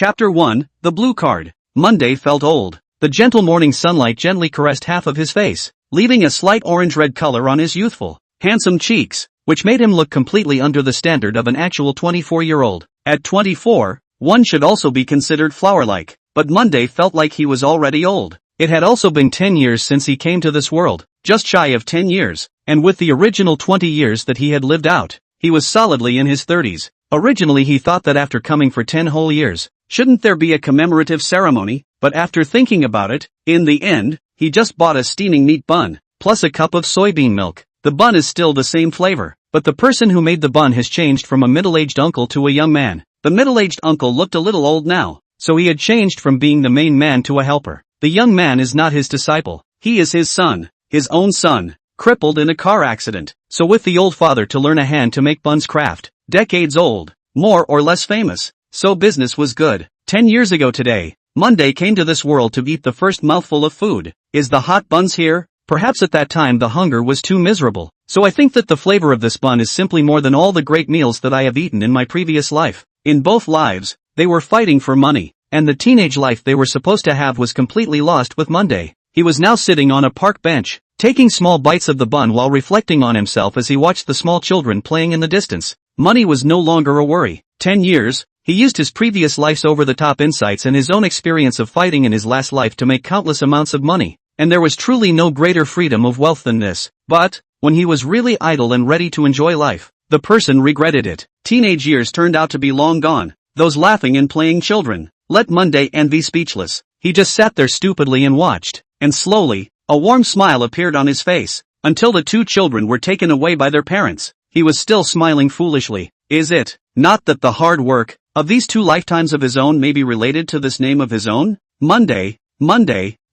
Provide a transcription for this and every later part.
Chapter 1, The Blue Card. Monday felt old. The gentle morning sunlight gently caressed half of his face, leaving a slight orange-red color on his youthful, handsome cheeks, which made him look completely under the standard of an actual 24-year-old. At 24, one should also be considered flower-like, but Monday felt like he was already old. It had also been 10 years since he came to this world, just shy of 10 years, and with the original 20 years that he had lived out, he was solidly in his 30s. Originally he thought that after coming for 10 whole years, shouldn't there be a commemorative ceremony, but after thinking about it, in the end, he just bought a steaming meat bun, plus a cup of soybean milk. The bun is still the same flavor, but the person who made the bun has changed from a middle-aged uncle to a young man. The middle-aged uncle looked a little old now, so he had changed from being the main man to a helper. The young man is not his disciple, he is his son, his own son, crippled in a car accident. So with the old father to learn a hand to make buns craft, decades old, more or less famous, so business was good. 10 years ago today, Monday came to this world to eat the first mouthful of food. Is the hot buns here? Perhaps at that time the hunger was too miserable, so I think that the flavor of this bun is simply more than all the great meals that I have eaten in my previous life. In both lives, they were fighting for money, and the teenage life they were supposed to have was completely lost with Monday. He was now sitting on a park bench, taking small bites of the bun while reflecting on himself as he watched the small children playing in the distance. Money was no longer a worry. 10 years, he used his previous life's over-the-top insights and his own experience of fighting in his last life to make countless amounts of money, and there was truly no greater freedom of wealth than this. But, when he was really idle and ready to enjoy life, the person regretted it. Teenage years turned out to be long gone, those laughing and playing children. Let Monday envy speechless. He just sat there stupidly and watched, and slowly, a warm smile appeared on his face, until the two children were taken away by their parents. He was still smiling foolishly. Is it not that the hard work of these 2 lifetimes of his own may be related to this name of his own? Monday,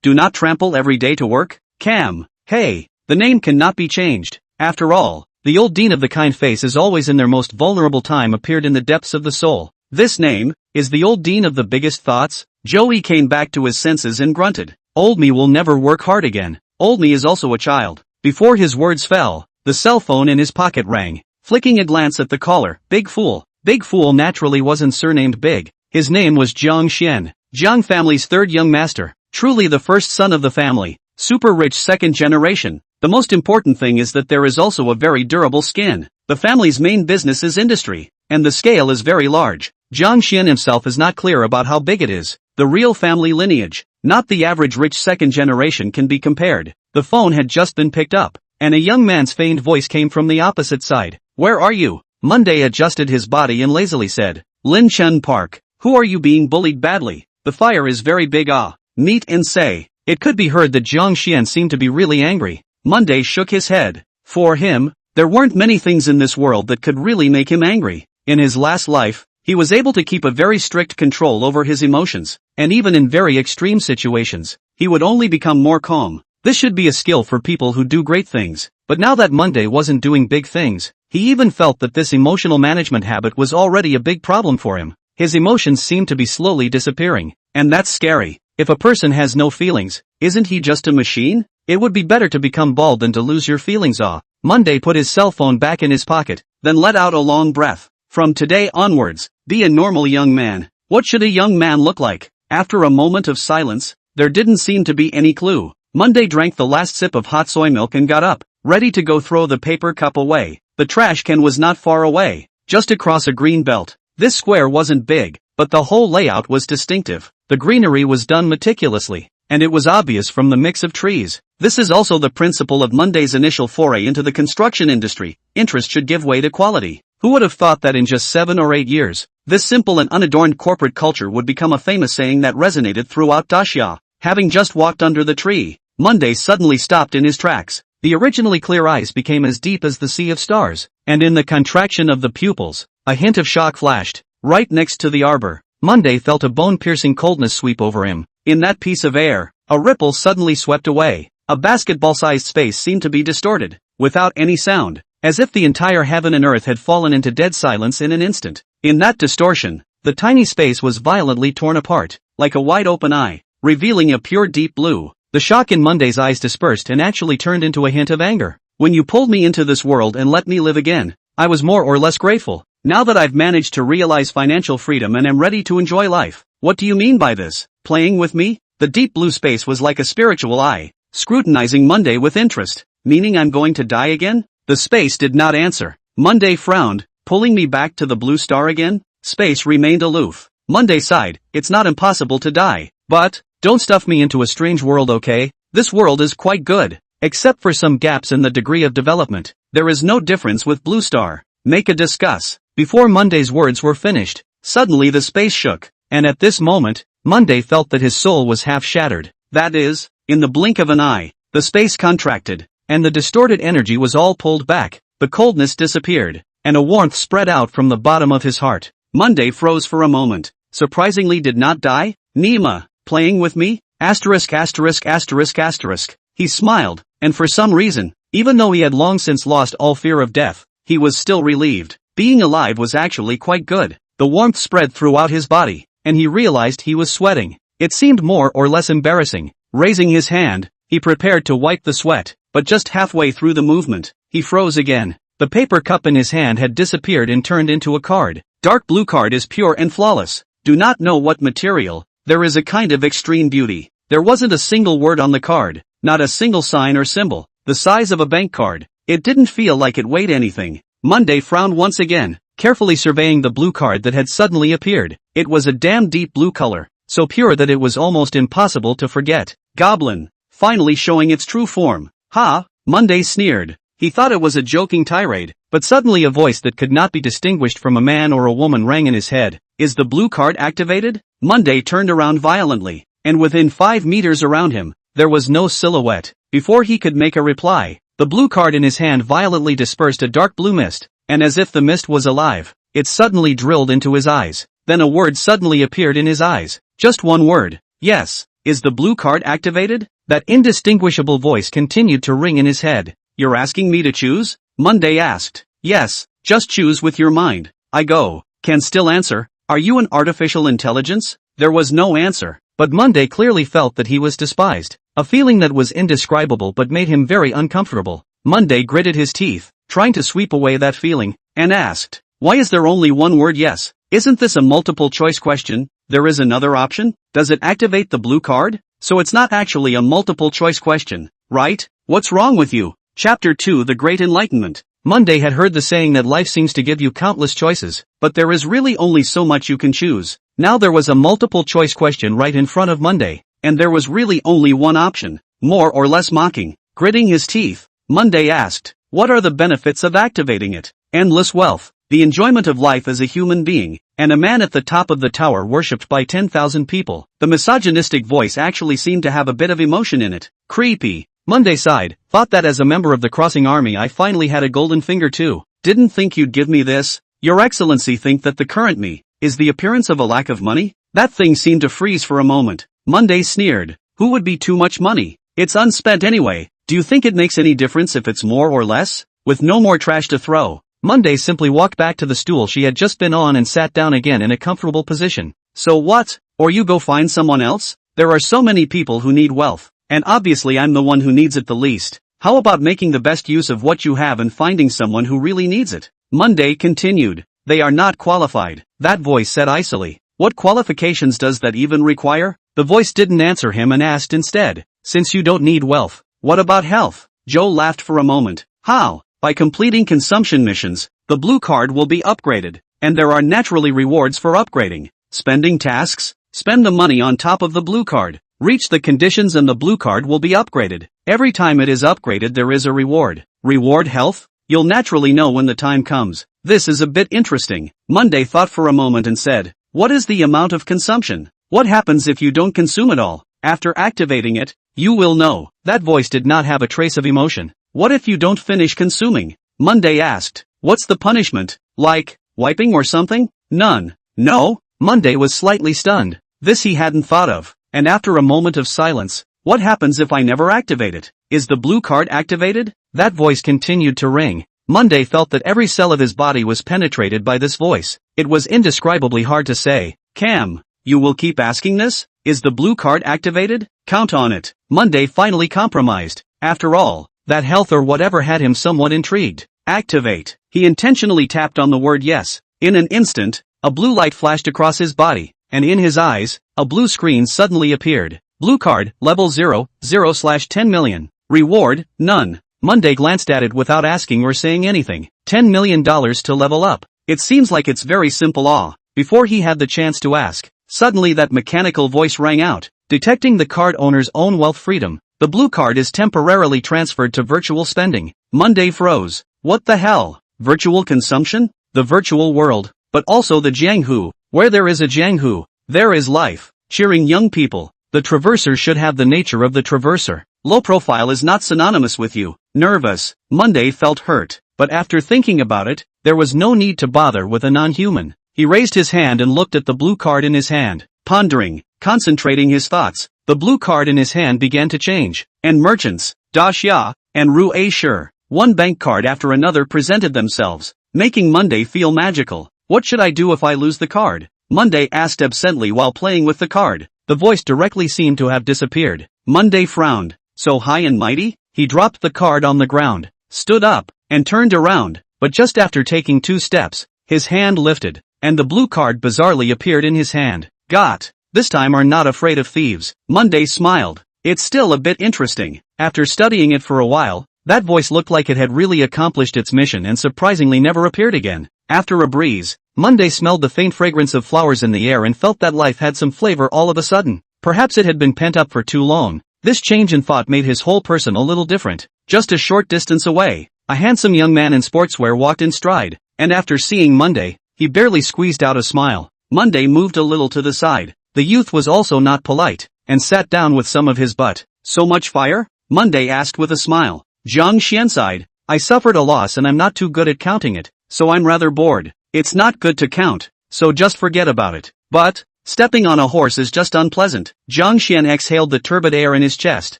do not trample every day to work? Hey, the name cannot be changed. After all, the old dean of the kind face is always in their most vulnerable time appeared in the depths of the soul. This name, is the old dean of the biggest thoughts? Joey came back to his senses and grunted. Old me will never work hard again. Old me is also a child. Before his words fell, the cell phone in his pocket rang. Flicking a glance at the caller, Big Fool. Big Fool naturally wasn't surnamed Big. His name was Jiang Xian, Jiang family's 3rd young master. Truly the first son of the family. Super rich 2nd generation. The most important thing is that there is also a very durable skin. The family's main business is industry, and the scale is very large. Jiang Xian himself is not clear about how big it is. The real family lineage, not the average rich 2nd generation, can be compared. The phone had just been picked up, and a young man's feigned voice came from the opposite side. Where are you? Monday adjusted his body and lazily said, Lin Chen Park. Who are you being bullied badly? The fire is very big. Meet and say. It could be heard that Jiang Xian seemed to be really angry. Monday shook his head. For him, there weren't many things in this world that could really make him angry. In his last life, he was able to keep a very strict control over his emotions, and even in very extreme situations, he would only become more calm. This should be a skill for people who do great things, but now that Monday wasn't doing big things, he even felt that this emotional management habit was already a big problem for him. His emotions seemed to be slowly disappearing, and that's scary. If a person has no feelings, isn't he just a machine? It would be better to become bald than to lose your feelings. Monday put his cell phone back in his pocket, then let out a long breath. From today onwards, be a normal young man. What should a young man look like? After a moment of silence, there didn't seem to be any clue. Monday drank the last sip of hot soy milk and got up, ready to go throw the paper cup away. The trash can was not far away, just across a green belt. This square wasn't big, but the whole layout was distinctive. The greenery was done meticulously, and it was obvious from the mix of trees. This is also the principle of Monday's initial foray into the construction industry. Interest should give way to quality. Who would have thought that in just 7 or 8 years, this simple and unadorned corporate culture would become a famous saying that resonated throughout Daxia? Having just walked under the tree, Monday suddenly stopped in his tracks. The originally clear eyes became as deep as the sea of stars, and in the contraction of the pupils, a hint of shock flashed. Right next to the arbor, Monday felt a bone-piercing coldness sweep over him. In that piece of air, a ripple suddenly swept away. A basketball-sized space seemed to be distorted, without any sound, as if the entire heaven and earth had fallen into dead silence in an instant. In that distortion, the tiny space was violently torn apart, like a wide-open eye, revealing a pure deep blue. The shock in Monday's eyes dispersed and actually turned into a hint of anger. When you pulled me into this world and let me live again, I was more or less grateful. Now that I've managed to realize financial freedom and am ready to enjoy life, What do you mean by this? Playing with me? The deep blue space was like a spiritual eye, scrutinizing Monday with interest. Meaning I'm going to die again? The space did not answer. Monday frowned, pulling me back to the blue star again? Space remained aloof. Monday sighed, it's not impossible to die. But, don't stuff me into a strange world, okay? This world is quite good. Except for some gaps in the degree of development. There is no difference with blue star. Make a discuss. Before Monday's words were finished, suddenly the space shook. And at this moment, Monday felt that his soul was half shattered. That is, in the blink of an eye, the space contracted, and the distorted energy was all pulled back. The coldness disappeared, and a warmth spread out from the bottom of his heart. Monday froze for a moment. Surprisingly did not die? Nima, playing with me? Asterisk asterisk asterisk asterisk. He smiled, and for some reason, even though he had long since lost all fear of death, he was still relieved. Being alive was actually quite good. The warmth spread throughout his body, and he realized he was sweating. It seemed more or less embarrassing. Raising his hand, he prepared to wipe the sweat, but just halfway through the movement, he froze again. The paper cup in his hand had disappeared and turned into a card. Dark blue card is pure and flawless. Do not know what material. There is a kind of extreme beauty. There wasn't a single word on the card, not a single sign or symbol. The size of a bank card. It didn't feel like it weighed anything. Monday frowned once again, carefully surveying the blue card that had suddenly appeared. It was a damn deep blue color, so pure that it was almost impossible to forget. Goblin, finally showing its true form. Ha! Monday sneered. He thought it was a joking tirade, but suddenly a voice that could not be distinguished from a man or a woman rang in his head. Is the blue card activated? Monday turned around violently, and within 5 meters around him, there was no silhouette. Before he could make a reply, the blue card in his hand violently dispersed a dark blue mist, and as if the mist was alive, it suddenly drilled into his eyes. Then a word suddenly appeared in his eyes. Just one word. Yes. Is the blue card activated? That indistinguishable voice continued to ring in his head. You're asking me to choose? Monday asked. Yes, just choose with your mind. I go. Can still answer. Are you an artificial intelligence? There was no answer, but Monday clearly felt that he was despised. A feeling that was indescribable but made him very uncomfortable. Monday gritted his teeth, trying to sweep away that feeling, and asked, why is there only one word yes? Isn't this a multiple choice question? There is another option? Does it activate the blue card? So it's not actually a multiple choice question, right? What's wrong with you? Chapter 2 The Great Enlightenment. Monday had heard the saying that life seems to give you countless choices, but there is really only so much you can choose. Now there was a multiple choice question right in front of Monday, and there was really only one option. More or less mocking, gritting his teeth, Monday asked, what are the benefits of activating it? Endless wealth, the enjoyment of life as a human being, and a man at the top of the tower worshipped by 10,000 people. The misogynistic voice actually seemed to have a bit of emotion in it. Creepy. Monday sighed, thought that as a member of the crossing army I finally had a golden finger too. Didn't think you'd give me this. Your Excellency think that the current me is the appearance of a lack of money? That thing seemed to freeze for a moment. Monday sneered. Who would be too much money? It's unspent anyway. Do you think it makes any difference if it's more or less? With no more trash to throw, Monday simply walked back to the stool she had just been on and sat down again in a comfortable position. So what? Or you go find someone else? There are so many people who need wealth. And obviously I'm the one who needs it the least. How about making the best use of what you have and finding someone who really needs it? Monday continued. They are not qualified, that voice said icily. What qualifications does that even require? The voice didn't answer him and asked instead. Since you don't need wealth, what about health? Joe laughed for a moment. How? By completing consumption missions, the blue card will be upgraded. And there are naturally rewards for upgrading. Spending tasks? Spend the money on top of the blue card. Reach the conditions and the blue card will be upgraded. Every time it is upgraded there is a reward. Reward health? You'll naturally know when the time comes. This is a bit interesting. Monday thought for a moment and said, what is the amount of consumption? What happens if you don't consume it all? After activating it, you will know. That voice did not have a trace of emotion. What if you don't finish consuming? Monday asked. What's the punishment? Like, wiping or something? None. No? Monday was slightly stunned. This he hadn't thought of. And after a moment of silence, what happens if I never activate it? Is the blue card activated? That voice continued to ring. Monday felt that every cell of his body was penetrated by this voice. It was indescribably hard to say. Cam, you will keep asking this? Is the blue card activated? Count on it. Monday finally compromised. After all, that health or whatever had him somewhat intrigued. Activate. He intentionally tapped on the word yes. In an instant, a blue light flashed across his body. and in his eyes, a blue screen suddenly appeared. Blue card, level 0, 0/10 million. Reward, none. Monday glanced at it without asking or saying anything. $10 million to level up. It seems like it's very simple. Before he had the chance to ask, suddenly that mechanical voice rang out, detecting the card owner's own wealth freedom. The blue card is temporarily transferred to virtual spending. Monday froze. What the hell? Virtual consumption? The virtual world. But also the Jianghu. Where there is a Jianghu, there is life. Cheering young people. The traverser should have the nature of the traverser. Low profile is not synonymous with you. Nervous. Monday felt hurt. But after thinking about it, there was no need to bother with a non-human. He raised his hand and looked at the blue card in his hand. Pondering, concentrating his thoughts, the blue card in his hand began to change. And merchants, Da Xia, and Ruoxi, one bank card after another presented themselves, making Monday feel magical. What should I do if I lose the card? Monday asked absently while playing with the card. The voice directly seemed to have disappeared. Monday frowned. So high and mighty? He dropped the card on the ground, stood up, and turned around, but just after taking 2 steps, his hand lifted, and the blue card bizarrely appeared in his hand. Got. This time are not afraid of thieves. Monday smiled. It's still a bit interesting. After studying it for a while, that voice looked like it had really accomplished its mission and surprisingly never appeared again. After a breeze, Monday smelled the faint fragrance of flowers in the air and felt that life had some flavor all of a sudden. Perhaps it had been pent up for too long. This change in thought made his whole person a little different. Just a short distance away, a handsome young man in sportswear walked in stride, and after seeing Monday, he barely squeezed out a smile. Monday moved a little to the side. The youth was also not polite, and sat down with some of his butt. So much fire? Monday asked with a smile. Zhang Xian sighed. I suffered a loss and I'm not too good at counting it, so I'm rather bored. It's not good to count, so just forget about it. But, stepping on a horse is just unpleasant. Zhang Xian exhaled the turbid air in his chest.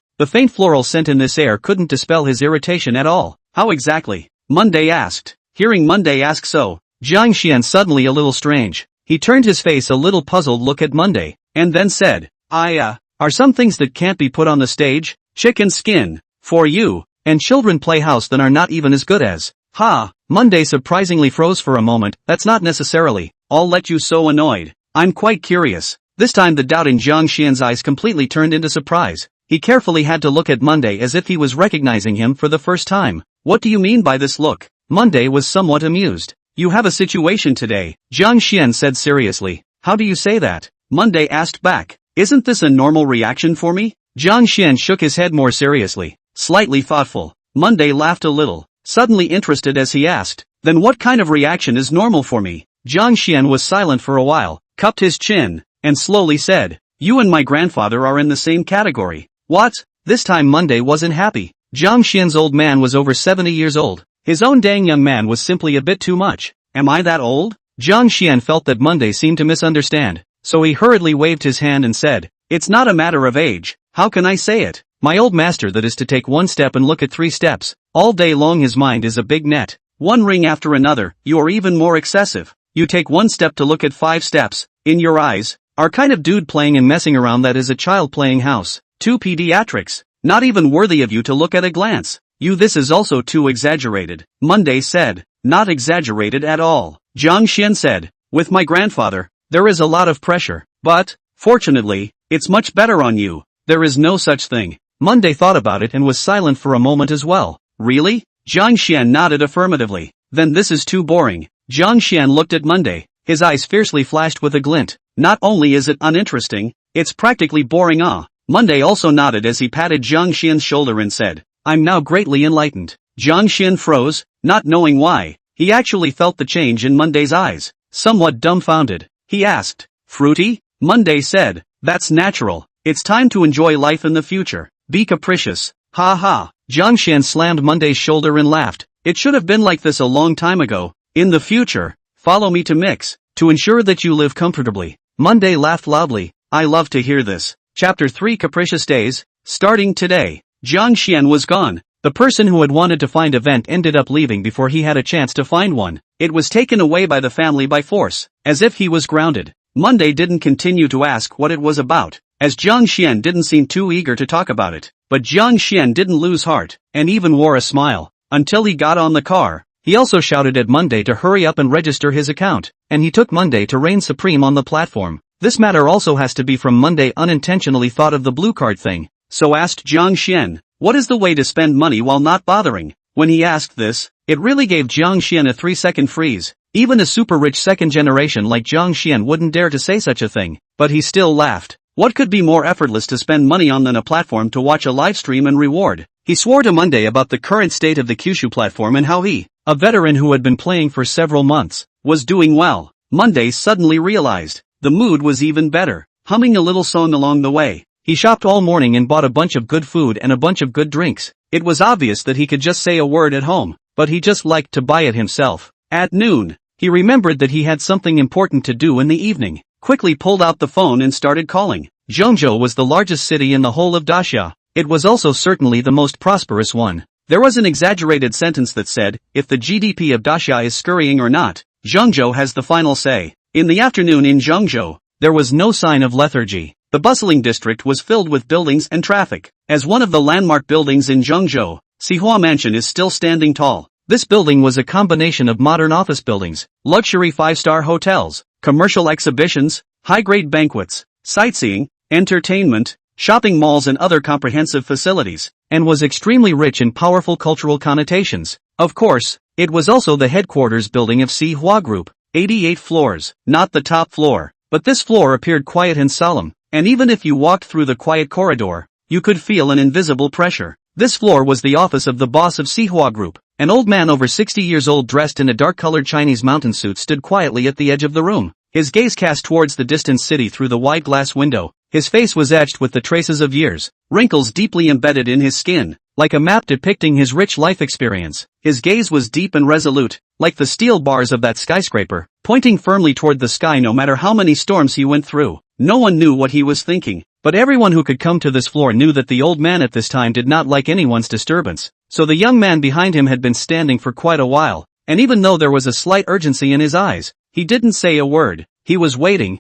The faint floral scent in this air couldn't dispel his irritation at all. How exactly? Monday asked. Hearing Monday ask so, Zhang Xian suddenly a little strange. He turned his face a little puzzled look at Monday, and then said, are some things that can't be put on the stage? Chicken skin, for you, and children play house that are not even as good as. Ha! Monday surprisingly froze for a moment. That's not necessarily. I'll let you so annoyed. I'm quite curious. This time the doubt in Zhang Xian's eyes completely turned into surprise. He carefully had to look at Monday as if he was recognizing him for the first time. What do you mean by this look? Monday was somewhat amused. You have a situation today, Zhang Xian said seriously. How do you say that? Monday asked back. Isn't this a normal reaction for me? Zhang Xian shook his head more seriously, slightly thoughtful. Monday laughed a little, suddenly interested as he asked, then what kind of reaction is normal for me? Zhang Xian was silent for a while, cupped his chin, and slowly said, you and my grandfather are in the same category. What? This time Monday wasn't happy. Zhang Xian's old man was over 70 years old. His own dang young man was simply a bit too much. Am I that old? Zhang Xian felt that Monday seemed to misunderstand, so he hurriedly waved his hand and said, it's not a matter of age. How can I say it? My old master that is to take 1 step and look at 3 steps. All day long his mind is a big net. 1 ring after another. You are even more excessive. You take 1 step to look at 5 steps. In your eyes, are kind of dude playing and messing around that is a child playing house. 2 pediatrics. Not even worthy of you to look at a glance. This is also too exaggerated. Monday said. Not exaggerated at all. Zhang Xian said. With my grandfather, there is a lot of pressure. But, fortunately, it's much better on you. There is no such thing. Monday thought about it and was silent for a moment as well. Really? Zhang Xian nodded affirmatively. Then this is too boring. Zhang Xian looked at Monday. His eyes fiercely flashed with a glint. Not only is it uninteresting, it's practically boring. Monday also nodded as he patted Zhang Xian's shoulder and said, I'm now greatly enlightened. Zhang Xian froze, not knowing why. He actually felt the change in Monday's eyes. Somewhat dumbfounded, he asked, fruity? Monday said, that's natural. It's time to enjoy life in the future. Be capricious. Ha ha. Zhang Xian slammed Monday's shoulder and laughed. It should have been like this a long time ago. In the future, follow me to mix, to ensure that you live comfortably. Monday laughed loudly. I love to hear this. Chapter 3 Capricious Days, starting today. Zhang Xian was gone. The person who had wanted to find a vent ended up leaving before he had a chance to find one. It was taken away by the family by force, as if he was grounded. Monday didn't continue to ask what it was about, as Zhang Xian didn't seem too eager to talk about it. But Zhang Xian didn't lose heart, and even wore a smile, until he got on the car. He also shouted at Monday to hurry up and register his account, and he took Monday to reign supreme on the platform. This matter also has to be from Monday unintentionally thought of the blue card thing, so asked Jiang Xian, what is the way to spend money while not bothering? When he asked this, it really gave Jiang Xian a 3-second freeze. Even a super rich second generation like Jiang Xian wouldn't dare to say such a thing, but he still laughed. What could be more effortless to spend money on than a platform to watch a live stream and reward? He swore to Monday about the current state of the Kyushu platform and how he, a veteran who had been playing for several months, was doing well. Monday suddenly realized, the mood was even better, humming a little song along the way. He shopped all morning and bought a bunch of good food and a bunch of good drinks. It was obvious that he could just say a word at home, but he just liked to buy it himself. At noon, he remembered that he had something important to do in the evening, quickly pulled out the phone and started calling. Zhengzhou was the largest city in the whole of Daxia. It was also certainly the most prosperous one. There was an exaggerated sentence that said, if the GDP of Daxia is scurrying or not, Zhengzhou has the final say. In the afternoon in Zhengzhou, there was no sign of lethargy. The bustling district was filled with buildings and traffic. As one of the landmark buildings in Zhengzhou, Xihua Mansion is still standing tall. This building was a combination of modern office buildings, luxury 5-star hotels, commercial exhibitions, high-grade banquets, sightseeing, entertainment, shopping malls and other comprehensive facilities, and was extremely rich in powerful cultural connotations. Of course, it was also the headquarters building of Xihua Group, 88 floors, not the top floor, but this floor appeared quiet and solemn, and even if you walked through the quiet corridor, you could feel an invisible pressure. This floor was the office of the boss of Xihua Group. An old man over 60 years old dressed in a dark-colored Chinese mountain suit stood quietly at the edge of the room, his gaze cast towards the distant city through the wide glass window. His face was etched with the traces of years, wrinkles deeply embedded in his skin, like a map depicting his rich life experience. His gaze was deep and resolute, like the steel bars of that skyscraper, pointing firmly toward the sky no matter how many storms he went through. No one knew what he was thinking, but everyone who could come to this floor knew that the old man at this time did not like anyone's disturbance. So the young man behind him had been standing for quite a while, and even though there was a slight urgency in his eyes, he didn't say a word. He was waiting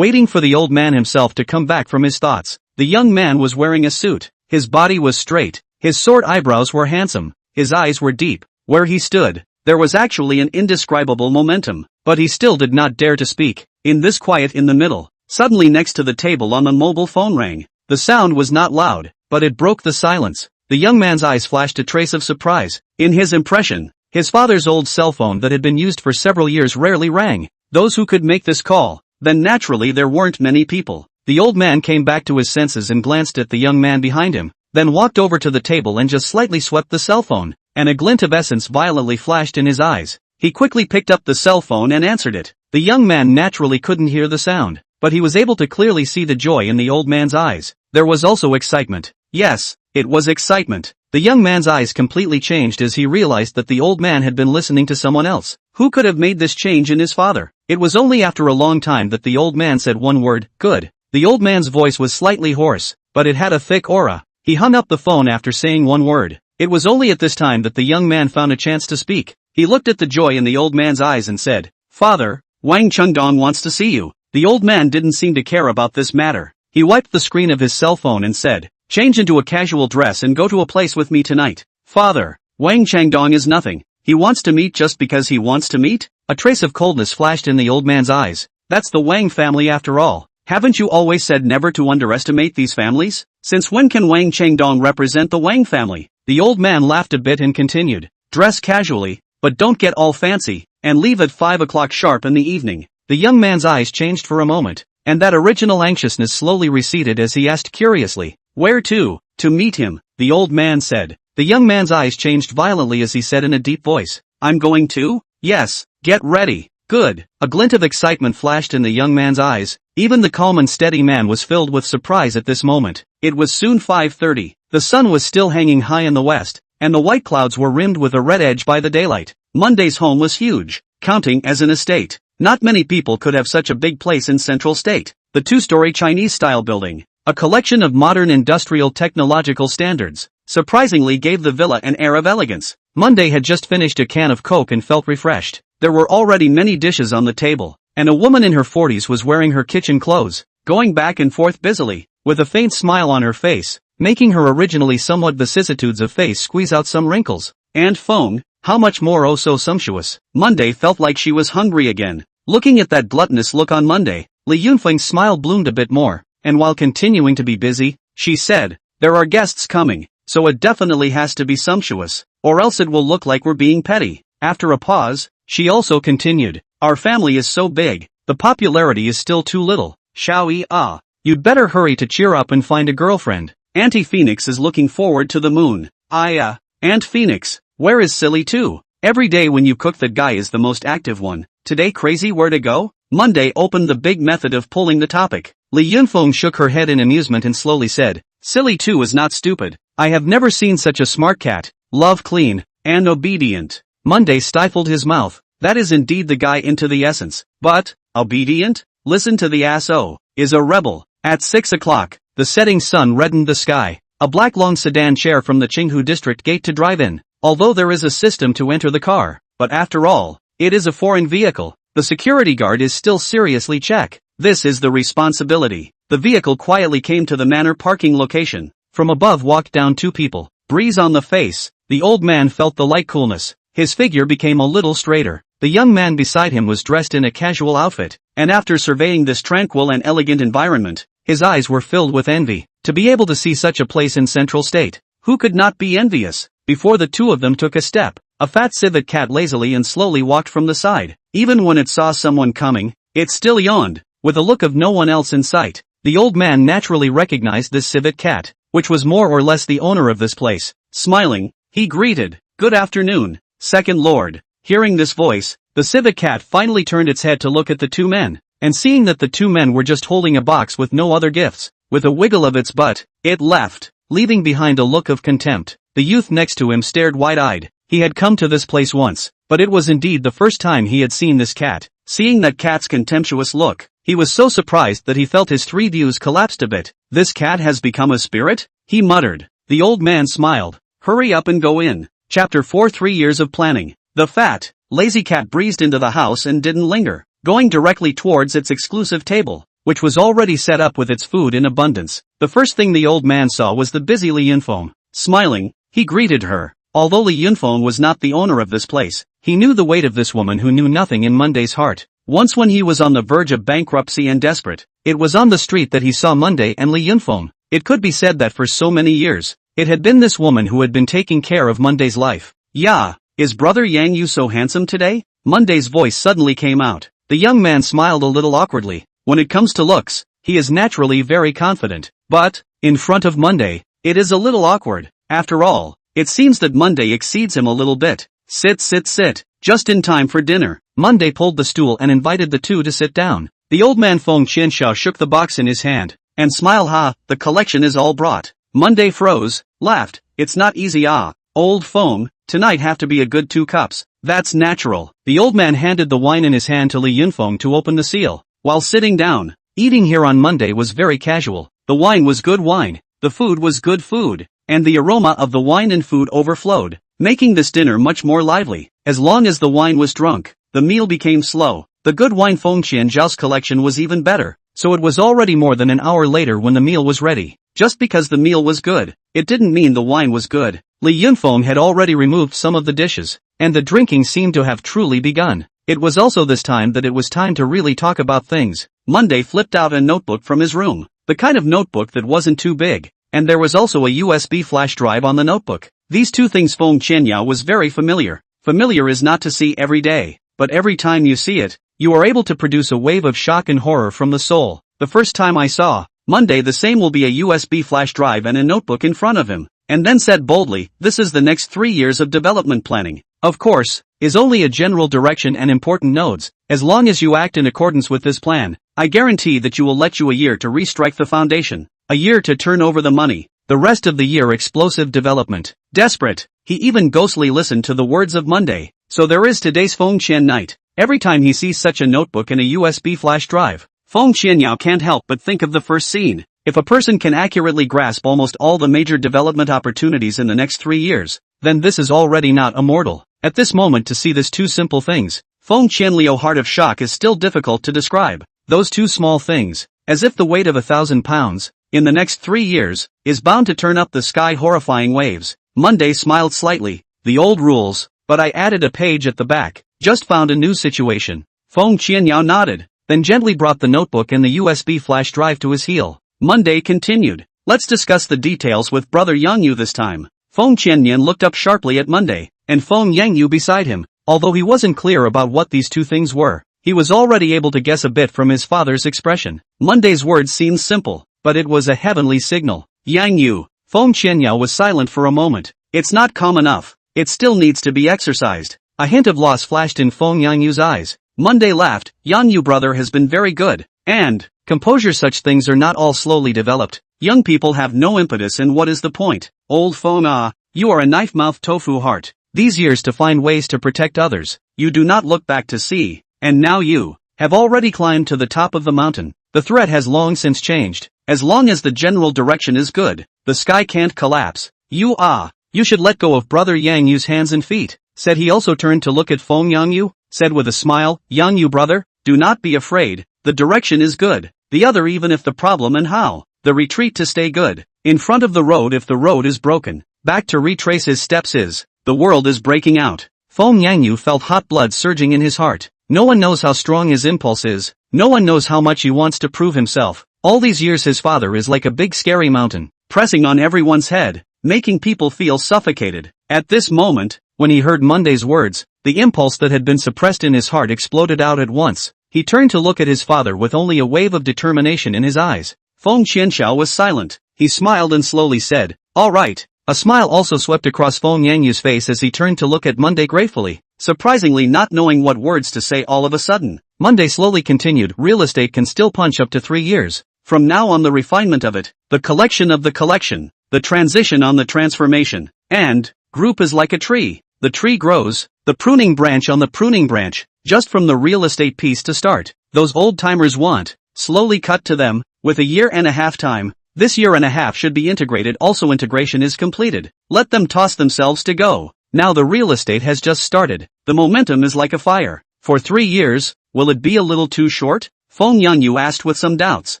for the old man himself to come back from his thoughts. The young man was wearing a suit. His body was straight. His short eyebrows were handsome. His eyes were deep. Where he stood, there was actually an indescribable momentum, but he still did not dare to speak. In this quiet in the middle, suddenly next to the table on the mobile phone rang. The sound was not loud, but it broke the silence. The young man's eyes flashed a trace of surprise. In his impression, his father's old cell phone that had been used for several years rarely rang. Those who could make this call, then naturally there weren't many people. The old man came back to his senses and glanced at the young man behind him, then walked over to the table and just slightly swept the cell phone, and a glint of essence violently flashed in his eyes. He quickly picked up the cell phone and answered it. The young man naturally couldn't hear the sound, but he was able to clearly see the joy in the old man's eyes. There was also excitement. Yes, it was excitement. The young man's eyes completely changed as he realized that the old man had been listening to someone else. Who could have made this change in his father? It was only after a long time that the old man said one word, good. The old man's voice was slightly hoarse, but it had a thick aura. He hung up the phone after saying one word. It was only at this time that the young man found a chance to speak. He looked at the joy in the old man's eyes and said, Father, Wang Chengdong wants to see you. The old man didn't seem to care about this matter. He wiped the screen of his cell phone and said, change into a casual dress and go to a place with me tonight. Father, Wang Chengdong is nothing. He wants to meet just because he wants to meet? A trace of coldness flashed in the old man's eyes. That's the Wang family after all. Haven't you always said never to underestimate these families? Since when can Wang Chengdong represent the Wang family? The old man laughed a bit and continued, dress casually, but don't get all fancy, and leave at 5 o'clock sharp in the evening. The young man's eyes changed for a moment, and that original anxiousness slowly receded as he asked curiously, where to? To meet him, the old man said. The young man's eyes changed violently as he said in a deep voice, I'm going to? Yes, get ready. Good. A glint of excitement flashed in the young man's eyes. Even the calm and steady man was filled with surprise at this moment. It was soon 5:30. The sun was still hanging high in the west, and the white clouds were rimmed with a red edge by the daylight. Monday's home was huge, counting as an estate. Not many people could have such a big place in Central State. The two-story Chinese-style building, a collection of modern industrial technological standards, surprisingly gave the villa an air of elegance. Monday had just finished a can of Coke and felt refreshed. There were already many dishes on the table, and a woman in her 40s was wearing her kitchen clothes, going back and forth busily, with a faint smile on her face, making her originally somewhat vicissitudes of face squeeze out some wrinkles. And Feng, how much more oh so sumptuous. Monday felt like she was hungry again. Looking at that gluttonous look on Monday, Li Yunfeng's smile bloomed a bit more, and while continuing to be busy, she said, "There are guests coming, so it definitely has to be sumptuous, or else it will look like we're being petty." After a pause, she also continued, "Our family is so big, the popularity is still too little. Xiao, you'd better hurry to cheer up and find a girlfriend. Auntie Phoenix is looking forward to the moon." Aunt Phoenix, where is Silly too? Every day when you cook that guy is the most active one. Today crazy where to go? Monday opened the big method of pulling the topic. Li Yunfeng shook her head in amusement and slowly said, "Silly too is not stupid. I have never seen such a smart cat. Love clean, and obedient." Monday stifled his mouth. That is indeed the guy into the essence. But, obedient? Listen to the ass-o, is a rebel. At 6 o'clock, the setting sun reddened the sky. A black long sedan chair from the Qinghu district gate to drive in. Although there is a system to enter the car, but after all, it is a foreign vehicle. The security guard is still seriously check. This is the responsibility. The vehicle quietly came to the manor parking location. From above walked down two people. Breeze on the face. The old man felt the light coolness. His figure became a little straighter. The young man beside him was dressed in a casual outfit, and after surveying this tranquil and elegant environment, his eyes were filled with envy. To be able to see such a place in Central State, who could not be envious? Before the two of them took a step, a fat civet cat lazily and slowly walked from the side. Even when it saw someone coming, it still yawned, with a look of no one else in sight. The old man naturally recognized this civet cat, which was more or less the owner of this place. Smiling, he greeted, "Good afternoon, Second Lord." Hearing this voice, the civet cat finally turned its head to look at the two men, and seeing that the two men were just holding a box with no other gifts, with a wiggle of its butt, it left, leaving behind a look of contempt. The youth next to him stared wide-eyed. He had come to this place once, but it was indeed the first time he had seen this cat. Seeing that cat's contemptuous look, he was so surprised that he felt his three views collapsed a bit. "This cat has become a spirit?" he muttered. The old man smiled. "Hurry up and go in." Chapter 4 3 Years of Planning. The fat, lazy cat breezed into the house and didn't linger, going directly towards its exclusive table, which was already set up with its food in abundance. The first thing the old man saw was the busy Li Yunfeng. Smiling, he greeted her. Although Li Yunfeng was not the owner of this place, he knew the weight of this woman who knew nothing in Monday's heart. Once when he was on the verge of bankruptcy and desperate, it was on the street that he saw Monday and Li Yunfeng. It could be said that for so many years, it had been this woman who had been taking care of Monday's life. "Yeah, is Brother Yang Yu so handsome today?" Monday's voice suddenly came out. The young man smiled a little awkwardly. When it comes to looks, he is naturally very confident. But, in front of Monday, it is a little awkward. After all, it seems that Monday exceeds him a little bit. Sit. Just in time for dinner." Monday pulled the stool and invited the two to sit down. The old man Feng Qianxiao shook the box in his hand, and smiled. The collection is all brought." Monday froze, laughed. "It's not easy old Feng, tonight have to be a good 2 cups. "That's natural." The old man handed the wine in his hand to Li Yunfeng to open the seal. While sitting down, eating here on Monday was very casual. The wine was good wine, the food was good food, and the aroma of the wine and food overflowed, making this dinner much more lively. As long as the wine was drunk, the meal became slow. The good wine Feng Qianzhao's collection was even better, so it was already more than an hour later when the meal was ready. Just because the meal was good, it didn't mean the wine was good. Li Yunfeng had already removed some of the dishes, and the drinking seemed to have truly begun. It was also this time that it was time to really talk about things. Monday flipped out a notebook from his room, the kind of notebook that wasn't too big, and there was also a USB flash drive on the notebook. These two things Feng Qianyao was very familiar. Familiar is not to see every day, but every time you see it, you are able to produce a wave of shock and horror from the soul. The first time I saw Monday the same will be a USB flash drive and a notebook in front of him, and then said boldly, "This is the next 3 years of development planning. Of course, is only a general direction and important nodes. As long as you act in accordance with this plan, I guarantee that you will let you a year to restrike the foundation, a year to turn over the money, the rest of the year explosive development." Desperate, he even ghostly listened to the words of Monday. So there is today's Feng Qian night. Every time he sees such a notebook and a USB flash drive, Feng Qianyao can't help but think of the first scene. If a person can accurately grasp almost all the major development opportunities in the next 3 years, then this is already not immortal. At this moment to see this two simple things, Feng Qianliu heart of shock is still difficult to describe. Those two small things, as if the weight of 1,000 pounds, in the next 3 years, is bound to turn up the sky horrifying waves. Monday smiled slightly. The old rules, but I added a page at the back. Just found a new situation. Feng Qianyao nodded. then gently brought the notebook and the USB flash drive to his heel. Monday continued. Let's discuss the details with brother Yangyu this time. Feng Qiannian looked up sharply at Monday, and Feng Yangyu beside him. Although he wasn't clear about what these two things were, he was already able to guess a bit from his father's expression. Monday's words seemed simple, but it was a heavenly signal. Yangyu. Feng Qianyao was silent for a moment. It's not calm enough. It still needs to be exercised. A hint of loss flashed in Feng Yangyu's eyes. Monday laughed. Yangyu brother has been very good. And composure, such things are not all slowly developed. Young people have no impetus, and what is the point? Old Feng you are a knife-mouthed tofu heart. These years to find ways to protect others. You do not look back to see. And now you have already climbed to the top of the mountain. The threat has long since changed. As long as the general direction is good, the sky can't collapse. You should let go of brother Yangyu's hands and feet, said he. Also turned to look at Feng Yangyu, said with a smile, Yangyu brother, do not be afraid. The direction is good. The other, even if the problem and how. The retreat to stay good. In front of the road if the road is broken. Back to retrace his steps is. The world is breaking out. Feng Yangyu felt hot blood surging in his heart. No one knows how strong his impulse is. No one knows how much he wants to prove himself. All these years his father is like a big scary mountain, pressing on everyone's head, making people feel suffocated. At this moment, when he heard Monday's words, the impulse that had been suppressed in his heart exploded out at once. He turned to look at his father with only a wave of determination in his eyes. Feng Qianxiao was silent. He smiled and slowly said, all right. A smile also swept across Feng Yangyu's face as he turned to look at Monday gratefully, surprisingly not knowing what words to say all of a sudden. Monday slowly continued, real estate can still punch up to 3 years. From now on, the refinement of it, the collection of the collection, the transition on the transformation, and group is like a tree. The tree grows, the pruning branch on the pruning branch, just from the real estate piece to start. Those old timers want, slowly cut to them, with a year and a half time. This year and a half should be integrated. Also integration is completed. Let them toss themselves to go. Now the real estate has just started. The momentum is like a fire. For 3 years, will it be a little too short? Feng Yangyu asked with some doubts.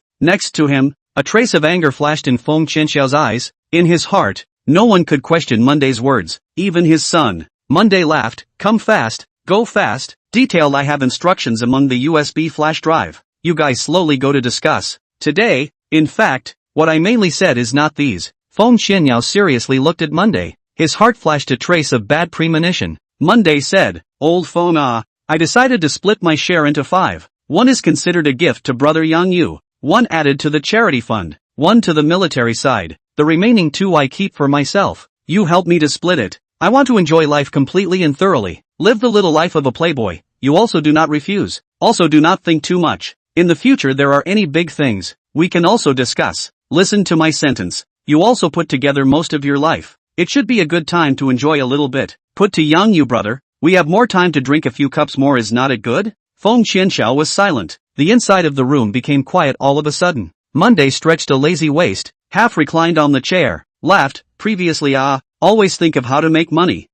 Next to him, a trace of anger flashed in Feng Qianxiao's eyes. In his heart, no one could question Monday's words, even his son. Monday laughed, come fast, go fast. Detailed, I have instructions among the USB flash drive. You guys slowly go to discuss. Today, in fact, what I mainly said is not these. Feng Qianyao seriously looked at Monday. His heart flashed a trace of bad premonition. Monday said, old Feng I decided to split my share into 5. 1 is considered a gift to brother Yangyu. 1 added to the charity fund. 1 to the military side. The remaining 2 I keep for myself. You help me to split it. I want to enjoy life completely and thoroughly. Live the little life of a playboy. You also do not refuse. Also do not think too much. In the future there are any big things we can also discuss. Listen to my sentence. You also put together most of your life. It should be a good time to enjoy a little bit. Put to Yangyu brother, we have more time to drink a few cups more, is not it good? Feng Qianxiao was silent. The inside of the room became quiet all of a sudden. Monday stretched a lazy waist, half reclined on the chair, laughed. Previously always think of how to make money,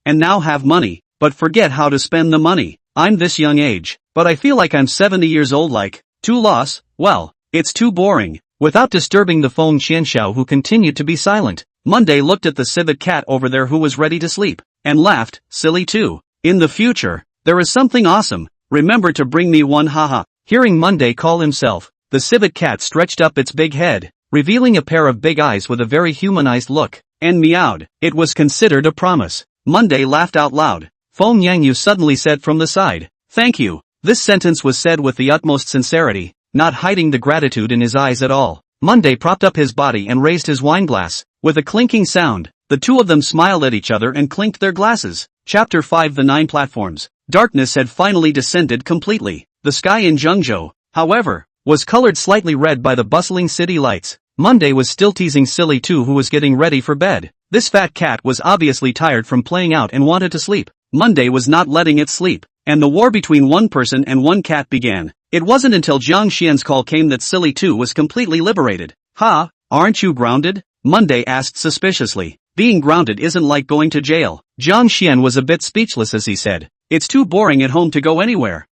and now have money, but forget how to spend the money. I'm this young age, but I feel like I'm 70 years old, like, too loss, well, it's too boring. Without disturbing the Feng Qianxiao, who continued to be silent, Monday looked at the civet cat over there who was ready to sleep, and laughed, silly too. In the future, there is something awesome. Remember to bring me one, haha. Hearing Monday call himself, the civet cat stretched up its big head, revealing a pair of big eyes with a very humanized look, and meowed. It was considered a promise. Monday laughed out loud. Feng Yangyu suddenly said from the side, thank you. This sentence was said with the utmost sincerity, not hiding the gratitude in his eyes at all. Monday propped up his body and raised his wineglass. With a clinking sound, the two of them smiled at each other and clinked their glasses. Chapter 5. The 9 platforms. Darkness had finally descended completely. The sky in Zhengzhou, however, was colored slightly red by the bustling city lights. Monday was still teasing Silly too, who was getting ready for bed. This fat cat was obviously tired from playing out and wanted to sleep. Monday was not letting it sleep, and the war between one person and one cat began. It wasn't until Jiang Xian's call came that Silly too was completely liberated. Ha, aren't you grounded? Monday asked suspiciously. Being grounded isn't like going to jail. Jiang Xian was a bit speechless as he said, it's too boring at home to go anywhere.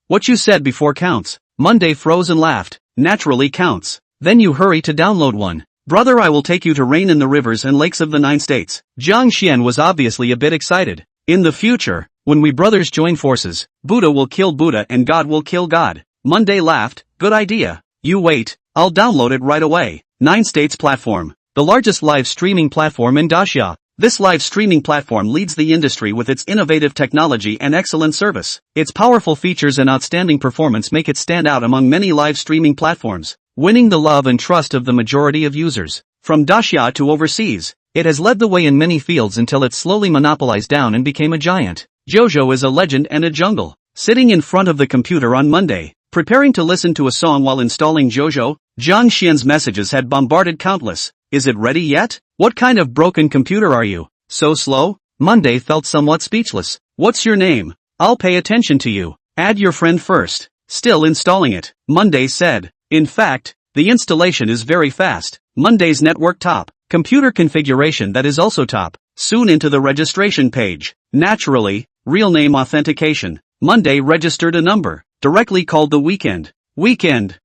What you said before counts. Monday froze and laughed. Naturally counts. Then you hurry to download one. Brother, I will take you to reign in the rivers and lakes of the 9 states. Jiang Xian was obviously a bit excited. In the future, when we brothers join forces, Buddha will kill Buddha and God will kill God. Monday laughed, good idea. You wait, I'll download it right away. 9 States Platform, the largest live streaming platform in Asia. This live streaming platform leads the industry with its innovative technology and excellent service. Its powerful features and outstanding performance make it stand out among many live streaming platforms, winning the love and trust of the majority of users. From Asia to overseas, it has led the way in many fields until it slowly monopolized down and became a giant. Jojo is a legend and a jungle. Sitting in front of the computer on Monday, preparing to listen to a song while installing Jojo, Zhang Xian's messages had bombarded countless. Is it ready yet? What kind of broken computer are you? So slow? Monday felt somewhat speechless. What's your name? I'll pay attention to you. Add your friend first. Still installing it, Monday said. In fact, the installation is very fast. Monday's network top. Computer configuration that is also top. Soon into the registration page. Naturally, real name authentication. Monday registered a number. Directly called the weekend. Weekend.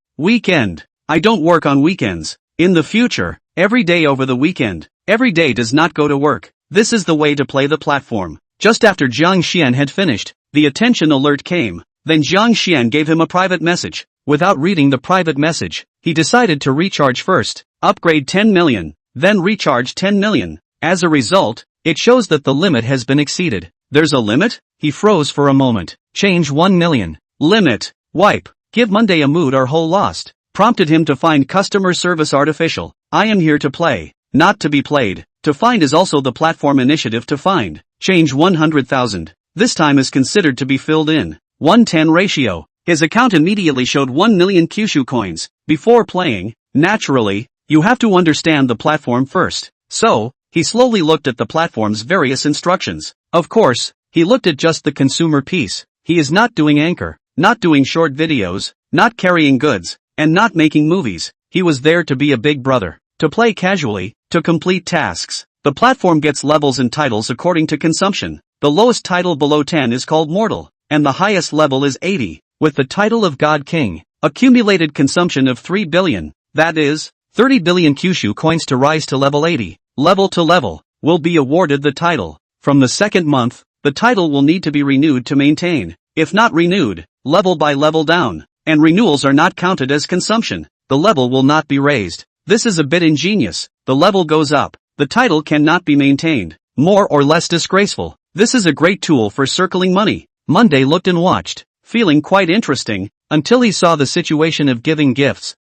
I don't work on weekends. In the future, every day over the weekend. Every day does not go to work. This is the way to play the platform. Just after Zhang Xian had finished, the attention alert came. Then Zhang Xian gave him a private message. Without reading the private message, he decided to recharge first. Upgrade 10 million. Then recharge 10 million. As a result, it shows that the limit has been exceeded. There's a limit? He froze for a moment. Change 1 million. Limit. Wipe. Give Monday a mood or whole lost. Prompted him to find customer service artificial. I am here to play, not to be played. To find is also the platform initiative to find. Change 100,000. This time is considered to be filled in. 1:10 ratio. His account immediately showed 1 million Kyushu coins. Before playing, naturally, you have to understand the platform first. So, he slowly looked at the platform's various instructions. Of course, he looked at just the consumer piece. He is not doing anchor, not doing short videos, not carrying goods, and not making movies. He was there to be a big brother, to play casually, to complete tasks. The platform gets levels and titles according to consumption. The lowest title below 10 is called Mortal, and the highest level is 80, with the title of God King. Accumulated consumption of 3 billion, that is, 30 billion Kyushu coins to rise to level 80. Level to level, will be awarded the title. From the second month, the title will need to be renewed to maintain. If not renewed, level by level down. And renewals are not counted as consumption. The level will not be raised. This is a bit ingenious. The level goes up. The title cannot be maintained. More or less disgraceful. This is a great tool for circling money. Monday looked and watched, feeling quite interesting, until he saw the situation of giving gifts.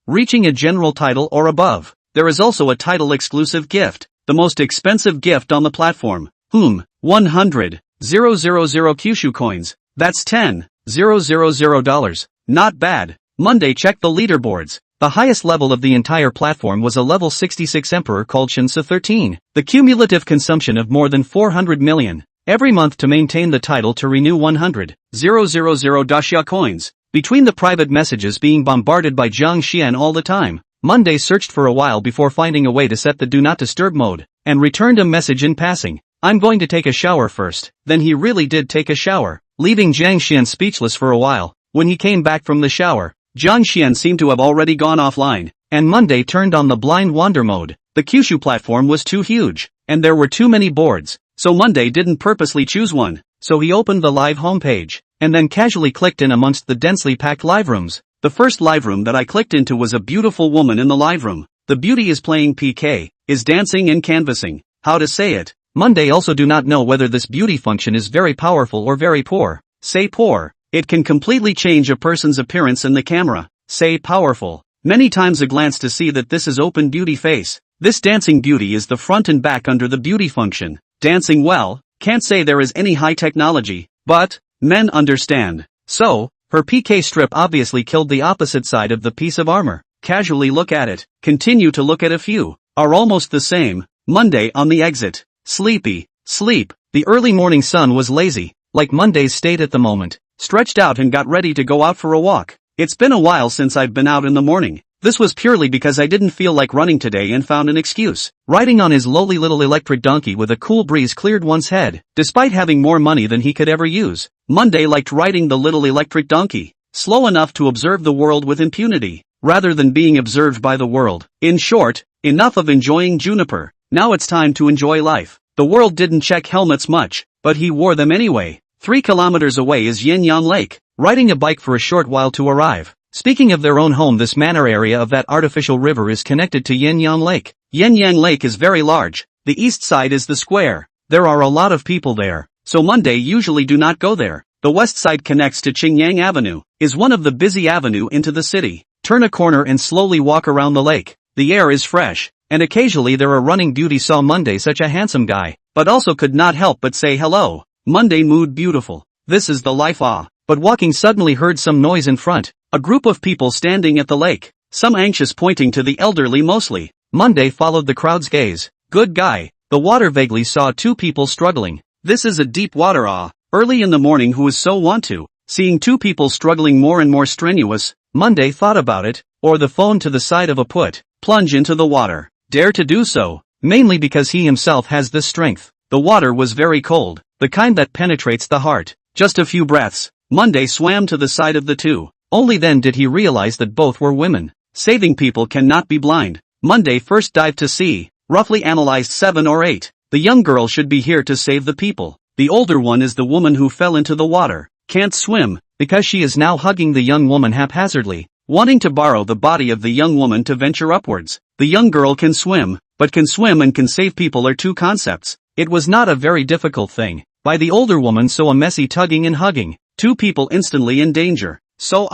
Reaching a general title or above. There is also a title exclusive gift, the most expensive gift on the platform. 100,000 Kyushu coins. That's $10,000. Not bad. Monday checked the leaderboards. The highest level of the entire platform was a level 66 emperor called Shinsa 13. The cumulative consumption of more than 400 million. Every month to maintain the title to renew 100,000 Daxia coins. Between the private messages being bombarded by Zhang Xian all the time, Monday searched for a while before finding a way to set the do not disturb mode, and returned a message in passing. I'm going to take a shower first. Then he really did take a shower, leaving Zhang Xian speechless for a while. When he came back from the shower, Zhang Xian seemed to have already gone offline, and Monday turned on the blind wander mode. The Kyushu platform was too huge, and there were too many boards, so Monday didn't purposely choose one. So he opened the live homepage, and then casually clicked in amongst the densely packed live rooms. The first live room that I clicked into was a beautiful woman in the live room. The beauty is playing PK, is dancing and canvassing. How to say it? Monday also do not know whether this beauty function is very powerful or very poor. Say poor. It can completely change a person's appearance in the camera. Say powerful. Many times a glance to see that this is open beauty face. This dancing beauty is the front and back under the beauty function. Dancing well, can't say there is any high technology, but men understand. So, her PK strip obviously killed the opposite side of the piece of armor. Casually look at it, continue to look at a few, are almost the same. Monday on the exit. Sleepy, sleep. The early morning sun was lazy, like Monday's state at the moment. Stretched out and got ready to go out for a walk. It's been a while since I've been out in the morning. This was purely because I didn't feel like running today and found an excuse. Riding on his lowly little electric donkey with a cool breeze cleared one's head. Despite having more money than he could ever use, Monday liked riding the little electric donkey. Slow enough to observe the world with impunity, rather than being observed by the world. In short, enough of enjoying Juniper. Now it's time to enjoy life. The world didn't check helmets much, but he wore them anyway. 3 kilometers away is Yanyan Lake, riding a bike for a short while to arrive. Speaking of their own home, this manor area of that artificial river is connected to Yanyan Lake. Yanyan Lake is very large. The east side is the square. There are a lot of people there, so Monday usually do not go there. The west side connects to Qingyang Avenue, is one of the busy avenue into the city. Turn a corner and slowly walk around the lake. The air is fresh, and occasionally there are running beauty. Saw Monday such a handsome guy, but also could not help but say hello. Monday mood beautiful. This is the life but walking suddenly heard some noise in front. A group of people standing at the lake, some anxious pointing to the elderly mostly. Monday followed the crowd's gaze. Good guy. The water vaguely saw 2 people struggling. This is a deep water early in the morning who is so want to. Seeing 2 people struggling more and more strenuous, Monday thought about it, or the phone to the side of a plunge into the water. Dare to do so, mainly because he himself has this strength. The water was very cold, the kind that penetrates the heart. Just a few breaths, Monday swam to the side of the 2. Only then did he realize that both were women. Saving people cannot be blind. Monday first dived to sea, roughly analyzed 7 or 8. The young girl should be here to save the people. The older one is the woman who fell into the water. Can't swim, because she is now hugging the young woman haphazardly, wanting to borrow the body of the young woman to venture upwards. The young girl can swim, but can swim and can save people are 2 concepts. It was not a very difficult thing. By the older woman, so a messy tugging and hugging. 2 people instantly in danger. So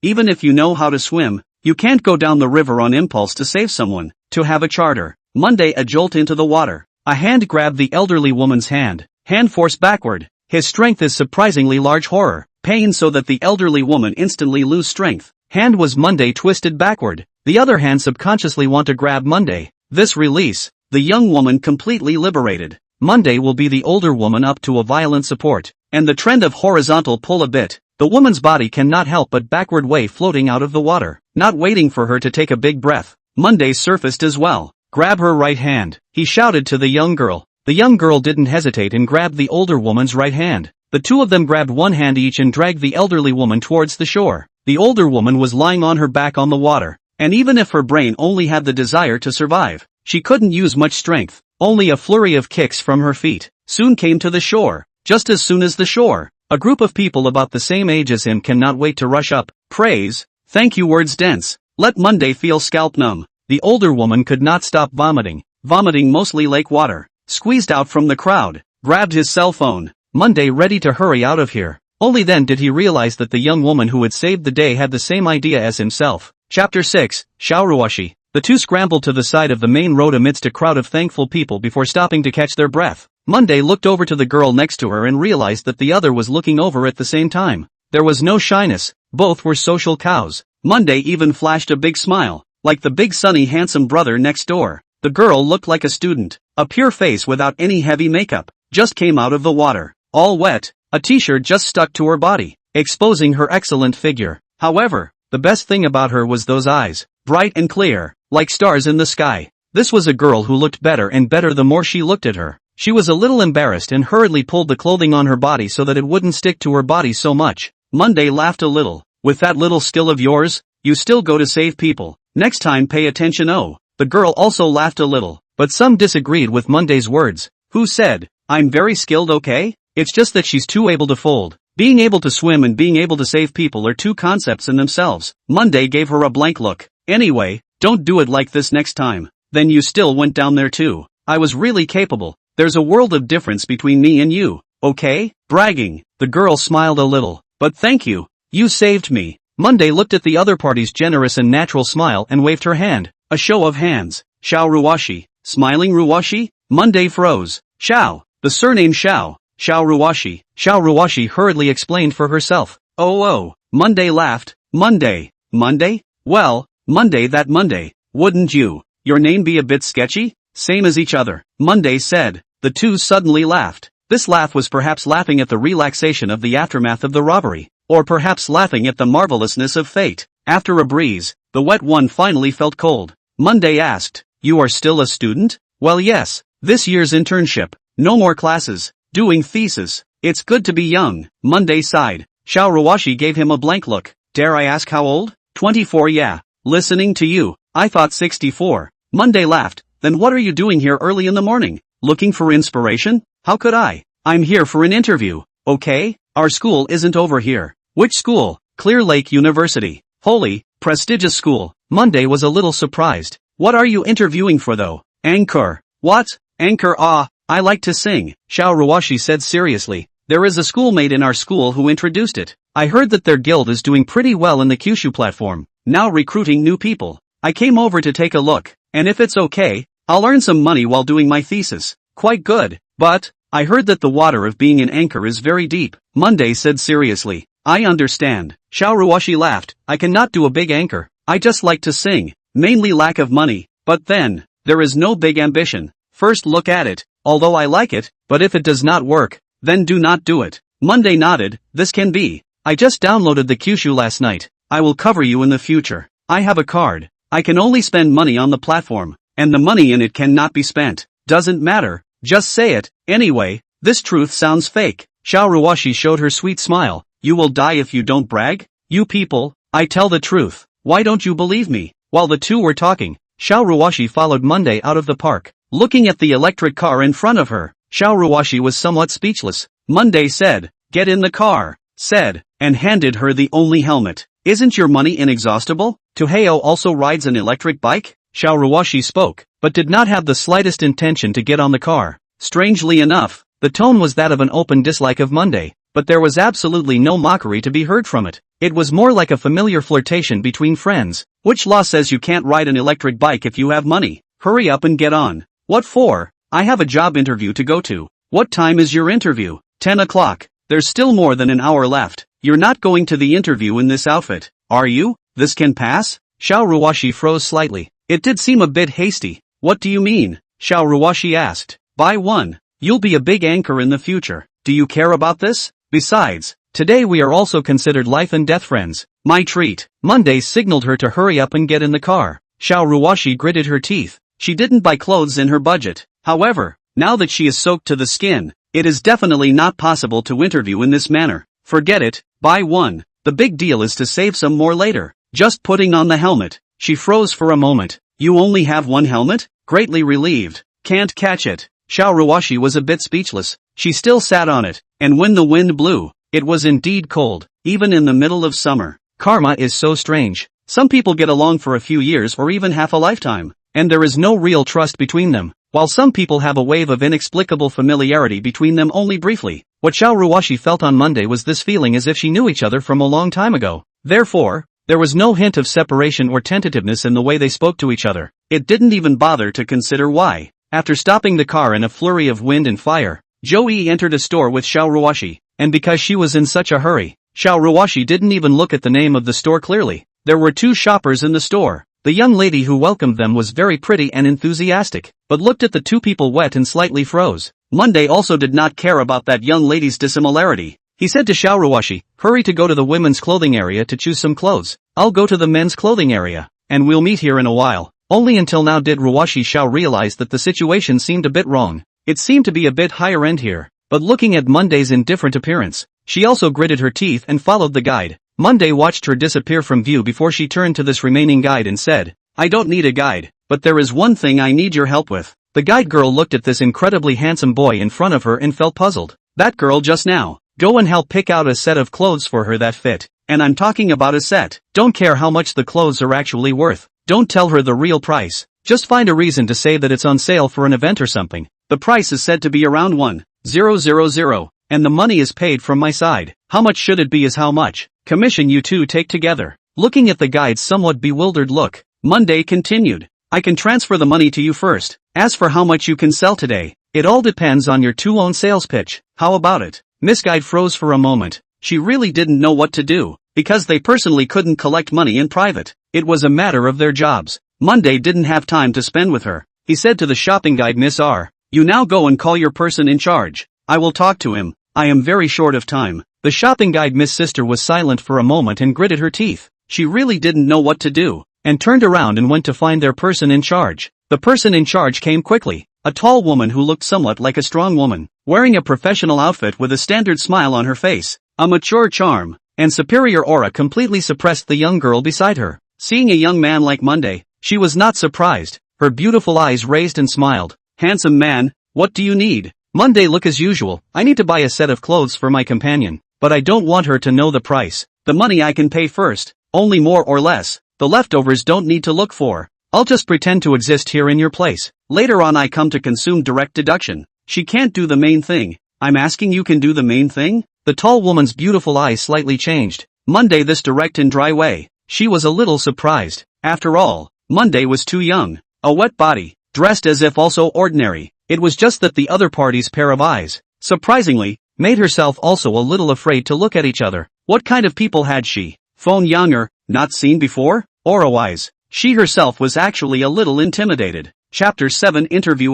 even if you know how to swim, you can't go down the river on impulse to save someone. To have a charter. Monday a jolt into the water. A hand grabbed the elderly woman's hand. Hand forced backward. His strength is surprisingly large. Horror. Pain so that the elderly woman instantly lose strength. Hand was Monday twisted backward. The other hand subconsciously want to grab Monday. This release. The young woman completely liberated. Monday will be the older woman up to a violent support. And the trend of horizontal pull a bit. The woman's body cannot help but backward way floating out of the water. Not waiting for her to take a big breath. Monday surfaced as well. Grab her right hand. He shouted to the young girl. The young girl didn't hesitate and grabbed the older woman's right hand. The 2 of them grabbed one hand each and dragged the elderly woman towards the shore. The older woman was lying on her back on the water. And even if her brain only had the desire to survive, she couldn't use much strength. Only a flurry of kicks from her feet soon came to the shore. Just as soon as the shore, a group of people about the same age as him cannot wait to rush up. Praise, thank you words dense. Let Monday feel scalp numb. The older woman could not stop vomiting mostly lake water. Squeezed out from the crowd, grabbed his cell phone. Monday ready to hurry out of here. Only then did he realize that the young woman who had saved the day had the same idea as himself. Chapter 6, Xiao Ruoxi. The 2 scrambled to the side of the main road amidst a crowd of thankful people before stopping to catch their breath. Monday looked over to the girl next to her and realized that the other was looking over at the same time. There was no shyness, both were social cows. Monday even flashed a big smile, like the big sunny handsome brother next door. The girl looked like a student, a pure face without any heavy makeup, just came out of the water, all wet, a t-shirt just stuck to her body, exposing her excellent figure. However, the best thing about her was those eyes, bright and clear, like stars in the sky. This was a girl who looked better and better the more she looked at her. She was a little embarrassed and hurriedly pulled the clothing on her body so that it wouldn't stick to her body so much. Monday laughed a little. With that little skill of yours, you still go to save people. Next time pay attention. Oh, the girl also laughed a little, but some disagreed with Monday's words. Who said, I'm very skilled? Okay? It's just that she's too able to fold. Being able to swim and being able to save people are 2 concepts in themselves. Monday gave her a blank look. Anyway, don't do it like this next time. Then you still went down there too. I was really capable. There's a world of difference between me and you, okay? Bragging. The girl smiled a little. But thank you. You saved me. Monday looked at the other party's generous and natural smile and waved her hand. A show of hands. Xiao Ruoxi. Smiling Ruoxi? Monday froze. Xiao. The surname Xiao. Xiao Ruoxi. Xiao Ruoxi hurriedly explained for herself. Oh. Monday laughed. Monday. Monday? Well, Monday that Monday. Wouldn't you? Your name be a bit sketchy? Same as each other. Monday said. The 2 suddenly laughed. This laugh was perhaps laughing at the relaxation of the aftermath of the robbery, or perhaps laughing at the marvelousness of fate. After a breeze, the wet one finally felt cold. Monday asked, you are still a student? Well yes, this year's internship, no more classes, doing thesis. It's good to be young. Monday sighed. Xiao Ruoxi gave him a blank look. Dare I ask how old? 24. Yeah. Listening to you, I thought 64. Monday laughed. Then what are you doing here early in the morning? Looking for inspiration? How could I? I'm here for an interview, okay? Our school isn't over here. Which school? Clear Lake University. Holy, prestigious school. Monday was a little surprised. What are you interviewing for though? Anchor. What? Anchor? I like to sing, Xiao Ruoxi said seriously. There is a schoolmate in our school who introduced it. I heard that their guild is doing pretty well in the Kyushu platform, now recruiting new people. I came over to take a look, and if it's okay, I'll earn some money while doing my thesis. Quite good, but I heard that the water of being an anchor is very deep, Monday said seriously. I understand. Xiao Ruoxi laughed. I cannot do a big anchor. I just like to sing. Mainly lack of money. But then, there is no big ambition. First look at it. Although I like it, but if it does not work, then do not do it. Monday nodded. This can be. I just downloaded the Kyushu last night. I will cover you in the future. I have a card. I can only spend money on the platform, and the money in it cannot be spent. Doesn't matter. Just say it. Anyway, this truth sounds fake. Xiao Ruoxi showed her sweet smile. You will die if you don't brag? You people, I tell the truth. Why don't you believe me? While the two were talking, Xiao Ruoxi followed Monday out of the park. Looking at the electric car in front of her, Xiao Ruoxi was somewhat speechless. Monday said, "Get in the car," said, and handed her the only helmet. Isn't your money inexhaustible? Xiao also rides an electric bike? Xiao Ruoxi spoke, but did not have the slightest intention to get on the car. Strangely enough, the tone was that of an open dislike of Monday, but there was absolutely no mockery to be heard from it. It was more like a familiar flirtation between friends. Which law says you can't ride an electric bike if you have money? Hurry up and get on. What for? I have a job interview to go to. What time is your interview? 10 o'clock. There's still more than an hour left. You're not going to the interview in this outfit, are you? This can pass? Xiao Ruoxi froze slightly. It did seem a bit hasty. What do you mean? Xiao Ruoxi asked. Buy one. You'll be a big anchor in the future. Do you care about this? Besides, today we are also considered life and death friends. My treat. Monday signaled her to hurry up and get in the car. Xiao Ruoxi gritted her teeth. She didn't buy clothes in her budget. However, now that she is soaked to the skin, it is definitely not possible to interview in this manner. Forget it, buy one. The big deal is to save some more later. Just putting on the helmet. She froze for a moment. You only have one helmet? Greatly relieved. Can't catch it. Xiao Ruoxi was a bit speechless. She still sat on it, and when the wind blew, it was indeed cold, even in the middle of summer. Karma is so strange. Some people get along for a few years or even half a lifetime, and there is no real trust between them, while some people have a wave of inexplicable familiarity between them only briefly. What Xiao Ruoxi felt on Monday was this feeling as if she knew each other from a long time ago. Therefore, there was no hint of separation or tentativeness in the way they spoke to each other. It didn't even bother to consider why. After stopping the car in a flurry of wind and fire, Joey entered a store with Xiao Ruoxi, and because she was in such a hurry, Xiao Ruoxi didn't even look at the name of the store clearly. There were two shoppers in the store. The young lady who welcomed them was very pretty and enthusiastic, but looked at the two people wet and slightly froze. Monday also did not care about that young lady's dissimilarity. He said to Xiao Ruoxi, hurry to go to the women's clothing area to choose some clothes. I'll go to the men's clothing area, and we'll meet here in a while. Only until now did Ruoxi Xiao realize that the situation seemed a bit wrong. It seemed to be a bit higher end here, but looking at Monday's indifferent appearance, she also gritted her teeth and followed the guide. Monday watched her disappear from view before she turned to this remaining guide and said, I don't need a guide, but there is one thing I need your help with. The guide girl looked at this incredibly handsome boy in front of her and felt puzzled. That girl just now. Go and help pick out a set of clothes for her that fit. And I'm talking about a set. Don't care how much the clothes are actually worth. Don't tell her the real price. Just find a reason to say that it's on sale for an event or something. The price is said to be around 1,000, and the money is paid from my side. How much should it be is how much commission you two take together. Looking at the guide's somewhat bewildered look, Monday continued. I can transfer the money to you first. As for how much you can sell today, it all depends on your two own sales pitch. How about it? Miss Guide froze for a moment. She really didn't know what to do, because they personally couldn't collect money in private. It was a matter of their jobs. Monday didn't have time to spend with her. He said to the shopping guide, Miss R, you now go and call your person in charge. I will talk to him. I am very short of time. The shopping guide Miss Sister was silent for a moment and gritted her teeth. She really didn't know what to do, and turned around and went to find their person in charge. The person in charge came quickly. A tall woman who looked somewhat like a strong woman, wearing a professional outfit with a standard smile on her face. A mature charm and superior aura completely suppressed the young girl beside her. Seeing a young man like Monday, she was not surprised. Her beautiful eyes raised and smiled. Handsome man, What do you need? Monday. Look, as usual, I need to buy a set of clothes for my companion, but I don't want her to know the price. The money I can pay first, only more or less. The leftovers don't need to look for. I'll just pretend to exist here in your place. Later on I come to consume direct deduction. She can't do the main thing. I'm asking, you can do the main thing? The tall woman's beautiful eyes slightly changed. Monday, this direct and dry way. She was a little surprised. After all, Monday was too young. A wet body, dressed as if also ordinary. It was just that the other party's pair of eyes, surprisingly, made herself also a little afraid to look at each other. What kind of people had she? Phone younger, not seen before? Aura-wise, she herself was actually a little intimidated. Chapter 7 Interview.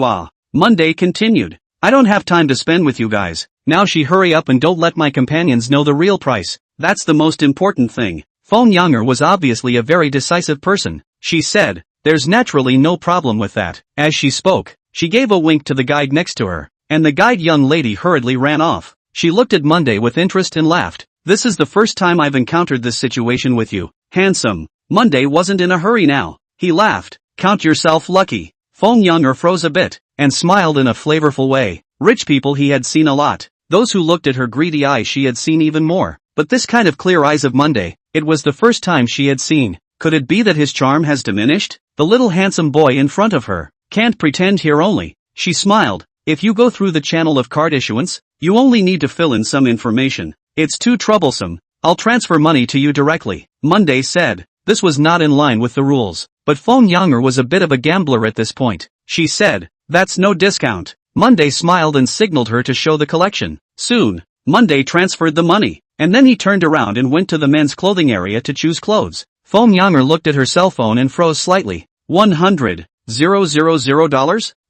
Monday continued. I don't have time to spend with you guys. Now she hurry up and don't let my companions know the real price. That's the most important thing. Phone younger was obviously a very decisive person. She said, there's naturally no problem with that. As she spoke, she gave a wink to the guide next to her, and the guide young lady hurriedly ran off. She looked at Monday with interest and laughed. This is the first time I've encountered this situation with you. Handsome. Monday wasn't in a hurry now. He laughed. Count yourself lucky. Phone younger froze a bit, and smiled in a flavorful way. Rich people he had seen a lot. Those who looked at her greedy eyes she had seen even more. But this kind of clear eyes of Monday, it was the first time she had seen. Could it be that his charm has diminished? The little handsome boy in front of her can't pretend here only. She smiled. If you go through the channel of card issuance, you only need to fill in some information. It's too troublesome. I'll transfer money to you directly, Monday said. This was not in line with the rules, but Phone younger was a bit of a gambler at this point. She said, that's no discount. Monday smiled and signaled her to show the collection. Soon, Monday transferred the money, and then he turned around and went to the men's clothing area to choose clothes. Phone younger looked at her cell phone and froze slightly. $100,000?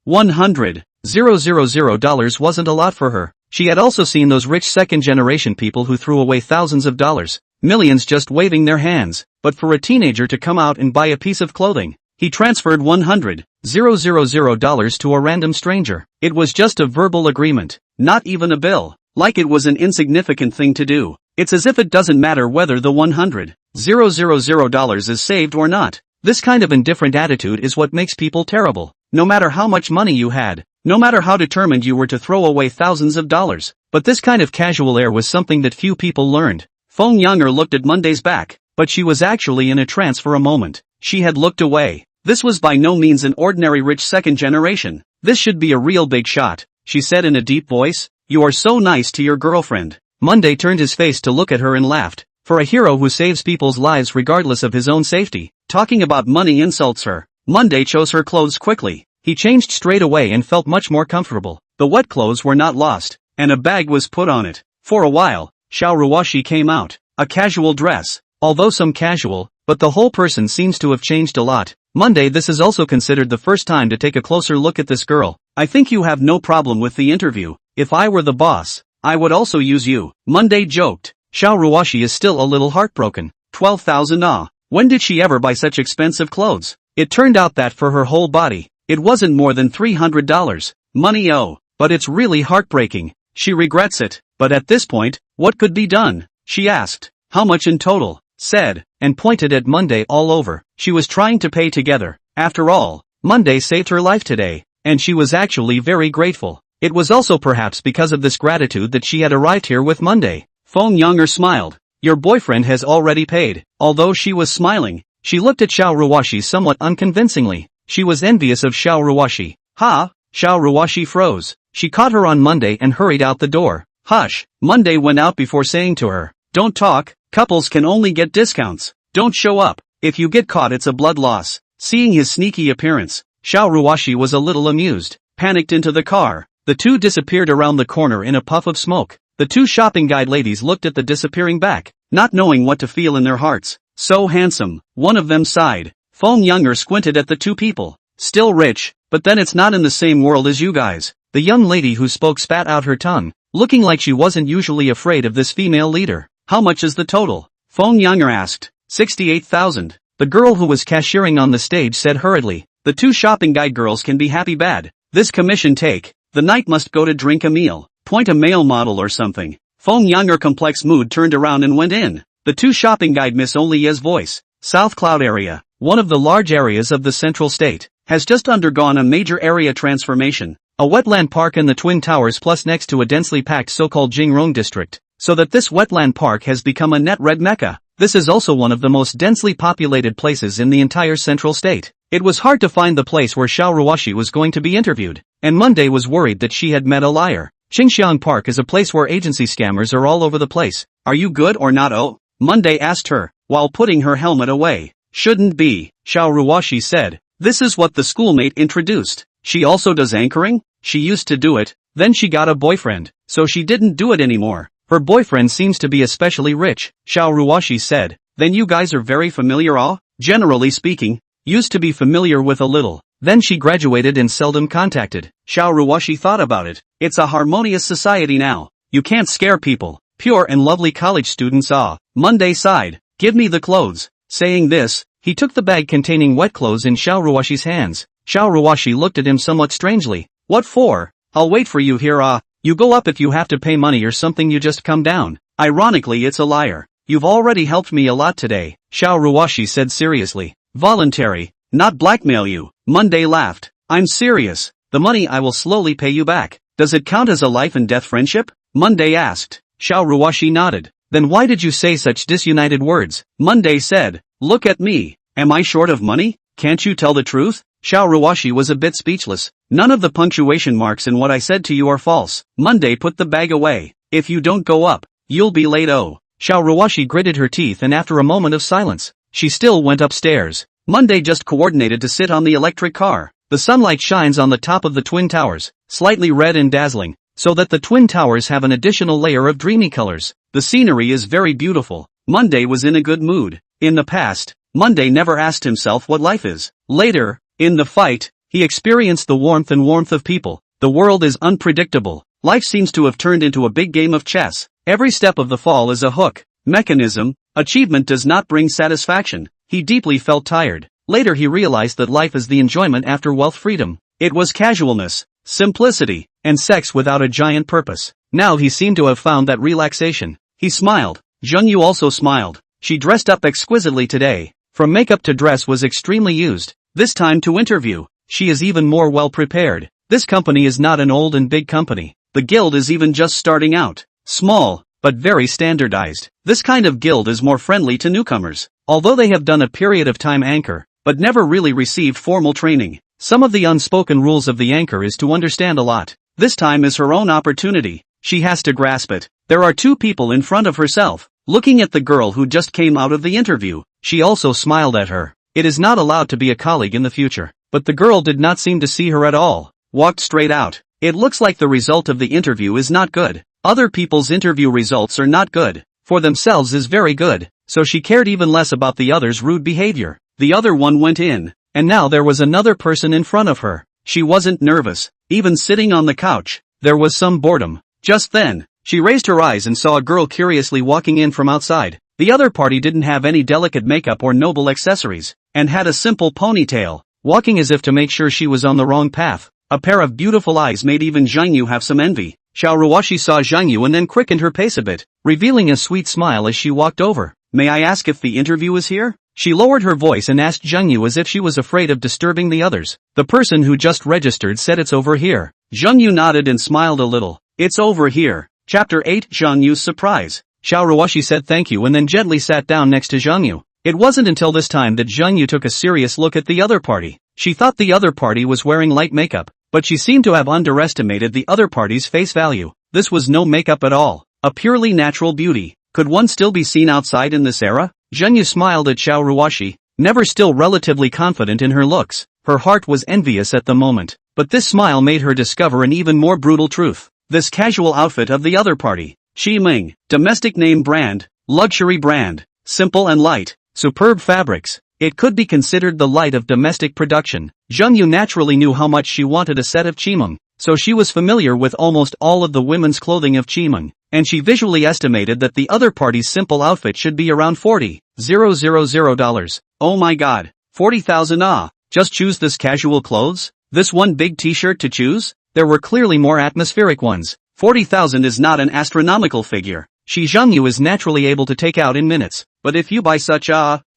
$100,000 wasn't a lot for her. She had also seen those rich second-generation people who threw away thousands of dollars, millions just waving their hands, but for a teenager to come out and buy a piece of clothing, he transferred $100,000 to a random stranger. It was just a verbal agreement, not even a bill, like it was an insignificant thing to do. It's as if it doesn't matter whether the $100,000 is saved or not. This kind of indifferent attitude is what makes people terrible. No matter how much money you had, no matter how determined you were to throw away thousands of dollars. But this kind of casual air was something that few people learned. Phone younger looked at Monday's back, but she was actually in a trance for a moment. She had looked away. This was by no means an ordinary rich second generation. This should be a real big shot, she said in a deep voice. You are so nice to your girlfriend. Monday turned his face to look at her and laughed. For a hero who saves people's lives regardless of his own safety, talking about money insults her. Monday chose her clothes quickly. He changed straight away and felt much more comfortable. The wet clothes were not lost, and a bag was put on it. For a while, Xiao Ruoxi came out. A casual dress, although some casual, but the whole person seems to have changed a lot. Monday, this is also considered the first time to take a closer look at this girl. I think you have no problem with the interview. If I were the boss, I would also use you. Monday joked. Xiao Ruoxi is still a little heartbroken. 12,000 When did she ever buy such expensive clothes? It turned out that for her whole body, it wasn't more than $300. Money but it's really heartbreaking. She regrets it. But at this point, what could be done? She asked. How much in total? Said, and pointed at Monday all over. She was trying to pay together. After all, Monday saved her life today, and she was actually very grateful. It was also perhaps because of this gratitude that she had arrived here with Monday. Phone younger smiled. Your boyfriend has already paid. Although she was smiling, she looked at Xiao Ruoxi somewhat unconvincingly. She was envious of Xiao Ruoxi. Ha! Xiao Ruoxi froze. She caught her on Monday and hurried out the door. Hush! Monday went out before saying to her, don't talk, couples can only get discounts. Don't show up. If you get caught it's a blood loss. Seeing his sneaky appearance, Xiao Ruoxi was a little amused. Panicked into the car. The two disappeared around the corner in a puff of smoke. The two shopping guide ladies looked at the disappearing back, not knowing what to feel in their hearts. So handsome, one of them sighed. Phone younger squinted at the two people. Still rich, but then it's not in the same world as you guys. The young lady who spoke spat out her tongue, looking like she wasn't usually afraid of this female leader. How much is the total? Phone younger asked. 68,000. The girl who was cashiering on the stage said hurriedly. The two shopping guide girls can be happy bad. This commission take. The night must go to drink a meal. Point a male model or something. Phone younger complex mood turned around and went in. The two shopping guide Miss Only Ye's voice. South Cloud area, one of the large areas of the central state, has just undergone a major area transformation. A wetland park in the Twin Towers plus next to a densely packed so-called Jingrong district, so that this wetland park has become a net red mecca. This is also one of the most densely populated places in the entire central state. It was hard to find the place where Xiao Ruoxi was going to be interviewed, and Monday was worried that she had met a liar. Xinxiang Park is a place where agency scammers are all over the place. Are you good or not? Oh? Monday asked her, while putting her helmet away. Shouldn't be, Xiao Ruoxi said. This is what the schoolmate introduced. She also does anchoring? She used to do it, then she got a boyfriend, so she didn't do it anymore. Her boyfriend seems to be especially rich, Xiao Ruoxi said. Then you guys are very familiar? Ah? Generally speaking, used to be familiar with a little. Then she graduated and seldom contacted. Xiao Ruoxi thought about it. It's a harmonious society now. You can't scare people. Pure and lovely college students. Ah. Monday sighed. Give me the clothes. Saying this, he took the bag containing wet clothes in Xiao Ruoxi's hands. Xiao Ruoxi looked at him somewhat strangely. What for? I'll wait for you here. Ah. You go up if you have to pay money or something, you just come down. Ironically, it's a liar. You've already helped me a lot today, Xiao Ruoxi said seriously. Voluntary, not blackmail you. Monday laughed. I'm serious. The money I will slowly pay you back. Does it count as a life and death friendship? Monday asked. Xiao Ruoxi nodded. Then why did you say such disunited words? Monday said. Look at me. Am I short of money? Can't you tell the truth? Xiao Ruoxi was a bit speechless. None of the punctuation marks in what I said to you are false. Monday put the bag away. If you don't go up, you'll be late. Oh. Xiao Ruoxi gritted her teeth, and after a moment of silence, she still went upstairs. Monday just coordinated to sit on the electric car. The sunlight shines on the top of the Twin Towers, slightly red and dazzling, so that the Twin Towers have an additional layer of dreamy colors. The scenery is very beautiful. Monday was in a good mood. In the past, Monday never asked himself what life is. Later, in the fight, he experienced the warmth of people. The world is unpredictable. Life seems to have turned into a big game of chess. Every step of the fall is a hook. Mechanism. Achievement does not bring satisfaction. He deeply felt tired. Later he realized that life is the enjoyment after wealth freedom. It was casualness, simplicity, and sex without a giant purpose. Now he seemed to have found that relaxation. He smiled. Zhengyu also smiled. She dressed up exquisitely today. From makeup to dress was extremely used. This time to interview, she is even more well prepared. This company is not an old and big company. The guild is even just starting out. Small, but very standardized. This kind of guild is more friendly to newcomers. Although they have done a period of time anchor, but never really received formal training. Some of the unspoken rules of the anchor is to understand a lot. This time is her own opportunity. She has to grasp it. There are two people in front of herself. Looking at the girl who just came out of the interview, she also smiled at her. It is not allowed to be a colleague in the future. But the girl did not seem to see her at all. Walked straight out. It looks like the result of the interview is not good. Other people's interview results are not good. For themselves is very good. So she cared even less about the other's rude behavior. The other one went in. And now there was another person in front of her. She wasn't nervous. Even sitting on the couch, there was some boredom. Just then, she raised her eyes and saw a girl curiously walking in from outside. The other party didn't have any delicate makeup or noble accessories, and had a simple ponytail, walking as if to make sure she was on the wrong path. A pair of beautiful eyes made even Zhengyu have some envy. Xiao Ruoxi saw Zhengyu and then quickened her pace a bit, revealing a sweet smile as she walked over. May I ask if the interview is here? She lowered her voice and asked Zhengyu as if she was afraid of disturbing the others. The person who just registered said it's over here. Zhengyu nodded and smiled a little. It's over here. Chapter 8 Zhengyu's Surprise. Xiao Ruoxi said thank you and then gently sat down next to Zhengyu. It wasn't until this time that Zhengyu took a serious look at the other party. She thought the other party was wearing light makeup, but she seemed to have underestimated the other party's face value. This was no makeup at all. A purely natural beauty. Could one still be seen outside in this era? Zhengyu smiled at Xiao Ruoxi, never still relatively confident in her looks. Her heart was envious at the moment, but this smile made her discover an even more brutal truth. This casual outfit of the other party. Qiming, domestic name brand, luxury brand, simple and light, superb fabrics. It could be considered the light of domestic production. Zhengyu naturally knew how much she wanted a set of Qiming, so she was familiar with almost all of the women's clothing of Qiming, and she visually estimated that the other party's simple outfit should be around $40,000. Oh my god, 40,000 ah, just choose this casual clothes? This one big t-shirt to choose? There were clearly more atmospheric ones. 40,000 is not an astronomical figure. Zhengyu is naturally able to take out in minutes, but if you buy such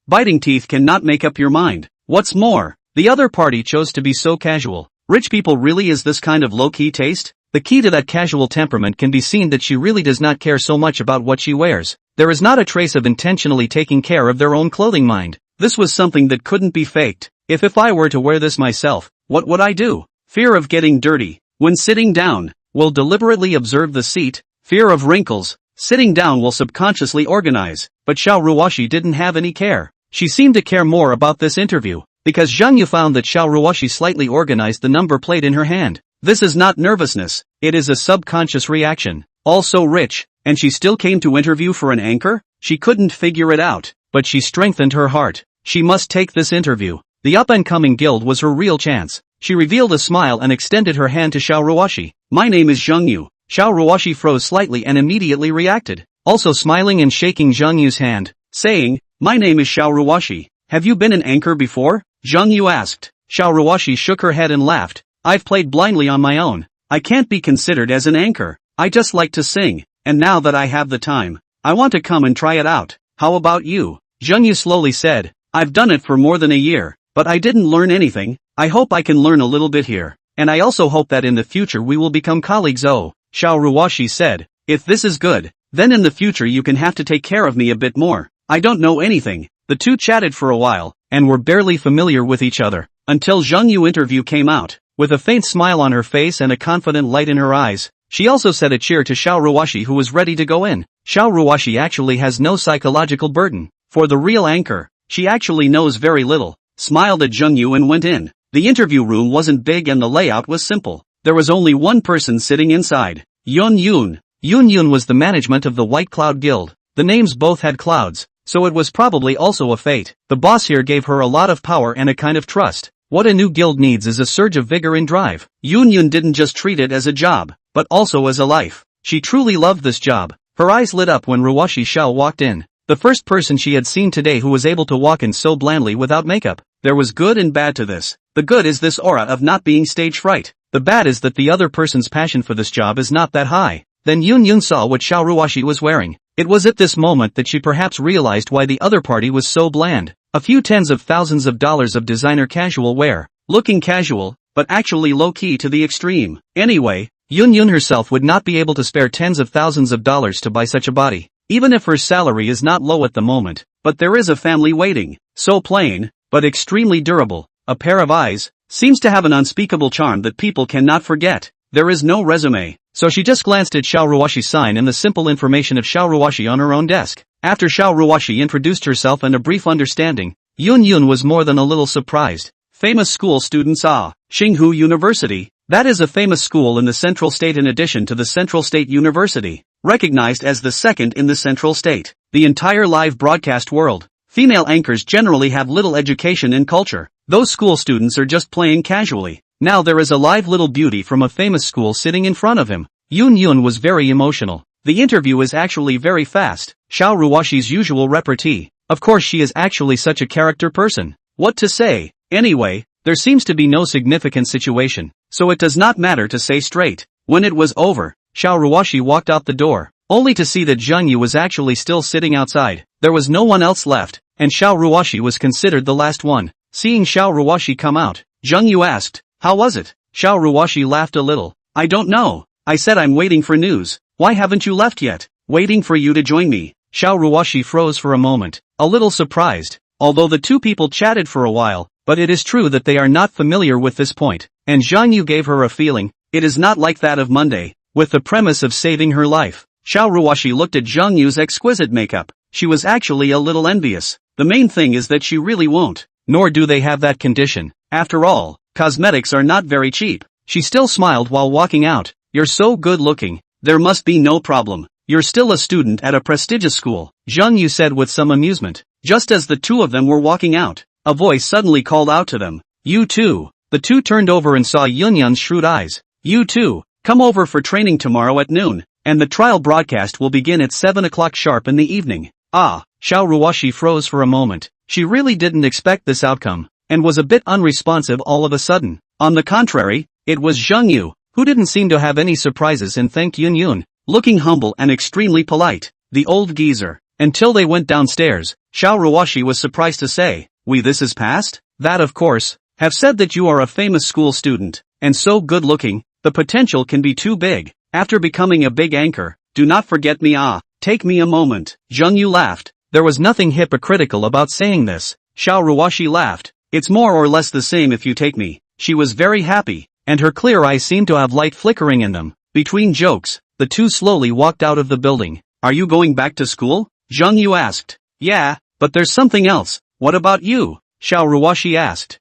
biting teeth cannot make up your mind. What's more, the other party chose to be so casual. Rich people really is this kind of low-key taste? The key to that casual temperament can be seen that she really does not care so much about what she wears. There is not a trace of intentionally taking care of their own clothing mind. This was something that couldn't be faked. If I were to wear this myself, what would I do? Fear of getting dirty. When sitting down, will deliberately observe the seat. Fear of wrinkles. Sitting down will subconsciously organize. But Xiao Ruoxi didn't have any care. She seemed to care more about this interview, because Zhang Yu found that Xiao Ruoxi slightly organized the number plate in her hand. This is not nervousness, it is a subconscious reaction. Also rich, and she still came to interview for an anchor? She couldn't figure it out, but she strengthened her heart. She must take this interview. The up-and-coming guild was her real chance. She revealed a smile and extended her hand to Xiao Ruoxi. My name is Zhang Yu. Xiao Ruoxi froze slightly and immediately reacted, also smiling and shaking Zhang Yu's hand, saying, My name is Xiao Ruoxi. Have you been an anchor before? Zhang Yu asked. Xiao Ruoxi shook her head and laughed. I've played blindly on my own. I can't be considered as an anchor. I just like to sing, and now that I have the time, I want to come and try it out. How about you? Zhang Yu slowly said, I've done it for more than a year, but I didn't learn anything. I hope I can learn a little bit here, and I also hope that in the future we will become colleagues. Oh, Xiao Ruoxi said, if this is good, then in the future you can have to take care of me a bit more. I don't know anything. The two chatted for a while, and were barely familiar with each other, until Zhang Yu's interview came out. With a faint smile on her face and a confident light in her eyes, she also said a cheer to Xiao Ruoxi, who was ready to go in. Xiao Ruoxi actually has no psychological burden. For the real anchor, she actually knows very little, smiled at Zhang Yu and went in. The interview room wasn't big and the layout was simple. There was only one person sitting inside, Yun Yun. Yun Yun was the management of the White Cloud Guild. The names both had clouds, so it was probably also a fate. The boss here gave her a lot of power and a kind of trust. What a new guild needs is a surge of vigor and drive. Yun Yun didn't just treat it as a job, but also as a life. She truly loved this job. Her eyes lit up when Ruoxi Xiao walked in. The first person she had seen today who was able to walk in so blandly without makeup. There was good and bad to this. The good is this aura of not being stage fright. The bad is that the other person's passion for this job is not that high. Then Yun Yun saw what Xiao Ruoxi was wearing. It was at this moment that she perhaps realized why the other party was so bland. A few tens of thousands of dollars of designer casual wear, looking casual, but actually low-key to the extreme. Anyway, Yun Yun herself would not be able to spare tens of thousands of dollars to buy such a body, even if her salary is not low at the moment, but there is a family waiting. So plain, but extremely durable, a pair of eyes, seems to have an unspeakable charm that people cannot forget. There is no resume, so she just glanced at Xiao Ruoxi's sign and the simple information of Xiao Ruoxi on her own desk. After Xiao Ruoxi introduced herself and a brief understanding, Yun Yun was more than a little surprised. Famous school students. Xinghu University. That is a famous school in the Central State in addition to the Central State University, recognized as the second in the Central State. The entire live broadcast world. Female anchors generally have little education in culture. Those school students are just playing casually. Now there is a live little beauty from a famous school sitting in front of him. Yun Yun was very emotional. The interview is actually very fast. Xiao Ruoxi's usual repartee. Of course she is actually such a character person. What to say? Anyway, there seems to be no significant situation, so it does not matter to say straight. When it was over, Xiao Ruoxi walked out the door, only to see that Zhang Yu was actually still sitting outside. There was no one else left, and Xiao Ruoxi was considered the last one. Seeing Xiao Ruoxi come out, Zhang Yu asked, how was it? Xiao Ruoxi laughed a little. I don't know. I said I'm waiting for news. Why haven't you left yet? Waiting for you to join me. Xiao Ruoxi froze for a moment, a little surprised, although the two people chatted for a while, but it is true that they are not familiar with this point, and Zhang Yu gave her a feeling. It is not like that of Monday, with the premise of saving her life. Xiao Ruoxi looked at Zhang Yu's exquisite makeup. She was actually a little envious. The main thing is that she really won't, nor do they have that condition. After all, cosmetics are not very cheap. She still smiled while walking out. You're so good looking. There must be no problem. You're still a student at a prestigious school, Zhang Yu said with some amusement. Just as the two of them were walking out, a voice suddenly called out to them. You too. The two turned over and saw Yun Yun's shrewd eyes. You too. Come over for training tomorrow at noon, and the trial broadcast will begin at 7 o'clock sharp in the evening. Xiao Ruoxi froze for a moment. She really didn't expect this outcome, and was a bit unresponsive all of a sudden. On the contrary, it was Zhang Yu, who didn't seem to have any surprises and thanked Yun Yun, looking humble and extremely polite. The old geezer. Until they went downstairs, Xiao Ruoxi was surprised to say, this is past? That of course, have said that you are a famous school student. and so good-looking, the potential can be too big. After becoming a big anchor, do not forget me. Take me a moment. Zhengyu laughed. There was nothing hypocritical about saying this. Xiao Ruoxi laughed. It's more or less the same if you take me. She was very happy, and her clear eyes seemed to have light flickering in them. Between jokes, the two slowly walked out of the building. Are you going back to school? Zhengyu asked. Yeah, but there's something else. What about you? Xiao Ruoxi asked.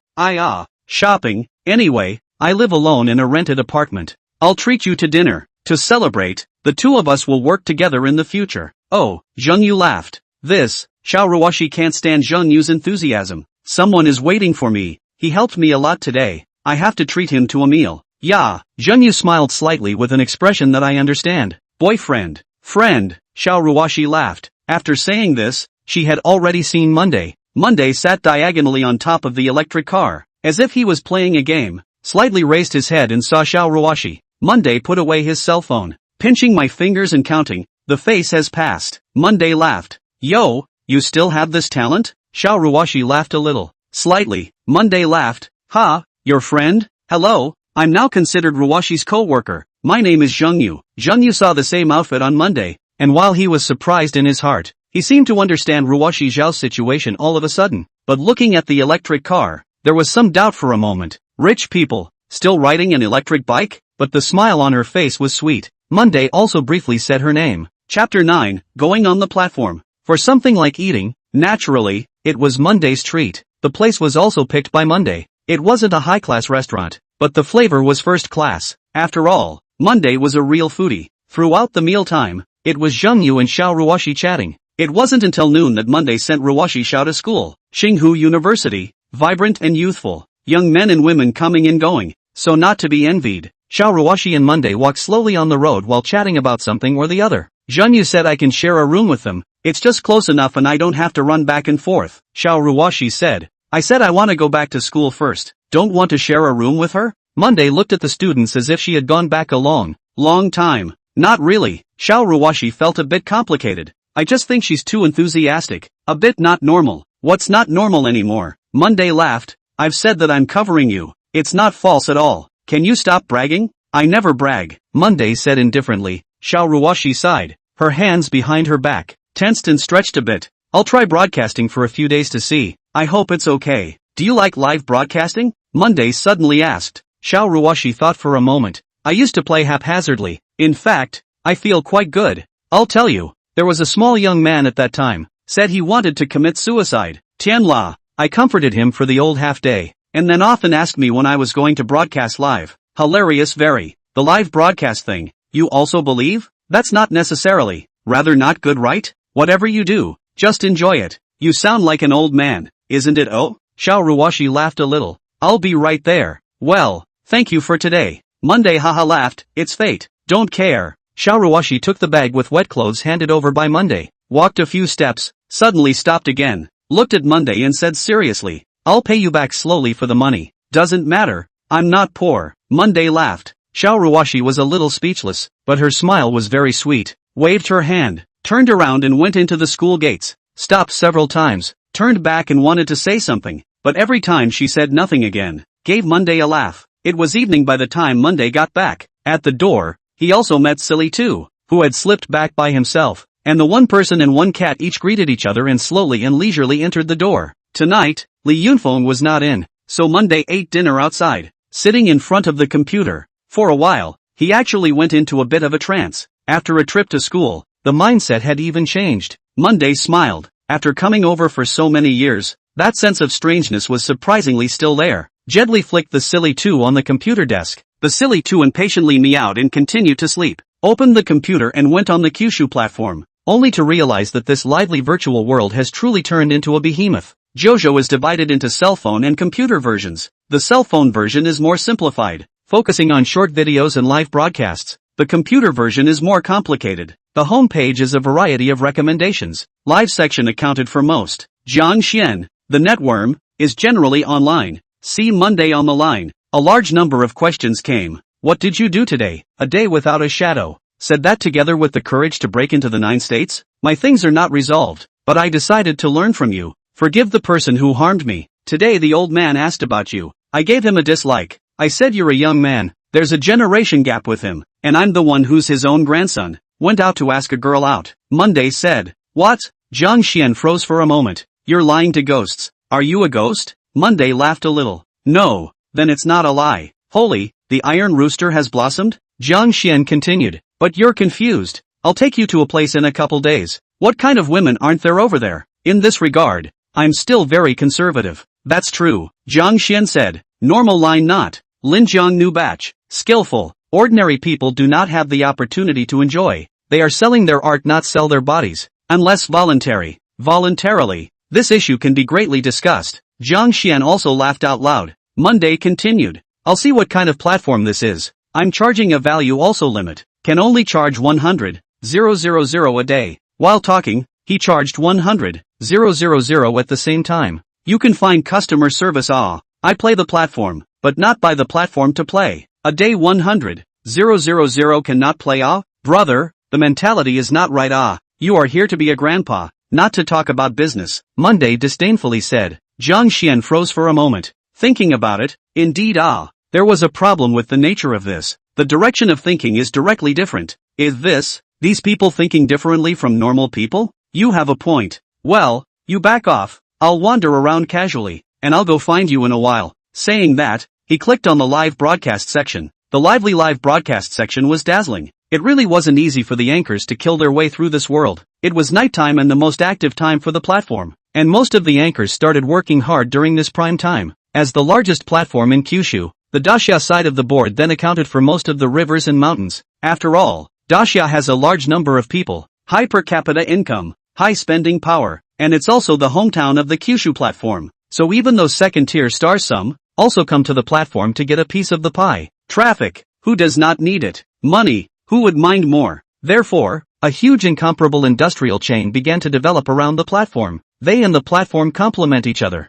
Shopping. Anyway, I live alone in a rented apartment. I'll treat you to dinner. To celebrate, the two of us will work together in the future. Oh, Zhengyu laughed. Xiao Ruoxi can't stand Zhengyu's enthusiasm. Someone is waiting for me. He helped me a lot today. I have to treat him to a meal. Yeah, Zhengyu smiled slightly with an expression that I understand. Boyfriend. Friend. Xiao Ruoxi laughed. After saying this, she had already seen Monday. Monday sat diagonally on top of the electric car, as if he was playing a game, slightly raised his head and saw Xiao Ruoxi. Monday put away his cell phone, pinching my fingers and counting. The face has passed. Monday laughed. Yo, you still have this talent? Xiao Ruoxi laughed a little. Slightly. Monday laughed. Ha, your friend? Hello, I'm now considered Ruoxi's co-worker. My name is Zhengyu. Zhengyu saw the same outfit on Monday, and while he was surprised in his heart, he seemed to understand Ruoxi Xiao's situation all of a sudden. But looking at the electric car, there was some doubt for a moment. Rich people, still riding an electric bike? But the smile on her face was sweet. Monday also briefly said her name. Chapter 9, Going on the Platform. For something like eating, naturally, it was Monday's treat. The place was also picked by Monday. It wasn't a high-class restaurant, but the flavor was first class. After all, Monday was a real foodie. Throughout the mealtime, it was Zhengyu and Xiao Ruoxi chatting. It wasn't until noon that Monday sent Ruoxi Xiao to school. Xinghu University, vibrant and youthful, young men and women coming and going, so not to be envied. Xiao Ruoxi and Monday walked slowly on the road while chatting about something or the other. Zhengyu said I can share a room with them. It's just close enough and I don't have to run back and forth. Xiao Ruoxi said. I said I want to go back to school first. Don't want to share a room with her? Monday looked at the students as if she had gone back a long time. Not really. Xiao Ruoxi felt a bit complicated. I just think she's too enthusiastic. A bit not normal. What's not normal anymore? Monday laughed. I've said that I'm covering you. It's not false at all. Can you stop bragging? I never brag. Monday said indifferently. Xiao Ruoxi sighed. Her hands behind her back, tensed and stretched a bit. I'll try broadcasting for a few days to see. I hope it's okay. Do you like live broadcasting? Monday suddenly asked. Xiao Ruoxi thought for a moment. I used to play haphazardly. In fact, I feel quite good. I'll tell you. There was a small young man at that time, said he wanted to commit suicide. Tianla. I comforted him for the old half day, and then often asked me when I was going to broadcast live. Hilarious very. The live broadcast thing. You also believe? That's not necessarily. Rather not good, right? Whatever you do, just enjoy it. You sound like an old man, isn't it? Oh? Xiao Ruoxi laughed a little. I'll be right there. Well, thank you for today. Monday haha laughed. It's fate. Don't care. Xiao Ruoxi took the bag with wet clothes handed over by Monday, walked a few steps, suddenly stopped again, looked at Monday and said seriously, I'll pay you back slowly for the money. Doesn't matter. I'm not poor. Monday laughed. Xiao Ruoxi was a little speechless, but her smile was very sweet, waved her hand, turned around and went into the school gates, stopped several times, turned back and wanted to say something, but every time she said nothing again, gave Monday a laugh. It was evening by the time Monday got back. At the door, he also met Silly too, who had slipped back by himself, and the one person and one cat each greeted each other and slowly and leisurely entered the door. Tonight, Li Yunfeng was not in, so Monday ate dinner outside, sitting in front of the computer. For a while, he actually went into a bit of a trance. After a trip to school, the mindset had even changed. Monday smiled. After coming over for so many years, that sense of strangeness was surprisingly still there. Gently flicked the Silly 2 on the computer desk. The Silly 2 impatiently meowed and continued to sleep. Opened the computer and went on the Kyushu platform, only to realize that this lively virtual world has truly turned into a behemoth. JoJo is divided into cell phone and computer versions. The cell phone version is more simplified, focusing on short videos and live broadcasts. The computer version is more complicated. The home page is a variety of recommendations. Live section accounted for most. Jiang Xian, the networm, is generally online. See Monday on the line. A large number of questions came. What did you do today? A day without a shadow. Said that together with the courage to break into the 9 states? My things are not resolved, but I decided to learn from you. Forgive the person who harmed me. Today the old man asked about you. I gave him a dislike. I said you're a young man, there's a generation gap with him, and I'm the one who's his own grandson. Went out to ask a girl out. Monday said. What? Zhang Xian froze for a moment. You're lying to ghosts. Are you a ghost? Monday laughed a little. No, then it's not a lie. Holy, the Iron Rooster has blossomed? Zhang Xian continued. But you're confused. I'll take you to a place in a couple days. What kind of women aren't there over there? In this regard, I'm still very conservative. That's true, Zhang Xian said. Normal line not. Linjiang new batch. Skillful. Ordinary people do not have the opportunity to enjoy. They are selling their art, not sell their bodies. Unless voluntary. Voluntarily. This issue can be greatly discussed. Zhang Xian also laughed out loud. Monday continued. I'll see what kind of platform this is. I'm charging a value also limit. Can only charge 100,000 a day. While talking, he charged 100,000 at the same time. You can find customer service. I play the platform, but not buy the platform to play. A day 100,000 cannot play. Brother, the mentality is not right. You are here to be a grandpa, not to talk about business, Monday disdainfully said. Zhang Xian froze for a moment, thinking about it. Indeed, there was a problem with the nature of this. The direction of thinking is directly different. Is these people thinking differently from normal people? You have a point. Well, you back off. I'll wander around casually, and I'll go find you in a while. Saying that, he clicked on the live broadcast section. The lively live broadcast section was dazzling. It really wasn't easy for the anchors to kill their way through this world. It was nighttime and the most active time for the platform, and most of the anchors started working hard during this prime time. As the largest platform in Kyushu, the Daxia side of the board then accounted for most of the rivers and mountains. After all, Daxia has a large number of people, high per capita income, high spending power, and it's also the hometown of the Kyushu platform. So even those second-tier stars some also come to the platform to get a piece of the pie. Traffic, who does not need it? Money, who would mind more? Therefore, a huge incomparable industrial chain began to develop around the platform. They and the platform complement each other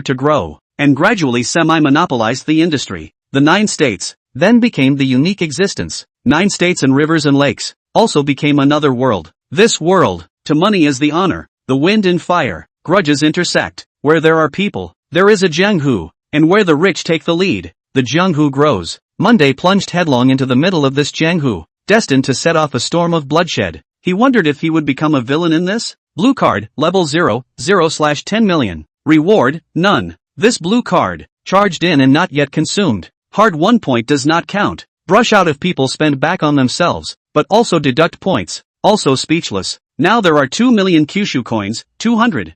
to grow, and gradually semi-monopolized the industry. The 9 states then became the unique existence. 9 states and rivers and lakes also became another world. This world, to money is the honor, the wind and fire, grudges intersect. Where there are people, there is a Jianghu, and where the rich take the lead, the Jianghu grows. Monday plunged headlong into the middle of this Jianghu, destined to set off a storm of bloodshed. He wondered if he would become a villain in this. Blue card, level 0/10 million. Reward, none. This blue card, charged in and not yet consumed. Hard 1 point does not count. Brush out if people spend back on themselves, but also deduct points. Also speechless. Now there are 2 million Kyushu coins, 200,000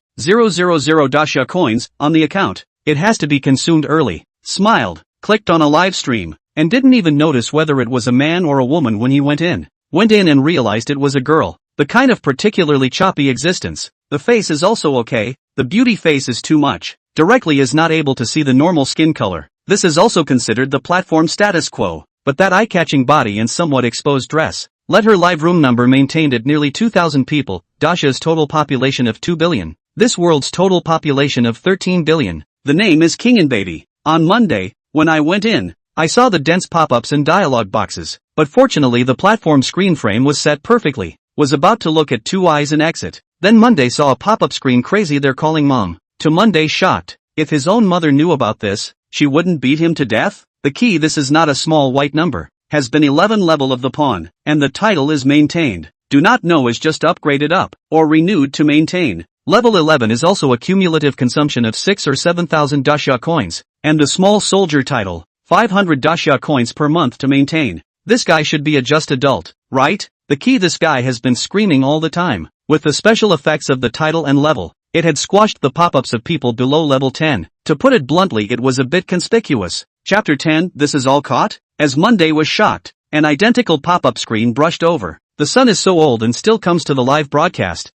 Daxia coins, on the account. It has to be consumed early. Smiled, clicked on a live stream, and didn't even notice whether it was a man or a woman when he went in. Went in and realized it was a girl. The kind of particularly choppy existence. The face is also okay, the beauty face is too much. Directly is not able to see the normal skin color. This is also considered the platform status quo, but that eye-catching body and somewhat exposed dress. Let her live room number maintained at nearly 2,000 people, Daxia's total population of 2 billion. This world's total population of 13 billion. The name is King and Baby. On Monday, when I went in, I saw the dense pop-ups and dialogue boxes, but fortunately the platform screen frame was set perfectly. Was about to look at 2 eyes and exit. Then Monday saw a pop-up screen crazy they're calling mom. To Monday shocked. If his own mother knew about this, she wouldn't beat him to death? The key, this is not a small white number, has been 11 level of the pawn, and the title is maintained. Do not know is just upgraded up, or renewed to maintain. Level 11 is also a cumulative consumption of 6 or 7,000 Daxia coins, and the small soldier title, 500 Daxia coins per month to maintain. This guy should be a just adult, right? The key, this guy has been screaming all the time. With the special effects of the title and level, it had squashed the pop-ups of people below level 10. To put it bluntly, it was a bit conspicuous. Chapter 10, this is all caught? As Monday was shocked, an identical pop-up screen brushed over. The sun is so old and still comes to the live broadcast.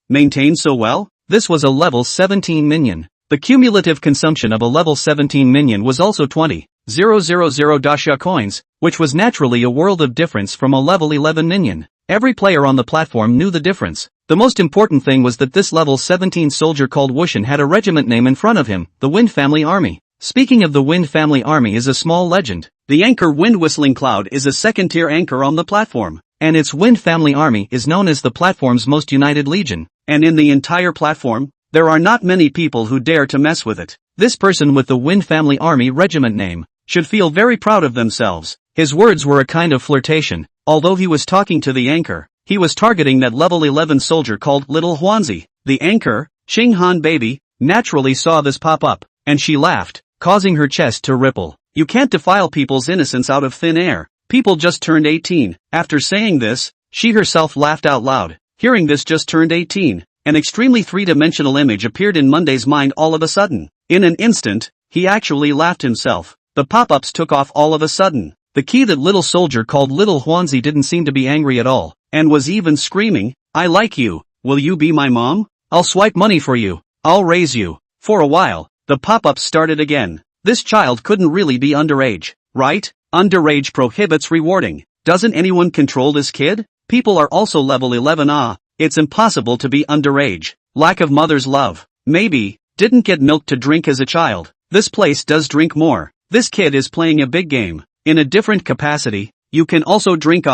Maintained so well? This was a level 17 minion. The cumulative consumption of a level 17 minion was also 20,000 Daxia coins, which was naturally a world of difference from a level 11 minion. Every player on the platform knew the difference. The most important thing was that this level 17 soldier called Wushan had a regiment name in front of him, the Wind Family Army. Speaking of the Wind Family Army is a small legend. The anchor Wind Whistling Cloud is a second-tier anchor on the platform, and its Wind Family Army is known as the platform's most united legion. And in the entire platform, there are not many people who dare to mess with it. This person with the Wind Family Army regiment name should feel very proud of themselves. His words were a kind of flirtation. Although he was talking to the anchor, he was targeting that level 11 soldier called Little Huanzi. The anchor, Xinghan Baby, naturally saw this pop up, and she laughed, causing her chest to ripple. You can't defile people's innocence out of thin air. People just turned 18. After saying this, she herself laughed out loud. Hearing this just turned 18, an extremely three-dimensional image appeared in Monday's mind all of a sudden. In an instant, he actually laughed himself. The pop-ups took off all of a sudden. The key that little soldier called Little Huanzi didn't seem to be angry at all, and was even screaming, I like you, will you be my mom? I'll swipe money for you, I'll raise you. For a while, the pop-ups started again. This child couldn't really be underage, right? Underage prohibits rewarding. Doesn't anyone control this kid? People are also level 11. It's impossible to be underage. Lack of mother's love. Maybe, didn't get milk to drink as a child. This place does drink more. This kid is playing a big game. In a different capacity, you can also drink.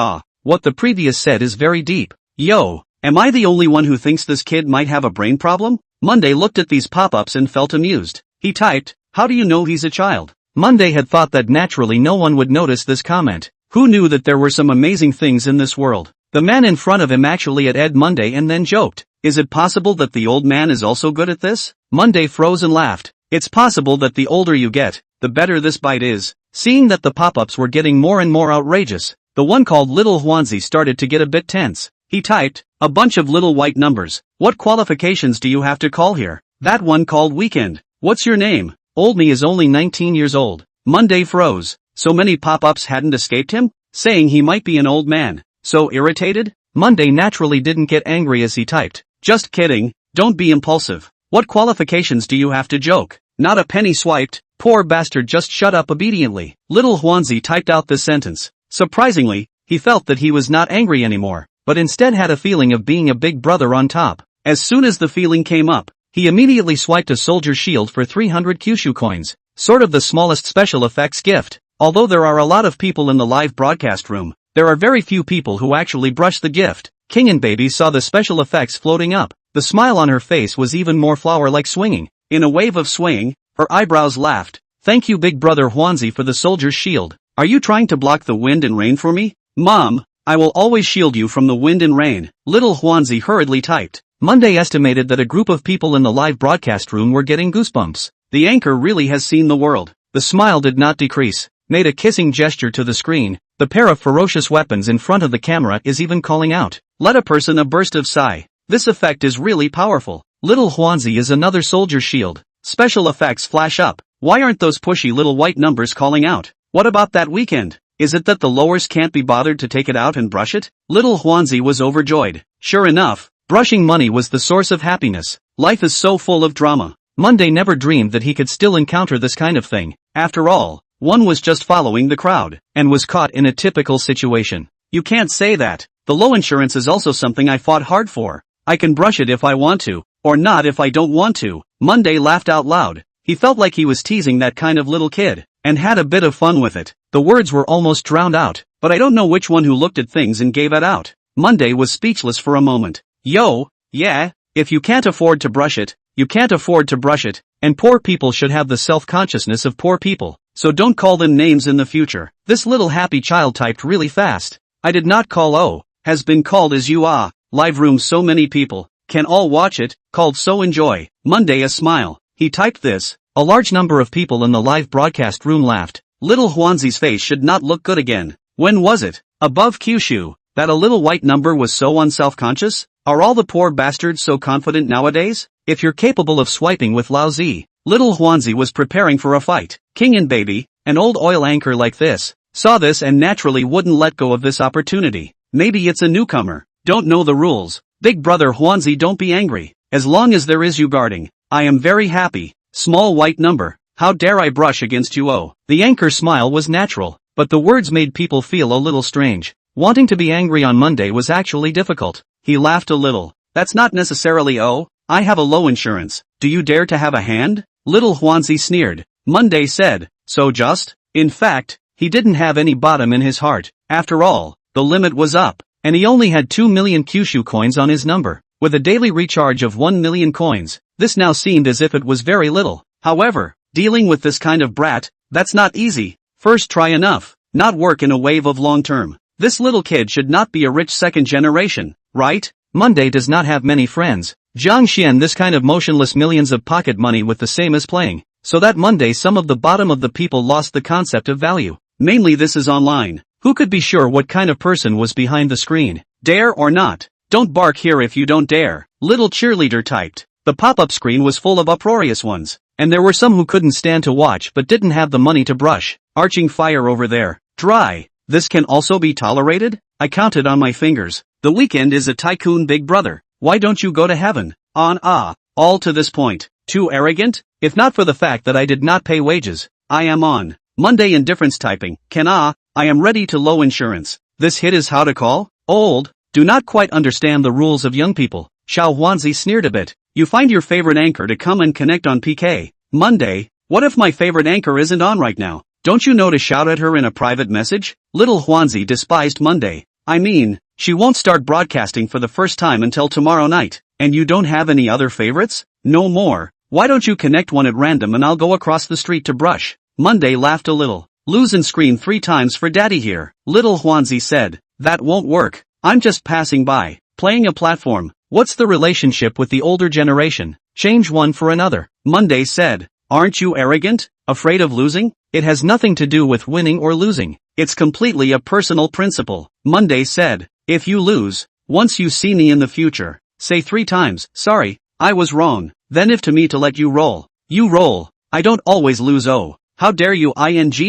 What the previous said is very deep. Yo, am I the only one who thinks this kid might have a brain problem? Monday looked at these pop-ups and felt amused. He typed, how do you know he's a child? Monday had thought that naturally no one would notice this comment. Who knew that there were some amazing things in this world? The man in front of him actually had Ed Monday and then joked, is it possible that the old man is also good at this? Monday froze and laughed. It's possible that the older you get, the better this bite is. Seeing that the pop-ups were getting more and more outrageous, the one called Little Huanzi started to get a bit tense. He typed, a bunch of little white numbers. What qualifications do you have to call here? That one called Weekend. What's your name? Old me is only 19 years old. Monday froze. So many pop-ups hadn't escaped him? Saying he might be an old man. So irritated? Monday naturally didn't get angry as he typed. Just kidding, don't be impulsive. What qualifications do you have to joke? Not a penny swiped. Poor bastard, just shut up obediently. Little Huanzi typed out this sentence. Surprisingly, he felt that he was not angry anymore, but instead had a feeling of being a big brother on top. As soon as the feeling came up, he immediately swiped a soldier shield for 300 Kyushu coins. Sort of the smallest special effects gift. Although there are a lot of people in the live broadcast room, there are very few people who actually brush the gift. King and Baby saw the special effects floating up. The smile on her face was even more flower-like, swinging. In a wave of swaying, her eyebrows laughed. Thank you, big brother Huanzi, for the soldier's shield. Are you trying to block the wind and rain for me? Mom, I will always shield you from the wind and rain. Little Huanzi hurriedly typed. Monday estimated that a group of people in the live broadcast room were getting goosebumps. The anchor really has seen the world. The smile did not decrease. Made a kissing gesture to the screen. The pair of ferocious weapons in front of the camera is even calling out. Let a person a burst of sigh. This effect is really powerful. Little Huanzi is another soldier's shield. Special effects flash up. Why aren't those pushy little white numbers calling out? What about that Weekend? Is it that the lowers can't be bothered to take it out and brush it? Little Huanzi was overjoyed. Sure enough, brushing money was the source of happiness. Life is so full of drama. Monday never dreamed that he could still encounter this kind of thing. After all, one was just following the crowd, and was caught in a typical situation. You can't say that. The low insurance is also something I fought hard for. I can brush it if I want to, or not if I don't want to. Monday laughed out loud. He felt like he was teasing that kind of little kid, and had a bit of fun with it. The words were almost drowned out, but I don't know which one who looked at things and gave it out. Monday was speechless for a moment. Yo, yeah, if you can't afford to brush it, you can't afford to brush it, and poor people should have the self-consciousness of poor people, so don't call them names in the future. This little happy child typed really fast. I did not call has been called as you are. Live room, so many people, can all watch it, called so enjoy. Monday a smile. He typed this. A large number of people in the live broadcast room laughed. Little Huanzi's face should not look good again. When was it? Above Kyushu, that a little white number was so unself-conscious? Are all the poor bastards so confident nowadays? If you're capable of swiping with Lao Zi. Little Huanzi was preparing for a fight. King and Baby, an old oil anchor like this, saw this and naturally wouldn't let go of this opportunity. Maybe it's a newcomer, don't know the rules. Big brother Huanzi, don't be angry. As long as there is you guarding, I am very happy. Small white number, how dare I brush against you? Oh. The anchor's smile was natural, but the words made people feel a little strange. Wanting to be angry on Monday was actually difficult. He laughed a little. That's not necessarily I have a low insurance. Do you dare to have a hand? Little Huanzi sneered. Monday said, so just? In fact, he didn't have any bottom in his heart. After all, the limit was up, and he only had 2 million Kyushu coins on his number. With a daily recharge of 1 million coins, this now seemed as if it was very little. However, dealing with this kind of brat, that's not easy. First try enough. Not work in a wave of long term. This little kid should not be a rich second generation, right? Monday does not have many friends. Jiang Xian, this kind of motionless millions of pocket money with the same as playing. So that Monday some of the bottom of the people lost the concept of value. Mainly this is online. Who could be sure what kind of person was behind the screen? Dare or not? Don't bark here if you don't dare. Little cheerleader typed. The pop-up screen was full of uproarious ones. And there were some who couldn't stand to watch but didn't have the money to brush. Arching fire over there. Dry. This can also be tolerated? I counted on my fingers. The weekend is a Tycoon big brother. Why don't you go to heaven? All to this point. Too arrogant? If not for the fact that I did not pay wages. I am on Monday indifference typing. I am ready to low insurance. This hit is how to call? Old. Do not quite understand the rules of young people. Xiao Huanzi sneered a bit. You find your favorite anchor to come and connect on PK. Monday. What if my favorite anchor isn't on right now? Don't you know to shout at her in a private message? Little Huanzi despised Monday. I mean, she won't start broadcasting for the first time until tomorrow night. And you don't have any other favorites? No more. Why don't you connect one at random and I'll go across the street to brush? Monday laughed a little. Lose and scream 3 times for daddy here. Little Huanzi said. That won't work. I'm just passing by. Playing a platform. What's the relationship with the older generation? Change one for another. Monday said. Aren't you arrogant? Afraid of losing? It has nothing to do with winning or losing. It's completely a personal principle. Monday said. If you lose, once you see me in the future, say 3 times, sorry, I was wrong. Then if to me to let you roll. You roll. I don't always lose. Oh. How dare you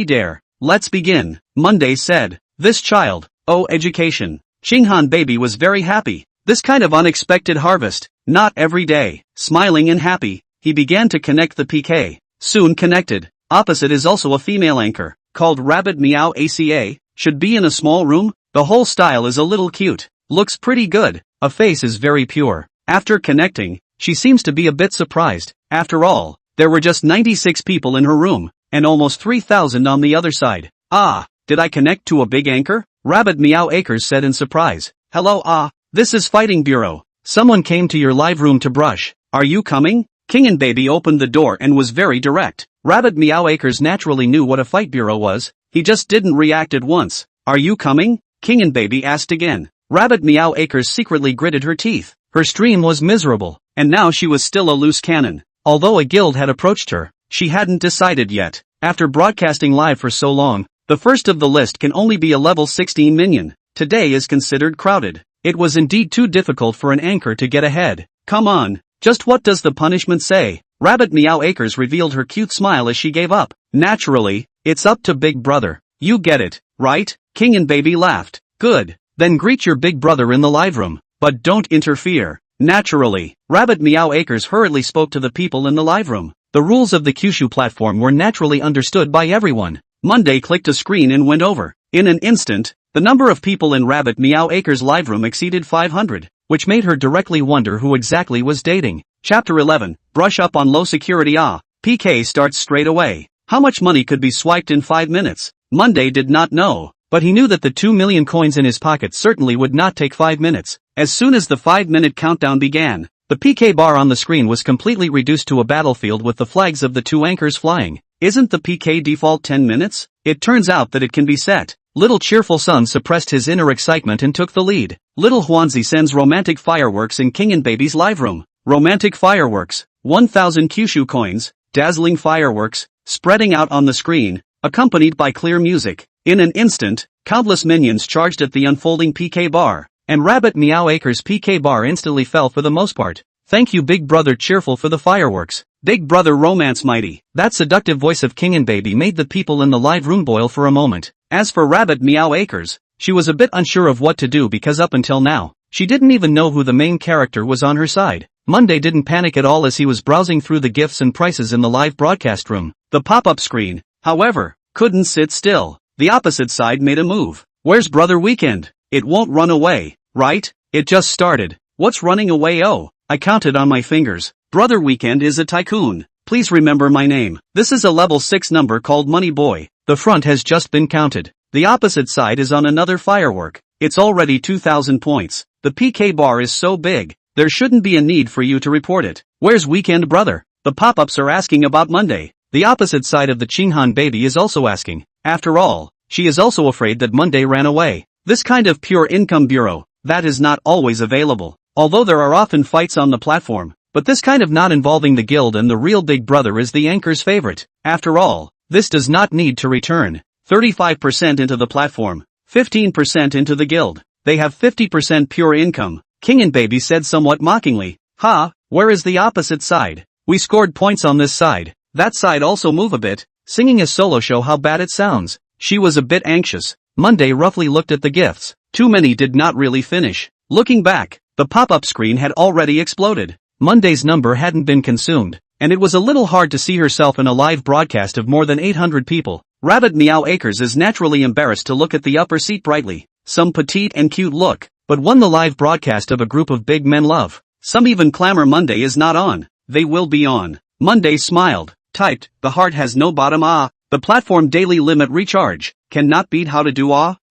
dare. Let's begin. Monday said. This child. Oh, education. Xinghan baby was very happy. This kind of unexpected harvest. Not every day. Smiling and happy, he began to connect the PK. Soon connected. Opposite is also a female anchor, called Rabbit Meow ACA, should be in a small room. The whole style is a little cute. Looks pretty good. A face is very pure. After connecting, she seems to be a bit surprised. After all, there were just 96 people in her room, and almost 3,000 on the other side. Did I connect to a big anchor? Rabbit Meow Acres said in surprise. Hello, this is Fighting Bureau. Someone came to your live room to brush. Are you coming? King and Baby opened the door and was very direct. Rabbit Meow Acres naturally knew what a fight bureau was. He just didn't react at once. Are you coming? King and Baby asked again. Rabbit Meow Acres secretly gritted her teeth. Her stream was miserable, and now she was still a loose cannon. Although a guild had approached her, she hadn't decided yet. After broadcasting live for so long, the first of the list can only be a level 16 minion. Today is considered crowded. It was indeed too difficult for an anchor to get ahead. Come on, just what does the punishment say? Rabbit Meow Acres revealed her cute smile as she gave up. Naturally, it's up to Big Brother. You get it, right? King and Baby laughed. Good. Then greet your big brother in the live room, but don't interfere. Naturally, Rabbit Meow Acres hurriedly spoke to the people in the live room. The rules of the Kyushu platform were naturally understood by everyone. Monday clicked a screen and went over. In an instant, the number of people in Rabbit Meow Acres live room exceeded 500, which made her directly wonder who exactly was dating. Chapter 11, Brush up on low security. PK starts straight away. How much money could be swiped in 5 minutes? Monday did not know, but he knew that the 2 million coins in his pocket certainly would not take 5 minutes. As soon as the 5-minute countdown began, the PK bar on the screen was completely reduced to a battlefield with the flags of the 2 anchors flying. Isn't the PK default 10 minutes? It turns out that it can be set. Little Cheerful Sun suppressed his inner excitement and took the lead. Little Huanzi sends romantic fireworks in King and Baby's live room. Romantic fireworks, 1,000 Kyushu coins, dazzling fireworks, spreading out on the screen, accompanied by clear music. In an instant, countless minions charged at the unfolding PK bar, and Rabbit Meow Acres' PK bar instantly fell for the most part. Thank you Big Brother Cheerful for the fireworks. Big Brother Romance Mighty. That seductive voice of King and Baby made the people in the live room boil for a moment. As for Rabbit Meow Acres, she was a bit unsure of what to do because up until now, she didn't even know who the main character was on her side. Monday didn't panic at all as he was browsing through the gifts and prices in the live broadcast room. The pop-up screen, however, couldn't sit still. The opposite side made a move. Where's Brother Weekend? It won't run away, right? It just started. What's running away? Oh, I counted on my fingers. Brother Weekend is a tycoon. Please remember my name. This is a level 6 number called Money Boy. The front has just been counted. The opposite side is on another firework. It's already 2,000 points. The PK bar is so big, there shouldn't be a need for you to report it. Where's Weekend Brother? The pop-ups are asking about Monday. The opposite side of the Qinghan baby is also asking. After all, she is also afraid that Monday ran away. This kind of pure income bureau, that is not always available. Although there are often fights on the platform, but this kind of not involving the guild and the real big brother is the anchor's favorite. After all, this does not need to return 35% into the platform, 15% into the guild. They have 50% pure income. King and Baby said somewhat mockingly. Ha, where is the opposite side? We scored points on this side. That side also move a bit. Singing a solo show how bad it sounds. She was a bit anxious. Monday roughly looked at the gifts. Too many did not really finish. Looking back, the pop-up screen had already exploded. Monday's number hadn't been consumed, and it was a little hard to see herself in a live broadcast of more than 800 people. Rabbit Meow Acres is naturally embarrassed to look at the upper seat brightly. Some petite and cute look, but won the live broadcast of a group of big men love. Some even clamor Monday is not on. They will be on. Monday smiled, typed, the heart has no bottom the platform daily limit recharge, cannot beat how to do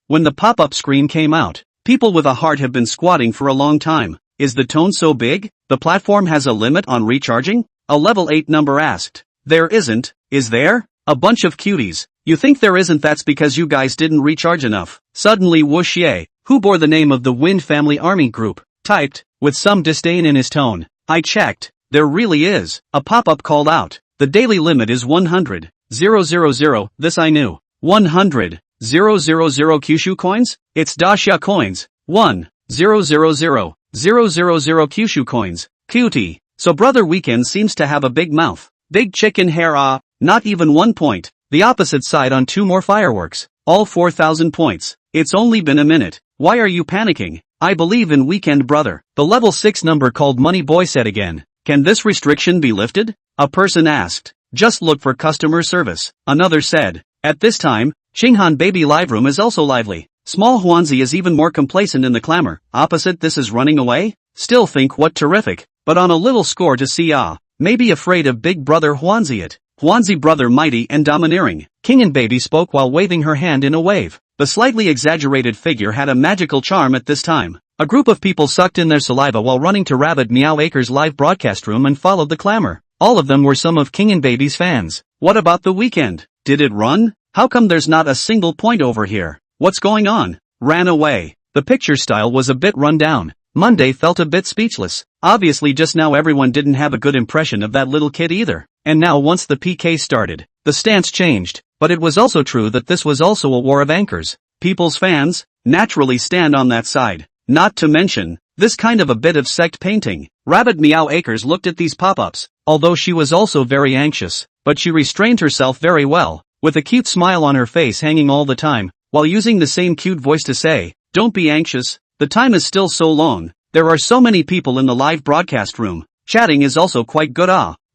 When the pop-up screen came out, people with a heart have been squatting for a long time. Is the tone so big? The platform has a limit on recharging? A level 8 number asked. There isn't, is there? A bunch of cuties. You think there isn't? That's because you guys didn't recharge enough. Suddenly Wuxie, who bore the name of the Wind Family Army Group, typed, with some disdain in his tone. I checked. There really is. A pop-up called out. The daily limit is 100,000. This I knew. 100,000 Kyushu coins? It's Daxia coins. 1,000,000 Kyushu coins. Cutie. So Brother Weekend seems to have a big mouth. Big chicken hair not even 1 point. The opposite side on 2 more fireworks. All 4,000 points. It's only been a minute. Why are you panicking? I believe in Weekend Brother. The level 6 number called Money Boy said again. Can this restriction be lifted? A person asked. Just look for customer service. Another said. At this time, Qinghan Baby Live Room is also lively. Small Huanzi is even more complacent in the clamor. Opposite this is running away? Still think what terrific. But on a little score to see maybe afraid of Big Brother Huanzi it. Huanzi Brother mighty and domineering. King and Baby spoke while waving her hand in a wave. The slightly exaggerated figure had a magical charm at this time. A group of people sucked in their saliva while running to Rabbit Meow Acres live broadcast room and followed the clamor. All of them were some of King and Baby's fans. What about the weekend? Did it run? How come there's not a single point over here? What's going on? Ran away. The picture style was a bit run down. Monday felt a bit speechless. Obviously just now everyone didn't have a good impression of that little kid either. And now once the PK started, the stance changed. But it was also true that this was also a war of anchors. People's fans naturally stand on that side. Not to mention, this kind of a bit of sect painting. Rabbit Meow Acres looked at these pop-ups, although she was also very anxious, but she restrained herself very well, with a cute smile on her face hanging all the time, while using the same cute voice to say, don't be anxious, the time is still so long, there are so many people in the live broadcast room, chatting is also quite good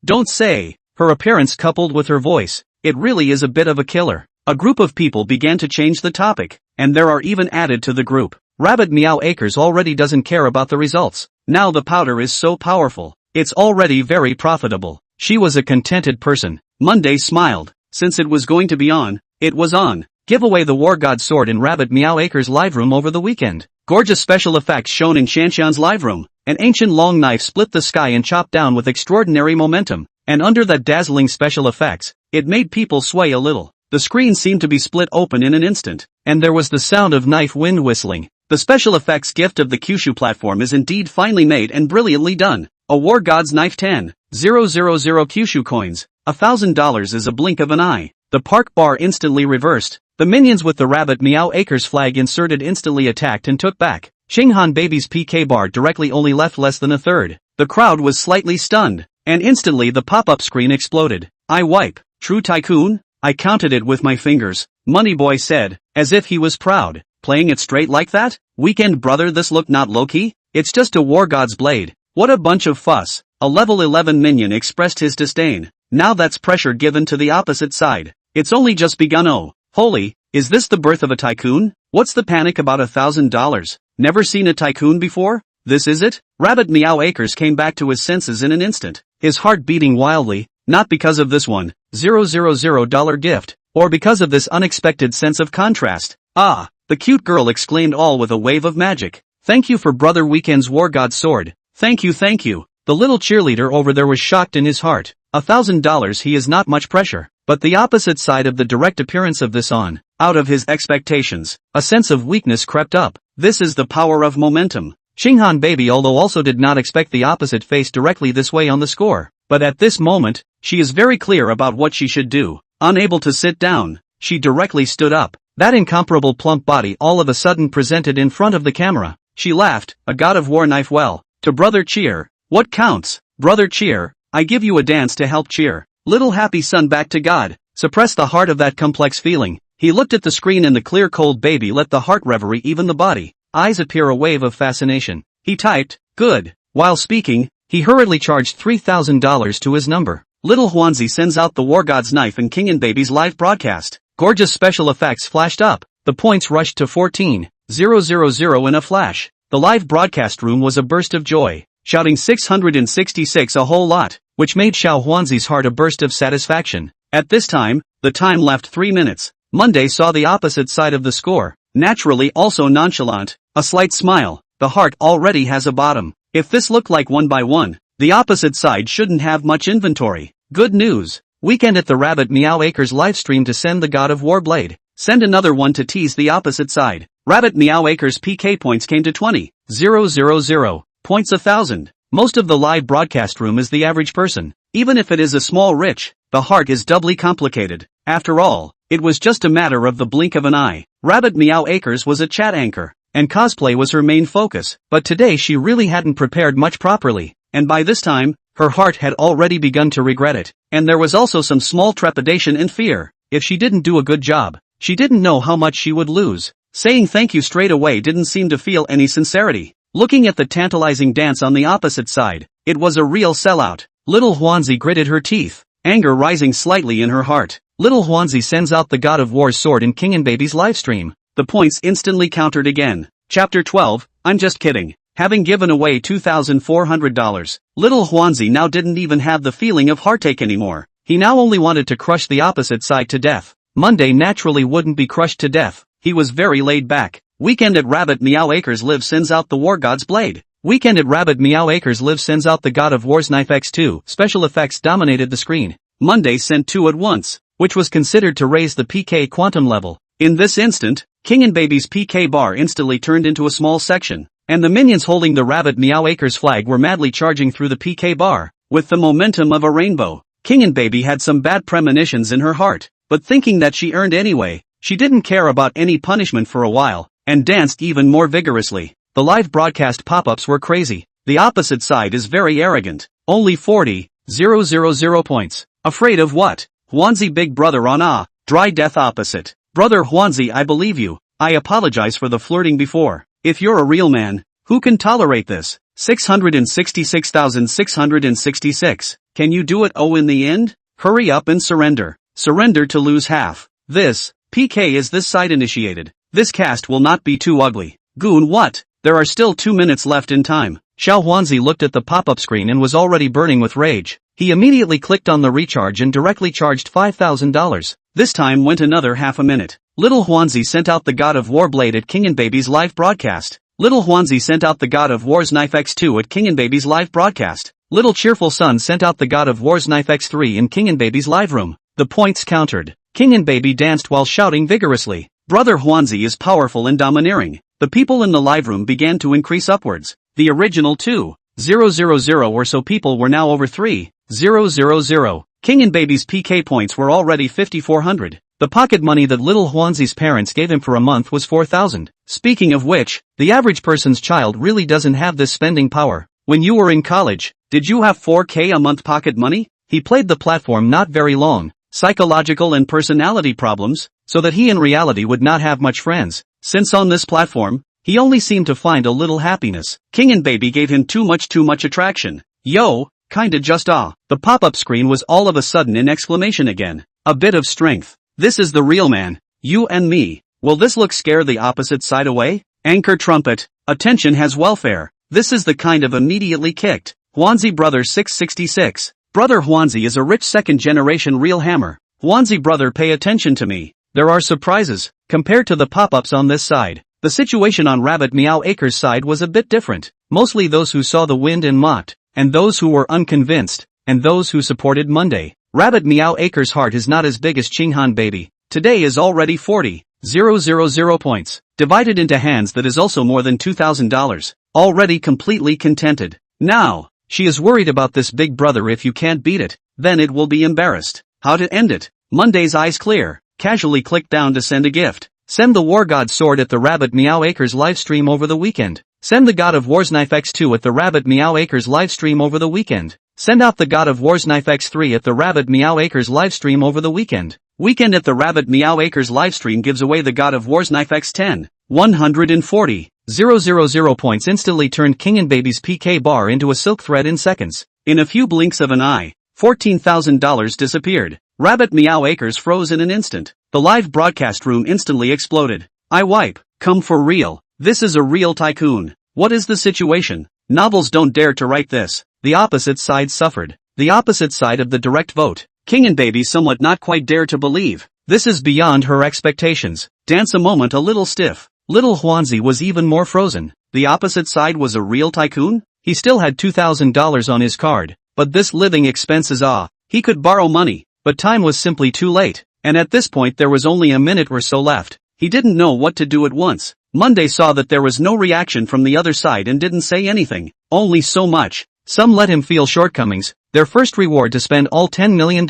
don't say. Her appearance coupled with her voice, it really is a bit of a killer. A group of people began to change the topic, and there are even added to the group. Rabbit Meow Acres already doesn't care about the results. Now the powder is so powerful. It's already very profitable. She was a contented person. Monday smiled. Since it was going to be on, it was on. Give away the War God Sword in Rabbit Meow Acres live room over the weekend. Gorgeous special effects shown in Shanshan's live room. An ancient long knife split the sky and chopped down with extraordinary momentum. And under that dazzling special effects, it made people sway a little. The screen seemed to be split open in an instant, and there was the sound of knife wind whistling. The special effects gift of the Kyushu platform is indeed finely made and brilliantly done. A War God's Knife 10,000 Kyushu coins. $1,000 is a blink of an eye. The park bar instantly reversed. The minions with the Rabbit Meow Acres flag inserted instantly attacked and took back. Qinghan Baby's PK bar directly only left less than a third. The crowd was slightly stunned, and instantly the pop-up screen exploded. I wipe. True Tycoon? I counted it with my fingers, Moneyboy said, as if he was proud. Playing it straight like that? Weekend Brother, this look not low-key? It's just a War God's blade. What a bunch of fuss. A level 11 minion expressed his disdain. Now that's pressure given to the opposite side. It's only just begun. Oh, holy, is this the birth of a tycoon? What's the panic about $1,000? Never seen a tycoon before? This is it? Rabbit Meow Acres came back to his senses in an instant. His heart beating wildly, not because of this $1,000 gift, or because of this unexpected sense of contrast. Ah, the cute girl exclaimed all with a wave of magic. Thank you for Brother Weekend's War God Sword. Thank you, thank you. The little cheerleader over there was shocked in his heart. $1,000 he is not much pressure. But the opposite side of the direct appearance of this on, out of his expectations, a sense of weakness crept up. This is the power of momentum. Xinghan baby although also did not expect the opposite face directly this way on the score. But at this moment, she is very clear about what she should do. Unable to sit down, she directly stood up. That incomparable plump body all of a sudden presented in front of the camera. She laughed, a god of war knife well, to brother cheer. What counts? Brother cheer, I give you a dance to help cheer. Little happy son back to God. Suppress the heart of that complex feeling. He looked at the screen and the clear cold baby let the heart reverie even the body. Eyes appear a wave of fascination. He typed, good. While speaking, he hurriedly charged $3,000 to his number. Little Huanzi sends out the war god's knife in King and Baby's live broadcast. Gorgeous special effects flashed up. The points rushed to 14,000 in a flash. The live broadcast room was a burst of joy, shouting 666 a whole lot, which made Xiao Huanzi's heart a burst of satisfaction. At this time, the time left 3 minutes. Monday saw the opposite side of the score, naturally also nonchalant, a slight smile. The heart already has a bottom. If this looked like 1 by 1, the opposite side shouldn't have much inventory. Good news. Weekend at the Rabbit Meow Acres livestream to send the God of War blade. Send another one to tease the opposite side. Rabbit Meow Acres PK points came to 20,000 points 1,000. Most of the live broadcast room is the average person. Even if it is a small rich, the heart is doubly complicated. After all, it was just a matter of the blink of an eye. Rabbit Meow Acres was a chat anchor, and cosplay was her main focus. But today she really hadn't prepared much properly, and by this time, her heart had already begun to regret it. And there was also some small trepidation and fear. If she didn't do a good job, she didn't know how much she would lose. Saying thank you straight away didn't seem to feel any sincerity. Looking at the tantalizing dance on the opposite side, it was a real sellout. Little Huanzi gritted her teeth, anger rising slightly in her heart. Little Huanzi sends out the God of War's sword in King and Baby's livestream. The points instantly countered again. Chapter 12, I'm just kidding. Having given away $2,400, Little Huanzi now didn't even have the feeling of heartache anymore. He now only wanted to crush the opposite side to death. Monday naturally wouldn't be crushed to death. He was very laid back. Weekend at Rabbit Meow Acres Live sends out the War God's blade. Weekend at Rabbit Meow Acres Live sends out the God of War's knife X2. Special effects dominated the screen. Monday sent 2 at once, which was considered to raise the PK quantum level. In this instant, King and Baby's PK bar instantly turned into a small section, and the minions holding the Rabbit Meow Acres flag were madly charging through the PK bar, with the momentum of a rainbow. King and Baby had some bad premonitions in her heart, but thinking that she earned anyway, she didn't care about any punishment for a while, and danced even more vigorously. The live broadcast pop-ups were crazy. The opposite side is very arrogant. Only 40,000 points. Afraid of what? Huanzi big brother on dry death opposite. Brother Huanzi, I believe you. I apologize for the flirting before. If you're a real man, who can tolerate this? 666,666. Can you do it? Oh, in the end? Hurry up and surrender. Surrender to lose half. This PK is this side initiated. This cast will not be too ugly. Goon, what? There are still 2 minutes left in time. Xiao Huanzi looked at the pop-up screen and was already burning with rage. He immediately clicked on the recharge and directly charged $5,000. This time went another half a minute. Little Huanzi sent out the God of War blade at King and Baby's live broadcast. Little Huanzi sent out the God of War's knife X2 at King and Baby's live broadcast. Little Cheerful Sun sent out the God of War's knife X3 in King and Baby's live room. The points countered. King and Baby danced while shouting vigorously. Brother Huanzi is powerful and domineering. The people in the live room began to increase upwards. The original 2,000 or so people were now over 3,000. King and Baby's PK points were already 5,400. The pocket money that Little Huanzi's parents gave him for a month was 4,000. Speaking of which, the average person's child really doesn't have this spending power. When you were in college, did you have 4K a month pocket money? He played the platform not very long. Psychological and personality problems, so that he in reality would not have much friends, since on this platform, he only seemed to find a little happiness. King and Baby gave him too much attraction. Yo, kinda just The pop-up screen was all of a sudden in exclamation again. A bit of strength. This is the real man. You and me. Will this look scare the opposite side away? Anchor trumpet. Attention has welfare. This is the kind of immediately kicked. Huanzi brother 666. Brother Huanzi is a rich second-generation real hammer. Huanzi brother, pay attention to me. There are surprises. Compared to the pop-ups on this side, the situation on Rabbit Meow Acres side was a bit different. Mostly those who saw the wind and mocked, and those who were unconvinced. and those who supported Monday. Rabbit Meow Acre's heart is not as big as Chinghan baby. Today is already 40,000 points. Divided into hands that is also more than $2,000. Already completely contented. Now, she is worried about this big brother. If you can't beat it, then it will be embarrassed. How to end it? Monday's eyes clear. Casually click down to send a gift. Send the War God Sword at the Rabbit Meow Acres livestream over the weekend. Send the God of War's Knife X2 at the Rabbit Meow Acres livestream over the weekend. Send out the God of War's Knife X3 at the Rabbit Meow Acres livestream over the weekend. Weekend at the Rabbit Meow Acres livestream gives away the God of War's Knife X10. 140,000 points instantly turned King and Baby's PK bar into a silk thread in seconds. In a few blinks of an eye, $14,000 disappeared. Rabbit Meow Acres froze in an instant. The live broadcast room instantly exploded. I wipe. Come for real. This is a real tycoon. What is the situation? Novels don't dare to write this. The opposite side suffered. The opposite side of the direct vote. King and Baby somewhat not quite dare to believe. This is beyond her expectations. Dance a moment a little stiff. Little Huanzi was even more frozen. The opposite side was a real tycoon? He still had $2,000 on his card. But this living expenses he could borrow money. But time was simply too late. And at this point there was only a minute or so left. He didn't know what to do at once. Monday saw that there was no reaction from the other side and didn't say anything. Only so much. Some let him feel shortcomings. Their first reward to spend all $10 million.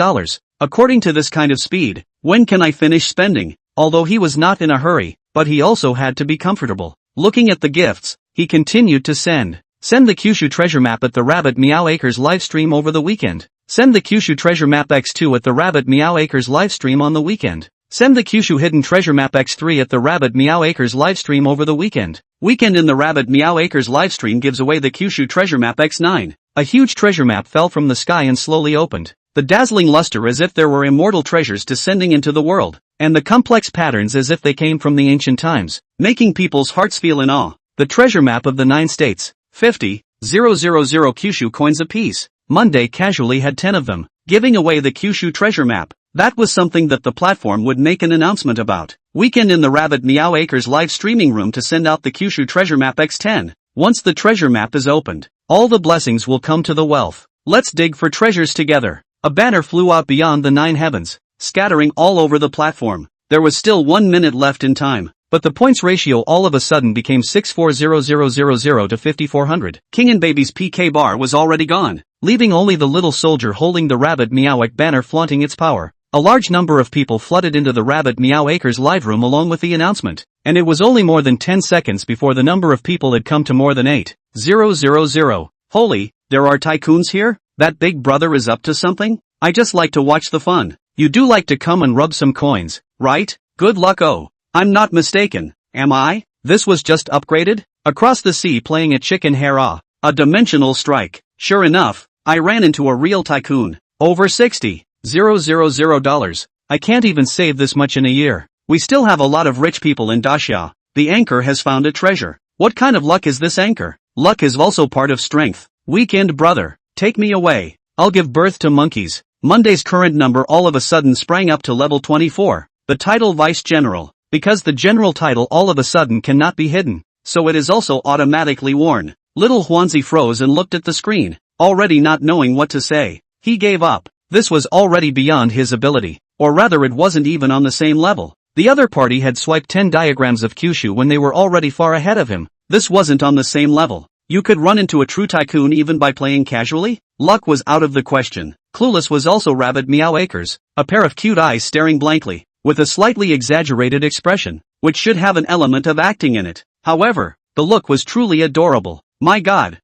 According to this kind of speed, when can I finish spending? Although he was not in a hurry, but he also had to be comfortable. Looking at the gifts, he continued to send. Send the Kyushu treasure map at the Rabbit Meow Acres livestream over the weekend. Send the Kyushu treasure map X2 at the Rabbit Meow Acres livestream on the weekend. Send the Kyushu hidden treasure map X3 at the Rabbit Meow Acres livestream over the weekend. Weekend in the Rabbit Meow Acres livestream gives away the Kyushu treasure map X9. A huge treasure map fell from the sky and slowly opened. The dazzling luster as if there were immortal treasures descending into the world, and the complex patterns as if they came from the ancient times, making people's hearts feel in awe. The treasure map of the 9 states, 50,000 Kyushu coins apiece. Monday casually had 10 of them, giving away the Kyushu treasure map. That was something that the platform would make an announcement about. Weekend in the Rabbit Meow Acres live streaming room to send out the Kyushu treasure map X10. Once the treasure map is opened, all the blessings will come to the wealth. Let's dig for treasures together. A banner flew out beyond the 9 heavens, scattering all over the platform. There was still 1 minute left in time, but the points ratio all of a sudden became 640,000 to 5,400. King and Baby's PK bar was already gone, leaving only the little soldier holding the Rabbit Meowick banner flaunting its power. A large number of people flooded into the Rabbit Meow Acres live room along with the announcement, and it was only more than 10 seconds before the number of people had come to more than 8,000. Holy, there are tycoons here? That big brother is up to something? I just like to watch the fun. You do like to come and rub some coins, right? Good luck. Oh, I'm not mistaken, am I? This was just upgraded? Across the sea playing a chicken hair a dimensional strike. Sure enough, I ran into a real tycoon. Over $60,000. I can't even save this much in a year. We still have a lot of rich people in Daxia. The anchor has found a treasure. What kind of luck is this anchor? Luck is also part of strength. Weekend brother, take me away. I'll give birth to monkeys. Monday's current number all of a sudden sprang up to level 24. The title Vice General. Because the general title all of a sudden cannot be hidden, so it is also automatically worn. Little Huanzi froze and looked at the screen, already not knowing what to say. He gave up. This was already beyond his ability. Or rather it wasn't even on the same level. The other party had swiped 10 diagrams of Kyushu when they were already far ahead of him. This wasn't on the same level. You could run into a true tycoon even by playing casually? Luck was out of the question. Clueless was also Rabbit Meow Acres, a pair of cute eyes staring blankly, with a slightly exaggerated expression, which should have an element of acting in it. However, the look was truly adorable. My god,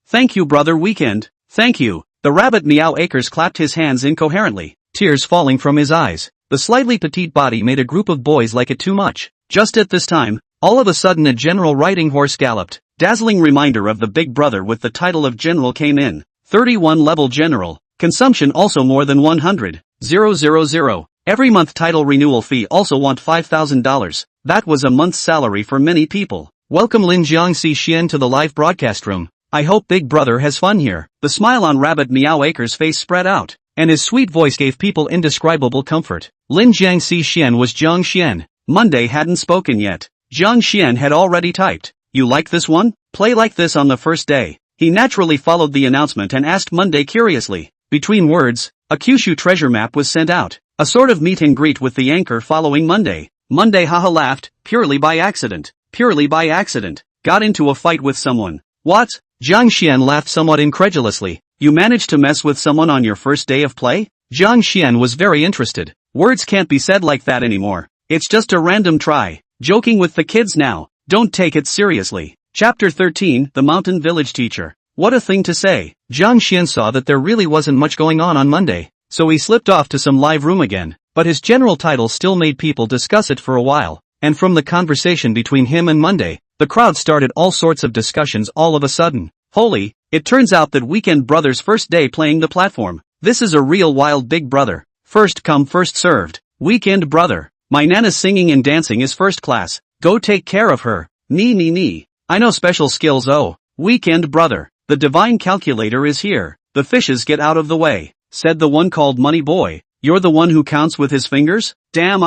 thank you brother Weekend, thank you. The Rabbit Meow Acres clapped his hands incoherently, tears falling from his eyes. The slightly petite body made a group of boys like it too much. Just at this time, all of a sudden a general riding horse galloped. Dazzling reminder of the big brother with the title of general came in. 31 level general. Consumption also more than 100,000. Every month title renewal fee also want $5,000. That was a month's salary for many people. Welcome Lin Jiangxi Xian to the live broadcast room. I hope Big Brother has fun here. The smile on Rabbit Meow Acres' face spread out, and his sweet voice gave people indescribable comfort. Lin Jiangxi Xian was Jiang Xian. Monday hadn't spoken yet. Jiang Xian had already typed. You like this one? Play like this on the first day. He naturally followed the announcement and asked Monday curiously. Between words, a Kyushu treasure map was sent out. A sort of meet and greet with the anchor following Monday. Monday haha laughed, purely by accident. Purely by accident. Got into a fight with someone. What? Zhang Xian laughed somewhat incredulously. You managed to mess with someone on your first day of play? Zhang Xian was very interested. Words can't be said like that anymore. It's just a random try. Joking with the kids now. Don't take it seriously. Chapter 13, The Mountain Village Teacher. What a thing to say. Zhang Xian saw that there really wasn't much going on Monday, so he slipped off to some live room again, but his general title still made people discuss it for a while, and from the conversation between him and Monday, the crowd started all sorts of discussions all of a sudden. Holy, it turns out that Weekend Brother's first day playing the platform. This is a real wild Big Brother. First come first served. Weekend Brother. My Nana's singing and dancing is first class. Go take care of her. Nee. I know special skills. Oh, Weekend Brother. The divine calculator is here. The fishes get out of the way, said the one called Money Boy. You're the one who counts with his fingers? Damn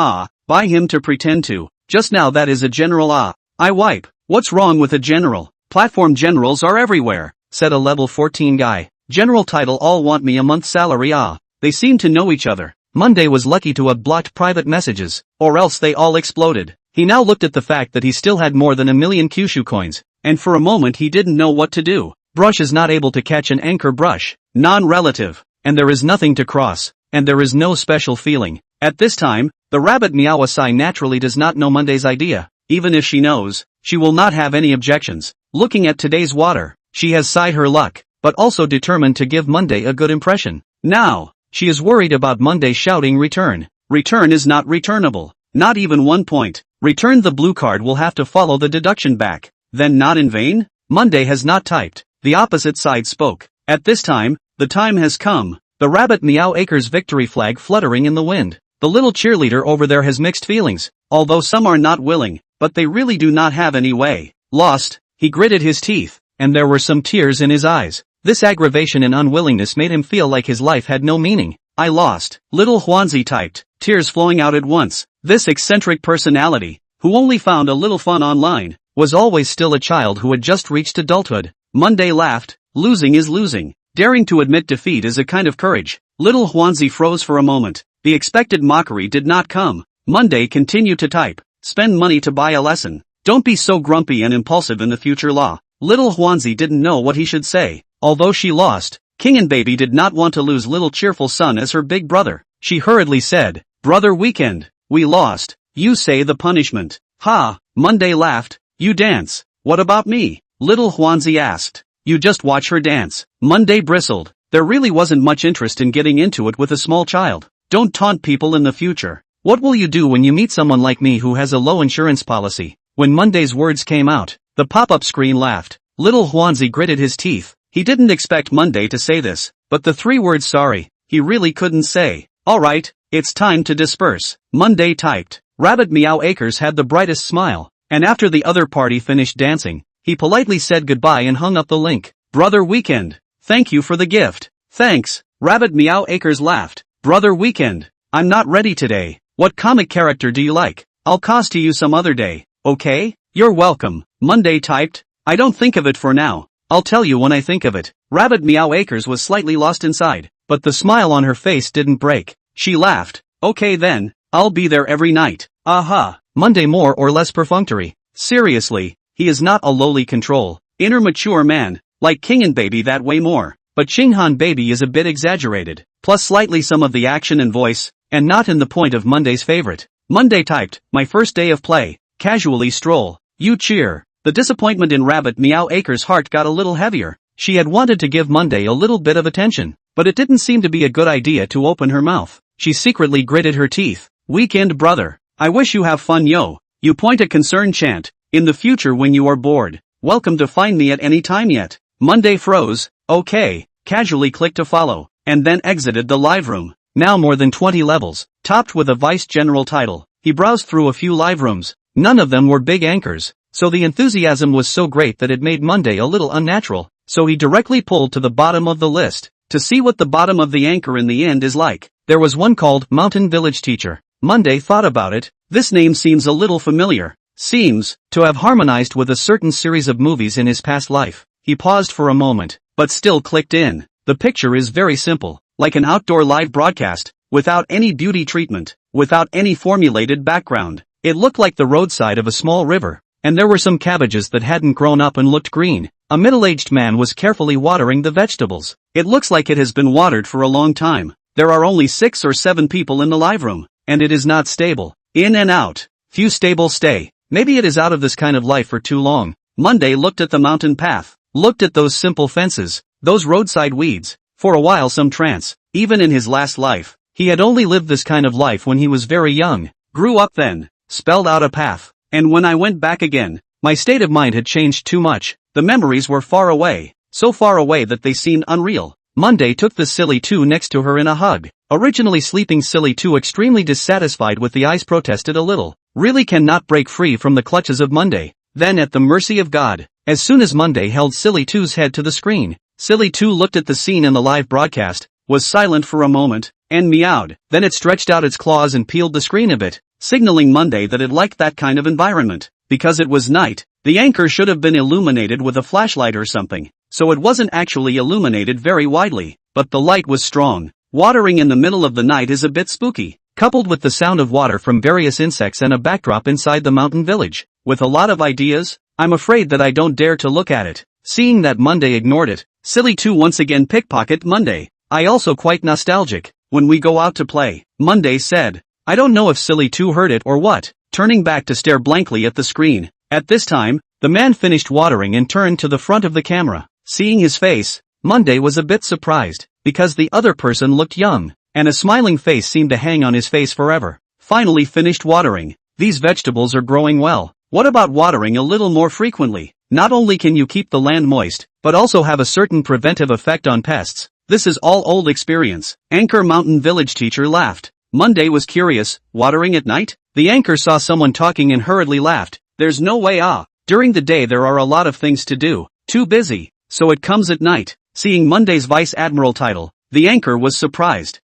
buy him to pretend to. Just now that is a general I wipe. What's wrong with a general? Platform generals are everywhere, said a level 14 guy. General title all want me a month's salary They seem to know each other. Monday was lucky to have blocked private messages, or else they all exploded. He now looked at the fact that he still had more than 1 million Kyushu coins, and for a moment he didn't know what to do. Brush is not able to catch an anchor brush. Non-relative. And there is nothing to cross. And there is no special feeling. At this time, the rabbit Meowasai naturally does not know Monday's idea. Even if she knows, she will not have any objections. Looking at today's water, she has sighed her luck, but also determined to give Monday a good impression. Now, she is worried about Monday shouting return. Return is not returnable. Not even 1 point. Return the blue card will have to follow the deduction back. Then not in vain? Monday has not typed. The opposite side spoke. At this time, the time has come. The rabbit Meow Acres victory flag fluttering in the wind. The little cheerleader over there has mixed feelings, although some are not willing, but they really do not have any way. Lost, he gritted his teeth, and there were some tears in his eyes. This aggravation and unwillingness made him feel like his life had no meaning. I lost. Little Huanzi typed, tears flowing out at once. This eccentric personality, who only found a little fun online, was always still a child who had just reached adulthood. Monday laughed. Losing is losing. Daring to admit defeat is a kind of courage. Little Huanzi froze for a moment. The expected mockery did not come. Monday continued to type. Spend money to buy a lesson. Don't be so grumpy and impulsive in the future law. Little Huanzi didn't know what he should say. Although she lost, King and Baby did not want to lose little cheerful son as her big brother. She hurriedly said, Brother Weekend, we lost. You say the punishment. Ha, Monday laughed. You dance. What about me? Little Huanzi asked. You just watch her dance. Monday bristled. There really wasn't much interest in getting into it with a small child. Don't taunt people in the future. What will you do when you meet someone like me who has a low insurance policy? When Monday's words came out, the pop-up screen laughed. Little Huanzi gritted his teeth. He didn't expect Monday to say this, but the 3 words sorry, he really couldn't say. Alright, it's time to disperse. Monday typed. Rabbit Meow Acres had the brightest smile, and after the other party finished dancing, he politely said goodbye and hung up the link. Brother Weekend, thank you for the gift. Thanks. Rabbit Meow Acres laughed. Brother Weekend, I'm not ready today. What comic character do you like? I'll cost to you some other day, okay? You're welcome. Monday typed. I don't think of it for now. I'll tell you when I think of it. Rabbit Meow Acres was slightly lost inside, but the smile on her face didn't break. She laughed. Okay then, I'll be there every night. Aha. Monday more or less perfunctory. Seriously, he is not a lowly control, inner mature man, like King and Baby that way more. But Qinghan Baby is a bit exaggerated, plus slightly some of the action and voice, and not in the point of Monday's favorite. Monday typed, my first day of play, casually stroll. You cheer. The disappointment in Rabbit Meow Acres' heart got a little heavier. She had wanted to give Monday a little bit of attention, but it didn't seem to be a good idea to open her mouth. She secretly gritted her teeth. Weekend brother, I wish you have fun yo. You point a concerned chant. In the future when you are bored, welcome to find me at any time yet. Monday froze. Okay, casually clicked to follow, and then exited the live room. Now more than 20 levels, topped with a vice general title. He browsed through a few live rooms. None of them were big anchors, so the enthusiasm was so great that it made Monday a little unnatural, so he directly pulled to the bottom of the list, to see what the bottom of the anchor in the end is like. There was one called Mountain Village Teacher. Monday thought about it. This name seems a little familiar. Seems to have harmonized with a certain series of movies in his past life. He paused for a moment, but still clicked in. The picture is very simple, like an outdoor live broadcast, without any beauty treatment, without any formulated background. It looked like the roadside of a small river, and there were some cabbages that hadn't grown up and looked green. A middle-aged man was carefully watering the vegetables. It looks like it has been watered for a long time. There are only 6 or 7 people in the live room, and it is not stable. In and out. Few stable stay. Maybe it is out of this kind of life for too long. Monday looked at the mountain path, looked at those simple fences, those roadside weeds, for a while some trance. Even in his last life, he had only lived this kind of life when he was very young, grew up then, spelled out a path. And when I went back again, my state of mind had changed too much. The memories were far away, so far away that they seemed unreal. Monday took the Silly 2 next to her in a hug. Originally sleeping Silly 2, extremely dissatisfied with the eyes, protested a little. Really cannot break free from the clutches of Monday. Then at the mercy of God. As soon as Monday held Silly 2's head to the screen, Silly 2 looked at the scene in the live broadcast, was silent for a moment, and meowed. Then it stretched out its claws and peeled the screen a bit, signaling Monday that it liked that kind of environment. Because it was night, the anchor should have been illuminated with a flashlight or something, so it wasn't actually illuminated very widely, but the light was strong. Watering in the middle of the night is a bit spooky, coupled with the sound of water from various insects and a backdrop inside the mountain village. With a lot of ideas, I'm afraid that I don't dare to look at it. Seeing that Monday ignored it, Silly 2 once again pickpocket Monday. I also quite nostalgic. When we go out to play, Monday said. I don't know if Silly 2 heard it or what, turning back to stare blankly at the screen. At this time, the man finished watering and turned to the front of the camera. Seeing his face, Monday was a bit surprised, because the other person looked young, and a smiling face seemed to hang on his face forever. Finally finished watering. These vegetables are growing well. What about watering a little more frequently? Not only can you keep the land moist, but also have a certain preventive effect on pests. This is all old experience. Anchor Mountain Village teacher laughed. Monday was curious. Watering at night? The anchor saw someone talking and hurriedly laughed. There's no way. During the day there are a lot of things to do. Too busy. So it comes at night. Seeing Monday's Vice Admiral title, the anchor was surprised.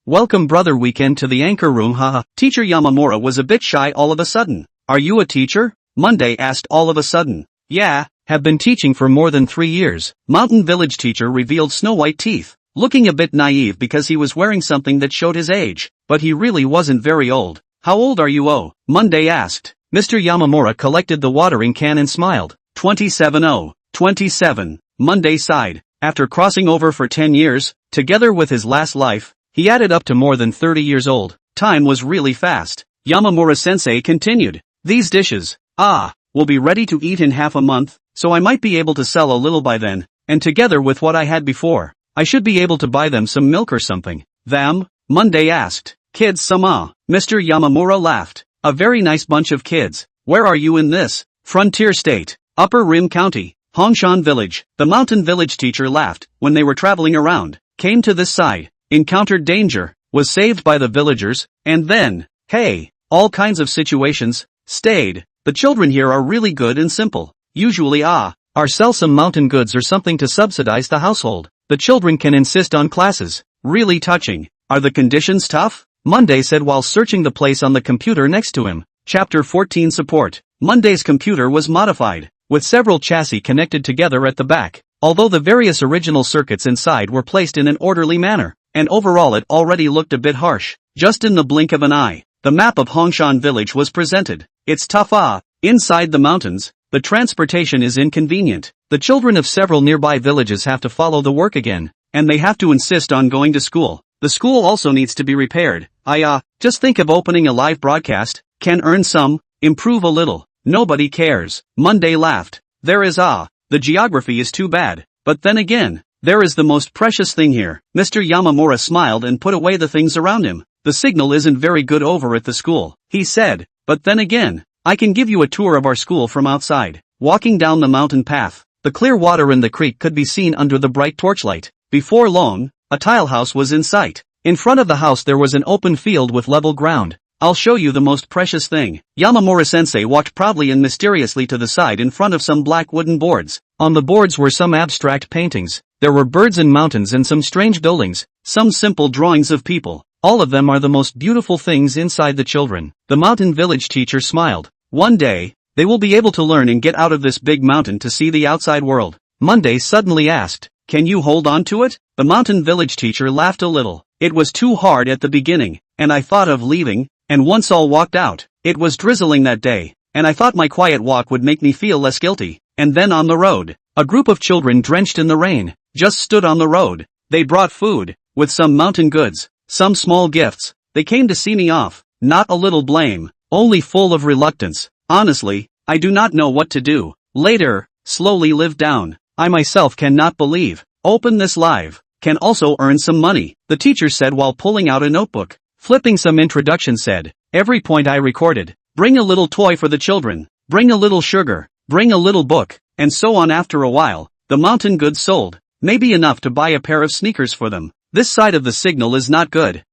Welcome brother weekend to the anchor room, haha. Teacher Yamamura was a bit shy all of a sudden. Are you a teacher? Monday asked all of a sudden. Yeah, have been teaching for more than 3 years. Mountain Village teacher revealed snow-white teeth, looking a bit naive because he was wearing something that showed his age, but he really wasn't very old. How old are you? Monday asked. Mr. Yamamura collected the watering can and smiled. 27. 27. Monday sighed. After crossing over for 10 years, together with his last life, he added up to more than 30 years old. Time was really fast. Yamamura-sensei continued. These dishes, will be ready to eat in half a month, so I might be able to sell a little by then, and together with what I had before, I should be able to buy them some milk or something. Them? Monday asked. Kids some. Mr. Yamamura laughed. A very nice bunch of kids. Where are you in this? Frontier state. Upper Rim County. Hongshan Village. The mountain village teacher laughed. When they were traveling around, came to this side, encountered danger, was saved by the villagers, and then, hey, all kinds of situations, stayed. The children here are really good and simple. Usually or sell some mountain goods or something to subsidize the household. The children can insist on classes. Really touching. Are the conditions tough? Monday said while searching the place on the computer next to him. Chapter 14 Support. Monday's computer was modified, with several chassis connected together at the back, although the various original circuits inside were placed in an orderly manner, and overall it already looked a bit harsh. Just in the blink of an eye, the map of Hongshan Village was presented. It's tough. Inside the mountains, the transportation is inconvenient. The children of several nearby villages have to follow the work again, and they have to insist on going to school. The school also needs to be repaired. Just think of opening a live broadcast, can earn some, improve a little. Nobody cares. Monday laughed. There is the geography is too bad, but then again, there is the most precious thing here. Mr. Yamamura smiled and put away the things around him. The signal isn't very good over at the school, he said, but then again, I can give you a tour of our school from outside. Walking down the mountain path, the clear water in the creek could be seen under the bright torchlight. Before long, a tile house was in sight. In front of the house there was an open field with level ground. I'll show you the most precious thing. Yamamura-sensei walked proudly and mysteriously to the side in front of some black wooden boards. On the boards were some abstract paintings. There were birds and mountains and some strange buildings, some simple drawings of people. All of them are the most beautiful things inside the children. The mountain village teacher smiled. One day, they will be able to learn and get out of this big mountain to see the outside world. Monday suddenly asked. Can you hold on to it? The mountain village teacher laughed a little. It was too hard at the beginning, and I thought of leaving, and once all walked out, it was drizzling that day, and I thought my quiet walk would make me feel less guilty. And then on the road, a group of children drenched in the rain, just stood on the road. They brought food, with some mountain goods, some small gifts. They came to see me off, not a little blame, only full of reluctance. Honestly, I do not know what to do. Later, slowly live down. I myself cannot believe. Open this live. Can also earn some money, the teacher said while pulling out a notebook. Flipping some introduction said, every point I recorded. Bring a little toy for the children. Bring a little sugar. Bring a little book. And so on. After a while, the mountain goods sold. Maybe enough to buy a pair of sneakers for them. This side of the signal is not good.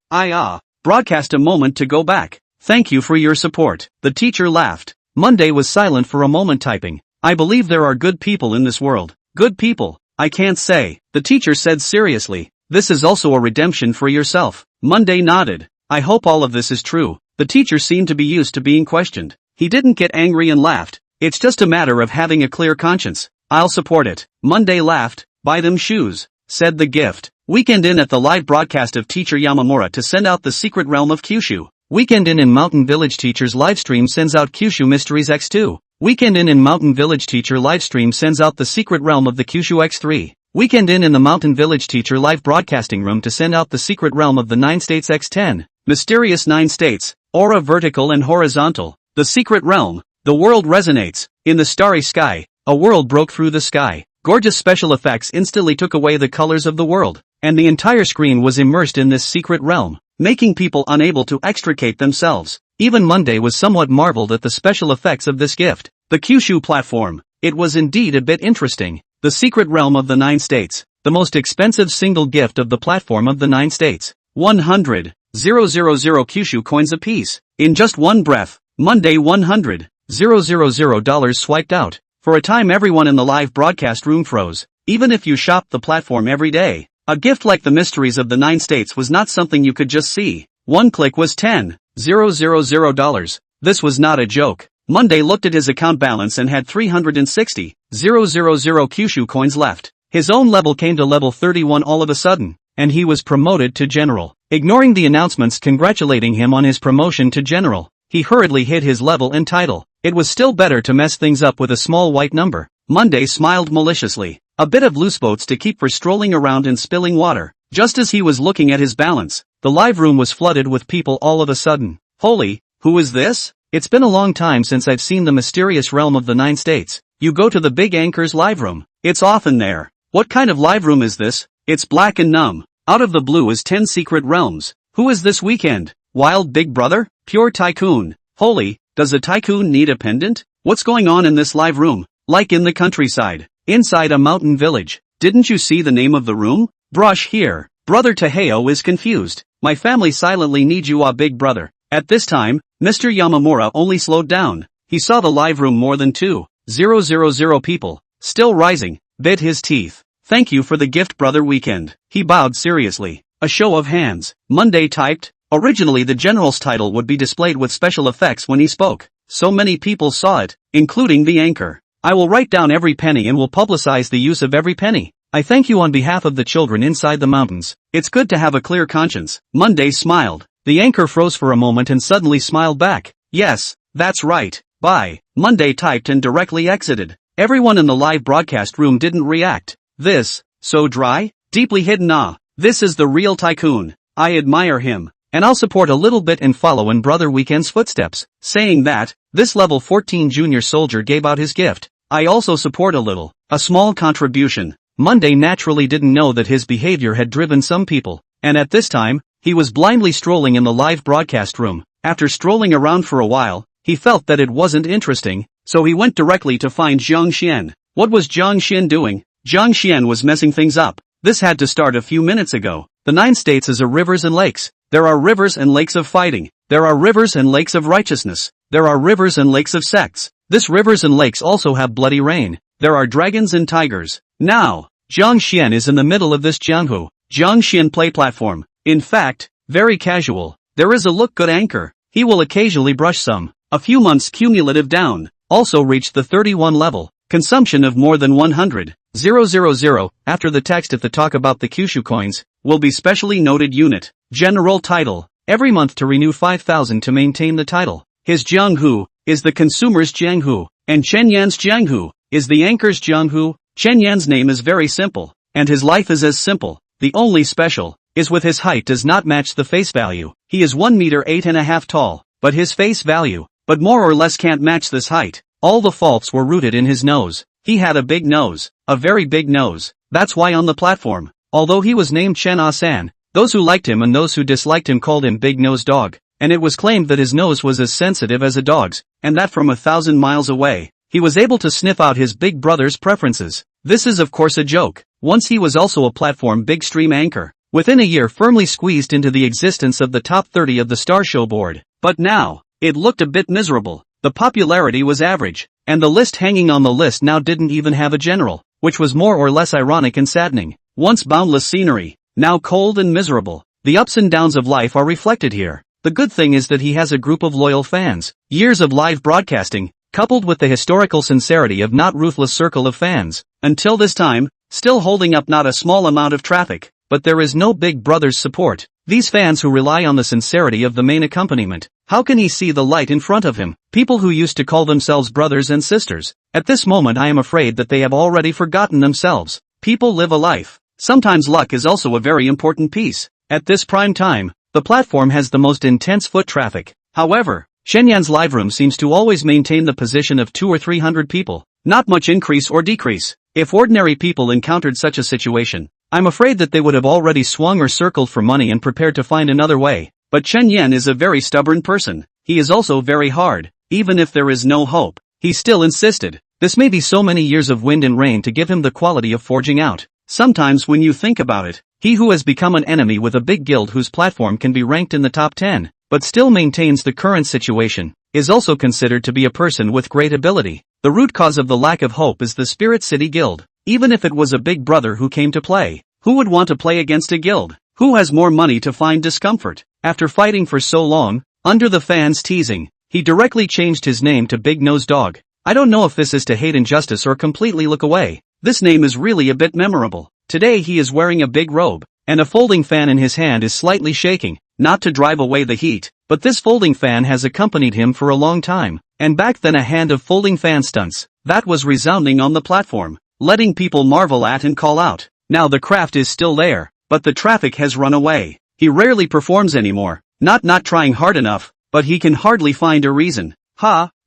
Broadcast a moment to go back. Thank you for your support. The teacher laughed. Monday was silent for a moment typing. I believe there are good people in this world. Good people. I can't say. The teacher said seriously. This is also a redemption for yourself. Monday nodded. I hope all of this is true. The teacher seemed to be used to being questioned. He didn't get angry and laughed. It's just a matter of having a clear conscience. I'll support it. Monday laughed. Buy them shoes, said the gift. Weekend in at the live broadcast of Teacher Yamamura to send out the secret realm of Kyushu. Weekend in Mountain Village Teacher's livestream sends out Kyushu Mysteries X2. Weekend in Mountain Village Teacher livestream sends out the secret realm of the Kyushu X3. Weekend in the Mountain Village Teacher live broadcasting room to send out the secret realm of the 9 states X10. Mysterious 9 states, aura vertical and horizontal. The secret realm. The world resonates. In the starry sky, a world broke through the sky. Gorgeous special effects instantly took away the colors of the world, and the entire screen was immersed in this secret realm, making people unable to extricate themselves. Even Monday was somewhat marveled at the special effects of this gift. The Kyushu platform. It was indeed a bit interesting. The secret realm of the 9 states. The most expensive single gift of the platform of the 9 states. 100,000 Kyushu coins apiece. In just one breath, Monday $100,000 swiped out. For a time everyone in the live broadcast room froze. Even if you shopped the platform every day, a gift like the Mysteries of the 9 states was not something you could just see. One click was $10,000. This was not a joke. Monday looked at his account balance and had 360,000 Kyushu coins left. His own level came to level 31 all of a sudden, and he was promoted to general. Ignoring the announcements congratulating him on his promotion to general, he hurriedly hit his level and title. It was still better to mess things up with a small white number. Monday smiled maliciously. A bit of loose boats to keep for strolling around and spilling water. Just as he was looking at his balance, the live room was flooded with people all of a sudden. Holy, who is this? It's been a long time since I've seen the mysterious realm of the 9 states. You go to the Big Anchor's live room. It's often there. What kind of live room is this? It's black and numb. Out of the blue is 10 secret realms. Who is this weekend? Wild Big Brother? Pure Tycoon. Holy, does a tycoon need a pendant? What's going on in this live room? Like in the countryside. Inside a mountain village. Didn't you see the name of the room? Brush here. Brother Taheo is confused. My family silently needs you, Big Brother. At this time, Mr. Yamamura only slowed down. He saw the live room more than 2,000 people. Still rising. Bit his teeth. Thank you for the gift, Brother Weekend. He bowed seriously. A show of hands. Monday typed. Originally the general's title would be displayed with special effects when he spoke. So many people saw it, including the anchor. I will write down every penny and will publicize the use of every penny. I thank you on behalf of the children inside the mountains. It's good to have a clear conscience. Monday smiled. The anchor froze for a moment and suddenly smiled back. Yes, that's right. Bye. Monday typed and directly exited. Everyone in the live broadcast room didn't react. This, so dry? Deeply hidden. This is the real Tycoon. I admire him. And I'll support a little bit and follow in Brother Weekend's footsteps. Saying that, this level 14 junior soldier gave out his gift. I also support a little. A small contribution. Monday naturally didn't know that his behavior had driven some people. And at this time, he was blindly strolling in the live broadcast room. After strolling around for a while, he felt that it wasn't interesting, so he went directly to find Zhang Xian. What was Zhang Xian doing? Zhang Xian was messing things up. This had to start a few minutes ago. The 9 states is a rivers and lakes. There are rivers and lakes of fighting. There are rivers and lakes of righteousness. There are rivers and lakes of sects. This rivers and lakes also have bloody rain. There are dragons and tigers. Now, Zhang Xian is in the middle of this Jianghu. Zhang Xian play platform. In fact, very casual. There is a look good anchor. He will occasionally brush some. A few months cumulative down. Also reached the 31 level. Consumption of more than 100,000 000, after the text if the talk about the Kyushu coins, will be specially noted unit. General title. Every month to renew 5,000 to maintain the title. His Jianghu is the consumer's Jianghu, and Chen Yan's Jianghu is the anchor's Jianghu. Chen Yan's name is very simple, and his life is as simple. The only special is with his height does not match the face value. He is 1 meter 8.5 tall, but his face value, but more or less can't match this height. All the faults were rooted in his nose. He had a big nose, a very big nose. That's why on the platform, although he was named Chen Ah-san, those who liked him and those who disliked him called him Big Nose Dog, and it was claimed that his nose was as sensitive as a dog's, and that from 1,000 miles away, he was able to sniff out his big brother's preferences. This is of course a joke. Once he was also a platform big stream anchor, within a year firmly squeezed into the existence of the top 30 of the Star Show board. But now, it looked a bit miserable. The popularity was average, and the list hanging on the list now didn't even have a general, which was more or less ironic and saddening. Once boundless scenery, now cold and miserable. The ups and downs of life are reflected here. The good thing is that he has a group of loyal fans. Years of live broadcasting, coupled with the historical sincerity of not ruthless circle of fans, until this time, still holding up not a small amount of traffic, but there is no Big Brother's support. These fans who rely on the sincerity of the main accompaniment. How can he see the light in front of him? People who used to call themselves brothers and sisters. At this moment I am afraid that they have already forgotten themselves. People live a life. Sometimes luck is also a very important piece. At this prime time, the platform has the most intense foot traffic. However, Shenyan's live room seems to always maintain the position of 200 or 300 people. Not much increase or decrease. If ordinary people encountered such a situation, I'm afraid that they would have already swung or circled for money and prepared to find another way. But Chen Yan is a very stubborn person. He is also very hard. Even if there is no hope, he still insisted. This may be so many years of wind and rain to give him the quality of forging out. Sometimes when you think about it, he who has become an enemy with a big guild whose platform can be ranked in the top 10, but still maintains the current situation, is also considered to be a person with great ability. The root cause of the lack of hope is the Spirit City Guild. Even if it was a big brother who came to play, who would want to play against a guild? Who has more money to find discomfort? After fighting for so long, under the fans' teasing, he directly changed his name to Big Nose Dog. I don't know if this is to hate injustice or completely look away. This name is really a bit memorable. Today he is wearing a big robe, and a folding fan in his hand is slightly shaking, not to drive away the heat, but this folding fan has accompanied him for a long time, and back then a hand of folding fan stunts, that was resounding on the platform, letting people marvel at and call out. Now the craft is still there, but the traffic has run away. He rarely performs anymore, not trying hard enough, but he can hardly find a reason.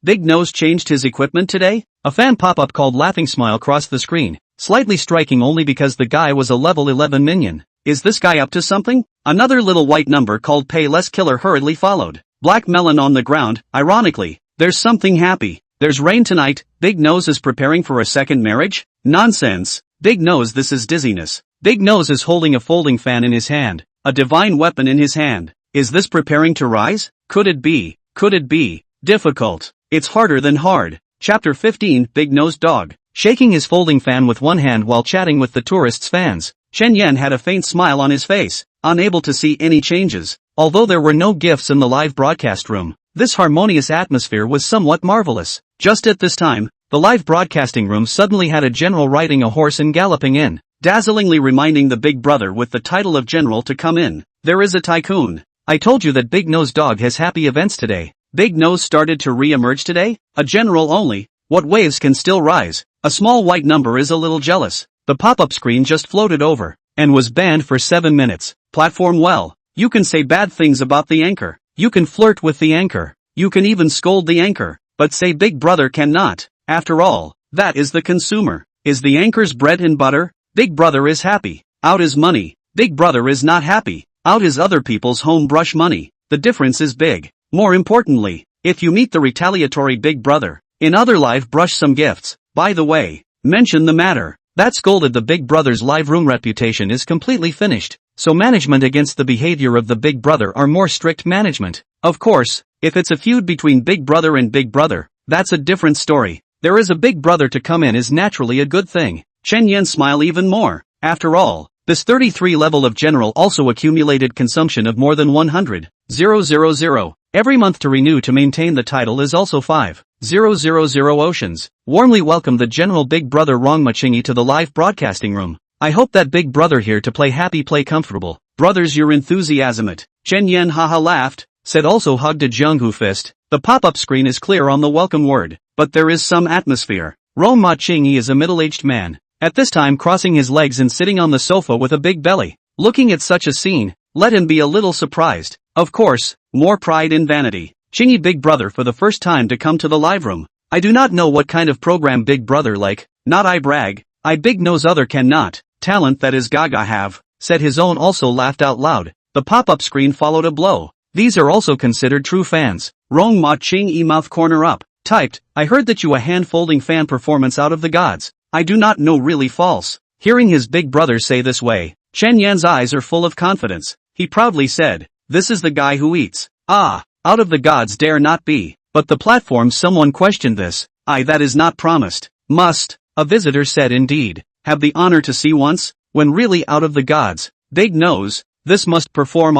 Big Nose changed his equipment today? A fan pop-up called Laughing Smile crossed the screen, slightly striking only because the guy was a level 11 minion. Is this guy up to something? Another little white number called Pay Less Killer hurriedly followed. Black melon on the ground, ironically. There's something happy. There's rain tonight. Big Nose is preparing for a second marriage? Nonsense. Big Nose, this is dizziness. Big Nose is holding a folding fan in his hand, a divine weapon in his hand. Is this preparing to rise? Could it be? Could it be? Difficult. It's harder than hard. Chapter 15, Big Nose Dog. Shaking his folding fan with one hand while chatting with the tourists' fans, Chen Yan had a faint smile on his face, unable to see any changes. Although there were no gifts in the live broadcast room, this harmonious atmosphere was somewhat marvelous. Just at this time, the live broadcasting room suddenly had a general riding a horse and galloping in, dazzlingly reminding the big brother with the title of general to come in. There is a Tycoon. I told you that Big Nose Dog has happy events today. Big Nose started to re-emerge today? A general only? What waves can still rise? A small white number is a little jealous. The pop-up screen just floated over, and was banned for 7 minutes. Platform well. You can say bad things about the anchor. You can flirt with the anchor. You can even scold the anchor. But say Big Brother cannot. After all, that is the consumer. Is the anchor's bread and butter? Big Brother is happy. Out is money. Big Brother is not happy. Out is other people's home brush money. The difference is big. More importantly, if you meet the retaliatory Big Brother, in other life brush some gifts. By the way, mention the matter. That scolded the Big Brother's live room reputation is completely finished. So management against the behavior of the Big Brother are more strict management. Of course, if it's a feud between Big Brother and Big Brother, that's a different story. There is a Big Brother to come in is naturally a good thing. Chen Yan smile even more. After all, this 33 level of general also accumulated consumption of more than 100,000. Every month to renew to maintain the title is also 5,000 oceans. Warmly welcome the General Big Brother Ruoxi to the live broadcasting room. I hope that Big Brother here to play happy play comfortable. Brothers your enthusiasm it. Chen Yan haha laughed, said also hugged a Junghu fist. The pop-up screen is clear on the welcome word, but there is some atmosphere. Ruoxi is a middle-aged man, at this time crossing his legs and sitting on the sofa with a big belly. Looking at such a scene, let him be a little surprised. Of course, more pride in vanity. Chingy Big Brother for the first time to come to the live room. I do not know what kind of program Big Brother like, not I brag, I big nose other cannot, talent that is Gaga have, said his own also laughed out loud. The pop-up screen followed a blow. These are also considered true fans. Ruoxi mouth corner up, typed, I heard that you a hand-folding fan performance out of the gods. I do not know really false. Hearing his big brother say this way, Chen Yan's eyes are full of confidence. He proudly said, this is the guy who eats. Ah, out of the gods dare not be. But the platform someone questioned this. That is not promised. Must, a visitor said indeed, have the honor to see once, when really out of the gods. Big nose, this must perform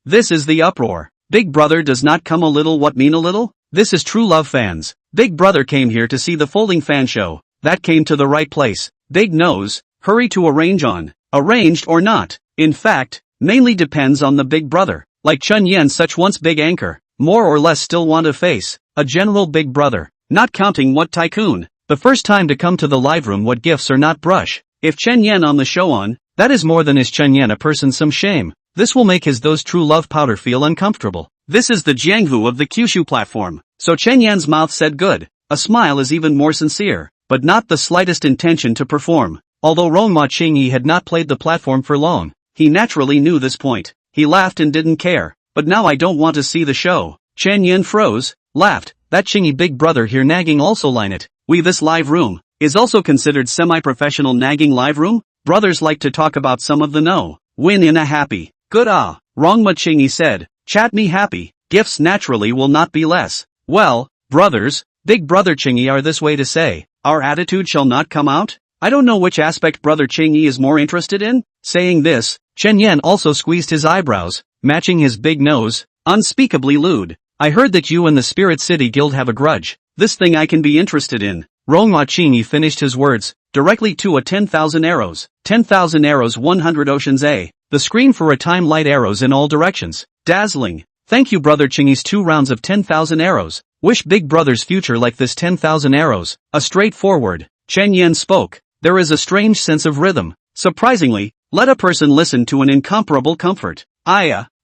this is the uproar. Big Brother does not come a little what mean a little? This is true love fans. Big Brother came here to see the folding fan show. That came to the right place. Big nose, hurry to arrange on. Arranged or not. In fact, mainly depends on the Big Brother. Like Chun Yen such once big anchor, more or less still want to face, a general Big Brother. Not counting what Tycoon. The first time to come to the live room what gifts are not brush. If Chen Yen on the show on, that is more than is Chen Yen a person some shame. This will make his those true love powder feel uncomfortable. This is the Jianghu of the Kyushu platform. So Chen Yan's mouth said good. A smile is even more sincere, but not the slightest intention to perform. Although Ruoxi had not played the platform for long, he naturally knew this point. He laughed and didn't care. But now I don't want to see the show. Chen Yan froze, laughed. That Chingy Big Brother here nagging also line it. We this live room is also considered semi-professional nagging live room. Brothers like to talk about some of the no. Win in a happy. Good Ruoxi said. Chat me happy. Gifts naturally will not be less. Well, brothers, Big Brother Chingy are this way to say. Our attitude shall not come out? I don't know which aspect Brother Chingy is more interested in. Saying this, Chen Yan also squeezed his eyebrows, matching his big nose. Unspeakably lewd. I heard that you and the Spirit City Guild have a grudge. This thing I can be interested in. Ruoxi finished his words, directly to a 10,000 arrows. 10,000 arrows 100 oceans A. The screen for a time light arrows in all directions. Dazzling. Thank you Brother Chingy's 2 rounds of 10,000 arrows. Wish Big Brother's future like this 10,000 arrows. A straightforward. Chen Yan spoke. There is a strange sense of rhythm. Surprisingly, let a person listen to an incomparable comfort.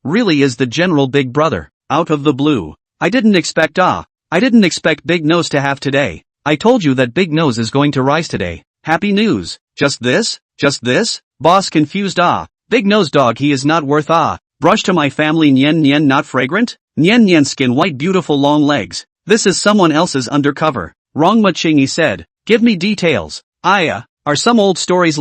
Really is the general Big Brother. Out of the blue. I didn't expect Big Nose to have today. I told you that Big Nose is going to rise today. Happy news. Just this? Boss confused Big Nose dog he is not worth Brush to my family Nyen not fragrant? Nyen skin white beautiful long legs. This is someone else's undercover. Ruoxi said. Give me details. Are some old stories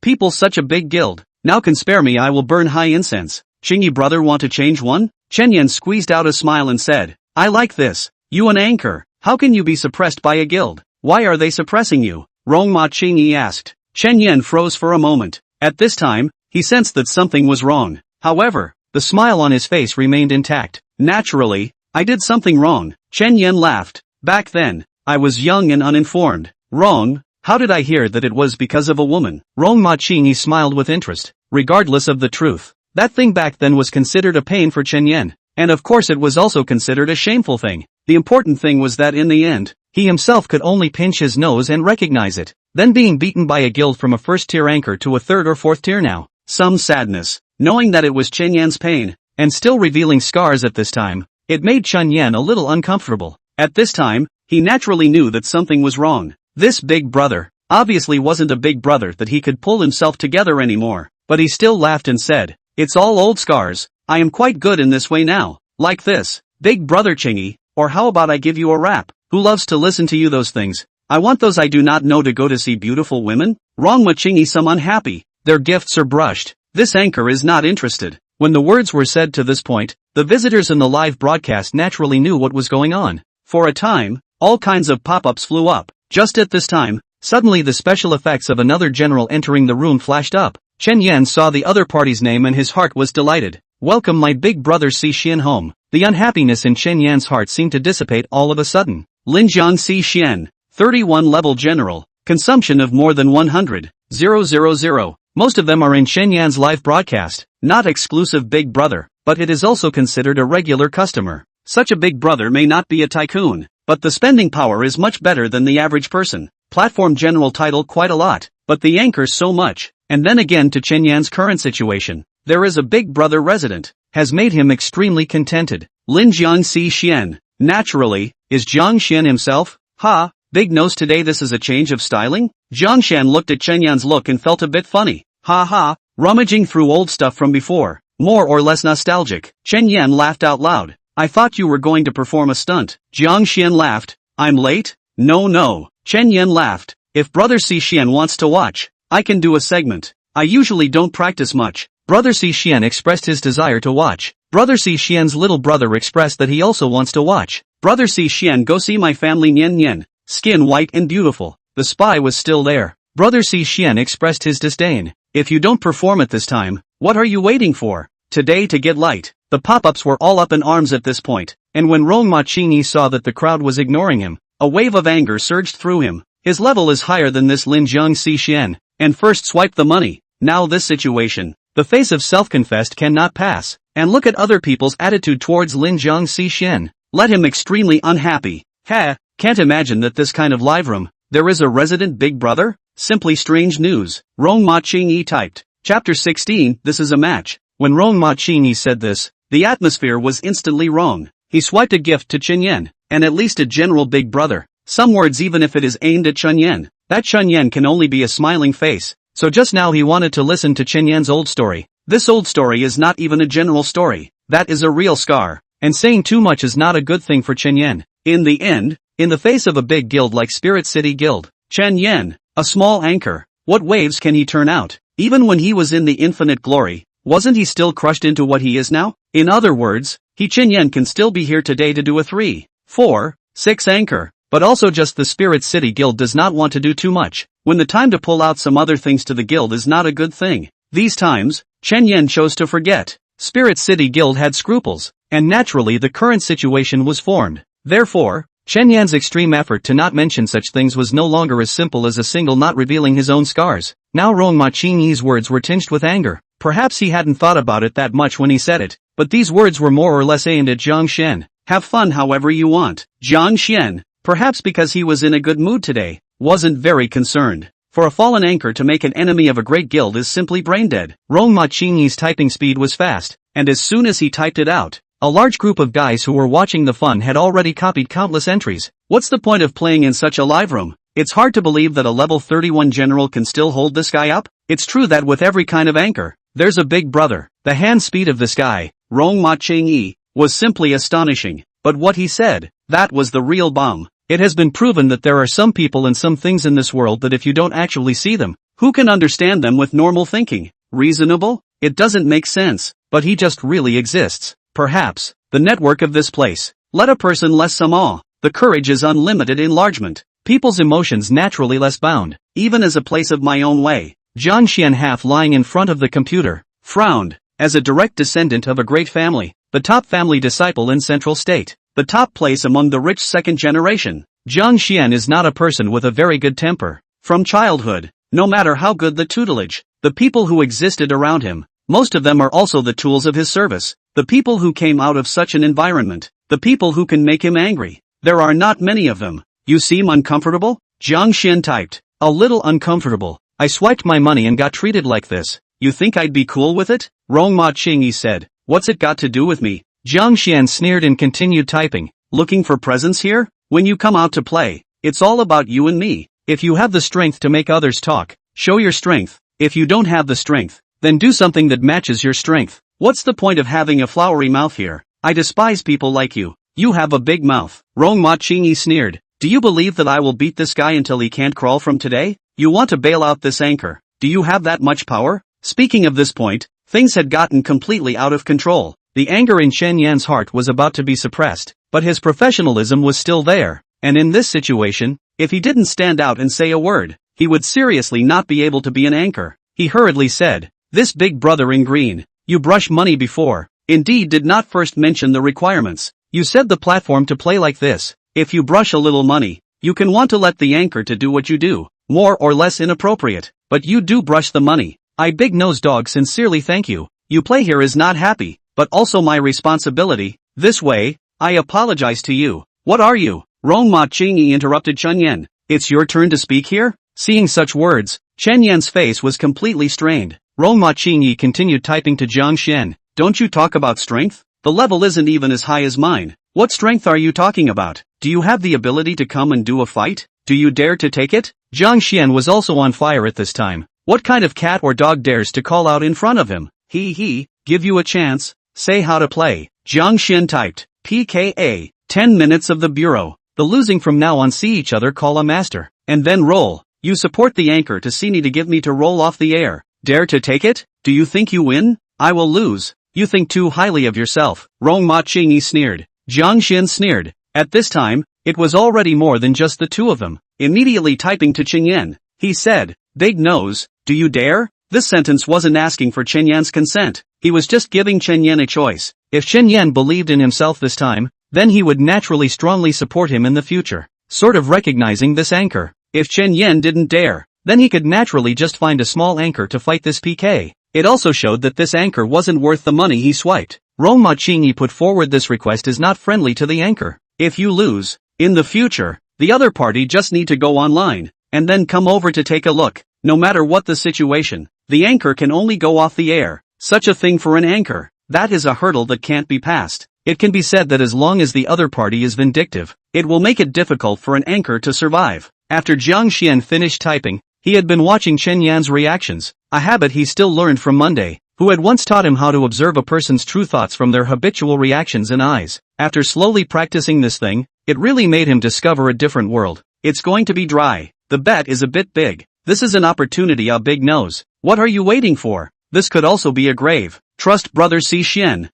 People such a big guild. Now can spare me I will burn high incense. Chingy brother want to change one? Chen Yan squeezed out a smile and said. I like this. You an anchor. How can you be suppressed by a guild? Why are they suppressing you? Ruoxi asked. Chen Yan froze for a moment. At this time, he sensed that something was wrong. However, the smile on his face remained intact. Naturally, I did something wrong. Chen Yan laughed. Back then, I was young and uninformed. Wrong? How did I hear that it was because of a woman? Ruoxi smiled with interest. Regardless of the truth, that thing back then was considered a pain for Chen Yan. And of course it was also considered a shameful thing. The important thing was that in the end, he himself could only pinch his nose and recognize it. Then being beaten by a guild from a first-tier anchor to a third or fourth tier now. Some sadness. Knowing that it was Chen Yan's pain, and still revealing scars at this time, it made Chen Yan a little uncomfortable. At this time, he naturally knew that something was wrong. This Big Brother, obviously wasn't a Big Brother that he could pull himself together anymore, but he still laughed and said, it's all old scars, I am quite good in this way now, like this, Big Brother Chingy, or how about I give you a rap, who loves to listen to you those things, I want those I do not know to go to see beautiful women, Ruoxi some unhappy, their gifts are brushed, this anchor is not interested. When the words were said to this point, the visitors in the live broadcast naturally knew what was going on. For a time, all kinds of pop-ups flew up. Just at this time, suddenly the special effects of another general entering the room flashed up. Chen Yan saw the other party's name and his heart was delighted. Welcome my big brother Xian home. The unhappiness in Chen Yan's heart seemed to dissipate all of a sudden. Linjiang Xian, 31 level general, consumption of more than 100,000. Most of them are in Chen Yan's live broadcast, not exclusive big brother, but it is also considered a regular customer. Such a big brother may not be a tycoon, but the spending power is much better than the average person. Platform general title quite a lot, but the anchors so much. And then again to Chen Yan's current situation. There is a big brother resident, has made him extremely contented. Linjiang Xian, naturally, is Jiang Xian himself? Ha, big nose today this is a change of styling? Jiang Xian looked at Chen Yan's look and felt a bit funny. Ha ha, rummaging through old stuff from before, more or less nostalgic. Chen Yan laughed out loud. I thought you were going to perform a stunt. Jiang Xian laughed. I'm late? No. Chen Yan laughed. If brother Xian wants to watch, I can do a segment. I usually don't practice much. Brother Xian expressed his desire to watch. Brother Xian's little brother expressed that he also wants to watch. Brother Xian, go see my family Nian. Skin white and beautiful. The spy was still there. Brother Xian expressed his disdain. If you don't perform at this time, what are you waiting for? Today to get light. The pop-ups were all up in arms at this point, and when Ruoxi saw that the crowd was ignoring him, a wave of anger surged through him. His level is higher than this Linjiang Xian, and first swipe the money. Now this situation. The face of self-confessed cannot pass, and look at other people's attitude towards Linjiang Xian. Let him extremely unhappy. Can't imagine that this kind of live room, there is a resident big brother? Simply strange news. Ruoxi typed. Chapter 16, this is a match. When Ruoxi said this, the atmosphere was instantly wrong. He swiped a gift to Chen Yan, and at least a general big brother. Some words even if it is aimed at Chen Yan. That Chen Yan can only be a smiling face. So just now he wanted to listen to Chen Yan's old story. This old story is not even a general story. That is a real scar. And saying too much is not a good thing for Chen Yan. In the end, in the face of a big guild like Spirit City Guild, Chen Yan, a small anchor, what waves can he turn out? Even when he was in the infinite glory, wasn't he still crushed into what he is now? In other words, Chen Yan can still be here today to do a 3, 4, 6 anchor, but also just the Spirit City Guild does not want to do too much, when the time to pull out some other things to the guild is not a good thing. These times, Chen Yan chose to forget. Spirit City Guild had scruples, and naturally the current situation was formed. Therefore, Chen Yan's extreme effort to not mention such things was no longer as simple as a single not revealing his own scars. Now Ruoxi's words were tinged with anger. Perhaps he hadn't thought about it that much when he said it, but these words were more or less aimed at Jiang Xian. Have fun however you want. Jiang Xian, perhaps because he was in a good mood today, wasn't very concerned. For a fallen anchor to make an enemy of a great guild is simply brain-dead. Ruoxi's typing speed was fast, and as soon as he typed it out, a large group of guys who were watching the fun had already copied countless entries. What's the point of playing in such a live room? It's hard to believe that a level 31 general can still hold this guy up. It's true that with every kind of anchor, there's a big brother. The hand speed of this guy, Ruoxi, was simply astonishing. But what he said, that was the real bomb. It has been proven that there are some people and some things in this world that if you don't actually see them, who can understand them with normal thinking? Reasonable? It doesn't make sense, but he just really exists. Perhaps, the network of this place. Let a person less some awe. The courage is unlimited enlargement. People's emotions naturally less bound, even as a place of my own way. Jiang Xian half lying in front of the computer, frowned. As a direct descendant of a great family, the top family disciple in Central State, the top place among the rich second generation, Jiang Xian is not a person with a very good temper. From childhood, no matter how good the tutelage, the people who existed around him, most of them are also the tools of his service. The people who came out of such an environment, the people who can make him angry, there are not many of them. You seem uncomfortable? Jiang Xian typed. A little uncomfortable. I swiped my money and got treated like this. You think I'd be cool with it? Ruoxi said. What's it got to do with me? Jiang Xian sneered and continued typing. Looking for presents here? When you come out to play, it's all about you and me. If you have the strength to make others talk, show your strength. If you don't have the strength, then do something that matches your strength. What's the point of having a flowery mouth here? I despise people like you. You have a big mouth. Ruoxi sneered. Do you believe that I will beat this guy until he can't crawl from today? You want to bail out this anchor. Do you have that much power? Speaking of this point, things had gotten completely out of control. The anger in Chen Yan's heart was about to be suppressed, but his professionalism was still there. And in this situation, if he didn't stand out and say a word, he would seriously not be able to be an anchor. He hurriedly said, this big brother in green, you brush money before, indeed did not first mention the requirements. You said the platform to play like this. If you brush a little money, you can want to let the anchor to do what you do, more or less inappropriate, but you do brush the money. I big nose dog sincerely thank you. You play here is not happy, but also my responsibility. This way, I apologize to you. What are you? Rongma Qingyi interrupted Chen Yan. It's your turn to speak here? Seeing such words, Chen Yan's face was completely strained. Rongma Qingyi continued typing to Jiang Xian. Don't you talk about strength? The level isn't even as high as mine. What strength are you talking about? Do you have the ability to come and do a fight? Do you dare to take it? Jiang Xian was also on fire at this time. What kind of cat or dog dares to call out in front of him? Give you a chance. Say how to play. Jiang Xian typed. PKA. 10 minutes of the bureau. The losing from now on see each other call a master. And then roll. You support the anchor to see me to give me to roll off the air. Dare to take it? Do you think you win? I will lose. You think too highly of yourself. Rongma Qingyi sneered. Jiang Xian sneered. At this time, it was already more than just the two of them. Immediately typing to Chen Yan, he said, Big nose, do you dare? This sentence wasn't asking for Chen Yan's consent. He was just giving Chen Yan a choice. If Chen Yan believed in himself this time, then he would naturally strongly support him in the future. Sort of recognizing this anchor. If Chen Yan didn't dare, then he could naturally just find a small anchor to fight this PK. It also showed that this anchor wasn't worth the money he swiped. Rongma Qingyi put forward this request is not friendly to the anchor. If you lose, in the future, the other party just need to go online, and then come over to take a look. No matter what the situation, the anchor can only go off the air. Such a thing for an anchor, that is a hurdle that can't be passed. It can be said that as long as the other party is vindictive, it will make it difficult for an anchor to survive. After Jiang Xian finished typing, he had been watching Chen Yan's reactions, a habit he still learned from Monday, who had once taught him how to observe a person's true thoughts from their habitual reactions and eyes. After slowly practicing this thing, it really made him discover a different world. It's going to be dry. The bet is a bit big. This is an opportunity a big nose. What are you waiting for? This could also be a grave. Trust brother C. Xian.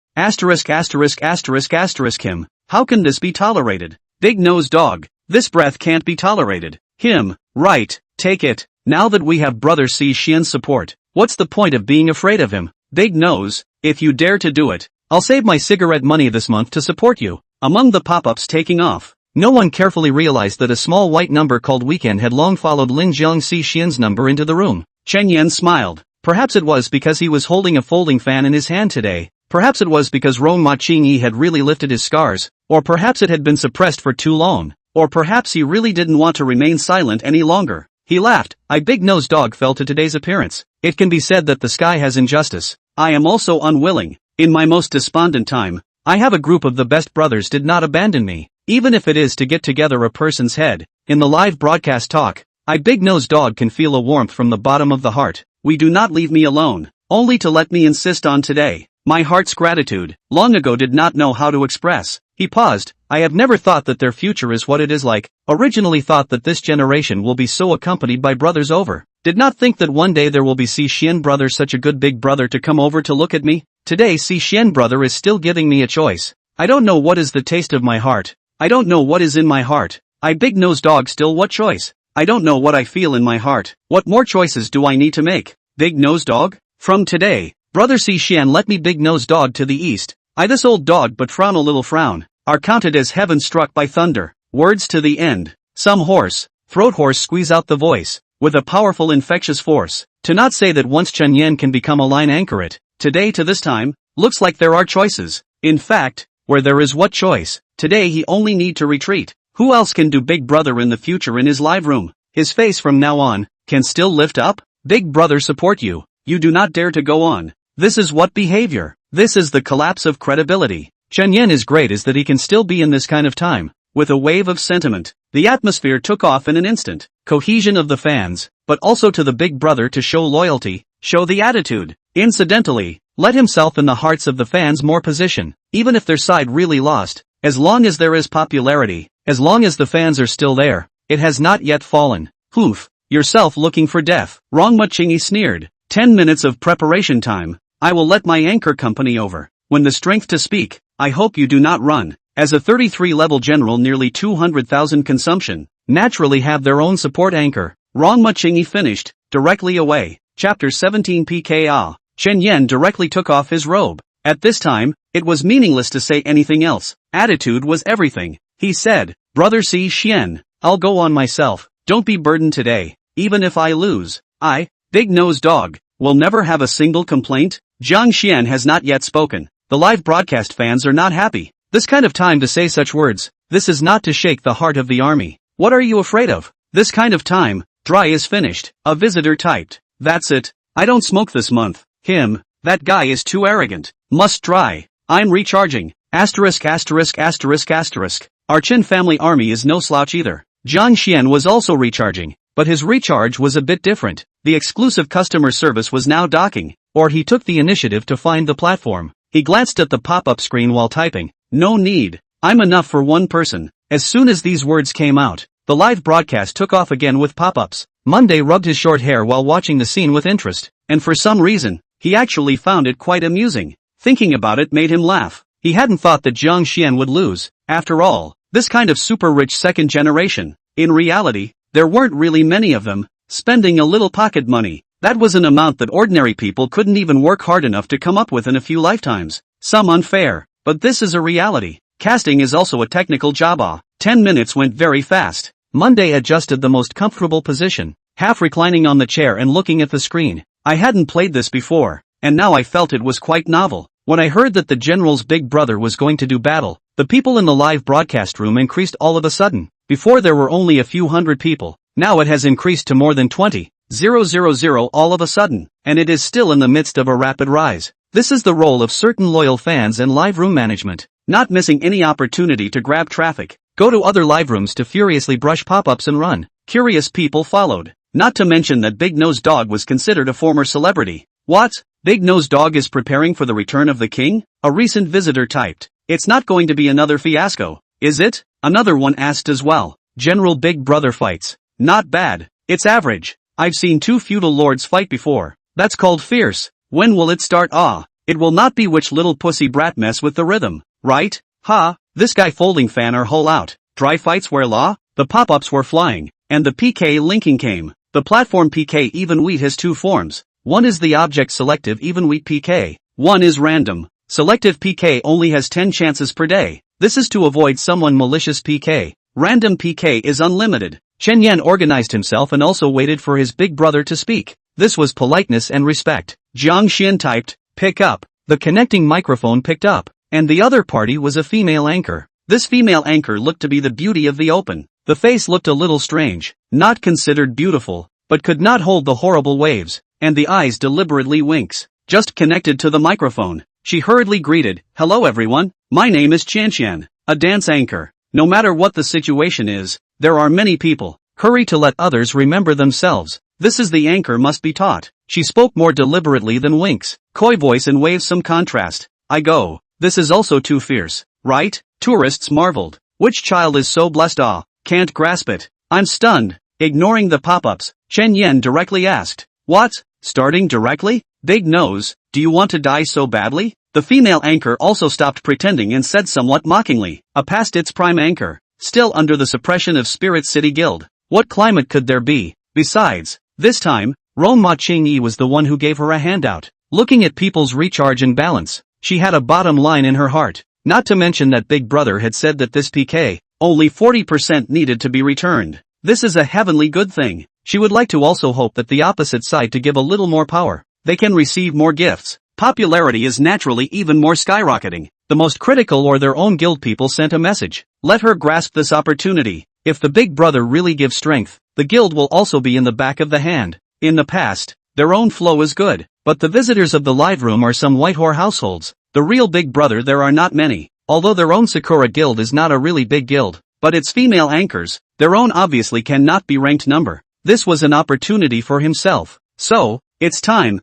Him. How can this be tolerated? Big nose dog. This breath can't be tolerated. Him. Right. Take it. Now that we have brother C. Xian's support, what's the point of being afraid of him? Big nose, if you dare to do it, I'll save my cigarette money this month to support you. Among the pop-ups taking off, no one carefully realized that a small white number called Weekend had long followed Lin Jiang C. Xian's number into the room. Chen Yan smiled. Perhaps it was because he was holding a folding fan in his hand today. Perhaps it was because Rongma Qingyi had really lifted his scars. Or perhaps it had been suppressed for too long. Or perhaps he really didn't want to remain silent any longer. He laughed. I big nose dog fell to today's appearance. It can be said that the sky has injustice. I am also unwilling. In my most despondent time, I have a group of the best brothers did not abandon me. Even if it is to get together a person's head. In the live broadcast talk, I big nose dog can feel a warmth from the bottom of the heart. We do not leave me alone. Only to let me insist on today. My heart's gratitude, long ago did not know how to express. He paused. I have never thought that their future is what it is like. Originally thought that this generation will be so accompanied by brothers over. Did not think that one day there will be C. Xian brother such a good big brother to come over to look at me. Today C. Xian brother is still giving me a choice. I don't know what is the taste of my heart. I don't know what is in my heart. I big nose dog still what choice? I don't know what I feel in my heart. What more choices do I need to make? Big nose dog? From today, brother C. Xian let me big nose dog to the east. I this old dog but frown a little frown. Are counted as heaven struck by thunder. Words to the end. Some horse, throat horse squeeze out the voice, with a powerful infectious force. To not say that once Chen Yan can become a line anchor it, today to this time, looks like there are choices. In fact, where there is what choice, today he only need to retreat. Who else can do Big Brother in the future in his live room? His face from now on, can still lift up? Big Brother support you. You do not dare to go on. This is what behavior. This is the collapse of credibility. Chen Yan is great is that he can still be in this kind of time. With a wave of sentiment, the atmosphere took off in an instant. Cohesion of the fans, but also to the Big Brother to show loyalty, show the attitude. Incidentally, let himself in the hearts of the fans more position, even if their side really lost. As long as there is popularity, as long as the fans are still there, it has not yet fallen. Poof, yourself looking for death. Rongma Qingyi sneered. 10 minutes of preparation time. I will let my anchor company over. When the strength to speak, I hope you do not run. As a 33 level general nearly 200,000 consumption, naturally have their own support anchor. Rongma Qingyi finished, directly away. Chapter 17 PKA. Chen Yan directly took off his robe. At this time, It was meaningless to say anything else. Attitude was everything. He said, "Brother C. Xian, I'll go on myself. Don't be burdened today. Even if I lose, I, Big Nose Dog, will never have a single complaint." Jiang Xian has not yet spoken. The live broadcast fans are not happy. This kind of time to say such words. This is not to shake the heart of the army. What are you afraid of? This kind of time. Dry is finished. A visitor typed. "That's it. I don't smoke this month." Him. "That guy is too arrogant. Must dry. I'm recharging. Asterisk asterisk asterisk asterisk. Our Qin family army is no slouch either." Jiang Xian was also recharging, but his recharge was a bit different. The exclusive customer service was now docking, or he took the initiative to find the platform. He glanced at the pop-up screen while typing. "No need. I'm enough for one person." As soon as these words came out, the live broadcast took off again with pop-ups. Monday rubbed his short hair while watching the scene with interest, and for some reason, he actually found it quite amusing. Thinking about it made him laugh. He hadn't thought that Jiang Xian would lose. After all, this kind of super-rich second generation. In reality, there weren't really many of them. Spending a little pocket money, that was an amount that ordinary people couldn't even work hard enough to come up with in a few lifetimes. Some unfair, but this is a reality. Casting is also a technical job. 10 minutes went very fast. Monday adjusted the most comfortable position, half reclining on the chair and looking at the screen. I hadn't played this before, and now I felt it was quite novel. When I heard that the general's big brother was going to do battle, the people in the live broadcast room increased all of a sudden. Before there were only a few hundred people, now it has increased to more than 20,000 all of a sudden, and it is still in the midst of a rapid rise. This is the role of certain loyal fans and live room management, not missing any opportunity to grab traffic, go to other live rooms to furiously brush pop-ups and run. Curious people followed, not to mention that Big Nose Dog was considered a former celebrity. "What? Big Nose Dog is preparing for the return of the king?" A recent visitor typed. "It's not going to be another fiasco, is it?" Another one asked as well. "General Big Brother fights. Not bad. It's average. I've seen two feudal lords fight before. That's called fierce. When will it start? It will not be which little pussy brat mess with the rhythm, right? Ha, this guy folding fan or hole out. Dry fights where law?" The pop-ups were flying, and the PK linking came. The platform PK even wheat has two forms. One is the object selective even wheat PK. One is random. Selective PK only has 10 chances per day. This is to avoid someone malicious PK. Random PK is unlimited. Chen Yan organized himself and also waited for his big brother to speak. This was politeness and respect. Jiang Xian typed, "Pick up." The connecting microphone picked up, and the other party was a female anchor. This female anchor looked to be the beauty of the open. The face looked a little strange, not considered beautiful, but could not hold the horrible waves, and the eyes deliberately winks. Just connected to the microphone, she hurriedly greeted, "Hello everyone, my name is Qian, a dance anchor. No matter what the situation is, there are many people. Hurry to let others remember themselves. This is the anchor must be taught." She spoke more deliberately than winks, coy voice and waves some contrast. "I go. This is also too fierce, right?" Tourists marveled. "Which child is so blessed? Can't grasp it. I'm stunned." Ignoring the pop-ups, Chen Yan directly asked, "What? Starting directly? Big nose, do you want to die so badly?" The female anchor also stopped pretending and said somewhat mockingly, past its prime anchor, still under the suppression of Spirit City Guild. What climate could there be? Besides, this time, Rong Ma Qingyi was the one who gave her a handout. Looking at people's recharge and balance, she had a bottom line in her heart. Not to mention that Big Brother had said that this PK, only 40% needed to be returned. This is a heavenly good thing. She would like to also hope that the opposite side to give a little more power. They can receive more gifts. Popularity is naturally even more skyrocketing. The most critical or their own guild people sent a message. Let her grasp this opportunity. If the Big Brother really gives strength, the guild will also be in the back of the hand. In the past, their own flow is good, but the visitors of the live room are some white whore households. The real Big Brother there are not many, although their own Sakura guild is not a really big guild, but its female anchors, their own obviously cannot be ranked number. This was an opportunity for himself. So it's time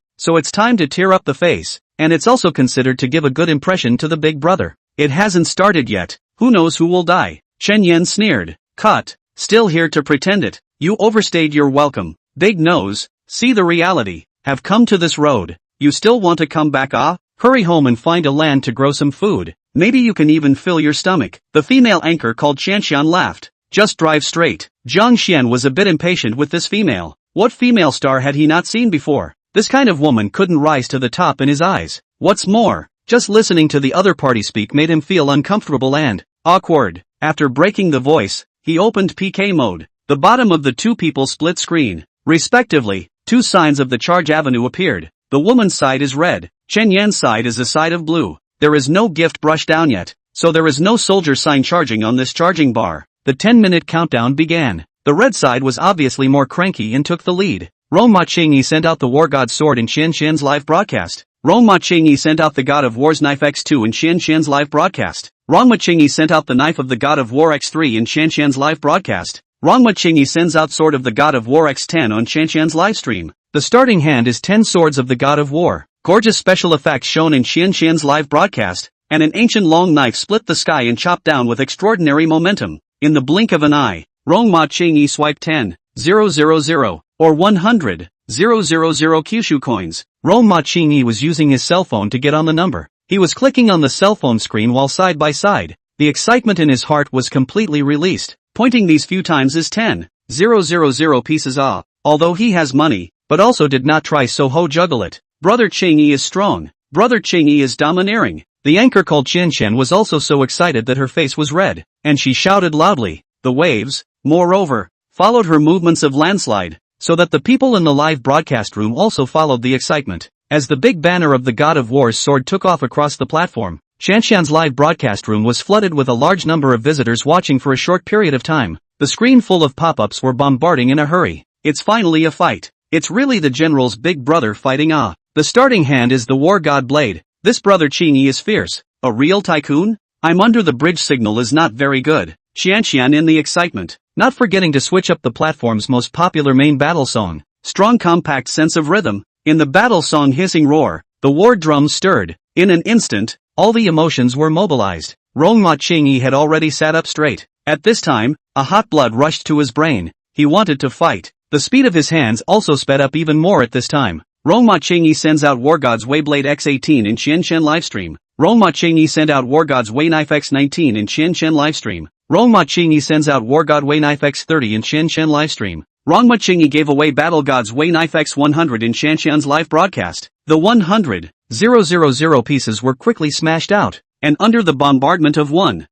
to tear up the face, and it's also considered to give a good impression to the Big Brother. It hasn't started yet, who knows who will die? Chen Yan sneered. Cut, still here to pretend it. You overstayed your welcome. Big nose, see the reality, have come to this road. You still want to come back? Hurry home and find a land to grow some food. Maybe you can even fill your stomach. The female anchor called Qianxian laughed. Just drive straight. Jiang Xian was a bit impatient with this female. What female star had he not seen before? This kind of woman couldn't rise to the top in his eyes. What's more, Just listening to the other party speak made him feel uncomfortable and awkward. After breaking the voice, he opened PK mode. The bottom of the two people split screen. Respectively, two signs of the charge avenue appeared. The woman's side is red. Chen Yan's side is a side of blue. There is no gift brush down yet, so there is no soldier sign charging on this charging bar. The 10-minute countdown began. The red side was obviously more cranky and took the lead. Rongma Qingyi sent out the War God Sword in Xian Xian's live broadcast. Rongma Qingyi sent out the God of War's Knife X2 in Xian Xian's live broadcast. Rongma Qingyi sent out the Knife of the God of War X3 in Xian Xian's live broadcast. Rongma Qingyi sends out Sword of the God of War X10 on Xian Xian's livestream. The starting hand is 10 Swords of the God of War. Gorgeous special effects shown in Xian Xian's live broadcast, and an ancient long knife split the sky and chopped down with extraordinary momentum. In the blink of an eye, Rongma Qingyi swiped 10, 000, or 100, 000 Kyushu coins. Rongma Qingyi was using his cell phone to get on the number. He was clicking on the cell phone screen while side by side. The excitement in his heart was completely released. Pointing these few times is 10, 000 pieces off. Although he has money, but also did not try so ho juggle it. Brother Qingyi is strong. Brother Qingyi is domineering. The anchor called Qian was also so excited that her face was red, and she shouted loudly. The waves, moreover, followed her movements of landslide, so that the people in the live broadcast room also followed the excitement. As the big banner of the God of War's sword took off across the platform, Qian's live broadcast room was flooded with a large number of visitors watching for a short period of time. The screen full of pop-ups were bombarding in a hurry. It's finally a fight. It's really the general's big brother fighting The starting hand is the War God Blade. This brother Qingyi is fierce. A real tycoon? I'm under the bridge signal is not very good. Xian in the excitement. Not forgetting to switch up the platform's most popular main battle song. Strong compact sense of rhythm. In the battle song hissing roar, the war drums stirred. In an instant, all the emotions were mobilized. Rongma Qingyi had already sat up straight. At this time, a hot blood rushed to his brain. He wanted to fight. The speed of his hands also sped up even more at this time. Rongma Qingyi sends out War God's Wayblade X18 in Xian Xian livestream. Rongma Qingyi sent out War God's Way Knife X19 in Xian Xian livestream. Rongma Qingyi sends out War God Way Knife X30 in Xian Xian livestream. Rongma Qingyi gave away Battle God's Way Knife X100 in Xian Xian's live broadcast. The 100,000 pieces were quickly smashed out, and under the bombardment of 1,000,000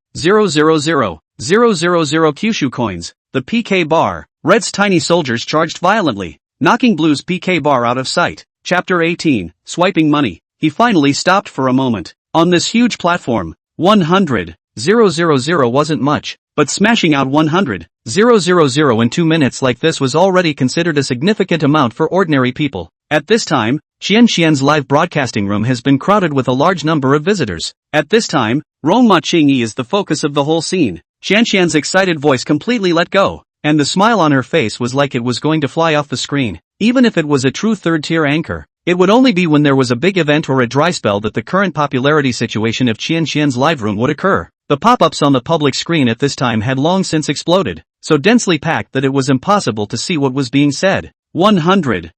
Kyushu coins, the PK bar, Red's tiny soldiers charged violently, knocking Blue's PK bar out of sight. Chapter 18, Swiping Money. He finally stopped for a moment. On this huge platform, 100,000 wasn't much, but smashing out 100,000 in 2 minutes like this was already considered a significant amount for ordinary people. At this time, Xian's live broadcasting room has been crowded with a large number of visitors. At this time, Rongma Qingyi is the focus of the whole scene. Xian's excited voice completely let go, and the smile on her face was like it was going to fly off the screen. Even if it was a true third-tier anchor, it would only be when there was a big event or a dry spell that the current popularity situation of Xian's live room would occur. The pop-ups on the public screen at this time had long since exploded, so densely packed that it was impossible to see what was being said. 100,000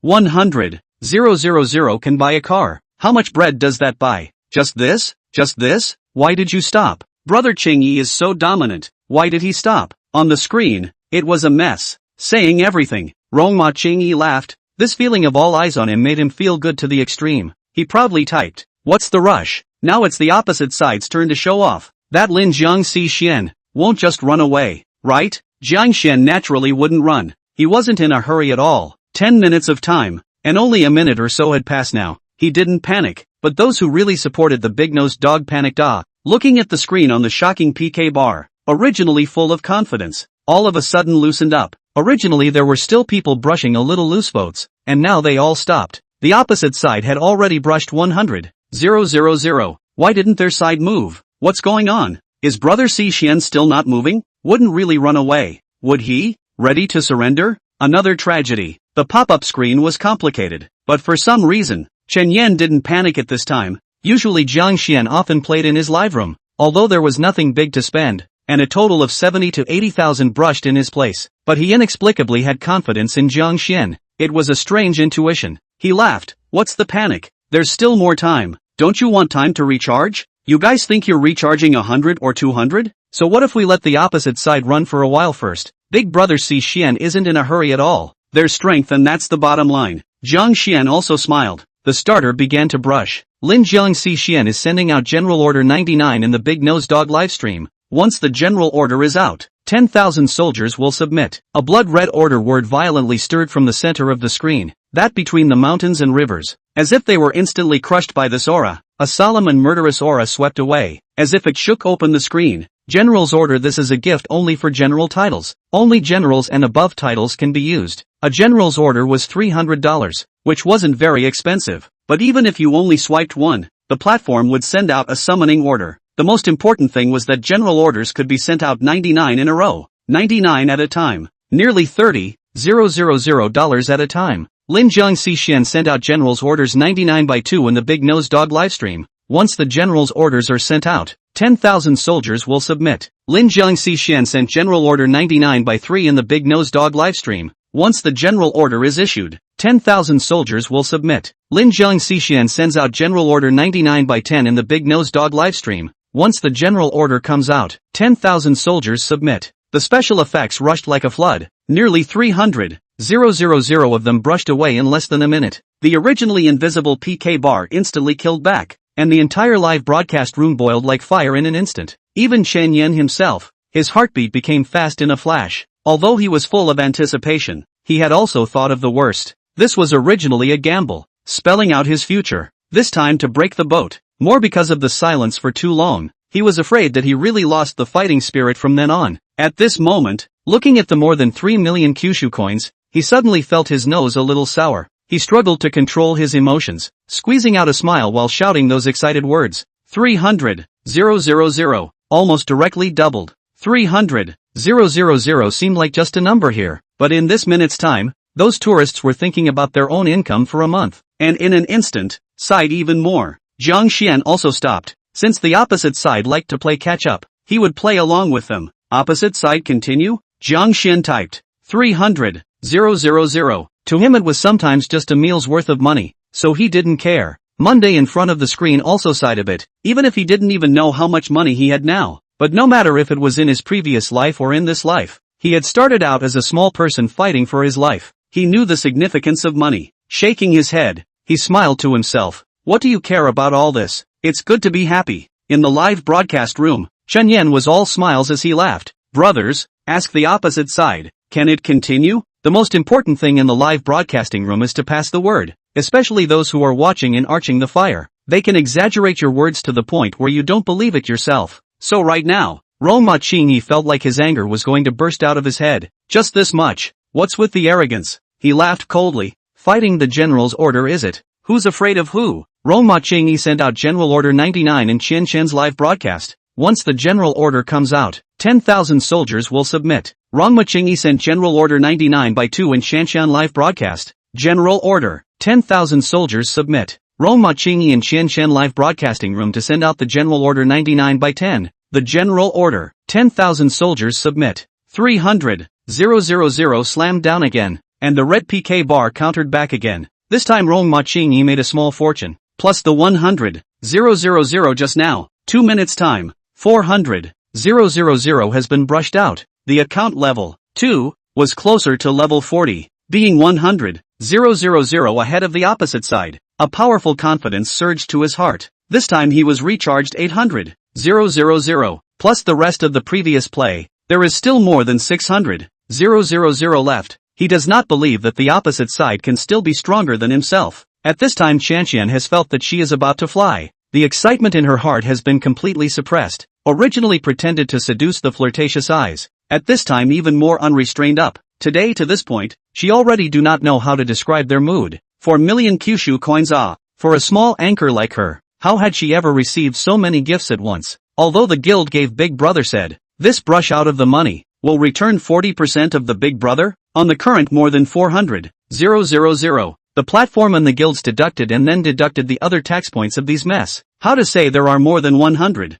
100,000 can buy a car. How much bread does that buy? Just this? Just this? Why did you stop? Brother Qingyi is so dominant. Why did he stop? On the screen, it was a mess. Saying everything. Rongma Qingyi laughed. This feeling of all eyes on him made him feel good to the extreme. He proudly typed, "What's the rush? Now it's the opposite side's turn to show off. That Lin Jiangxian won't just run away, right?" Jiangxian naturally wouldn't run. He wasn't in a hurry at all. 10 minutes of time, and only a minute or so had passed now. He didn't panic, but those who really supported the big-nosed dog panicked. Looking at the screen on the shocking PK bar, originally full of confidence, all of a sudden loosened up. Originally there were still people brushing a little loose votes, and now they all stopped. The opposite side had already brushed 100,000. Why didn't their side move? What's going on? Is Brother Xian still not moving? Wouldn't really run away, would he? Ready to surrender? Another tragedy. The pop-up screen was complicated, but for some reason, Chen Yan didn't panic at this time. Usually Jiangxian often played in his live room, although there was nothing big to spend, and a total of 70 to 80,000 brushed in his place. But he inexplicably had confidence in Jiangxian. It was a strange intuition. He laughed. What's the panic? There's still more time. Don't you want time to recharge? You guys think you're recharging 100 or 200? So what if we let the opposite side run for a while first? Big brother Xian isn't in a hurry at all. There's strength and that's the bottom line. Jiangxian also smiled. the starter began to brush. Lin Jiangxixian is sending out General Order 99 in the Big Nose Dog livestream. Once the general order is out, 10,000 soldiers will submit. A blood-red order word violently stirred from the center of the screen, that between the mountains and rivers. As if they were instantly crushed by this aura, a solemn and murderous aura swept away, as if it shook open the screen. General's order. This is a gift only for general titles. Only generals and above titles can be used. A general's order was $300, which wasn't very expensive. But even if you only swiped one, the platform would send out a summoning order. The most important thing was that general orders could be sent out 99 in a row, 99 at a time, nearly $30,000 at a time. Lin Jiangxixian sent out general's orders 99 by 2 in the Big Nose Dog livestream. Once the general's orders are sent out, 10,000 soldiers will submit. Lin Jiangxixian sent General Order 99 by 3 in the Big Nose Dog livestream. Once the general order is issued, 10,000 soldiers will submit. Lin Jiangxixian sends out General Order 99 by 10 in the Big Nose Dog livestream. Once the general order comes out, 10,000 soldiers submit. The special effects rushed like a flood. Nearly 300,000 of them brushed away in less than a minute. The originally invisible PK bar instantly killed back, and the entire live broadcast room boiled like fire in an instant. Even Chen Yen himself, his heartbeat became fast in a flash. Although he was full of anticipation, he had also thought of the worst. This was originally a gamble, spelling out his future, this time to break the boat. More because of the silence for too long, he was afraid that he really lost the fighting spirit from then on. At this moment, looking at the more than 3 million Kyushu coins, he suddenly felt his nose a little sour. He struggled to control his emotions, squeezing out a smile while shouting those excited words. 300,000, almost directly doubled. 300,000 seemed like just a number here, but in this minute's time, those tourists were thinking about their own income for a month, and in an instant, sighed even more. Jiang Xian also stopped. Since the opposite side liked to play catch-up, he would play along with them. Opposite side continue? Jiang Xian typed. 300,000. To him it was sometimes just a meal's worth of money, so he didn't care. Monday in front of the screen also sighed a bit, even if he didn't even know how much money he had now. But no matter if it was in his previous life or in this life, he had started out as a small person fighting for his life. He knew the significance of money. Shaking his head, he smiled to himself. What do you care about all this? It's good to be happy. In the live broadcast room, Chen Yan was all smiles as he laughed. Brothers, ask the opposite side. Can it continue? The most important thing in the live broadcasting room is to pass the word, especially those who are watching and arching the fire. They can exaggerate your words to the point where you don't believe it yourself. So right now, Roma Qingyi felt like his anger was going to burst out of his head. Just this much. What's with the arrogance? He laughed coldly. Fighting the general's order, is it? Who's afraid of who? Roma Qingyi sent out General Order 99 in Qian Shan's live broadcast. Once the general order comes out, 10,000 soldiers will submit. Rongma Qingyi sent General Order 99 by 2 in Shanshan live broadcast. General Order, 10,000 soldiers submit. Rongma Qingyi in Shanshan live broadcasting room to send out the General Order 99 by 10. The General Order, 10,000 soldiers submit. 300,000 slammed down again, and the red PK bar countered back again. This time Rongma Qingyi made a small fortune, plus the 100,000 just now. 2 minutes time, 400,000 has been brushed out. The account level, 2, was closer to level 40, being 100,000 ahead of the opposite side. A powerful confidence surged to his heart. This time he was recharged 800,000, plus the rest of the previous play. There is still more than 600,000 left. He does not believe that the opposite side can still be stronger than himself. At this time Shanshan has felt that she is about to fly. The excitement in her heart has been completely suppressed. Originally pretended to seduce the flirtatious eyes. At this time even more unrestrained up. Today to this point, she already do not know how to describe their mood. 4 million Kyushu coins for a small anchor like her. How had she ever received so many gifts at once? Although the guild gave Big Brother said, this brush out of the money will return 40% of the Big Brother, on the current more than 400,000. The platform and the guilds deducted and then deducted the other tax points of these mess. How to say there are more than 100,000.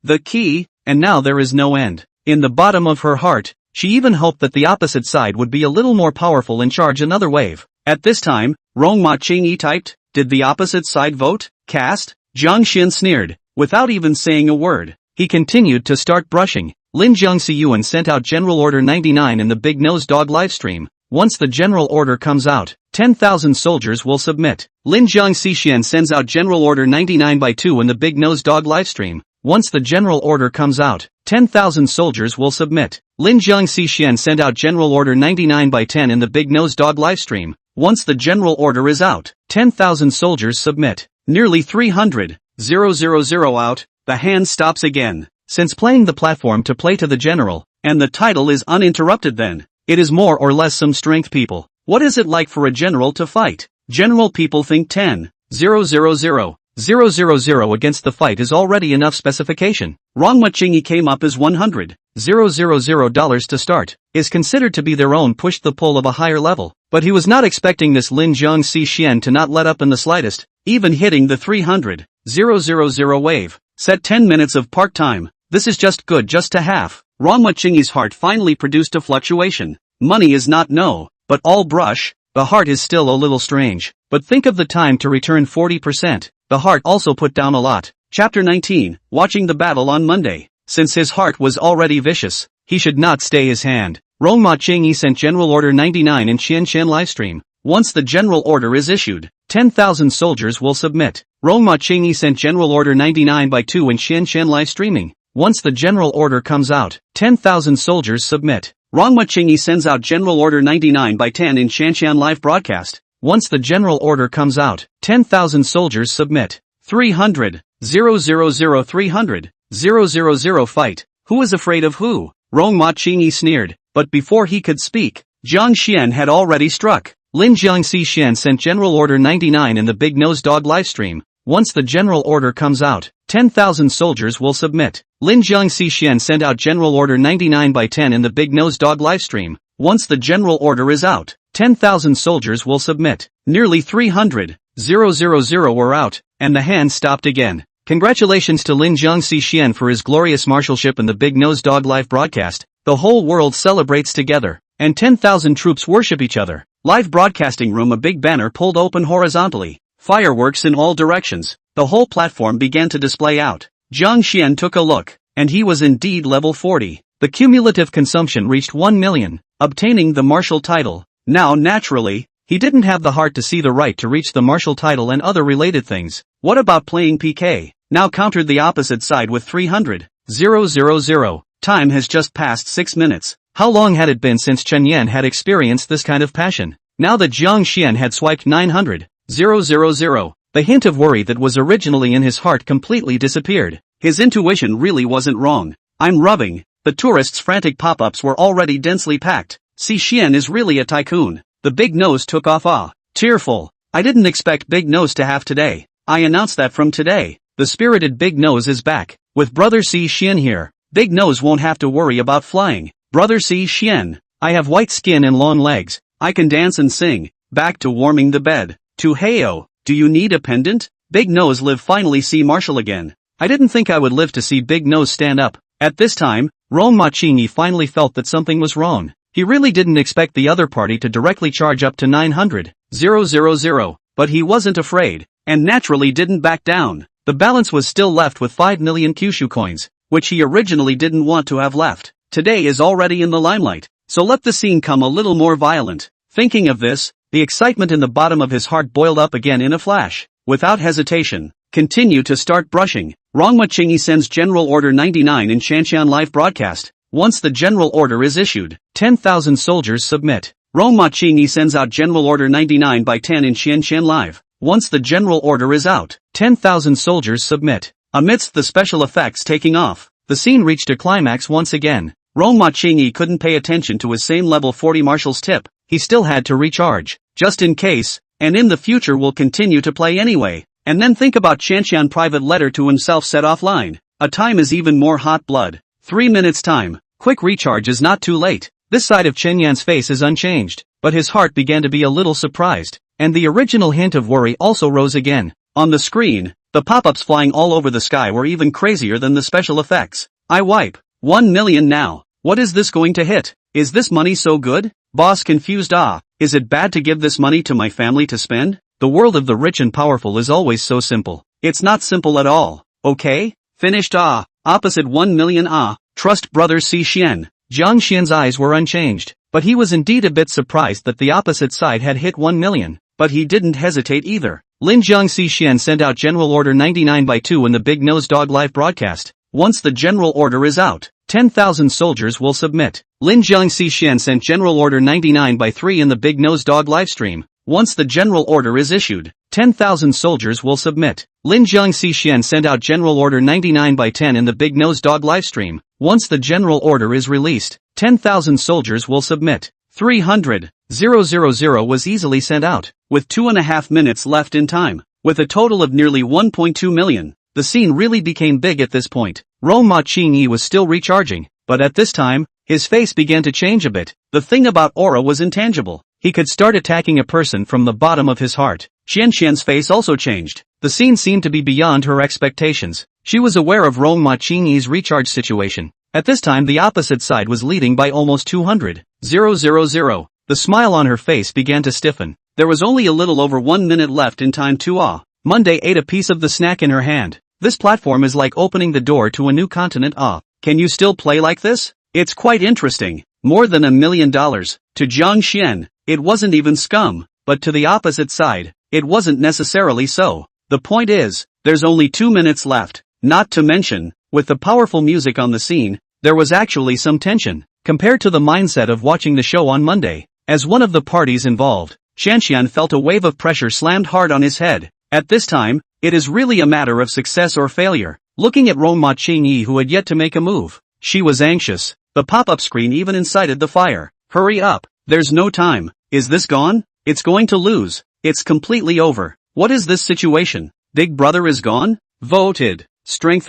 The key, and now there is no end. In the bottom of her heart, she even hoped that the opposite side would be a little more powerful and charge another wave. At this time, Rongma Qingyi typed, did the opposite side vote? Cast? Jiang Xin sneered, without even saying a word. He continued to start brushing. Lin Jiangxiyuan sent out General Order 99 in the Big Nose Dog livestream. Once the general order comes out, 10,000 soldiers will submit. Lin Jiang Xixian sends out General Order 99/2 in the Big Nose Dog livestream. Once the general order comes out, 10,000 soldiers will submit. Lin Jiang Xixian sent out General Order 99/10 in the Big Nose Dog livestream. Once the general order is out, 10,000 soldiers submit. Nearly 300,000 out, the hand stops again. Since playing the platform to play to the general, and the title is uninterrupted then, it is more or less some strength people. What is it like for a general to fight? General people think 10,000 against the fight is already enough specification. Rongma Chingy came up as $100,000 to start, is considered to be their own push the pull of a higher level, but he was not expecting this Lin Jiang Xixian to not let up in the slightest, even hitting the 300,000 wave. Set 10 minutes of part time. This is just good just to half. Rongma Chingy's heart finally produced a fluctuation. Money is not no, but all brush. The heart is still a little strange, but think of the time to return 40%. The heart also put down a lot. Chapter 19, watching the battle on Monday. Since his heart was already vicious, he should not stay his hand. Rongma Chingy sent General Order 99 in Xianxian livestream. Once the general order is issued, 10,000 soldiers will submit. Rongma Chingy sent General Order 99/2 in Xianxian live streaming. Once the general order comes out, 10,000 soldiers submit. Rongma Chingy sends out General Order 99/10 in Xianxian live broadcast. Once the general order comes out, 10,000 soldiers submit. 300,000 fight. Who is afraid of who? Rongma Chingy sneered, but before he could speak, Jiang Xian had already struck. Lin Jiang Xixian sent General Order 99 in the Big Nose Dog livestream. Once the general order comes out, 10,000 soldiers will submit. Lin Jiang Xixian sent out General Order 99/10 in the Big Nose Dog livestream. Once the general order is out, 10,000 soldiers will submit. Nearly 300,000 were out, and the hand stopped again. Congratulations to Lin Jiang Xixian for his glorious marshalship in the Big Nose Dog live broadcast. The whole world celebrates together, and 10,000 troops worship each other. Live broadcasting room, a big banner pulled open horizontally. Fireworks in all directions. The whole platform began to display out. Jiang Xian took a look, and he was indeed level 40. The cumulative consumption reached 1 million, obtaining the martial title. Now naturally, he didn't have the heart to see the right to reach the martial title and other related things. What about playing PK? Now countered the opposite side with 300,000. Time has just passed 6 minutes. How long had it been since Chen Yan had experienced this kind of passion? Now that Jiang Xian had swiped 900,000, the hint of worry that was originally in his heart completely disappeared. His intuition really wasn't wrong. I'm rubbing. The tourists' frantic pop-ups were already densely packed. Xixian is really a tycoon. The big nose took off. Tearful. I didn't expect Big Nose to have today. I announced that from today. The spirited Big Nose is back. With Brother Xixian here, Big Nose won't have to worry about flying. Brother Xixian, I have white skin and long legs. I can dance and sing. Back to warming the bed. To Heyo, do you need a pendant? Big Nose live finally see Marshall again. I didn't think I would live to see Big Nose stand up. At this time, Rongma Chingy finally felt that something was wrong. He really didn't expect the other party to directly charge up to 900,000, but he wasn't afraid, and naturally didn't back down. The balance was still left with 5 million Kyushu coins, which he originally didn't want to have left. Today is already in the limelight, so let the scene come a little more violent. Thinking of this, the excitement in the bottom of his heart boiled up again in a flash. Without hesitation, continue to start brushing. Rongma Chingy sends General Order 99 in Xianxian live broadcast. Once the general order is issued, 10,000 soldiers submit. Rongma Chingy sends out General Order 99/10 in Xianxian live. Once the general order is out, 10,000 soldiers submit. Amidst the special effects taking off, the scene reached a climax once again. Rongma Chingy couldn't pay attention to his same level 40 marshal's tip. He still had to recharge, just in case, and in the future will continue to play anyway. And then think about Xianxian private letter to himself set offline. A time is even more hot blood. 3 minutes time. Quick recharge is not too late. This side of Chen Yan's face is unchanged, but his heart began to be a little surprised, and the original hint of worry also rose again. On the screen, the pop-ups flying all over the sky were even crazier than the special effects. I wipe. 1 million now. What is this going to hit? Is this money so good? Boss confused. Is it bad to give this money to my family to spend? The world of the rich and powerful is always so simple. It's not simple at all. Okay? Finished. Opposite 1 million. Trust Brother Xixian. Jiang Xian's eyes were unchanged. but he was indeed a bit surprised that the opposite side had hit 1 million. But he didn't hesitate either. Lin Jiangxi Xian sent out General Order 99/2 in the Big Nose Dog live broadcast. Once the general order is out, 10,000 soldiers will submit. Lin Jiangxi Xian sent General Order 99/3 in the Big Nose Dog livestream. Once the general order is issued, 10,000 soldiers will submit. Lin Jiangxi Xian sent out General Order 99/10 in the Big Nose Dog livestream. Once the general order is released, 10,000 soldiers will submit. 300,000 was easily sent out, with 2.5 minutes left in time. With a total of nearly 1.2 million, the scene really became big at this point. Rong Qingyi was still recharging, but at this time, his face began to change a bit. The thing about aura was intangible. He could start attacking a person from the bottom of his heart. Xianxian's face also changed. The scene seemed to be beyond her expectations. She was aware of Rong Qingyi's recharge situation. At this time the opposite side was leading by almost 200,000. The smile on her face began to stiffen. There was only a little over 1 minute left in time to Monday ate a piece of the snack in her hand. This platform is like opening the door to a new continent. Can you still play like this? It's quite interesting. More than $1 million. To Jiang Xian, it wasn't even scum, but to the opposite side, it wasn't necessarily so. The point is, there's only 2 minutes left. Not to mention, with the powerful music on the scene, there was actually some tension, compared to the mindset of watching the show on Monday. As one of the parties involved, Xianxian felt a wave of pressure slammed hard on his head. At this time, it is really a matter of success or failure. Looking at Rong Qingyi who had yet to make a move, she was anxious. The pop-up screen even incited the fire. Hurry up, there's no time. Is this gone? It's going to lose. It's completely over. What is this situation? Big Brother is gone? Voted. Strength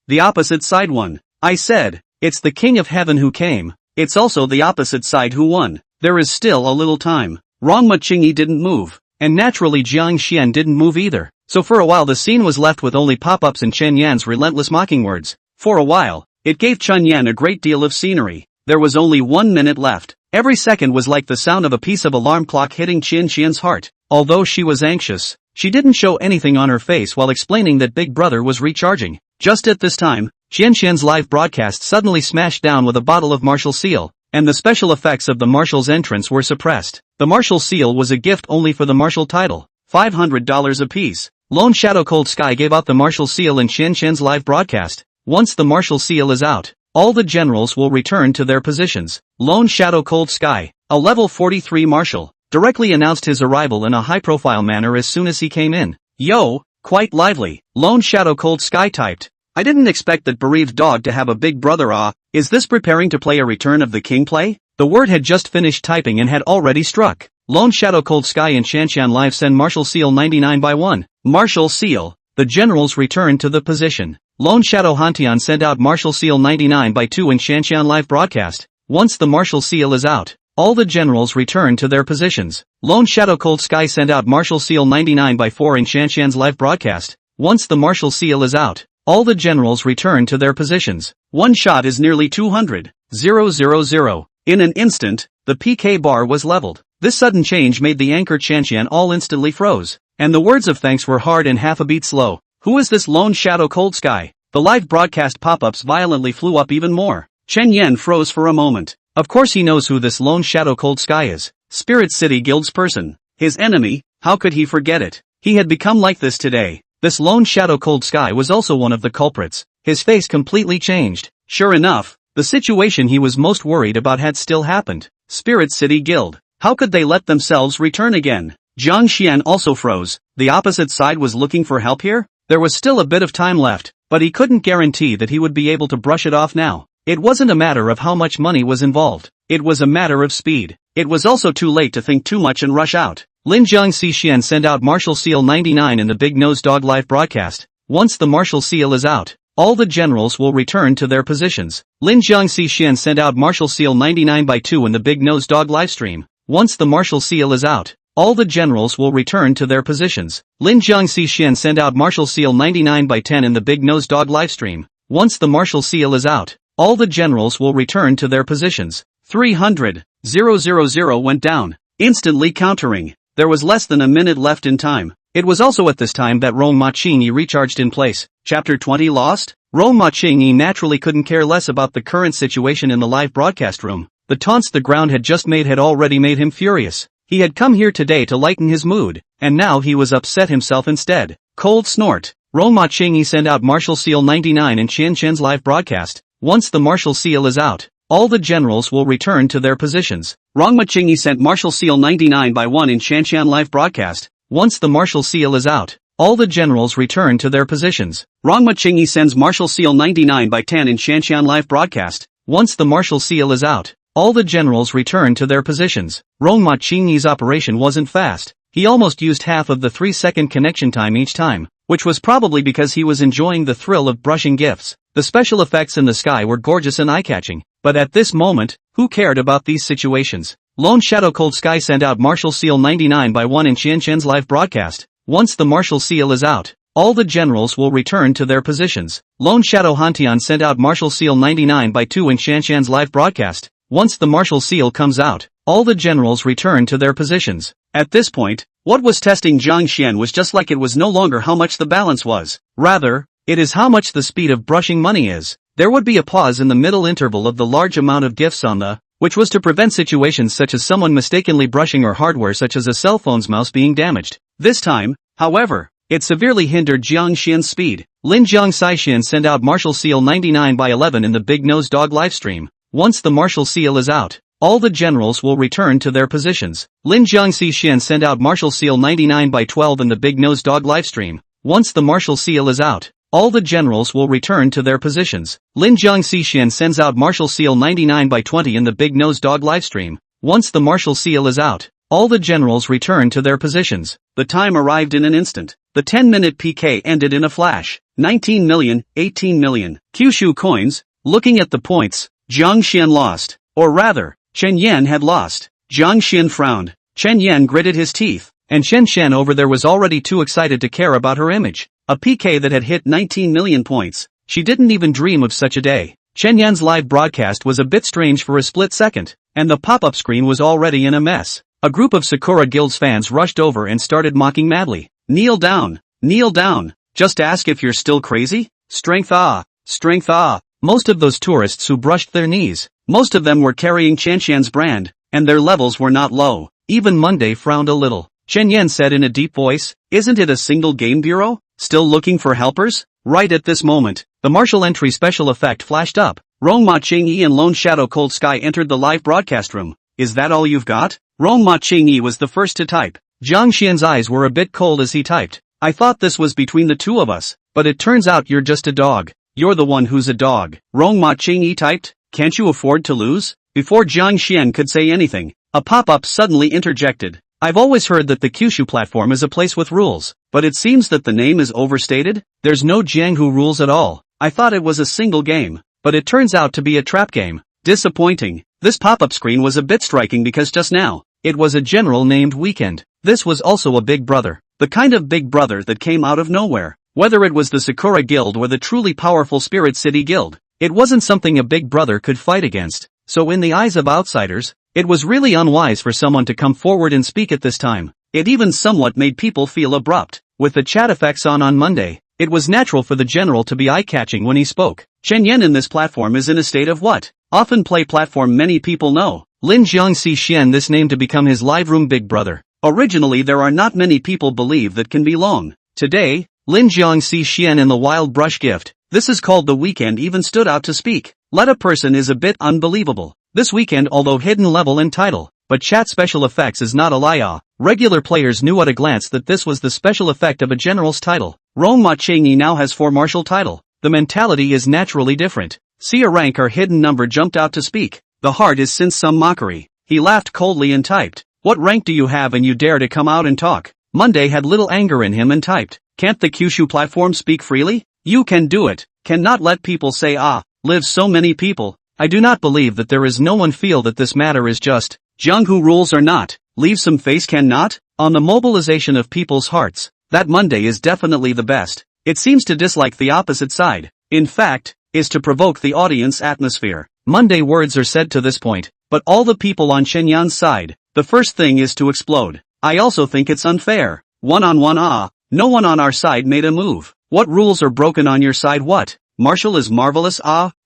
the opposite side won. I said, it's the King of Heaven who came. It's also the opposite side who won. There is still a little time. Rong Qingyi didn't move, and naturally Jiang Xian didn't move either. So for a while the scene was left with only pop-ups and Chen Yan's relentless mocking words. For a while, it gave Chen Yan a great deal of scenery. There was only 1 minute left. Every second was like the sound of a piece of alarm clock hitting Chen Xian's heart. Although she was anxious, she didn't show anything on her face while explaining that Big Brother was recharging. Just at this time, Chen Xian's live broadcast suddenly smashed down with a bottle of martial seal, and the special effects of the marshal's entrance were suppressed. The martial seal was a gift only for the marshal title, $500 apiece. Lone Shadow Cold Sky gave out the martial seal in Chen Xian's live broadcast. Once the martial seal is out, all the generals will return to their positions. Lone Shadow Cold Sky, a level 43 marshal, directly announced his arrival in a high-profile manner as soon as he came in. Yo, quite lively, Lone Shadow Cold Sky typed. I didn't expect that bereaved dog to have a big brother. Is this preparing to play a Return of the King play? The word had just finished typing and had already struck. Lone Shadow Cold Sky and Xianxian Live send Martial Seal 99/1. Martial Seal, the generals return to the position. Lone Shadow Hantian sent out Martial Seal 99/2 in Xianxian Live broadcast. Once the Martial Seal is out, all the generals return to their positions. Lone Shadow Cold Sky sent out Martial Seal 99/4 in Xianxian's live broadcast. Once the Martial Seal is out, all the generals return to their positions. One shot is nearly 200,000. In an instant, the PK bar was leveled. This sudden change made the anchor Xianxian all instantly froze, and the words of thanks were hard and half a beat slow. Who is this Lone Shadow Cold Sky? The live broadcast pop-ups violently flew up even more. Chen Yan froze for a moment. Of course he knows who this Lone Shadow Cold Sky is. Spirit City Guild's person. His enemy, how could he forget it? He had become like this today. This Lone Shadow Cold Sky was also one of the culprits. His face completely changed. Sure enough, the situation he was most worried about had still happened. Spirit City Guild. How could they let themselves return again? Jiang Xian also froze. The opposite side was looking for help here? There was still a bit of time left, but he couldn't guarantee that he would be able to brush it off now. It wasn't a matter of how much money was involved. It was a matter of speed. It was also too late to think too much and rush out. Lin Jiangxi Xian sent out Martial Seal 99 in the Big Nose Dog live broadcast. Once the Martial Seal is out, all the generals will return to their positions. Lin Jiangxi Xian sent out Martial Seal 99/2 in the Big Nose Dog livestream. Once the Martial Seal is out, all the generals will return to their positions. Lin Jiangxi Xian sent out Martial Seal 99/10 in the Big Nose Dog livestream. Once the Martial Seal is out, all the generals will return to their positions. 300,000 went down, instantly countering. There was less than a minute left in time. It was also at this time that Rong Qingyi recharged in place. Chapter 20 lost? Rong Qingyi naturally couldn't care less about the current situation in the live broadcast room. The taunts the ground had just made had already made him furious. He had come here today to lighten his mood, and now he was upset himself instead. Cold snort. Rongma Chingy send out Martial Seal 99 in Qian Qian's live broadcast. Once the Martial Seal is out, all the generals will return to their positions. Rongma Chingy sent Martial Seal 99 by 1 in Qian Qian live broadcast. Once the Martial Seal is out, all the generals return to their positions. Rongma Chingy sends Martial Seal 99 by 10 in Qian Qian live broadcast. Once the Martial Seal is out, all the generals return to their positions. Rongma Chingy's operation wasn't fast. He almost used half of the 3-second connection time each time, which was probably because he was enjoying the thrill of brushing gifts. The special effects in the sky were gorgeous and eye-catching, but at this moment, who cared about these situations? Lone Shadow Cold Sky sent out Martial Seal 99 by 1 in Qian Qian's live broadcast. Once the Martial Seal is out, all the generals will return to their positions. Lone Shadow Hantian sent out Martial Seal 99 by 2 in Qian Qian's live broadcast. Once the Martial Seal comes out, all the generals return to their positions. At this point, what was testing Zhang Xian was just like it was no longer how much the balance was. Rather, it is how much the speed of brushing money is. There would be a pause in the middle interval of the large amount of gifts on the, which was to prevent situations such as someone mistakenly brushing or hardware such as a cell phone's mouse being damaged. This time, however, it severely hindered Jiang Xian's speed. Lin Jiang Saixian sent out Martial Seal 99 by 11 in the Big Nose Dog livestream. Once the Martial Seal is out, all the generals will return to their positions. Lin Jiang Saixian sent out Martial Seal 99 by 12 in the Big Nose Dog livestream. Once the Martial Seal is out, all the generals will return to their positions. Lin Jiang Saixian sends out Martial Seal 99 by 20 in the Big Nose Dog livestream. Once the Martial Seal is out, all the generals return to their positions. The time arrived in an instant. The 10-minute PK ended in a flash. 19 million, 18 million. Kyushu coins. Looking at the points, Zhang Xian lost. Or rather, Chen Yan had lost. Zhang Xian frowned. Chen Yan gritted his teeth. And Chen Shen over there was already too excited to care about her image. A PK that had hit 19 million points. She didn't even dream of such a day. Chen Yan's live broadcast was a bit strange for a split second, and the pop-up screen was already in a mess. A group of Sakura Guild's fans rushed over and started mocking madly. Kneel down. Kneel down. Just ask if you're still crazy? Strength ah. Strength ah. Most of those tourists who brushed their knees, most of them were carrying Chen Yan's brand, and their levels were not low. Even Monday frowned a little. Chen Yan said in a deep voice, "Isn't it a single game bureau? Still looking for helpers?" Right at this moment, the martial entry special effect flashed up. Rongma Qingyi and Lone Shadow Cold Sky entered the live broadcast room. "Is that all you've got?" Rongma Qingyi was the first to type. Zhang Xian's eyes were a bit cold as he typed. "I thought this was between the two of us, but it turns out you're just a dog. You're the one who's a dog." Rongma Qingyi typed, "Can't you afford to lose?" Before Zhang Xian could say anything, a pop-up suddenly interjected. "I've always heard that the Kyushu platform is a place with rules, but it seems that the name is overstated. There's no Jianghu rules at all. I thought it was a single game, but it turns out to be a trap game. Disappointing." This pop-up screen was a bit striking because just now, it was a general named Weekend. This was also a big brother. The kind of big brother that came out of nowhere. Whether it was the Sakura Guild or the truly powerful Spirit City Guild, it wasn't something a big brother could fight against. So in the eyes of outsiders, it was really unwise for someone to come forward and speak at this time. It even somewhat made people feel abrupt. With the chat effects on Monday, it was natural for the general to be eye-catching when he spoke. Chen Yan in this platform is in a state of what? Often play platform many people know. Lin Jiang Si Xian this name to become his live room big brother. Originally there are not many people believe that can be long. Today, Lin Jiang Si Xian in the Wild Brush Gift, this is called the Weekend even stood out to speak. Let a person is a bit unbelievable. This Weekend although hidden level and title, but chat special effects is not a lie. Regular players knew at a glance that this was the special effect of a general's title. Rongma Qingyi now has 4 martial title. The mentality is naturally different. See a rank or hidden number jumped out to speak. The heart is since some mockery. He laughed coldly and typed, "What rank do you have and you dare to come out and talk?" Monday had little anger in him and typed, "Can't the Kyushu platform speak freely? You can do it. Cannot let people say live so many people. I do not believe that there is no one feel that this matter is just. Jianghu rules or not, leave some face cannot, on the mobilization of people's hearts. That Monday is definitely the best. It seems to dislike the opposite side. In fact, is to provoke the audience atmosphere. Monday words are said to this point, but all the people on Shenyan's side, the first thing is to explode. I also think it's unfair. One-on-one no one on our side made a move. What rules are broken on your side? What? Martial is marvelous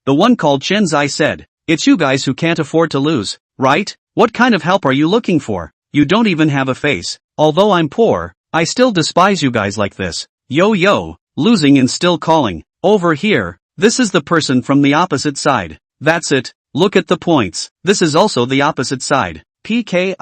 the one called Chen Zai said. It's you guys who can't afford to lose, right? What kind of help are you looking for? You don't even have a face. Although I'm poor, I still despise you guys like this. Yo, losing and still calling. Over here, this is the person from the opposite side. That's it. Look at the points. This is also the opposite side. PK.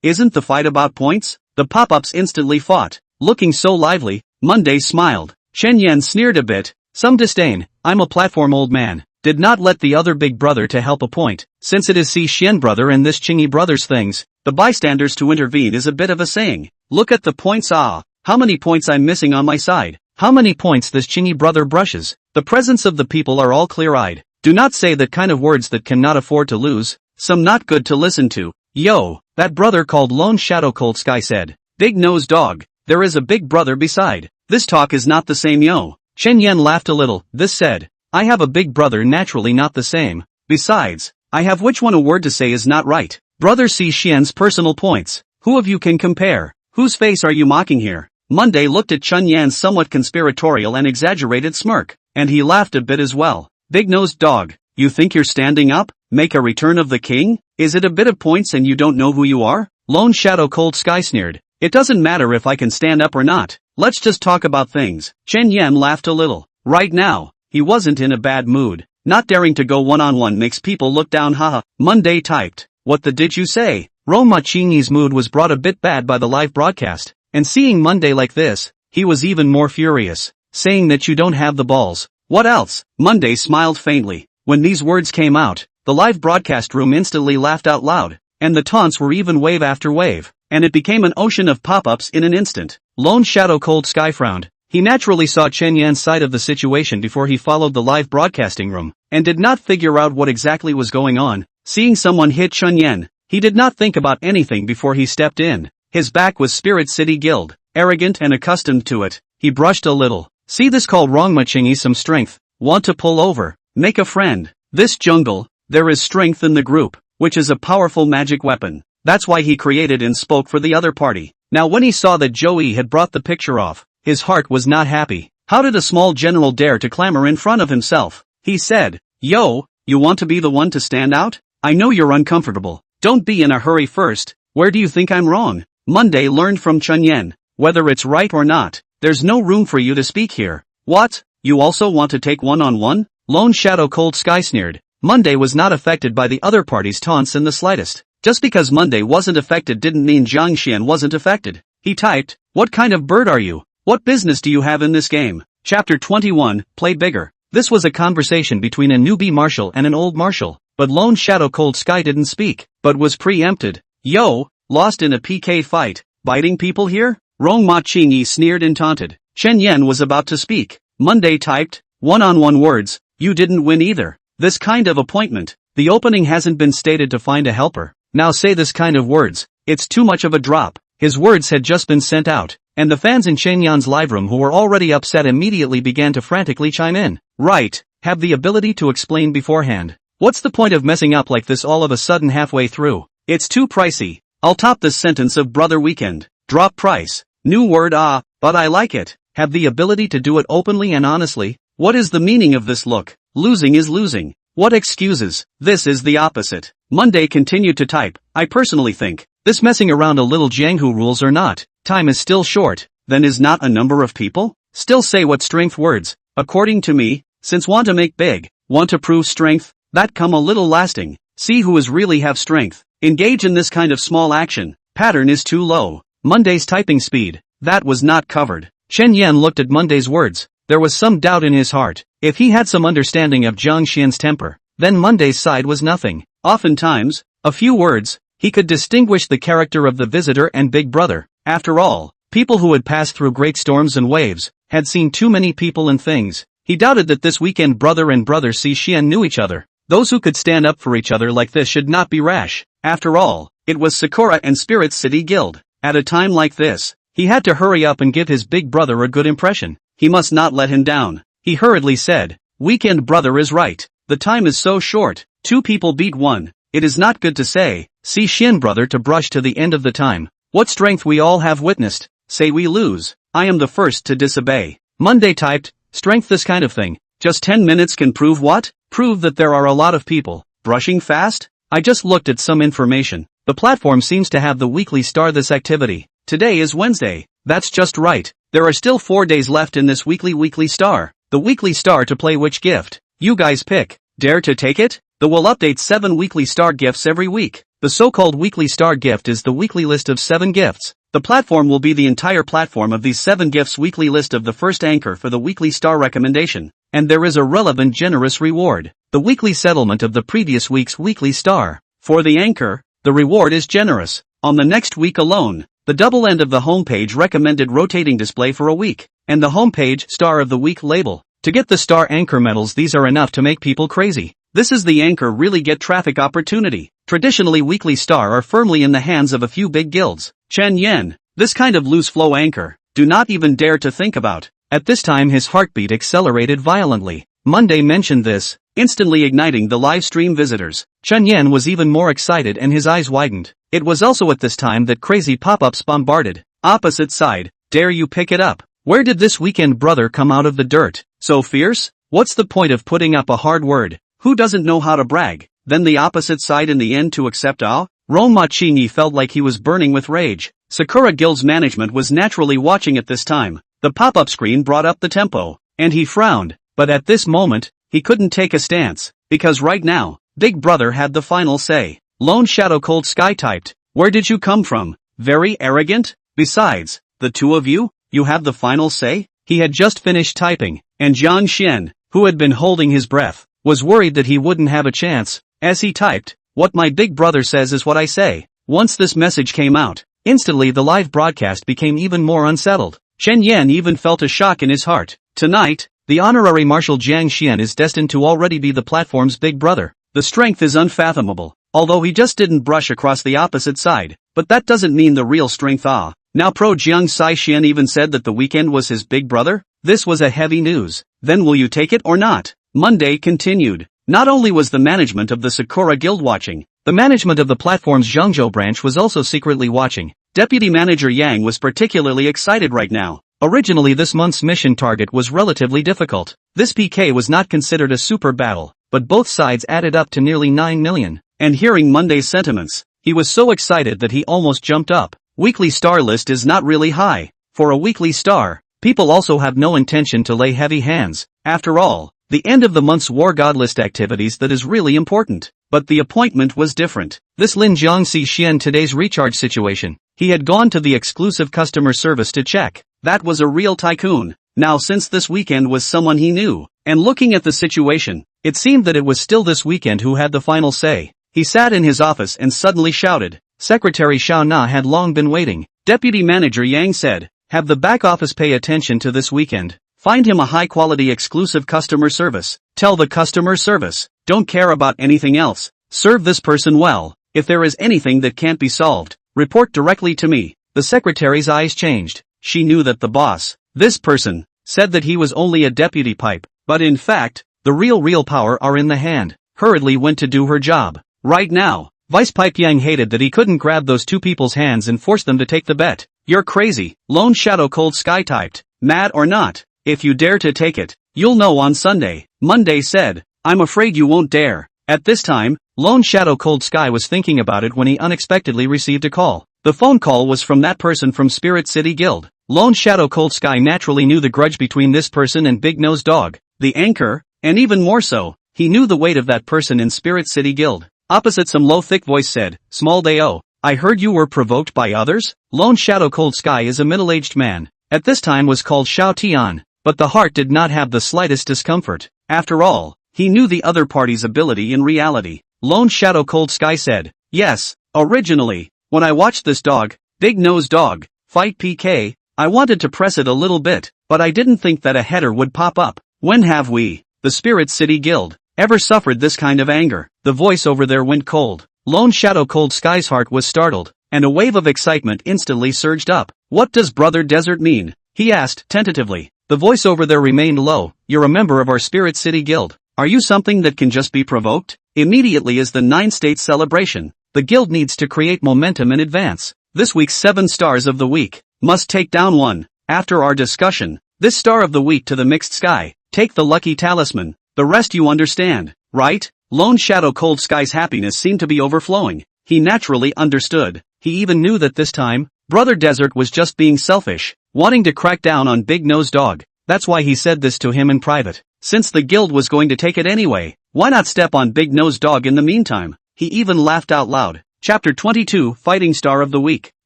Isn't the fight about points? The pop-ups instantly fought. Looking so lively, Monday smiled. Chen Yan sneered a bit. Some disdain. I'm a platform old man. Did not let the other big brother to help a point. Since it is Si Xian brother and this Chingy brothers things, the bystanders to intervene is a bit of a saying. Look at the points. How many points I'm missing on my side. How many points this Chingy brother brushes. The presence of the people are all clear-eyed. Do not say that kind of words that cannot afford to lose. Some not good to listen to. Yo, that brother called Lone Shadow Cold Sky said. Big nose dog. There is a big brother beside. This talk is not the same yo. Chen Yan laughed a little. This said. I have a big brother naturally not the same. Besides, I have which one a word to say is not right. Brother Si Xian's personal points. Who of you can compare? Whose face are you mocking here? Monday looked at Chen Yan's somewhat conspiratorial and exaggerated smirk, and he laughed a bit as well. Big-nosed dog, you think you're standing up? Make a return of the king? Is it a bit of points and you don't know who you are? Lone Shadow Cold Sky sneered. It doesn't matter if I can stand up or not. Let's just talk about things. Chen Yan laughed a little. Right now, he wasn't in a bad mood. Not daring to go one-on-one makes people look down. Haha. Monday typed. What the did you say? Roma Chingy's mood was brought a bit bad by the live broadcast, and seeing Monday like this, he was even more furious, saying that you don't have the balls. What else? Monday smiled faintly. When these words came out, the live broadcast room instantly laughed out loud, and the taunts were even wave after wave, and it became an ocean of pop-ups in an instant. Lone Shadow Cold Sky frowned. He naturally saw Chen Yan's side of the situation before he followed the live broadcasting room, and did not figure out what exactly was going on. Seeing someone hit Chen Yan, he did not think about anything before he stepped in. His back was Spirit City Guild, arrogant and accustomed to it. He brushed a little. See this called Rongma Chingy some strength. Want to pull over. Make a friend. This jungle, there is strength in the group, which is a powerful magic weapon. That's why he created and spoke for the other party. Now when he saw that Joey had brought the picture off, his heart was not happy. How did a small general dare to clamor in front of himself? He said, Yo, you want to be the one to stand out? I know you're uncomfortable. Don't be in a hurry first. Where do you think I'm wrong? Monday learned from Chen Yan. Whether it's right or not, there's no room for you to speak here. What? You also want to take one-on-one? Lone Shadow Cold Sky sneered. Monday was not affected by the other party's taunts in the slightest. Just because Monday wasn't affected didn't mean Jiang Xian wasn't affected. He typed, what kind of bird are you? What business do you have in this game? Chapter 21, Play Bigger. This was a conversation between a newbie marshal and an old marshal, but Lone Shadow Cold Sky didn't speak, but was preempted. Yo, lost in a PK fight, biting people here? Rongma Chingy sneered and taunted. Chen Yan was about to speak. Monday typed, one-on-one words, you didn't win either. This kind of appointment, the opening hasn't been stated to find a helper. Now say this kind of words, it's too much of a drop. His words had just been sent out, and the fans in Chen Yan's live room who were already upset immediately began to frantically chime in. Right, have the ability to explain beforehand. What's the point of messing up like this all of a sudden halfway through? It's too pricey. I'll top this sentence of Brother Weekend. Drop price. New word but I like it. Have the ability to do it openly and honestly. What is the meaning of this look? Losing is losing. What excuses? This is the opposite. Monday continued to type. I personally think, this messing around a little Jianghu rules or not. Time is still short. Then is not a number of people? Still say what strength words. According to me, since want to make big, want to prove strength, that come a little lasting. See who is really have strength. Engage in this kind of small action. Pattern is too low. Monday's typing speed. That was not covered. Chen Yan looked at Monday's words. There was some doubt in his heart. If he had some understanding of Jiang Xian's temper, then Monday's side was nothing. Oftentimes, a few words, he could distinguish the character of the visitor and big brother. After all, people who had passed through great storms and waves, had seen too many people and things. He doubted that this weekend brother and brother Si Xian knew each other. Those who could stand up for each other like this should not be rash. After all, it was Sakura and Spirit City Guild. At a time like this, he had to hurry up and give his big brother a good impression. He must not let him down. He hurriedly said, Weekend brother is right. The time is so short. 2 people beat 1. It is not good to say, Si Xian brother to brush to the end of the time. What strength we all have witnessed. Say we lose. I am the first to disobey. Monday typed, strength this kind of thing. Just 10 minutes can prove what? Prove that there are a lot of people. Brushing fast? I just looked at some information. The platform seems to have the weekly star this activity. Today is Wednesday. That's just right. There are still 4 days left in this weekly star. The weekly star to play which gift? You guys pick. Dare to take it? The will update 7 weekly star gifts every week. The so-called weekly star gift is the weekly list of 7 gifts. The platform will be the entire platform of these 7 gifts weekly list of the first anchor for the weekly star recommendation. And there is a relevant generous reward. The weekly settlement of the previous week's weekly star. For the anchor, the reward is generous. On the next week alone, the double end of the homepage recommended rotating display for a week, and the homepage star of the week label. To get the star anchor medals, these are enough to make people crazy. This is the anchor really get traffic opportunity. Traditionally weekly star are firmly in the hands of a few big guilds. Chen Yen, this kind of loose flow anchor, do not even dare to think about. At this time his heartbeat accelerated violently. Monday mentioned this, instantly igniting the live stream visitors. Chen Yen was even more excited and his eyes widened. It was also at this time that crazy pop-ups bombarded. Opposite side, dare you pick it up? Where did this weekend brother come out of the dirt? So fierce? What's the point of putting up a hard word? Who doesn't know how to brag? Then the opposite side in the end to accept Roma Chingy felt like he was burning with rage. Sakura Guild's management was naturally watching at this time. The pop-up screen brought up the tempo, and he frowned, but at this moment, he couldn't take a stance, because right now, Big Brother had the final say. Lone Shadow Cold Sky typed, where did you come from? Very arrogant? Besides, the two of you have the final say? He had just finished typing, and Jiang Xian, who had been holding his breath, was worried that he wouldn't have a chance. As he typed, what my big brother says is what I say. Once this message came out, instantly the live broadcast became even more unsettled. Chen Yan even felt a shock in his heart. Tonight, the honorary Marshal Jiang Xian is destined to already be the platform's big brother. The strength is unfathomable, although he just didn't brush across the opposite side. But that doesn't mean the real strength. Now Pro Jiang Sai Xian even said that the weekend was his big brother? This was a heavy news. Then will you take it or not? Monday continued. Not only was the management of the Sakura Guild watching, the management of the platform's Zhengzhou branch was also secretly watching. Deputy Manager Yang was particularly excited right now. Originally this month's mission target was relatively difficult. This PK was not considered a super battle, but both sides added up to nearly 9 million. And hearing Monday's sentiments, he was so excited that he almost jumped up. Weekly star list is not really high. For a weekly star, people also have no intention to lay heavy hands. After all, the end of the month's war god list activities that is really important. But the appointment was different. This Lin Jiangxi Xian today's recharge situation. He had gone to the exclusive customer service to check. That was a real tycoon. Now since this weekend was someone he knew, and looking at the situation, it seemed that it was still this weekend who had the final say. He sat in his office and suddenly shouted. Secretary Xiao Na had long been waiting. Deputy Manager Yang said, have the back office pay attention to this weekend. Find him a high-quality exclusive customer service. Tell the customer service, don't care about anything else. Serve this person well. If there is anything that can't be solved, report directly to me. The secretary's eyes changed. She knew that the boss, this person, said that he was only a deputy pipe, but in fact, the real power are in the hand. Hurriedly went to do her job. Right now, Vice Pipe Yang hated that he couldn't grab those two people's hands and force them to take the bet. You're crazy, Lone Shadow Cold Sky typed. Mad or not, if you dare to take it, you'll know on Sunday. Monday said, I'm afraid you won't dare. At this time, Lone Shadow Cold Sky was thinking about it when he unexpectedly received a call. The phone call was from that person from Spirit City Guild. Lone Shadow Cold Sky naturally knew the grudge between this person and Big Nose Dog, the anchor, and even more so, he knew the weight of that person in Spirit City Guild. Opposite some low thick voice said, Small Day-o, I heard you were provoked by others? Lone Shadow Cold Sky is a middle-aged man. At this time was called Xiao Tian, but the heart did not have the slightest discomfort. After all, he knew the other party's ability in reality. Lone Shadow Cold Sky said, yes, originally, when I watched this dog, Big Nose Dog, fight PK, I wanted to press it a little bit, but I didn't think that a header would pop up. When have we, the Spirit City Guild, ever suffered this kind of anger? The voice over there went cold. Lone Shadow Cold Sky's heart was startled, and a wave of excitement instantly surged up. What does Brother Desert mean? He asked, tentatively. The voice over there remained low. You're a member of our Spirit City Guild. Are you something that can just be provoked? Immediately is the 9-state celebration. The guild needs to create momentum in advance. This week's 7 stars of the week must take down one. After our discussion, this star of the week to the mixed sky. Take the lucky talisman. The rest you understand, right? Lone Shadow Cold Sky's happiness seemed to be overflowing. He naturally understood. He even knew that this time, Brother Desert was just being selfish, wanting to crack down on Big Nose Dog. That's why he said this to him in private. Since the guild was going to take it anyway, why not step on Big Nose Dog in the meantime? He even laughed out loud. Chapter 22, Fighting Star of the Week.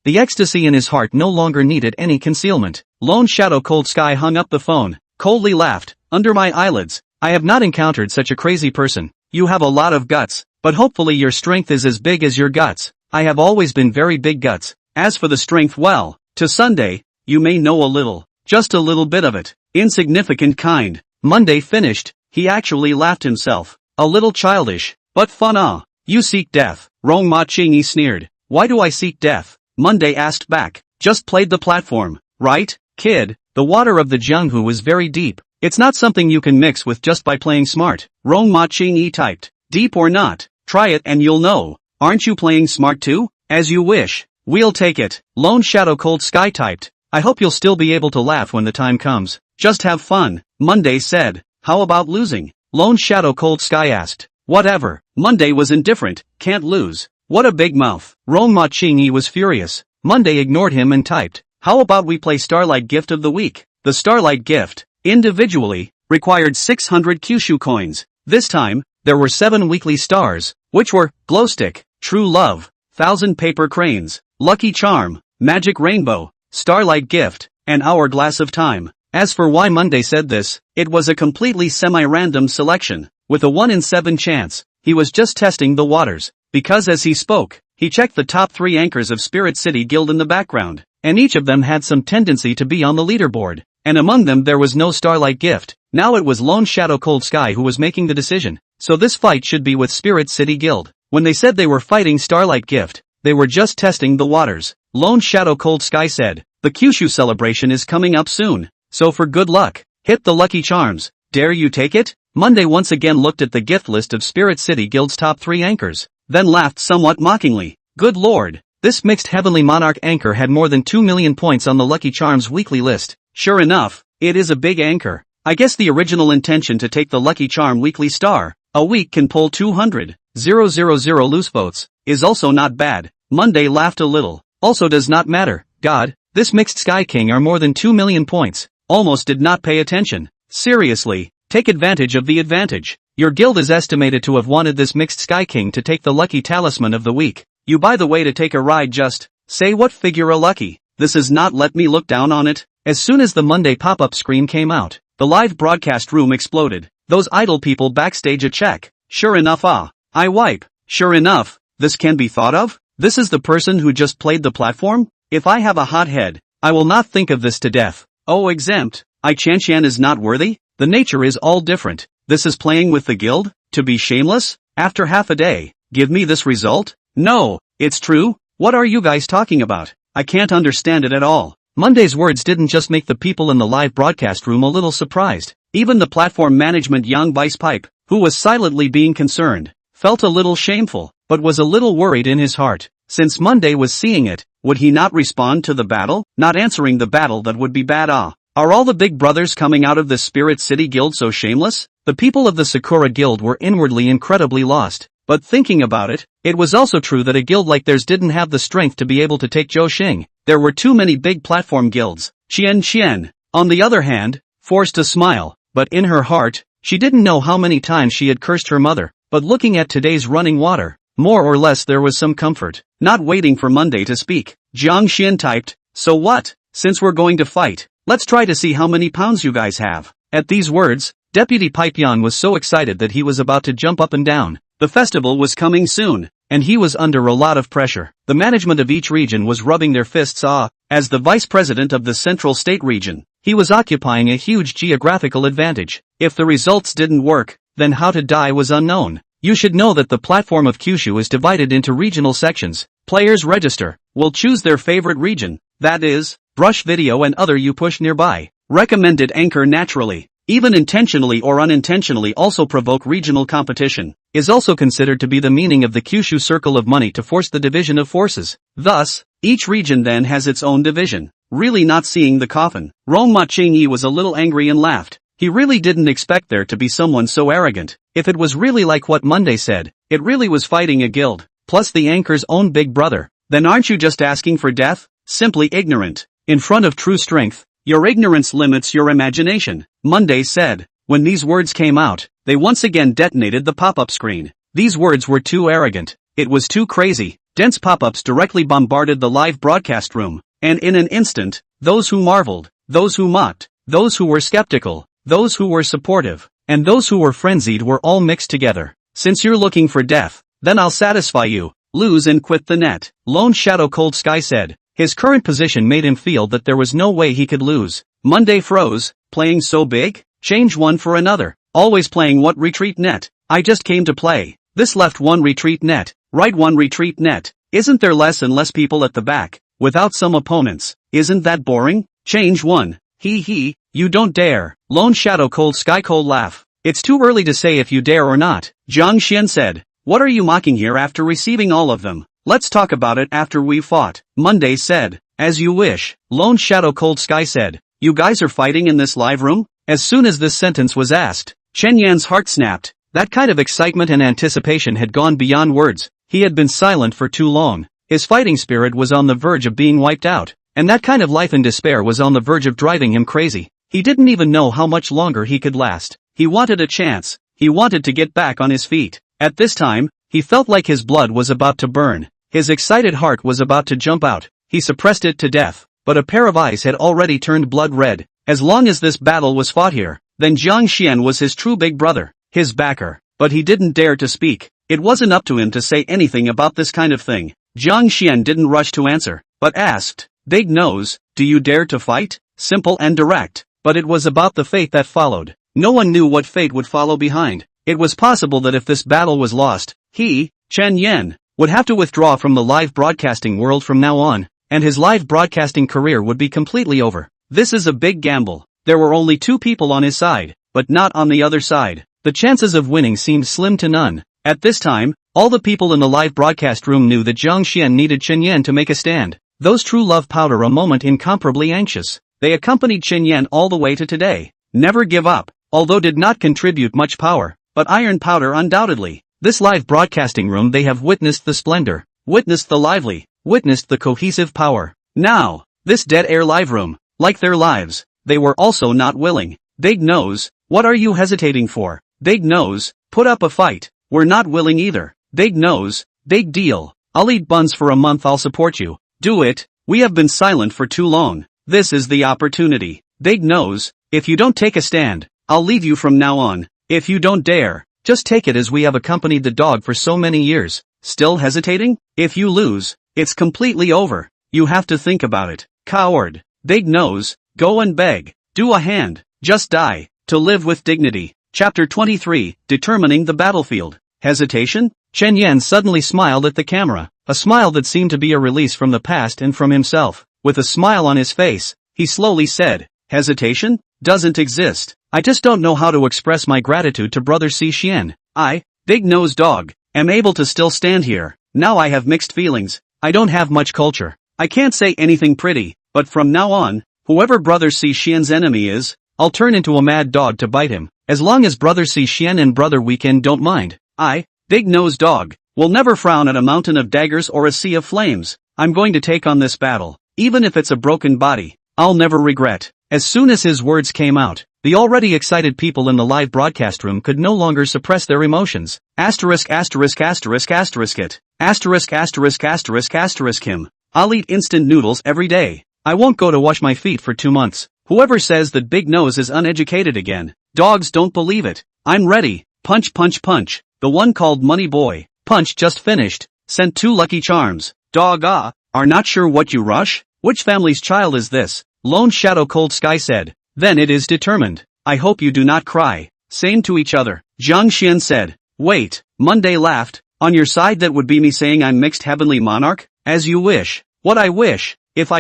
The ecstasy in his heart no longer needed any concealment. Lone Shadow Cold Sky hung up the phone, coldly laughed. Under my eyelids, I have not encountered such a crazy person. You have a lot of guts, but hopefully your strength is as big as your guts. I have always been very big guts. As for the strength, well, to Sunday, you may know a little, just a little bit of it. Insignificant kind. Monday finished, he actually laughed himself. A little childish, but fun. You seek death. Rong Ma Chingy sneered. Why do I seek death? Monday asked back. Just played the platform, right, kid? The water of the Jianghu is very deep. It's not something you can mix with just by playing smart. Rong Ma Chingy typed. Deep or not, try it and you'll know. Aren't you playing smart too? As you wish. We'll take it. Lone Shadow Cold Sky typed. I hope you'll still be able to laugh when the time comes. Just have fun, Monday said. How about losing? Lone Shadow Cold Sky asked. Whatever. Monday was indifferent. Can't lose. What a big mouth. Rong Ma Chingy was furious. Monday ignored him and typed. How about we play Starlight Gift of the Week? The Starlight Gift, individually, required 600 Kyushu coins. This time, there were 7 weekly stars, which were Glowstick, True Love, 1000 Paper Cranes, Lucky Charm, Magic Rainbow, Starlight Gift, and Hourglass of Time. As for why Monday said this, it was a completely semi-random selection, with a 1 in 7 chance. He was just testing the waters, because as he spoke, he checked the top 3 anchors of Spirit City Guild in the background, and each of them had some tendency to be on the leaderboard, and among them there was no Starlight Gift. Now it was Lone Shadow Cold Sky who was making the decision, so this fight should be with Spirit City Guild. When they said they were fighting Starlight Gift, they were just testing the waters. Lone Shadow Cold Sky said, the Kyushu celebration is coming up soon, so for good luck, hit the lucky charms. Dare you take it? Monday once again looked at the gift list of Spirit City Guild's top 3 anchors, then laughed somewhat mockingly. Good lord, this mixed Heavenly Monarch anchor had more than 2 million points on the Lucky Charms weekly list. Sure enough, it is a big anchor. I guess the original intention to take the Lucky Charm weekly star, a week can pull 200,000 loose votes, is also not bad. Monday laughed a little. Also does not matter. God, this mixed Sky King are more than 2 million points. Almost did not pay attention. Seriously, take advantage of the advantage. Your guild is estimated to have wanted this mixed Sky King to take the lucky talisman of the week. You by the way to take a ride just, say what figure a lucky. This is not let me look down on it. As soon as the Monday pop-up screen came out, the live broadcast room exploded. Those idle people backstage a check. Sure enough I wipe. Sure enough, this can be thought of? This is the person who just played the platform? If I have a hot head, I will not think of this to death. Oh exempt, Chanshan is not worthy? The nature is all different. This is playing with the guild? To be shameless? After half a day, give me this result? No, it's true? What are you guys talking about? I can't understand it at all. Monday's words didn't just make the people in the live broadcast room a little surprised. Even the platform management young Vice Pipe, who was silently being concerned, felt a little shameful, but was a little worried in his heart. Since Monday was seeing it, would he not respond to the battle? Not answering the battle, that would be bad. Are all the big brothers coming out of the Spirit City Guild so shameless? The people of the Sakura Guild were inwardly incredibly lost. But thinking about it, it was also true that a guild like theirs didn't have the strength to be able to take Zhou Xing. There were too many big platform guilds. Qian, on the other hand, forced a smile, but in her heart, she didn't know how many times she had cursed her mother. But looking at today's running water, more or less there was some comfort. Not waiting for Monday to speak, Jiang Xian typed, so what? Since we're going to fight, let's try to see how many pounds you guys have. At these words, Deputy Pipeon was so excited that he was about to jump up and down. The festival was coming soon, and he was under a lot of pressure. The management of each region was rubbing their fists. As the vice president of the Central State region, he was occupying a huge geographical advantage. If the results didn't work, then how to die was unknown. You should know that the platform of Kyushu is divided into regional sections. Players register, will choose their favorite region, that is, brush video and other you push nearby. Recommended anchor naturally, even intentionally or unintentionally also provoke regional competition, is also considered to be the meaning of the Kyushu circle of money to force the division of forces. Thus, each region then has its own division. Really not seeing the coffin, Rong Ma Qingyi was a little angry and laughed. He really didn't expect there to be someone so arrogant. If it was really like what Monday said, it really was fighting a guild, plus the anchor's own big brother, then aren't you just asking for death? Simply ignorant. In front of true strength, your ignorance limits your imagination, Monday said. When these words came out, they once again detonated the pop-up screen. These words were too arrogant. It was too crazy. Dense pop-ups directly bombarded the live broadcast room, and in an instant, those who marveled, those who mocked, those who were skeptical, those who were supportive, and those who were frenzied were all mixed together. Since you're looking for death, then I'll satisfy you. Lose and quit the net, Lone Shadow Cold Sky said. His current position made him feel that there was no way he could lose. Monday froze. Playing so big? Change one for another. Always playing what retreat net? I just came to play. This left one retreat net, right one retreat net. Isn't there less and less people at the back, without some opponents? Isn't that boring? Change one. Hee, you don't dare. Lone Shadow Cold Sky cold laugh. It's too early to say if you dare or not, Jiang Xian said. What are you mocking here after receiving all of them? Let's talk about it after we've fought, Monday said. As you wish, Lone Shadow Cold Sky said. You guys are fighting in this live room? As soon as this sentence was asked, Chen Yan's heart snapped. That kind of excitement and anticipation had gone beyond words. He had been silent for too long. His fighting spirit was on the verge of being wiped out, and that kind of life in despair was on the verge of driving him crazy. He didn't even know how much longer he could last. He wanted a chance. He wanted to get back on his feet. At this time, he felt like his blood was about to burn. His excited heart was about to jump out. He suppressed it to death, but a pair of eyes had already turned blood red. As long as this battle was fought here, then Jiang Xian was his true big brother, his backer. But he didn't dare to speak. It wasn't up to him to say anything about this kind of thing. Jiang Xian didn't rush to answer, but asked, Big Nose, do you dare to fight? Simple and direct. But it was about the fate that followed. No one knew what fate would follow behind. It was possible that if this battle was lost, he, Chen Yan, would have to withdraw from the live broadcasting world from now on, and his live broadcasting career would be completely over. This is a big gamble. There were only two people on his side, but not on the other side. The chances of winning seemed slim to none. At this time, all the people in the live broadcast room knew that Jiang Xian needed Chen Yan to make a stand. Those true love powder a moment incomparably anxious. They accompanied Chen Yan all the way to today. Never give up, although did not contribute much power, but iron powder undoubtedly. This live broadcasting room they have witnessed the splendor, witnessed the lively, witnessed the cohesive power. Now, this dead air live room, like their lives, they were also not willing. Big Nose, what are you hesitating for? Big Nose, put up a fight. We're not willing either. Big Nose, big deal. I'll eat buns for a month, I'll support you. Do it. We have been silent for too long. This is the opportunity. Big Nose, if you don't take a stand, I'll leave you from now on. If you don't dare, just take it as we have accompanied the dog for so many years. Still hesitating? If you lose, it's completely over. You have to think about it. Coward. Big Nose, go and beg. Do a hand. Just die. To live with dignity. Chapter 23, Determining the Battlefield. Hesitation? Chen Yan suddenly smiled at the camera, a smile that seemed to be a release from the past and from himself. With a smile on his face, he slowly said, Hesitation? Doesn't exist. I just don't know how to express my gratitude to Brother Si Xian. I, Big Nose Dog, am able to still stand here. Now I have mixed feelings. I don't have much culture. I can't say anything pretty, but from now on, whoever Brother Si Xian's enemy is, I'll turn into a mad dog to bite him. As long as Brother Si Xian and Brother Weekend don't mind, I, Big Nose Dog, will never frown at a mountain of daggers or a sea of flames. I'm going to take on this battle. Even if it's a broken body, I'll never regret. As soon as his words came out, the already excited people in the live broadcast room could no longer suppress their emotions. Asterisk asterisk asterisk asterisk it. Asterisk asterisk asterisk asterisk him. I'll eat instant noodles every day. I won't go to wash my feet for 2 months. Whoever says that Big Nose is uneducated again, dogs don't believe it. I'm ready. Punch punch punch. The one called Money Boy, Punch just finished. Sent 2 lucky charms. Dog are not sure what you rush? Which family's child is this? Lone Shadow Cold Sky said. Then it is determined. I hope you do not cry. Same to each other. Jiang Xian said. Wait, Monday laughed. On your side that would be me saying I'm mixed heavenly monarch? As you wish. What I wish. If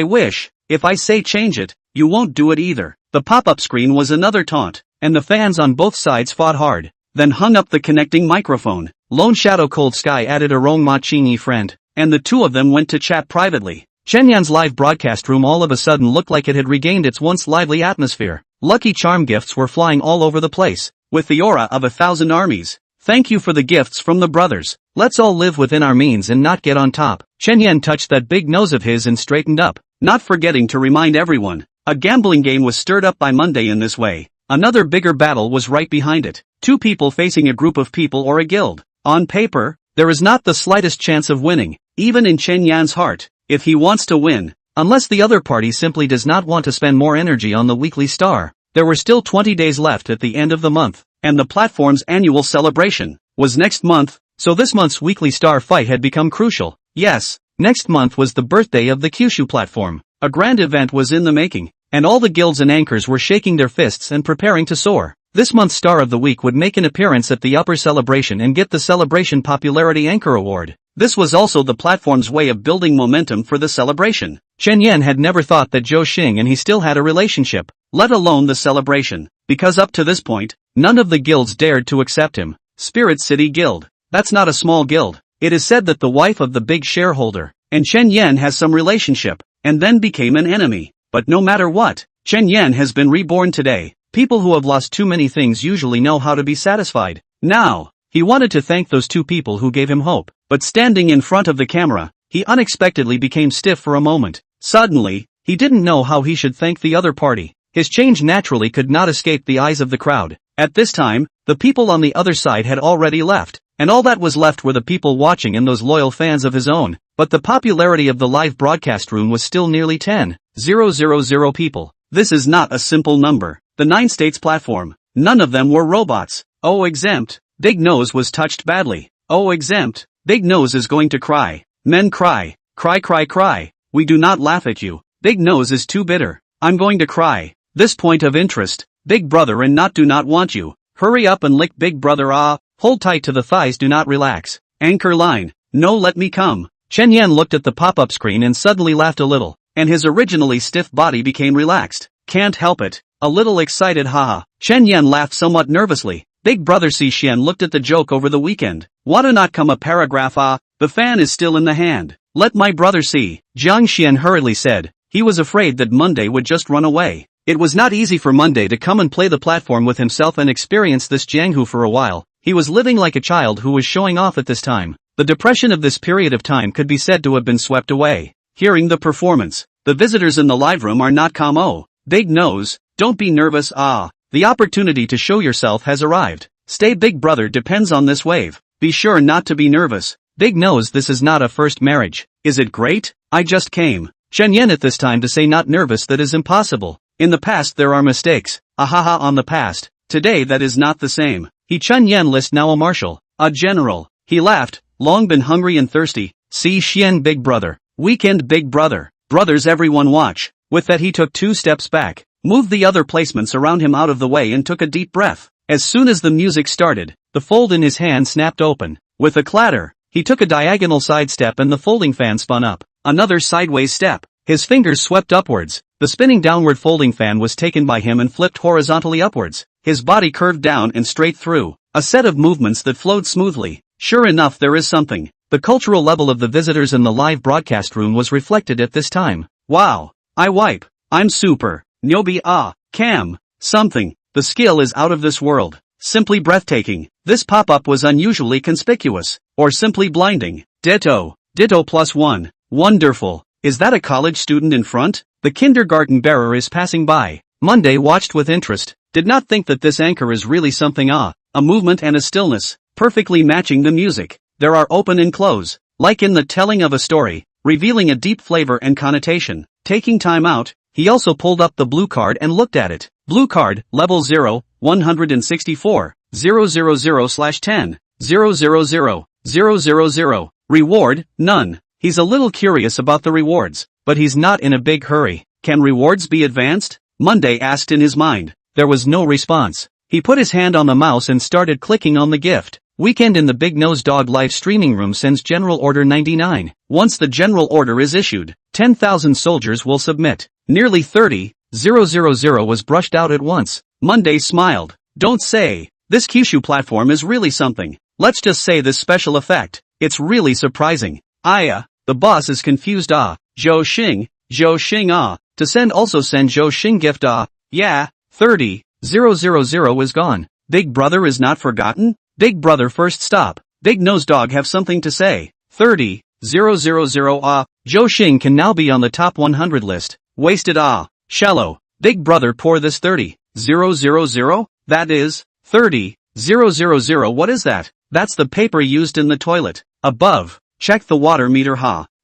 I say change it, you won't do it either. The pop-up screen was another taunt, and the fans on both sides fought hard, then hung up the connecting microphone. Lone Shadow Cold Sky added a Rong Ma Chingy friend, and the two of them went to chat privately. Chen Yan's live broadcast room all of a sudden looked like it had regained its once lively atmosphere. Lucky charm gifts were flying all over the place. with the aura of 1,000 armies. Thank you for the gifts from the brothers. Let's all live within our means and not get on top. Chen Yan touched that big nose of his and straightened up, not forgetting to remind everyone. A gambling game was stirred up by Monday in this way. Another bigger battle was right behind it. Two people facing a group of people or a guild. On paper, there is not the slightest chance of winning, even in Chen Yan's heart, if he wants to win. Unless the other party simply does not want to spend more energy on the weekly star. There were still 20 days left at the end of the month, and the platform's annual celebration was next month, so this month's weekly star fight had become crucial. Yes, next month was the birthday of the Kyushu platform. A grand event was in the making, and all the guilds and anchors were shaking their fists and preparing to soar. This month's star of the week would make an appearance at the upper celebration and get the celebration popularity anchor award. This was also the platform's way of building momentum for the celebration. Chen Yan had never thought that Zhou Xing and he still had a relationship, let alone the celebration, because up to this point, none of the guilds dared to accept him. Spirit City Guild. That's not a small guild. It is said that the wife of the big shareholder, and Chen Yan has some relationship, and then became an enemy. But no matter what, Chen Yan has been reborn today. People who have lost too many things usually know how to be satisfied. Now, he wanted to thank those two people who gave him hope, but standing in front of the camera, he unexpectedly became stiff for a moment. Suddenly, he didn't know how he should thank the other party. His change naturally could not escape the eyes of the crowd. At this time, the people on the other side had already left, and all that was left were the people watching and those loyal fans of his own. But the popularity of the live broadcast room was still nearly 10,000 people. This is not a simple number. The 9 states platform, none of them were robots. Oh, exempt. Big Nose was touched badly. Oh, exempt. Big Nose is going to cry. Men cry. Cry, cry, cry. We do not laugh at you. Big Nose is too bitter. I'm going to cry. This point of interest. Big brother and not do not want you. Hurry up and lick big brother ah. Hold tight to the thighs, do not relax. Anchor line. No, let me come. Chen Yan looked at the pop-up screen and suddenly laughed a little, and his originally stiff body became relaxed. Can't help it. A little excited, haha. Chen Yan laughed somewhat nervously. Big brother Si Xian looked at the joke over the weekend. Wanna not come a paragraph ah? The fan is still in the hand. Let my brother see. Jiang Xian hurriedly said. He was afraid that Monday would just run away. It was not easy for Monday to come and play the platform with himself and experience this Jianghu for a while. He was living like a child who was showing off at this time. The depression of this period of time could be said to have been swept away. Hearing the performance, the visitors in the live room are not calm. Oh, Big Nose, don't be nervous ah. The opportunity to show yourself has arrived. Stay big brother depends on this wave. Be sure not to be nervous. Big Nose, this is not a first marriage. Is it great? I just came. Chen Yan at this time to say not nervous, that is impossible. In the past there are mistakes. Ahaha on the past. Today that is not the same. He Chen Yan list now a marshal. A general. He laughed. Long been hungry and thirsty. Si Xian big brother. Weekend big brother. Brothers everyone watch. With that he took 2 steps back, moved the other placements around him out of the way and took a deep breath. As soon as the music started, the fold in his hand snapped open. With a clatter, he took a diagonal side step and the folding fan spun up. Another sideways step. His fingers swept upwards. The spinning downward folding fan was taken by him and flipped horizontally upwards. His body curved down and straight through. A set of movements that flowed smoothly. Sure enough, there is something. The cultural level of the visitors in the live broadcast room was reflected at this time. Wow. I wipe. I'm super. Nyobi ah. Cam. Something. The skill is out of this world. Simply breathtaking. This pop-up was unusually conspicuous. Or simply blinding. Ditto. Ditto +1. Wonderful. Is that a college student in front? The kindergarten bearer is passing by. Monday watched with interest. Did not think that this anchor is really something ah. A movement and a stillness. Perfectly matching the music. There are open and close. Like in the telling of a story. Revealing a deep flavor and connotation. Taking time out, he also pulled up the blue card and looked at it. Blue card, level 0, 164, 000/10, 000, Reward, none. He's a little curious about the rewards, but he's not in a big hurry. Can rewards be advanced? Monday asked in his mind. There was no response. He put his hand on the mouse and started clicking on the gift. Weekend in the Big Nose Dog live streaming room sends General Order 99. Once the general order is issued, 10,000 soldiers will submit. Nearly 30,000 was brushed out at once. Monday smiled. Don't say. This Kyushu platform is really something. Let's just say this special effect. It's really surprising. The boss is confused ah. Zhou Xing ah. To send also send Zhou Xing gift ah. Yeah, 30,000 is gone. Big Brother is not forgotten? Big Brother first stop. Big Nose Dog have something to say. 30,000 Zhou Xing can now be on the top 100 list. Wasted shallow. Big Brother pour this 30,000? That is, 30,000 what is that? That's the paper used in the toilet. Above. Check the water meter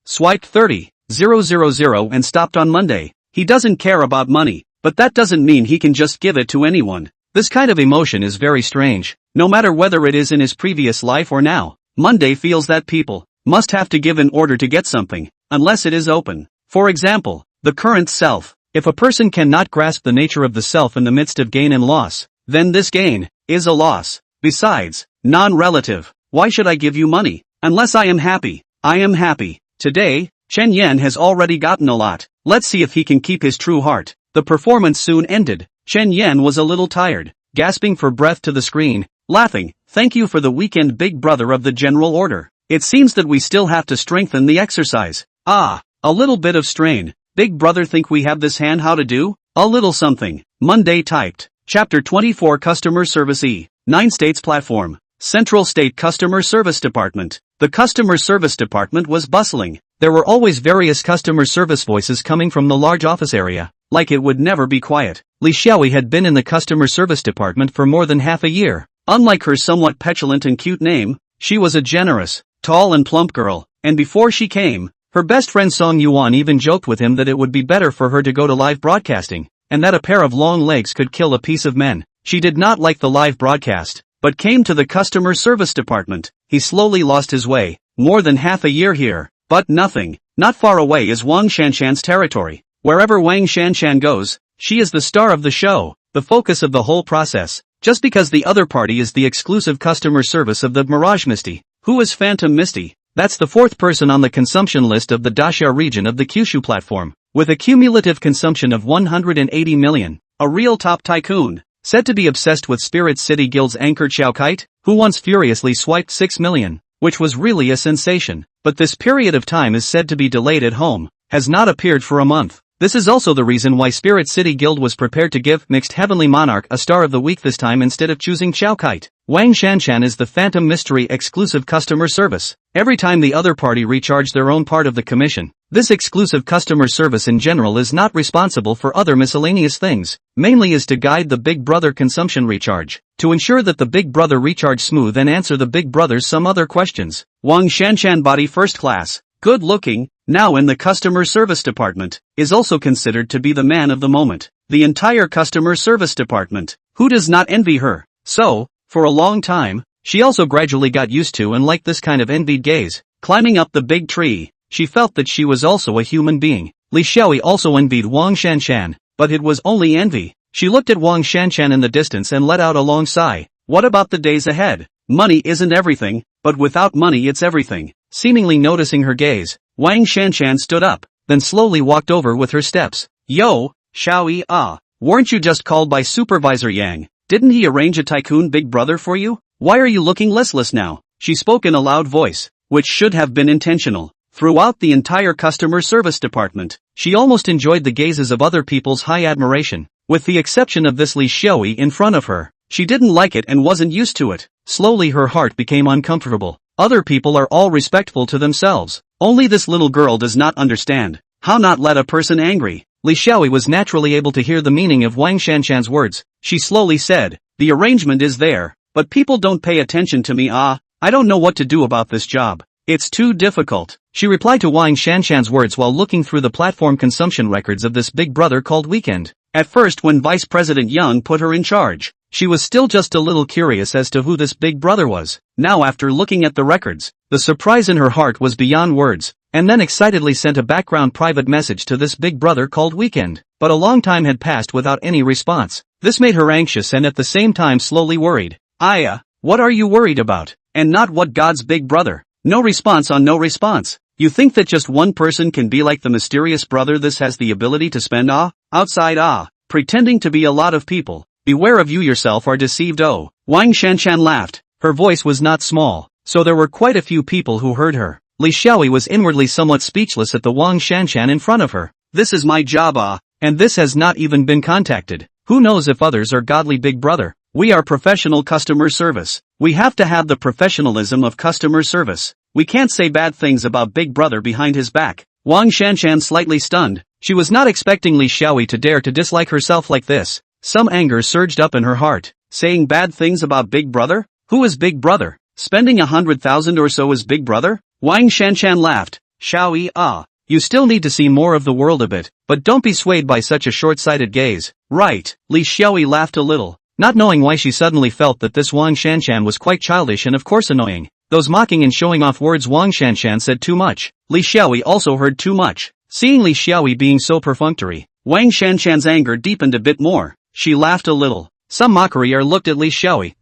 Swiped 30,000 and stopped on Monday. He doesn't care about money, but that doesn't mean he can just give it to anyone. This kind of emotion is very strange. No matter whether it is in his previous life or now, Monday feels that people must have to give in order to get something, unless it is open. For example, the current self. If a person cannot grasp the nature of the self in the midst of gain and loss, then this gain is a loss. Besides, non-relative. Why should I give you money? Unless I am happy. I am happy. Today, Chen Yan has already gotten a lot. Let's see if he can keep his true heart. The performance soon ended. Chen Yan was a little tired, gasping for breath to the screen, laughing. Thank you for the weekend, Big Brother of the General Order. It seems that we still have to strengthen the exercise. A little bit of strain. Big Brother think we have this hand how to do? A little something. Monday typed. Chapter 24 Customer Service 9 States Platform. Central State Customer Service Department. The Customer Service Department was bustling. There were always various customer service voices coming from the large office area. Like it would never be quiet. Li Xiao had been in the Customer Service Department for more than half a year. Unlike her somewhat petulant and cute name, she was a generous, tall and plump girl, and before she came, her best friend Song Yuan even joked with him that it would be better for her to go to live broadcasting, and that a pair of long legs could kill a piece of men. She did not like the live broadcast, but came to the Customer Service Department. He slowly lost his way. More than half a year here, but nothing. Not far away is Wang Shanshan's territory. Wherever Wang Shanshan goes, she is the star of the show, the focus of the whole process. Just because the other party is the exclusive customer service of the Mirage Misty. Who is Phantom Misty? That's the fourth person on the consumption list of the Daxia region of the Kyushu platform, with a cumulative consumption of 180 million. A real top tycoon, said to be obsessed with Spirit City Guild's anchor Xiao Kite, who once furiously swiped 6 million, which was really a sensation. But this period of time is said to be delayed at home, has not appeared for a month. This is also the reason why Spirit City Guild was prepared to give Mixed Heavenly Monarch a Star of the Week this time instead of choosing Xiao Kite. Wang Shanshan is the Phantom Mystery exclusive customer service. Every time the other party recharge their own part of the commission, this exclusive customer service in general is not responsible for other miscellaneous things, mainly is to guide the Big Brother consumption recharge, to ensure that the Big Brother recharge smooth and answer the Big Brothers some other questions. Wang Shanshan body first class, good looking, now in the customer service department, is also considered to be the man of the moment. The entire customer service department, who does not envy her? So, for a long time, she also gradually got used to and liked this kind of envied gaze. Climbing up the big tree, she felt that she was also a human being. Li Xiaoyi also envied Wang Shanshan, but it was only envy. She looked at Wang Shanshan in the distance and let out a long sigh. What about the days ahead? Money isn't everything, but without money it's everything. Seemingly noticing her gaze, Wang Shanshan stood up, then slowly walked over with her steps. Yo, Xiaoyi, weren't you just called by Supervisor Yang? Didn't he arrange a Tycoon Big Brother for you? Why are you looking listless now? She spoke in a loud voice, which should have been intentional. Throughout the entire customer service department, she almost enjoyed the gazes of other people's high admiration, with the exception of this Li Xiaoyi in front of her. She didn't like it and wasn't used to it. Slowly her heart became uncomfortable. Other people are all respectful to themselves. Only this little girl does not understand. How not let a person angry? Li Xiaoyi was naturally able to hear the meaning of Wang Shanshan's words. She slowly said, the arrangement is there, but people don't pay attention to me. I don't know what to do about this job. It's too difficult. She replied to Wang Shanshan's words while looking through the platform consumption records of this Big Brother called Weekend. At first when Vice President Young put her in charge, she was still just a little curious as to who this Big Brother was. Now after looking at the records, the surprise in her heart was beyond words, and then excitedly sent a background private message to this Big Brother called Weekend. But a long time had passed without any response. This made her anxious and at the same time slowly worried. Aya, what are you worried about? And not what God's Big Brother? No response on no response. You think that just one person can be like the mysterious brother? This has the ability to spend outside pretending to be a lot of people. Beware of you yourself are deceived. Oh. Wang Shanshan laughed. Her voice was not small, so there were quite a few people who heard her. Li Xiaoyi was inwardly somewhat speechless at the Wang Shanshan in front of her. This is my job, and this has not even been contacted. Who knows if others are godly Big Brother? We are professional customer service. We have to have the professionalism of customer service. We can't say bad things about Big Brother behind his back. Wang Shanshan slightly stunned. She was not expecting Li Xiaoyi to dare to dislike herself like this. Some anger surged up in her heart. Saying bad things about Big Brother? Who is Big Brother? Spending 100,000 or so is Big Brother? Wang Shanshan laughed. Xiaoyi, you still need to see more of the world a bit, but don't be swayed by such a short-sighted gaze. Right. Li Xiaoyi laughed a little, not knowing why she suddenly felt that this Wang Shanshan was quite childish and of course annoying. Those mocking and showing off words Wang Shanshan said too much. Li Xiaoyi also heard too much. Seeing Li Xiaoyi being so perfunctory, Wang Shanshan's anger deepened a bit more. She laughed a little. Some mockery looked at Li Xiaoyi.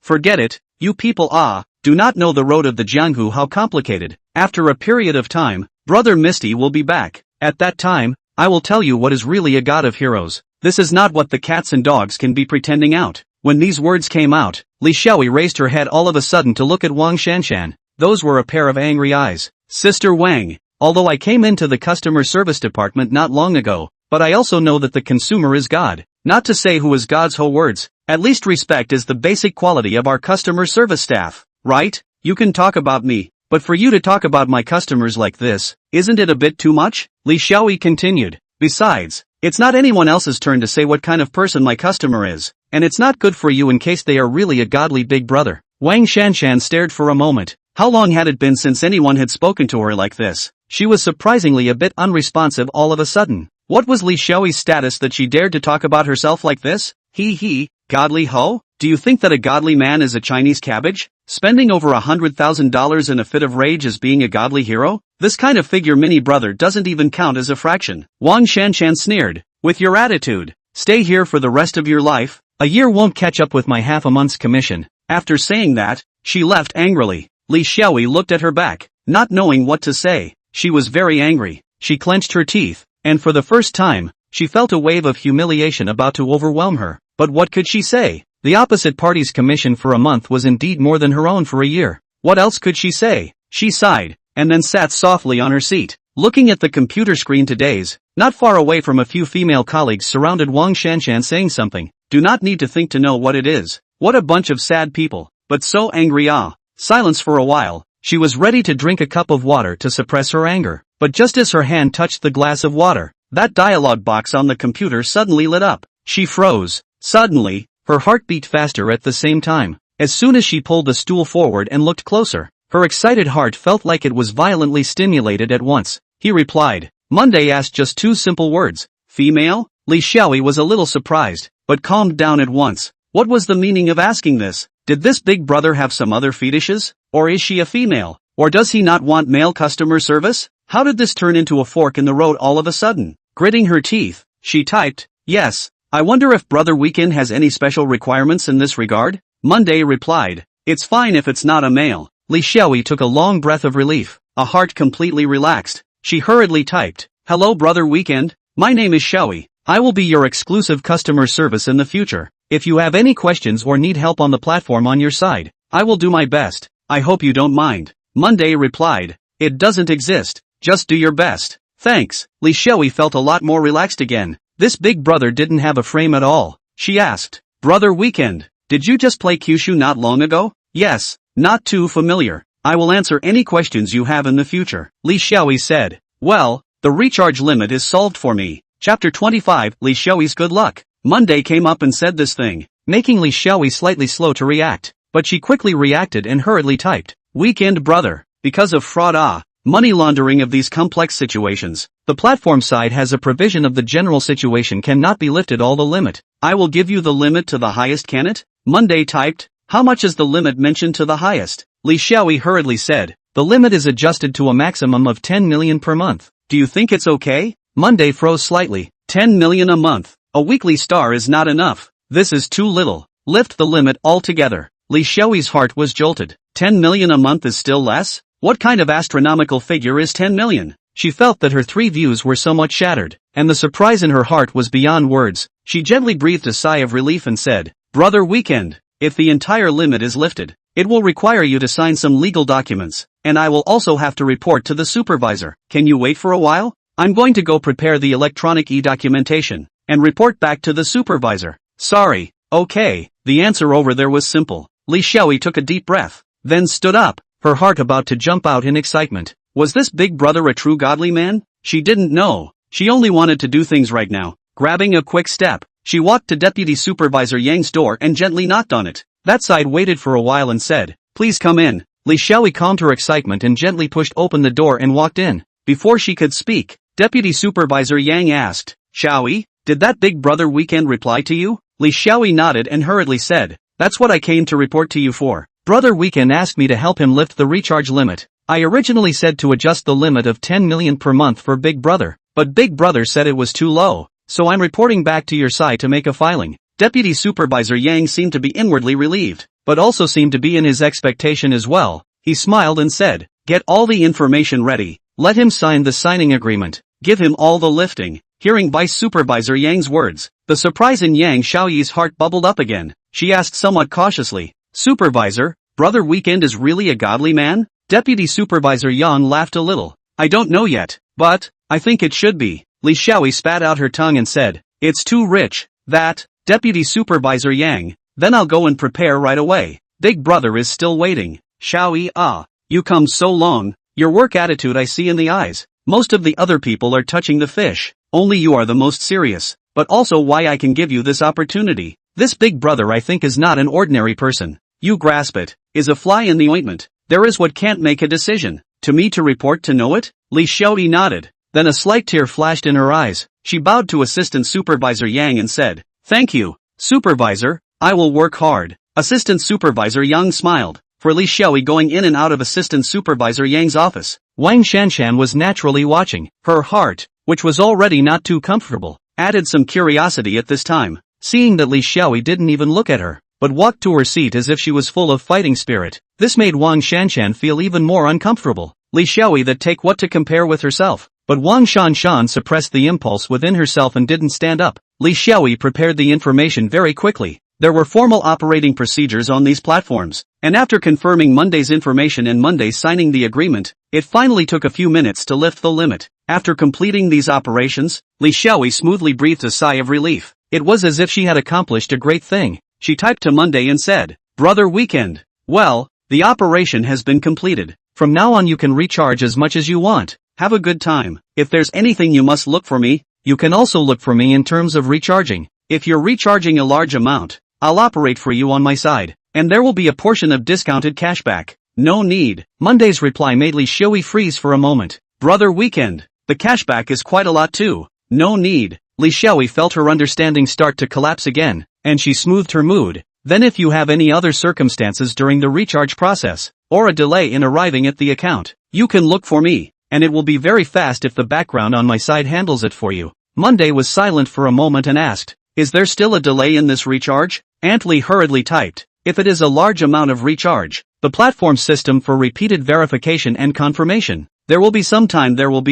Forget it. You people do not know the road of the Jianghu how complicated. After a period of time, Brother Misty will be back. At that time, I will tell you what is really a god of heroes. This is not what the cats and dogs can be pretending out. When these words came out, Li Xiaoyi raised her head all of a sudden to look at Wang Shanshan. Those were a pair of angry eyes. Sister Wang, although I came into the customer service department not long ago, but I also know that the consumer is God. Not to say who is God's whole words, at least respect is the basic quality of our customer service staff, right? You can talk about me, but for you to talk about my customers like this, isn't it a bit too much? Li Xiaoyi continued. Besides, it's not anyone else's turn to say what kind of person my customer is, and it's not good for you in case they are really a godly Big Brother. Wang Shanshan stared for a moment. How long had it been since anyone had spoken to her like this? She was surprisingly a bit unresponsive all of a sudden. What was Li Xiaoyi's status that she dared to talk about herself like this? Godly ho? Do you think that a godly man is a Chinese cabbage? Spending over $100,000 in a fit of rage as being a godly hero? This kind of figure mini brother doesn't even count as a fraction. Wang Shanshan sneered. With your attitude, stay here for the rest of your life. A year won't catch up with my half a month's commission. After saying that, she left angrily. Li Xiaoyi looked at her back, not knowing what to say. She was very angry. She clenched her teeth, and for the first time, she felt a wave of humiliation about to overwhelm her. But what could she say? The opposite party's commission for a month was indeed more than her own for a year. What else could she say? She sighed, and then sat softly on her seat, looking at the computer screen to daze. Not far away from a few female colleagues surrounded Wang Shanshan saying something. Do not need to think to know what it is. What a bunch of sad people, but so angry. Silence for a while. She was ready to drink a cup of water to suppress her anger, but just as her hand touched the glass of water, that dialog box on the computer suddenly lit up. She froze. Suddenly, her heart beat faster at the same time. As soon as she pulled the stool forward and looked closer, her excited heart felt like it was violently stimulated at once. He replied. Monday asked just two simple words. Female? Li Xiaoyi was a little surprised, but calmed down at once. What was the meaning of asking this? Did this Big Brother have some other fetishes? Or is she a female? Or does he not want male customer service? How did this turn into a fork in the road all of a sudden? Gritting her teeth, she typed, yes. I wonder if Brother Weekend has any special requirements in this regard? Monday replied, it's fine if it's not a male. Li Xiaoyi took a long breath of relief, a heart completely relaxed. She hurriedly typed, hello Brother Weekend, my name is Xiaoyi. I will be your exclusive customer service in the future. If you have any questions or need help on the platform on your side, I will do my best. I hope you don't mind. Monday replied, it doesn't exist, just do your best. Thanks. Li Xiaoyi felt a lot more relaxed again. This Big Brother didn't have a frame at all. She asked, Brother Weekend, did you just play Kyushu not long ago? Yes, not too familiar. I will answer any questions you have in the future. Li Xiaoyi said, well, the recharge limit is solved for me. Chapter 25, Li Xiaoyi's good luck. Monday came up and said this thing, making Li Xiaoyi slightly slow to react, but she quickly reacted and hurriedly typed, Weekend Brother, because of fraud money laundering of these complex situations, the platform side has a provision of the general situation cannot be lifted all the limit. I will give you the limit to the highest, can it? Monday typed, how much is the limit mentioned to the highest? Li Xiaoyi hurriedly said, the limit is adjusted to a maximum of 10 million per month. Do you think it's okay? Monday froze slightly. 10 million a month. A weekly star is not enough. This is too little. Lift the limit altogether. Li Xiaoyi's heart was jolted. 10 million a month is still less? What kind of astronomical figure is 10 million? She felt that her three views were somewhat shattered, and the surprise in her heart was beyond words. She gently breathed a sigh of relief and said, Brother Weekend, if the entire limit is lifted, it will require you to sign some legal documents, and I will also have to report to the supervisor. Can you wait for a while? I'm going to go prepare the electronic e-documentation, and report back to the supervisor. Sorry. Okay. The answer over there was simple. Li Xiaoyi took a deep breath, then stood up, her heart about to jump out in excitement. Was this big brother a true godly man? She didn't know. She only wanted to do things right now. Grabbing a quick step, she walked to Deputy Supervisor Yang's door and gently knocked on it. That side waited for a while and said, "Please come in." Li Xiaoyi calmed her excitement and gently pushed open the door and walked in. Before she could speak, Deputy Supervisor Yang asked, "Xiaoyi, did that big brother weekend reply to you?" Li Xiaoyi nodded and hurriedly said, "That's what I came to report to you for. Brother Weekend asked me to help him lift the recharge limit. I originally said to adjust the limit of 10 million per month for Big Brother, but Big Brother said it was too low, so I'm reporting back to your side to make a filing." Deputy Supervisor Yang seemed to be inwardly relieved, but also seemed to be in his expectation as well. He smiled and said, "Get all the information ready, let him sign the signing agreement, give him all the lifting." Hearing Vice Supervisor Yang's words, the surprise in Yang Xiaoyi's heart bubbled up again. She asked somewhat cautiously, "Supervisor, Brother Weekend is really a godly man?" Deputy Supervisor Yang laughed a little. "I don't know yet, but I think it should be." Li Xiaoyi spat out her tongue and said, "It's too rich, that." Deputy Supervisor Yang, "Then I'll go and prepare right away. Big Brother is still waiting." Xiaoyi, you come so long, your work attitude I see in the eyes. Most of the other people are touching the fish, only you are the most serious, but also why I can give you this opportunity. This Big Brother I think is not an ordinary person. You grasp it, is a fly in the ointment. There is what can't make a decision. To me to report to know it? Li Xiaoyi nodded. Then a slight tear flashed in her eyes. She bowed to Assistant Supervisor Yang and said, "Thank you, Supervisor, I will work hard." Assistant Supervisor Yang smiled. For Li Xiaoyi going in and out of Assistant Supervisor Yang's office, Wang Shanshan was naturally watching. Her heart, which was already not too comfortable, added some curiosity at this time. Seeing that Li Xiaoyi didn't even look at her, but walked to her seat as if she was full of fighting spirit, this made Wang Shanshan feel even more uncomfortable. Li Xiaoyi that take what to compare with herself. But Wang Shanshan suppressed the impulse within herself and didn't stand up. Li Xiaoyi prepared the information very quickly. There were formal operating procedures on these platforms, and after confirming Monday's information and Monday signing the agreement, it finally took a few minutes to lift the limit. After completing these operations, Li Xiaoyi smoothly breathed a sigh of relief. It was as if she had accomplished a great thing. She typed to Monday and said, "Brother Weekend. Well, the operation has been completed. From now on you can recharge as much as you want. Have a good time. If there's anything you must look for me, you can also look for me in terms of recharging. If you're recharging a large amount, I'll operate for you on my side, and there will be a portion of discounted cashback." "No need." Monday's reply made Li Xiaoyi freeze for a moment. "Brother Weekend, the cashback is quite a lot too." "No need." Li Xiaoyi felt her understanding start to collapse again, and she smoothed her mood. "Then if you have any other circumstances during the recharge process, or a delay in arriving at the account, you can look for me, and it will be very fast if the background on my side handles it for you." Monday was silent for a moment and asked, "Is there still a delay in this recharge?" Aunt Li hurriedly typed, "If it is a large amount of recharge, the platform system for repeated verification and confirmation, there will be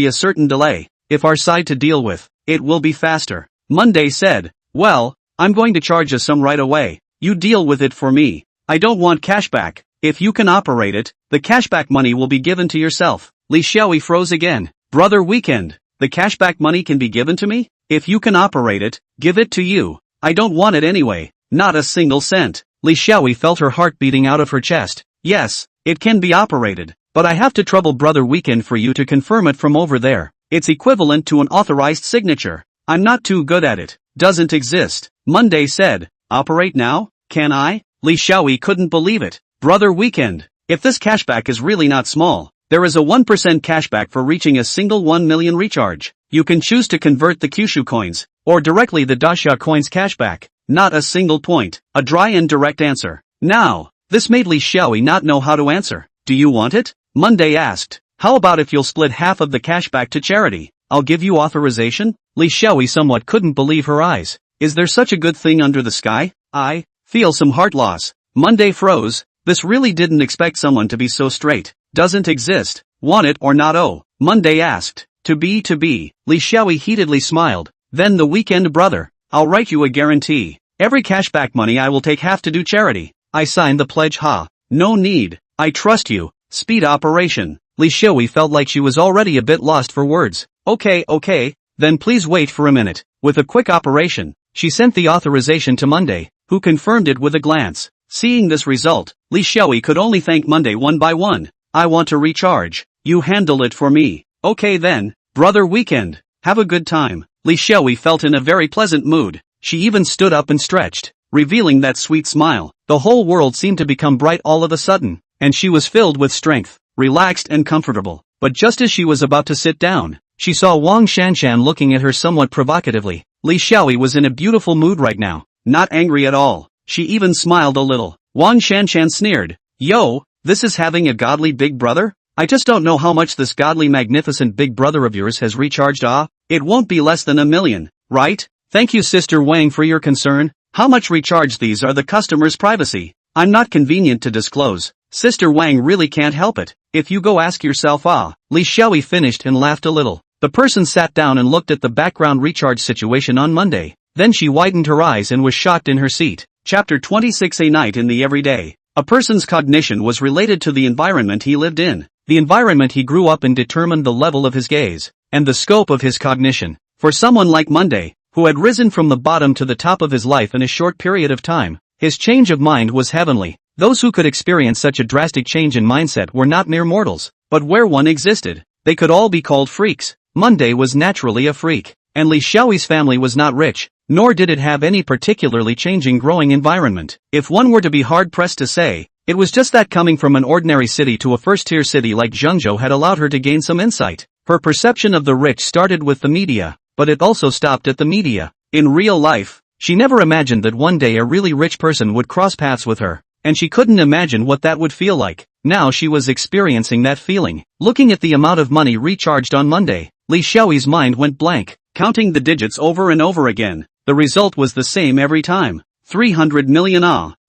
a certain delay. If our side to deal with, it will be faster." Monday said, "Well, I'm going to charge a sum right away. You deal with it for me. I don't want cashback. If you can operate it, the cashback money will be given to yourself." Li Xiaoyi froze again. "Brother Weekend, the cashback money can be given to me? If you can operate it, give it to you. I don't want it anyway. Not a single cent." Li Xiaoyi felt her heart beating out of her chest. "Yes, it can be operated, but I have to trouble Brother Weekend for you to confirm it from over there. It's equivalent to an authorized signature. I'm not too good at it. Doesn't exist." Monday said, "Operate now? Can I?" Li Xiaoyi couldn't believe it. "Brother Weekend, if this cashback is really not small, there is a 1% cashback for reaching a single 1 million recharge. You can choose to convert the Kyushu coins, or directly the Daxia coins cashback. Not a single point. A dry and direct answer." Now, this made Li Xiaoyi not know how to answer. "Do you want it?" Monday asked. "How about if you'll split half of the cashback to charity? I'll give you authorization?" Li Xiaoyi somewhat couldn't believe her eyes. Is there such a good thing under the sky? I feel some heart loss. Monday froze. This really didn't expect someone to be so straight. "Doesn't exist. Want it or not?" "Oh," Monday asked. To be. Li Xiaoyi heatedly smiled. "Then the Weekend brother, I'll write you a guarantee. Every cashback money I will take half to do charity. I signed the pledge." "Ha. No need. I trust you." Speed operation. Li Xiaoyi felt like she was already a bit lost for words. Okay, then please wait for a minute." With a quick operation, she sent the authorization to Monday, who confirmed it with a glance. Seeing this result, Li Xiaoyi could only thank Monday one by one. I want to recharge. You handle it for me. Okay then, brother weekend. Have a good time. Li Xiaoyi felt in a very pleasant mood. She even stood up and stretched, revealing that sweet smile. The whole world seemed to become bright all of a sudden, and she was filled with strength, relaxed and comfortable. But just as she was about to sit down, she saw Wang Shanshan looking at her somewhat provocatively. Li Xiaoyi was in a beautiful mood right now, not angry at all. She even smiled a little. Wang Shanshan sneered. Yo, this is having a godly big brother? I just don't know how much this godly magnificent big brother of yours has recharged. It won't be less than 1 million, right? Thank you Sister Wang for your concern. How much recharge? These are the customer's privacy. I'm not convenient to disclose. Sister Wang really can't help it. If you go ask yourself. Li Xiaoyi finished and laughed a little. The person sat down and looked at the background recharge situation on Monday. Then she widened her eyes and was shocked in her seat. Chapter 26 A Night in the Everyday. A person's cognition was related to the environment he lived in. The environment he grew up in determined the level of his gaze, and the scope of his cognition. For someone like Monday, who had risen from the bottom to the top of his life in a short period of time, his change of mind was heavenly. Those who could experience such a drastic change in mindset were not mere mortals, but where one existed, they could all be called freaks. Monday was naturally a freak, and Li Xiaoyi's family was not rich, nor did it have any particularly changing growing environment. If one were to be hard-pressed to say, it was just that coming from an ordinary city to a first-tier city like Zhengzhou had allowed her to gain some insight. Her perception of the rich started with the media, but it also stopped at the media. In real life, she never imagined that one day a really rich person would cross paths with her, and she couldn't imagine what that would feel like. Now she was experiencing that feeling. Looking at the amount of money recharged on Monday, Li Xiaoyi's mind went blank, counting the digits over and over again. The result was the same every time. 300 million.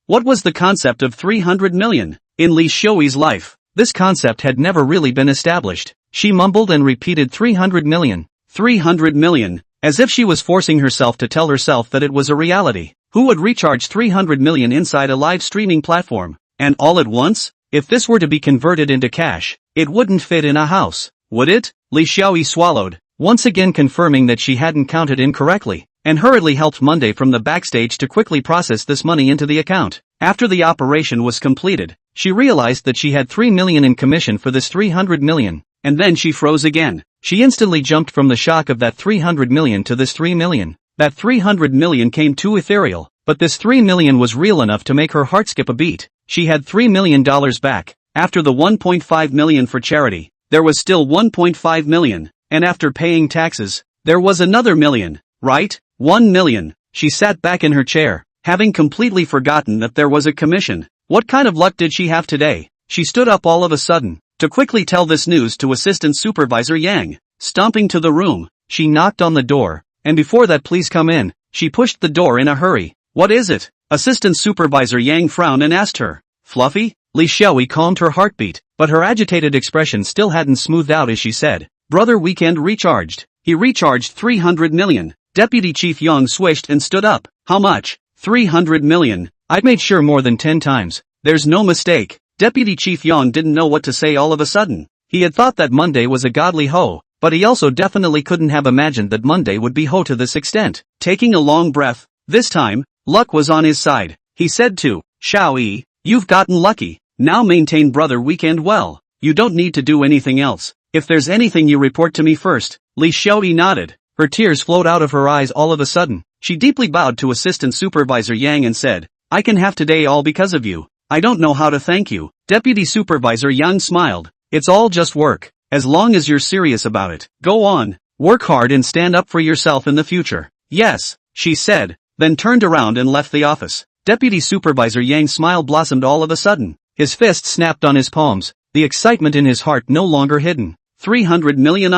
What was the concept of 300 million? In Li Xiaoyi's life, this concept had never really been established. She mumbled and repeated 300 million. 300 million, as if she was forcing herself to tell herself that it was a reality. Who would recharge 300 million inside a live streaming platform? And all at once? If this were to be converted into cash, it wouldn't fit in a house, would it? Li Xiaoyi swallowed, once again confirming that she hadn't counted incorrectly, and hurriedly helped Monday from the backstage to quickly process this money into the account. After the operation was completed, she realized that she had 3 million in commission for this 300 million, and then she froze again. She instantly jumped from the shock of that 300 million to this 3 million. That 300 million came too ethereal, but this 3 million was real enough to make her heart skip a beat. She had $3 million back. After the 1.5 million for charity, there was still 1.5 million, and after paying taxes, there was another million, right? 1 million. She sat back in her chair, having completely forgotten that there was a commission. What kind of luck did she have today? She stood up all of a sudden, to quickly tell this news to Assistant Supervisor Yang. Stomping to the room, she knocked on the door, and before that please come in, she pushed the door in a hurry. What is it? Assistant Supervisor Yang frowned and asked her. Fluffy? Li Xiaoyi calmed her heartbeat, but her agitated expression still hadn't smoothed out as she said. Brother Weekend recharged. He recharged 300 million. Deputy Chief Yang swished and stood up. How much? 300 million. I'd made sure more than 10 times. There's no mistake. Deputy Chief Yang didn't know what to say all of a sudden. He had thought that Monday was a godly hoe, but he also definitely couldn't have imagined that Monday would be hoe to this extent. Taking a long breath, this time, luck was on his side. He said to Xiao, you've gotten lucky. Now maintain Brother Weekend well. You don't need to do anything else. If there's anything you report to me first. Li Xiaoyi nodded. Her tears flowed out of her eyes all of a sudden. She deeply bowed to Assistant Supervisor Yang and said, I can have today all because of you. I don't know how to thank you. Deputy Supervisor Yang smiled. It's all just work. As long as you're serious about it. Go on. Work hard and stand up for yourself in the future. Yes, she said, then turned around and left the office. Deputy Supervisor Yang's smile blossomed all of a sudden. His fist snapped on his palms, the excitement in his heart no longer hidden. 300 million.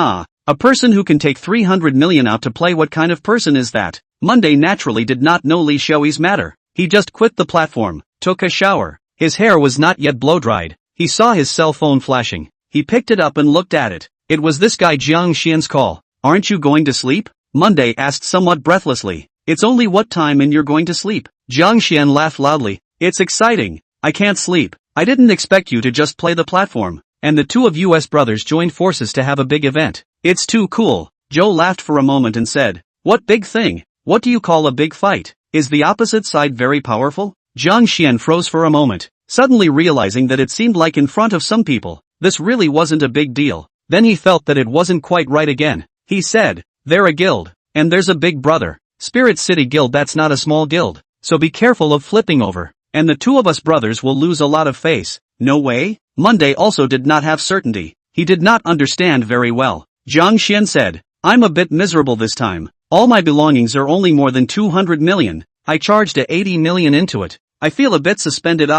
A person who can take 300 million out to play. What kind of person is that? Monday naturally did not know Li Xiaoyi's matter. He just quit the platform, took a shower. His hair was not yet blow-dried. He saw his cell phone flashing. He picked it up and looked at it. It was this guy Jiang Xian's call. Aren't you going to sleep? Monday asked somewhat breathlessly. It's only what time and you're going to sleep? Jiang Xian laughed loudly. It's exciting. I can't sleep. I didn't expect you to just play the platform. And the two of US brothers joined forces to have a big event. It's too cool. Joe laughed for a moment and said, what big thing? What do you call a big fight? Is the opposite side very powerful? Jiang Xian froze for a moment, suddenly realizing that it seemed like in front of some people, this really wasn't a big deal. Then he felt that it wasn't quite right again. He said, they're a guild, and there's a big brother. Spirit City Guild, that's not a small guild, so be careful of flipping over, and the two of us brothers will lose a lot of face. No way? Monday also did not have certainty. He did not understand very well. Jiang Xian said, I'm a bit miserable this time. All my belongings are only more than 200 million. I charged a 80 million into it. I feel a bit suspended,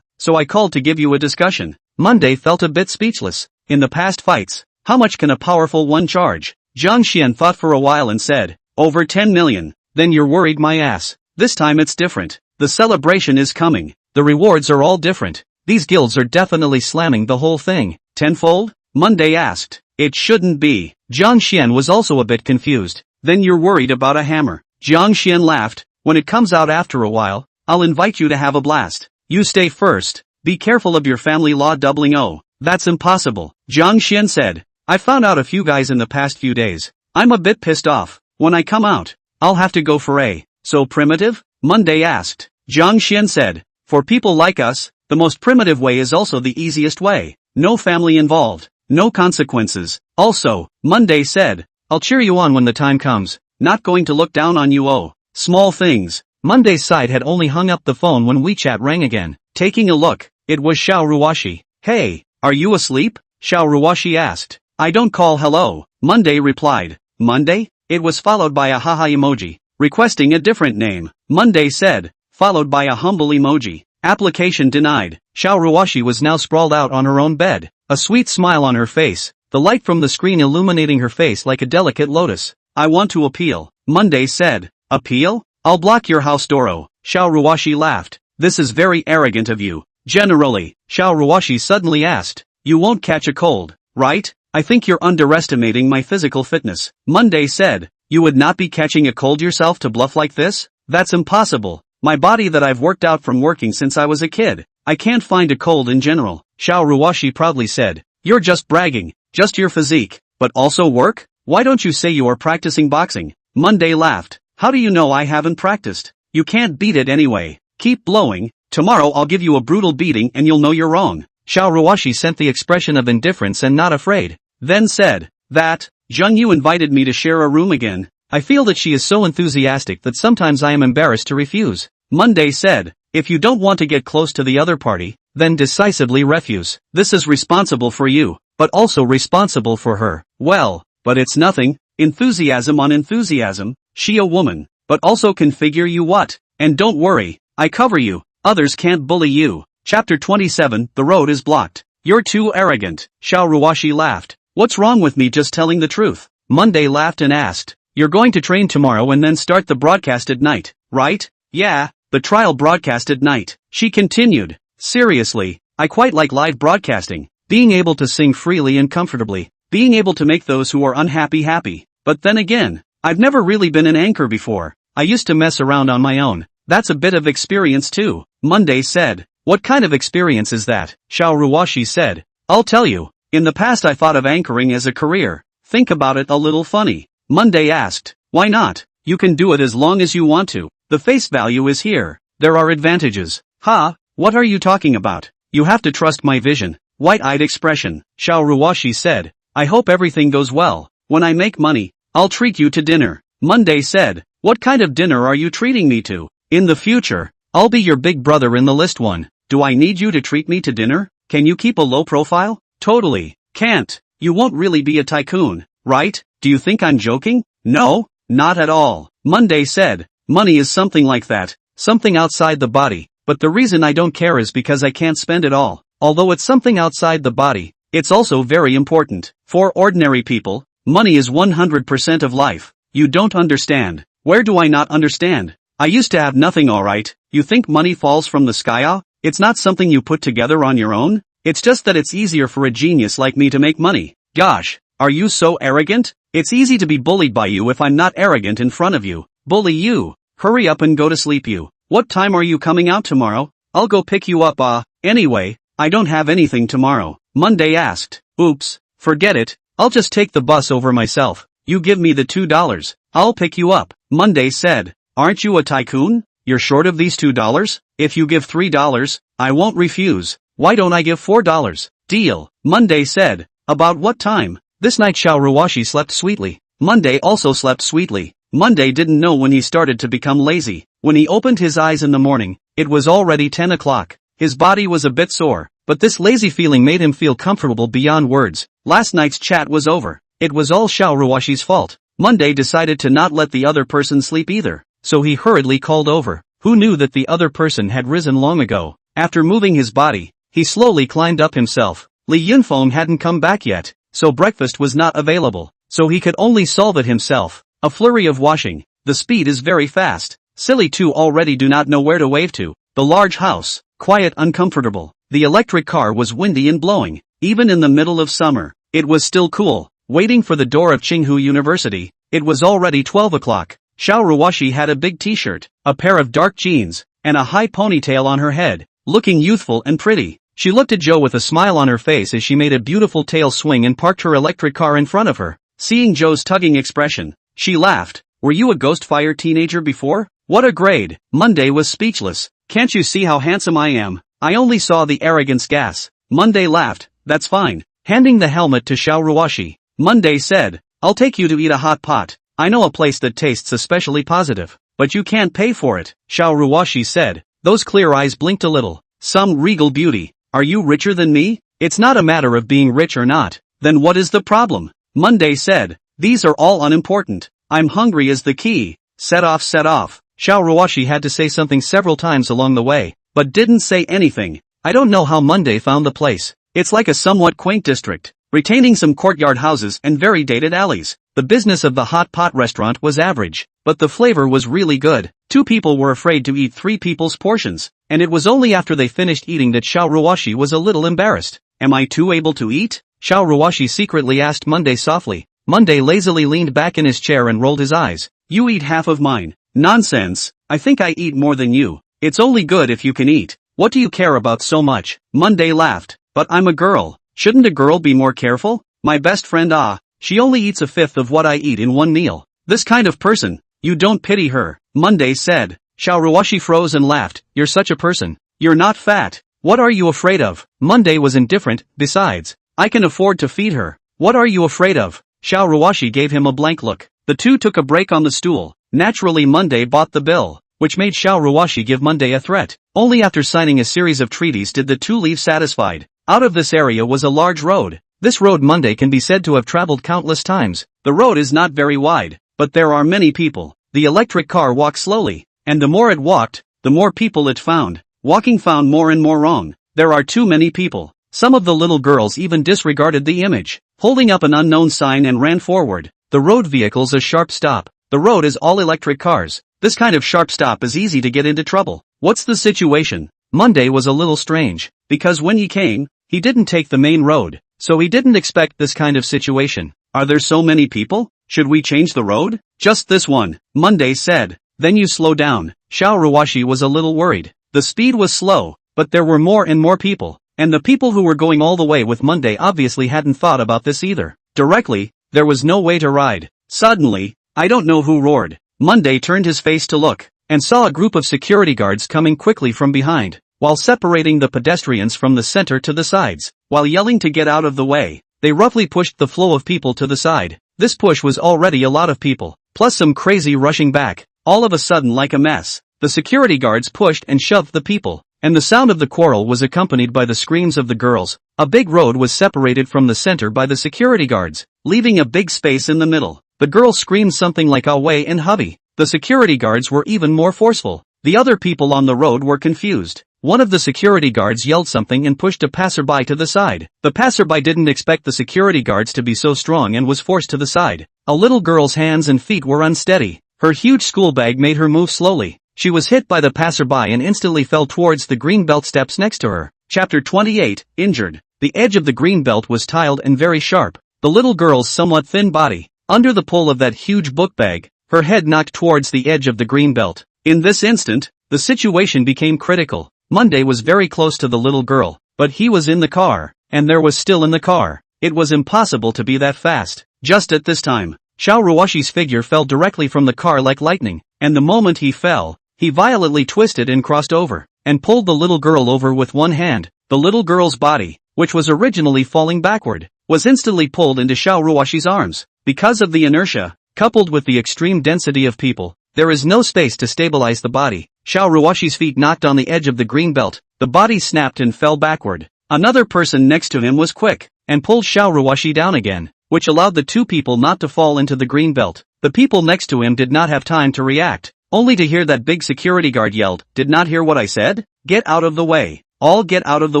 so I called to give you a discussion. Monday felt a bit speechless. In the past fights, how much can a powerful one charge? Jiang Xian thought for a while and said, over 10 million. Then you're worried my ass. This time it's different. The celebration is coming. The rewards are all different. These guilds are definitely slamming the whole thing. Tenfold? Monday asked. It shouldn't be. Jiang Xian was also a bit confused. Then you're worried about a hammer. Jiang Xian laughed. When it comes out after a while, I'll invite you to have a blast. You stay first. Be careful of your family law doubling O. That's impossible. Jiang Xian said. I found out a few guys in the past few days. I'm a bit pissed off. When I come out, I'll have to go for a. So primitive? Monday asked. Jiang Xian said. For people like us, the most primitive way is also the easiest way. No family involved. No consequences. Also, Monday said. I'll cheer you on when the time comes. Not going to look down on you. Oh. Small things. Monday's side had only hung up the phone when WeChat rang again. Taking a look, it was Xiao Ruoxi. Hey, are you asleep? Xiao Ruoxi asked. I don't call hello. Monday replied. Monday? It was followed by a haha emoji, requesting a different name. Monday said, followed by a humble emoji. Application denied. Xiao Ruoxi was now sprawled out on her own bed, a sweet smile on her face, the light from the screen illuminating her face like a delicate lotus. I want to appeal. Monday said. Appeal? I'll block your house door. Xiao Ruoxi laughed. This is very arrogant of you. Generally, Xiao Ruoxi suddenly asked. You won't catch a cold, right? I think you're underestimating my physical fitness. Monday said. You would not be catching a cold yourself to bluff like this? That's impossible. My body that I've worked out from working since I was a kid. I can't find a cold in general. Xiao Ruoxi proudly said. You're just bragging. Just your physique. But also work? Why don't you say you are practicing boxing? Monday laughed. How do you know I haven't practiced? You can't beat it anyway. Keep blowing. Tomorrow I'll give you a brutal beating and you'll know you're wrong. Xiao Ruoxi sent the expression of indifference and not afraid. Then said, that, Zheng Yu invited me to share a room again. I feel that she is so enthusiastic that sometimes I am embarrassed to refuse. Monday said, if you don't want to get close to the other party, then decisively refuse. This is responsible for you, but also responsible for her. Well, but it's nothing. Enthusiasm on enthusiasm. She a woman, but also can figure you what. And don't worry, I cover you. Others can't bully you. Chapter 27, the road is blocked. You're too arrogant. Xiao Ruoxi laughed. What's wrong with me just telling the truth? Monday laughed and asked. You're going to train tomorrow and then start the broadcast at night, right? Yeah, the trial broadcast at night. She continued. Seriously, I quite like live broadcasting. Being able to sing freely and comfortably. Being able to make those who are unhappy happy. But then again, I've never really been an anchor before. I used to mess around on my own. That's a bit of experience too. Monday said. What kind of experience is that? Xiao Ruoxi said. I'll tell you. In the past I thought of anchoring as a career. Think about it a little funny. Monday asked. Why not? You can do it as long as you want to. The face value is here. There are advantages. What are you talking about? You have to trust my vision. White-eyed expression. Xiao Ruoxi said. I hope everything goes well. When I make money, I'll treat you to dinner. Monday said. What kind of dinner are you treating me to? In the future, I'll be your big brother in the list one. Do I need you to treat me to dinner? Can you keep a low profile? Totally. Can't. You won't really be a tycoon, right? Do you think I'm joking? No, not at all. Monday said. Money is something like that. Something outside the body. But the reason I don't care is because I can't spend it all. Although it's something outside the body, it's also very important. For ordinary people, money is 100% of life. You don't understand. Where do I not understand? I used to have nothing, alright. You think money falls from the sky? It's not something you put together on your own. It's just that it's easier for a genius like me to make money. Gosh, are you so arrogant? It's easy to be bullied by you if I'm not arrogant in front of you. Bully you. Hurry up and go to sleep you. What time are you coming out tomorrow? I'll go pick you up. Anyway, I don't have anything tomorrow. Monday asked. Oops, forget it. I'll just take the bus over myself. You give me the $2. I'll pick you up. Monday said. Aren't you a tycoon? you're short of these $2? If you give $3, I won't refuse. Why don't I give $4? Deal, Monday said. About what time? This night Xiao Ruoxi slept sweetly. Monday also slept sweetly. Monday didn't know when he started to become lazy. When he opened his eyes in the morning, it was already 10 o'clock. His body was a bit sore, but this lazy feeling made him feel comfortable beyond words. Last night's chat was over. It was all Xiao Ruoxi's fault. Monday decided to not let the other person sleep either, so he hurriedly called over. Who knew that the other person had risen long ago? After moving his body, he slowly climbed up himself. Li Yunfeng hadn't come back yet, so breakfast was not available, so he could only solve it himself. A flurry of washing. The speed is very fast. Silly two already do not know where to wave to. The large house, quiet, uncomfortable. The electric car was windy and blowing. Even in the middle of summer, it was still cool. Waiting for the door of Qinghu University, it was already 12 o'clock. Xiao Ruoxi had a big t-shirt, a pair of dark jeans, and a high ponytail on her head, looking youthful and pretty. She looked at Zhou with a smile on her face as she made a beautiful tail swing and parked her electric car in front of her. Seeing Zhou's tugging expression, she laughed. Were you a ghost fire teenager before? What a grade! Monday was speechless. Can't you see how handsome I am? I only saw the arrogance gas. Monday laughed. That's fine. Handing the helmet to Xiao Ruoxi, Monday said, I'll take you to eat a hot pot. I know a place that tastes especially positive, but you can't pay for it. Xiao Ruoxi said. Those clear eyes blinked a little. Some regal beauty. Are you richer than me? It's not a matter of being rich or not. Then what is the problem? Monday said. These are all unimportant. I'm hungry is the key. Set off, set off. Xiao Ruoxi had to say something several times along the way, but didn't say anything. I don't know how Monday found the place. It's like a somewhat quaint district, retaining some courtyard houses and very dated alleys. The business of the hot pot restaurant was average, but the flavor was really good. Two people were afraid to eat three people's portions, and it was only after they finished eating that Xiao Ruoxi was a little embarrassed. Am I too able to eat? Xiao Ruoxi secretly asked Monday softly. Monday lazily leaned back in his chair and rolled his eyes. You eat half of mine. Nonsense. I think I eat more than you. It's only good if you can eat. What do you care about so much? Monday laughed. But I'm a girl. Shouldn't a girl be more careful? My best friend she only eats a fifth of what I eat in one meal. This kind of person. You don't pity her. Monday said. Xiao Ruoxi froze and laughed. You're such a person. You're not fat. What are you afraid of? Monday was indifferent. Besides, I can afford to feed her. What are you afraid of? Xiao Ruoxi gave him a blank look. The two took a break on the stool. Naturally Monday bought the bill, which made Xiao Ruoxi give Monday a threat. Only after signing a series of treaties did the two leave satisfied. Out of this area was a large road. This road Monday can be said to have traveled countless times. The road is not very wide, but there are many people. The electric car walked slowly, and the more it walked, the more people it found. Walking found more and more wrong. There are too many people. Some of the little girls even disregarded the image, holding up an unknown sign and ran forward. The road vehicle's a sharp stop. The road is all electric cars. This kind of sharp stop is easy to get into trouble. What's the situation? Monday was a little strange, because when he came, he didn't take the main road, so he didn't expect this kind of situation. Are there so many people? Should we change the road? Just this one, Monday said. Then you slow down. Xiao Ruoxi was a little worried. The speed was slow, but there were more and more people, and the people who were going all the way with Monday obviously hadn't thought about this either. Directly, there was no way to ride. Suddenly, I don't know who roared. Monday turned his face to look, and saw a group of security guards coming quickly from behind, while separating the pedestrians from the center to the sides. While yelling to get out of the way, they roughly pushed the flow of people to the side. This push was already a lot of people, plus some crazy rushing back, all of a sudden like a mess. The security guards pushed and shoved the people, and the sound of the quarrel was accompanied by the screams of the girls. A big road was separated from the center by the security guards, leaving a big space in the middle. The girls screamed something like away and hubby. The security guards were even more forceful. The other people on the road were confused. One of the security guards yelled something and pushed a passerby to the side. The passerby didn't expect the security guards to be so strong and was forced to the side. A little girl's hands and feet were unsteady. Her huge school bag made her move slowly. She was hit by the passerby and instantly fell towards the green belt steps next to her. Chapter 28, Injured. The edge of the green belt was tiled and very sharp. The little girl's somewhat thin body, under the pull of that huge book bag, her head knocked towards the edge of the green belt. In this instant, the situation became critical. Monday was very close to the little girl, but he was in the car, and there was still in the car. It was impossible to be that fast. Just at this time, Xiao Ruoxi's figure fell directly from the car like lightning, and the moment he fell, He violently twisted and crossed over, and pulled the little girl over with one hand. The little girl's body, which was originally falling backward, was instantly pulled into Xiao Ruoxi's arms. Because of the inertia, coupled with the extreme density of people, there is no space to stabilize the body. Xiao Ruoxi's feet knocked on the edge of the green belt, the body snapped and fell backward. Another person next to him was quick, and pulled Xiao Ruoxi down again, which allowed the two people not to fall into the green belt. The people next to him did not have time to react, only to hear that big security guard yelled, "Did not hear what I said? Get out of the way. All get out of the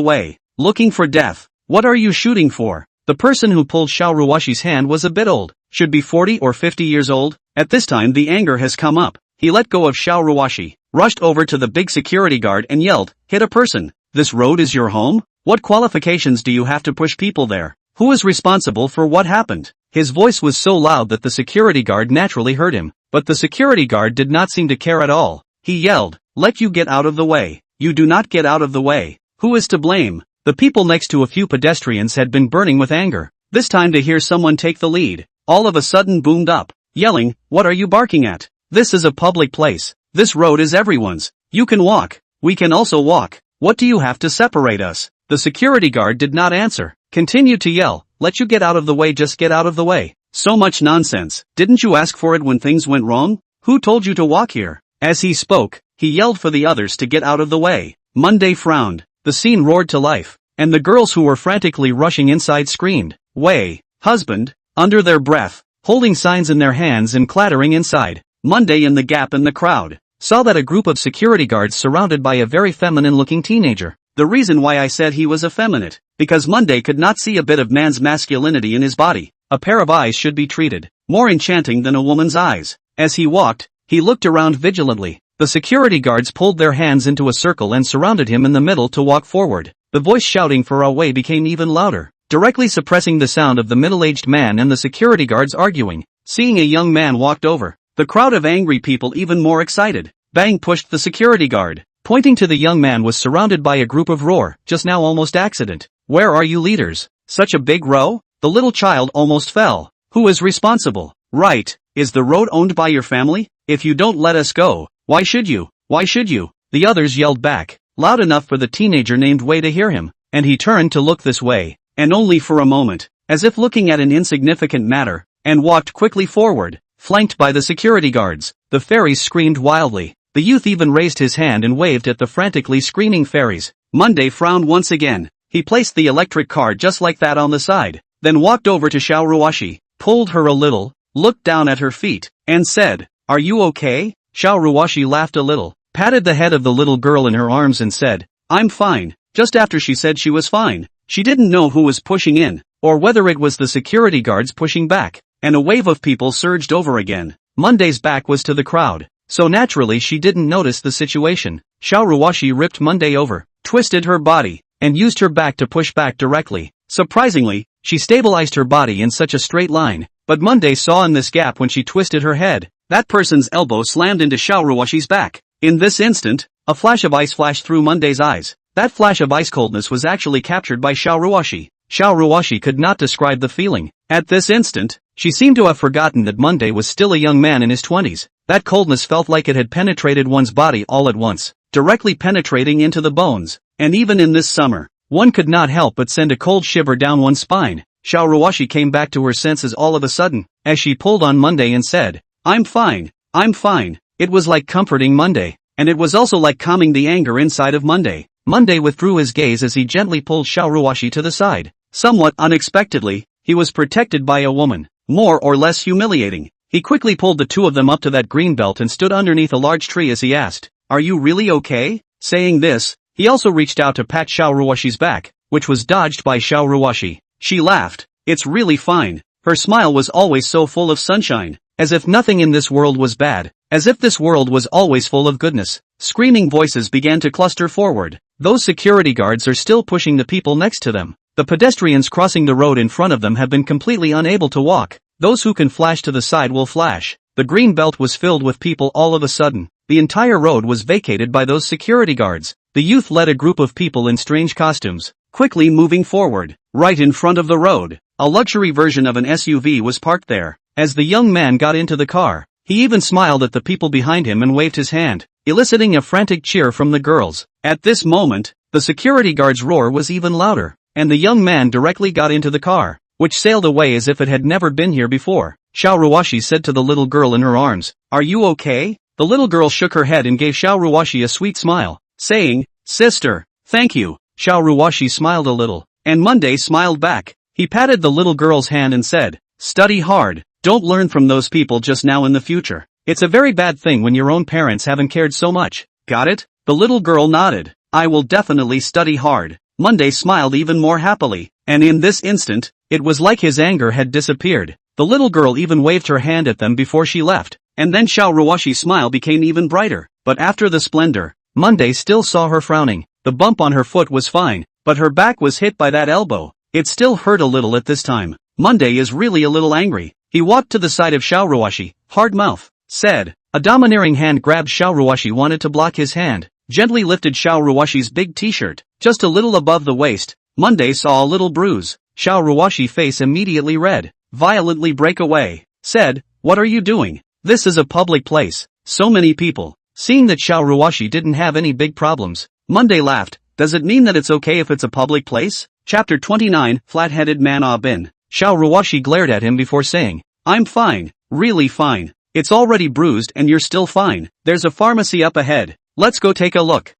way. Looking for death. What are you shooting for?" The person who pulled Xiao Ruoxi's hand was a bit old, should be 40 or 50 years old. At this time the anger has come up. He let go of Xiao Ruoxi, rushed over to the big security guard and yelled, "Hit a person. This road is your home? What qualifications do you have to push people there? Who is responsible for what happened?" His voice was so loud that the security guard naturally heard him, but the security guard did not seem to care at all. He yelled, "Let you get out of the way. You do not get out of the way. Who is to blame?" The people next to a few pedestrians had been burning with anger. This time to hear someone take the lead, all of a sudden boomed up, yelling, "What are you barking at? This is a public place. This road is everyone's. You can walk. We can also walk. What do you have to separate us?" The security guard did not answer, continued to yell, "Let you get out of the way, just get out of the way. So much nonsense. Didn't you ask for it when things went wrong? Who told you to walk here?" As he spoke, he yelled for the others to get out of the way. Monday frowned. The scene roared to life, and the girls who were frantically rushing inside screamed, "Way, husband," under their breath, holding signs in their hands and clattering inside. Monday in the gap in the crowd saw that a group of security guards surrounded by a very feminine-looking teenager. The reason why I said he was effeminate, because Monday could not see a bit of man's masculinity in his body. A pair of eyes should be treated more enchanting than a woman's eyes. As he walked, he looked around vigilantly. The security guards pulled their hands into a circle and surrounded him in the middle to walk forward. The voice shouting for a way became even louder, directly suppressing the sound of the middle-aged man and the security guards arguing. Seeing a young man walked over, the crowd of angry people even more excited. Bang pushed the security guard, pointing to the young man was surrounded by a group of roar, just now almost accident. "Where are you leaders? Such a big row?" The little child almost fell. "Who is responsible?" "Right, is the road owned by your family? If you don't let us go, why should you? Why should you?" The others yelled back, loud enough for the teenager named Wei to hear him, and he turned to look this way, and only for a moment, as if looking at an insignificant matter, and walked quickly forward, flanked by the security guards. The fairies screamed wildly. The youth even raised his hand and waved at the frantically screaming fairies. Monday frowned once again. He placed the electric car just like that on the side, then walked over to Xiao Ruoxi, pulled her a little, looked down at her feet, and said, "Are you okay?" Xiao Ruoxi laughed a little, patted the head of the little girl in her arms and said, "I'm fine." Just after she said she was fine, she didn't know who was pushing in, or whether it was the security guards pushing back, and a wave of people surged over again. Monday's back was to the crowd, so naturally she didn't notice the situation. Xiao Ruoxi ripped Monday over, twisted her body, and used her back to push back directly. Surprisingly, she stabilized her body in such a straight line, but Monday saw in this gap when she twisted her head. That person's elbow slammed into Xiao Ruoxi's back. In this instant, a flash of ice flashed through Monday's eyes. That flash of ice coldness was actually captured by Xiao Ruoxi. Xiao Ruoxi could not describe the feeling. At this instant, she seemed to have forgotten that Monday was still a young man in his 20s. That coldness felt like it had penetrated one's body all at once, directly penetrating into the bones. And even in this summer, one could not help but send a cold shiver down one's spine. Xiao Ruoxi came back to her senses all of a sudden, as she pulled on Monday and said, I'm fine. It was like comforting Monday, and it was also like calming the anger inside of Monday. Monday withdrew his gaze as he gently pulled Xiao Ruoxi to the side. Somewhat unexpectedly, he was protected by a woman, more or less humiliating. He quickly pulled the two of them up to that green belt and stood underneath a large tree as he asked, "Are you really okay?" Saying this, he also reached out to pat Xiao Ruoxi's back, which was dodged by Xiao Ruoxi. She laughed. "It's really fine." Her smile was always so full of sunshine, as if nothing in this world was bad, as if this world was always full of goodness. Screaming voices began to cluster forward. Those security guards are still pushing the people next to them. The pedestrians crossing the road in front of them have been completely unable to walk. Those who can flash to the side will flash. The green belt was filled with people all of a sudden. The entire road was vacated by those security guards. The youth led a group of people in strange costumes, quickly moving forward. Right in front of the road, a luxury version of an SUV was parked there. As the young man got into the car, he even smiled at the people behind him and waved his hand. eliciting a frantic cheer from the girls. At this moment, the security guard's roar was even louder, and the young man directly got into the car, which sailed away as if it had never been here before. Xiao Ruoxi said to the little girl in her arms, "Are you okay?" The little girl shook her head and gave Xiao Ruoxi a sweet smile, saying, "Sister, thank you." Xiao Ruoxi smiled a little, and Monday smiled back. He patted the little girl's hand and said, "Study hard, don't learn from those people just now in the future. It's a very bad thing when your own parents haven't cared so much. Got it?" The little girl nodded. "I will definitely study hard." Monday smiled even more happily, and in this instant, it was like his anger had disappeared. The little girl even waved her hand at them before she left, and then Xiao Ruoxi's smile became even brighter. But after the splendor, Monday still saw her frowning. The bump on her foot was fine, but her back was hit by that elbow. It still hurt a little at this time. Monday is really a little angry. He walked to the side of Xiao Ruoxi, hard mouth, said. A domineering hand grabbed Xiao Ruoxi, wanted to block his hand, gently lifted Xiao Ruoxi's big t-shirt, just a little above the waist. Monday saw a little bruise. Xiao Ruoxi's face immediately red. Violently break away, said, "What are you doing? This is a public place, so many people." Seeing that Xiao Ruoxi didn't have any big problems, Monday laughed. "Does it mean that it's okay if it's a public place?" Chapter 29, Flat-Headed Manhwa Bin. Xiao Ruoxi glared at him before saying, "I'm fine, really fine. It's already bruised and you're still fine. There's a pharmacy up ahead. Let's go take a look."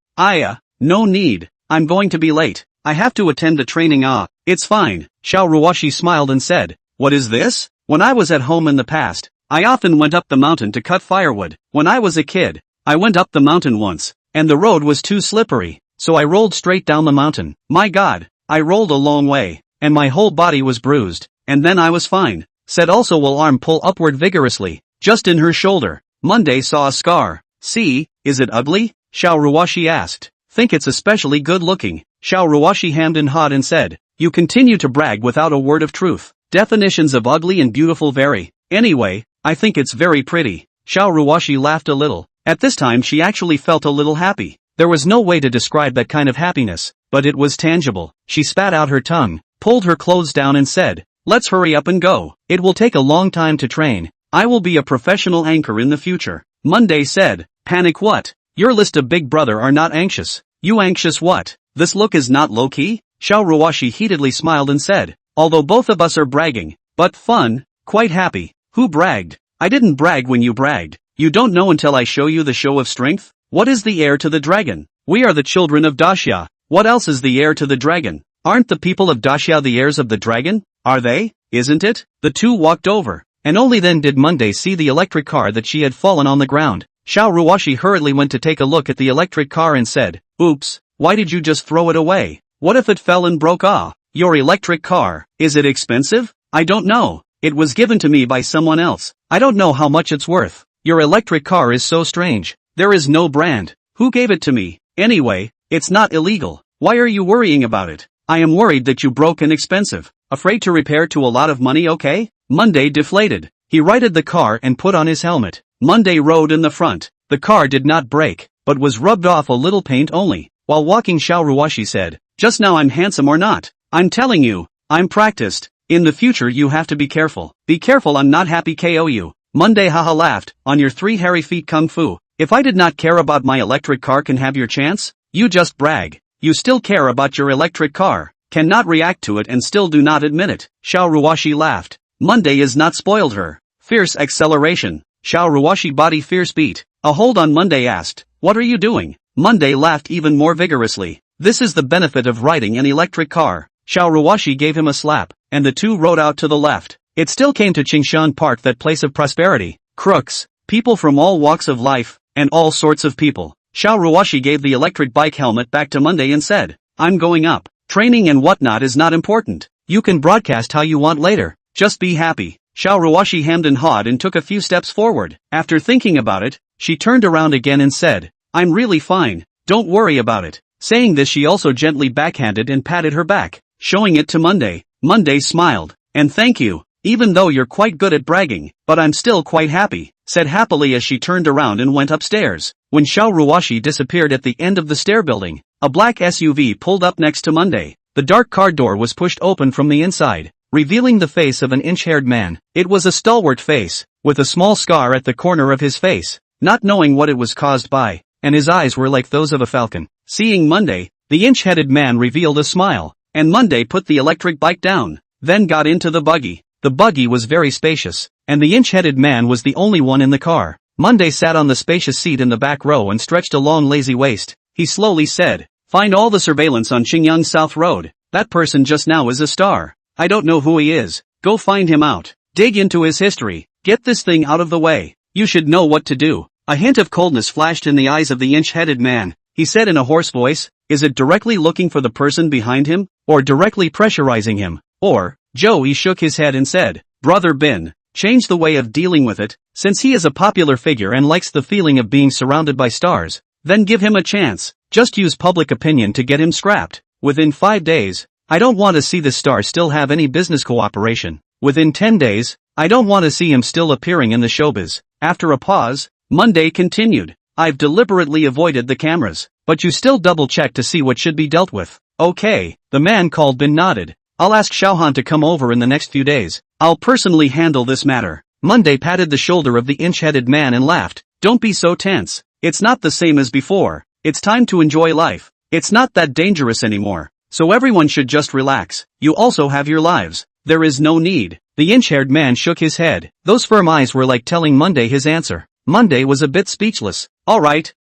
No need. I'm going to be late. I have to attend the training. It's fine." Xiao Ruoxi smiled and said, "What is this? When I was at home in the past, I often went up the mountain to cut firewood. When I was a kid, I went up the mountain once, and the road was too slippery, so I rolled straight down the mountain. My God, I rolled a long way, and my whole body was bruised, and then I was fine." Said also while arm pull upward vigorously, just in her shoulder. Monday saw a scar. "See, is it ugly?" Xiao Ruoxi asked. "Think it's especially good looking." Xiao Ruoxi hammed and hawed and said, "You continue to brag without a word of truth. Definitions of ugly and beautiful vary. Anyway, I think it's very pretty." Xiao Ruoxi laughed a little. At this time she actually felt a little happy. There was no way to describe that kind of happiness, but it was tangible. She spat out her tongue, pulled her clothes down and said, "Let's hurry up and go. It will take a long time to train. I will be a professional anchor in the future." Monday said, "Panic what? Your list of big brother are not anxious. You anxious what? This look is not low-key?" Xiao Ruoxi heatedly smiled and said, "Although both of us are bragging, but fun, quite happy." "Who bragged?" "I didn't brag when you bragged. You don't know until I show you the show of strength." "What is the heir to the dragon?" "We are the children of Daxia. What else is the heir to the dragon?" "Aren't the people of Daxia the heirs of the dragon?" "Are they? Isn't it?" The two walked over, and only then did Monday see the electric car that she had fallen on the ground. Xiao Ruoxi hurriedly went to take a look at the electric car and said, "Oops, why did you just throw it away? What if it fell and broke off?" "Your electric car, is it expensive?" "I don't know. It was given to me by someone else. I don't know how much it's worth." "Your electric car is so strange. There is no brand. Who gave it to me? Anyway, it's not illegal. Why are you worrying about it?" "I am worried that you broke an expensive. Afraid to repair to a lot of money, okay?" Monday deflated. He righted the car and put on his helmet. Monday rode in the front. The car did not break, but was rubbed off a little paint only. While walking, Xiao Ruoxi said, "Just now I'm handsome or not? I'm telling you, I'm practiced. In the future you have to be careful. Be careful I'm not happy KOU." Monday haha laughed, "On your 3 hairy feet kung fu. If I did not care about my electric car can have your chance? You just brag. You still care about your electric car, cannot react to it and still do not admit it." Xiao Ruoxi laughed. Monday is not spoiled her. Fierce acceleration. Xiao Ruoxi body fierce beat. A hold on. Monday asked, "What are you doing?" Monday laughed even more vigorously. "This is the benefit of riding an electric car." Xiao Ruoxi gave him a slap, and the two rode out to the left. It still came to Qingshan Park, that place of prosperity, crooks, people from all walks of life, and all sorts of people. Xiao Ruoxi gave the electric bike helmet back to Monday and said, "I'm going up. Training and whatnot is not important. You can broadcast how you want later. Just be happy." Xiao Ruoxi hemmed and hawed and took a few steps forward. After thinking about it, she turned around again and said, "I'm really fine. Don't worry about it." Saying this, she also gently backhanded and patted her back, showing it to Monday. Monday smiled. "And thank you. Even though you're quite good at bragging, but I'm still quite happy," said happily as she turned around and went upstairs. When Xiao Ruoxi disappeared at the end of the stair building, a black SUV pulled up next to Monday. The dark car door was pushed open from the inside, revealing the face of an inch-haired man. It was a stalwart face, with a small scar at the corner of his face. Not knowing what it was caused by, and his eyes were like those of a falcon. Seeing Monday, the inch-headed man revealed a smile, and Monday put the electric bike down, then got into the buggy. The buggy was very spacious, and the inch-headed man was the only one in the car. Monday sat on the spacious seat in the back row and stretched a long lazy waist. He slowly said, "Find all the surveillance on Qingyang South Road. That person just now is a star. I don't know who he is. Go find him out. Dig into his history. Get this thing out of the way. You should know what to do." A hint of coldness flashed in the eyes of the inch-headed man. He said in a hoarse voice, "Is it directly looking for the person behind him, or directly pressurizing him, or?" Joey shook his head and said, "Brother Bin, change the way of dealing with it, since he is a popular figure and likes the feeling of being surrounded by stars. Then give him a chance. Just use public opinion to get him scrapped. Within 5 days, I don't want to see this star still have any business cooperation. Within 10 days, I don't want to see him still appearing in the showbiz." After a pause, Monday continued, "I've deliberately avoided the cameras, but you still double-check to see what should be dealt with." "Okay," the man called Bin nodded. "I'll ask Xiaohan to come over in the next few days. I'll personally handle this matter." Monday patted the shoulder of the inch-headed man and laughed. "Don't be so tense. It's not the same as before. It's time to enjoy life. It's not that dangerous anymore. So everyone should just relax. You also have your lives. There is no need." The inch-haired man shook his head. Those firm eyes were like telling Monday his answer. Monday was a bit speechless. All right,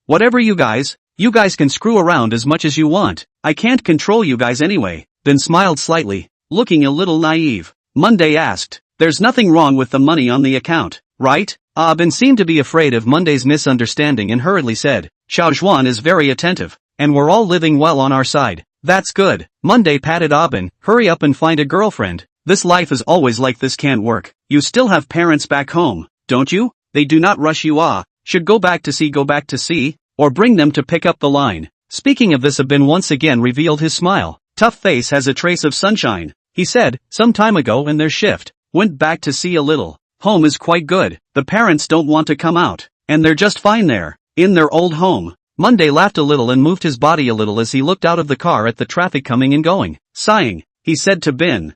whatever you guys can screw around as much as you want. I can't control you guys anyway." Bin smiled slightly, looking a little naive. Monday asked, "There's nothing wrong with the money on the account, right?" Bin seemed to be afraid of Monday's misunderstanding and hurriedly said, "Xiao Zhuan is very attentive, and we're all living well on our side." "That's good." Monday patted Bin. "Hurry up and find a girlfriend. This life is always like this, can't work. You still have parents back home, don't you? They do not rush you should go back to sea, or bring them to pick up the line." Speaking of this, Bin once again revealed his smile. "Tough face has a trace of sunshine," he said, "some time ago in their shift, went back to sea a little. Home is quite good. The parents don't want to come out, and they're just fine there, in their old home." Monday laughed a little and moved his body a little as he looked out of the car at the traffic coming and going. Sighing, he said to Bin,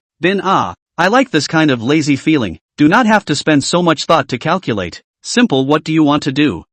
I like this kind of lazy feeling. Do not have to spend so much thought to calculate. Simple, what do you want to do?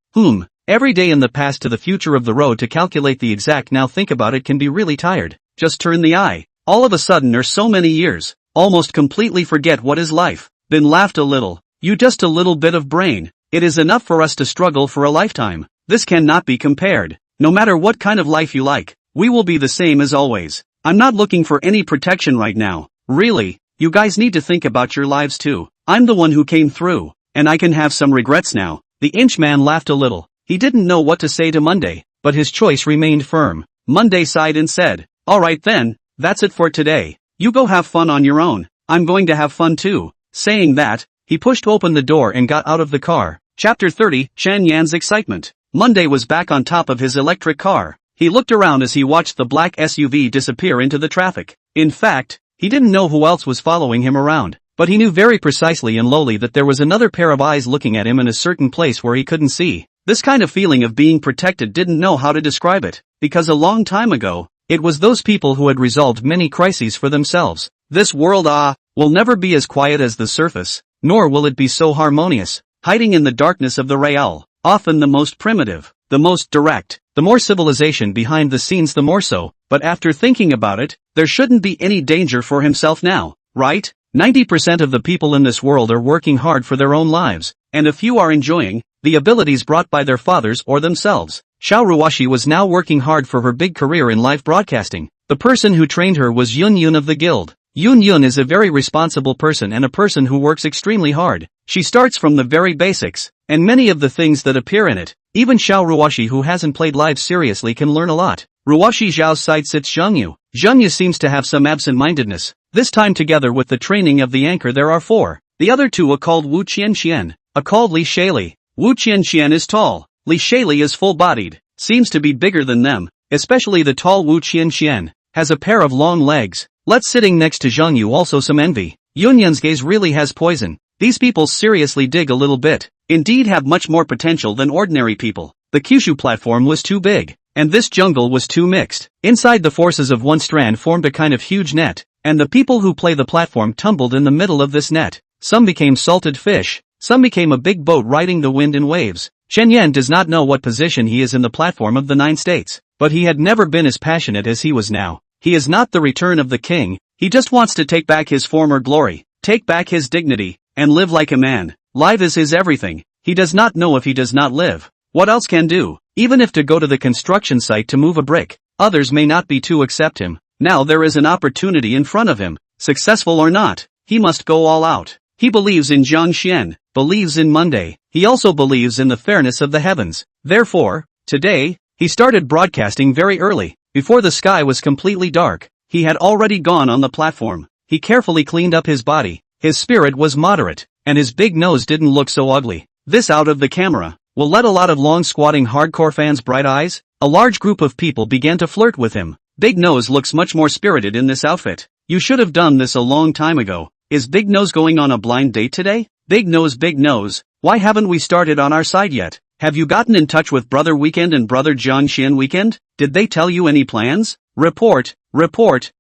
Every day in the past to the future of the road to calculate the exact now. Think about it, can be really tired. Just turn the eye. All of a sudden are so many years. Almost completely forget what is life." Bin laughed a little. "You just a little bit of brain. It is enough for us to struggle for a lifetime. This cannot be compared. No matter what kind of life you like, we will be the same as always. I'm not looking for any protection right now. Really, you guys need to think about your lives too. I'm the one who came through, and I can have some regrets now." The inchman laughed a little. He didn't know what to say to Monday, but his choice remained firm. Monday sighed and said, "Alright then, that's it for today. You go have fun on your own. I'm going to have fun too." Saying that, he pushed open the door and got out of the car. Chapter 30, Chen Yan's Excitement. Monday was back on top of his electric car. He looked around as he watched the black SUV disappear into the traffic. In fact, he didn't know who else was following him around, but he knew very precisely and lowly that there was another pair of eyes looking at him in a certain place where he couldn't see. This kind of feeling of being protected, didn't know how to describe it, because a long time ago, it was those people who had resolved many crises for themselves. This world will never be as quiet as the surface, nor will it be so harmonious. Hiding in the darkness of the real, often the most primitive, the most direct, the more civilization behind the scenes, the more so. But after thinking about it, there shouldn't be any danger for himself now, right? 90% of the people in this world are working hard for their own lives, and a few are enjoying the abilities brought by their fathers or themselves. Xiao Ruoxi was now working hard for her big career in live broadcasting. The person who trained her was Yun Yun of the guild. Yun Yun is a very responsible person and a person who works extremely hard. She starts from the very basics, and many of the things that appear in it. Even Xiao Ruoxi, who hasn't played live seriously, can learn a lot. Ruoxi Xiao's side sits Zhengyu. Zhengyu seems to have some absent-mindedness. This time, together with the training of the anchor, there are 4. The other 2 are called Wu Qianqian, are called Li Shaili. Wu Qianqian is tall. Li Shaili is full-bodied, seems to be bigger than them, especially the tall Wu Qianqian, has a pair of long legs. Let's sitting next to Zhengyu also some envy. Yun Yun's gaze really has poison. These people seriously dig a little bit, indeed have much more potential than ordinary people. The Kyushu platform was too big, and this jungle was too mixed. Inside, the forces of one strand formed a kind of huge net, and the people who play the platform tumbled in the middle of this net. Some became salted fish, some became a big boat riding the wind and waves. Chen Yan does not know what position he is in the platform of the 9 states, but he had never been as passionate as he was now. He is not the return of the king, he just wants to take back his former glory, take back his dignity, and live like a man. Life is his everything. He does not know if he does not live, what else can do, even if to go to the construction site to move a brick. Others may not be to accept him. Now there is an opportunity in front of him. Successful or not, he must go all out. He believes in Zhangxian, believes in Monday. He also believes in the fairness of the heavens. Therefore, today, he started broadcasting very early, before the sky was completely dark. He had already gone on the platform. He carefully cleaned up his body. His spirit was moderate, and his big nose didn't look so ugly. This out of the camera will let a lot of long squatting hardcore fans bright eyes. A large group of people began to flirt with him. Big Nose looks much more spirited in this outfit. You should have done this a long time ago. Is Big Nose going on a blind date today? Big Nose, why haven't we started on our side yet? Have you gotten in touch with Brother Weekend and Brother Zhangxian Weekend? Did they tell you any plans? Report,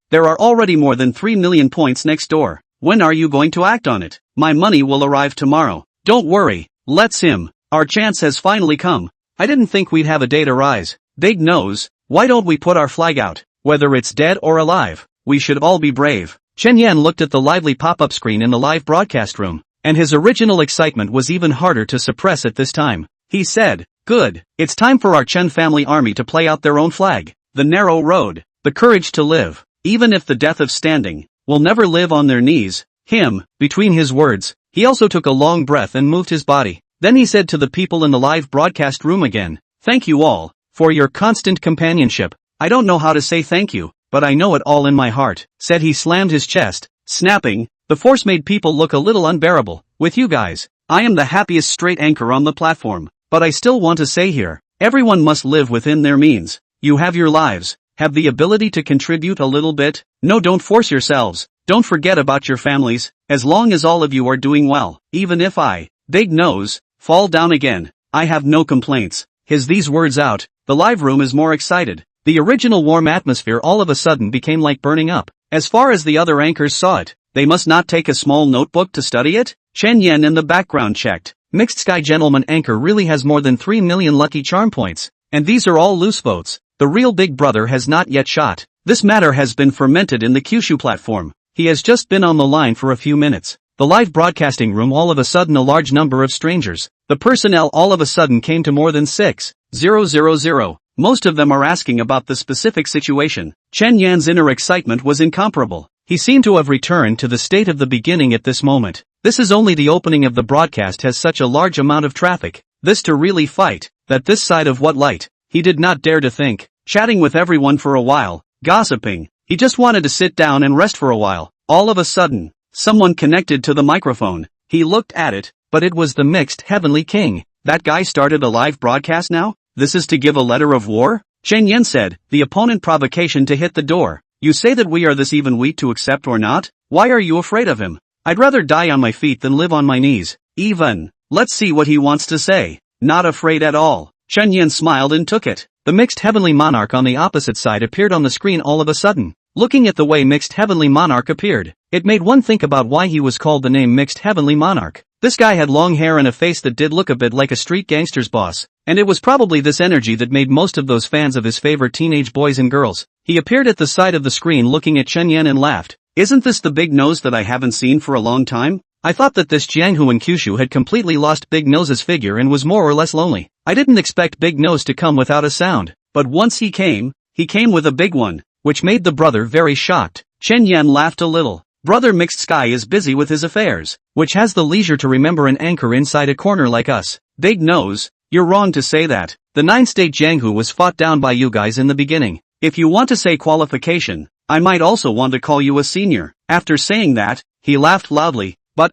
there are already more than 3 million points next door. When are you going to act on it? My money will arrive tomorrow. Don't worry, let's him. Our chance has finally come. I didn't think we'd have a day to rise. Big Nose, why don't we put our flag out? Whether it's dead or alive, we should all be brave. Chen Yan looked at the lively pop-up screen in the live broadcast room, and his original excitement was even harder to suppress at this time. He said, good, it's time for our Chen family army to play out their own flag. The narrow road, the courage to live, even if the death of standing, will never live on their knees. Between his words, he also took a long breath and moved his body. Then he said to the people in the live broadcast room again, thank you all, for your constant companionship. I don't know how to say thank you, but I know it all in my heart, said he slammed his chest, snapping. The force made people look a little unbearable. With you guys, I am the happiest straight anchor on the platform, but I still want to say here, everyone must live within their means. You have your lives, have the ability to contribute a little bit. No, don't force yourselves, don't forget about your families, as long as all of you are doing well. Even if I, Big Nose, fall down again, I have no complaints. These words out, the live room is more excited. The original warm atmosphere all of a sudden became like burning up. As far as the other anchors saw it, they must not take a small notebook to study it? Chen Yan in the background checked. Mixed Sky Gentleman anchor really has more than 3 million lucky charm points. And these are all loose votes. The real Big Brother has not yet shot. This matter has been fermented in the Kyushu platform. He has just been on the line for a few minutes. The live broadcasting room all of a sudden a large number of strangers. The personnel all of a sudden came to more than 6,000. Most of them are asking about the specific situation. Chen Yan's inner excitement was incomparable. He seemed to have returned to the state of the beginning at this moment. This is only the opening of the broadcast has such a large amount of traffic. This to really fight, that this side of what light, he did not dare to think. Chatting with everyone for a while, gossiping, he just wanted to sit down and rest for a while. All of a sudden, someone connected to the microphone. He looked at it, but it was the Mixed Heavenly King. That guy started a live broadcast now? This is to give a letter of war? Chen Yan said, the opponent provocation to hit the door. You say that we are this even weak to accept or not? Why are you afraid of him? I'd rather die on my feet than live on my knees. Even. Let's see what he wants to say. Not afraid at all. Chen Yan smiled and took it. The Mixed Heavenly Monarch on the opposite side appeared on the screen all of a sudden. Looking at the way Mixed Heavenly Monarch appeared, it made one think about why he was called the name Mixed Heavenly Monarch. This guy had long hair and a face that did look a bit like a street gangster's boss, and it was probably this energy that made most of those fans of his favorite teenage boys and girls. He appeared at the side of the screen looking at Chen Yan and laughed. Isn't this the Big Nose that I haven't seen for a long time? I thought that this Jianghu and Kyushu had completely lost Big Nose's figure and was more or less lonely. I didn't expect Big Nose to come without a sound, but once he came with a big one, which made the brother very shocked. Chen Yan laughed a little. Brother Mixed Sky is busy with his affairs, which has the leisure to remember an anchor inside a corner like us. Big Nose, you're wrong to say that. The 9-state Jianghu was fought down by you guys in the beginning. If you want to say qualification, I might also want to call you a senior. After saying that, he laughed loudly. But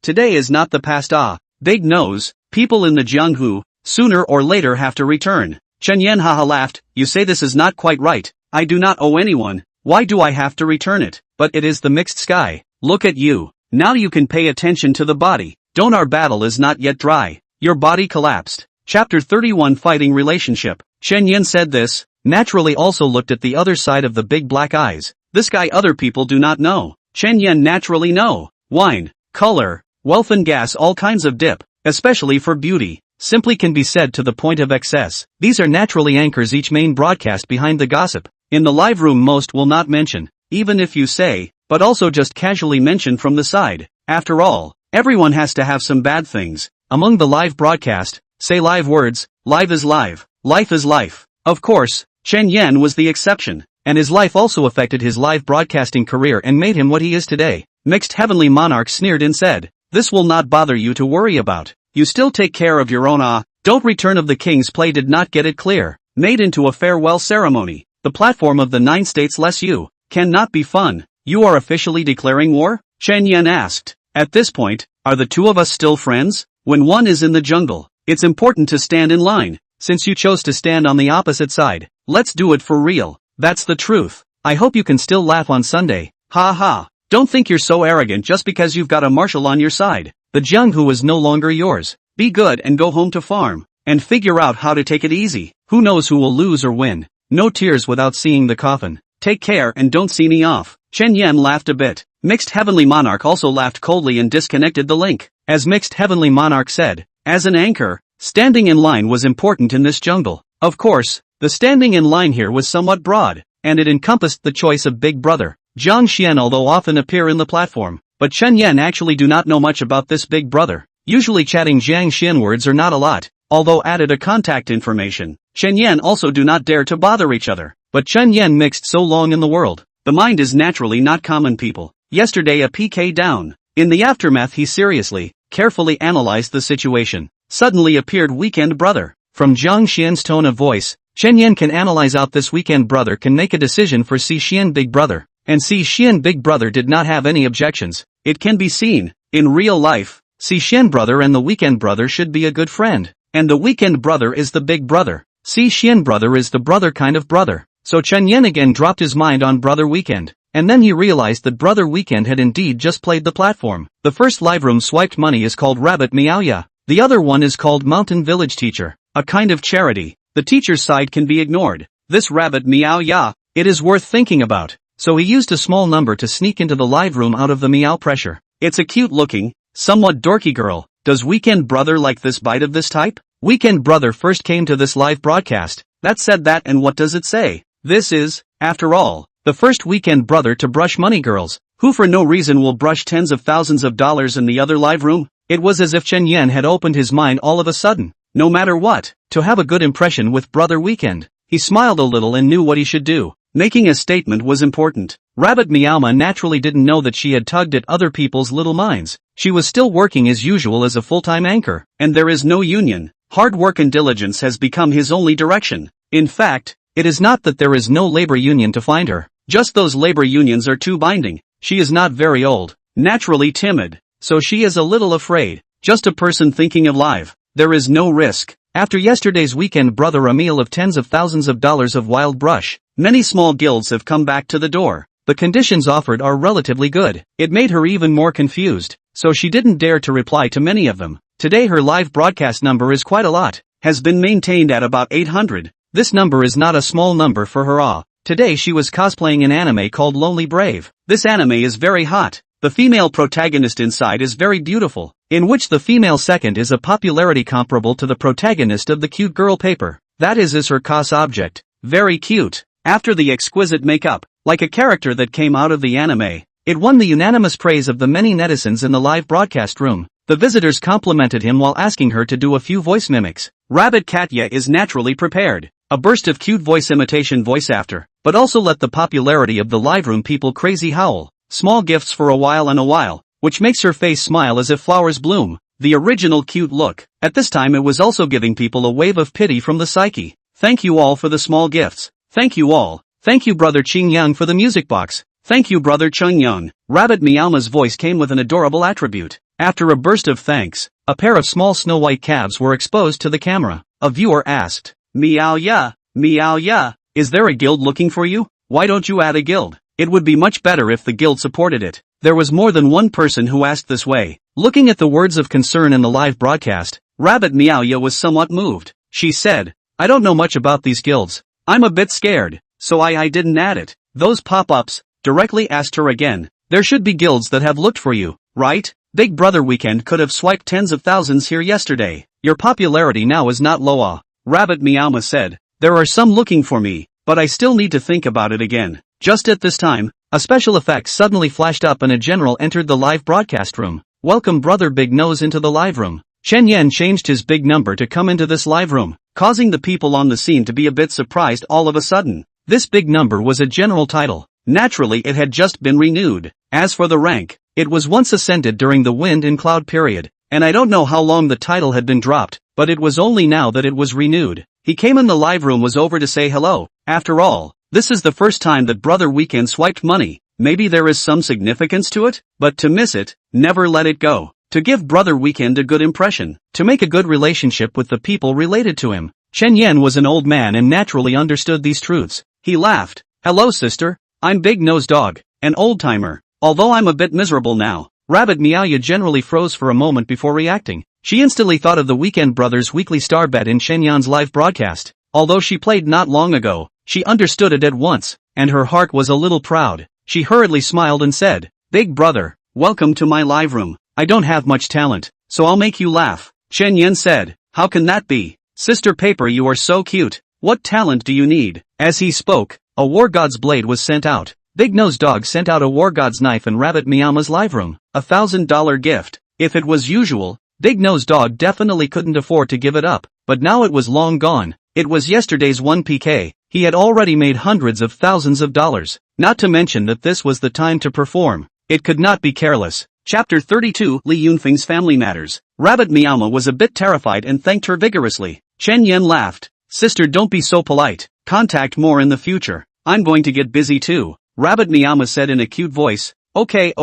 today is not the past. Big Nose, people in the Jianghu, sooner or later have to return. Chen Yan haha laughed. You say this is not quite right. I do not owe anyone. Why do I have to return it? But it is the Mixed Sky. Look at you. Now you can pay attention to the body. Don't our battle is not yet dry. Your body collapsed. Chapter 31 Fighting Relationship. Chen Yan said this, naturally also looked at the other side of the big black eyes. This guy other people do not know. Chen Yan naturally know. Wine, color, wealth and gas all kinds of dip, especially for beauty. simply can be said to the point of excess. These are naturally anchors each main broadcast behind the gossip. In the live room most will not mention, even if you say, but also just casually mention from the side. After all, everyone has to have some bad things. Among the live broadcast, say live words, live is live, life is life. Of course, Chen Yan was the exception, and his life also affected his live broadcasting career and made him what he is today. Mixed Heavenly Monarch sneered and said, "This will not bother you to worry about. You still take care of your own Don't Return of the King's play did not get it clear. Made into a farewell ceremony. The platform of the 9 states less you. Cannot be fun. You are officially declaring war?" Chen Yan asked. At this point, are the two of us still friends? When one is in the jungle, it's important to stand in line. Since you chose to stand on the opposite side, let's do it for real. That's the truth. I hope you can still laugh on Sunday. Ha ha. Don't think you're so arrogant just because you've got a marshal on your side. The Jianghu is no longer yours. Be good and go home to farm. And figure out how to take it easy. Who knows who will lose or win. No tears without seeing the coffin. Take care and don't see me off. Chen Yan laughed a bit. Mixed Heavenly Monarch also laughed coldly and disconnected the link. As Mixed Heavenly Monarch said, as an anchor, standing in line was important in this jungle. Of course, the standing in line here was somewhat broad, and it encompassed the choice of Big Brother, Zhang Xian, although often appear in the platform. But Chen Yan actually do not know much about this Big Brother. Usually chatting Zhang Xian words are not a lot, although added a contact information. Chen Yan also do not dare to bother each other. But Chen Yan mixed so long in the world. The mind is naturally not common people. Yesterday a PK down. In the aftermath he seriously, carefully analyzed the situation. Suddenly appeared Weekend Brother. From Zhang Xian's tone of voice, Chen Yan can analyze out this Weekend Brother can make a decision for Si Xian Big Brother. And Si Xian Big Brother did not have any objections. It can be seen, in real life, Si Xian Brother and the Weekend Brother should be a good friend. And the Weekend Brother is the Big Brother. Si Xian Brother is the brother kind of brother. So Chen Yan again dropped his mind on Brother Weekend. And then he realized that Brother Weekend had indeed just played the platform. The first live room swiped money is called Rabbit Meow Ya. The other one is called Mountain Village Teacher, a kind of charity. The teacher's side can be ignored. This Rabbit Meow Ya, it is worth thinking about. So he used a small number to sneak into the live room out of the meow pressure. It's a cute looking, somewhat dorky girl. Does Weekend Brother like this bite of this type? Weekend Brother first came to this live broadcast. That said that, and what does it say? This is, after all, the first Weekend Brother to brush money girls, who for no reason will brush tens of thousands of dollars in the other live room. It was as if Chen Yan had opened his mind all of a sudden. No matter what, to have a good impression with Brother Weekend. He smiled a little and knew what he should do. Making a statement was important. Rabbit Meowma naturally didn't know that she had tugged at other people's little minds. She was still working as usual as a full-time anchor, and there is no union. Hard work and diligence has become his only direction. In fact, it is not that there is no labor union to find her. Just those labor unions are too binding. She is not very old, naturally timid, so she is a little afraid. Just a person thinking of life. There is no risk. After yesterday's Weekend Brother a meal of tens of thousands of dollars of wild brush, many small guilds have come back to the door. The conditions offered are relatively good. It made her even more confused, so she didn't dare to reply to many of them. Today her live broadcast number is quite a lot, has been maintained at about 800. This number is not a small number for her. Today she was cosplaying an anime called Lonely Brave. This anime is very hot. The female protagonist inside is very beautiful, in which the female second is a popularity comparable to the protagonist of the cute girl paper. That is her cos object. Very cute. After the exquisite makeup, like a character that came out of the anime, it won the unanimous praise of the many netizens in the live broadcast room. The visitors complimented him while asking her to do a few voice mimics. Rabbit Katya is naturally prepared. A burst of cute voice imitation voice after, but also let the popularity of the live room people crazy howl. Small gifts for a while, which makes her face smile as if flowers bloom. The original cute look. At this time it was also giving people a wave of pity from the psyche. Thank you all for the small gifts. Thank you all. Thank you Brother Qing Yang for the music box. Thank you Brother Chung Yang. Rabbit Meowma's voice came with an adorable attribute. After a burst of thanks, a pair of small snow white calves were exposed to the camera. A viewer asked, Meow ya, is there a guild looking for you? Why don't you add a guild? It would be much better if the guild supported it. There was more than one person who asked this way. Looking at the words of concern in the live broadcast, Rabbit Meowya was somewhat moved. She said, I don't know much about these guilds. I'm a bit scared, so I didn't add it. Those pop-ups directly asked her again. There should be guilds that have looked for you, right? Big Brother Weekend could have swiped tens of thousands here yesterday. Your popularity now is not low. Rabbit Meowma said. There are some looking for me, but I still need to think about it again. Just at this time, a special effect suddenly flashed up and a general entered the live broadcast room. Welcome Brother Big Nose into the live room. Chen Yan changed his big number to come into this live room, causing the people on the scene to be a bit surprised all of a sudden. This big number was a general title. Naturally it had just been renewed. As for the rank, it was once ascended during the wind and cloud period, and I don't know how long the title had been dropped, but it was only now that it was renewed. He came in the live room was over to say hello. After all, this is the first time that Brother Weekend swiped money. Maybe there is some significance to it, but to miss it, never let it go. To give Brother Weekend a good impression, to make a good relationship with the people related to him. Chen Yan was an old man and naturally understood these truths. He laughed. Hello sister, I'm Big Nose Dog, an old-timer. Although I'm a bit miserable now. Rabbit Meowya generally froze for a moment before reacting. She instantly thought of the Weekend Brothers' weekly star bet in Chen Yan's live broadcast. Although she played not long ago, she understood it at once, and her heart was a little proud. She hurriedly smiled and said, Big brother, welcome to my live room. I don't have much talent, so I'll make you laugh. Chen Yan said, how can that be? Sister Paper, you are so cute. What talent do you need? As he spoke, a war god's blade was sent out. Big Nose Dog sent out a war god's knife in Rabbit Meowma's live room. $1,000 gift. If it was usual, Big Nose Dog definitely couldn't afford to give it up, but now it was long gone. It was yesterday's 1PK. He had already made hundreds of thousands of dollars. Not to mention that this was the time to perform. It could not be careless. Chapter 32 Li Yunfeng's Family Matters. Rabbit Meowma was a bit terrified and thanked her vigorously. Chen Yan laughed. Sister, don't be so polite. Contact more in the future. I'm going to get busy too. Rabbit Meowma said in a cute voice. Okay.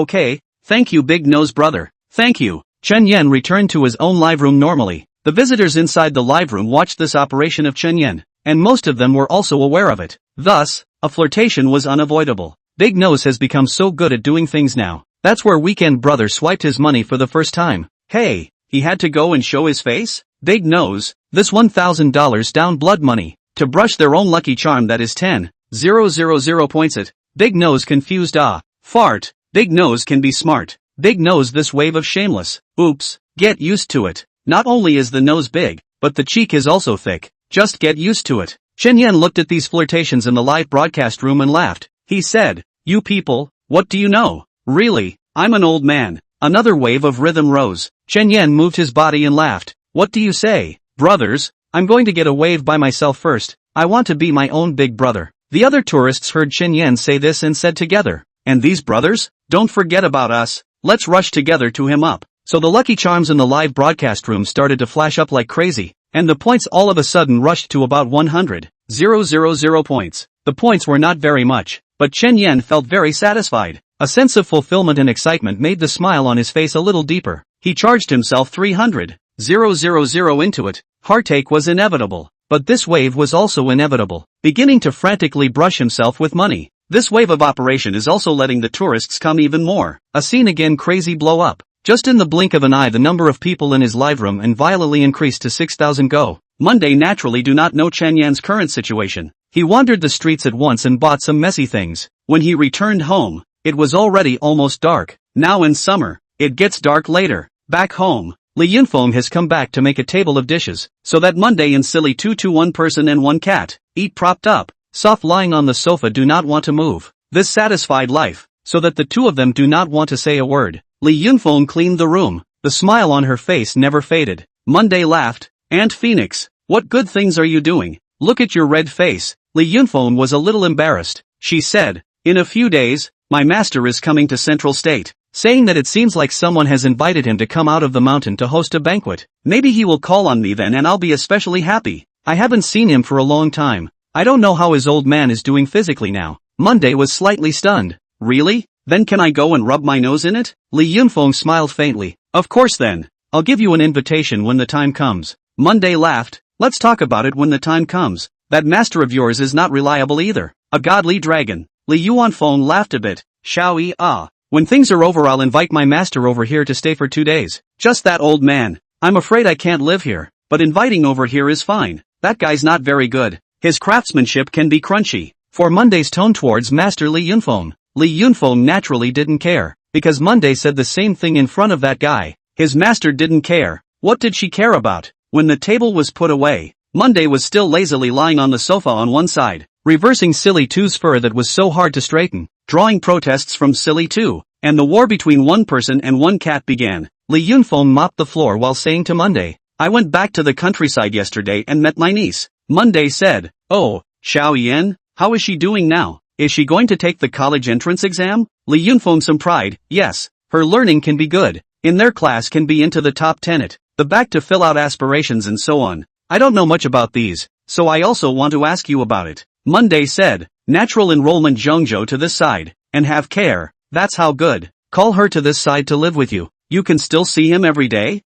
Thank you Big Nose Brother. Thank you. Chen Yan returned to his own live room normally. The visitors inside the live room watched this operation of Chen Yan, and most of them were also aware of it. Thus, a flirtation was unavoidable. Big Nose has become so good at doing things now. That's where Weekend Brother swiped his money for the first time. Hey, he had to go and show his face? Big Nose, this $1,000 down blood money, to brush their own lucky charm that is 10,000 points it. Big Nose confused fart. Big Nose can be smart. Big Nose this wave of shameless. Oops, get used to it. Not only is the nose big, but the cheek is also thick. Just get used to it. Chen Yan looked at these flirtations in the live broadcast room and laughed. He said, you people, what do you know? Really, I'm an old man. Another wave of rhythm rose. Chen Yan moved his body and laughed. What do you say? Brothers, I'm going to get a wave by myself first. I want to be my own big brother. The other tourists heard Chen Yan say this and said together, and these brothers? Don't forget about us. Let's rush together to him up. So the lucky charms in the live broadcast room started to flash up like crazy, and the points all of a sudden rushed to about 100,000 points. The points were not very much, but Chen Yan felt very satisfied. A sense of fulfillment and excitement made the smile on his face a little deeper. He charged himself 300,000 into it. Heartache was inevitable, but this wave was also inevitable. Beginning to frantically brush himself with money. This wave of operation is also letting the tourists come even more. A scene again crazy blow up. Just in the blink of an eye the number of people in his live room and violently increased to 6,000 go. Monday naturally do not know Chen Yan's current situation. He wandered the streets at once and bought some messy things. When he returned home, it was already almost dark. Now in summer, it gets dark later. Back home, Li Yunfeng has come back to make a table of dishes, so that Monday and Silly 2 to 1 person and 1 cat, eat propped up, soft lying on the sofa do not want to move. This satisfied life, so that the two of them do not want to say a word. Li Yunfeng cleaned the room. The smile on her face never faded. Monday laughed. Aunt Phoenix, what good things are you doing? Look at your red face. Li Yunfeng was a little embarrassed. She said, in a few days, my master is coming to Central State, saying that it seems like someone has invited him to come out of the mountain to host a banquet. Maybe he will call on me then and I'll be especially happy. I haven't seen him for a long time. I don't know how his old man is doing physically now. Monday was slightly stunned. Really? Then can I go and rub my nose in it? Li Yunfeng smiled faintly. Of course then. I'll give you an invitation when the time comes. Monday laughed. Let's talk about it when the time comes. That master of yours is not reliable either. A godly dragon. Li Yunfeng laughed a bit. Xiao. When things are over I'll invite my master over here to stay for 2 days. Just that old man. I'm afraid I can't live here, but inviting over here is fine. That guy's not very good. His craftsmanship can be crunchy. For Monday's tone towards Master Li Yunfeng. Li Yunfeng naturally didn't care, because Monday said the same thing in front of that guy. His master didn't care. What did she care about? When the table was put away, Monday was still lazily lying on the sofa on one side, reversing Silly 2's fur that was so hard to straighten, drawing protests from Silly 2, and the war between one person and one cat began. Li Yunfeng mopped the floor while saying to Monday, "I went back to the countryside yesterday and met my niece." Monday said, "Oh, Xiao Yan, how is she doing now? Is she going to take the college entrance exam?" Li Yunfeng some pride, "Yes, her learning can be good. In their class can be into the top 10 at the back to fill out aspirations and so on. I don't know much about these, so I also want to ask you about it." Monday said, "Natural enrollment Zhengzhou to this side, and have care, that's how good. Call her to this side to live with you. You can still see him every day?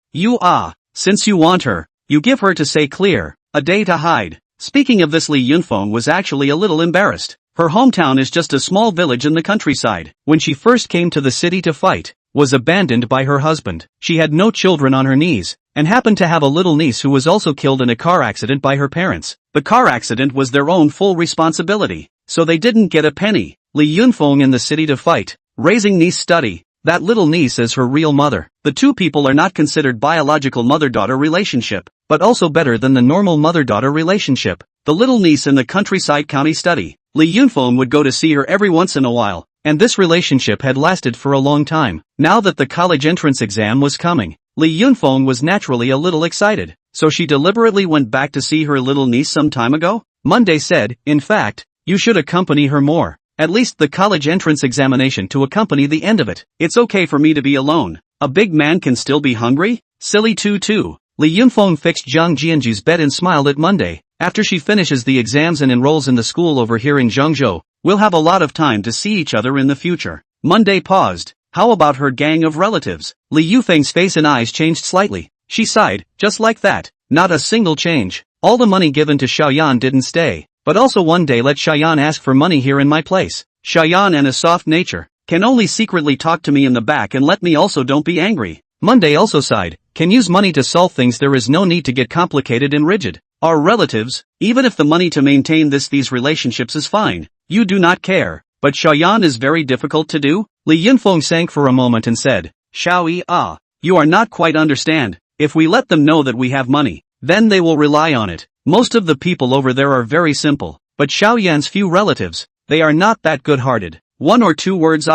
Since you want her, you give her to say clear, a day to hide." Speaking of this, Li Yunfeng was actually a little embarrassed. Her hometown is just a small village in the countryside. When she first came to the city to fight, was abandoned by her husband. She had no children on her knees, and happened to have a little niece who was also killed in a car accident by her parents. The car accident was their own full responsibility, so they didn't get a penny. Li Yunfeng in the city to fight, raising niece study. That little niece is her real mother. The two people are not considered biological mother-daughter relationship, but also better than the normal mother-daughter relationship. The little niece in the countryside county study. Li Yunfeng would go to see her every once in a while, and this relationship had lasted for a long time. Now that the college entrance exam was coming, Li Yunfeng was naturally a little excited, so she deliberately went back to see her little niece some time ago. Monday said, "In fact, you should accompany her more. At least the college entrance examination to accompany the end of it. It's okay for me to be alone. A big man can still be hungry?" Silly 2 too. Li Yunfeng fixed Zhang Jianju's bed and smiled at Monday. "After she finishes the exams and enrolls in the school over here in Zhengzhou, we'll have a lot of time to see each other in the future." Monday paused. "How about her gang of relatives?" Li Yunfeng's face and eyes changed slightly. She sighed, "Just like that, not a single change. All the money given to Xiaoyan didn't stay. But also one day let Xiaoyan ask for money here in my place. Xiaoyan and a soft nature, can only secretly talk to me in the back and let me also don't be angry." Monday also sighed, "Can use money to solve things, there is no need to get complicated and rigid. Our relatives, even if the money to maintain these relationships is fine, you do not care, but Xiaoyan is very difficult to do." Li Yunfeng sank for a moment and said, "Xiao, you are not quite understand. If we let them know that we have money, then they will rely on it. Most of the people over there are very simple, but Xiaoyan's few relatives, they are not that good-hearted. One or two words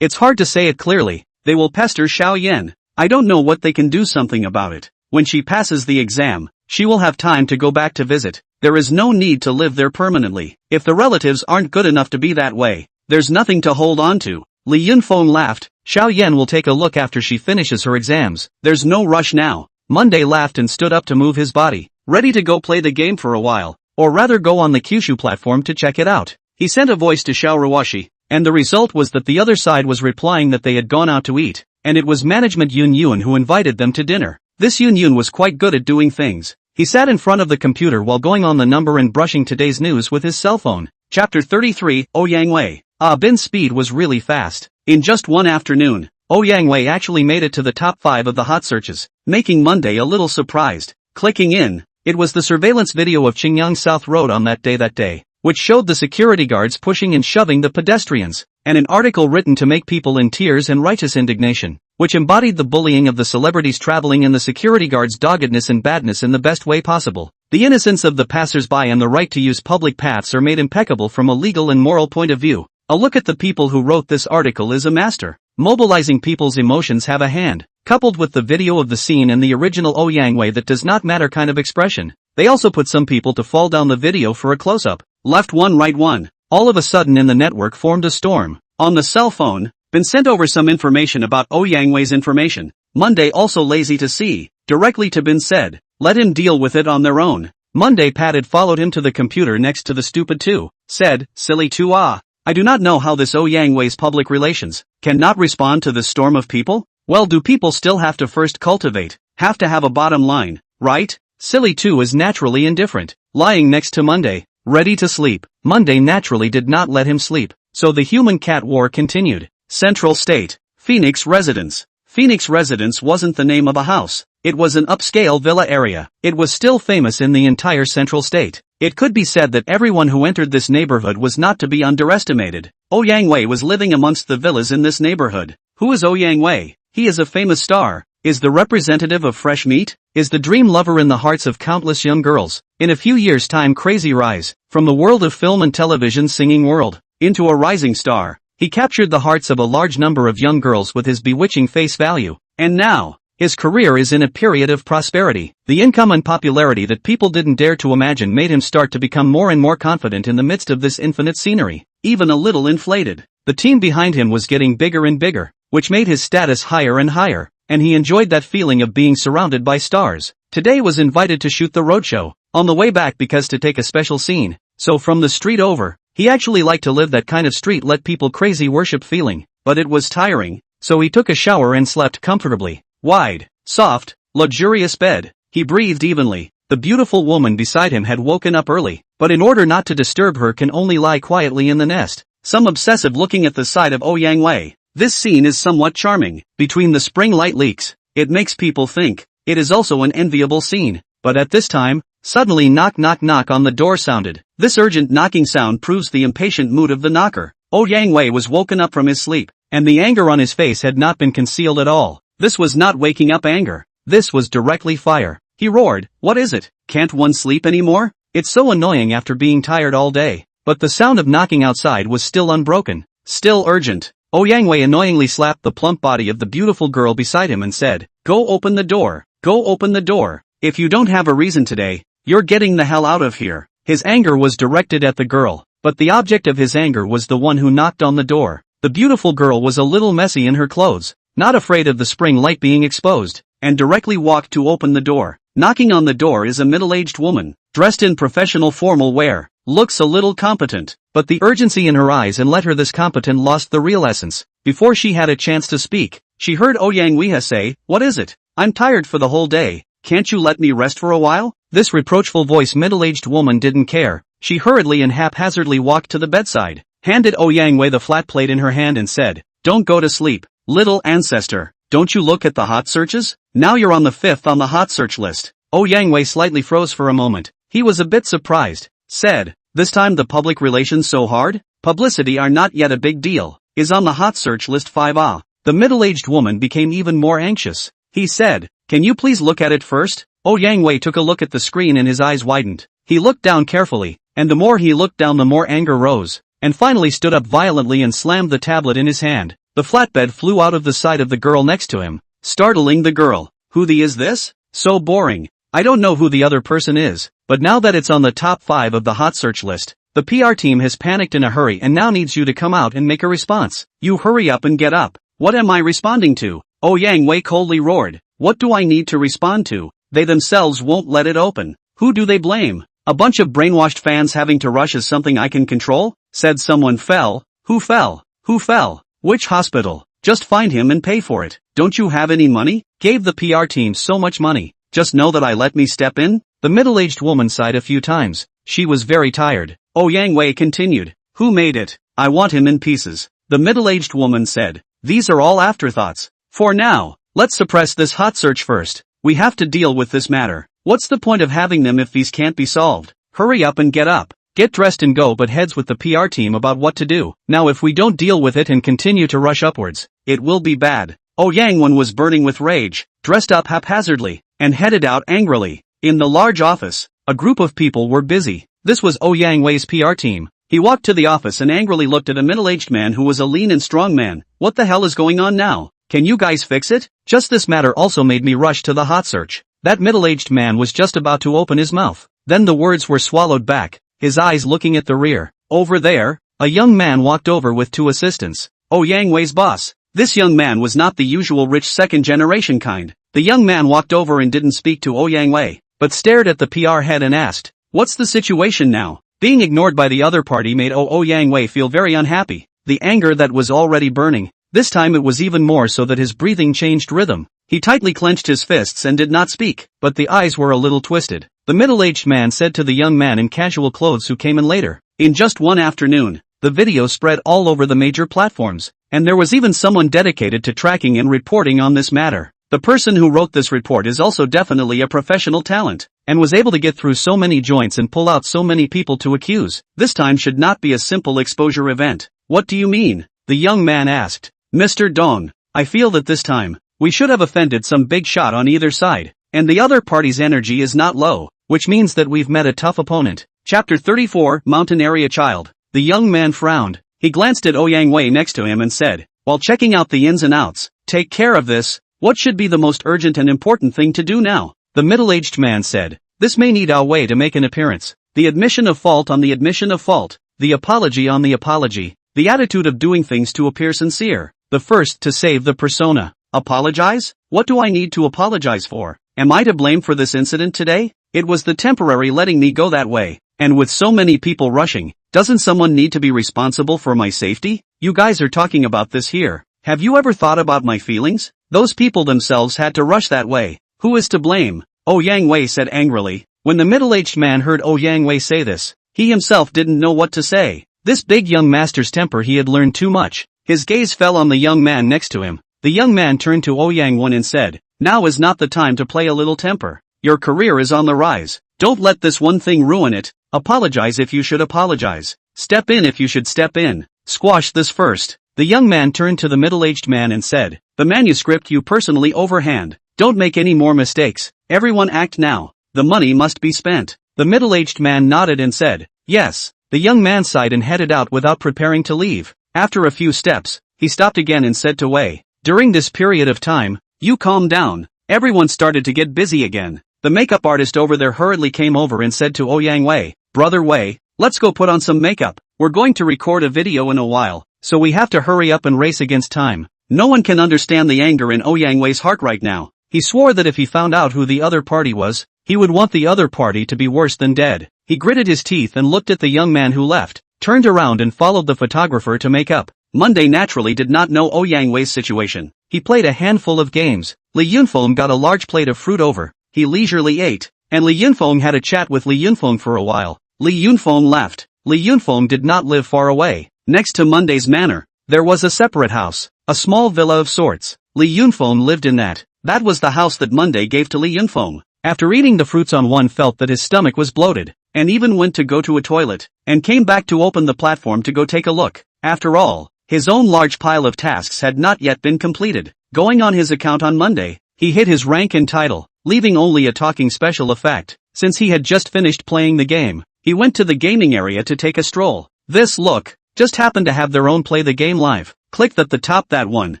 it's hard to say it clearly, they will pester Xiaoyan. I don't know what they can do something about it. When she passes the exam, she will have time to go back to visit. There is no need to live there permanently. If the relatives aren't good enough to be that way, there's nothing to hold on to." Li Yunfeng laughed. "Xiaoyan will take a look after she finishes her exams. There's no rush now." Monday laughed and stood up to move his body, ready to go play the game for a while, or rather go on the Kyushu platform to check it out. He sent a voice to Xiao Ruoxi, and the result was that the other side was replying that they had gone out to eat, and it was management Yun Yun who invited them to dinner. This Yun Yun was quite good at doing things. He sat in front of the computer while going on the number and brushing today's news with his cell phone. Chapter 33, Ouyang Wei. Bin's speed was really fast. In just one afternoon, Ouyang Wei actually made it to the top 5 of the hot searches, making Monday a little surprised. Clicking in, it was the surveillance video of Qingyang South Road on that day, which showed the security guards pushing and shoving the pedestrians, and an article written to make people in tears and righteous indignation, which embodied the bullying of the celebrities traveling and the security guards' doggedness and badness in the best way possible. The innocence of the passers-by and the right to use public paths are made impeccable from a legal and moral point of view. A look at the people who wrote this article is a master. Mobilizing people's emotions have a hand, coupled with the video of the scene and the original Ouyang Wei that does not matter kind of expression. They also put some people to fall down the video for a close-up. Left one, right one. All of a sudden in the network formed a storm. On the cell phone, been sent over some information about Ouyang Wei's information. Monday also lazy to see. Directly to Bin said, "Let him deal with it on their own." Monday patted followed him to the computer next to the stupid 2. Said, "Silly 2 I do not know how this Ouyang Wei's public relations cannot respond to this storm of people. Well, do people still have to first cultivate, have to have a bottom line, right?" Silly 2 is naturally indifferent, lying next to Monday, ready to sleep. Monday naturally did not let him sleep, so the human cat war continued. Central State, Phoenix Residence. Phoenix Residence wasn't the name of a house, it was an upscale villa area. It was still famous in the entire Central State. It could be said that everyone who entered this neighborhood was not to be underestimated. Ouyang Wei was living amongst the villas in this neighborhood. Who is Ouyang Wei? He is a famous star, is the representative of fresh meat, is the dream lover in the hearts of countless young girls. In a few years' time, crazy rise, from the world of film and television singing world, into a rising star. He captured the hearts of a large number of young girls with his bewitching face value. And now, his career is in a period of prosperity. The income and popularity that people didn't dare to imagine made him start to become more and more confident in the midst of this infinite scenery, even a little inflated. The team behind him was getting bigger and bigger, which made his status higher and higher, and he enjoyed that feeling of being surrounded by stars. Today was invited to shoot the roadshow, on the way back because to take a special scene, so from the street over, he actually liked to live that kind of street let people crazy worship feeling, but it was tiring, so he took a shower and slept comfortably. Wide, soft, luxurious bed. He breathed evenly. The beautiful woman beside him had woken up early, but in order not to disturb her can only lie quietly in the nest. Some obsessive looking at the side of Yang Wei. This scene is somewhat charming. Between the spring light leaks, it makes people think. It is also an enviable scene. But at this time, suddenly knock knock knock on the door sounded. This urgent knocking sound proves the impatient mood of the knocker. Yang Wei was woken up from his sleep, and the anger on his face had not been concealed at all. This was not waking up anger. This was directly fire. He roared, "What is it? Can't one sleep anymore? It's so annoying after being tired all day." But the sound of knocking outside was still unbroken, still urgent. Yang Wei annoyingly slapped the plump body of the beautiful girl beside him and said, "Go open the door. Go open the door. If you don't have a reason today, you're getting the hell out of here." His anger was directed at the girl, but the object of his anger was the one who knocked on the door. The beautiful girl was a little messy in her clothes, not afraid of the spring light being exposed, and directly walked to open the door. Knocking on the door is a middle-aged woman, dressed in professional formal wear, looks a little competent, but the urgency in her eyes and let her this competent lost the real essence. Before she had a chance to speak, she heard Yang Wei say, "What is it? I'm tired for the whole day. Can't you let me rest for a while?" This reproachful voiced middle-aged woman didn't care. She hurriedly and haphazardly walked to the bedside, handed Yang Wei the flat plate in her hand and said, "Don't go to sleep, little ancestor. Don't you look at the hot searches? Now you're on the 5th on the hot search list." Yang Wei slightly froze for a moment. He was a bit surprised. Said, "This time the public relations so hard? Publicity are not yet a big deal. Is on the hot search list 5 ah." The middle-aged woman became even more anxious. He said, "Can you please look at it first?" Yang Wei took a look at the screen and his eyes widened. He looked down carefully, and the more he looked down the more anger rose, and finally stood up violently and slammed the tablet in his hand. The flatbed flew out of the side of the girl next to him, startling the girl. "Who the is this? So boring. I don't know who the other person is, but now that it's on the top 5 of the hot search list, the PR team has panicked in a hurry and now needs you to come out and make a response. You hurry up and get up." "What am I responding to?" Yang Wei coldly roared. "What do I need to respond to? They themselves won't let it open. Who do they blame? A bunch of brainwashed fans having to rush is something I can control?" Said someone fell. Who fell? Who fell? Which hospital? Just find him and pay for it. Don't you have any money? Gave the PR team so much money. Just know that I let me step in? The middle-aged woman sighed a few times. She was very tired. Yang Wei continued. "Who made it? I want him in pieces." The middle-aged woman said, "These are all afterthoughts. For now, let's suppress this hot search first. We have to deal with this matter. What's the point of having them if these can't be solved? Hurry up and get up. Get dressed and go but heads with the PR team about what to do. Now if we don't deal with it and continue to rush upwards, it will be bad." Yang Wen was burning with rage, dressed up haphazardly, and headed out angrily. In the large office, a group of people were busy. This was Yang Wei's PR team. He walked to the office and angrily looked at a middle-aged man who was a lean and strong man. "What the hell is going on now? Can you guys fix it? Just this matter also made me rush to the hot search." That middle-aged man was just about to open his mouth. Then the words were swallowed back, his eyes looking at the rear. Over there, a young man walked over with 2 assistants. Yang Wei's boss. This young man was not the usual rich second-generation kind. The young man walked over and didn't speak to Yang Wei, but stared at the PR head and asked, "What's the situation now?" Being ignored by the other party made Yang Wei feel very unhappy. The anger that was already burning, this time it was even more so that his breathing changed rhythm. He tightly clenched his fists and did not speak, but the eyes were a little twisted. The middle-aged man said to the young man in casual clothes who came in later. In just one afternoon, the video spread all over the major platforms, and there was even someone dedicated to tracking and reporting on this matter. The person who wrote this report is also definitely a professional talent, and was able to get through so many joints and pull out so many people to accuse. This time should not be a simple exposure event. "What do you mean?" the young man asked. "Mr. Dong, I feel that this time, We should have offended some big shot on either side, and the other party's energy is not low, which means that we've met a tough opponent. Chapter 34, Mountain Area Child. The young man frowned. He glanced at Ouyang Wei next to him and said, while checking out the ins and outs, take care of this. What should be the most urgent and important thing to do now? The middle-aged man said, this may need our way to make an appearance. The admission of fault on the admission of fault. The apology on the apology. The attitude of doing things to appear sincere. The first to save the persona. Apologize? What do I need to apologize for? Am I to blame for this incident today? It was the temporary letting me go that way. And with so many people rushing, doesn't someone need to be responsible for my safety? You guys are talking about this here. Have you ever thought about my feelings? Those people themselves had to rush that way. Who is to blame? Ouyang Wei said angrily. When the middle-aged man heard Ouyang Wei say this, he himself didn't know what to say. This big young master's temper, he had learned too much. His gaze fell on the young man next to him. The young man turned to Ouyang Wei and said, now is not the time to play a little temper. Your career is on the rise. Don't let this one thing ruin it. Apologize if you should apologize. Step in if you should step in. Squash this first. The young man turned to the middle-aged man and said, the manuscript you personally overhand. Don't make any more mistakes. Everyone act now. The money must be spent. The middle-aged man nodded and said, yes. The young man sighed and headed out without preparing to leave. After a few steps, he stopped again and said to Wei, during this period of time, you calm down. Everyone started to get busy again. The makeup artist over there hurriedly came over and said to Ouyang Wei, brother Wei, let's go put on some makeup. We're going to record a video in a while, so we have to hurry up and race against time. No one can understand the anger in Ouyang Wei's heart right now. He swore that if he found out who the other party was, he would want the other party to be worse than dead. He gritted his teeth and looked at the young man who left, turned around and followed the photographer to make up. Monday naturally did not know Ouyang Wei's situation. He played a handful of games. Li Yunfeng got a large plate of fruit over. He leisurely ate, and Li Yunfeng had a chat with Li Yunfeng for a while. Li Yunfeng left. Li Yunfeng did not live far away. Next to Monday's manor, there was a separate house, a small villa of sorts. Li Yunfeng lived in that. That was the house that Monday gave to Li Yunfeng. After eating the fruits on, one felt that his stomach was bloated, and even went to go to a toilet, and came back to open the platform to go take a look. After all, his own large pile of tasks had not yet been completed. Going on his account on Monday, he hit his rank and title, leaving only a talking special effect. Since he had just finished playing the game, he went to the gaming area to take a stroll. This look just happened to have their own play the game live. Clicked at the top. That one.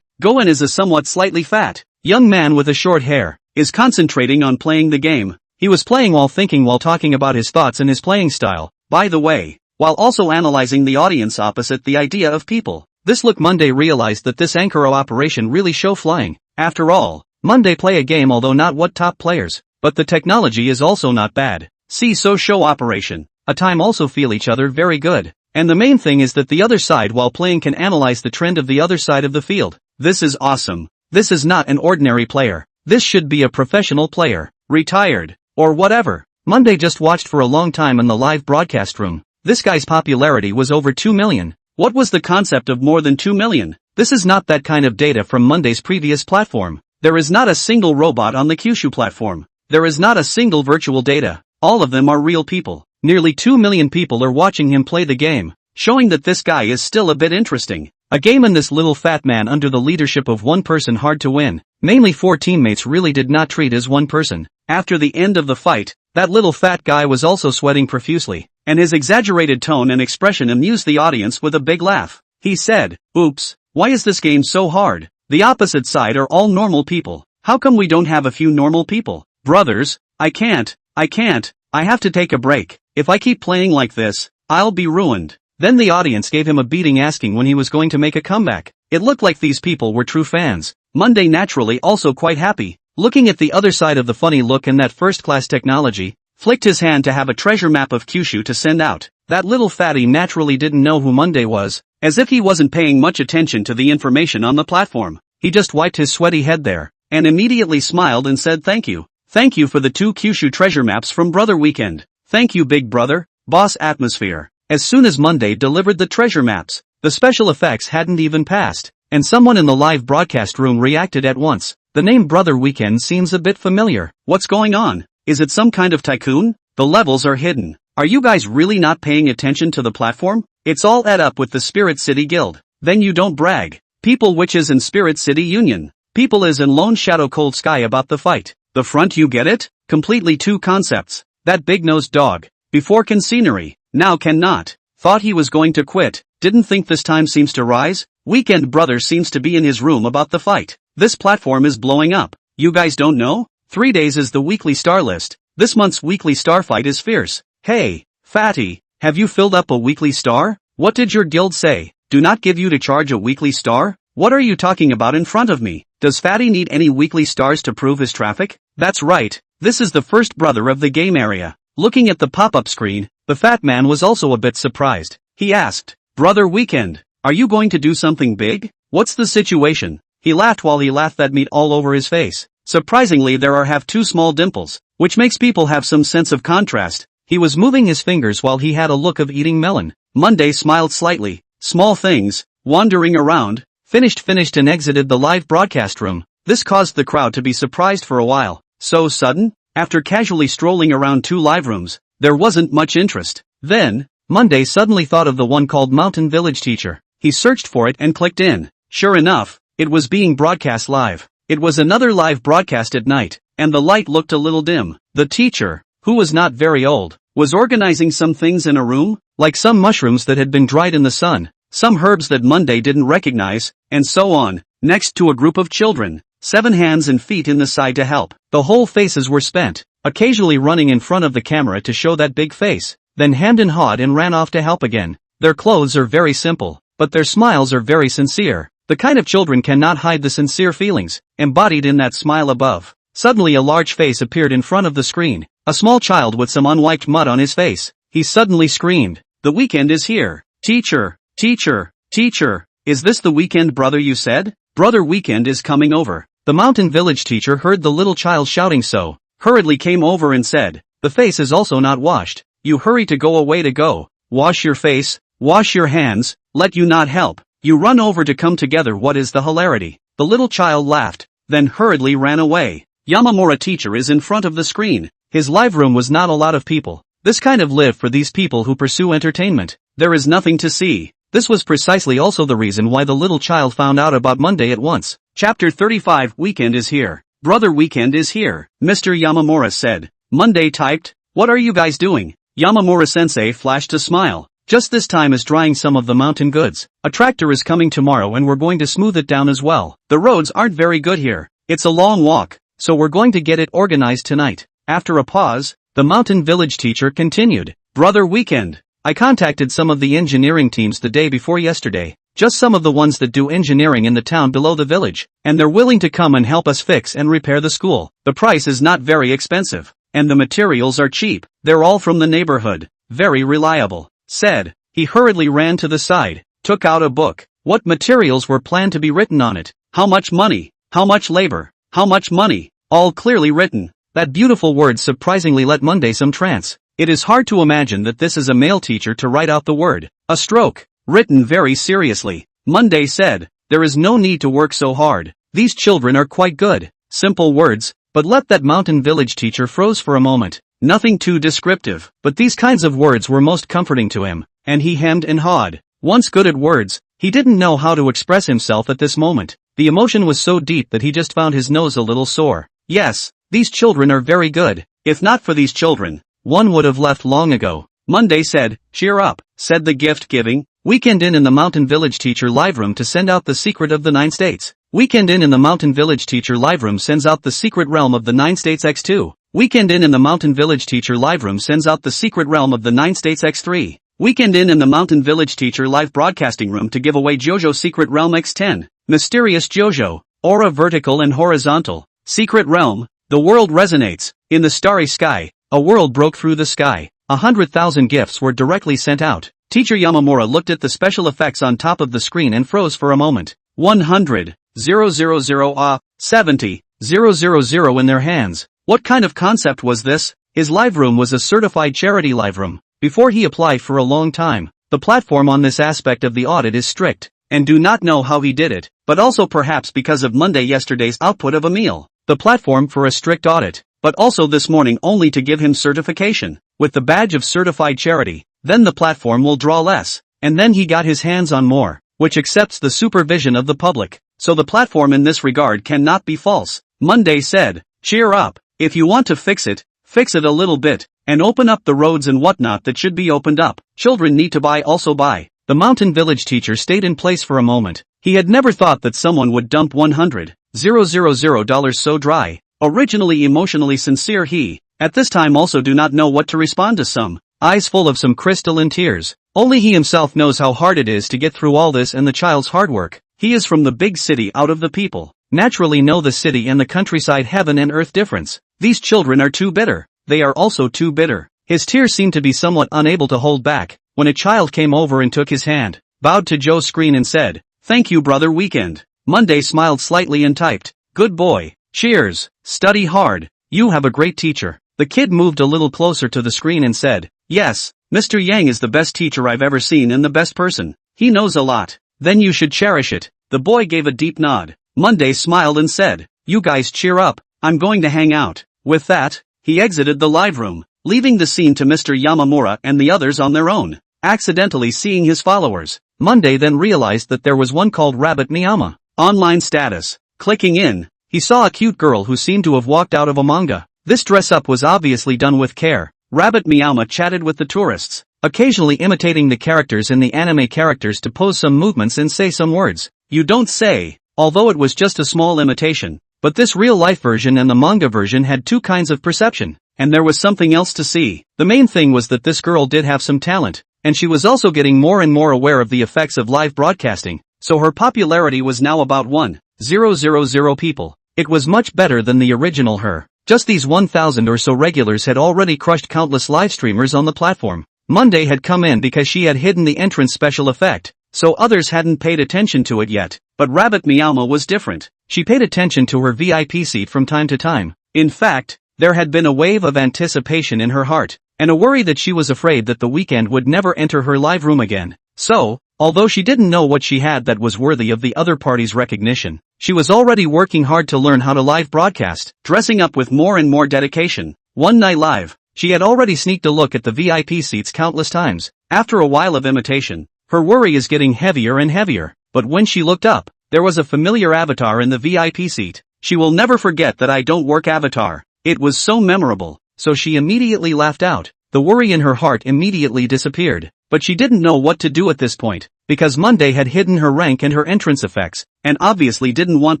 Goen is a somewhat slightly fat young man with a short hair, is concentrating on playing the game. He was playing while thinking, while talking about his thoughts and his playing style, by the way, while also analyzing the audience opposite the idea of people. This look, Monday realized that this Ankaro operation really show flying. After all, Monday play a game, although not what top players, but the technology is also not bad. See, so show operation. A time also feel each other very good. And the main thing is that the other side while playing can analyze the trend of the other side of the field. This is awesome. This is not an ordinary player. This should be a professional player, retired, or whatever. Monday just watched for a long time in the live broadcast room. This guy's popularity was over 2 million. What was the concept of more than 2 million? This is not that kind of data from Monday's previous platform. There is not a single robot on the Kyushu platform. There is not a single virtual data. All of them are real people. Nearly 2 million people are watching him play the game, showing that this guy is still a bit interesting. A game in this little fat man under the leadership of one person, hard to win. Mainly 4 teammates really did not treat as one person. After the end of the fight, that little fat guy was also sweating profusely, and his exaggerated tone and expression amused the audience with a big laugh. He said, oops, why is this game so hard? The opposite side are all normal people. How come we don't have a few normal people? Brothers, I can't, I have to take a break. If I keep playing like this, I'll be ruined. Then the audience gave him a beating, asking when he was going to make a comeback. It looked like these people were true fans. Monday naturally also quite happy, looking at the other side of the funny look and that first-class technology, flicked his hand to have a treasure map of Kyushu to send out. That little fatty naturally didn't know who Monday was, as if he wasn't paying much attention to the information on the platform. He just wiped his sweaty head there, and immediately smiled and said thank you. Thank you for the 2 Kyushu treasure maps from Brother Weekend. Thank you, big brother. Boss atmosphere. As soon as Monday delivered the treasure maps, the special effects hadn't even passed, and someone in the live broadcast room reacted at once. The name Brother Weekend seems a bit familiar. What's going on? Is it some kind of tycoon? The levels are hidden. Are you guys really not paying attention to the platform? It's all ed up with the Spirit City Guild. Then you don't brag. People, witches and Spirit City Union. People is in lone shadow cold sky about the fight. The front you get it? Completely two concepts. That big-nosed dog. Before can scenery, now cannot. Thought he was going to quit, didn't think this time seems to rise. Weekend brother seems to be in his room about the fight. This platform is blowing up. You guys don't know? 3 days is the weekly star list. This month's weekly star fight is fierce. Hey, fatty, have you filled up a weekly star? What did your guild say? Do not give you to charge a weekly star? What are you talking about in front of me? Does Fatty need any weekly stars to prove his traffic? That's right, this is the first brother of the game area. Looking at the pop-up screen, the fat man was also a bit surprised. He asked, Brother Weekend, are you going to do something big? What's the situation? He laughed while he laughed that meat all over his face. Surprisingly there are have two small dimples, which makes people have some sense of contrast. He was moving his fingers while he had a look of eating melon. Monday smiled slightly. Small things, wandering around, finished and exited the live broadcast room. This caused the crowd to be surprised for a while. So sudden? After casually strolling around 2 live rooms, there wasn't much interest. Then, Monday suddenly thought of the one called Mountain Village Teacher. He searched for it and clicked in. Sure enough, it was being broadcast live. It was another live broadcast at night, and the light looked a little dim. The teacher, who was not very old, was organizing some things in a room, like some mushrooms that had been dried in the sun, some herbs that Monday didn't recognize, and so on, next to a group of children, 7 hands and feet in the side to help. The whole faces were spent, occasionally running in front of the camera to show that big face, then hemmed and hawed and ran off to help again. Their clothes are very simple, but their smiles are very sincere. The kind of children cannot hide the sincere feelings, embodied in that smile above. Suddenly a large face appeared in front of the screen, a small child with some unwiped mud on his face. He suddenly screamed, The weekend is here. Teacher, teacher, teacher, is this the weekend brother you said? Brother Weekend is coming over. The Mountain Village teacher heard the little child shouting so, hurriedly came over and said, The face is also not washed. You hurry to go away to go. Wash your face, wash your hands, let you not help. You run over to come together. What is the hilarity? The little child laughed, then hurriedly ran away. Yamamura teacher is in front of the screen. His live room was not a lot of people. This kind of live for these people who pursue entertainment. There is nothing to see. This was precisely also the reason why the little child found out about Monday at once. Chapter 35 Weekend is here. Brother Weekend is here, Mr. Yamamura said. Monday typed, What are you guys doing? Yamamura-sensei flashed a smile. Just this time is drying some of the mountain goods. A tractor is coming tomorrow and we're going to smooth it down as well. The roads aren't very good here. It's a long walk, so we're going to get it organized tonight. After a pause, the Mountain Village teacher continued. Brother Weekend, I contacted some of the engineering teams the day before yesterday. Just some of the ones that do engineering in the town below the village, and they're willing to come and help us fix and repair the school. The price is not very expensive, and the materials are cheap. They're all from the neighborhood. Very reliable. Said. He hurriedly ran to the side, took out a book. What materials were planned to be written on it? How much money? How much labor? How much money? All clearly written. That beautiful word surprisingly let Monday some trance. It is hard to imagine that this is a male teacher to write out the word. A stroke. Written very seriously. Monday said, There is no need to work so hard. These children are quite good. Simple words, but let that Mountain Village teacher froze for a moment. Nothing too descriptive, but these kinds of words were most comforting to him, and he hemmed and hawed. Once good at words, he didn't know how to express himself at this moment. The emotion was so deep that he just found his nose a little sore. Yes, these children are very good. If not for these children, one would have left long ago. Monday said, Cheer up, said the gift-giving. Weekend in the Mountain Village teacher live room to send out the secret of the 9 states. Weekend in the Mountain Village teacher live room sends out the secret realm of the 9 states x2. Weekend in the Mountain Village teacher live room sends out the secret realm of the 9 states x3. Weekend in the Mountain Village teacher live broadcasting room to give away JoJo secret realm x10. Mysterious JoJo, aura vertical and horizontal. Secret realm, the world resonates. In the starry sky, a world broke through the sky. 100,000 gifts were directly sent out. Teacher Yamamura looked at the special effects on top of the screen and froze for a moment. 100, 000, 70, 000 in their hands. What kind of concept was this? His live room was a certified charity live room. Before he applied for a long time, the platform on this aspect of the audit is strict, and do not know how he did it, but also perhaps because of Monday yesterday's output of a meal. The platform for a strict audit, but also this morning only to give him certification, with the badge of certified charity. Then the platform will draw less, and then he got his hands on more, which accepts the supervision of the public. so the platform in this regard cannot be false. Monday said, cheer up. If you want to fix it a little bit, and open up the roads and whatnot that should be opened up. Children need to buy also buy. The mountain village teacher stayed in place for a moment. He had never thought that someone would dump $100,000 so dry. Originally emotionally sincere he, at this time also do not know what to respond to some, eyes full of some crystalline tears. Only he himself knows how hard it is to get through all this and the child's hard work. He is from the big city out of the people. Naturally know the city and the countryside heaven and earth difference. These children are too bitter. They are also too bitter. His tears seemed to be somewhat unable to hold back, when a child came over and took his hand, bowed to Joe's screen and said, thank you brother Weekend. Monday smiled slightly and typed, good boy, cheers, study hard, you have a great teacher. The kid moved a little closer to the screen and said, yes, Mr. Yang is the best teacher I've ever seen and the best person. He knows a lot. Then you should cherish it. The boy gave a deep nod. Monday smiled and said, you guys cheer up, I'm going to hang out. With that, he exited the live room, leaving the scene to Mr. Yamamura and the others on their own. Accidentally seeing his followers, Monday then realized that there was one called Rabbit Miyama. Online status. Clicking in, he saw a cute girl who seemed to have walked out of a manga. This dress-up was obviously done with care. Rabbit Miyama chatted with the tourists, occasionally imitating the characters in the anime characters to pose some movements and say some words. You don't say, although it was just a small imitation. But this real-life version and the manga version had two kinds of perception, and there was something else to see. The main thing was that this girl did have some talent, and she was also getting more and more aware of the effects of live broadcasting, so her popularity was now about 1,000 people. It was much better than the original her. Just these 1,000 or so regulars had already crushed countless live streamers on the platform. Monday had come in because she had hidden the entrance special effect, so others hadn't paid attention to it yet. But Rabbit Miyama was different. She paid attention to her VIP seat from time to time. In fact, there had been a wave of anticipation in her heart, and a worry that she was afraid that the Weekend would never enter her live room again. So, although she didn't know what she had that was worthy of the other party's recognition, she was already working hard to learn how to live broadcast, dressing up with more and more dedication. One night live, she had already sneaked a look at the VIP seats countless times. After a while of imitation, her worry is getting heavier and heavier. But when she looked up, there was a familiar avatar in the VIP seat. She will never forget that I don't work avatar. It was so memorable, so she immediately laughed out. The worry in her heart immediately disappeared, but she didn't know what to do at this point, because Monday had hidden her rank and her entrance effects, and obviously didn't want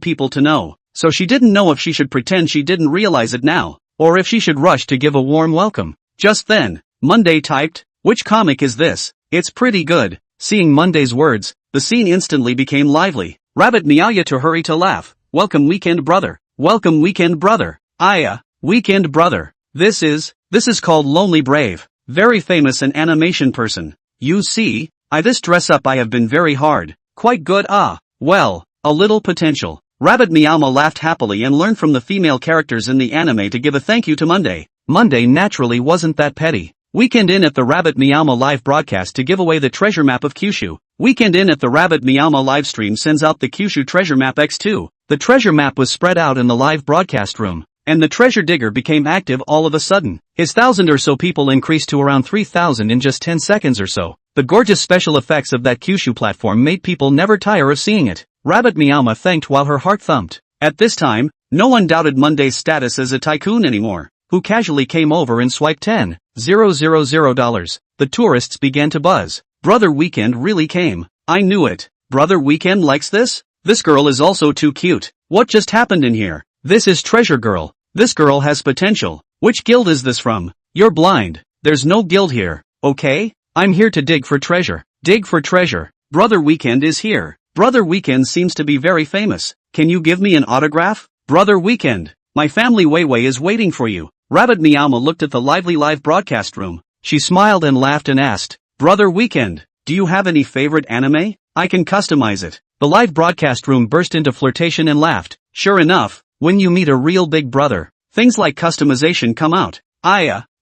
people to know, so she didn't know if she should pretend she didn't realize it now, or if she should rush to give a warm welcome. Just then, Monday typed, which comic is this? It's pretty good. Seeing Monday's words, the scene instantly became lively. Rabbit Miyaya to hurry to laugh. Welcome Weekend brother. Welcome Weekend brother. Aya, Weekend brother. This is called Lonely Brave. Very famous an animation person. You see, this dress up I have been very hard. Quite good well, a little potential. Rabbit Miyama laughed happily and learned from the female characters in the anime to give a thank you to Monday. Monday naturally wasn't that petty. Weekend in at the Rabbit Miyama live broadcast to give away the treasure map of Kyushu. Weekend in at the Rabbit Miyama livestream sends out the Kyushu treasure map X2. The treasure map was spread out in the live broadcast room, and the treasure digger became active all of a sudden. His 1,000 or so people increased to around 3,000 in just 10 seconds or so. The gorgeous special effects of that Kyushu platform made people never tire of seeing it. Rabbit Miyama thanked while her heart thumped. At this time, no one doubted Monday's status as a tycoon anymore, who casually came over and swiped $10,000. The tourists began to buzz. Brother Weekend really came. I knew it. Brother Weekend likes this? This girl is also too cute. What just happened in here? This is Treasure Girl. This girl has potential. Which guild is this from? You're blind. There's no guild here, okay? I'm here to dig for treasure. Dig for treasure. Brother Weekend is here. Brother Weekend seems to be very famous. Can you give me an autograph? Brother Weekend, my family Weiwei is waiting for you. Rabbit Miyama looked at the lively live broadcast room. She smiled and laughed and asked, Brother Weekend, do you have any favorite anime? I can customize it. The live broadcast room burst into flirtation and laughed. Sure enough, when you meet a real big brother, things like customization come out.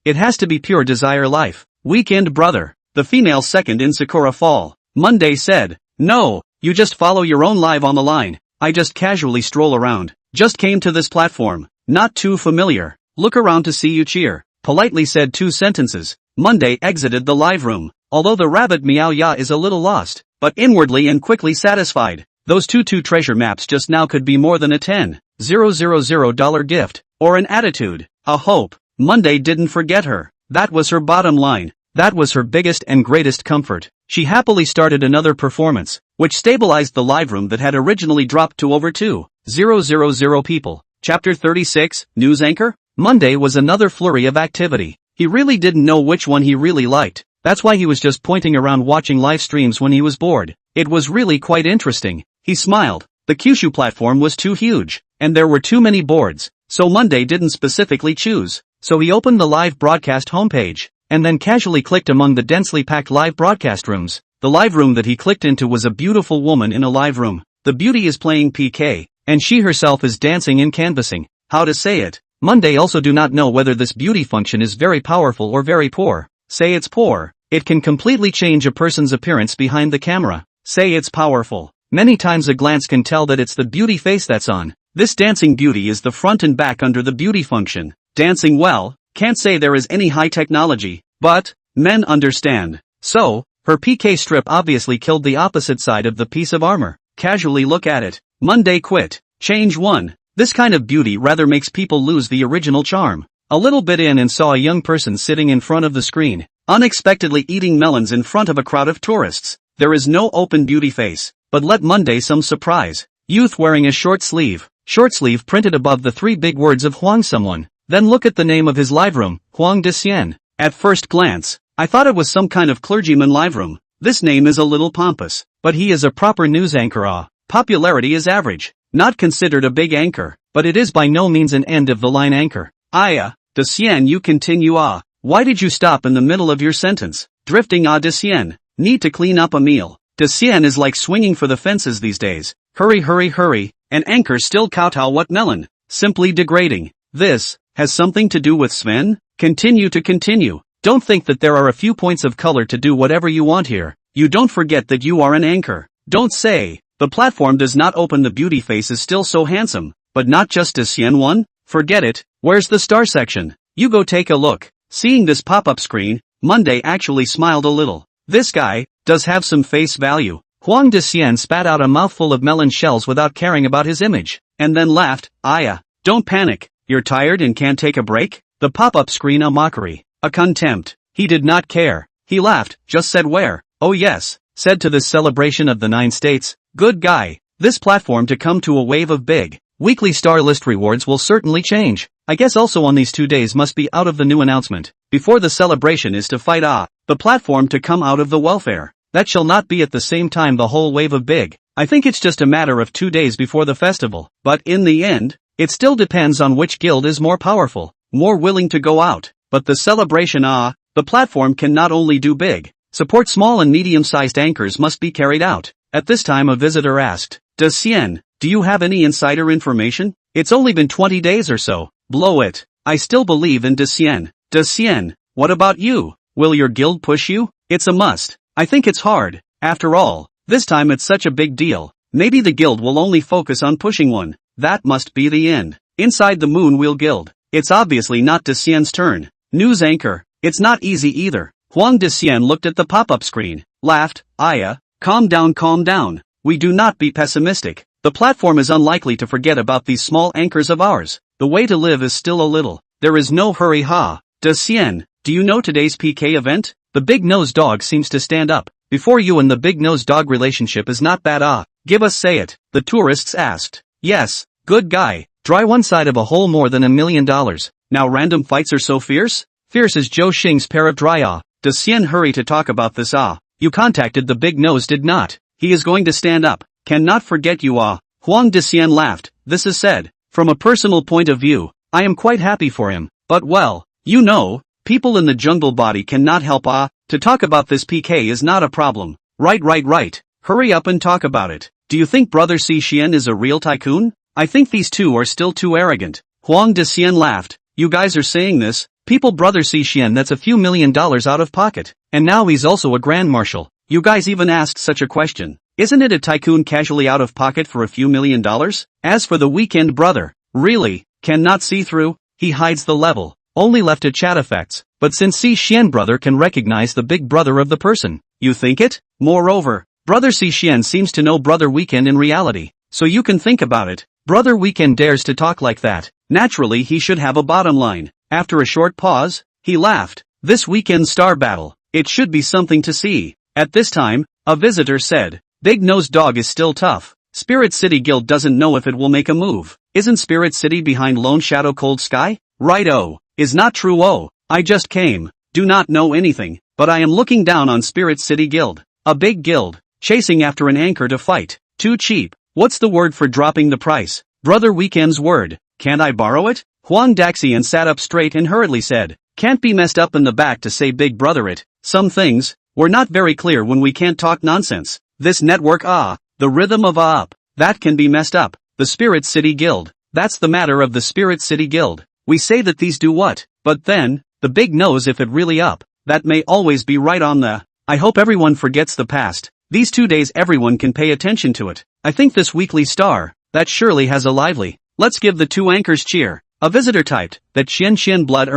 It has to be pure desire life. Weekend brother, the female second in Sakura Fall. Monday said, no, you just follow your own live on the line. I just casually stroll around. Just came to this platform. Not too familiar. Look around to see you cheer. Politely said 2 sentences. Monday exited the live room. Although the Rabbit Meow Ya is a little lost, but inwardly and quickly satisfied. Those two treasure maps just now could be more than a $10,000 gift, or an attitude, a hope. Monday didn't forget her. That was her bottom line. That was her biggest and greatest comfort. She happily started another performance, which stabilized the live room that had originally dropped to over 2,000 people. Chapter 36, News Anchor? Monday was another flurry of activity. He really didn't know which one he really liked. That's why he was just pointing around watching live streams when he was bored. It was really quite interesting. He smiled. The Kyushu platform was too huge, and there were too many boards, so Monday didn't specifically choose. So he opened the live broadcast homepage, and then casually clicked among the densely packed live broadcast rooms. The live room that he clicked into was a beautiful woman in a live room. The beauty is playing PK, and she herself is dancing and canvassing. How to say it? Monday also do not know whether this beauty function is very powerful or very poor. Say it's poor. It can completely change a person's appearance behind the camera. Say it's powerful. Many times a glance can tell that it's the beauty face that's on. This dancing beauty is the front and back under the beauty function. Dancing well, can't say there is any high technology, but men understand. So, her PK strip obviously killed the opposite side of the piece of armor. Casually look at it. Monday quit. Change 1. This kind of beauty rather makes people lose the original charm. A little bit in and saw a young person sitting in front of the screen, unexpectedly eating melons in front of a crowd of tourists. There is no open beauty face, but let Monday some surprise. Youth wearing a short sleeve printed above the 3 big words of Huang someone. Then look at the name of his live room, Huang de Xian. At first glance, I thought it was some kind of clergyman live room. This name is a little pompous, but he is a proper news anchor. Popularity is average, not considered a big anchor, but it is by no means an end-of-the-line anchor. De Xian, you continue. Why did you stop in the middle of your sentence? Drifting. De Xian. Need to clean up a meal. De Xian is like swinging for the fences these days. Hurry. An anchor still kowtow what melon? Simply degrading. This has something to do with Sven? Continue. Don't think that there are a few points of color to do whatever you want here. You don't forget that you are an anchor. Don't say, the platform does not open, the beauty face is still so handsome, but not just De Xian one? Forget it. Where's the star section? You go take a look. Seeing this pop-up screen, Monday actually smiled a little. This guy does have some face value. Huang de Xian spat out a mouthful of melon shells without caring about his image, and then laughed. Don't panic. You're tired and can't take a break? The pop-up screen, a mockery, a contempt. He did not care. He laughed, just said where. Oh yes, said to this celebration of the 9 states. Good guy. This platform to come to a wave of big weekly star list rewards will certainly change. I guess also on these 2 days must be out of the new announcement. Before the celebration is to fight the platform to come out of the welfare. That shall not be at the same time the whole wave of big. I think it's just a matter of 2 days before the festival. But in the end, it still depends on which guild is more powerful, more willing to go out. But the celebration, the platform can not only do big, support small and medium-sized anchors must be carried out. At this time a visitor asked, De Xian, do you have any insider information? It's only been 20 days or so. Blow it. I still believe in De Xian. De Xian, what about you? Will your guild push you? It's a must. I think it's hard. After all, this time it's such a big deal. Maybe the guild will only focus on pushing one. That must be the end. Inside the Moonwheel Guild, it's obviously not De Xian's turn. News anchor, it's not easy either. Huang de Xian looked at the pop-up screen, laughed. Calm down. We do not be pessimistic. The platform is unlikely to forget about these small anchors of ours. The way to live is still a little. There is no hurry. De Xian, do you know today's PK event? The big-nosed dog seems to stand up. Before you and the big-nosed dog relationship is not bad. Give us say it. The tourists asked. Yes, good guy. Dry one side of a hole more than $1 million. Now random fights are so fierce? Fierce as Zhou Xing's pair of dry. De Xian, hurry to talk about this. You contacted the big nose, did not? He is going to stand up. Cannot forget you. Huang de Xian laughed. This is said. From a personal point of view, I am quite happy for him. But well, you know, people in the jungle body cannot help. To talk about this PK is not a problem. Right. Hurry up and talk about it. Do you think Brother Si Xian is a real tycoon? I think these two are still too arrogant. Huang de Xian laughed. You guys are saying this? People, Brother Si Xian, that's a few $1 million out of pocket. And now he's also a grand marshal. You guys even asked such a question. Isn't it a tycoon casually out of pocket for a few $1 million? As for the weekend brother, really, cannot see through, he hides the level, only left at chat effects, but since Si Xian brother can recognize the big brother of the person, you think it? Moreover, Brother Xian seems to know Brother Weekend in reality, so you can think about it. Brother Weekend dares to talk like that. Naturally he should have a bottom line. After a short pause, he laughed. This weekend star battle, it should be something to see. At this time, a visitor said, Big Nose Dog is still tough. Spirit City Guild doesn't know if it will make a move. Isn't Spirit City behind Lone Shadow Cold Sky? Right. Oh, is not true. Oh, I just came. Do not know anything, but I am looking down on Spirit City Guild. A big guild, chasing after an anchor to fight. Too cheap. What's the word for dropping the price? Brother Weekend's word. Can't I borrow it? Huang Daxian sat up straight and hurriedly said, Can't be messed up in the back to say Big Brother it. Some things, we're not very clear when we can't talk nonsense. This network the rhythm of up, that can be messed up. The Spirit City Guild, that's the matter of the Spirit City Guild. We say that these do what, but then, the big knows if it really up, that may always be right on the. I hope everyone forgets the past. These 2 days everyone can pay attention to it. I think this weekly star, that surely has a lively. Let's give the two anchors cheer. A visitor typed, that Xian blood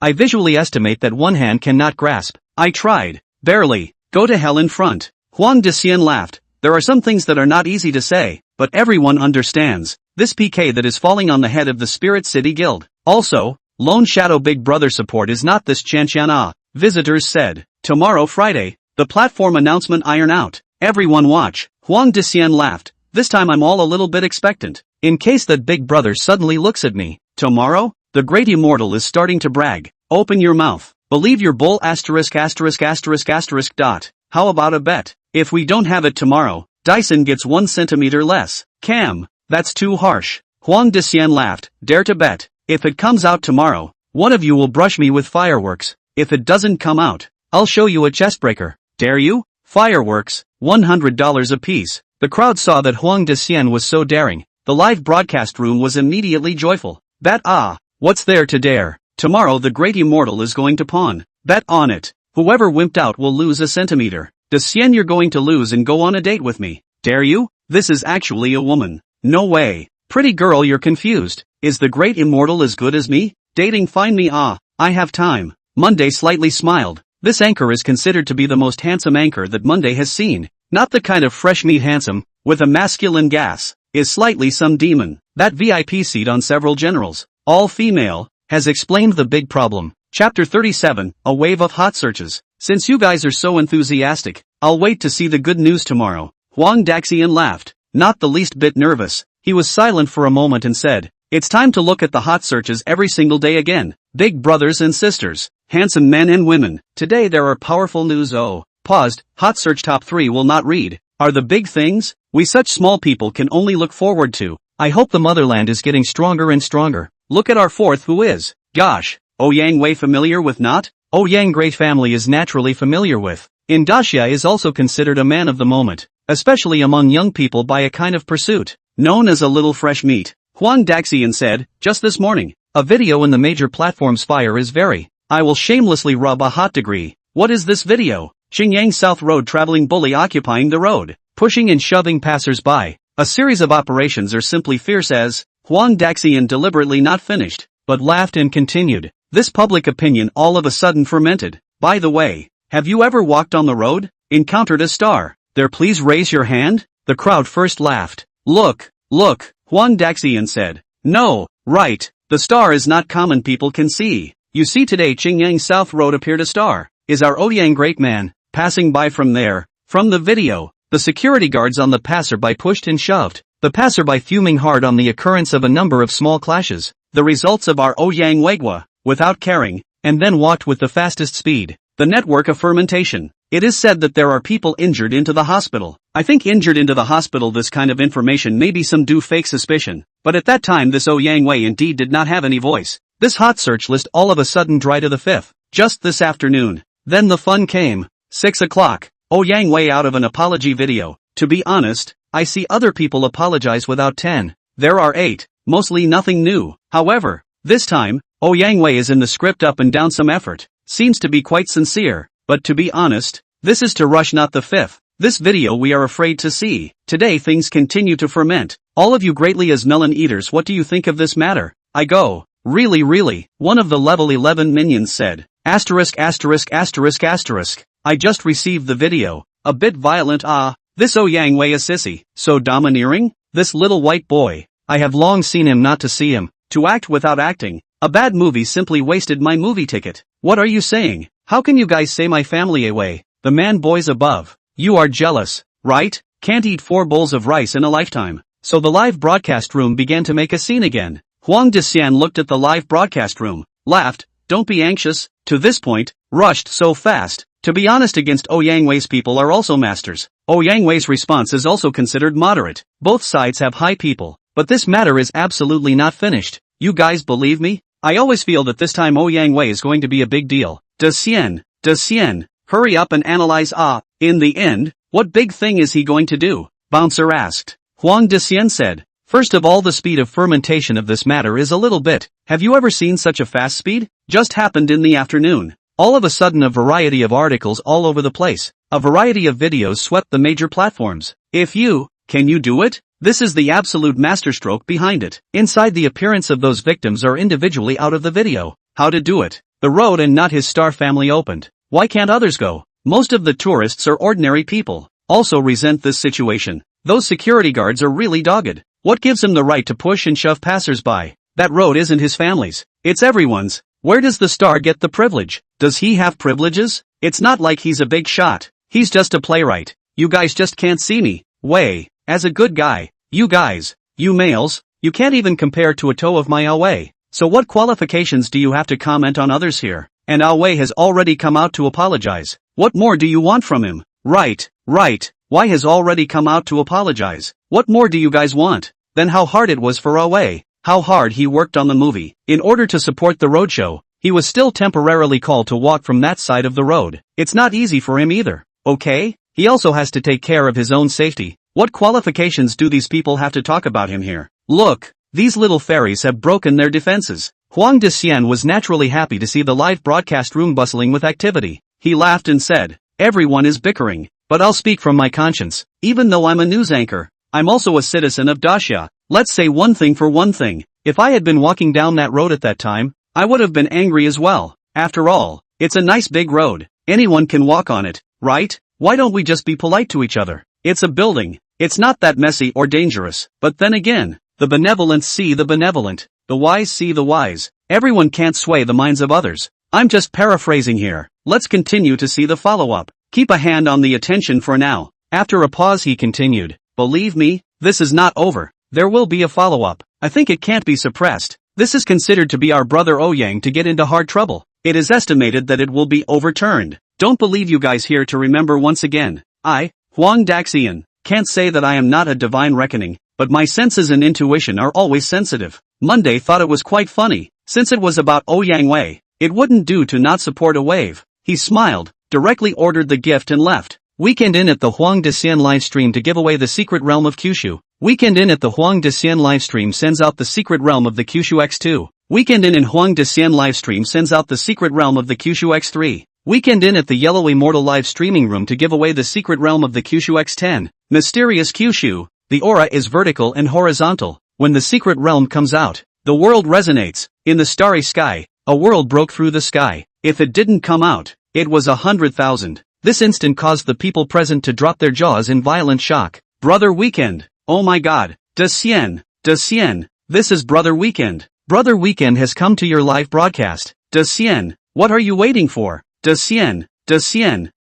I visually estimate that one hand cannot grasp. I tried. Barely. Go to hell in front. Huang Daxian laughed. There are some things that are not easy to say, but everyone understands. This PK that is falling on the head of the Spirit City Guild. Also, Lone Shadow Big Brother support is not this Chanshan. Visitors said. Tomorrow Friday, the platform announcement iron out. Everyone watch. Huang Daxian laughed. This time I'm all a little bit expectant. In case that Big Brother suddenly looks at me. Tomorrow, the great immortal is starting to brag. Open your mouth. Believe your bull *******. How about a bet? If we don't have it tomorrow, Dyson gets 1 centimeter less. Cam, that's too harsh. Huang Daxian laughed. Dare to bet. If it comes out tomorrow, one of you will brush me with fireworks. If it doesn't come out, I'll show you a chest breaker. Dare you? Fireworks, $100 apiece. The crowd saw that Huang Daxian was so daring. The live broadcast room was immediately joyful. Bet what's there to dare? Tomorrow the great immortal is going to pawn. Bet on it. Whoever wimped out will lose a centimeter. Daxian, you're going to lose and go on a date with me. Dare you? This is actually a woman. No way. Pretty girl, you're confused. Is the great immortal as good as me? Dating, find me. I have time. Monday slightly smiled. This anchor is considered to be the most handsome anchor that Monday has seen. Not the kind of fresh meat handsome, with a masculine gas, is slightly some demon. That VIP seat on several generals, all female, has explained the big problem. Chapter 37, A Wave of Hot Searches. Since you guys are so enthusiastic, I'll wait to see the good news tomorrow. Huang Daxian laughed, not the least bit nervous. He was silent for a moment and said, It's time to look at the hot searches every single day again. Big brothers and sisters, handsome men and women. Today there are powerful news. Paused. Hot search top 3 will not read. Are the big things we such small people can only look forward to. I hope the motherland is getting stronger and stronger. Look at our fourth, who is, gosh, Yang Wei familiar with not? Yang great family is naturally familiar with. Indashia is also considered a man of the moment, especially among young people by a kind of pursuit, known as a little fresh meat. Huang Daxian said, just this morning, a video in the major platforms fire is very. I will shamelessly rub a hot degree. What is this video? Qingyang South Road traveling bully occupying the road, pushing and shoving passers-by. A series of operations are simply fierce as. Huang Daxian deliberately not finished, but laughed and continued. This public opinion all of a sudden fermented. By the way, have you ever walked on the road? Encountered a star? There, please raise your hand? The crowd first laughed. Look, Huang Daxian said. No, right, the star is not common people can see. You see, today Qingyang South Road appeared a star. Is our Ouyang great man passing by from there? From the video, the security guards on the passerby pushed and shoved. The passerby fuming hard on the occurrence of a number of small clashes. The results of our Ouyang Weigua, without caring, and then walked with the fastest speed. The network of fermentation. It is said that there are people injured into the hospital. I think injured into the hospital. This kind of information may be some do fake suspicion. But at that time this Ouyang Wei indeed did not have any voice. This hot search list all of a sudden dry to the fifth. Just this afternoon. Then the fun came. 6 o'clock. Ouyang Wei out of an apology video. To be honest, I see other people apologize without 10. There are 8. Mostly nothing new. However, this time, Ouyang Wei is in the script up and down some effort. Seems to be quite sincere. But to be honest, this is to rush not the fifth. This video we are afraid to see. Today things continue to ferment. All of you greatly as melon eaters, what do you think of this matter? I go. Really, one of the level 11 minions said. *********. I just received the video. a bit violent. This Yang Wei is sissy, so domineering? This little white boy, I have long seen him not to see him, to act without acting. A bad movie simply wasted my movie ticket. What are you saying? How can you guys say my family away? The man boys above. You are jealous, right? Can't eat 4 bowls of rice in a lifetime. So the live broadcast room began to make a scene again. Huang Dexian looked at the live broadcast room, laughed, don't be anxious, to this point, rushed so fast. To be honest, against Yang Wei's people are also masters. Yang Wei's response is also considered moderate. Both sides have high people, but this matter is absolutely not finished. You guys believe me? I always feel that this time Yang Wei is going to be a big deal. Dexian, hurry up and analyze. In the end, what big thing is he going to do? Bouncer asked. Huang Dexian said, first of all, the speed of fermentation of this matter is a little bit. Have you ever seen such a fast speed? Just happened in the afternoon. All of a sudden a variety of articles all over the place. A variety of videos swept the major platforms. Can you do it? This is the absolute masterstroke behind it. Inside, the appearance of those victims are individually out of the video. How to do it? The road and not his star family opened. Why can't others go? Most of the tourists are ordinary people. Also resent this situation. Those security guards are really dogged. What gives him the right to push and shove passers-by? That road isn't his family's. It's everyone's. Where does the star get the privilege? Does he have privileges? It's not like he's a big shot. He's just a playwright. You guys just can't see me. Wei, as a good guy. You guys, you males, you can't even compare to a toe of my Wei. So what qualifications do you have to comment on others here? And Wei has already come out to apologize. What more do you want from him? Right. Wei has already come out to apologize. What more do you guys want? Then how hard it was for Wei. How hard he worked on the movie. In order to support the roadshow, he was still temporarily called to walk from that side of the road. It's not easy for him either, okay? He also has to take care of his own safety. What qualifications do these people have to talk about him here? Look, these little fairies have broken their defenses. Huang Dexian was naturally happy to see the live broadcast room bustling with activity. He laughed and said, everyone is bickering, but I'll speak from my conscience. Even though I'm a news anchor, I'm also a citizen of Daxia. Let's say one thing for one thing. If I had been walking down that road at that time, I would have been angry as well. After all, it's a nice big road. Anyone can walk on it, right? Why don't we just be polite to each other? It's a building. It's not that messy or dangerous. But then again, the benevolent see the benevolent. The wise see the wise. Everyone can't sway the minds of others. I'm just paraphrasing here. Let's continue to see the follow-up. Keep a hand on the attention for now. After a pause he continued, believe me, this is not over. There will be a follow-up. I think it can't be suppressed. This is considered to be our brother Yang to get into hard trouble. It is estimated that it will be overturned. Don't believe you guys here to remember once again. I, Huang Dexian, can't say that I am not a divine reckoning, but my senses and intuition are always sensitive. Monday thought it was quite funny, since it was about Yang Wei. It wouldn't do to not support a wave. He smiled, directly ordered the gift and left. Weekend in at the Huang Dexian livestream to give away the secret realm of Kyushu. Weekend in at the Huang Dexian livestream sends out the secret realm of the Kyushu X2. Weekend in Huang Dexian livestream sends out the secret realm of the Kyushu X3. Weekend in at the Yellow Immortal live streaming room to give away the secret realm of the Kyushu X10. Mysterious Kyushu. The aura is vertical and horizontal. When the secret realm comes out, the world resonates. In the starry sky, a world broke through the sky. If it didn't come out, it was 100,000. This instant caused the people present to drop their jaws in violent shock. Brother Weekend. Oh my god. Dexian. This is Brother Weekend. Brother Weekend has come to your live broadcast. Dexian. What are you waiting for? Dexian.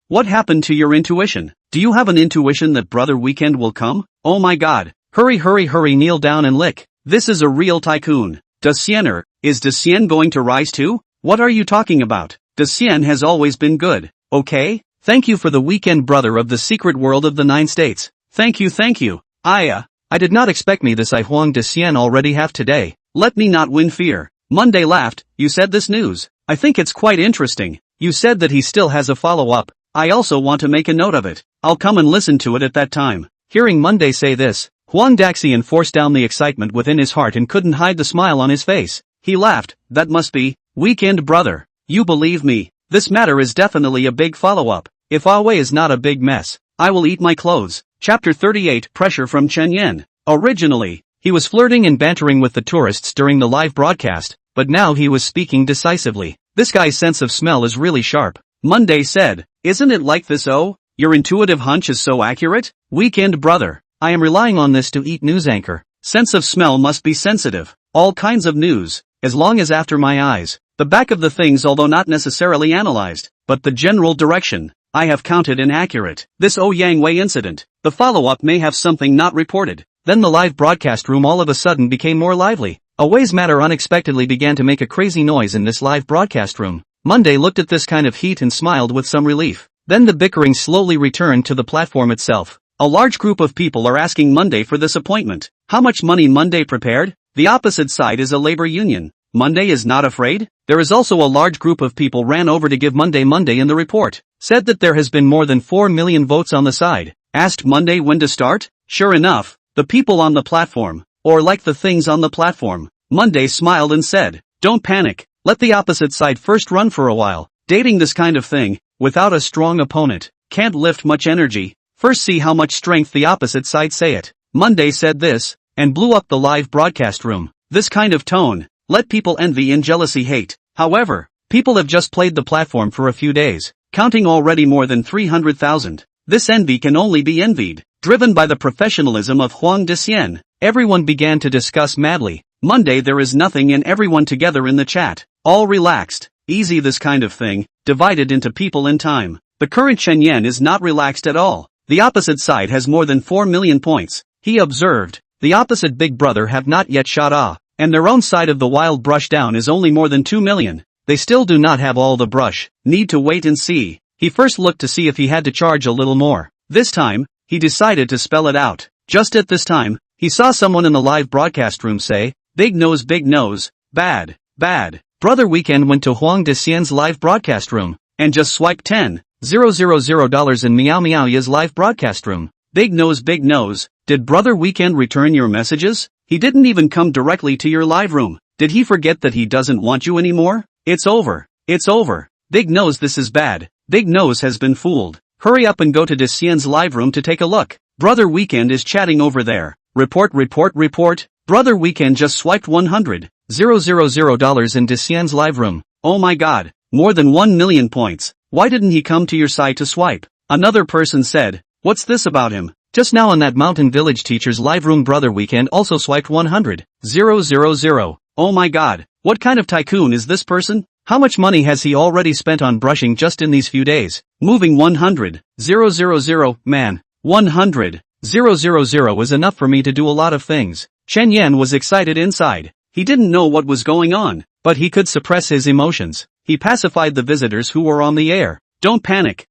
What happened to your intuition? Do you have an intuition that Brother Weekend will come? Oh my god. Hurry, kneel down and lick. This is a real tycoon. Dexianer, is Dexian going to rise too? What are you talking about? Dexian has always been good, okay? Thank you for the Weekend brother of the secret world of the 9 states. Thank you. I did not expect me this I Huang Dexian already have today. Let me not win fear. Monday laughed, you said this news. I think it's quite interesting. You said that he still has a follow-up. I also want to make a note of it. I'll come and listen to it at that time. Hearing Monday say this, Huang Dexian forced down the excitement within his heart and couldn't hide the smile on his face. He laughed, that must be, Weekend brother. You believe me. This matter is definitely a big follow-up. If Wei is not a big mess, I will eat my clothes. Chapter 38 Pressure from Chen Yen. Originally, he was flirting and bantering with the tourists during the live broadcast, but now he was speaking decisively. This guy's sense of smell is really sharp. Monday said, isn't it like this? Oh, Your intuitive hunch is so accurate? Weekend brother. I am relying on this to eat news anchor. Sense of smell must be sensitive. All kinds of news, as long as after my eyes. The back of the things although not necessarily analyzed, but the general direction, I have counted inaccurate. This Yang Wei incident. The follow-up may have something not reported. Then the live broadcast room all of a sudden became more lively. A Wei's matter unexpectedly began to make a crazy noise in this live broadcast room. Monday looked at this kind of heat and smiled with some relief. Then the bickering slowly returned to the platform itself. A large group of people are asking Monday for this appointment. How much money Monday prepared? The opposite side is a labor union. Monday is not afraid? There is also a large group of people ran over to give Monday in the report. Said that there has been more than 4 million votes on the side. Asked Monday when to start? Sure enough, the people on the platform, or like the things on the platform. Monday smiled and said, don't panic, let the opposite side first run for a while. Dating this kind of thing, without a strong opponent, can't lift much energy. First see how much strength the opposite side say it. Monday said this, and blew up the live broadcast room. This kind of tone, let people envy and jealousy hate. However, people have just played the platform for a few days, counting already more than 300,000. This envy can only be envied. Driven by the professionalism of Huang Dexian, everyone began to discuss madly. Monday there is nothing and everyone together in the chat. All relaxed, easy this kind of thing, divided into people and time. The current Chen Yan is not relaxed at all. The opposite side has more than 4 million points. He observed, the opposite big brother have not yet shot off, and their own side of the wild brush down is only more than 2 million. They still do not have all the brush, need to wait and see. He first looked to see if he had to charge a little more. This time, he decided to spell it out. Just at this time, he saw someone in the live broadcast room say, big nose, bad, bad. Brother Weekend went to Huang Dexian's live broadcast room, and just swiped $10,000 in Meow Meow Ya's live broadcast room. Big nose, did Brother Weekend return your messages? He didn't even come directly to your live room. Did he forget that he doesn't want you anymore? It's over. Big nose, this is bad. Big nose has been fooled. Hurry up and go to Dexian's live room to take a look. Brother Weekend is chatting over there. Report. Brother Weekend just swiped $100,000 in Dexian's live room. Oh my god, more than 1 million points. Why didn't he come to your side to swipe? Another person said, what's this about him? Just now in that mountain village teacher's live room Brother Weekend also swiped $100,000. Oh my god, what kind of tycoon is this person? How much money has he already spent on brushing just in these few days? Moving $100,000, man. $100,000 is enough for me to do a lot of things. Chen Yan was excited inside. He didn't know what was going on, but he could suppress his emotions. He pacified the visitors who were on the air. Don't panic.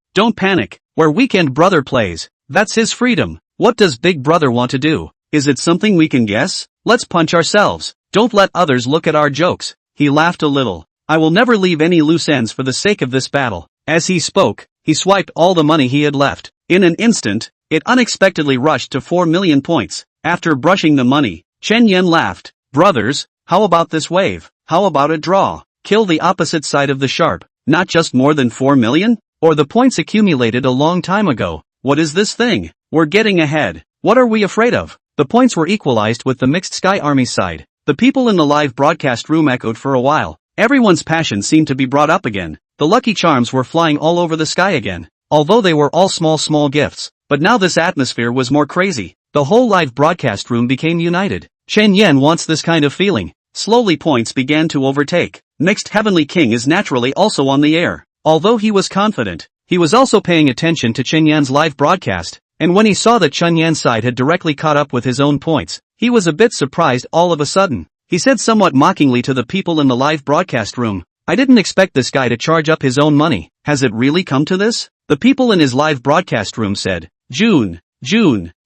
Where Weekend Brother plays, that's his freedom. What does Big Brother want to do? Is it something we can guess? Let's punch ourselves. Don't let others look at our jokes. He laughed a little. I will never leave any loose ends for the sake of this battle. As he spoke, he swiped all the money he had left. In an instant, it unexpectedly rushed to 4 million points. After brushing the money, Chen Yan laughed. Brothers, how about this wave? How about a draw? Kill the opposite side of the sharp. Not just more than 4 million? Or the points accumulated a long time ago. What is this thing? We're getting ahead. What are we afraid of? The points were equalized with the mixed Sky Army side. The people in the live broadcast room echoed for a while. Everyone's passion seemed to be brought up again. The lucky charms were flying all over the sky again. Although they were all small gifts. But now this atmosphere was more crazy. The whole live broadcast room became united. Chen Yan wants this kind of feeling. Slowly points began to overtake. Mixed Heavenly King is naturally also on the air. Although he was confident, he was also paying attention to Chen Yan's live broadcast, and when he saw that Chen Yan's side had directly caught up with his own points, he was a bit surprised all of a sudden. He said somewhat mockingly to the people in the live broadcast room, I didn't expect this guy to charge up his own money. Has it really come to this? The people in his live broadcast room said, June,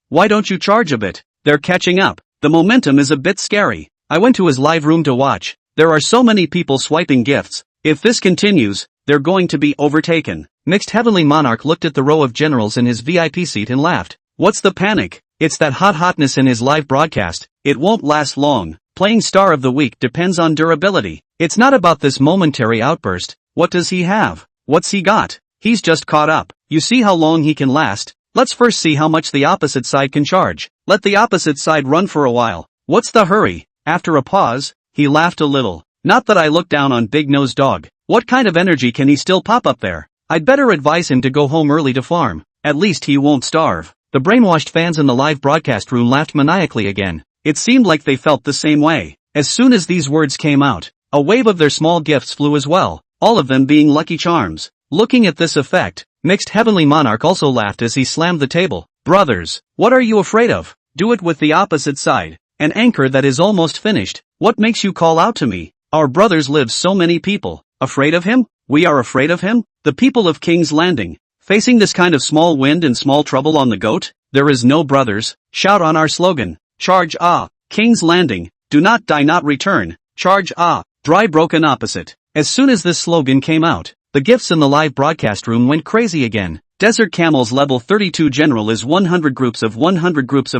why don't you charge a bit? They're catching up. The momentum is a bit scary. I went to his live room to watch. There are so many people swiping gifts. If this continues, they're going to be overtaken. Mixed Heavenly Monarch looked at the row of generals in his VIP seat and laughed. What's the panic? It's that hotness in his live broadcast. It won't last long. Playing Star of the Week depends on durability. It's not about this momentary outburst. What does he have? What's he got? He's just caught up. You see how long he can last? Let's first see how much the opposite side can charge. Let the opposite side run for a while. What's the hurry? After a pause, he laughed a little. Not that I look down on Big Nose Dog. What kind of energy can he still pop up there? I'd better advise him to go home early to farm. At least he won't starve. The brainwashed fans in the live broadcast room laughed maniacally again. It seemed like they felt the same way. As soon as these words came out, a wave of their small gifts flew as well, all of them being Lucky Charms. Looking at this effect, Mixed Heavenly Monarch also laughed as he slammed the table. Brothers, what are you afraid of? Do it with the opposite side. An anchor that is almost finished. What makes you call out to me? Our brothers live so many people. Afraid of him? We are afraid of him? The people of King's Landing. Facing this kind of small wind and small trouble on the goat, there is no brothers. Shout on our slogan. Charge ah. King's Landing. Do not die not return. Charge ah. Dry broken opposite. As soon as this slogan came out, the gifts in the live broadcast room went crazy again. Desert Camel's level 32 general is 100 groups of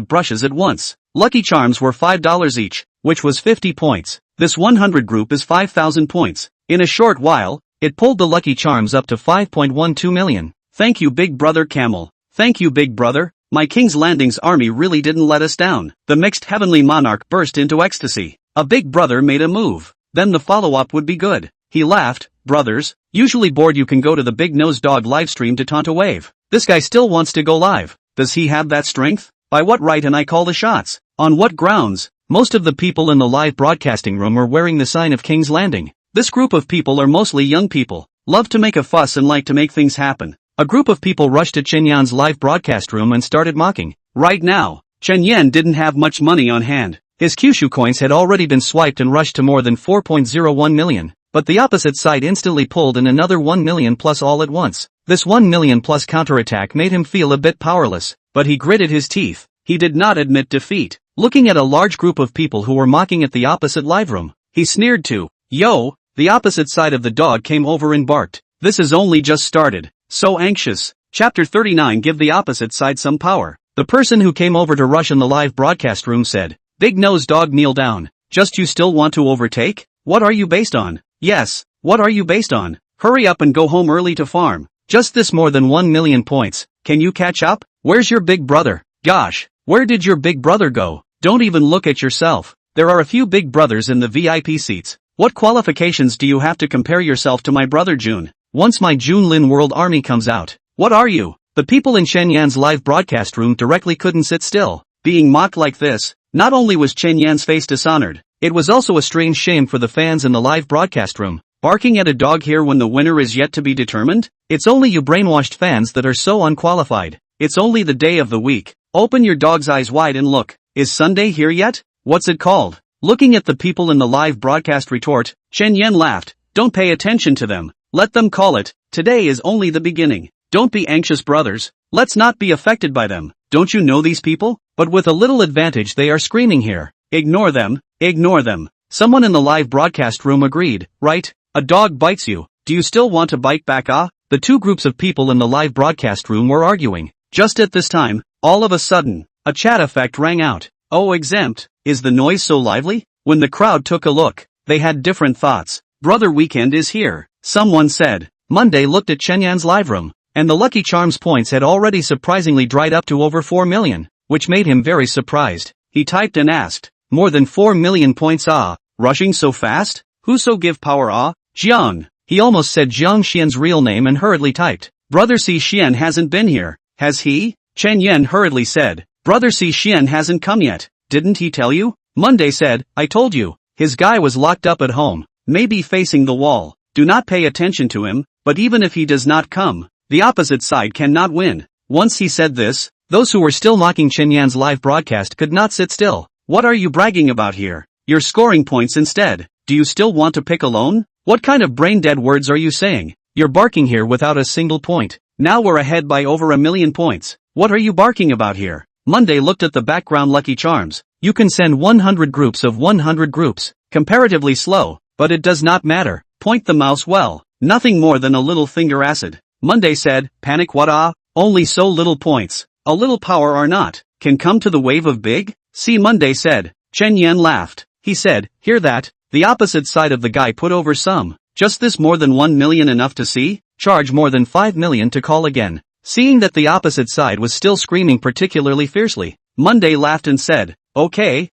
brushes at once. Lucky Charms were $5 each, which was 50 points. This 100 group is 5,000 points. In a short while, it pulled the Lucky Charms up to 5.12 million. Thank you Big Brother Camel. Thank you Big Brother. My King's Landing's army really didn't let us down. The Mixed Heavenly Monarch burst into ecstasy. A Big Brother made a move. Then the follow-up would be good. He laughed. Brothers, usually bored you can go to the Big Nose Dog livestream to taunt a wave. This guy still wants to go live. Does he have that strength? By what right and I call the shots? On what grounds? Most of the people in the live broadcasting room were wearing the sign of King's Landing. This group of people are mostly young people, love to make a fuss and like to make things happen. A group of people rushed to Chen Yan's live broadcast room and started mocking. Right now, Chen Yan didn't have much money on hand. His Kyushu coins had already been swiped and rushed to more than 4.01 million. But the opposite side instantly pulled in another 1 million plus all at once. This 1 million plus counterattack made him feel a bit powerless, but he gritted his teeth. He did not admit defeat. Looking at a large group of people who were mocking at the opposite live room, he sneered too. Yo, the opposite side of the dog came over and barked. This has only just started. So anxious. Chapter 39 Give the opposite side some power. The person who came over to rush in the live broadcast room said, Big Nose Dog kneel down. Just you still want to overtake? What are you based on? Yes, what are you based on? Hurry up and go home early to farm. Just this more than 1 million points. Can you catch up? Where's your big brother? Gosh, where did your big brother go? Don't even look at yourself. There are a few big brothers in the VIP seats. What qualifications do you have to compare yourself to my brother June? Once my June Lin World Army comes out, what are you? The people in Chen Yan's live broadcast room directly couldn't sit still. Being mocked like this, not only was Chen Yan's face dishonored, it was also a strange shame for the fans in the live broadcast room. Barking at a dog here when the winner is yet to be determined? It's only you brainwashed fans that are so unqualified. It's only the day of the week. Open your dog's eyes wide and look. Is Sunday here yet? What's it called? Looking at the people in the live broadcast retort, Chen Yan laughed. Don't pay attention to them. Let them call it. Today is only the beginning. Don't be anxious, brothers. Let's not be affected by them. Don't you know these people? But with a little advantage they are screaming here. Ignore them. Ignore them. Someone in the live broadcast room agreed. Right? A dog bites you. Do you still want to bite back? The two groups of people in the live broadcast room were arguing. Just at this time, all of a sudden, a chat effect rang out. Oh, exempt. Is the noise so lively? When the crowd took a look, they had different thoughts. Brother Weekend is here. Someone said. Monday looked at Chen Yan's live room, and the Lucky Charms points had already surprisingly dried up to over 4 million, which made him very surprised. He typed and asked, more than 4 million points rushing so fast? Who so give power Jiang. He almost said Jiang Xian's real name and hurriedly typed, Brother C Xian hasn't been here, has he? Chen Yan hurriedly said, Brother C Xian hasn't come yet, didn't he tell you? Monday said, I told you, his guy was locked up at home, maybe facing the wall. Do not pay attention to him, but even if he does not come, the opposite side cannot win. Once he said this, those who were still mocking Chen Yan's live broadcast could not sit still. What are you bragging about here? You're scoring points instead. Do you still want to pick alone? What kind of brain-dead words are you saying? You're barking here without a single point. Now we're ahead by over 1 million points. What are you barking about here? Monday looked at the background Lucky Charms. You can send 100 groups of 100 groups. Comparatively slow, but it does not matter. Point the mouse well. Nothing more than a little finger acid. Monday said, panic what Only so little points. A little power or not, can come to the wave of big? See Monday said. Chen Yan laughed. He said, hear that? The opposite side of the guy put over some. Just this more than 1 million enough to see? Charge more than 5 million to call again. Seeing that the opposite side was still screaming particularly fiercely, Monday laughed and said, okay,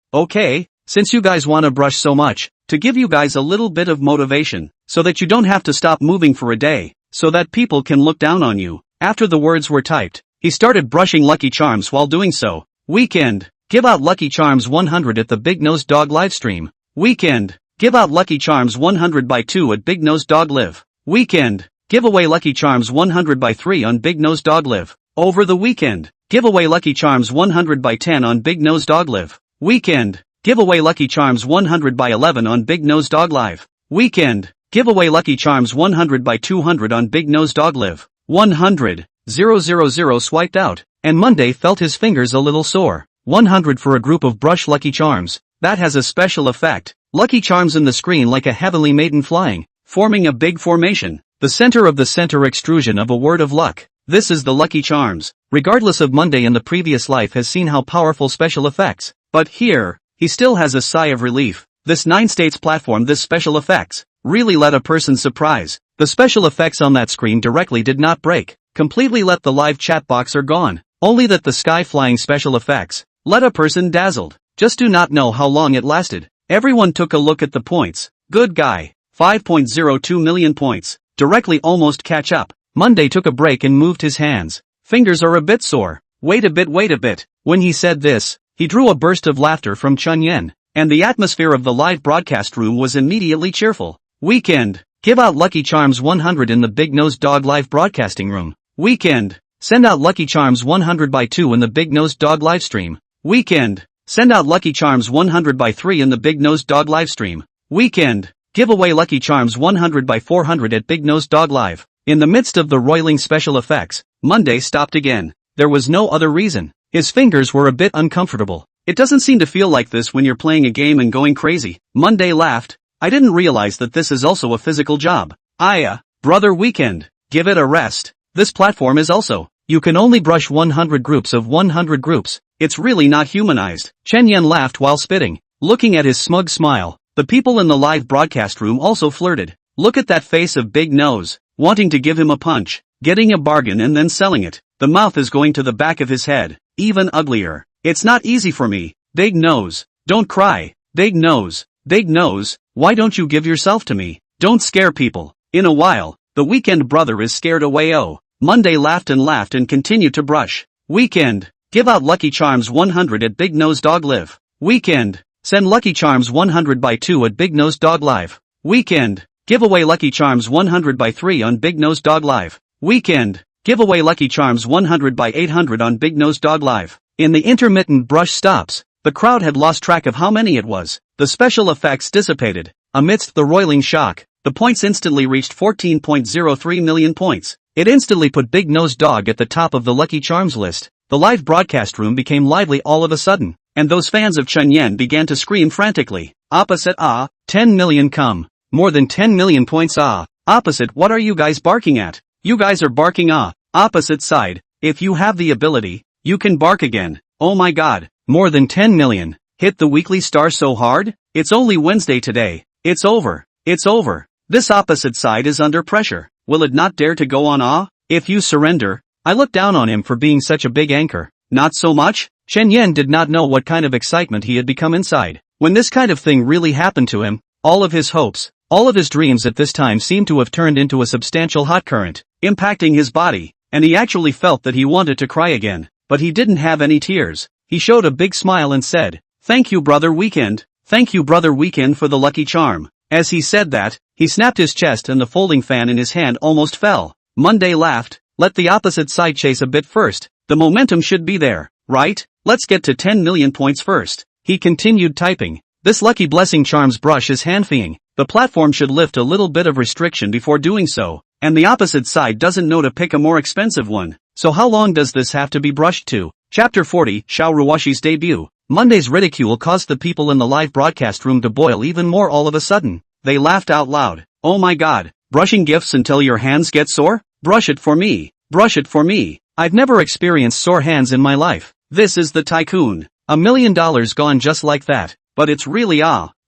since you guys wanna brush so much, to give you guys a little bit of motivation, so that you don't have to stop moving for a day, so that people can look down on you. After the words were typed, He started brushing Lucky Charms while doing so. Weekend. Give out Lucky Charms 100 at the Big Nose Dog livestream. Weekend. Give out Lucky Charms 100 by 2 at Big Nose Dog Live. Weekend. Give away Lucky Charms 100 by 3 on Big Nose Dog Live. Over the weekend. Give away Lucky Charms 100 by 10 on Big Nose Dog Live. Weekend. Give away Lucky Charms 100 by 11 on Big Nose Dog Live. Weekend. Give away Lucky Charms 100 by 200 on Big Nose Dog Live. 100. 000 swiped out, and Monday felt his fingers a little sore. 100 for a group of brush Lucky Charms. That has a special effect. Lucky Charms in the screen like a heavenly maiden flying, forming a big formation. The center of the center extrusion of a word of luck. This is the Lucky Charms. Regardless of Monday in the previous life has seen how powerful special effects. But here, he still has a sigh of relief. This 9 states platform, this special effects, really let a person surprise. The special effects on that screen directly did not break. Completely let the live chat box are gone. Only that the sky flying special effects let a person dazzled. Just do not know how long it lasted. Everyone took a look at the points. Good guy. 5.02 million points. Directly almost catch up. Monday took a break and moved his hands. Fingers are a bit sore. Wait a bit. When he said this, he drew a burst of laughter from Chunyen, and the atmosphere of the live broadcast room was immediately cheerful. Weekend. Give out Lucky Charms 100 in the Big Nose Dog live broadcasting room. Weekend. Send out Lucky Charms 100 by 2 in the Big Nose Dog livestream. Weekend. Send out Lucky Charms 100 by 3 in the Big Nose Dog livestream. Weekend. Give away Lucky Charms 100 by 400 at Big Nose Dog Live. In the midst of the roiling special effects, Monday stopped again. There was no other reason. His fingers were a bit uncomfortable. It doesn't seem to feel like this when you're playing a game and going crazy. Monday laughed. I didn't realize that this is also a physical job. Brother Weekend. Give it a rest. This platform is also, you can only brush 100 groups of 100 groups. It's really not humanized. Chen Yan laughed while spitting. Looking at his smug smile, the people in the live broadcast room also flirted. Look at that face of Big Nose, wanting to give him a punch, getting a bargain and then selling it. The mouth is going to the back of his head, even uglier. It's not easy for me. Big Nose, don't cry. Big Nose, why don't you give yourself to me? Don't scare people. In a while, the Weekend brother is scared away. Monday laughed and continued to brush. Weekend. Give out Lucky Charms 100 at Big Nose Dog Live. Weekend. Send Lucky Charms 100 by 2 at Big Nose Dog Live. Weekend. Give away Lucky Charms 100 by 3 on Big Nose Dog Live. Weekend. Give away Lucky Charms 100 by 800 on Big Nose Dog Live. In the intermittent brush stops, the crowd had lost track of how many it was. The special effects dissipated. Amidst the roiling shock, the points instantly reached 14.03 million points. It instantly put Big Nose Dog at the top of the Lucky Charms list. The live broadcast room became lively all of a sudden, and those fans of Chen Yan began to scream frantically. Opposite 10 million come. More than 10 million points Opposite, what are you guys barking at? You guys are barking Opposite side, if you have the ability, you can bark again. Oh my god, more than 10 million. Hit the weekly star so hard? It's only Wednesday today. It's over. This opposite side is under pressure. Will it not dare to go on If you surrender, I look down on him for being such a big anchor. Not so much? Chen Yan did not know what kind of excitement he had become inside. When this kind of thing really happened to him, all of his hopes, all of his dreams at this time seemed to have turned into a substantial hot current, impacting his body, and he actually felt that he wanted to cry again, but he didn't have any tears. He showed a big smile and said, "Thank you, Brother Weekend. Thank you, Brother Weekend, for the lucky charm." As he said that, he snapped his chest and the folding fan in his hand almost fell. Monday laughed. Let the opposite side chase a bit first. The momentum should be there, right? Let's get to 10 million points first. He continued typing. This lucky blessing charms brush is hand-feeing. The platform should lift a little bit of restriction before doing so, and the opposite side doesn't know to pick a more expensive one. So how long does this have to be brushed to? Chapter 40, Xiao Ruoxi's debut. Monday's ridicule caused the people in the live broadcast room to boil even more all of a sudden. They laughed out loud. Oh my god, brushing gifts until your hands get sore? Brush it for me. Brush it for me. I've never experienced sore hands in my life. This is the Tycoon. $1 million gone just like that. But it's really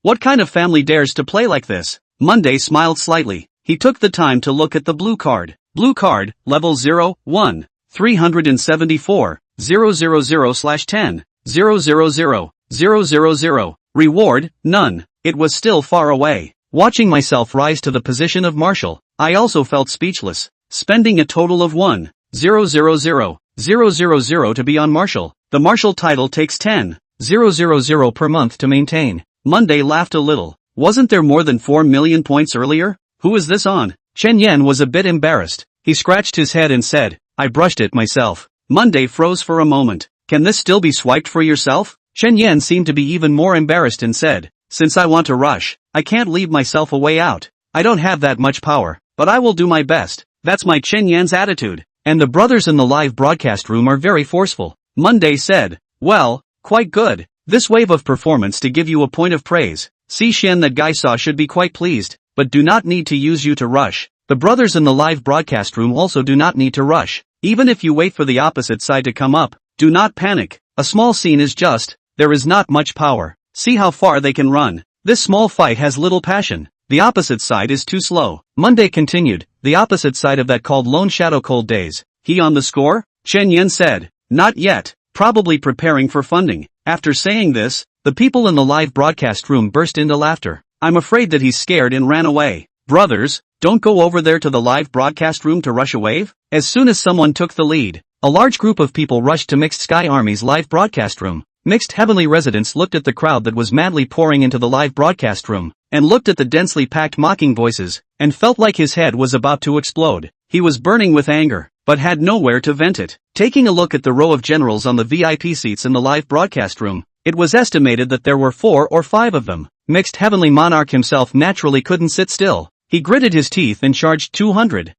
what kind of family dares to play like this? Monday smiled slightly. He took the time to look at the blue card. Blue card, level 0, 1, 374, 000/10, 000. Reward, none. It was still far away. Watching myself rise to the position of marshal, I also felt speechless. Spending a total of 1,000 10,000 to be on martial. The martial title takes 10,000 per month to maintain. Monday laughed a little. Wasn't there more than 4 million points earlier? Who is this on? Chen Yan was a bit embarrassed. He scratched his head and said, I brushed it myself. Monday froze for a moment. Can this still be swiped for yourself? Chen Yan seemed to be even more embarrassed and said, since I want to rush, I can't leave myself a way out. I don't have that much power, but I will do my best. That's my Chen Yan's attitude. And the brothers in the live broadcast room are very forceful. Monday said, well, quite good. This wave of performance to give you a point of praise. See Shen, that guy saw should be quite pleased, but do not need to use you to rush. The brothers in the live broadcast room also do not need to rush. Even if you wait for the opposite side to come up, do not panic. A small scene is just, there is not much power. See how far they can run. This small fight has little passion. The opposite side is too slow. Monday continued, the opposite side of that called Lone Shadow Cold Days. He on the score? Chen Yan said, not yet, probably preparing for funding. After saying this, the people in the live broadcast room burst into laughter. I'm afraid that he's scared and ran away. Brothers, don't go over there to the live broadcast room to rush a wave. As soon as someone took the lead, a large group of people rushed to Mixed Sky Army's live broadcast room. Mixed Heavenly residents looked at the crowd that was madly pouring into the live broadcast room, and looked at the densely packed mocking voices, and felt like his head was about to explode. He was burning with anger, but had nowhere to vent it. Taking a look at the row of generals on the VIP seats in the live broadcast room, it was estimated that there were 4 or 5 of them. Mixed Heavenly Monarch himself naturally couldn't sit still. He gritted his teeth and charged 200,000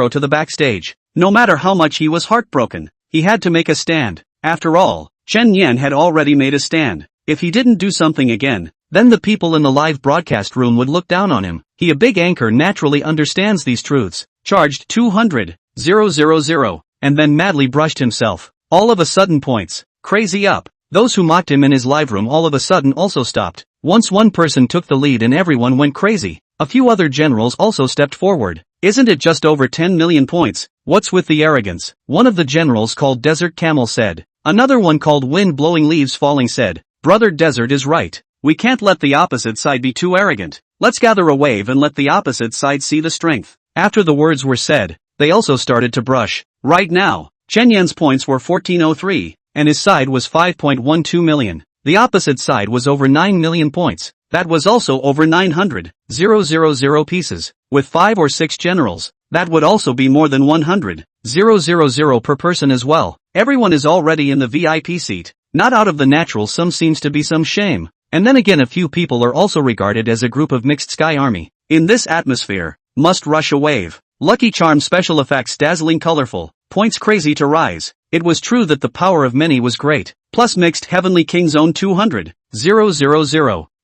to the backstage. No matter how much he was heartbroken, he had to make a stand. After all, Chen Yan had already made a stand. If he didn't do something again, then the people in the live broadcast room would look down on him. He, a big anchor, naturally understands these truths. Charged 200,000, and then madly brushed himself. All of a sudden points. Crazy up. Those who mocked him in his live room all of a sudden also stopped. Once one person took the lead and everyone went crazy. A few other generals also stepped forward. Isn't it just over 10 million points? What's with the arrogance? One of the generals called Desert Camel said. Another one called Wind Blowing Leaves Falling said, Brother Desert is right. We can't let the opposite side be too arrogant. Let's gather a wave and let the opposite side see the strength. After the words were said, they also started to brush. Right now, Chen Yan's points were 1403, and his side was 5.12 million. The opposite side was over 9 million points. That was also over 900,000 pieces. With 5 or 6 generals, that would also be more than 100,000 per person as well. Everyone is already in the VIP seat. Not out of the natural sum seems to be some shame. And then again, a few people are also regarded as a group of Mixed Sky Army. In this atmosphere, must rush a wave. Lucky Charm special effects dazzling colorful. Points crazy to rise. It was true that the power of many was great. Plus Mixed Heavenly King Zone 200,000.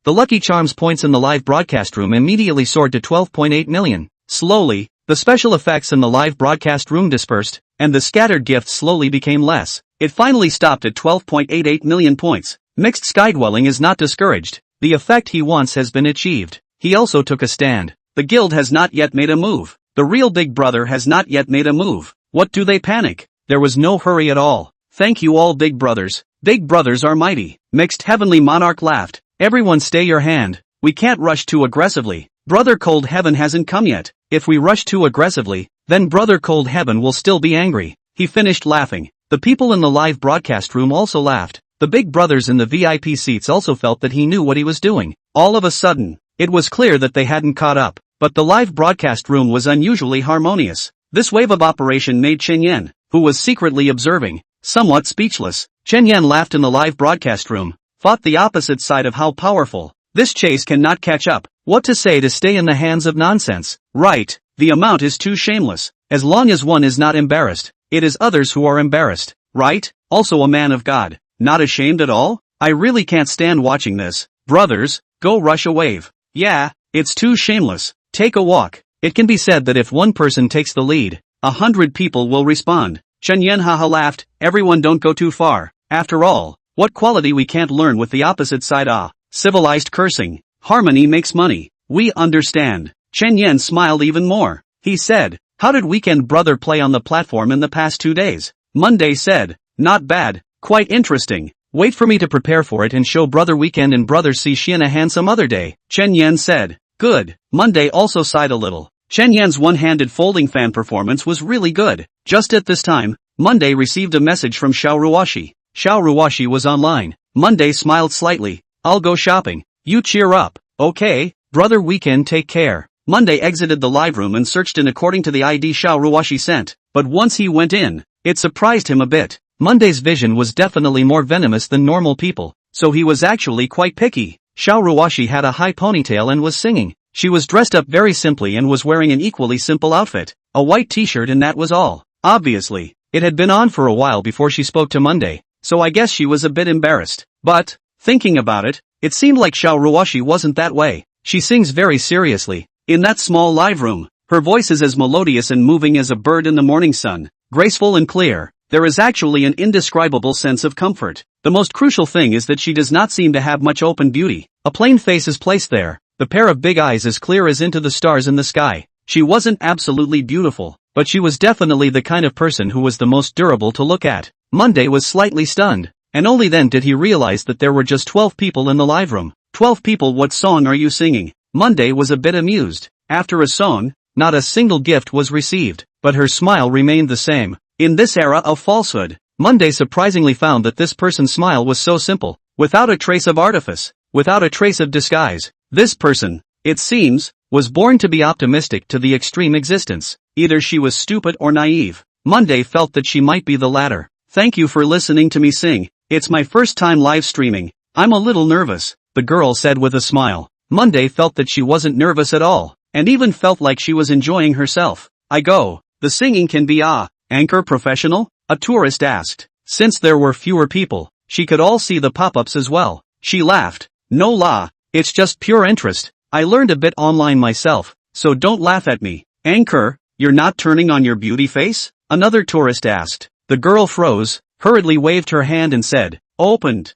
The Lucky Charms points in the live broadcast room immediately soared to 12.8 million. Slowly, the special effects in the live broadcast room dispersed, and the scattered gifts slowly became less. It finally stopped at 12.88 million points. Mixed Skydwelling is not discouraged. The effect he wants has been achieved. He also took a stand. The guild has not yet made a move. The real Big Brother has not yet made a move. What do they panic? There was no hurry at all. Thank you all, Big Brothers. Big Brothers are mighty. Mixed Heavenly Monarch laughed. Everyone stay your hand. We can't rush too aggressively. Brother Cold Heaven hasn't come yet. If we rush too aggressively, then Brother Cold Heaven will still be angry. He finished laughing. The people in the live broadcast room also laughed. The Big Brothers in the VIP seats also felt that he knew what he was doing. All of a sudden, it was clear that they hadn't caught up. But the live broadcast room was unusually harmonious. This wave of operation made Chen Yan, who was secretly observing, somewhat speechless. Chen Yan laughed in the live broadcast room, fought the opposite side of how powerful. This chase cannot catch up. What to say to stay in the hands of nonsense? Right, the amount is too shameless. As long as one is not embarrassed, it is others who are embarrassed. Right? Also a man of God. Not ashamed at all? I really can't stand watching this. Brothers, go rush a wave. Yeah, it's too shameless. Take a walk. It can be said that if one person takes the lead, 100 people will respond. Chen Yan haha laughed. Everyone don't go too far. After all, what quality we can't learn with the opposite side? Civilized cursing. Harmony makes money. We understand. Chen Yan smiled even more. He said, how did Weekend Brother play on the platform in the past 2 days? Monday said, not bad. Quite interesting. Wait for me to prepare for it and show Brother Weekend and Brother C Xian a hand some other day. Chen Yan said. Good. Monday also sighed a little. Chen Yan's one-handed folding fan performance was really good. Just at this time, Monday received a message from Xiao Ruoxi. Xiao Ruoxi was online. Monday smiled slightly. I'll go shopping. You cheer up. Okay, brother, weekend, take care. Monday exited the live room and searched in according to the ID Xiao Ruoxi sent, but once he went in, it surprised him a bit. Monday's vision was definitely more venomous than normal people, so he was actually quite picky. Xiao Ruoxi had a high ponytail and was singing. She was dressed up very simply and was wearing an equally simple outfit, a white t-shirt, and that was all. Obviously, it had been on for a while before she spoke to Monday, so I guess she was a bit embarrassed. But, thinking about it, it seemed like Xiao Ruoxi wasn't that way. She sings very seriously. In that small live room, her voice is as melodious and moving as a bird in the morning sun, graceful and clear. There is actually an indescribable sense of comfort. The most crucial thing is that she does not seem to have much open beauty. A plain face is placed there, the pair of big eyes as clear as into the stars in the sky. She wasn't absolutely beautiful, but she was definitely the kind of person who was the most durable to look at. Monday was slightly stunned, and only then did he realize that there were just 12 people in the live room. 12 people? What song are you singing? Monday was a bit amused. After a song, not a single gift was received, but her smile remained the same. In this era of falsehood, Monday surprisingly found that this person's smile was so simple, without a trace of artifice, without a trace of disguise. This person, it seems, was born to be optimistic to the extreme existence. Either she was stupid or naive. Monday felt that she might be the latter. Thank you for listening to me sing. It's my first time live streaming. I'm a little nervous, the girl said with a smile. Monday felt that she wasn't nervous at all, and even felt like she was enjoying herself. The singing can be anchor professional? A tourist asked. Since there were fewer people, she could all see the pop-ups as well. She laughed. No la, it's just pure interest. I learned a bit online myself, so don't laugh at me. Anchor, you're not turning on your beauty face? Another tourist asked. The girl froze, hurriedly waved her hand and said, opened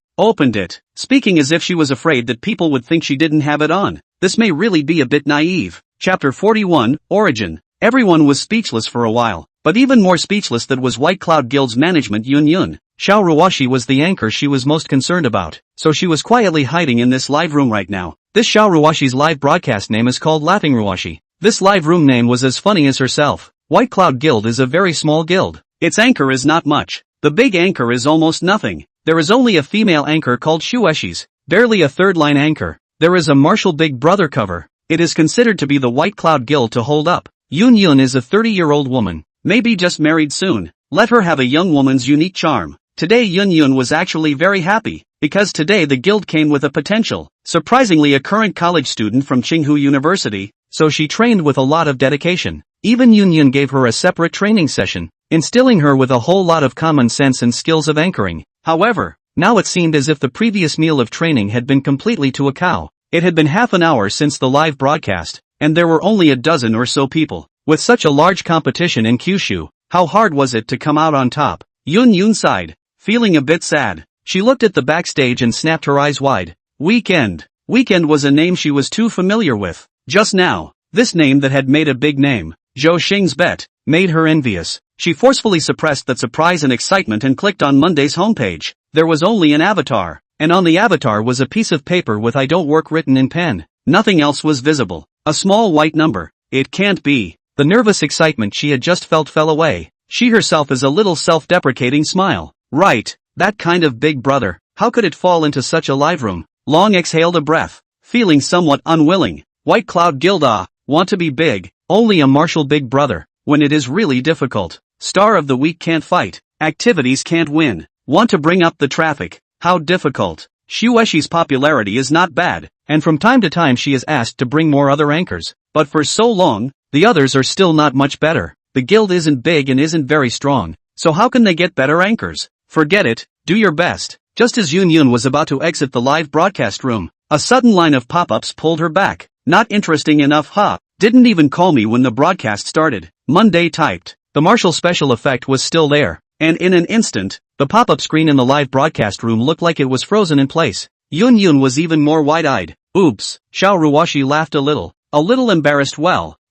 it, speaking as if she was afraid that people would think she didn't have it on. This may really be a bit naive. Chapter 41, Origin. Everyone was speechless for a while, but even more speechless that was White Cloud Guild's management Yun. Xiao Ruoxi was the anchor she was most concerned about, so she was quietly hiding in this live room right now. This Xiao Ruoxi's live broadcast name is called Laughing Ruoxi. This live room name was as funny as herself. White Cloud Guild is a very small guild. Its anchor is not much. The big anchor is almost nothing. There is only a female anchor called Shueshis, barely a third-line anchor. There is a Martial Big Brother cover. It is considered to be the White Cloud Guild to hold up. Yun is a 30-year-old woman, maybe just married soon. Let her have a young woman's unique charm. Today Yun was actually very happy, because today the guild came with a potential, surprisingly a current college student from Tsinghua University, so she trained with a lot of dedication. Even Yun gave her a separate training session, instilling her with a whole lot of common sense and skills of anchoring. However, now it seemed as if the previous meal of training had been completely to a cow. It had been half an hour since the live broadcast, and there were only a dozen or so people. With such a large competition in Kyushu, how hard was it to come out on top? Yun sighed, feeling a bit sad. She looked at the backstage and snapped her eyes wide. Weekend was a name she was too familiar with. Just now, this name that had made a big name, Zhou Xing's bet, made her envious. She forcefully suppressed that surprise and excitement and clicked on Monday's homepage. There was only an avatar, and on the avatar was a piece of paper with "I don't work" written in pen. Nothing else was visible. A small white number. It can't be. The nervous excitement she had just felt fell away. She herself is a little self-deprecating smile. Right, that kind of Big Brother. How could it fall into such a live room? Long exhaled a breath, feeling somewhat unwilling. White Cloud Guild want to be big. Only a Martial Big Brother, when it is really difficult. Star of the week can't fight. Activities can't win. Want to bring up the traffic. How difficult. Shueshi's popularity is not bad, and from time to time she is asked to bring more other anchors, but for so long, the others are still not much better. The guild isn't big and isn't very strong, so how can they get better anchors? Forget it, do your best. Just as Yun was about to exit the live broadcast room, a sudden line of pop-ups pulled her back. Not interesting enough, huh? Didn't even call me when the broadcast started. Monday typed. The Martial special effect was still there, and in an instant, the pop-up screen in the live broadcast room looked like it was frozen in place. Yun was even more wide-eyed. Oops. Xiao Ruoxi laughed a little embarrassed,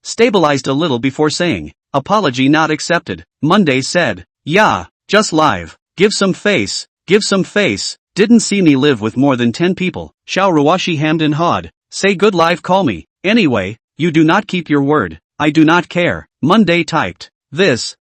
stabilized a little before saying, apology not accepted. Monday said, yeah, just live. Give some face. Didn't see me live with more than 10 people. Xiao Ruoxi hammed and hawed. Say good live, call me. Anyway, you do not keep your word. I do not care. Monday typed. This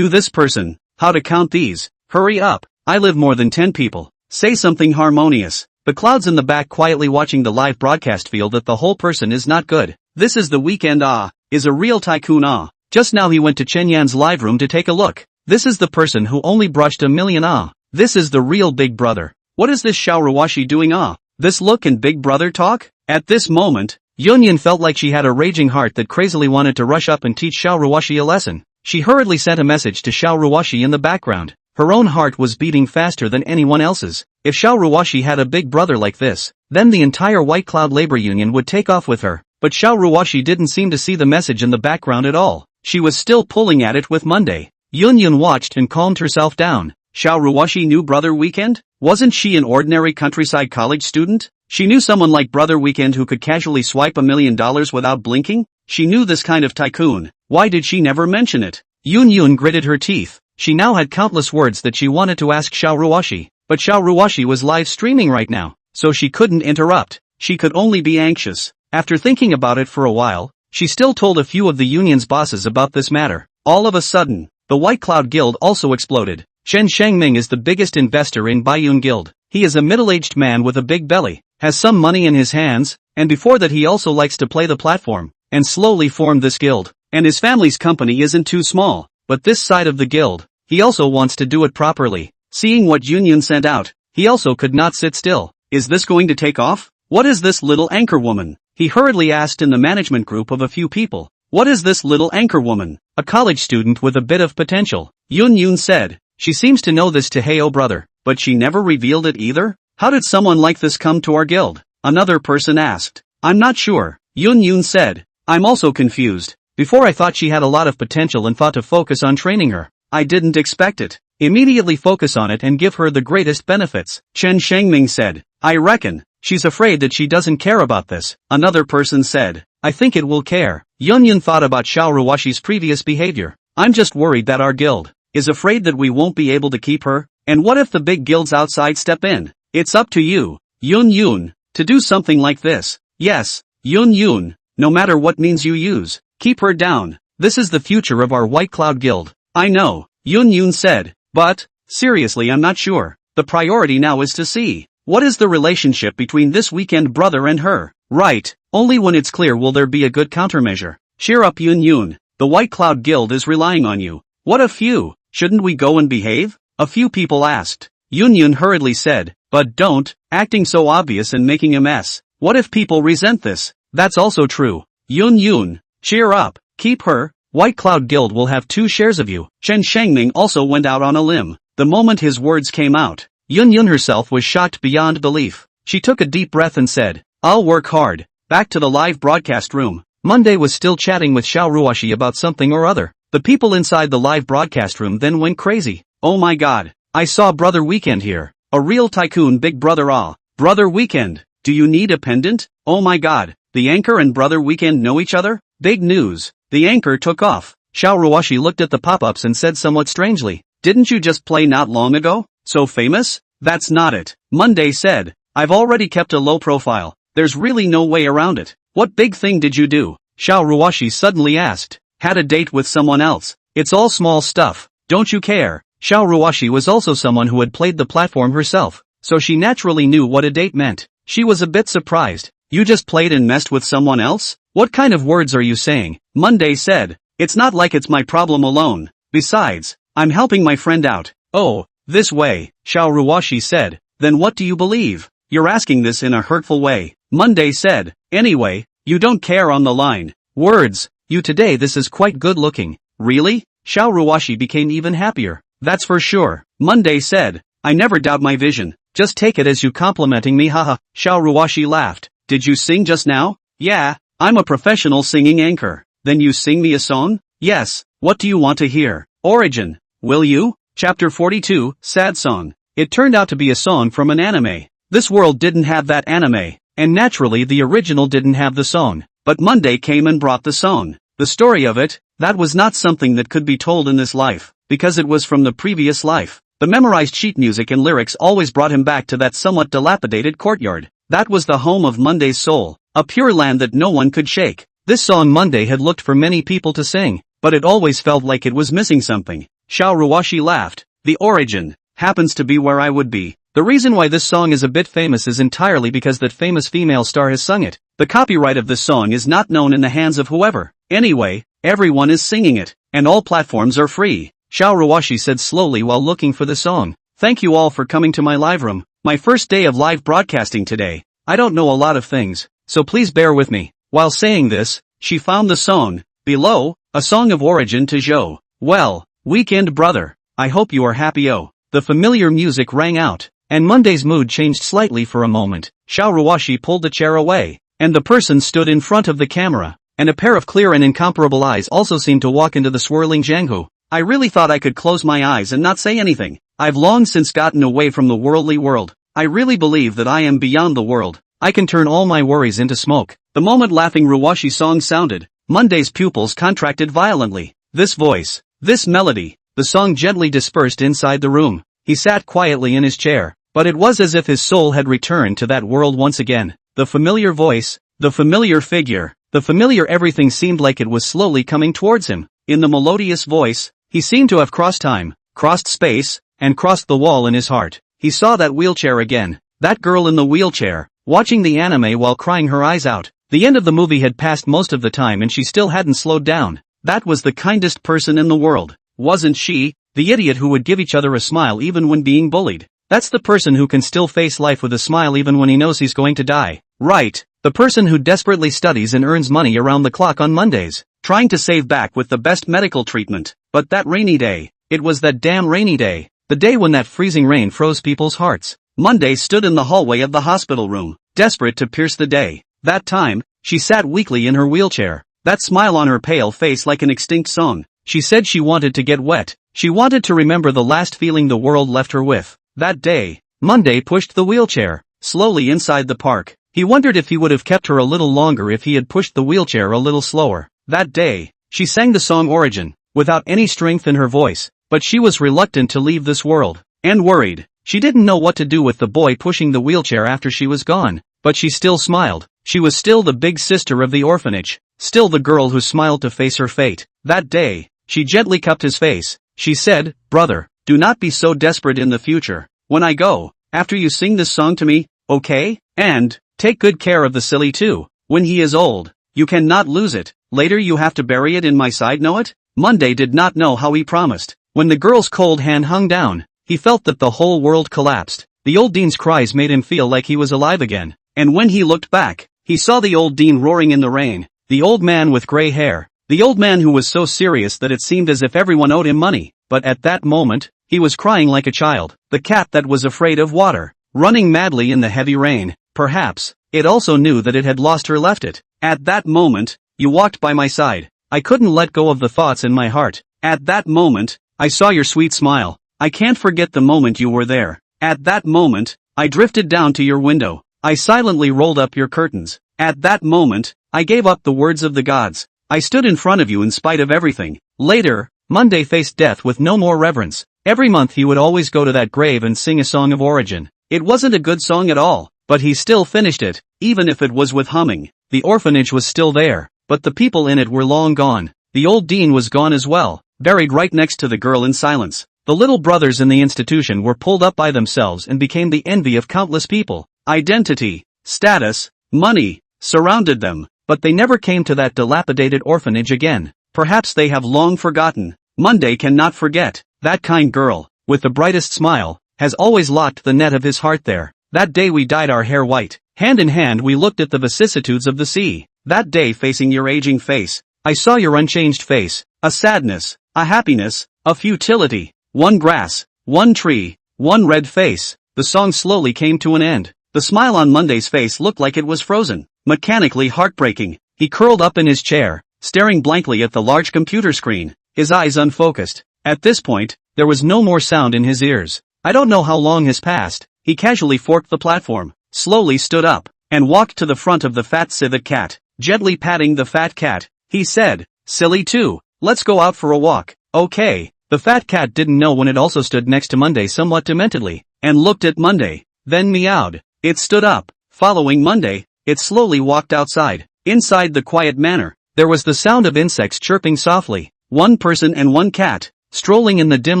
person. How to count these? Hurry up. I live more than 10 people. Say something harmonious. The clouds in the back quietly watching the live broadcast feel that the whole person is not good. This is the weekend is a real Tycoon Just now he went to Chen Yan's live room to take a look. This is the person who only brushed a million This is the real Big Brother. What is this Xiao Ruoxi doing This look and Big Brother talk? At this moment, Yunyan felt like she had a raging heart that crazily wanted to rush up and teach Xiao Ruoxi a lesson. She hurriedly sent a message to Xiao Ruoxi in the background. Her own heart was beating faster than anyone else's. If Xiao Ruoxi had a big brother like this, then the entire White Cloud Labor Union would take off with her. But Xiao Ruoxi didn't seem to see the message in the background at all. She was still pulling at it with Monday. Yunyan watched and calmed herself down. Xiao Ruoxi knew Brother Weekend? Wasn't she an ordinary countryside college student? She knew someone like Brother Weekend who could casually swipe $1 million without blinking? She knew this kind of tycoon. Why did she never mention it? Yun gritted her teeth. She now had countless words that she wanted to ask Xiao Ruoxi, but Xiao Ruoxi was live streaming right now, so she couldn't interrupt. She could only be anxious. After thinking about it for a while, she still told a few of the union's bosses about this matter. All of a sudden, the White Cloud Guild also exploded. Chen Shengming is the biggest investor in Baiyun Guild. He is a middle-aged man with a big belly, has some money in his hands, and before that he also likes to play the platform, and slowly formed this guild. And his family's company isn't too small, but this side of the guild, he also wants to do it properly. Seeing what Yunyan sent out, he also could not sit still. Is this going to take off? What is this little anchor woman? He hurriedly asked in the management group of a few people. What is this little anchor woman? A college student with a bit of potential. Yun said. She seems to know this Taheyo brother, but she never revealed it either? How did someone like this come to our guild? Another person asked. I'm not sure. Yun said. I'm also confused. Before I thought she had a lot of potential and thought to focus on training her. I didn't expect it. Immediately focus on it and give her the greatest benefits. Chen Shengming said. I reckon. She's afraid that she doesn't care about this. Another person said. I think it will care. Yunyan thought about Xiao Ruoxi's previous behavior. I'm just worried that our guild is afraid that we won't be able to keep her. And what if the big guilds outside step in? It's up to you, Yun, to do something like this. Yes, Yun, no matter what means you use, keep her down. This is the future of our White Cloud Guild. I know, Yun said, but, seriously I'm not sure. The priority now is to see, what is the relationship between this weekend brother and her? Right, only when it's clear will there be a good countermeasure. Cheer up Yun, the White Cloud Guild is relying on you. What a few, shouldn't we go and behave? A few people asked. Yun hurriedly said, but don't, acting so obvious and making a mess. What if people resent this? That's also true. Yun, cheer up, keep her. White Cloud Guild will have 2 shares of you. Chen Shengming also went out on a limb. The moment his words came out, Yun herself was shocked beyond belief. She took a deep breath and said, I'll work hard. Back to the live broadcast room. Monday was still chatting with Xiao Ruoxi about something or other. The people inside the live broadcast room then went crazy. Oh my god, I saw Brother Weekend here. A real tycoon Big Brother Brother Weekend, do you need a pendant? Oh my god, the anchor and Brother Weekend know each other? Big news. The anchor took off. Xiao Ruoxi looked at the pop-ups and said somewhat strangely, didn't you just play not long ago? So famous? That's not it. Monday said, I've already kept a low profile. There's really no way around it. What big thing did you do? Xiao Ruoxi suddenly asked. Had a date with someone else. It's all small stuff. Don't you care? Xiao Ruoxi was also someone who had played the platform herself, so she naturally knew what a date meant. She was a bit surprised. You just played and messed with someone else? What kind of words are you saying? Monday said. It's not like it's my problem alone. Besides, I'm helping my friend out. Oh, this way, Xiao Ruoxi said. Then what do you believe? You're asking this in a hurtful way. Monday said. Anyway, you don't care on the line. Words. You today this is quite good looking. Really? Xiao Ruoxi became even happier. That's for sure. Monday said. I never doubt my vision. Just take it as you complimenting me haha. Xiao Ruoxi laughed. Did you sing just now? Yeah, I'm a professional singing anchor. Then you sing me a song? Yes. What do you want to hear? Origin. Will you? Chapter 42, Sad Song. It turned out to be a song from an anime. This world didn't have that anime, and naturally the original didn't have the song. But Monday came and brought the song. The story of it, that was not something that could be told in this life, because it was from the previous life. The memorized sheet music and lyrics always brought him back to that somewhat dilapidated courtyard. That was the home of Monday's soul, a pure land that no one could shake. This song Monday had looked for many people to sing, but it always felt like it was missing something. Xiao Ruoxi laughed. The origin happens to be where I would be. The reason why this song is a bit famous is entirely because that famous female star has sung it. The copyright of this song is not known in the hands of whoever. Anyway, everyone is singing it, and all platforms are free. Xiao Ruoxi said slowly while looking for the song. Thank you all for coming to my live room. My first day of live broadcasting today. I don't know a lot of things, so please bear with me. While saying this, she found the song, Below, a song of origin to Xiao. Well, weekend brother, I hope you are happy. Oh, the familiar music rang out, and Monday's mood changed slightly for a moment. Xiao Ruoxi pulled the chair away, and the person stood in front of the camera, and a pair of clear and incomparable eyes also seemed to walk into the swirling Jianghu. I really thought I could close my eyes and not say anything. I've long since gotten away from the worldly world. I really believe that I am beyond the world. I can turn all my worries into smoke. The moment laughing Ruoxi song sounded, Monday's pupils contracted violently. This voice, this melody, the song gently dispersed inside the room. He sat quietly in his chair, but it was as if his soul had returned to that world once again. The familiar voice, the familiar figure, the familiar everything seemed like it was slowly coming towards him. In the melodious voice, he seemed to have crossed time, crossed space, and crossed the wall in his heart. He saw that wheelchair again, that girl in the wheelchair, watching the anime while crying her eyes out. The end of the movie had passed most of the time and she still hadn't slowed down. That was the kindest person in the world, wasn't she? The idiot who would give each other a smile even when being bullied. That's the person who can still face life with a smile even when he knows he's going to die. Right, the person who desperately studies and earns money around the clock on Mondays, trying to save back with the best medical treatment. But that rainy day, it was that damn rainy day. The day when that freezing rain froze people's hearts. Monday stood in the hallway of the hospital room, desperate to pierce the day. That time, she sat weakly in her wheelchair, that smile on her pale face like an extinct song. She said she wanted to get wet. She wanted to remember the last feeling the world left her with. That day, Monday pushed the wheelchair, slowly inside the park. He wondered if he would have kept her a little longer if he had pushed the wheelchair a little slower. That day, she sang the song Origin, without any strength in her voice, but she was reluctant to leave this world, and worried. She didn't know what to do with the boy pushing the wheelchair after she was gone, but she still smiled. She was still the big sister of the orphanage, still the girl who smiled to face her fate. That day, she gently cupped his face. She said, "Brother, do not be so desperate in the future. When I go, after you sing this song to me, okay? And, take good care of the silly too. When he is old, you cannot lose it. Later you have to bury it in my side, know it?" Monday did not know how he promised. When the girl's cold hand hung down, he felt that the whole world collapsed. The old dean's cries made him feel like he was alive again. And when he looked back, he saw the old dean roaring in the rain. The old man with gray hair. The old man who was so serious that it seemed as if everyone owed him money. But at that moment, he was crying like a child. The cat that was afraid of water, running madly in the heavy rain. Perhaps, it also knew that it had lost her left it. At that moment, you walked by my side. I couldn't let go of the thoughts in my heart. At that moment, I saw your sweet smile. I can't forget the moment you were there. At that moment, I drifted down to your window. I silently rolled up your curtains. At that moment, I gave up the words of the gods. I stood in front of you in spite of everything. Later, Monday faced death with no more reverence. Every month he would always go to that grave and sing a song of origin. It wasn't a good song at all, but he still finished it, even if it was with humming. The orphanage was still there, but the people in it were long gone. The old dean was gone as well, buried right next to the girl in silence. The little brothers in the institution were pulled up by themselves and became the envy of countless people. Identity, status, money, surrounded them, but they never came to that dilapidated orphanage again. Perhaps they have long forgotten. Monday cannot forget. That kind girl, with the brightest smile, has always locked the net of his heart there. That day we dyed our hair white. Hand in hand we looked at the vicissitudes of the sea. That day facing your aging face, I saw your unchanged face, a sadness, a happiness, a futility. One grass, one tree, one red face. The song slowly came to an end. The smile on Monday's face looked like it was frozen, mechanically heartbreaking. He curled up in his chair, staring blankly at the large computer screen, his eyes unfocused. At this point, there was no more sound in his ears. I don't know how long has passed. He casually forked the platform, slowly stood up, and walked to the front of the fat civet cat. Gently patting the fat cat, he said, "Silly too, let's go out for a walk." Okay. The fat cat didn't know when it also stood next to Monday somewhat dementedly, and looked at Monday, then meowed. It stood up, following Monday. It slowly walked outside. Inside the quiet manor, there was the sound of insects chirping softly. One person and one cat, strolling in the dim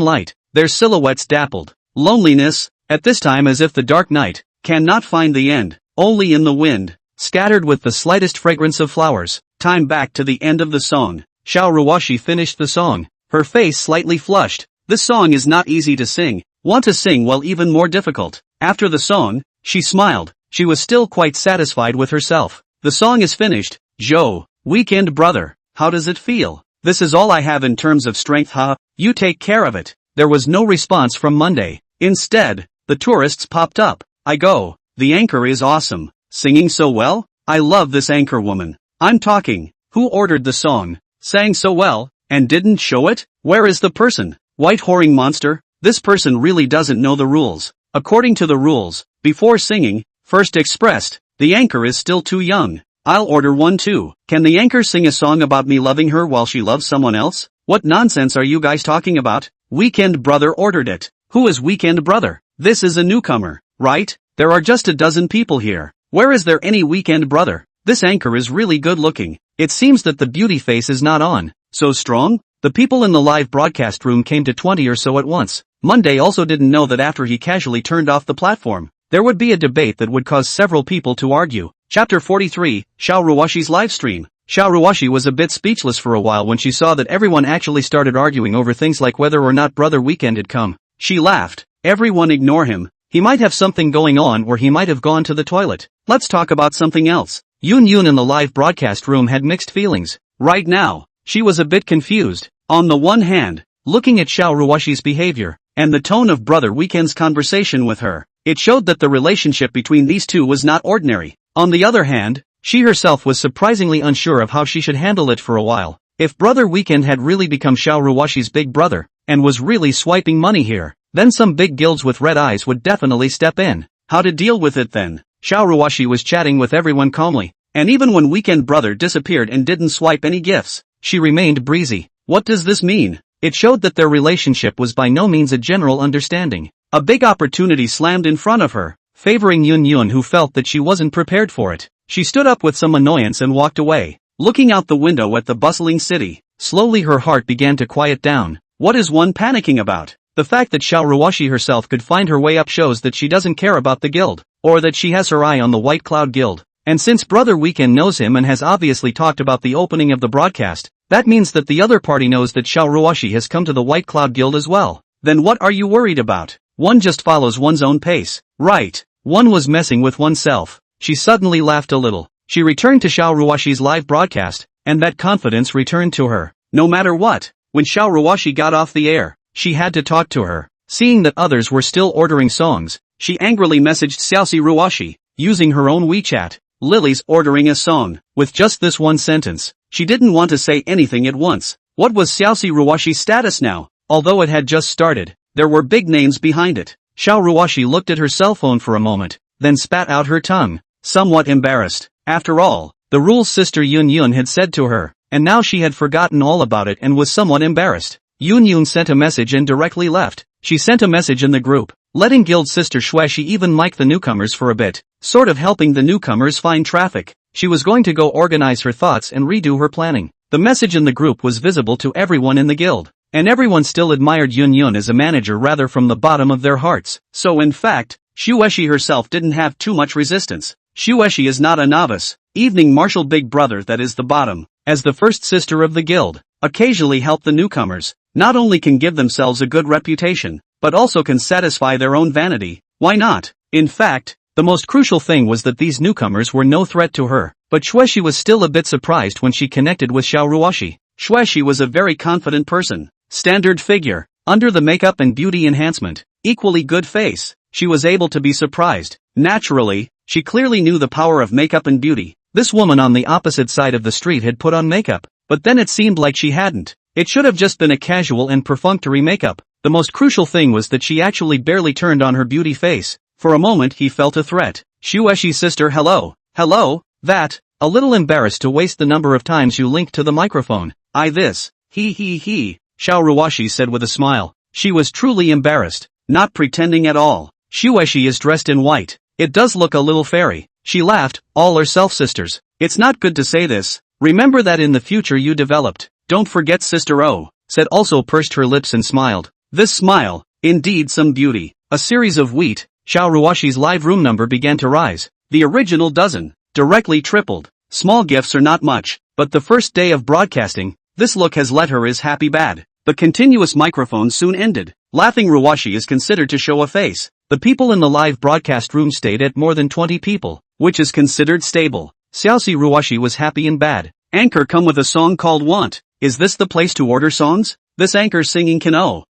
light, their silhouettes dappled. Loneliness, at this time as if the dark night, cannot find the end, only in the wind, scattered with the slightest fragrance of flowers. Time back to the end of the song. Xiao Ruoxi finished the song, her face slightly flushed. This song is not easy to sing. Want to sing well, even more difficult. After the song, she smiled. She was still quite satisfied with herself. The song is finished. Zhou, weekend brother, how does it feel? This is all I have in terms of strength, huh? You take care of it. There was no response from Monday. Instead, the tourists popped up. I go, the anchor is awesome. Singing so well? I love this anchor woman. I'm talking. Who ordered the song? Sang so well, and didn't show it? Where is the person? White whoring monster? This person really doesn't know the rules. According to the rules, before singing, first expressed, the anchor is still too young. I'll order one too. Can the anchor sing a song about me loving her while she loves someone else? What nonsense are you guys talking about? Weekend brother ordered it. Who is weekend brother? This is a newcomer, right? There are just a dozen people here. Where is there any weekend brother? This anchor is really good looking. It seems that the beauty face is not on. So strong? The people in the live broadcast room came to 20 or so at once. Monday also didn't know that after he casually turned off the platform, there would be a debate that would cause several people to argue. Chapter 43, Xiao Ruoxi's livestream. Xiao Ruoxi was a bit speechless for a while when she saw that everyone actually started arguing over things like whether or not Brother Weekend had come. She laughed. Everyone ignore him. He might have something going on, or he might have gone to the toilet. Let's talk about something else. Yun in the live broadcast room had mixed feelings. Right now, she was a bit confused. On the one hand, looking at Xiao Ruoxi's behavior, and the tone of Brother Weekend's conversation with her, it showed that the relationship between these two was not ordinary. On the other hand, she herself was surprisingly unsure of how she should handle it for a while. If Brother Weekend had really become Xiao Ruoxi's big brother, and was really swiping money here, then some big guilds with red eyes would definitely step in. How to deal with it then? Xiao Ruoxi was chatting with everyone calmly, and even when Weekend brother disappeared and didn't swipe any gifts, she remained breezy. What does this mean? It showed that their relationship was by no means a general understanding. A big opportunity slammed in front of her, favoring Yun who felt that she wasn't prepared for it. She stood up with some annoyance and walked away, looking out the window at the bustling city. Slowly her heart began to quiet down. What is one panicking about? The fact that Xiao Ruoxi herself could find her way up shows that she doesn't care about the guild, or that she has her eye on the White Cloud Guild. And since Brother Weekend knows him and has obviously talked about the opening of the broadcast, that means that the other party knows that Xiao Ruoxi has come to the White Cloud Guild as well. Then what are you worried about? One just follows one's own pace. Right. One was messing with oneself. She suddenly laughed a little. She returned to Xiao Ruoxi's live broadcast, and that confidence returned to her. No matter what, when Xiao Ruoxi got off the air, she had to talk to her. Seeing that others were still ordering songs, she angrily messaged Xiao Ruoxi, using her own WeChat. Lily's ordering a song. With just this one sentence, she didn't want to say anything at once. What was Xiao Ruoxi's status now? Although it had just started, there were big names behind it. Xiao Ruoxi looked at her cell phone for a moment, then spat out her tongue, somewhat embarrassed. After all, the rules Sister Yun had said to her, and now she had forgotten all about it and was somewhat embarrassed. Yun sent a message and directly left. She sent a message in the group, letting Guild Sister Xueshi even mic the newcomers for a bit, sort of helping the newcomers find traffic. She was going to go organize her thoughts and redo her planning. The message in the group was visible to everyone in the guild, and everyone still admired Yun as a manager rather from the bottom of their hearts. So in fact, Xueshi herself didn't have too much resistance. Xueshi is not a novice, evening martial big brother that is the bottom. As the first sister of the guild, occasionally help the newcomers, not only can give themselves a good reputation, but also can satisfy their own vanity. Why not? In fact, the most crucial thing was that these newcomers were no threat to her, but Xueshi was still a bit surprised when she connected with Xiao Ruoxi. Xueshi was a very confident person, standard figure, under the makeup and beauty enhancement, equally good face. She was able to be surprised. Naturally, she clearly knew the power of makeup and beauty. This woman on the opposite side of the street had put on makeup, but then it seemed like she hadn't. It should have just been a casual and perfunctory makeup. The most crucial thing was that she actually barely turned on her beauty face. For a moment he felt a threat. Xuexi's sister, hello. Hello? That, a little embarrassed to waste the number of times you linked to the microphone. This. He. Xiao Ruoxi said with a smile. She was truly embarrassed, not pretending at all. Xuexi is dressed in white. It does look a little fairy. She laughed, all are self-sisters. It's not good to say this. Remember that in the future you developed. Don't forget Sister O. said also pursed her lips and smiled. This smile, indeed some beauty. A series of wheat, Xiao Ruoxi's live room number began to rise. The original dozen, directly tripled. Small gifts are not much, but the first day of broadcasting, this look has let her is happy bad. The continuous microphone soon ended. Laughing Ruoxi is considered to show a face. The people in the live broadcast room stayed at more than 20 people, which is considered stable. Xiaoxi Ruoxi was happy and bad. Anchor come with a song called Want. Is this the place to order songs? This anchor singing can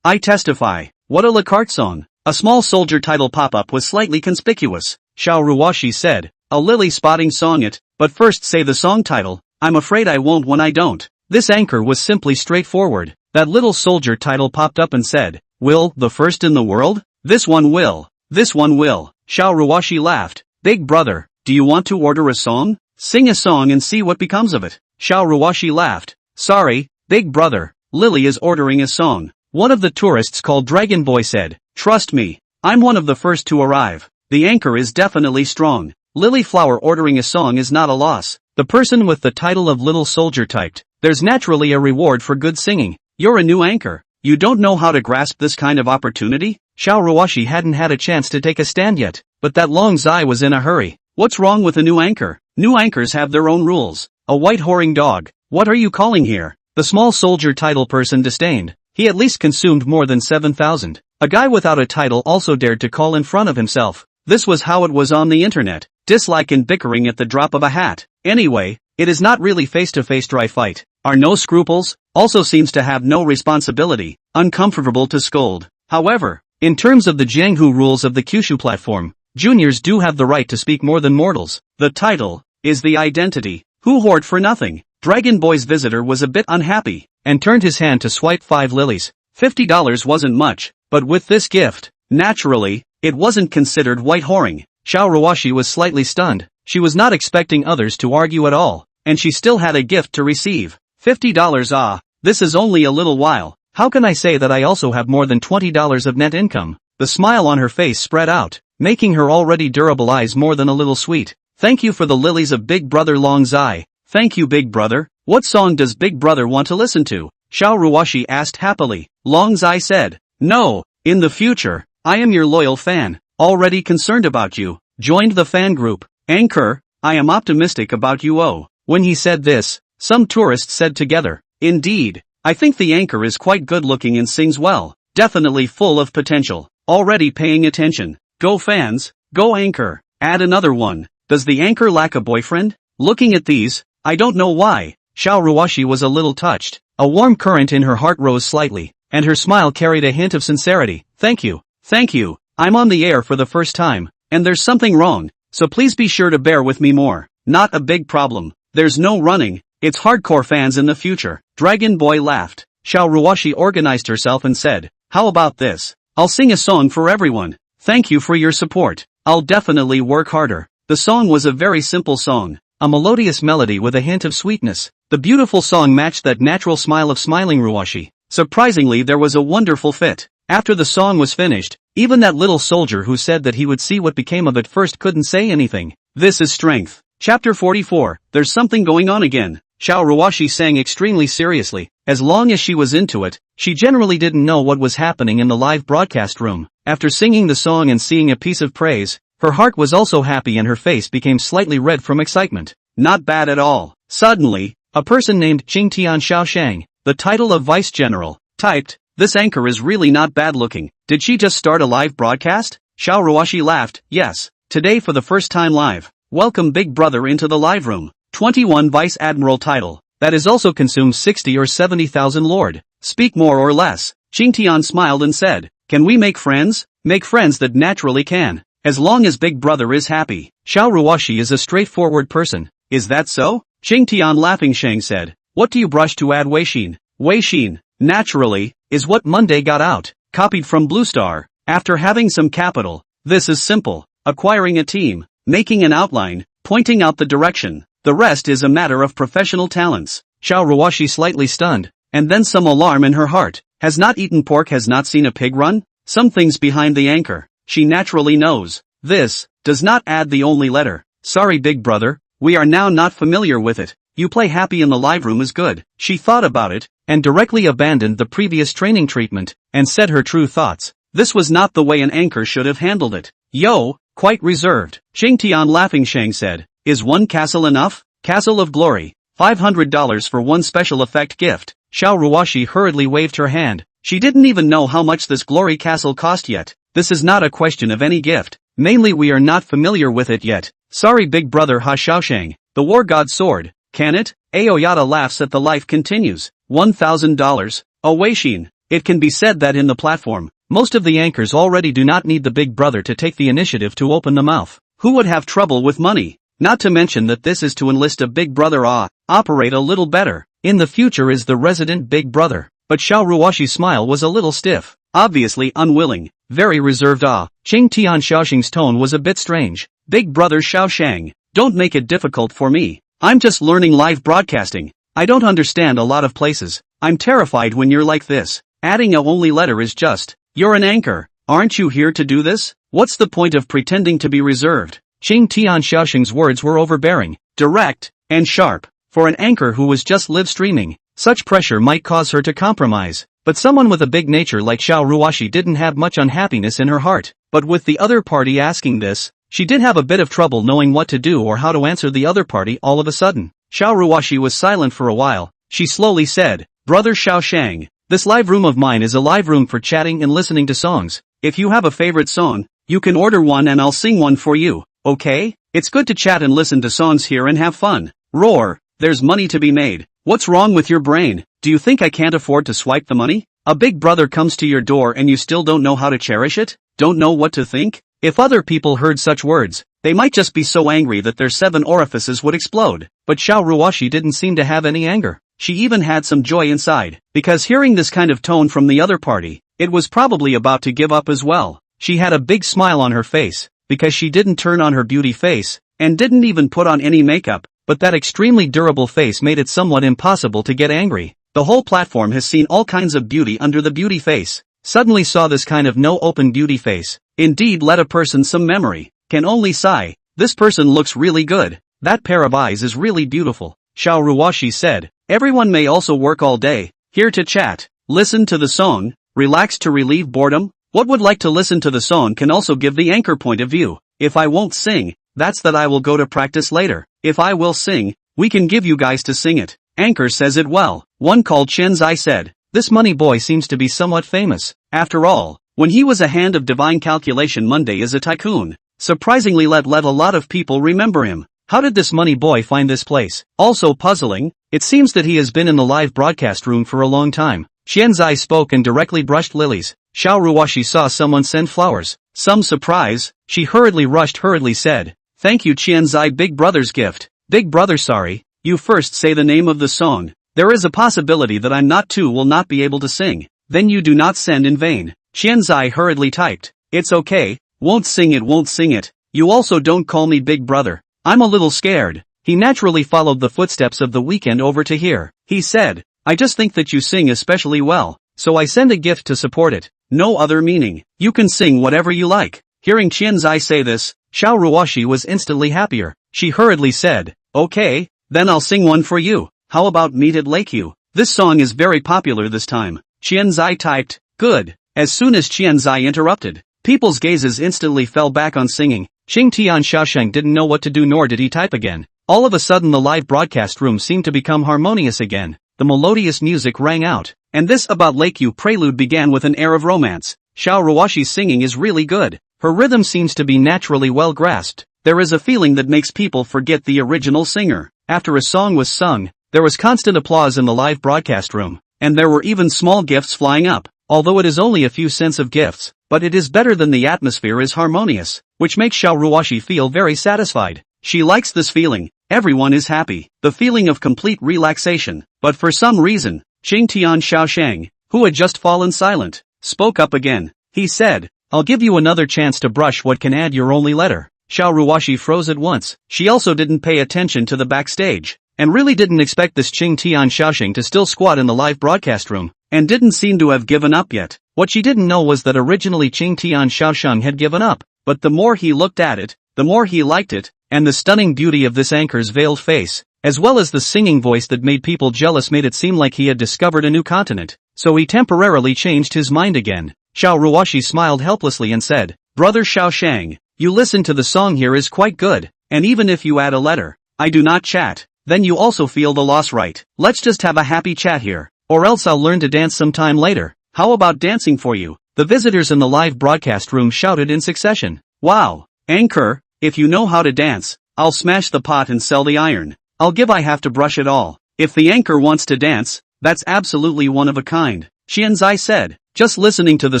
I testify. What a la carte song. A small soldier title pop-up was slightly conspicuous. Xiao Ruoxi said, a lily spotting song it, but first say the song title. I'm afraid I won't when I don't. This anchor was simply straightforward. That little soldier title popped up and said, Will, the first in the world? This one will. This one will. Xiao Ruoxi laughed. Big brother, do you want to order a song? Sing a song and see what becomes of it. Xiao Ruoxi laughed. Sorry, big brother, Lily is ordering a song. One of the tourists called Dragon Boy said, trust me, I'm one of the first to arrive. The anchor is definitely strong. Lily Flower ordering a song is not a loss. The person with the title of Little Soldier typed, there's naturally a reward for good singing. You're a new anchor. You don't know how to grasp this kind of opportunity? Xiao Ruoxi hadn't had a chance to take a stand yet, but that Long Zai was in a hurry. What's wrong with a new anchor? New anchors have their own rules. A white whoring dog. What are you calling here? The small soldier title person disdained. He at least consumed more than 7,000. A guy without a title also dared to call in front of himself. This was how it was on the internet. Dislike and bickering at the drop of a hat. Anyway, it is not really face-to-face dry fight. Are no scruples? Also seems to have no responsibility. Uncomfortable to scold. However, in terms of the Jianghu rules of the Kyushu platform, juniors do have the right to speak more than mortals. The title is the identity. Who hoard for nothing? Dragon Boy's visitor was a bit unhappy, and turned his hand to swipe 5 lilies. $50 wasn't much, but with this gift, naturally, it wasn't considered white whoring. Xiao Ruoxi was slightly stunned. She was not expecting others to argue at all, and she still had a gift to receive. $50 this is only a little while. How can I say that I also have more than $20 of net income? The smile on her face spread out, making her already durable eyes more than a little sweet. Thank you for the lilies of Big Brother Long Zai. Thank you Big Brother. What song does Big Brother want to listen to? Xiao Ruoxi asked happily. Long Zai said, no, in the future, I am your loyal fan, already concerned about you, joined the fan group. Anchor, I am optimistic about you. When he said this, some tourists said together, indeed, I think the anchor is quite good looking and sings well, definitely full of potential, already paying attention. Go fans, go anchor. Add another one. Does the anchor lack a boyfriend? Looking at these, I don't know why. Xiao Ruoxi was a little touched. A warm current in her heart rose slightly, and her smile carried a hint of sincerity. Thank you. Thank you. I'm on the air for the first time, and there's something wrong, so please be sure to bear with me more. Not a big problem. There's no running. It's hardcore fans in the future. Dragon Boy laughed. Xiao Ruoxi organized herself and said, how about this? I'll sing a song for everyone. Thank you for your support. I'll definitely work harder. The song was a very simple song. A melodious melody with a hint of sweetness. The beautiful song matched that natural smile of smiling Ruoxi. Surprisingly, there was a wonderful fit. After the song was finished, even that little soldier who said that he would see what became of it first couldn't say anything. This is strength. Chapter 44, there's something going on again. Xiao Ruoxi sang extremely seriously. As long as she was into it, she generally didn't know what was happening in the live broadcast room. After singing the song and seeing a piece of praise, her heart was also happy and her face became slightly red from excitement. Not bad at all. Suddenly, a person named Qingtian Shaoshang, the title of Vice General, typed, this anchor is really not bad looking. Did she just start a live broadcast? Xiao Ruoxi laughed. Yes, today for the first time live. Welcome Big Brother into the live room. 21 Vice Admiral title. That is also consumes 60 or 70,000 Lord. Speak more or less. Qingtian smiled and said, can we make friends? Make friends that naturally can. As long as Big Brother is happy. Xiao Ruoxi is a straightforward person. Is that so? Qingtian laughing Shang said. What do you brush to add Weixin? Weixin, naturally, is what Monday got out. Copied from Blue Star. After having some capital. This is simple. Acquiring a team. Making an outline. Pointing out the direction. The rest is a matter of professional talents. Xiao Ruoxi slightly stunned. And then some alarm in her heart. Has not eaten pork, has not seen a pig run? Some things behind the anchor. She naturally knows. This does not add the only letter. Sorry Big Brother, we are now not familiar with it. You play happy in the live room is good. She thought about it, and directly abandoned the previous training treatment, and said her true thoughts. This was not the way an anchor should have handled it. Yo, quite reserved. Xingtian laughing Shang said, is one castle enough? Castle of Glory. $500 for one special effect gift. Xiao Ruoxi hurriedly waved her hand. She didn't even know how much this glory castle cost yet. This is not a question of any gift. Mainly we are not familiar with it yet. Sorry big brother Ha Xiaoshang. The war god sword. Can it? Aoyata laughs at the life continues. $1,000. Oh Weishin. It can be said that in the platform, most of the anchors already do not need the big brother to take the initiative to open the mouth. Who would have trouble with money? Not to mention that this is to enlist a big brother operate a little better. In the future is the resident big brother. But Xiao Ruoxi's smile was a little stiff. Obviously unwilling. Very reserved Xingtian Xiaoxing's tone was a bit strange. Big brother Xiaoshang, don't make it difficult for me. I'm just learning live broadcasting. I don't understand a lot of places. I'm terrified when you're like this. Adding a only letter is just, you're an anchor. Aren't you here to do this? What's the point of pretending to be reserved? Xingtian Xiaoxing's words were overbearing, direct, and sharp. For an anchor who was just live streaming, such pressure might cause her to compromise. But someone with a big nature like Xiao Ruoxi didn't have much unhappiness in her heart. But with the other party asking this, she did have a bit of trouble knowing what to do or how to answer the other party all of a sudden. Xiao Ruoxi was silent for a while. She slowly said, Brother Xiaoshang, this live room of mine is a live room for chatting and listening to songs. If you have a favorite song, you can order one and I'll sing one for you, okay? It's good to chat and listen to songs here and have fun. Roar, there's money to be made. What's wrong with your brain? Do you think I can't afford to swipe the money? A big brother comes to your door and you still don't know how to cherish it? Don't know what to think? If other people heard such words, they might just be so angry that their 7 orifices would explode. But Xiao Ruoxi didn't seem to have any anger. She even had some joy inside, because hearing this kind of tone from the other party, it was probably about to give up as well. She had a big smile on her face, because she didn't turn on her beauty face, and didn't even put on any makeup, but that extremely durable face made it somewhat impossible to get angry. The whole platform has seen all kinds of beauty under the beauty face. Suddenly saw this kind of no open beauty face. Indeed let a person some memory. Can only sigh. This person looks really good. That pair of eyes is really beautiful. Xiao Ruoxi said. Everyone may also work all day, here to chat, listen to the song, relax to relieve boredom. What would like to listen to the song can also give the anchor point of view. If I won't sing, that's that I will go to practice later. If I will sing, we can give you guys to sing it. Anchor says it well. One called Shenzai said, this money boy seems to be somewhat famous. After all, when he was a hand of divine calculation Monday as a tycoon, surprisingly let a lot of people remember him. How did this money boy find this place? Also puzzling, it seems that he has been in the live broadcast room for a long time. Xianzai spoke and directly brushed lilies. Xiao Ruoxi saw someone send flowers. Some surprise, she hurriedly said, thank you Xianzai big brother's gift. Big brother sorry, you first say the name of the song. There is a possibility that I'm not too will not be able to sing. Then you do not send in vain. Xianzai hurriedly typed. It's okay, won't sing it. You also don't call me big brother. I'm a little scared. He naturally followed the footsteps of the weekend over to here. He said, I just think that you sing especially well, so I send a gift to support it. No other meaning. You can sing whatever you like. Hearing Qianzai say this, Xiao Ruoxi was instantly happier. She hurriedly said, okay, then I'll sing one for you. How about Meet at Lakeview? This song is very popular this time. Qianzai typed, good. As soon as Qianzai interrupted, people's gazes instantly fell back on singing. Xingtian Xiaosheng didn't know what to do nor did he type again. All of a sudden the live broadcast room seemed to become harmonious again. The melodious music rang out, and this About Lakeview prelude began with an air of romance. Xiao Ruoxi's singing is really good. Her rhythm seems to be naturally well grasped. There is a feeling that makes people forget the original singer. After a song was sung, there was constant applause in the live broadcast room, and there were even small gifts flying up. Although it is only a few cents of gifts, but it is better than the atmosphere is harmonious, which makes Xiao Ruoxi feel very satisfied. She likes this feeling. Everyone is happy. The feeling of complete relaxation. But for some reason, Xingtian Xiaosheng, who had just fallen silent, spoke up again. He said, I'll give you another chance to brush what can add your only letter. Xiao Ruoxi froze at once. She also didn't pay attention to the backstage, and really didn't expect this Xingtian Xiaosheng to still squat in the live broadcast room, and didn't seem to have given up yet. What she didn't know was that originally Xingtian Xiaosheng had given up, but the more he looked at it, the more he liked it, and the stunning beauty of this anchor's veiled face, as well as the singing voice that made people jealous made it seem like he had discovered a new continent, so he temporarily changed his mind again. Xiao Ruoxi smiled helplessly and said, "Brother Xiao Shang, you listen to the song here is quite good, and even if you add a letter, I do not chat, then you also feel the loss, right? Let's just have a happy chat here, or else I'll learn to dance sometime later. How about dancing for you?" The visitors in the live broadcast room shouted in succession. "Wow, anchor, if you know how to dance, I'll smash the pot and sell the iron. I'll give I have to brush it all. If the anchor wants to dance, that's absolutely one of a kind," Xianzai said. Just listening to the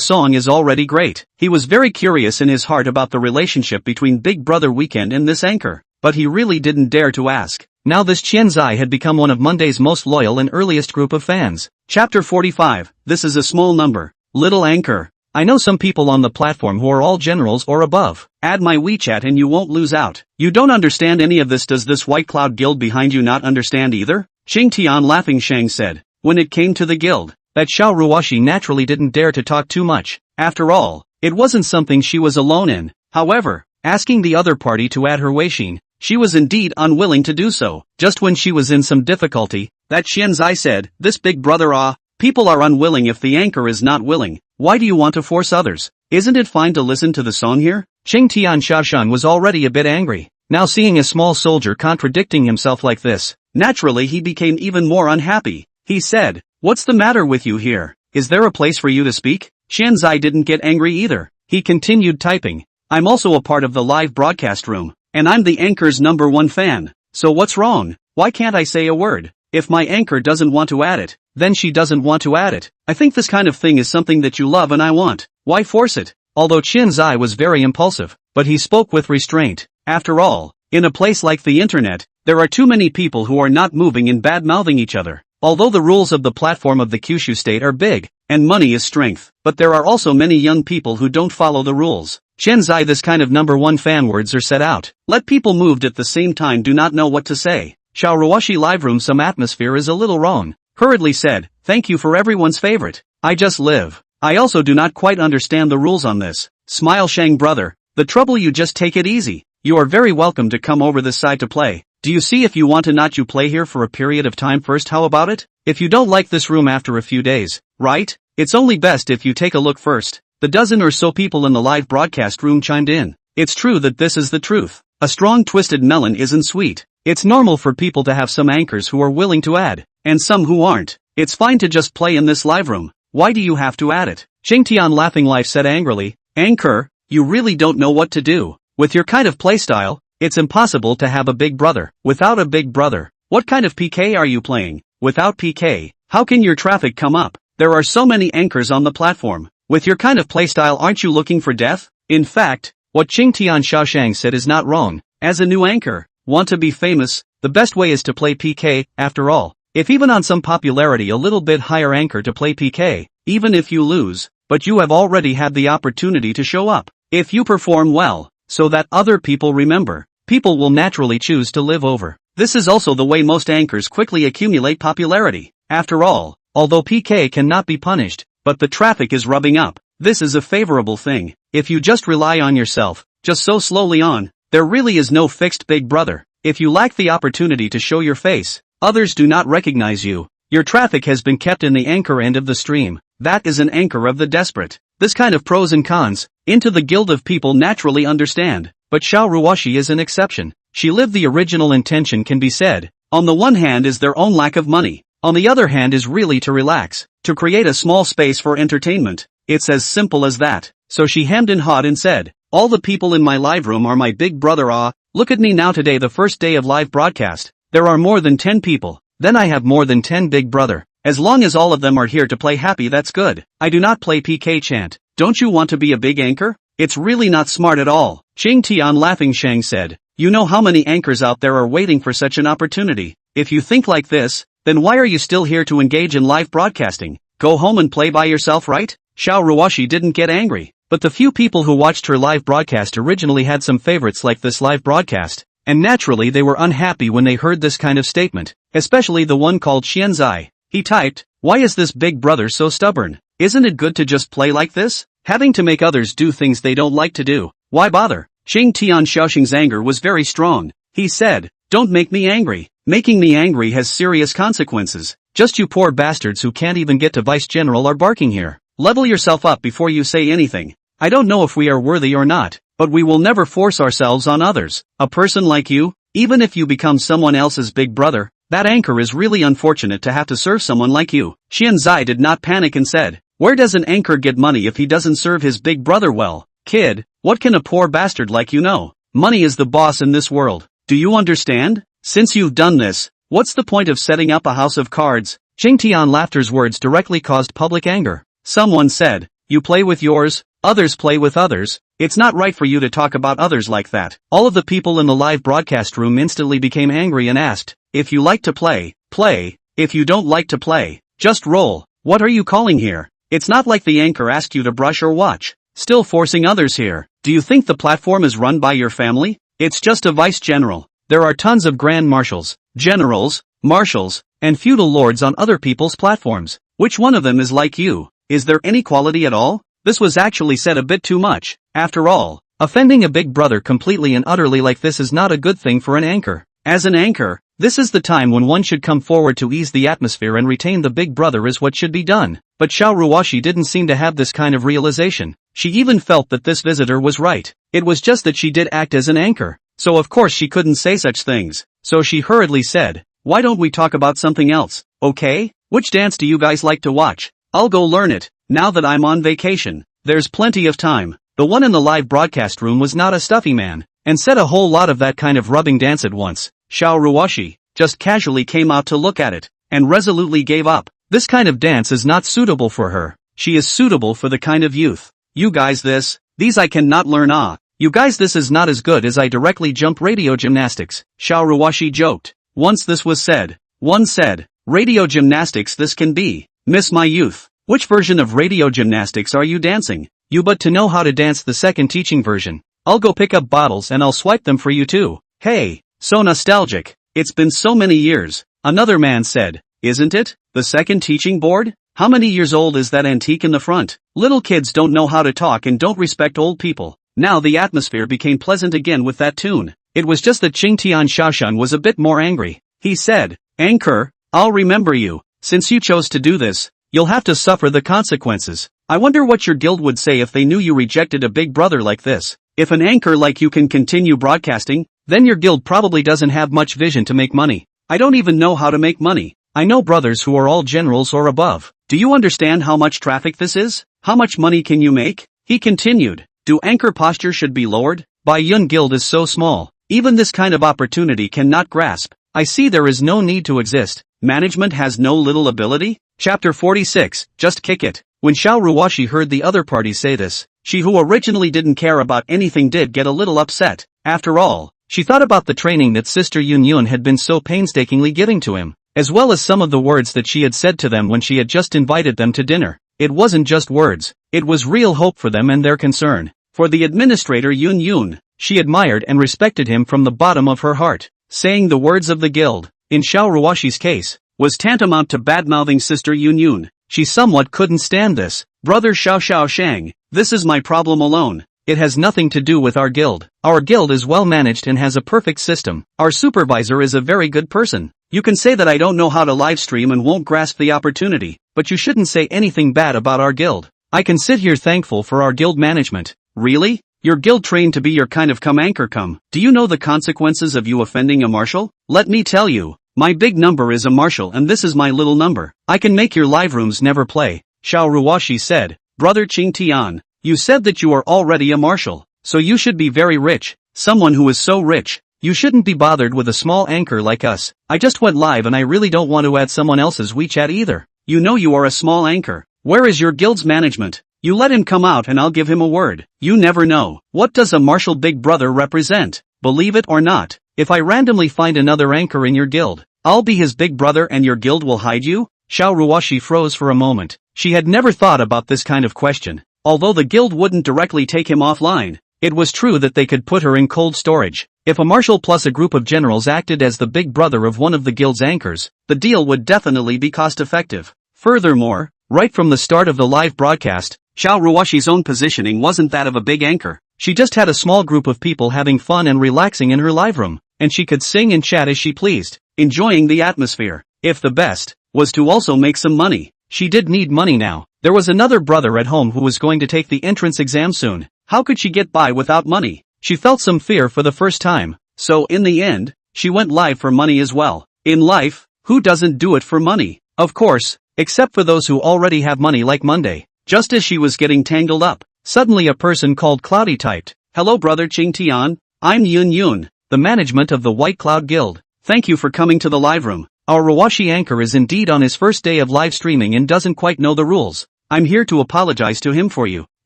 song is already great. He was very curious in his heart about the relationship between Big Brother Weekend and this anchor, but he really didn't dare to ask. Now this Xianzai had become one of Monday's most loyal and earliest group of fans. Chapter 45, This is a small number. Little anchor. I know some people on the platform who are all generals or above. Add my WeChat and you won't lose out. You don't understand any of this. Does this White Cloud Guild behind you not understand either? Xing Tian laughing Shang said. When it came to the guild, that Xiao Ruoxi naturally didn't dare to talk too much. After all, it wasn't something she was alone in. However, asking the other party to add her Weishin, she was indeed unwilling to do so. Just when she was in some difficulty, that Xianzai said, "This Big Brother people are unwilling if the anchor is not willing. Why do you want to force others? Isn't it fine to listen to the song here?" Qing Tian Shaoshan was already a bit angry. Now seeing a small soldier contradicting himself like this, naturally he became even more unhappy. He said, "What's the matter with you here? Is there a place for you to speak?" Xianzai didn't get angry either. He continued typing. "I'm also a part of the live broadcast room, and I'm the anchor's #1 fan. So what's wrong? Why can't I say a word? If my anchor doesn't want to add it, then she doesn't want to add it. I think this kind of thing is something that you love and I want. Why force it?" Although Xianzai was very impulsive, but he spoke with restraint. After all, in a place like the internet, there are too many people who are not moving and bad-mouthing each other. Although the rules of the platform of the Kyushu state are big, and money is strength, but there are also many young people who don't follow the rules. Xianzai, this kind of #1 fan words are set out. Let people moved at the same time do not know what to say. Xiao Ruoxi live room, some atmosphere is a little wrong. Hurriedly said, "Thank you for everyone's favorite. I just live. I also do not quite understand the rules on this." Smile Shang brother, the trouble you just take it easy. You are very welcome to come over this side to play. Do you see if you want to not you play here for a period of time first, how about it? If you don't like this room after a few days, right? It's only best if you take a look first. The dozen or so people in the live broadcast room chimed in. It's true that this is the truth. A strong twisted melon isn't sweet. It's normal for people to have some anchors who are willing to add, and some who aren't. It's fine to just play in this live room. Why do you have to add it? Xingtian laughing life said angrily, "Anchor, you really don't know what to do. With your kind of playstyle, it's impossible to have a big brother. Without a big brother, what kind of PK are you playing? Without PK, how can your traffic come up? There are so many anchors on the platform. With your kind of playstyle, aren't you looking for death?" In fact, what Qingtian Shaoshang said is not wrong. As a new anchor, want to be famous, the best way is to play PK. After all, if even on some popularity a little bit higher anchor to play PK, even if you lose, but you have already had the opportunity to show up. If you perform well, so that other people remember, people will naturally choose to live over. This is also the way most anchors quickly accumulate popularity. After all, although PK cannot be punished, but the traffic is rubbing up, this is a favorable thing. If you just rely on yourself, just so slowly on, there really is no fixed big brother. If you lack the opportunity to show your face, others do not recognize you. Your traffic has been kept in the anchor end of the stream. That is an anchor of the desperate. This kind of pros and cons, into the guild of people naturally understand, but Xiao Ruoxi is an exception. She lived the original intention can be said. On the one hand is their own lack of money, on the other hand is really to relax, to create a small space for entertainment. It's as simple as that. So she hemmed and hawed and said, "All the people in my live room are my big brother. Look at me now today, the first day of live broadcast. There are more than 10 people. Then I have more than 10 big brother. As long as all of them are here to play happy, that's good. I do not play PK chant. Don't you want to be a big anchor? It's really not smart at all." Xing Tian laughing Shang said, "You know how many anchors out there are waiting for such an opportunity. If you think like this, then why are you still here to engage in live broadcasting? Go home and play by yourself, right?" Xiao Ruoxi didn't get angry, but the few people who watched her live broadcast originally had some favorites like this live broadcast, and naturally they were unhappy when they heard this kind of statement, especially the one called Xianzai. He typed, "Why is this big brother so stubborn? Isn't it good to just play like this? Having to make others do things they don't like to do. Why bother?" Xing Tian Xiaoxing's anger was very strong. He said, "Don't make me angry. Making me angry has serious consequences. Just you poor bastards who can't even get to Vice General are barking here. Level yourself up before you say anything. I don't know if we are worthy or not, but we will never force ourselves on others. A person like you, even if you become someone else's big brother, that anchor is really unfortunate to have to serve someone like you. Xianzai did not panic and said, where does an anchor get money if he doesn't serve his big brother well? Kid, what can a poor bastard like you know? Money is the boss in this world. Do you understand? Since you've done this, what's the point of setting up a house of cards? Jingtian Laughter's words directly caused public anger. Someone said, you play with yours, others play with others. It's not right for you to talk about others like that. All of the people in the live broadcast room instantly became angry and asked, if you like to play, play. If you don't like to play, just roll. What are you calling here? It's not like the anchor asked you to brush or watch. Still forcing others here. Do you think the platform is run by your family? It's just a vice general. There are tons of grand marshals, generals, marshals, and feudal lords on other people's platforms. Which one of them is like you? Is there any quality at all? This was actually said a bit too much. After all, offending a big brother completely and utterly like this is not a good thing for an anchor. As an anchor, this is the time when one should come forward to ease the atmosphere and retain the big brother is what should be done. But Xiao Ruoxi didn't seem to have this kind of realization. She even felt that this visitor was right. It was just that she did act as an anchor. So of course she couldn't say such things. So she hurriedly said, why don't we talk about something else, okay? Which dance do you guys like to watch? I'll go learn it, now that I'm on vacation. There's plenty of time. The one in the live broadcast room was not a stuffy man, and said a whole lot of that kind of rubbing dance at once. Xiao Ruoxi just casually came out to look at it, and resolutely gave up. This kind of dance is not suitable for her. She is suitable for the kind of youth. You guys these I cannot learn You guys this is not as good as I directly jump radio gymnastics, Xiao Ruoxi joked. Once this was said, one said, radio gymnastics this can be. Miss my youth. Which version of radio gymnastics are you dancing? You but to know how to dance the second teaching version. I'll go pick up bottles and I'll swipe them for you too. Hey, so nostalgic. It's been so many years. Another man said, isn't it? The second teaching board? How many years old is that antique in the front? Little kids don't know how to talk and don't respect old people. Now the atmosphere became pleasant again with that tune. It was just that Qingtian Shaoshan was a bit more angry. He said, anchor, I'll remember you. Since you chose to do this, you'll have to suffer the consequences. I wonder what your guild would say if they knew you rejected a big brother like this. If an anchor like you can continue broadcasting, then your guild probably doesn't have much vision to make money. I don't even know how to make money. I know brothers who are all generals or above. Do you understand how much traffic this is? How much money can you make? He continued. Do anchor posture should be lowered? Bai Yun guild is so small. Even this kind of opportunity cannot grasp. I see there is no need to exist. Management has no little ability? Chapter 46, just kick it. When Xiao Ruoxi heard the other party say this, she who originally didn't care about anything did get a little upset. After all, she thought about the training that Sister Yun Yun had been so painstakingly giving to him, as well as some of the words that she had said to them when she had just invited them to dinner. It wasn't just words, it was real hope for them and their concern. For the administrator Yun Yun, she admired and respected him from the bottom of her heart. Saying the words of the guild, in Xiao Ruoxi's case, was tantamount to badmouthing Sister Yun Yun. She somewhat couldn't stand this. Brother Xiao Shang, this is my problem alone. It has nothing to do with our guild. Our guild is well managed and has a perfect system. Our supervisor is a very good person. You can say that I don't know how to live stream and won't grasp the opportunity, but you shouldn't say anything bad about our guild. I can sit here thankful for our guild management. Really? Your guild trained to be your kind of anchor. Do you know the consequences of you offending a marshal? Let me tell you, my big number is a marshal and this is my little number. I can make your live rooms never play. Xiao Ruoxi said, Brother Qingtian, you said that you are already a marshal, so you should be very rich. Someone who is so rich, you shouldn't be bothered with a small anchor like us. I just went live and I really don't want to add someone else's WeChat either. You know you are a small anchor. Where is your guild's management? You let him come out and I'll give him a word. You never know. What does a marshal big brother represent? Believe it or not, if I randomly find another anchor in your guild, I'll be his big brother and your guild will hide you? Xiao Ruoxi froze for a moment. She had never thought about this kind of question. Although the guild wouldn't directly take him offline, it was true that they could put her in cold storage. If a marshal plus a group of generals acted as the big brother of one of the guild's anchors, the deal would definitely be cost-effective. Furthermore, right from the start of the live broadcast, Xiao Ruoxi's own positioning wasn't that of a big anchor. She just had a small group of people having fun and relaxing in her live room, and she could sing and chat as she pleased. enjoying the atmosphere. If the best was to also make some money. She did need money now. There was another brother at home who was going to take the entrance exam soon. How could she get by without money? She felt some fear for the first time. So in the end, she went live for money as well. In life, who doesn't do it for money? Of course, except for those who already have money like Monday. Just as she was getting tangled up, suddenly a person called Cloudy typed, "Hello brother Ching Tian, I'm Yun Yun, the management of the White Cloud Guild. Thank you for coming to the live room. Our Ruoxi anchor is indeed on his first day of live streaming and doesn't quite know the rules. I'm here to apologize to him for you."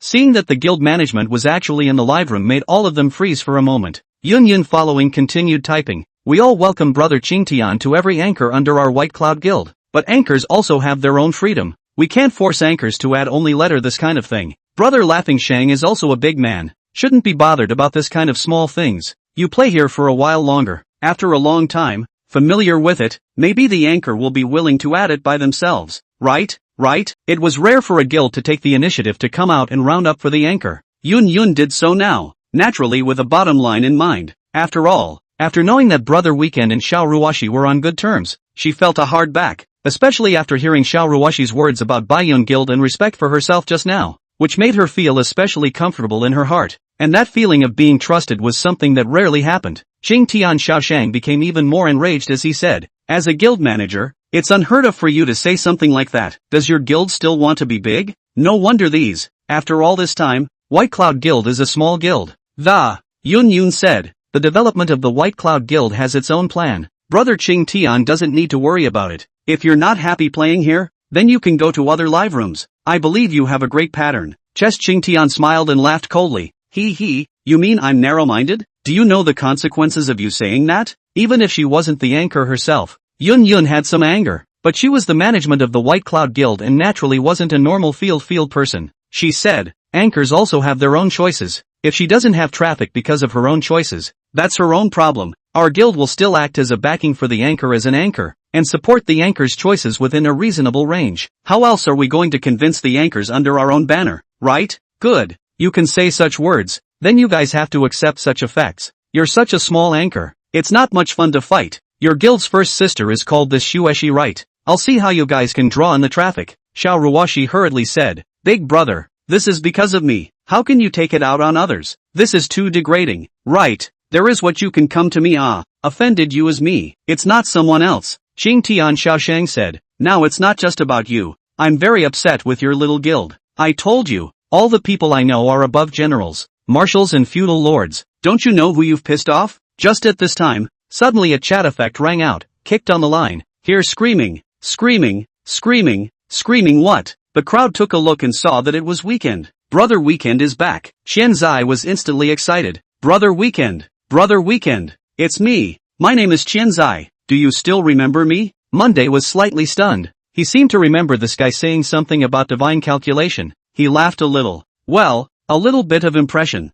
Seeing that the guild management was actually in the live room made all of them freeze for a moment. Yun Yun following continued typing, "We all welcome brother Ching Tian to every anchor under our White Cloud Guild. But anchors also have their own freedom. We can't force anchors to add only letter this kind of thing. Brother Laughing Shang is also a big man. Shouldn't be bothered about this kind of small things. You play here for a while longer. After a long time, familiar with it, maybe the anchor will be willing to add it by themselves. Right? It was rare for a guild to take the initiative to come out and round up for the anchor. Yun Yun did so now, naturally with a bottom line in mind. After all, after knowing that Brother Weekend and Xiao Ruoxi were on good terms, she felt a hard back, especially after hearing Xiao Ruoxi's words about Baiyun Guild and respect for herself just now, which made her feel especially comfortable in her heart. And that feeling of being trusted was something that rarely happened. Xing Tian Xiaoshang became even more enraged as he said, "As a guild manager, it's unheard of for you to say something like that. Does your guild still want to be big? No wonder these, after all this time, White Cloud Guild is a small guild." Yun Yun said, "The development of the White Cloud Guild has its own plan. Brother Ching Tian doesn't need to worry about it. If you're not happy playing here, then you can go to other live rooms. I believe you have a great pattern." Chest Ching Tian smiled and laughed coldly. You mean I'm narrow-minded? Do you know the consequences of you saying that?" Even if she wasn't the anchor herself, Yun Yun had some anger, but she was the management of the White Cloud Guild and naturally wasn't a normal field person. She said, "Anchors also have their own choices. If she doesn't have traffic because of her own choices, that's her own problem. Our guild will still act as a backing for the anchor as an anchor, and support the anchor's choices within a reasonable range. How else are we going to convince the anchors under our own banner, right? Good. You can say such words, then you guys have to accept such effects. You're such a small anchor. It's not much fun to fight. Your guild's first sister is called this Shueshi, right? I'll see how you guys can draw in the traffic." Xiao Ruoxi hurriedly said, "Big brother, this is because of me. How can you take it out on others? This is too degrading. Right, there is what you can come to me offended you as me. It's not someone else." Xing Tian Xiaoshang said, "Now it's not just about you. I'm very upset with your little guild. I told you, all the people I know are above generals, marshals and feudal lords. Don't you know who you've pissed off?" Just at this time, suddenly a chat effect rang out, kicked on the line. "Hear screaming. What?" The crowd took a look and saw that it was Weekend. Brother Weekend is back. Xian Zai was instantly excited. Brother Weekend, it's me. My name is Qian Zai. Do you still remember me?" Monday was slightly stunned. He seemed to remember this guy saying something about divine calculation. He laughed a little. "Well, a little bit of impression.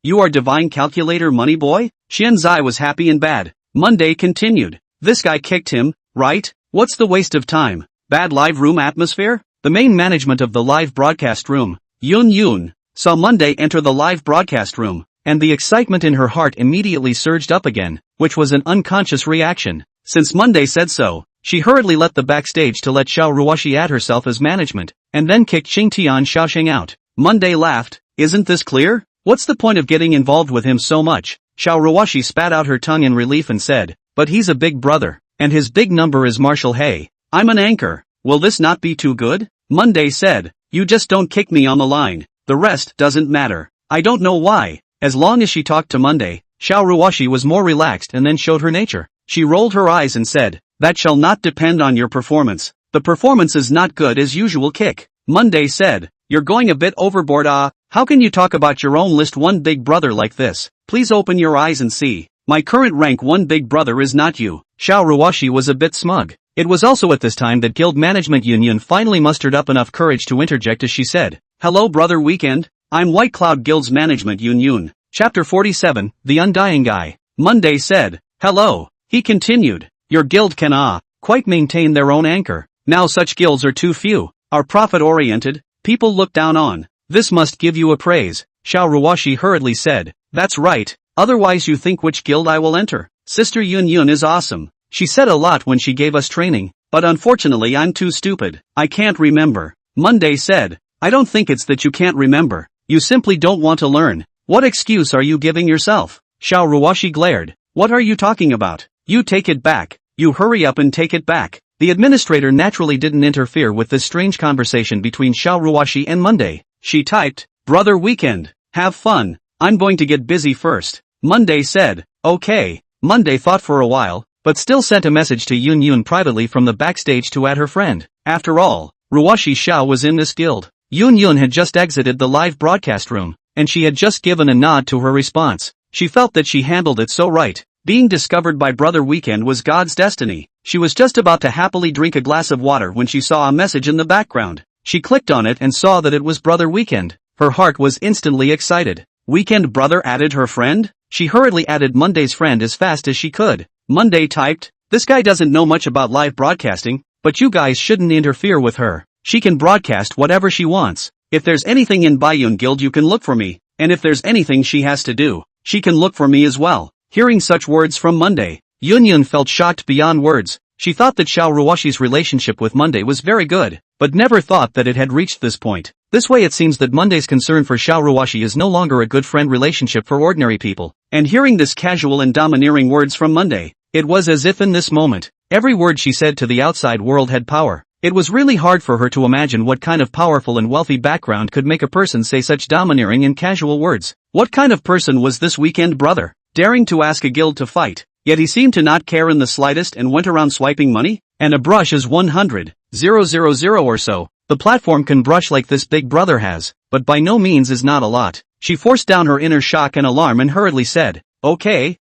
You are divine calculator money boy?" Qian Zai was happy and bad. Monday continued. "This guy kicked him, right? What's the waste of time? Bad live room atmosphere?" The main management of the live broadcast room, Yun Yun, saw Monday enter the live broadcast room, and the excitement in her heart immediately surged up again, which was an unconscious reaction. Since Monday said so, she hurriedly left the backstage to let Xiao Ruoxi add herself as management, and then kicked Xing Tian Xiaosheng out. Monday laughed. "Isn't this clear? What's the point of getting involved with him so much?" Xiao Ruoxi spat out her tongue in relief and said, "But he's a big brother, and his big number is Marshal Hey. I'm an anchor. Will this not be too good?" Monday said, "You just don't kick me on the line. The rest doesn't matter." I don't know why. As long as she talked to Monday, Xiao Ruoxi was more relaxed and then showed her nature. She rolled her eyes and said, "That shall not depend on your performance. The performance is not good as usual kick." Monday said, "You're going a bit overboard how can you talk about your own list one big brother like this? Please open your eyes and see. My current rank one big brother is not you." Xiao Ruoxi was a bit smug. It was also at this time that guild management Union finally mustered up enough courage to interject as she said, "Hello brother Weekend, I'm White Cloud Guild's management Union." Chapter 47, The Undying Guy. Monday said, "Hello." He continued, "Your guild can quite maintain their own anchor. Now such guilds are too few, are profit-oriented, people look down on. This must give you a praise." Xiao Ruoxi hurriedly said, "That's right, otherwise you think which guild I will enter?" Sister Yun Yun is awesome. She said a lot when she gave us training, but unfortunately I'm too stupid. I can't remember. Monday said. I don't think it's that you can't remember. You simply don't want to learn. What excuse are you giving yourself? Xiao Ruoxi glared. What are you talking about? You take it back. You hurry up and take it back. The administrator naturally didn't interfere with this strange conversation between Xiao Ruoxi and Monday. She typed, Brother Weekend. Have fun. I'm going to get busy first. Monday said, okay. Monday thought for a while, but still sent a message to Yun Yun privately from the backstage to add her friend. After all, Ruoxi Xiao was in this guild. Yun Yun had just exited the live broadcast room, and she had just given a nod to her response. She felt that she handled it so right. Being discovered by Brother Weekend was God's destiny. She was just about to happily drink a glass of water when she saw a message in the background. She clicked on it and saw that it was Brother Weekend. Her heart was instantly excited. Weekend Brother added her friend? She hurriedly added Monday's friend as fast as she could. Monday typed, this guy doesn't know much about live broadcasting, but you guys shouldn't interfere with her. She can broadcast whatever she wants. If there's anything in Baiyun Guild you can look for me, and if there's anything she has to do, she can look for me as well. Hearing such words from Monday, Yun Yun felt shocked beyond words. She thought that Xiao Ruoxi's relationship with Monday was very good, but never thought that it had reached this point. This way it seems that Monday's concern for Xiao Ruoxi is no longer a good friend relationship for ordinary people. And hearing this casual and domineering words from Monday, it was as if in this moment, every word she said to the outside world had power. It was really hard for her to imagine what kind of powerful and wealthy background could make a person say such domineering and casual words. What kind of person was this Weekend Brother, daring to ask a guild to fight? Yet he seemed to not care in the slightest and went around swiping money? And a brush is 100,000 or so. The platform can brush like this Big Brother has, but by no means is not a lot. She forced down her inner shock and alarm and hurriedly said, okay,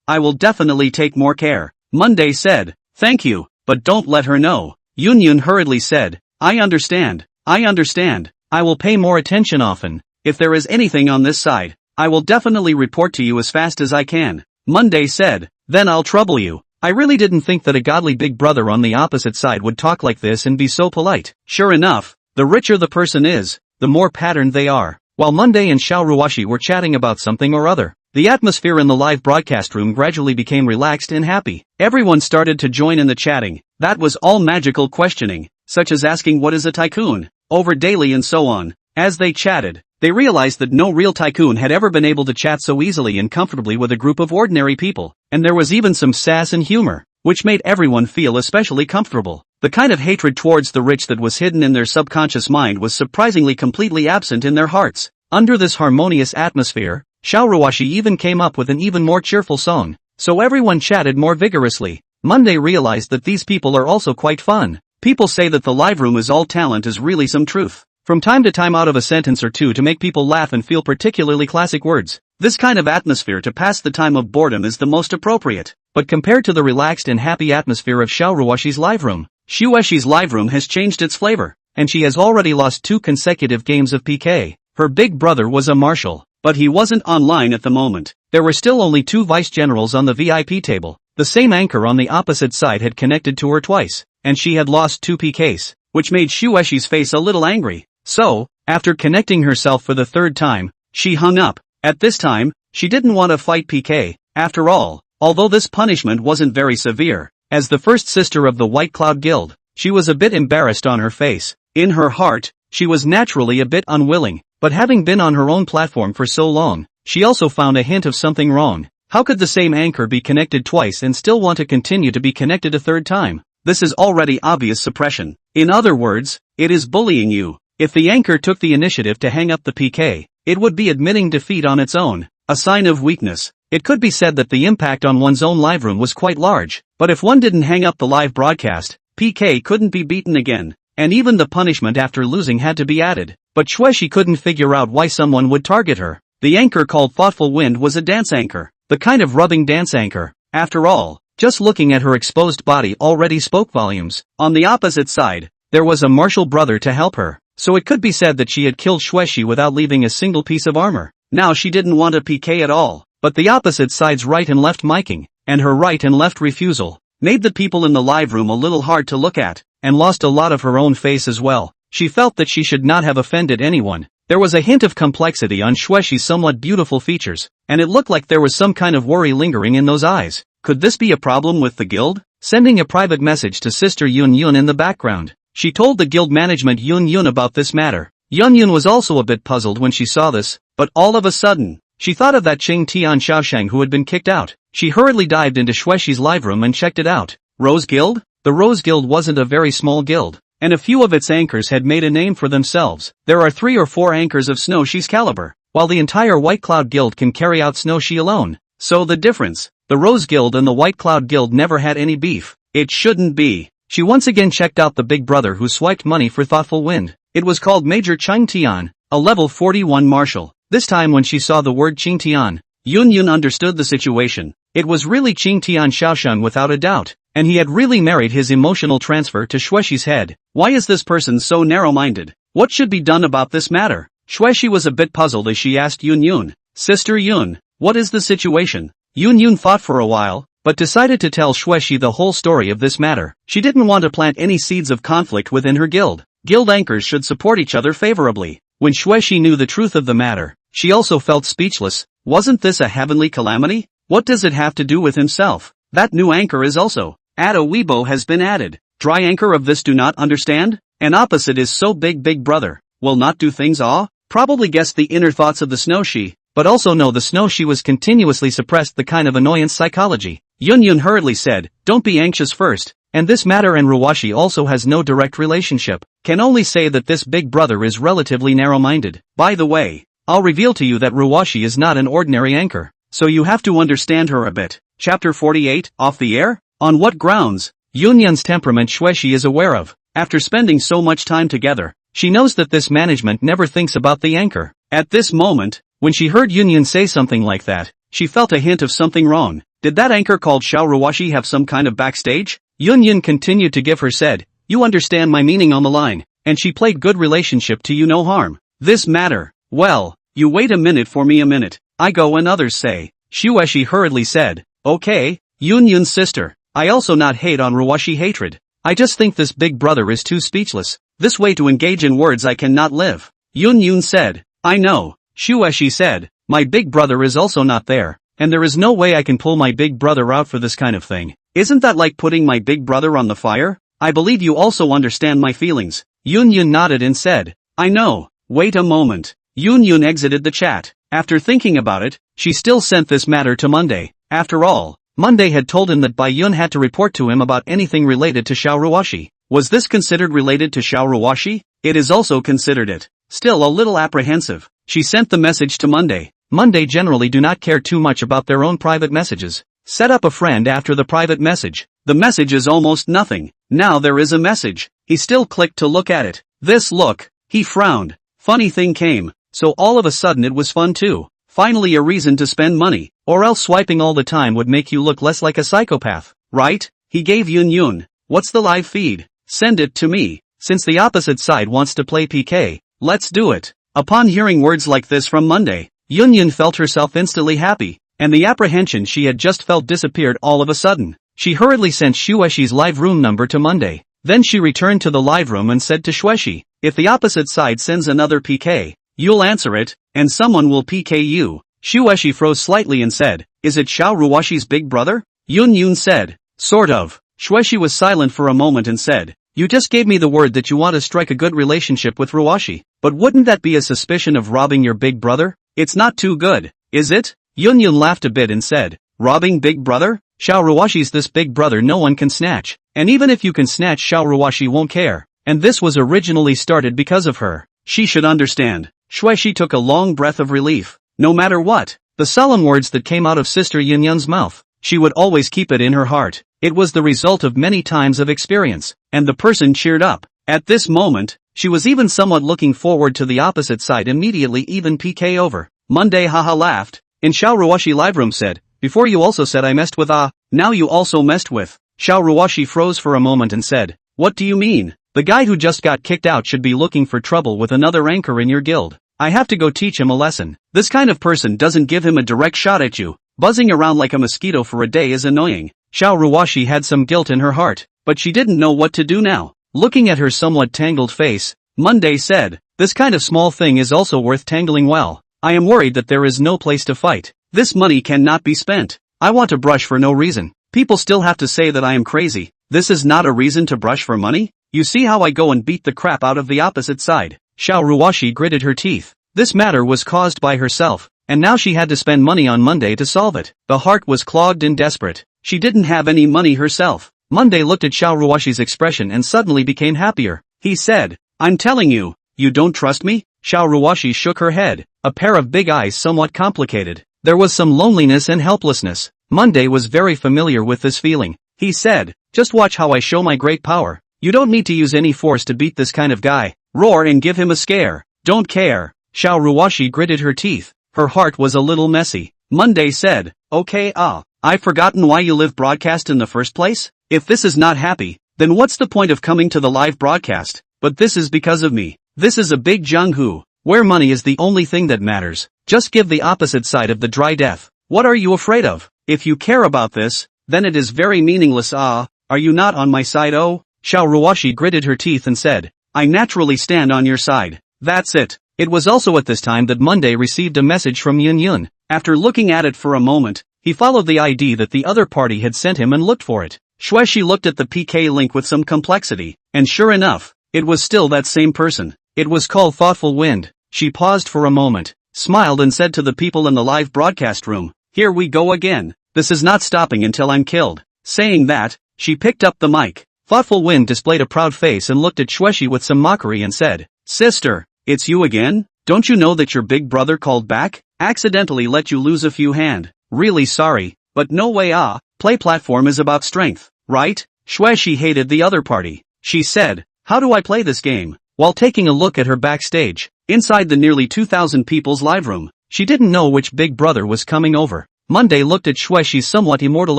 I will definitely take more care. Monday said, thank you, but don't let her know. Yun Yun hurriedly said, I understand. I will pay more attention often. If there is anything on this side, I will definitely report to you as fast as I can. Monday said, then I'll trouble you. I really didn't think that a godly Big Brother on the opposite side would talk like this and be so polite. Sure enough, the richer the person is, the more patterned they are. While Monday and Xiao Ruoxi were chatting about something or other, the atmosphere in the live broadcast room gradually became relaxed and happy. Everyone started to join in the chatting. That was all magical questioning, such as asking what is a tycoon, over daily and so on. As they chatted, they realized that no real tycoon had ever been able to chat so easily and comfortably with a group of ordinary people, and there was even some sass and humor, which made everyone feel especially comfortable. The kind of hatred towards the rich that was hidden in their subconscious mind was surprisingly completely absent in their hearts. Under this harmonious atmosphere, Xiao Ruoxi even came up with an even more cheerful song, so everyone chatted more vigorously. Monday realized that these people are also quite fun. People say that the live room is all talent is really some truth. From time to time out of a sentence or two to make people laugh and feel particularly classic words. This kind of atmosphere to pass the time of boredom is the most appropriate. But compared to the relaxed and happy atmosphere of Xiao Ruoxi's live room, Xuexi's live room has changed its flavor, and she has already lost 2 consecutive games of PK. Her big brother was a marshal, but he wasn't online at the moment. There were still only 2 vice generals on the VIP table. The same anchor on the opposite side had connected to her twice, and she had lost 2 PKs, which made Xuexi's face a little angry. So, after connecting herself for the 3rd time, she hung up. At this time, she didn't want to fight PK. After all, although this punishment wasn't very severe, as the first sister of the White Cloud Guild, she was a bit embarrassed on her face. In her heart, she was naturally a bit unwilling, but having been on her own platform for so long, she also found a hint of something wrong. How could the same anchor be connected twice and still want to continue to be connected a 3rd time? This is already obvious suppression. In other words, it is bullying you. If the anchor took the initiative to hang up the PK, it would be admitting defeat on its own, a sign of weakness. It could be said that the impact on one's own live room was quite large, but if one didn't hang up the live broadcast, PK couldn't be beaten again, and even the punishment after losing had to be added. But Xuexi couldn't figure out why someone would target her. The anchor called Thoughtful Wind was a dance anchor, the kind of rubbing dance anchor. After all, just looking at her exposed body already spoke volumes. On the opposite side, there was a martial brother to help her. So it could be said that she had killed Xuexi without leaving a single piece of armor. Now she didn't want a PK at all, but the opposite side's right and left miking, and her right and left refusal, made the people in the live room a little hard to look at, and lost a lot of her own face as well. She felt that she should not have offended anyone, There was a hint of complexity on Xuexi's somewhat beautiful features, and it looked like there was some kind of worry lingering in those eyes. Could this be a problem with the guild? Sending a private message to Sister Yun Yun in the background, she told the guild management Yun Yun about this matter. Yun Yun was also a bit puzzled when she saw this, but all of a sudden, she thought of that Qing Tian Xiaoshang who had been kicked out. She hurriedly dived into Xuexi's live room and checked it out. Rose Guild? The Rose Guild wasn't a very small guild, and a few of its anchors had made a name for themselves. There are 3 or 4 anchors of Snow Shi's caliber, while the entire White Cloud Guild can carry out Snow Shi alone. So the difference, the Rose Guild and the White Cloud Guild never had any beef. It shouldn't be. She once again checked out the big brother who swiped money for thoughtful wind. It was called Major Qing Tian, a level 41 marshal. This time when she saw the word Qing Tian, Yun Yun understood the situation. It was really Qing Tian Xiaoshang without a doubt, and he had really married his emotional transfer to Xuexi's head. Why is this person so narrow-minded? What should be done about this matter? Xuexi was a bit puzzled as she asked Yun Yun, Sister Yun, what is the situation? Yun Yun thought for a while, but decided to tell Xuexi the whole story of this matter. She didn't want to plant any seeds of conflict within her guild. Guild anchors should support each other favorably. When Xuexi knew the truth of the matter, she also felt speechless. Wasn't this a heavenly calamity? What does it have to do with himself? That new anchor is also. Add a Weibo has been added. Dry anchor of this do not understand? An opposite is so big brother. Will not do things probably guessed the inner thoughts of the Snow Shi, but also know the Snow Shi was continuously suppressed the kind of annoyance psychology. Yun Yun hurriedly said, don't be anxious first, and this matter and Ruoxi also has no direct relationship. Can only say that this big brother is relatively narrow-minded. By the way, I'll reveal to you that Ruoxi is not an ordinary anchor, so you have to understand her a bit. Chapter 48, Off the Air? On what grounds? Yun Yun's temperament Xuexi is aware of. After spending so much time together, she knows that this management never thinks about the anchor. At this moment, when she heard Yun Yun say something like that, she felt a hint of something wrong. Did that anchor called Xiao Ruoxi have some kind of backstage? Yun Yun continued to give her said, you understand my meaning on the line, and she played good relationship to you no harm. This matter, well, you wait a minute for me a minute, I go and others say. Xuexi hurriedly said, okay, Yun Yun's sister, I also not hate on Ruoxi hatred. I just think this big brother is too speechless. This way to engage in words I cannot live. Yun Yun said, I know. Xuexi said, my big brother is also not there, and there is no way I can pull my big brother out for this kind of thing. Isn't that like putting my big brother on the fire? I believe you also understand my feelings. Yun Yun nodded and said, I know. Wait a moment. Yun Yun exited the chat. After thinking about it, she still sent this matter to Monday. After all, Monday had told him that Bai Yun had to report to him about anything related to Xiao Ruoxi. Was this considered related to Xiao Ruoxi? It is also considered it. Still a little apprehensive. She sent the message to Monday. Monday generally do not care too much about their own private messages. Set up a friend after the private message. The message is almost nothing. Now there is a message. He still clicked to look at it. This look. He frowned. Funny thing came. So all of a sudden it was fun too. Finally a reason to spend money. Or else swiping all the time would make you look less like a psychopath. Right? He gave Yun Yun. What's the live feed? Send it to me. Since the opposite side wants to play PK, let's do it. Upon hearing words like this from Monday, Yun Yun felt herself instantly happy, and the apprehension she had just felt disappeared all of a sudden. She hurriedly sent Xuexi's live room number to Monday. Then she returned to the live room and said to Xuexi, if the opposite side sends another PK, you'll answer it, and someone will PK you. Xuexi froze slightly and said, is it Xiao Ruoxi's big brother? Yun Yun said, sort of. Xuexi was silent for a moment and said, you just gave me the word that you want to strike a good relationship with Ruoxi, but wouldn't that be a suspicion of robbing your big brother? It's not too good, is it? Yun Yun laughed a bit and said, robbing big brother? Xiao Ruoxi's this big brother no one can snatch, and even if you can snatch Xiao Ruoxi won't care, and this was originally started because of her. She should understand. Xuexi took a long breath of relief. No matter what, the solemn words that came out of Sister Yun Yun's mouth, she would always keep it in her heart. It was the result of many times of experience, and the person cheered up. At this moment, she was even somewhat looking forward to the opposite side immediately even PK over. Monday haha laughed, and Xiao Ruoxi live room said, before you also said I messed with now you also messed with. Xiao Ruoxi froze for a moment and said, what do you mean? The guy who just got kicked out should be looking for trouble with another anchor in your guild. I have to go teach him a lesson. This kind of person doesn't give him a direct shot at you. Buzzing around like a mosquito for a day is annoying. Xiao Ruoxi had some guilt in her heart, but she didn't know what to do now. Looking at her somewhat tangled face, Monday said. This kind of small thing is also worth tangling well. I am worried that there is no place to fight. This money cannot be spent. I want to brush for no reason. People still have to say that I am crazy. This is not a reason to brush for money? You see how I go and beat the crap out of the opposite side. Xiao Ruoxi gritted her teeth. This matter was caused by herself, and now she had to spend money on Monday to solve it. The heart was clogged and desperate. She didn't have any money herself. Monday looked at Xiao Ruoxi's expression and suddenly became happier. He said, I'm telling you, you don't trust me? Xiao Ruoxi shook her head, a pair of big eyes somewhat complicated. There was some loneliness and helplessness. Monday was very familiar with this feeling. He said, just watch how I show my great power. You don't need to use any force to beat this kind of guy. Roar and give him a scare. Don't care. Xiao Ruoxi gritted her teeth. Her heart was a little messy. Monday said, okay, I've forgotten why you live broadcast in the first place? If this is not happy, then what's the point of coming to the live broadcast? But this is because of me. This is a big Jianghu, where money is the only thing that matters. Just give the opposite side of the dry death. What are you afraid of? If you care about this, then it is very meaningless. Are you not on my side? Oh? Xiao Ruoxi gritted her teeth and said, I naturally stand on your side. That's it. It was also at this time that Monday received a message from Yun Yun. After looking at it for a moment, he followed the ID that the other party had sent him and looked for it. Xueshi looked at the PK link with some complexity, and sure enough, it was still that same person. It was called Thoughtful Wind. She paused for a moment, smiled and said to the people in the live broadcast room, here we go again. This is not stopping until I'm killed. Saying that, she picked up the mic. Thoughtful Wind displayed a proud face and looked at Xueshi with some mockery and said, Sister, it's you again? Don't you know that your big brother called back? Accidentally let you lose a few hand. Really sorry, but no way. Play platform is about strength, right? Xueshi hated the other party. She said, how do I play this game? While taking a look at her backstage, inside the nearly 2,000 people's live room, she didn't know which big brother was coming over. Monday looked at Xueshi's somewhat immortal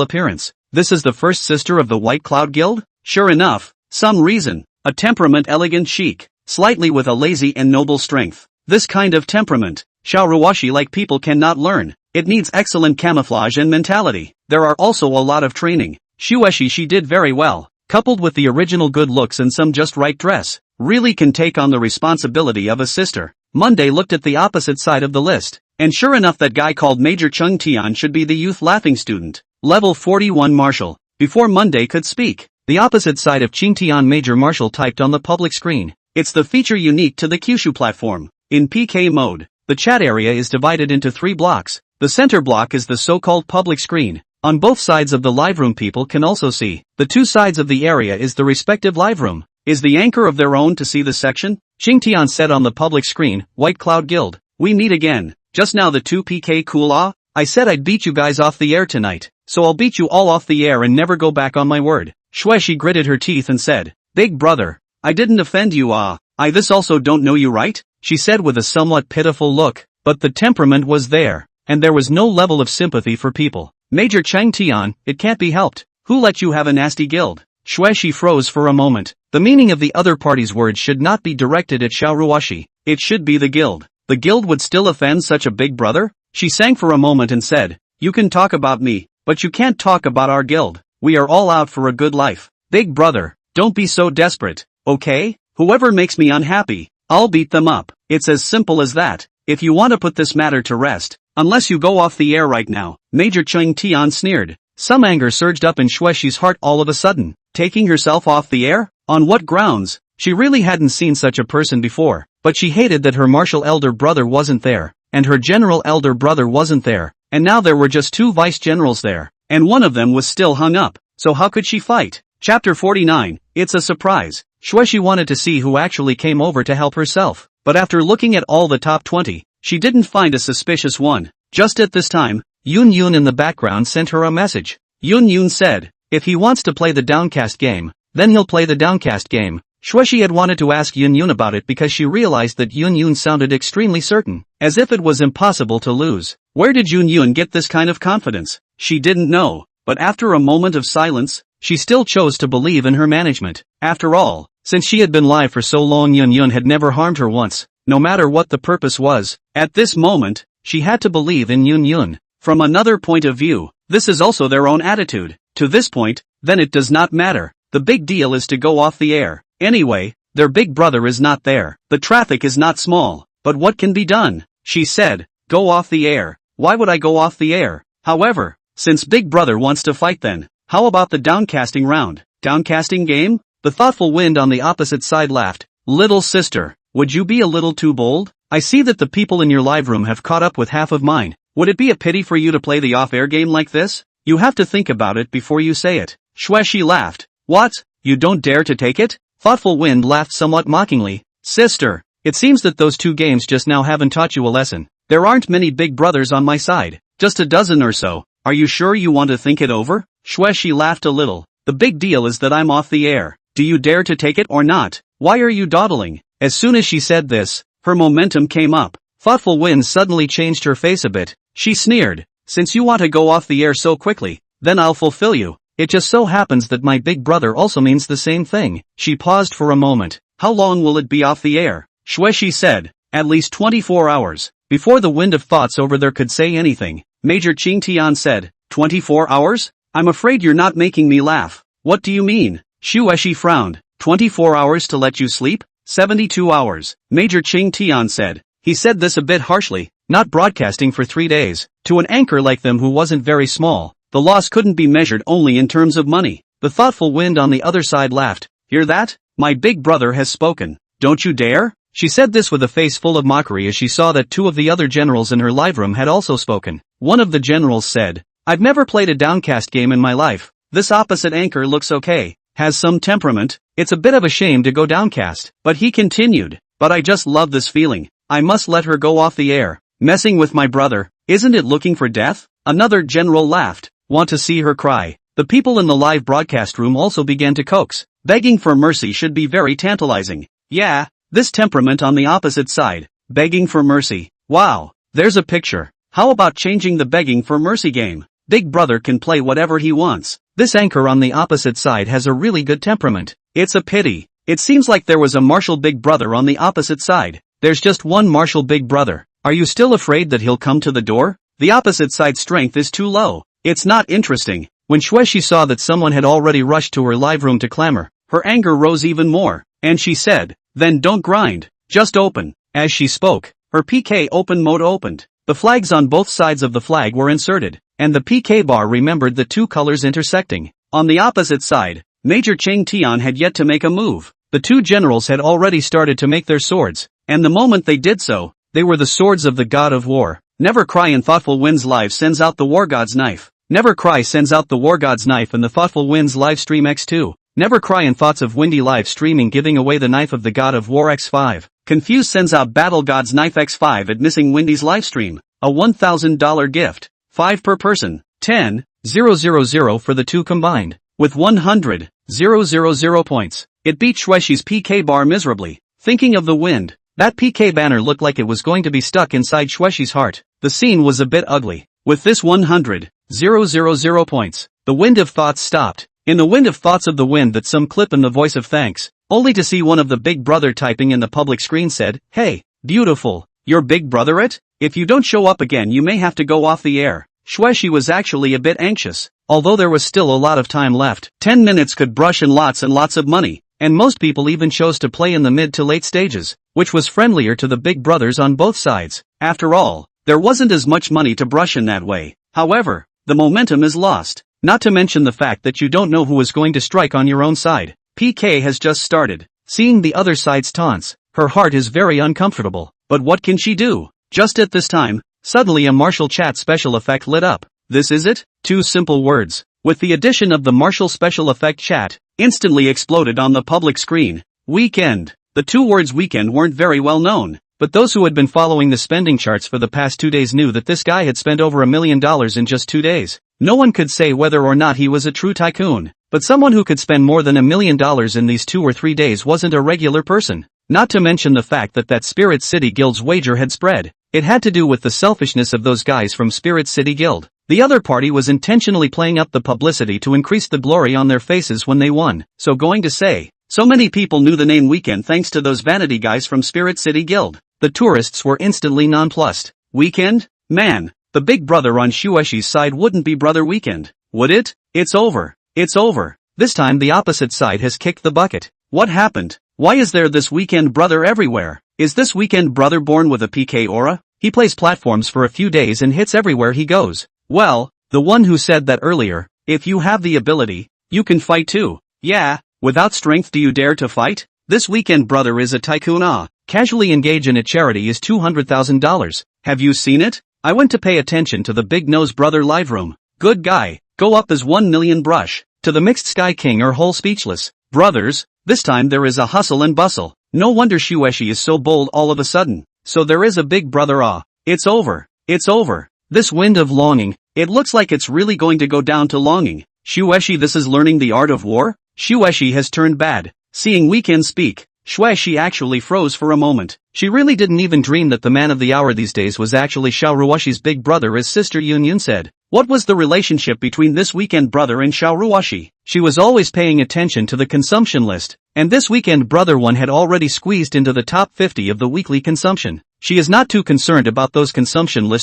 appearance. This is the first sister of the White Cloud Guild? Sure enough, some reason. A temperament elegant chic, slightly with a lazy and noble strength. This kind of temperament, Xiao Ruoxi like people cannot learn. It needs excellent camouflage and mentality. There are also a lot of training. Xueshi she did very well, coupled with the original good looks and some just right dress, really can take on the responsibility of a sister. Monday looked at the opposite side of the list, and sure enough that guy called Major Chung Tian should be the youth laughing student. Level 41 Marshal. Before Monday could speak, the opposite side of Ching Tian Major Marshal typed on the public screen. It's the feature unique to the Kyushu platform. In PK mode, the chat area is divided into 3 blocks. The center block is the so-called public screen. On both sides of the live room people can also see. The 2 sides of the area is the respective live room. Is the anchor of their own to see the section? Qingtian said on the public screen, White Cloud Guild. We meet again. Just now the 2 PK cool. I said I'd beat you guys off the air tonight, so I'll beat you all off the air and never go back on my word. Xueshi gritted her teeth and said, Big brother, I didn't offend you. I this also don't know you, right? She said with a somewhat pitiful look, but the temperament was there, and there was no level of sympathy for people. Major Chang Tian, it can't be helped. Who let you have a nasty guild? Xueshi froze for a moment. The meaning of the other party's words should not be directed at Xiao Ruoxi. It should be the guild. The guild would still offend such a big brother? She sang for a moment and said, You can talk about me, but you can't talk about our guild. We are all out for a good life. Big brother, don't be so desperate, okay? Whoever makes me unhappy, I'll beat them up. It's as simple as that. If you want to put this matter to rest, unless you go off the air right now, Major Cheng Tian sneered. Some anger surged up in Xueshi's heart all of a sudden. Taking herself off the air? On what grounds? She really hadn't seen such a person before, but she hated that her martial elder brother wasn't there, and her general elder brother wasn't there, and now there were just 2 vice generals there, and one of them was still hung up, so how could she fight? Chapter 49, It's a surprise. Xueshi wanted to see who actually came over to help herself, but after looking at all the top 20, she didn't find a suspicious one. Just at this time, Yun Yun in the background sent her a message. Yun Yun said, if he wants to play the downcast game, then he'll play the downcast game. Xueshi had wanted to ask Yun Yun about it because she realized that Yun Yun sounded extremely certain, as if it was impossible to lose. Where did Yun Yun get this kind of confidence? She didn't know, but after a moment of silence, she still chose to believe in her management. After all, since she had been live for so long, Yun Yun had never harmed her once, no matter what the purpose was. At this moment, she had to believe in Yun Yun. From another point of view, this is also their own attitude. To this point, then it does not matter. The big deal is to go off the air. Anyway, their big brother is not there. The traffic is not small, but what can be done? She said, go off the air. Why would I go off the air? However, since big brother wants to fight then, how about the downcasting round? Downcasting game? The thoughtful wind on the opposite side laughed. Little sister, would you be a little too bold? I see that the people in your live room have caught up with half of mine. Would it be a pity for you to play the off-air game like this? You have to think about it before you say it. Xueshi laughed. What? You don't dare to take it? Thoughtful wind laughed somewhat mockingly. Sister, it seems that those two games just now haven't taught you a lesson. There aren't many big brothers on my side. Just a dozen or so. Are you sure you want to think it over? Xueshi laughed a little. The big deal is that I'm off the air. Do you dare to take it or not? Why are you dawdling? As soon as she said this, her momentum came up. Thoughtful wind suddenly changed her face a bit. She sneered. Since you want to go off the air so quickly, then I'll fulfill you. It just so happens that my big brother also means the same thing. She paused for a moment. How long will it be off the air? Xueshi said. At least 24 hours. Before the wind of thoughts over there could say anything, Major Qing Tian said, 24 hours? I'm afraid you're not making me laugh. What do you mean? Xueshi frowned. 24 hours to let you sleep? 72 hours, Major Qing Tian said. He said this a bit harshly, not broadcasting for 3 days. To an anchor like them who wasn't very small, the loss couldn't be measured only in terms of money. The thoughtful wind on the other side laughed. Hear that? My big brother has spoken. Don't you dare? She said this with a face full of mockery as she saw that two of the other generals in her live room had also spoken. One of the generals said, I've never played a downcast game in my life. This opposite anchor looks okay. Has some temperament. It's a bit of a shame to go downcast. But he continued, but I just love this feeling. I must let her go off the air. Messing with my brother, isn't it looking for death? Another general laughed. Want to see her cry? The people in the live broadcast room also began to coax. Begging for mercy should be very tantalizing. Yeah, this temperament on the opposite side. Begging for mercy. Wow, there's a picture. How about changing the begging for mercy game? Big brother can play whatever he wants. This anchor on the opposite side has a really good temperament. It's a pity. It seems like there was a martial big brother on the opposite side. There's just one martial big brother. Are you still afraid that he'll come to the door? The opposite side's strength is too low. It's not interesting. When Xueshi saw that someone had already rushed to her live room to clamor, her anger rose even more, and she said, then don't grind, just open. As she spoke, her PK open mode opened. The flags on both sides of the flag were inserted, and the PK bar remembered the two colors intersecting. On the opposite side, Major Qing Tian had yet to make a move. The two generals had already started to make their swords, and the moment they did so, they were the swords of the god of war. Never Cry in Thoughtful Wind's live sends out the war god's knife. Never Cry sends out the war god's knife in the Thoughtful Wind's live stream X2. Never Cry in Thoughts of Windy live streaming giving away the knife of the god of war X5. Confused sends out Battle God's knife X5 at Missing Windy's live stream. A $1,000 gift. 5 per person. 10,000 for the two combined. With 100,000 points. It beat Xueshi's PK bar miserably. Thinking of the wind, that PK banner looked like it was going to be stuck inside Xueshi's heart. The scene was a bit ugly. With this 100,000 points, the wind of thoughts stopped. In the wind of thoughts of the wind that some clip in the voice of thanks, only to see one of the big brother typing in the public screen said, hey, beautiful, your big brother it? If you don't show up again you may have to go off the air. Xueshi was actually a bit anxious, although there was still a lot of time left. 10 minutes could brush in lots and lots of money, and most people even chose to play in the mid to late stages, which was friendlier to the big brothers on both sides. After all, there wasn't as much money to brush in that way. However, the momentum is lost, not to mention the fact that you don't know who is going to strike on your own side. PK has just started. Seeing the other side's taunts, her heart is very uncomfortable, but what can she do? Just at this time, suddenly a martial chat special effect lit up. This is it? 2 simple words, with the addition of the martial special effect chat, instantly exploded on the public screen. Weekend. The 2 words weekend weren't very well known, but those who had been following the spending charts for the past 2 days knew that this guy had spent over $1 million in just 2 days. No one could say whether or not he was a true tycoon, but someone who could spend more than $1 million in these 2 or 3 days wasn't a regular person. Not to mention the fact that Spirit City Guild's wager had spread. It had to do with the selfishness of those guys from Spirit City Guild. The other party was intentionally playing up the publicity to increase the glory on their faces when they won. So going to say, so many people knew the name Weekend thanks to those vanity guys from Spirit City Guild. The tourists were instantly nonplussed. Weekend? Man, the big brother on Xueshi's side wouldn't be Brother Weekend, would it? It's over. It's over. This time the opposite side has kicked the bucket. What happened? Why is there this weekend brother everywhere? Is this weekend brother born with a PK aura? He plays platforms for a few days and hits everywhere he goes. Well, the one who said that earlier, if you have the ability, you can fight too. Yeah, without strength do you dare to fight? This weekend brother is a Tycoon. Casually engage in a charity is $200,000. Have you seen it? I went to pay attention to the big nose brother live room. Good guy, go up as 1 million brush. To the mixed sky king are whole speechless. Brothers, this time there is a hustle and bustle. No wonder Shueshi is so bold all of a sudden. So there is a big brother. It's over. It's over. This wind of longing, it looks like it's really going to go down to longing. Shueshi, this is learning the art of war? Shueshi has turned bad. Seeing Weekend speak, Shueshi actually froze for a moment. She really didn't even dream that the man of the hour these days was actually Xiao Ruoxi's big brother, as Sister Yun said. What was the relationship between this weekend brother and Xiao Ruoxi? She was always paying attention to the consumption list, and this weekend brother one had already squeezed into the top 50 of the weekly consumption. She is not too concerned about those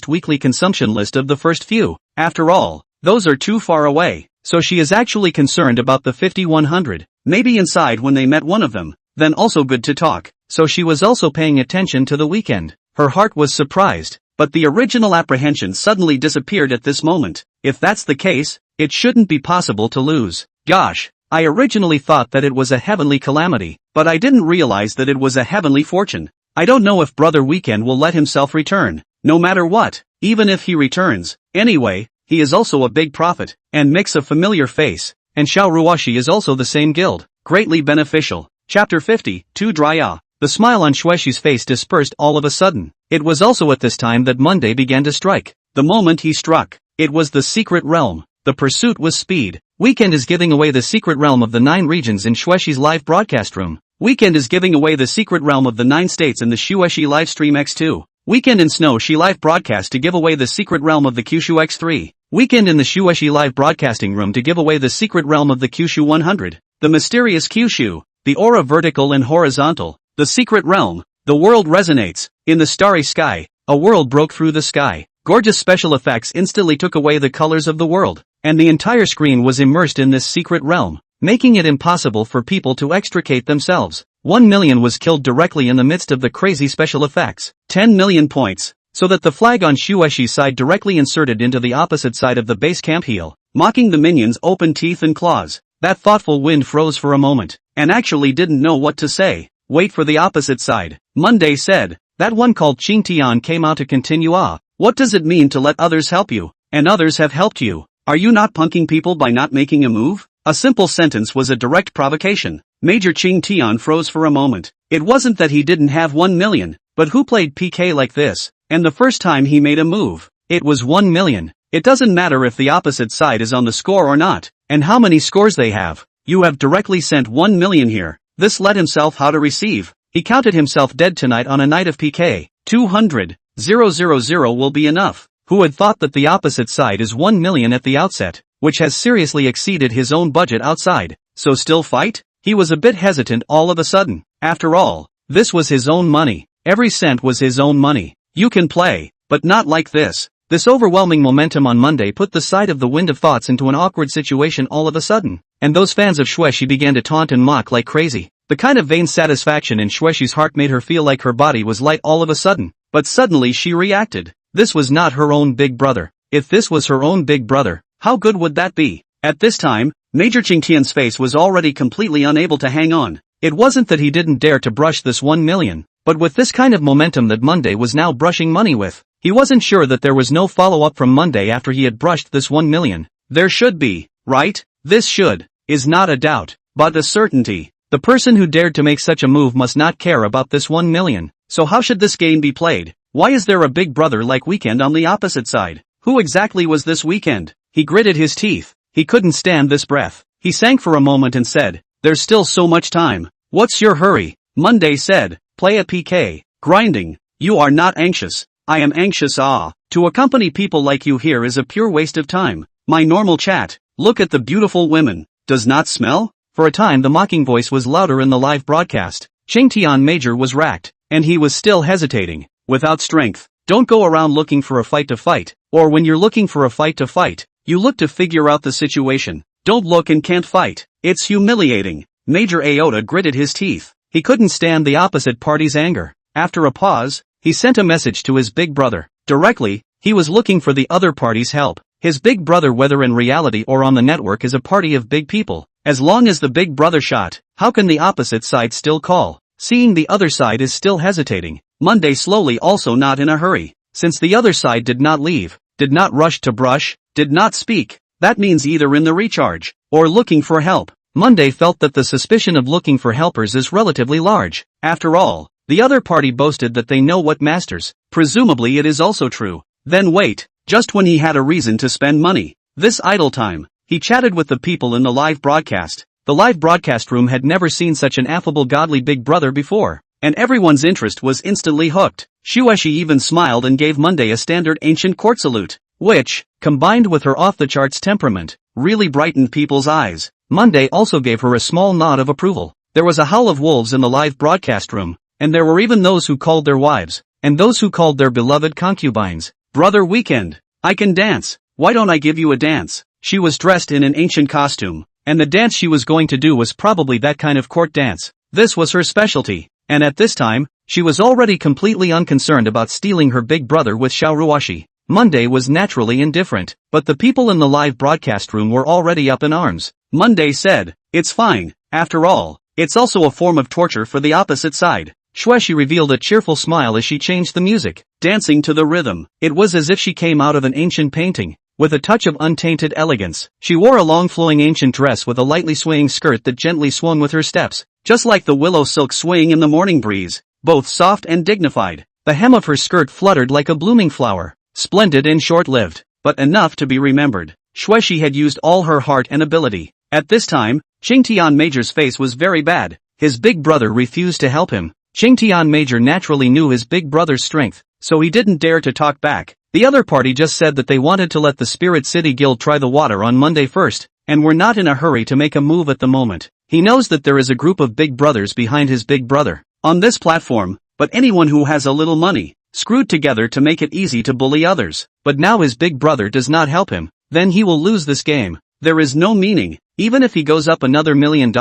weekly consumption list of the first few. After all, those are too far away. So she is actually concerned about the 5100. Maybe inside when they met one of them. Then also good to talk. So she was also paying attention to the weekend. Her heart was surprised, but the original apprehension suddenly disappeared at this moment. If that's the case, it shouldn't be possible to lose. Gosh, I originally thought that it was a heavenly calamity, but I didn't realize that it was a heavenly fortune. I don't know if Brother Weekend will let himself return, no matter what, even if he returns. Anyway, he is also a big prophet, and makes a familiar face, and Xiao Ruoxi is also the same guild. Greatly beneficial. Chapter 50, Too Dry. The smile on Shuexi's face dispersed all of a sudden. It was also at this time that Monday began to strike. The moment he struck, it was the secret realm. The pursuit was speed. Weekend is giving away the secret realm of the 9 regions in Shuexi's live broadcast room. Weekend is giving away the secret realm of the 9 states in the Shuexi livestream X2. Weekend in Snow She live broadcast to give away the secret realm of the Kyushu X3. Weekend in the Shuexi live broadcasting room to give away the secret realm of the Kyushu 100. The mysterious Kyushu. The aura vertical and horizontal. The secret realm. The world resonates. In the starry sky, a world broke through the sky. Gorgeous special effects instantly took away the colors of the world, and the entire screen was immersed in this secret realm, making it impossible for people to extricate themselves. 1 million was killed directly in the midst of the crazy special effects. 10 million points, so that the flag on Shuexi's side directly inserted into the opposite side of the base camp heel, mocking the minions' open teeth and claws. That thoughtful wind froze for a moment, and actually didn't know what to say. Wait for the opposite side. Monday said. That one called Qing Tian came out to continue. What does it mean to let others help you? And others have helped you. Are you not punking people by not making a move? A simple sentence was a direct provocation. Major Qing Tian froze for a moment. It wasn't that he didn't have 1 million, but who played PK like this? And the first time he made a move, it was 1 million. It doesn't matter if the opposite side is on the score or not, and how many scores they have. You have directly sent 1 million here. This let himself how to receive. He counted himself dead tonight on a night of PK. 200,000 will be enough. Who had thought that the opposite side is 1 million at the outset, which has seriously exceeded his own budget outside. So still fight? He was a bit hesitant all of a sudden. After all, this was his own money. Every cent was his own money. You can play, but not like this. This overwhelming momentum on Monday put the side of the wind of thoughts into an awkward situation all of a sudden, and those fans of Shueshi began to taunt and mock like crazy. The kind of vain satisfaction in Shuexi's heart made her feel like her body was light all of a sudden, but suddenly she reacted. This was not her own big brother. If this was her own big brother, how good would that be? At this time, Major Qingtian's face was already completely unable to hang on. It wasn't that he didn't dare to brush this 1 million, but with this kind of momentum that Monday was now brushing money with, he wasn't sure that there was no follow-up from Monday after he had brushed this 1 million. There should be, right? This should, is not a doubt, but a certainty. The person who dared to make such a move must not care about this 1 million. So how should this game be played? Why is there a big brother like Weekend on the opposite side? Who exactly was this Weekend? He gritted his teeth. He couldn't stand this breath. He sank for a moment and said, "There's still so much time. What's your hurry?" Monday said, "Play a PK. Grinding. You are not anxious. I am anxious. To accompany people like you here is a pure waste of time. My normal chat. Look at the beautiful women. Does not smell?" For a time the mocking voice was louder in the live broadcast. Qingtian Major was racked, and he was still hesitating. Without strength, don't go around looking for a fight to fight, or when you're looking for a fight to fight, you look to figure out the situation. Don't look and can't fight. It's humiliating. Major Aota gritted his teeth. he couldn't stand the opposite party's anger. After a pause, he sent a message to his big brother. Directly, he was looking for the other party's help. His big brother, whether in reality or on the network, is a party of big people. As long as the big brother shot, how can the opposite side still call? Seeing the other side is still hesitating, Monday slowly, also not in a hurry. Since the other side did not leave, did not rush to brush, did not speak, that means either in the recharge, or looking for help. Monday felt that the suspicion of looking for helpers is relatively large. After all, the other party boasted that they know what masters. Presumably it is also true. Then wait, just when he had a reason to spend money. This idle time, he chatted with the people in the live broadcast. The live broadcast room had never seen such an affable godly big brother before, and everyone's interest was instantly hooked. Shueshi even smiled and gave Monday a standard ancient court salute, which, combined with her off-the-charts temperament, really brightened people's eyes. Monday also gave her a small nod of approval. There was a howl of wolves in the live broadcast room, and there were even those who called their wives, and those who called their beloved concubines. Brother Weekend, I can dance, why don't I give you a dance? She was dressed in an ancient costume, and the dance she was going to do was probably that kind of court dance. This was her specialty, and at this time, she was already completely unconcerned about stealing her big brother with Xiao Ruoxi. Monday was naturally indifferent, but the people in the live broadcast room were already up in arms. Monday said, "It's fine, after all, it's also a form of torture for the opposite side." Shueshi revealed a cheerful smile as she changed the music, dancing to the rhythm. It was as if she came out of an ancient painting, with a touch of untainted elegance. She wore a long flowing ancient dress with a lightly swaying skirt that gently swung with her steps, just like the willow silk swaying in the morning breeze, both soft and dignified. The hem of her skirt fluttered like a blooming flower, splendid and short-lived, but enough to be remembered. Shueshi had used all her heart and ability. At this time, Qingtian Major's face was very bad. His big brother refused to help him. Qingtian Major naturally knew his big brother's strength, so he didn't dare to talk back. The other party just said that they wanted to let the Spirit City Guild try the water on Monday first, and were not in a hurry to make a move at the moment. He knows that there is a group of big brothers behind his big brother on this platform, but anyone who has a little money, screwed together to make it easy to bully others. But now his big brother does not help him, then he will lose this game. There is no meaning, even if he goes up another $1 million,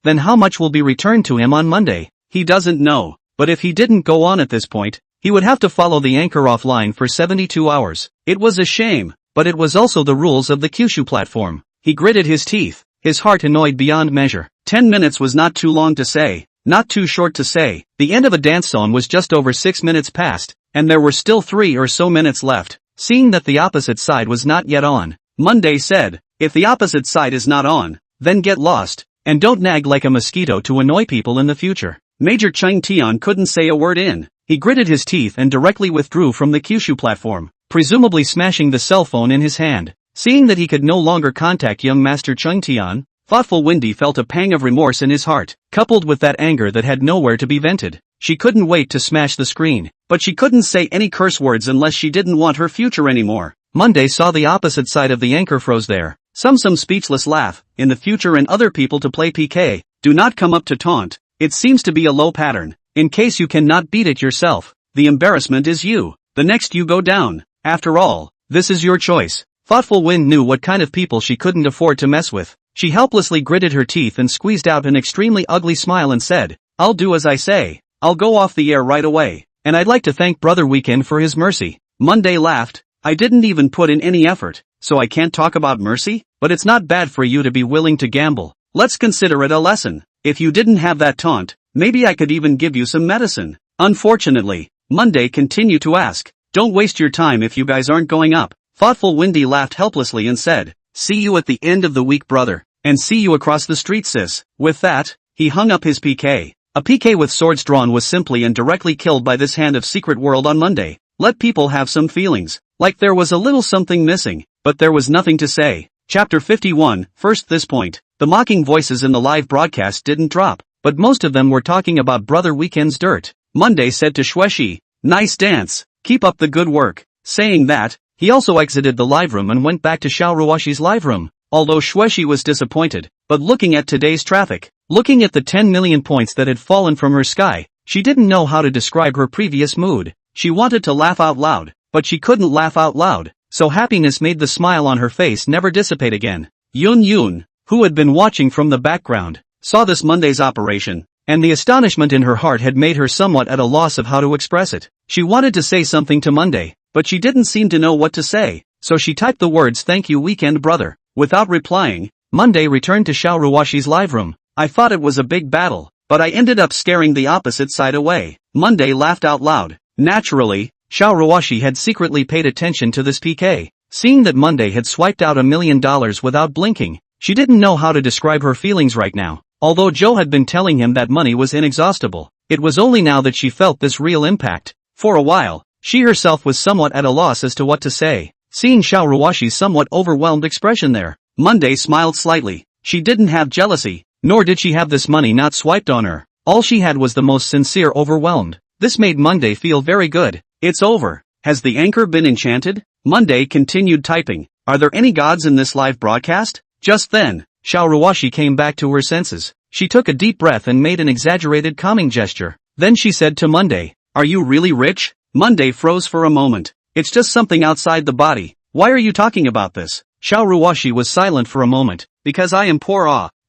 then how much will be returned to him on Monday? He doesn't know, but if he didn't go on at this point, he would have to follow the anchor offline for 72 hours. It was a shame, but it was also the rules of the Kyushu platform. He gritted his teeth, his heart annoyed beyond measure. 10 minutes was not too long to say, not too short to say. The end of a dance song was just over 6 minutes past, and there were still 3 or so minutes left. Seeing that the opposite side was not yet on, Monday said, "If the opposite side is not on, then get lost, and don't nag like a mosquito to annoy people in the future." Major Qingtian couldn't say a word in. He gritted his teeth and directly withdrew from the Kyushu platform, presumably smashing the cell phone in his hand. Seeing that he could no longer contact young Master Qingtian, thoughtful Wendy felt a pang of remorse in his heart, coupled with that anger that had nowhere to be vented. She couldn't wait to smash the screen, but she couldn't say any curse words unless she didn't want her future anymore. Monday saw the opposite side of the anchor froze there. Some speechless laugh. In the future and other people to play PK, do not come up to taunt. It seems to be a low pattern. In case you cannot beat it yourself, the embarrassment is you. The next you go down. After all, this is your choice. Thoughtful Wind knew what kind of people she couldn't afford to mess with. She helplessly gritted her teeth and squeezed out an extremely ugly smile and said, "I'll do as I say. I'll go off the air right away. And I'd like to thank Brother Weekend for his mercy." Monday laughed. "I didn't even put in any effort, so I can't talk about mercy? But it's not bad for you to be willing to gamble. Let's consider it a lesson. If you didn't have that taunt, maybe I could even give you some medicine." Unfortunately, Monday continued to ask, "Don't waste your time if you guys aren't going up." Thoughtful Windy laughed helplessly and said, "See you at the end of the week, brother, and see you across the street, sis." With that, he hung up his PK. A PK with swords drawn was simply and directly killed by this hand of Secret World on Monday. Let people have some feelings, like there was a little something missing, but there was nothing to say. Chapter 51, first this point, the mocking voices in the live broadcast didn't drop, but most of them were talking about Brother Weekend's dirt. Monday said to Shueshi, "Nice dance, keep up the good work." Saying that, he also exited the live room and went back to Xiao Ruoxi's live room. Although Shueshi was disappointed, but looking at today's traffic, looking at the 10 million points that had fallen from her sky, she didn't know how to describe her previous mood. She wanted to laugh out loud, but she couldn't laugh out loud, so happiness made the smile on her face never dissipate again. Yun, who had been watching from the background, saw this Monday's operation, and the astonishment in her heart had made her somewhat at a loss of how to express it. She wanted to say something to Monday, but she didn't seem to know what to say, so she typed the words "Thank you weekend brother." Without replying, Monday returned to Xiao Ruoxi's live room. "I thought it was a big battle, but I ended up scaring the opposite side away." Monday laughed out loud. Naturally, Xiao Ruoxi had secretly paid attention to this PK. Seeing that Monday had swiped out $1 million without blinking, she didn't know how to describe her feelings right now. Although Joe had been telling him that money was inexhaustible, it was only now that she felt this real impact. For a while, she herself was somewhat at a loss as to what to say. Seeing Xiao Ruoxi's somewhat overwhelmed expression there, Monday smiled slightly. She didn't have jealousy, nor did she have this money not swiped on her. All she had was the most sincere overwhelmed. This made Monday feel very good. "It's over. Has the anchor been enchanted?" Monday continued typing. "Are there any gods in this live broadcast?" Just then, Xiao Ruoxi came back to her senses. She took a deep breath and made an exaggerated calming gesture. Then she said to Monday, "Are you really rich?" Monday froze for a moment. "It's just something outside the body. Why are you talking about this?" Xiao Ruoxi was silent for a moment. "Because I am poor.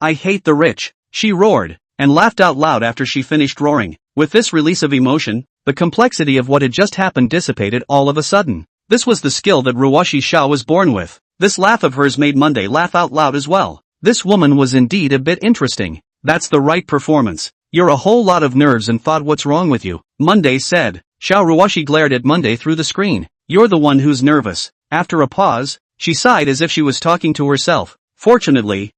I hate the rich," she roared, and laughed out loud after she finished roaring. With this release of emotion, the complexity of what had just happened dissipated all of a sudden. This was the skill that Ruoxi Xiao was born with. This laugh of hers made Monday laugh out loud as well. This woman was indeed a bit interesting. "That's the right performance. You're a whole lot of nerves and thought, what's wrong with you?" Monday said. Xiao Ruoxi glared at Monday through the screen. "You're the one who's nervous." After a pause, she sighed as if she was talking to herself. Fortunately,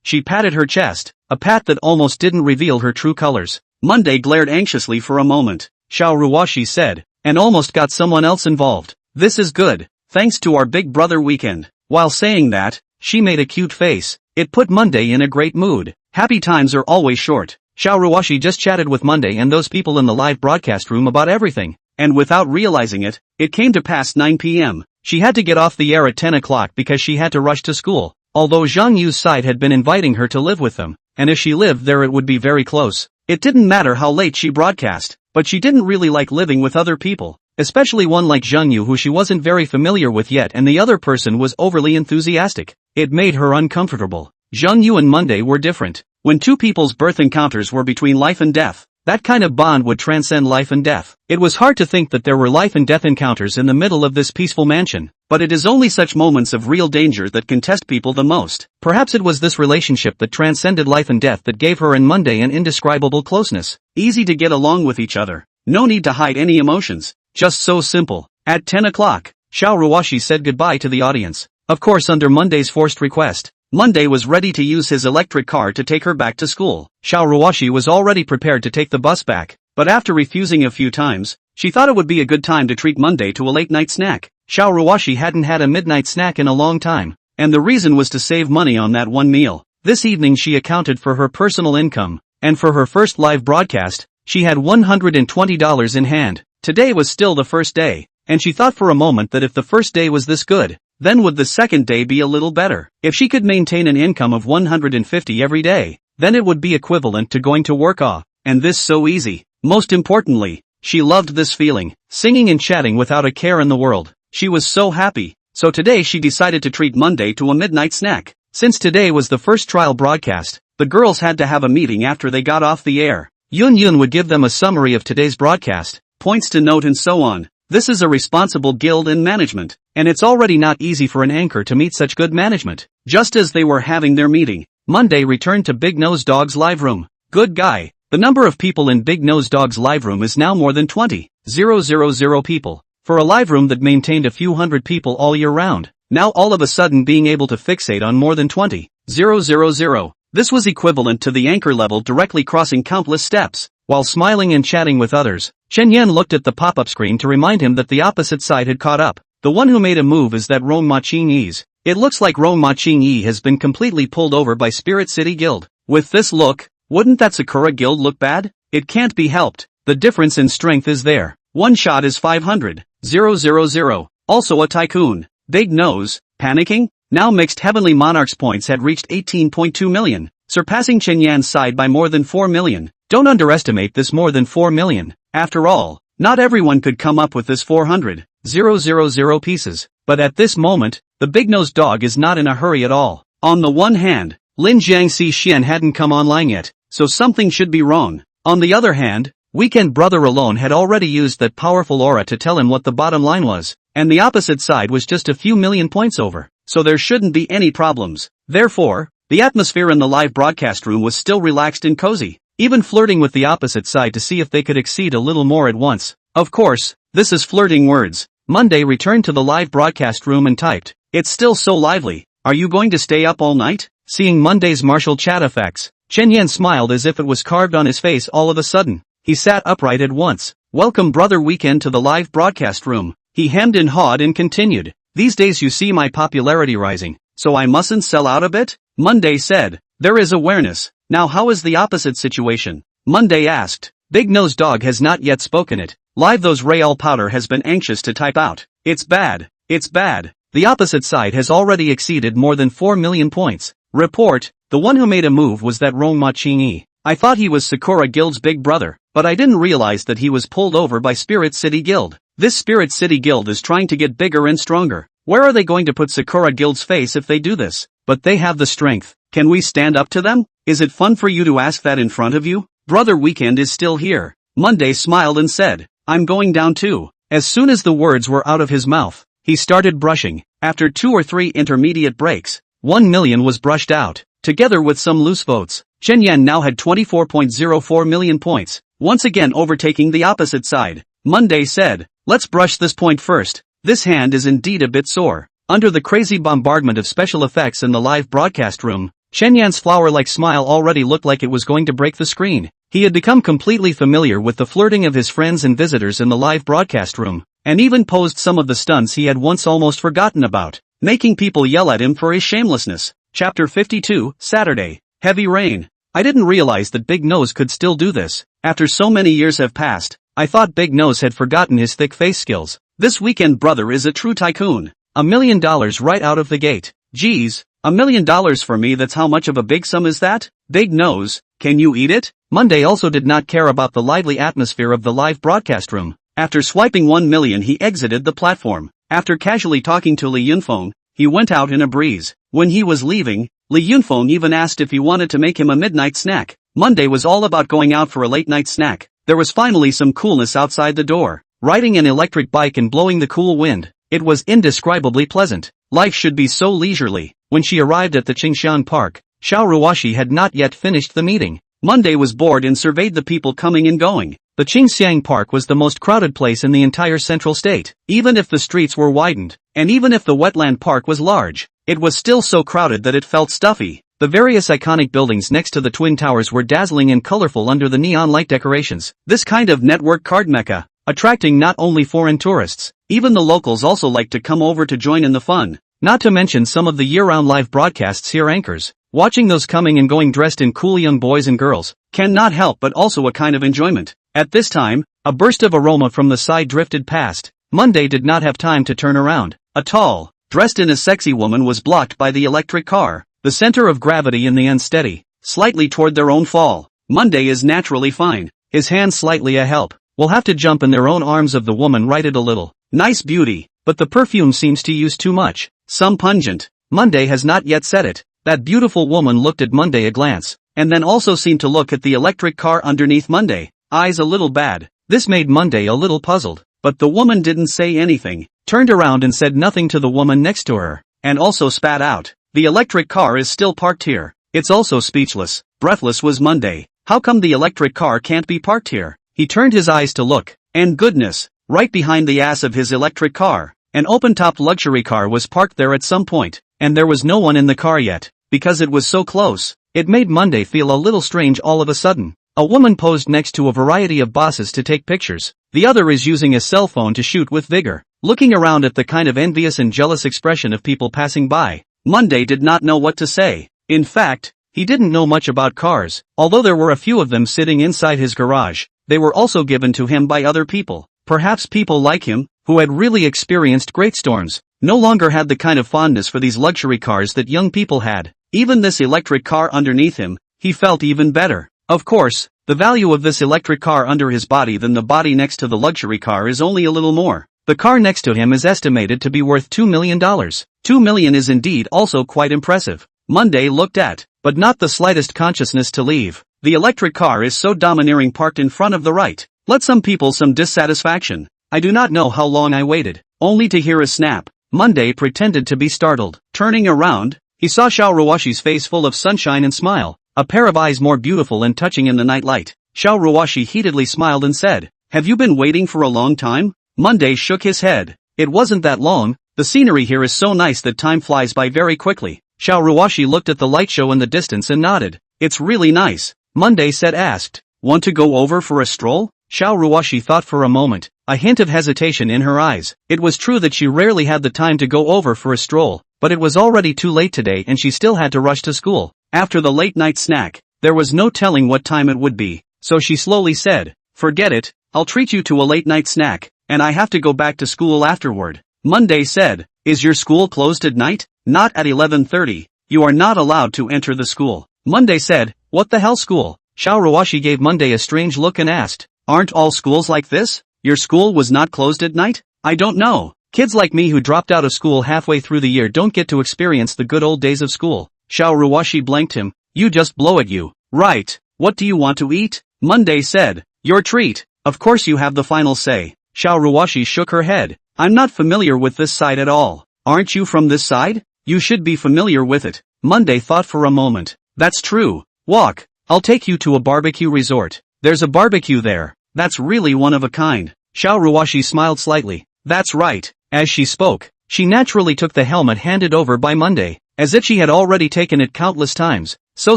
she patted her chest, a pat that almost didn't reveal her true colors. Monday glared anxiously for a moment. Xiao Ruoxi said, "And almost got someone else involved. This is good, thanks to our big brother weekend." While saying that, she made a cute face. It put Monday in a great mood. Happy times are always short. Xiao Ruoxi just chatted with Monday and those people in the live broadcast room about everything, and without realizing it, it came to past 9 p.m. She had to get off the air at 10 o'clock because she had to rush to school. Although Zhang Yu's side had been inviting her to live with them, and if she lived there it would be very close. It didn't matter how late she broadcast, but she didn't really like living with other people, especially one like Zhang Yu who she wasn't very familiar with yet, and the other person was overly enthusiastic. It made her uncomfortable. Zhang Yu and Monday were different. When two people's birth encounters were between life and death, that kind of bond would transcend life and death. It was hard to think that there were life and death encounters in the middle of this peaceful mansion, but it is only such moments of real danger that can test people the most. Perhaps it was this relationship that transcended life and death that gave her and Monday an indescribable closeness. Easy to get along with each other. No need to hide any emotions. Just so simple. At 10 o'clock, Xiao Ruoxi said goodbye to the audience. Of course, under Monday's forced request. Monday was ready to use his electric car to take her back to school. Xiao Ruoxi was already prepared to take the bus back, but after refusing a few times, she thought it would be a good time to treat Monday to a late-night snack. Xiao Ruoxi hadn't had a midnight snack in a long time, and the reason was to save money on that one meal. This evening she accounted for her personal income, and for her first live broadcast, she had $120 in hand. Today was still the first day, and she thought for a moment that if the first day was this good, then would the second day be a little better? If she could maintain an income of $150 every day, then it would be equivalent to going to work and this so easy. Most importantly, she loved this feeling, singing and chatting without a care in the world. She was so happy, so today she decided to treat Monday to a midnight snack. Since today was the first trial broadcast, the girls had to have a meeting after they got off the air. Yun would give them a summary of today's broadcast, points to note and so on. This is a responsible guild and management, and it's already not easy for an anchor to meet such good management. Just as they were having their meeting, Monday returned to Big Nose Dog's live room. Good guy. The number of people in Big Nose Dog's live room is now more than 20,000 people. For a live room that maintained a few hundred people all year round, now all of a sudden being able to fixate on more than 20,000. This was equivalent to the anchor level directly crossing countless steps. While smiling and chatting with others, Chen Yan looked at the pop-up screen to remind him that the opposite side had caught up. The one who made a move is that Rong Ma Qingyi's. It looks like Rong Ma Qingyi has been completely pulled over by Spirit City Guild. With this look, wouldn't that Sakura Guild look bad? It can't be helped. The difference in strength is there. One shot is 500,000. Also a Tycoon. Big Nose, panicking? Now Mixed Heavenly Monarch's points had reached 18.2 million, surpassing Chen Yan's side by more than 4 million. Don't underestimate this more than 4 million. After all, not everyone could come up with this 400,000 pieces. But at this moment, the big-nosed dog is not in a hurry at all. On the one hand, Lin Jiangxi Xian hadn't come online yet, so something should be wrong. On the other hand, Weekend Brother alone had already used that powerful aura to tell him what the bottom line was, and the opposite side was just a few million points over, so there shouldn't be any problems. Therefore, the atmosphere in the live broadcast room was still relaxed and cozy, even flirting with the opposite side to see if they could exceed a little more at once. Of course, this is flirting words. Monday returned to the live broadcast room and typed, "It's still so lively, are you going to stay up all night?" Seeing Monday's martial chat effects, Chen Yan smiled as if it was carved on his face all of a sudden. He sat upright at once. "Welcome Brother Weekend to the live broadcast room." He hemmed and hawed and continued, "These days you see my popularity rising, so I mustn't sell out a bit?" Monday said, "There is awareness. Now how is the opposite situation?" Monday asked. Big Nose Dog has not yet spoken it. Live Those Real Powder has been anxious to type out, "It's bad, it's bad." The opposite side has already exceeded more than 4 million points. Report, the one who made a move was that Rongma Qingyi. I thought he was Sakura Guild's big brother, but I didn't realize that he was pulled over by Spirit City Guild. This Spirit City Guild is trying to get bigger and stronger. Where are they going to put Sakura Guild's face if they do this? But they have the strength. Can we stand up to them? Is it fun for you to ask that in front of you? Brother Weekend is still here. Monday smiled and said, "I'm going down too." As soon as the words were out of his mouth, he started brushing. After 2 or 3 intermediate breaks, 1 million was brushed out. Together with some loose votes, Chen Yan now had 24.04 million points, once again overtaking the opposite side. Monday said, "Let's brush this point first. This hand is indeed a bit sore." Under the crazy bombardment of special effects in the live broadcast room, Chen Yan's flower-like smile already looked like it was going to break the screen. He had become completely familiar with the flirting of his friends and visitors in the live broadcast room, and even posed some of the stunts he had once almost forgotten about, making people yell at him for his shamelessness. Chapter 52, Saturday. Heavy rain. I didn't realize that Big Nose could still do this. After so many years have passed, I thought Big Nose had forgotten his thick face skills. This Weekend Brother is a true tycoon. $1 million right out of the gate. Geez, $1 million for me, that's how much of a big sum is that? Big Nose, can you eat it? Monday also did not care about the lively atmosphere of the live broadcast room. After swiping 1 million he exited the platform. After casually talking to Li Yunfeng, he went out in a breeze. When he was leaving, Li Yunfeng even asked if he wanted to make him a midnight snack. Monday was all about going out for a late night snack. There was finally some coolness outside the door. Riding an electric bike and blowing the cool wind, it was indescribably pleasant. Life should be so leisurely. When she arrived at the Qingshan Park, Xiao Ruoxi had not yet finished the meeting. Monday was bored and surveyed the people coming and going. The Qingshan Park was the most crowded place in the entire central state. Even if the streets were widened, and even if the wetland park was large, it was still so crowded that it felt stuffy. The various iconic buildings next to the Twin Towers were dazzling and colorful under the neon light decorations. This kind of network card mecca, attracting not only foreign tourists, even the locals also liked to come over to join in the fun. Not to mention some of the year-round live broadcasts here anchors. Watching those coming and going dressed in cool young boys and girls cannot help but also a kind of enjoyment. At this time, a burst of aroma from the side drifted past. Monday did not have time to turn around. A tall, dressed in a sexy woman was blocked by the electric car, the center of gravity in the unsteady, slightly toward their own fall. Monday is naturally fine, his hands slightly a help. Will have to jump in their own arms of the woman righted a little. Nice beauty, but the perfume seems to use too much. Some pungent. Monday has not yet said it. That beautiful woman looked at Monday a glance, and then also seemed to look at the electric car underneath Monday. Eyes a little bad. This made Monday a little puzzled, but the woman didn't say anything, turned around and said nothing to the woman next to her, and also spat out. The electric car is still parked here. It's also speechless. Breathless was Monday. How come the electric car can't be parked here? He turned his eyes to look, and goodness, right behind the ass of his electric car, an open-topped luxury car was parked there at some point, and there was no one in the car yet, because it was so close. It made Monday feel a little strange all of a sudden. A woman posed next to a variety of bosses to take pictures. The other is using a cell phone to shoot with vigor, looking around at the kind of envious and jealous expression of people passing by. Monday did not know what to say. In fact, he didn't know much about cars. Although there were a few of them sitting inside his garage, they were also given to him by other people. Perhaps people like him, who had really experienced great storms, no longer had the kind of fondness for these luxury cars that young people had. Even this electric car underneath him, he felt even better. Of course, the value of this electric car under his body than the body next to the luxury car is only a little more. The car next to him is estimated to be worth $2 million. $2 million is indeed also quite impressive. Monday looked at, but not the slightest consciousness to leave. The electric car is so domineering parked in front of the right. Let some people some dissatisfaction. I do not know how long I waited, only to hear a snap. Monday pretended to be startled. Turning around, he saw Xiao Ruoxi's face full of sunshine and smile, a pair of eyes more beautiful and touching in the night light. Xiao Ruoxi heatedly smiled and said, "Have you been waiting for a long time?" Monday shook his head. "It wasn't that long. The scenery here is so nice that time flies by very quickly." Xiao Ruoxi looked at the light show in the distance and nodded. "It's really nice." Monday said asked, "Want to go over for a stroll?" Xiao Ruoxi thought for a moment, a hint of hesitation in her eyes. It was true that she rarely had the time to go over for a stroll, but it was already too late today and she still had to rush to school. After the late night snack, there was no telling what time it would be, so she slowly said, "Forget it, I'll treat you to a late night snack, and I have to go back to school afterward." Monday said, "Is your school closed at night?" "Not at 11:30, you are not allowed to enter the school." Monday said, "What the hell school?" Xiao Ruoxi gave Monday a strange look and asked, "Aren't all schools like this? Your school was not closed at night?" "I don't know. Kids like me who dropped out of school halfway through the year don't get to experience the good old days of school." Xiao Ruoxi blanked him. "You just blow at you. Right, what do you want to eat?" Monday said, "Your treat. Of course you have the final say." Xiao Ruoxi shook her head. "I'm not familiar with this side at all." "Aren't you from this side? You should be familiar with it." Monday thought for a moment. "That's true. Walk. I'll take you to a barbecue resort. There's a barbecue there. That's really one of a kind." Xiao Ruoxi smiled slightly. "That's right." As she spoke, she naturally took the helmet handed over by Monday, as if she had already taken it countless times, so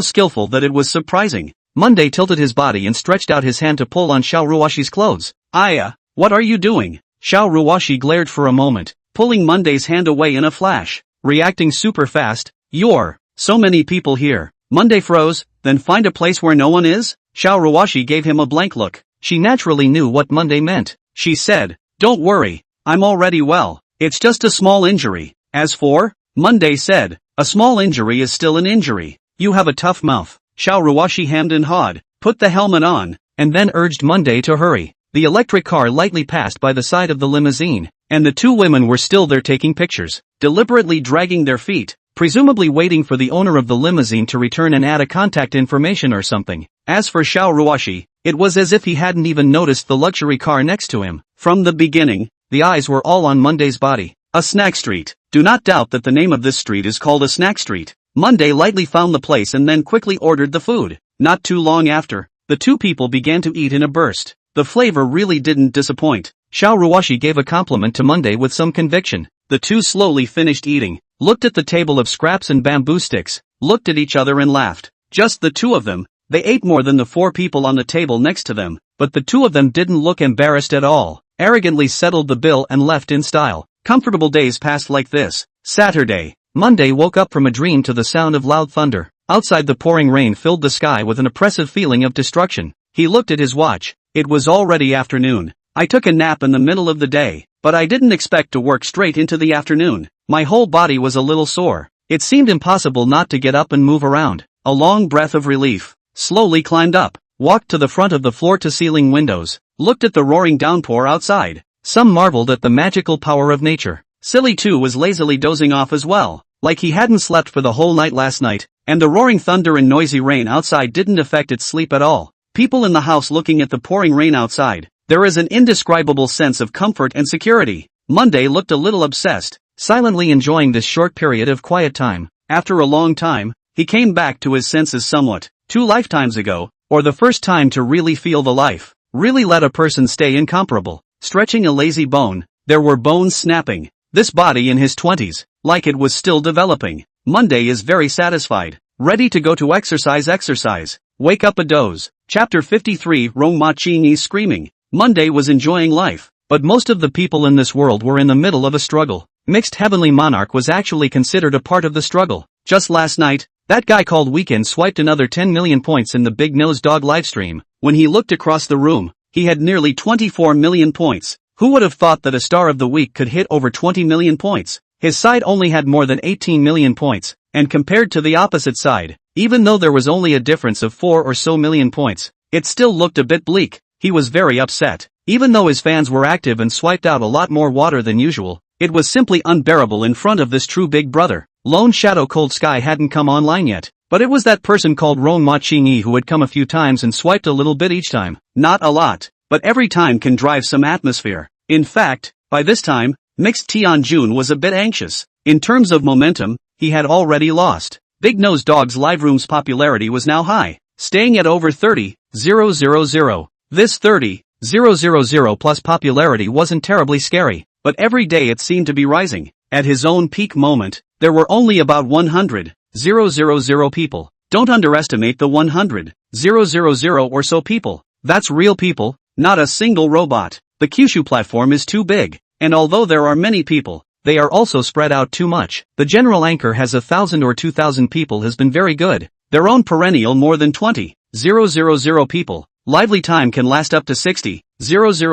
skillful that it was surprising. Monday tilted his body and stretched out his hand to pull on Xiao Ruoxi's clothes. "Aya, what are you doing?" Xiao Ruoxi glared for a moment, pulling Monday's hand away in a flash, reacting super fast. "You're, so many people here." Monday froze, "Then find a place where no one is?" Xiao Ruoxi gave him a blank look. She naturally knew what Monday meant. She said, "Don't worry, I'm already well. It's just a small injury." "As for?" Monday said, "A small injury is still an injury. You have a tough mouth." Xiao Ruoxi hemmed and hawed, put the helmet on, and then urged Monday to hurry. The electric car lightly passed by the side of the limousine, and the two women were still there taking pictures, deliberately dragging their feet, presumably waiting for the owner of the limousine to return and add a contact information or something. As for Xiao Ruoxi, it was as if he hadn't even noticed the luxury car next to him. From the beginning, the eyes were all on Monday's body. A snack street. Do not doubt that the name of this street is called a snack street. Monday lightly found the place and then quickly ordered the food. Not too long after, the two people began to eat in a burst. The flavor really didn't disappoint. Xiao Ruoxi gave a compliment to Monday with some conviction. The two slowly finished eating, looked at the table of scraps and bamboo sticks, looked at each other and laughed. Just the two of them. They ate more than the four people on the table next to them, but the two of them didn't look embarrassed at all, arrogantly settled the bill and left in style. Comfortable days passed like this. Saturday. Monday woke up from a dream to the sound of loud thunder. Outside the pouring rain filled the sky with an oppressive feeling of destruction. He looked at his watch. It was already afternoon. "I took a nap in the middle of the day, but I didn't expect to work straight into the afternoon. My whole body was a little sore. It seemed impossible not to get up and move around." A long breath of relief. Slowly climbed up, walked to the front of the floor-to-ceiling windows, looked at the roaring downpour outside. Some marveled at the magical power of nature. Silly too was lazily dozing off as well, like he hadn't slept for the whole night last night, and the roaring thunder and noisy rain outside didn't affect its sleep at all. People in the house looking at the pouring rain outside. There is an indescribable sense of comfort and security. Monday looked a little obsessed, silently enjoying this short period of quiet time. After a long time, he came back to his senses somewhat. 2 lifetimes ago, or the first time to really feel the life, really let a person stay incomparable. Stretching a lazy bone, there were bones snapping. This body in his 20s, like it was still developing. Monday is very satisfied, ready to go to exercise. Wake up a doze. Chapter 53 Ruoxi screaming. Monday was enjoying life, but most of the people in this world were in the middle of a struggle. Mixed Heavenly Monarch was actually considered a part of the struggle. Just last night, that guy called Weekend swiped another 10 million points in the Big Nose Dog livestream. When he looked across the room, he had nearly 24 million points. Who would have thought that a star of the week could hit over 20 million points? His side only had more than 18 million points, and compared to the opposite side, even though there was only a difference of 4 or so million points, it still looked a bit bleak. He was very upset. Even though his fans were active and swiped out a lot more water than usual, it was simply unbearable in front of this true big brother. Lone Shadow Cold Sky hadn't come online yet. But it was that person called Ruoxi who had come a few times and swiped a little bit each time. Not a lot, but every time can drive some atmosphere. In fact, by this time, Mixed Tianjun was a bit anxious. In terms of momentum, he had already lost. Big Nose Dog's live room's popularity was now high, staying at over 30,000. This 30,000 plus popularity wasn't terribly scary, but every day it seemed to be rising. At his own peak moment, there were only about 100,000 people. Don't underestimate the 100,000 or so people. That's real people, not a single robot. The Kyushu platform is too big, and although there are many people, they are also spread out too much. The general anchor has 1,000 or 2,000 people has been very good. Their own perennial more than 20,000 people. Lively time can last up to 60,000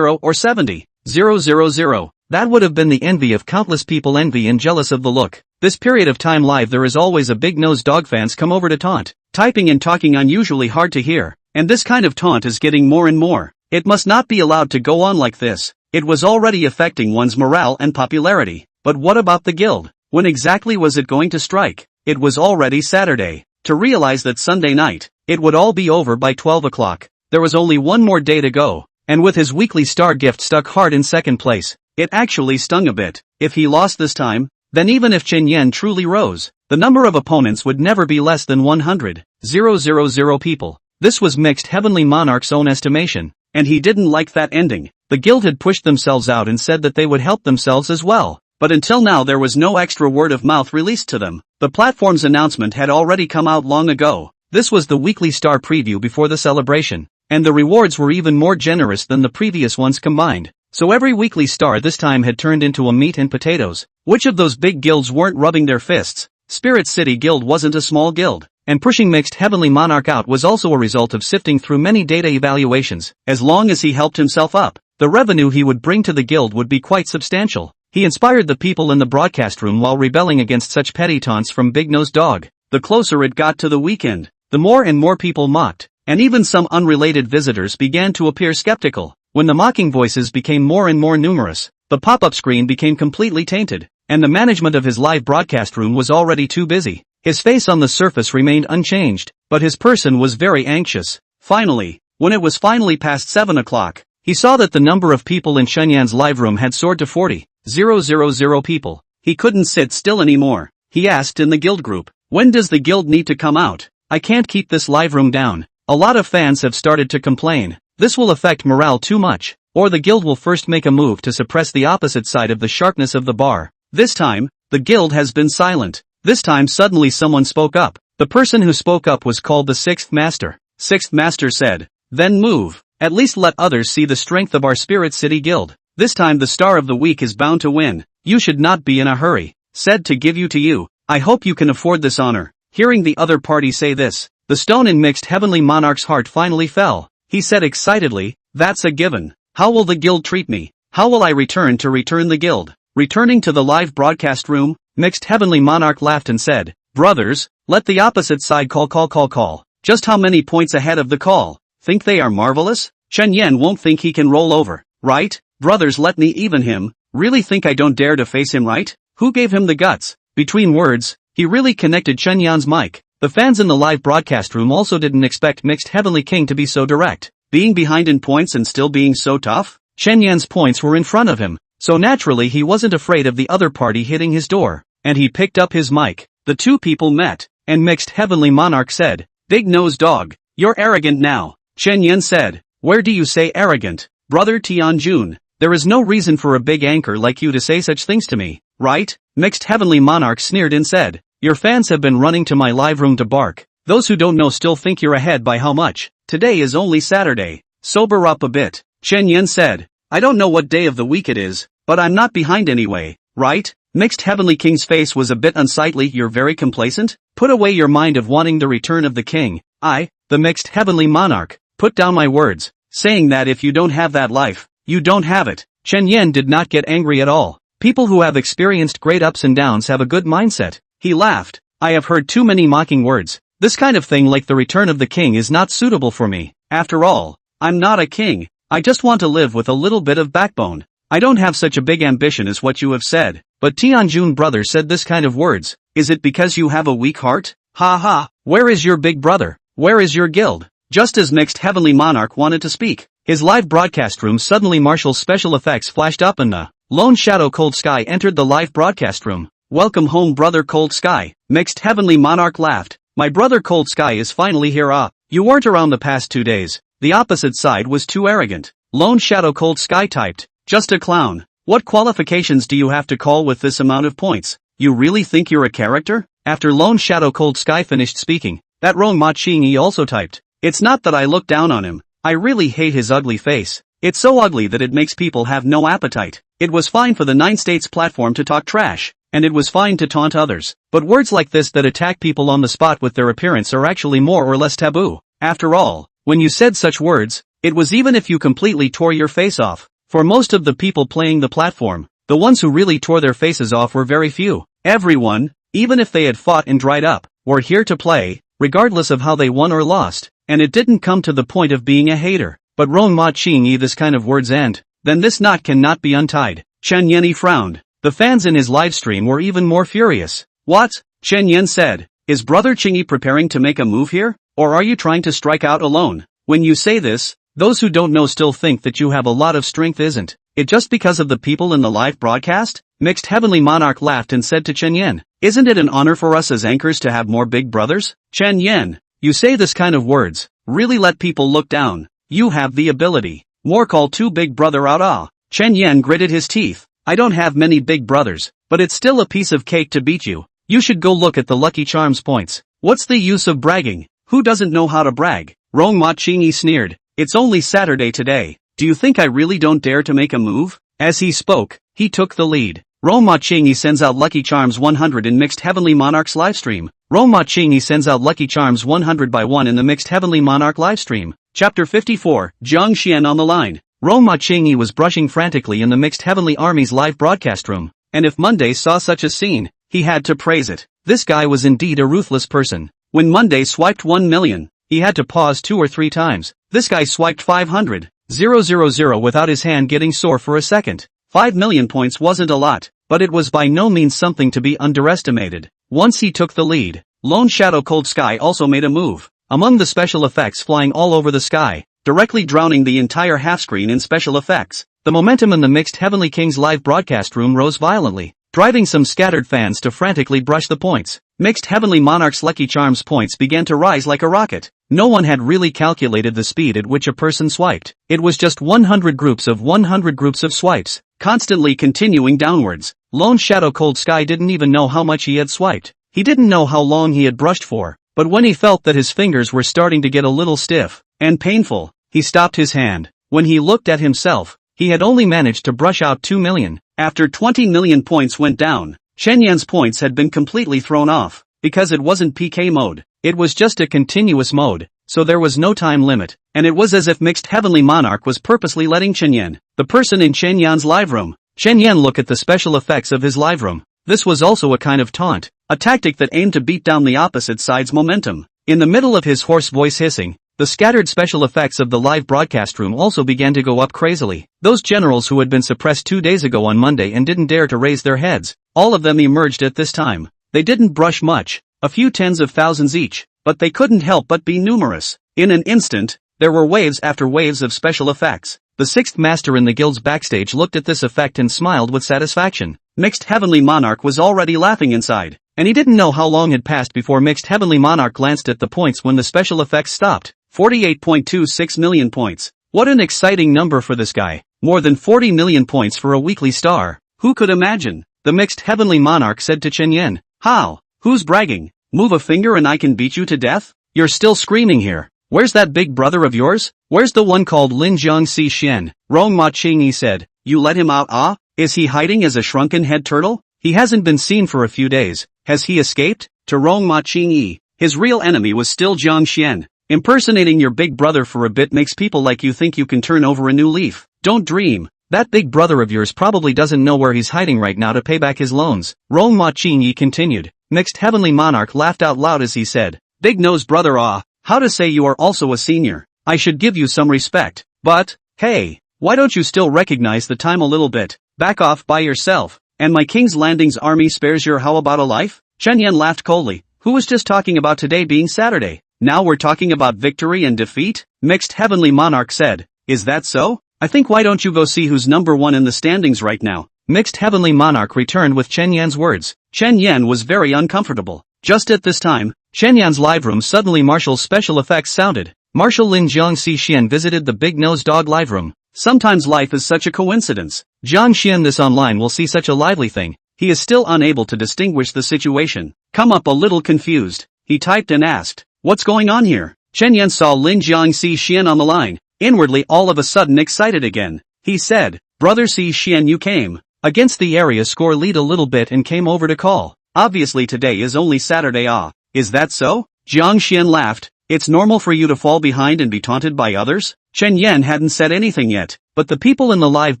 or 70,000. That would have been the envy of countless people, envy and jealous of the look. This period of time live there is always a Big Nose Dog fans come over to taunt. Typing and talking unusually hard to hear, and this kind of taunt is getting more and more. It must not be allowed to go on like this. It was already affecting one's morale and popularity. But what about the guild? When exactly was it going to strike? It was already Saturday. To realize that Sunday night, it would all be over by 12 o'clock. There was only one more day to go, and with his weekly star gift stuck hard in second place, it actually stung a bit. If he lost this time, then even if Chen Yan truly rose, the number of opponents would never be less than 100,000 people. This was Mixed Heavenly Monarch's own estimation, and he didn't like that ending. The guild had pushed themselves out and said that they would help themselves as well, but until now there was no extra word of mouth released to them. The platform's announcement had already come out long ago. This was the weekly star preview before the celebration, and the rewards were even more generous than the previous ones combined. So every weekly star this time had turned into a meat and potatoes. Which of those big guilds weren't rubbing their fists? Spirit City Guild wasn't a small guild, and pushing Mixed Heavenly Monarch out was also a result of sifting through many data evaluations. As long as he helped himself up, the revenue he would bring to the guild would be quite substantial. He inspired the people in the broadcast room while rebelling against such petty taunts from Big Nose Dog. The closer it got to the weekend, the more and more people mocked, and even some unrelated visitors began to appear skeptical. When the mocking voices became more and more numerous, the pop-up screen became completely tainted, and the management of his live broadcast room was already too busy. His face on the surface remained unchanged, but his person was very anxious. Finally, when it was finally past 7 o'clock, he saw that the number of people in Shenyan's live room had soared to 40,000 people. He couldn't sit still anymore. He asked in the guild group, "When does the guild need to come out? I can't keep this live room down." A lot of fans have started to complain. This will affect morale too much, or the guild will first make a move to suppress the opposite side of the sharpness of the bar. This time, the guild has been silent. This time suddenly someone spoke up. The person who spoke up was called the Sixth Master. Sixth Master said, "Then move. At least let others see the strength of our Spirit City Guild. This time the star of the week is bound to win. You should not be in a hurry. Said to give you to you. I hope you can afford this honor." Hearing the other party say this, the stone in Mixed Heavenly Monarch's heart finally fell. He said excitedly, "That's a given. How will the guild treat me? How will I return the guild?" Returning to the live broadcast room, Mixed Heavenly Monarch laughed and said, "Brothers, let the opposite side call. Just how many points ahead of the call? Think they are marvelous? Chen Yan won't think he can roll over, right? Brothers, let me even him. Really think I don't dare to face him, right? Who gave him the guts?" Between words, he really connected Chen Yan's mic. The fans in the live broadcast room also didn't expect Mixed Heavenly King to be so direct. Being behind in points and still being so tough? Chen Yan's points were in front of him, so naturally he wasn't afraid of the other party hitting his door, and he picked up his mic. The two people met, and Mixed Heavenly Monarch said, "Big Nose Dog, you're arrogant now." Chen Yan said, "Where do you say arrogant? Brother Tianjun, there is no reason for a big anchor like you to say such things to me, right?" Mixed Heavenly Monarch sneered and said, "Your fans have been running to my live room to bark. Those who don't know still think you're ahead by how much? Today is only Saturday. Sober up a bit." Chen Yan said, "I don't know what day of the week it is, but I'm not behind anyway, right?" Mixed Heavenly King's face was a bit unsightly. "You're very complacent? Put away your mind of wanting the return of the king." I, the Mixed Heavenly Monarch, put down my words, saying that if you don't have that life, you don't have it. Chen Yan did not get angry at all. People who have experienced great ups and downs have a good mindset. He laughed. "I have heard too many mocking words. This kind of thing like the return of the king is not suitable for me. After all, I'm not a king. I just want to live with a little bit of backbone. I don't have such a big ambition as what you have said." But Tianjun brother said this kind of words. "Is it because you have a weak heart?" Ha ha, where is your big brother? Where is your guild? Just as Mixed Heavenly Monarch wanted to speak, his live broadcast room suddenly Marshall's special effects flashed up and the lone shadow Cold Sky entered the live broadcast room. Welcome home brother Cold Sky, Mixed Heavenly Monarch laughed. My brother Cold Sky is finally here. You weren't around the past 2 days. The opposite side was too arrogant. Lone shadow Cold Sky typed, just a clown. What qualifications do you have to call with this amount of points? You really think you're a character? After Lone Shadow Cold Sky finished speaking, that Rong Ma Ching also typed, it's not that I look down on him, I really hate his ugly face. It's so ugly that it makes people have no appetite. It was fine for the 9 states platform to talk trash, and it was fine to taunt others, but words like this that attack people on the spot with their appearance are actually more or less taboo. After all, when you said such words, it was even if you completely tore your face off. For most of the people playing the platform, the ones who really tore their faces off were very few. Everyone, even if they had fought and dried up, were here to play, regardless of how they won or lost, and it didn't come to the point of being a hater. But Rong Ma Ching this kind of words and, then this knot cannot be untied. Chen Yenny frowned. The fans in his livestream were even more furious. What? Chen Yen said, is brother Chingy preparing to make a move here? Or are you trying to strike out alone? When you say this, those who don't know still think that you have a lot of strength. Isn't it just because of the people in the live broadcast? Mixed Heavenly Monarch laughed and said to Chen Yen, isn't it an honor for us as anchors to have more big brothers? Chen Yen, you say this kind of words, really let people look down. You have the ability. More call to big brother out. Chen Yen gritted his teeth. I don't have many big brothers, but it's still a piece of cake to beat you. You should go look at the Lucky Charms points. What's the use of bragging? Who doesn't know how to brag? Rong Ma Chingy sneered. It's only Saturday today. Do you think I really don't dare to make a move? As he spoke, he took the lead. Rong Ma Chingy sends out Lucky Charms 100 in Mixed Heavenly Monarch's livestream. Rong Ma Chingy sends out Lucky Charms 100 by 1 in the Mixed Heavenly Monarch livestream. Chapter 54, Jiang Xian on the line. Rong Ma Chingy was brushing frantically in the Mixed Heavenly Army's live broadcast room, and if Monday saw such a scene, he had to praise it. This guy was indeed a ruthless person. When Monday swiped 1 million, he had to pause 2 or 3 times. This guy swiped 500,000 without his hand getting sore for a second. 5 million points wasn't a lot, but it was by no means something to be underestimated. Once he took the lead, Lone Shadow Cold Sky also made a move. Among the special effects flying all over the sky, directly drowning the entire half-screen in special effects, the momentum in the Mixed Heavenly King's live broadcast room rose violently, driving some scattered fans to frantically brush the points. Mixed Heavenly Monarch's Lucky Charms points began to rise like a rocket. No one had really calculated the speed at which a person swiped. It was just 100 groups of swipes, constantly continuing downwards. Lone Shadow Cold Sky didn't even know how much he had swiped. He didn't know how long he had brushed for, but when he felt that his fingers were starting to get a little stiff and painful, he stopped his hand. When he looked at himself, he had only managed to brush out 2 million. After 20 million points went down, Chen Yan's points had been completely thrown off, because it wasn't PK mode, it was just a continuous mode, so there was no time limit, and it was as if Mixed Heavenly Monarch was purposely letting Chen Yan, the person in Chen Yan's live room, Chen Yan look at the special effects of his live room. This was also a kind of taunt, a tactic that aimed to beat down the opposite side's momentum. In the middle of his hoarse voice hissing, the scattered special effects of the live broadcast room also began to go up crazily. Those generals who had been suppressed 2 days ago on Monday and didn't dare to raise their heads, all of them emerged at this time. They didn't brush much, a few tens of thousands each, but they couldn't help but be numerous. In an instant, there were waves after waves of special effects. The 6th master in the guild's backstage looked at this effect and smiled with satisfaction. Mixed Heavenly Monarch was already laughing inside, and he didn't know how long had passed before Mixed Heavenly Monarch glanced at the points when the special effects stopped. 48.26 million points. What an exciting number for this guy. More than 40 million points for a weekly star. Who could imagine? The Mixed Heavenly Monarch said to Chen Yan. How? Who's bragging? Move a finger and I can beat you to death? You're still screaming here. Where's that big brother of yours? Where's the one called Lin Jiang Si Xian? Rong Ma Qingyi said. You let him out? Is he hiding as a shrunken head turtle? He hasn't been seen for a few days. Has he escaped? To Rong Ma Qingyi, his real enemy was still Jiang Xian. Impersonating your big brother for a bit makes people like you think you can turn over a new leaf. Don't dream. That big brother of yours probably doesn't know where he's hiding right now to pay back his loans. Rong Ma Qingyi continued. Mixed Heavenly Monarch laughed out loud as he said, Big nose brother how to say you are also a senior. I should give you some respect. But, hey, why don't you still recognize the time a little bit? Back off by yourself. And my King's Landing's army spares your how about a life? Chen Yan laughed coldly. Who was just talking about today being Saturday? Now we're talking about victory and defeat? Mixed Heavenly Monarch said. Is that so? I think why don't you go see who's number one in the standings right now? Mixed Heavenly Monarch returned with Chen Yan's words. Chen Yan was very uncomfortable. Just at this time, Chen Yan's live room suddenly Marshall's special effects sounded. Marshal Lin Jiangxi Xian visited the Big Nose Dog live room. Sometimes life is such a coincidence. Jiang Xian this online will see such a lively thing. He is still unable to distinguish the situation. Come up a little confused. He typed and asked, what's going on here? Chen Yan saw Lin Jiangxi Xian on the line, inwardly all of a sudden excited again. He said, Brother C Xian you came. Against the area score lead a little bit and came over to call. Obviously today is only Saturday Is that so? Jiang Xian laughed. It's normal for you to fall behind and be taunted by others? Chen Yan hadn't said anything yet, but the people in the live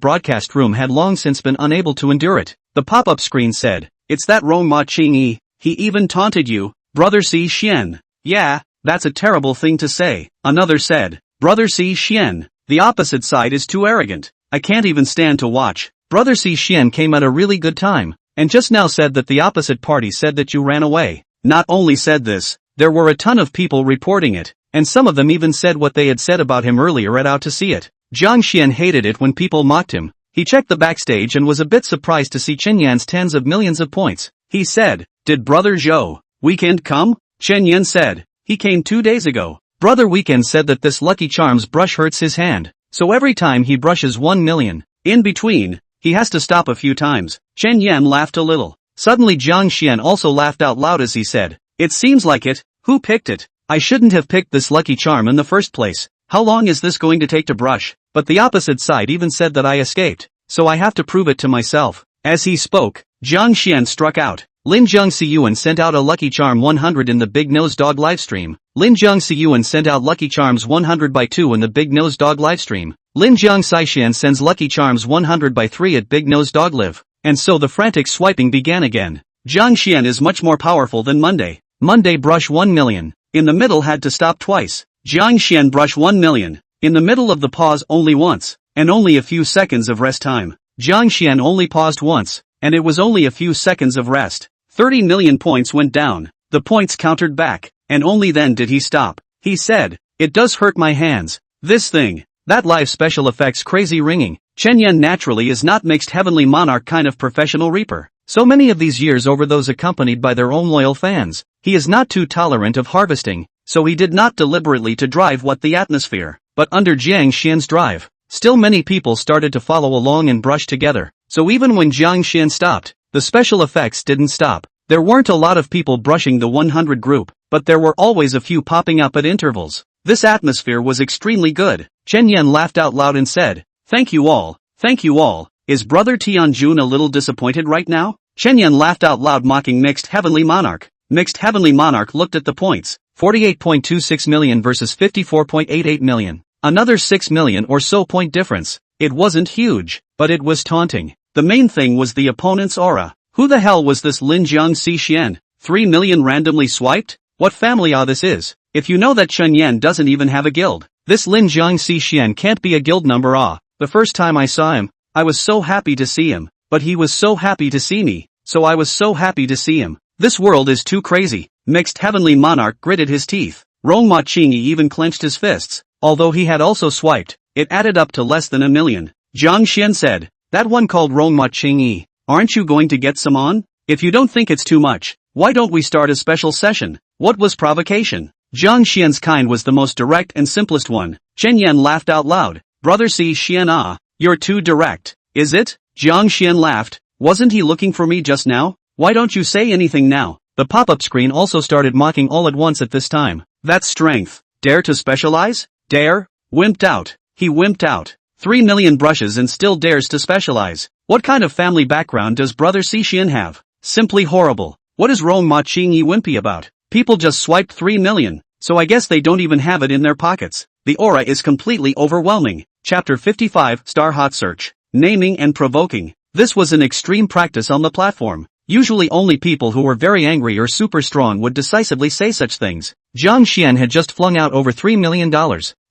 broadcast room had long since been unable to endure it. The pop-up screen said, it's that Rong Ma Qingyi, he even taunted you, Brother C Xian. Yeah, that's a terrible thing to say. Another said, Brother C Xian, the opposite side is too arrogant. I can't even stand to watch. Brother C Xian came at a really good time, and just now said that the opposite party said that you ran away. Not only said this, there were a ton of people reporting it, and some of them even said what they had said about him earlier at Out to See It. Jiang Xian hated it when people mocked him. He checked the backstage and was a bit surprised to see Chen Yan's tens of millions of points. He said, did Brother Zhou Weekend come? Chen Yan said, he came 2 days ago. Brother Weekend said that this Lucky Charms brush hurts his hand, so every time he brushes 1 million. In between, he has to stop a few times. Chen Yan laughed a little. Suddenly Jiang Xian also laughed out loud as he said, it seems like it. Who picked it? I shouldn't have picked this Lucky Charm in the first place. How long is this going to take to brush? But the opposite side even said that I escaped, so I have to prove it to myself. As he spoke, Jiang Xian struck out. Lin Jiangxi Yuan sent out a Lucky Charm 100 in the Big Nose Dog livestream. Lin Jiangxi Yuan sent out Lucky Charms 100 by 2 in the Big Nose Dog livestream. Lin Jiangxi Xian sends Lucky Charms 100 by 3 at Big Nose Dog Live. And so the frantic swiping began again. Jiang Xian is much more powerful than Monday. Monday brush 1 million. In the middle had to stop twice. Jiang Xian brush 1 million. In the middle of the pause only once, and only a few seconds of rest time. Jiang Xian only paused once, and it was only a few seconds of rest. 30 million points went down. The points countered back, and only then did he stop. He said, it does hurt my hands. This thing. That live special effects crazy ringing. Chen Yan naturally is not Mixed Heavenly Monarch kind of professional reaper. So many of these years over those accompanied by their own loyal fans. He is not too tolerant of harvesting, so he did not deliberately to drive what the atmosphere. But under Jiang Xian's drive, still many people started to follow along and brush together. So even when Jiang Xian stopped, the special effects didn't stop. There weren't a lot of people brushing the 100 group, but there were always a few popping up at intervals. This atmosphere was extremely good. Chen Yan laughed out loud and said, thank you all, thank you all. Is Brother Tianjun a little disappointed right now? Chen Yan laughed out loud mocking Mixed Heavenly Monarch. Mixed Heavenly Monarch looked at the points. 48.26 million versus 54.88 million. Another 6 million or so point difference. It wasn't huge, but it was taunting. The main thing was the opponent's aura. Who the hell was this Lin Jiangxi Xian? 3 million randomly swiped? What family this is? If you know that Chen Yan doesn't even have a guild. This Lin Jiangxi Xian can't be a guild number The first time I saw him, I was so happy to see him, but he was so happy to see me, so I was so happy to see him. This world is too crazy. Mixed Heavenly Monarch gritted his teeth. Rong Ma Qingyi even clenched his fists. Although he had also swiped, it added up to less than a million. Jiang Xian said, that one called Rong Ma Qingyi, aren't you going to get some on? If you don't think it's too much, why don't we start a special session? What was provocation? Jiang Xian's kind was the most direct and simplest one. Chen Yan laughed out loud. Brother C Xian you're too direct. Is it? Jiang Xian laughed. Wasn't he looking for me just now? Why don't you say anything now? The pop-up screen also started mocking all at once at this time. That's strength. Dare to specialize? Dare? Wimped out. He wimped out. 3 million brushes and still dares to specialize. What kind of family background does Brother C Xian have? Simply horrible. What is Rong Ma Qingyi wimpy about? People just swiped 3 million, so I guess they don't even have it in their pockets. The aura is completely overwhelming. Chapter 55 Star Hot Search. Naming and provoking. This was an extreme practice on the platform. Usually only people who were very angry or super strong would decisively say such things. Jiang Xian had just flung out over $3 million,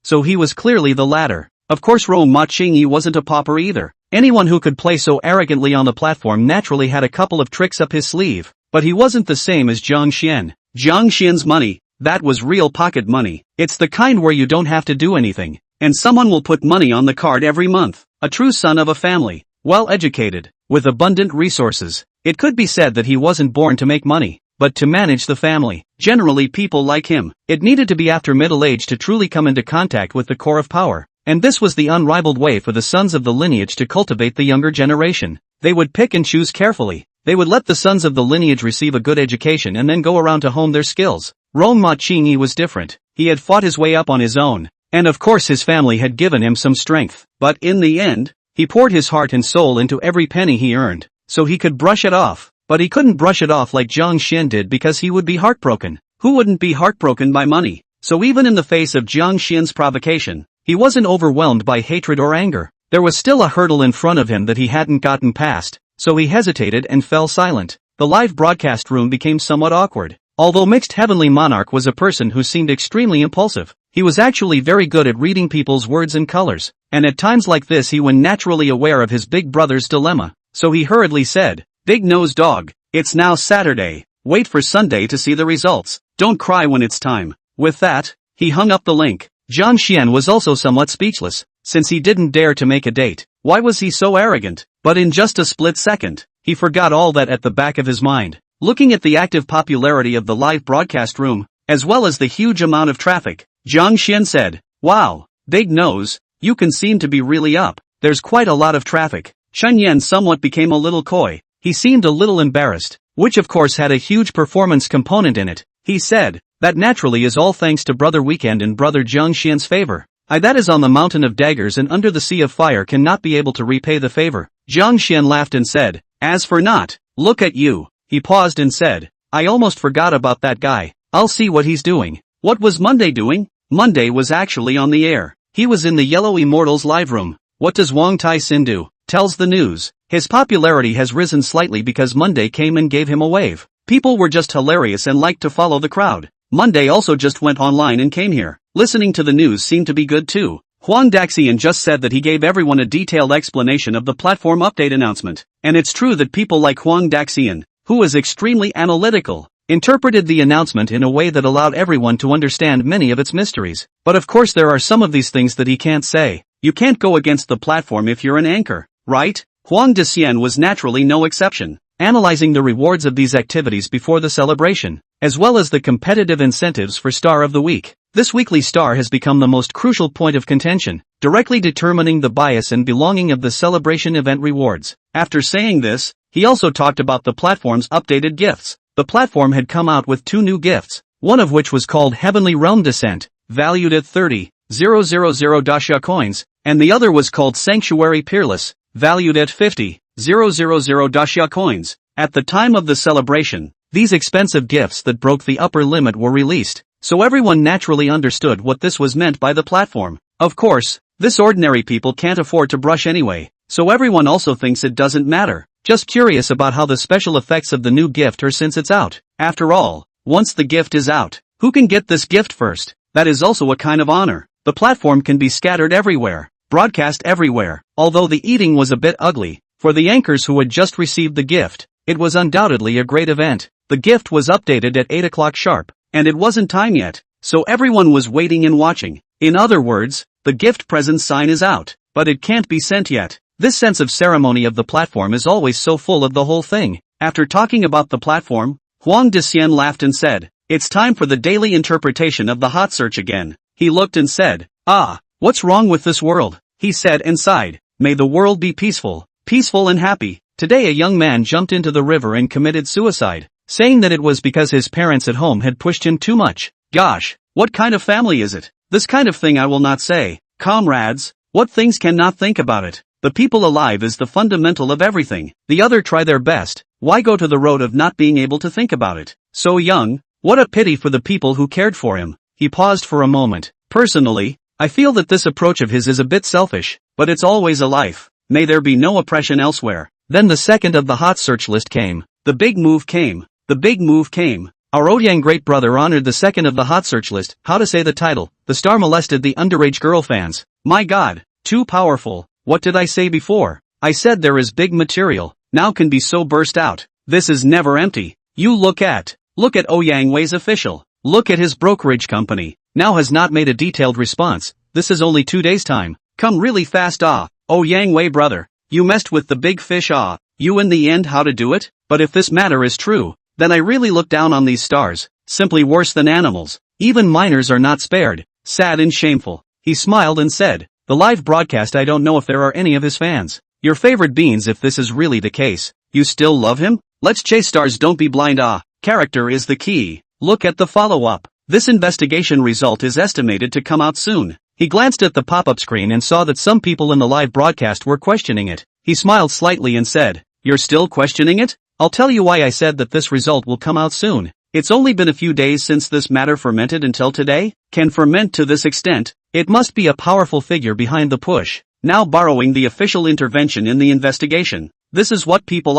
so he was clearly the latter. Of course Rong Ma Qingyi wasn't a pauper either. Anyone who could play so arrogantly on the platform naturally had a couple of tricks up his sleeve, but he wasn't the same as Jiang Xian. Jiang Xian's money, that was real pocket money. It's the kind where you don't have to do anything, and someone will put money on the card every month. A true son of a family, well educated, with abundant resources. It could be said that he wasn't born to make money, but to manage the family. Generally people like him, it needed to be after middle age to truly come into contact with the core of power. And this was the unrivaled way for the sons of the lineage to cultivate the younger generation. They would pick and choose carefully. They would let the sons of the lineage receive a good education and then go around to hone their skills. Rong Ma Qingyi was different. He had fought his way up on his own. And of course his family had given him some strength. But in the end, he poured his heart and soul into every penny he earned, so he could brush it off. But he couldn't brush it off like Jiang Xian did because he would be heartbroken. Who wouldn't be heartbroken by money? So even in the face of Jiang Xian's provocation, he wasn't overwhelmed by hatred or anger. There was still a hurdle in front of him that he hadn't gotten past, so he hesitated and fell silent. The live broadcast room became somewhat awkward. Although Mixed Heavenly Monarch was a person who seemed extremely impulsive, he was actually very good at reading people's words and colors, and at times like this he was naturally aware of his big brother's dilemma. So he hurriedly said, "Big nose dog, it's now Saturday, wait for Sunday to see the results, don't cry when it's time." With that, he hung up the link. Jiang Xian was also somewhat speechless, since he didn't dare to make a date. Why was he so arrogant? But in just a split second, he forgot all that at the back of his mind. Looking at the active popularity of the live broadcast room, as well as the huge amount of traffic, Jiang Xian said, "Wow, big nose, you can seem to be really up. There's quite a lot of traffic." Shen Yan somewhat became a little coy. He seemed a little embarrassed, which of course had a huge performance component in it. He said, "That naturally is all thanks to Brother Weekend and Brother Jiang Xian's favor. That is on the mountain of daggers and under the sea of fire cannot be able to repay the favor." Jiang Xian laughed and said, "As for not, look at you." He paused and said, "I almost forgot about that guy. I'll see what he's doing." What was Monday doing? Monday was actually on the air. He was in the Yellow Immortals live room. What does Wang Tai-sin do? Tells the news. His popularity has risen slightly because Monday came and gave him a wave. People were just hilarious and liked to follow the crowd. Monday also just went online and came here. Listening to the news seemed to be good too. Huang Daxian just said that he gave everyone a detailed explanation of the platform update announcement. And it's true that people like Huang Daxian, who was extremely analytical, interpreted the announcement in a way that allowed everyone to understand many of its mysteries. But of course there are some of these things that he can't say. You can't go against the platform if you're an anchor, right? Huang Daxian was naturally no exception. Analyzing the rewards of these activities before the celebration, as well as the competitive incentives for Star of the Week. This weekly star has become the most crucial point of contention, directly determining the bias and belonging of the celebration event rewards. After saying this, he also talked about the platform's updated gifts. The platform had come out with 2 new gifts, one of which was called Heavenly Realm Descent, valued at 30,000 Dasha coins, and the other was called Sanctuary Peerless, valued at 50,000 Dasha coins. At the time of the celebration, these expensive gifts that broke the upper limit were released, so everyone naturally understood what this was meant by the platform. Of course, this ordinary people can't afford to brush anyway, so everyone also thinks it doesn't matter. Just curious about how the special effects of the new gift are since it's out. After all, once the gift is out, who can get this gift first? That is also a kind of honor. The platform can be scattered everywhere, broadcast everywhere. Although the eating was a bit ugly, for the anchors who had just received the gift, it was undoubtedly a great event. The gift was updated at 8 o'clock sharp, and it wasn't time yet, so everyone was waiting and watching. In other words, the gift present sign is out, but it can't be sent yet. This sense of ceremony of the platform is always so full of the whole thing. After talking about the platform, Huang Daxian laughed and said, "It's time for the daily interpretation of the hot search again." He looked and said, "Ah, what's wrong with this world?" He said and sighed, "May the world be peaceful, peaceful and happy." Today a young man jumped into the river and committed suicide, saying that it was because his parents at home had pushed him too much. Gosh, what kind of family is it? This kind of thing I will not say. Comrades, what things cannot think about it? The people alive is the fundamental of everything. The other try their best. Why go to the road of not being able to think about it? So young, what a pity for the people who cared for him. He paused for a moment. Personally, I feel that this approach of his is a bit selfish, but it's always a life. May there be no oppression elsewhere. Then the second of the hot search list came. The big move came. The big move came. Our Odyang great brother honored the second of the hot search list. How to say the title? The star molested the underage girl fans. My God, too powerful. What did I say before? I said there is big material, now can be so burst out. This is never empty. You look at Look at Ouyang Wei's official. Look at his brokerage company. Now has not made a detailed response. This is only 2 days' time. Come really fast Ouyang Wei brother. You messed with the big fish You in the end how to do it? But if this matter is true, then I really look down on these stars. Simply worse than animals. Even minors are not spared. Sad and shameful. He smiled and said, the live broadcast I don't know if there are any of his fans. Your favorite beans if this is really the case. You still love him? Let's chase stars don't be blind Character is the key. Look at the follow-up. This investigation result is estimated to come out soon. He glanced at the pop-up screen and saw that some people in the live broadcast were questioning it. He smiled slightly and said, you're still questioning it? I'll tell you why I said that this result will come out soon. It's only been a few days since this matter fermented until today. Can ferment to this extent? It must be a powerful figure behind the push. Now borrowing the official intervention in the investigation. This is what people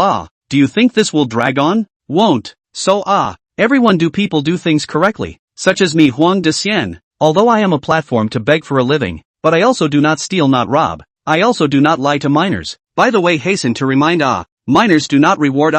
Do you think this will drag on? Won't. So everyone do people do things correctly. Such as me Huang de Xian. Although I am a platform to beg for a living, but I also do not steal not rob. I also do not lie to minors. By the way hasten to remind minors do not reward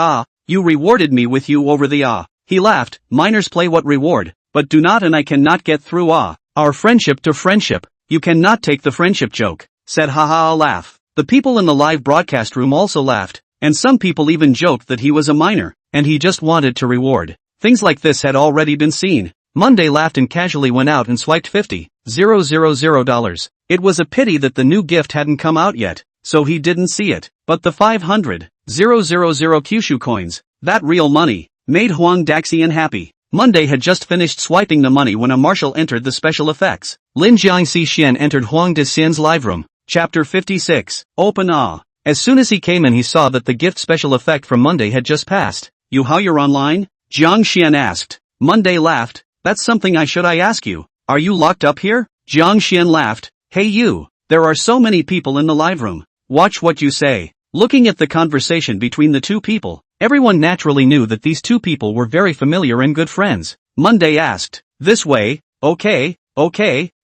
You rewarded me with you over the He laughed, minors play what reward, but do not and I cannot get through our friendship to friendship. You cannot take the friendship joke. Said haha laugh. The people in the live broadcast room also laughed, and some people even joked that he was a minor, and he just wanted to reward. Things like this had already been seen. Monday laughed and casually went out and swiped $50,000. It was a pity that the new gift hadn't come out yet, so he didn't see it. But the 500,000 Kyushu coins, that real money, made Huang Daxian happy. Monday had just finished swiping the money when a marshal entered the special effects. Lin Jiangxi Xian entered Huang Daxian's live room. Chapter 56. Open As soon as he came in he saw that the gift special effect from Monday had just passed. You're online? Jiang Xian asked. Monday laughed. That's something I ask you. Are you locked up here? Jiang Xian laughed. Hey you. There are so many people in the live room. Watch what you say. Looking at the conversation between the two people, everyone naturally knew that these two people were very familiar and good friends. Monday asked. This way? Okay.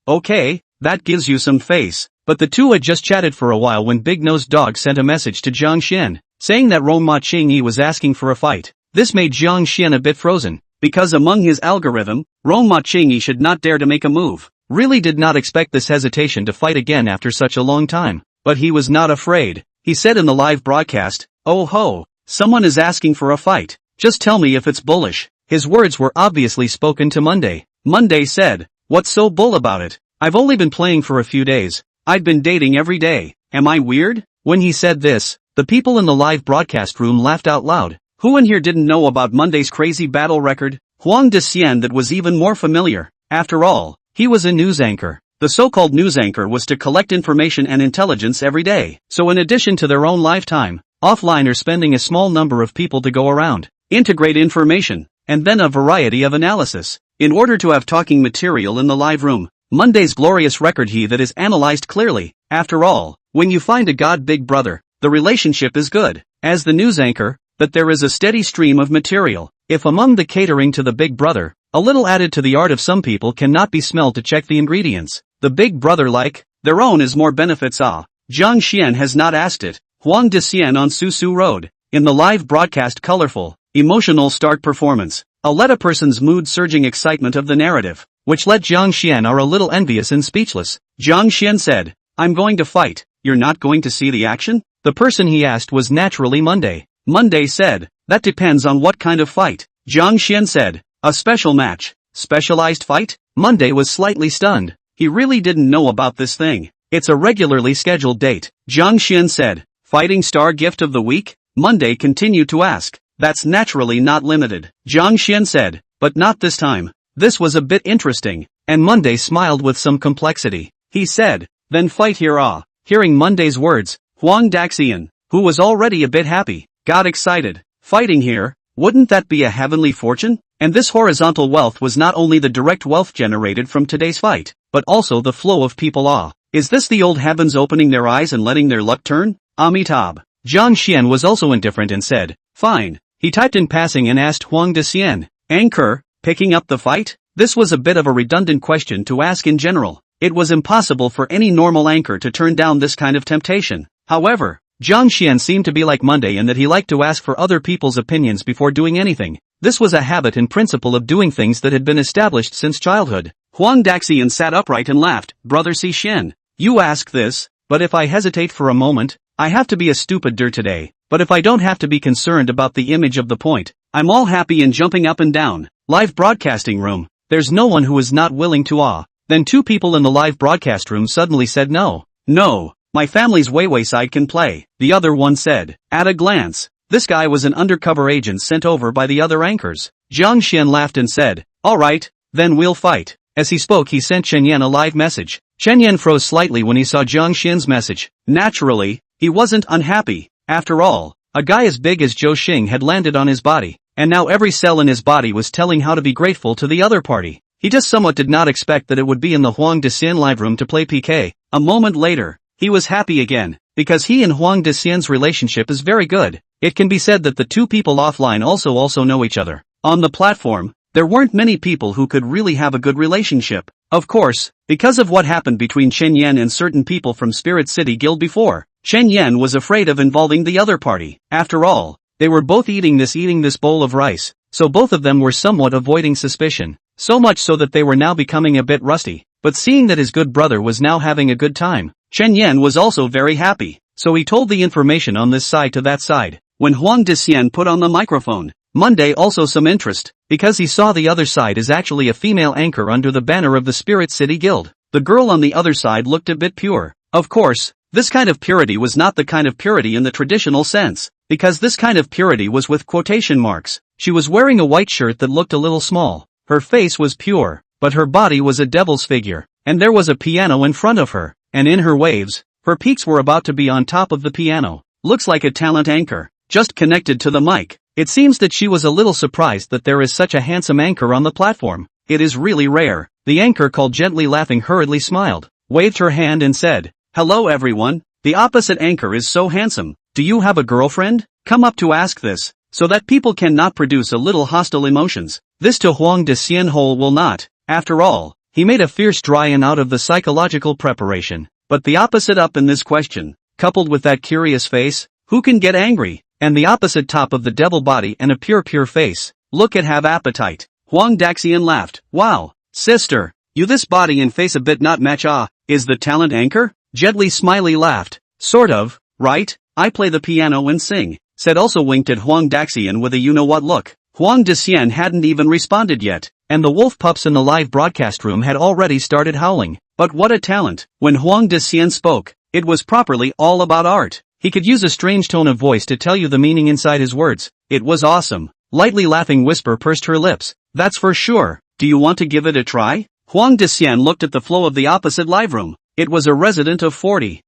That gives you some face. But the two had just chatted for a while when Big Nose Dog sent a message to Jiang Xian, saying that Rongma Qingyi was asking for a fight. This made Jiang Xian a bit frozen, because among his algorithm, Rongma Qingyi should not dare to make a move. Really did not expect this hesitation to fight again after such a long time. But he was not afraid. He said in the live broadcast, oh ho, someone is asking for a fight. Just tell me if it's bullish. His words were obviously spoken to Monday. Monday said, what's so bull about it? I've only been playing for a few days. I've been dating every day. Am I weird? When he said this, the people in the live broadcast room laughed out loud. Who in here didn't know about Monday's crazy battle record? Huang de Xian that was even more familiar. After all, he was a news anchor. The so-called news anchor was to collect information and intelligence every day. So in addition to their own lifetime, offline are spending a small number of people to go around, integrate information, and then a variety of analysis. In order to have talking material in the live room, Monday's glorious record he that is analyzed clearly. After all, when you find a god big brother, the relationship is good. As the news anchor, that there is a steady stream of material. If among the catering to the big brother, a little added to the art of some people cannot be smelled to check the ingredients. The big brother like, their own is more benefits Jiang Xian has not asked it. Huang de Xian on Susu Road. In the live broadcast colorful, emotional start performance. A let a person's mood surging excitement of the narrative, which let Jiang Xian are a little envious and speechless. Jiang Xian said, I'm going to fight. You're not going to see the action? The person he asked was naturally Monday. Monday said, that depends on what kind of fight. Jiang Xian said, a special match. Specialized fight? Monday was slightly stunned. He really didn't know about this thing. It's a regularly scheduled date. Jiang Xian said, fighting star gift of the week? Monday continued to ask. That's naturally not limited. Jiang Xian said, but not this time. This was a bit interesting, and Monday smiled with some complexity. He said, then fight here Hearing Monday's words, Huang Daxian, who was already a bit happy, got excited. Fighting here? Wouldn't that be a heavenly fortune? And this horizontal wealth was not only the direct wealth generated from today's fight, but also the flow of people Is this the old heavens opening their eyes and letting their luck turn? Amitabh. Jiang Xian was also indifferent and said, fine. He typed in passing and asked Huang de Xian, anchor, picking up the fight? This was a bit of a redundant question to ask in general. It was impossible for any normal anchor to turn down this kind of temptation. However, Jiang Xian seemed to be like Monday in that he liked to ask for other people's opinions before doing anything. This was a habit and principle of doing things that had been established since childhood. Huang Daxian sat upright and laughed. Brother Xishen, you ask this, but if I hesitate for a moment, I have to be a stupid dir today, but if I don't have to be concerned about the image of the point, I'm all happy and jumping up and down. Live broadcasting room. There's no one who is not willing to Then 2 people in the live broadcast room suddenly said no. No, my family's Weiwei side can play, the other one said. At a glance, this guy was an undercover agent sent over by the other anchors. Jiang Xian laughed and said, alright, then we'll fight. As he spoke he sent Chen Yan a live message. Chen Yan froze slightly when he saw Jiang Xian's message. Naturally, he wasn't unhappy. After all, a guy as big as Zhou Xing had landed on his body, and now every cell in his body was telling how to be grateful to the other party. He just somewhat did not expect that it would be in the Huang Daxian live room to play PK. A moment later, he was happy again, because he and Huang Daxian's relationship is very good. It can be said that the 2 people offline also know each other. On the platform, there weren't many people who could really have a good relationship. Of course, because of what happened between Chen Yan and certain people from Spirit City Guild before, Chen Yan was afraid of involving the other party. After all, they were both eating this bowl of rice, so both of them were somewhat avoiding suspicion. So much so that they were now becoming a bit rusty. But seeing that his good brother was now having a good time, Chen Yan was also very happy, so he told the information on this side to that side. When Huang Daxian put on the microphone, Monday also some interest, because he saw the other side is actually a female anchor under the banner of the Spirit City Guild. The girl on the other side looked a bit pure. Of course, this kind of purity was not the kind of purity in the traditional sense, because this kind of purity was with quotation marks. She was wearing a white shirt that looked a little small. Her face was pure, but her body was a devil's figure, and there was a piano in front of her, and in her waves, her peaks were about to be on top of the piano. Looks like a talent anchor, just connected to the mic. It seems that she was a little surprised that there is such a handsome anchor on the platform. It is really rare. The anchor called gently laughing hurriedly smiled, waved her hand and said, hello everyone, the opposite anchor is so handsome. Do you have a girlfriend? Come up to ask this, so that people cannot produce a little hostile emotions. This to Huang Daxian Hole will not. After all, he made a fierce dry-in out of the psychological preparation. But the opposite up in this question, coupled with that curious face, who can get angry? And the opposite top of the devil body and a pure face, look at have appetite. Huang Daxian laughed. Wow, sister, you this body and face a bit not match is the talent anchor? Gently Smiley laughed. Sort of, right? I play the piano and sing, said also winked at Huang Daxian with a you-know-what look. Huang Daxian hadn't even responded yet, and the wolf pups in the live broadcast room had already started howling. But what a talent! When Huang Daxian spoke, it was properly all about art. He could use a strange tone of voice to tell you the meaning inside his words. It was awesome. Lightly laughing whisper pursed her lips. That's for sure. Do you want to give it a try? Huang Daxian looked at the flow of the opposite live room. It was a resident of 40,000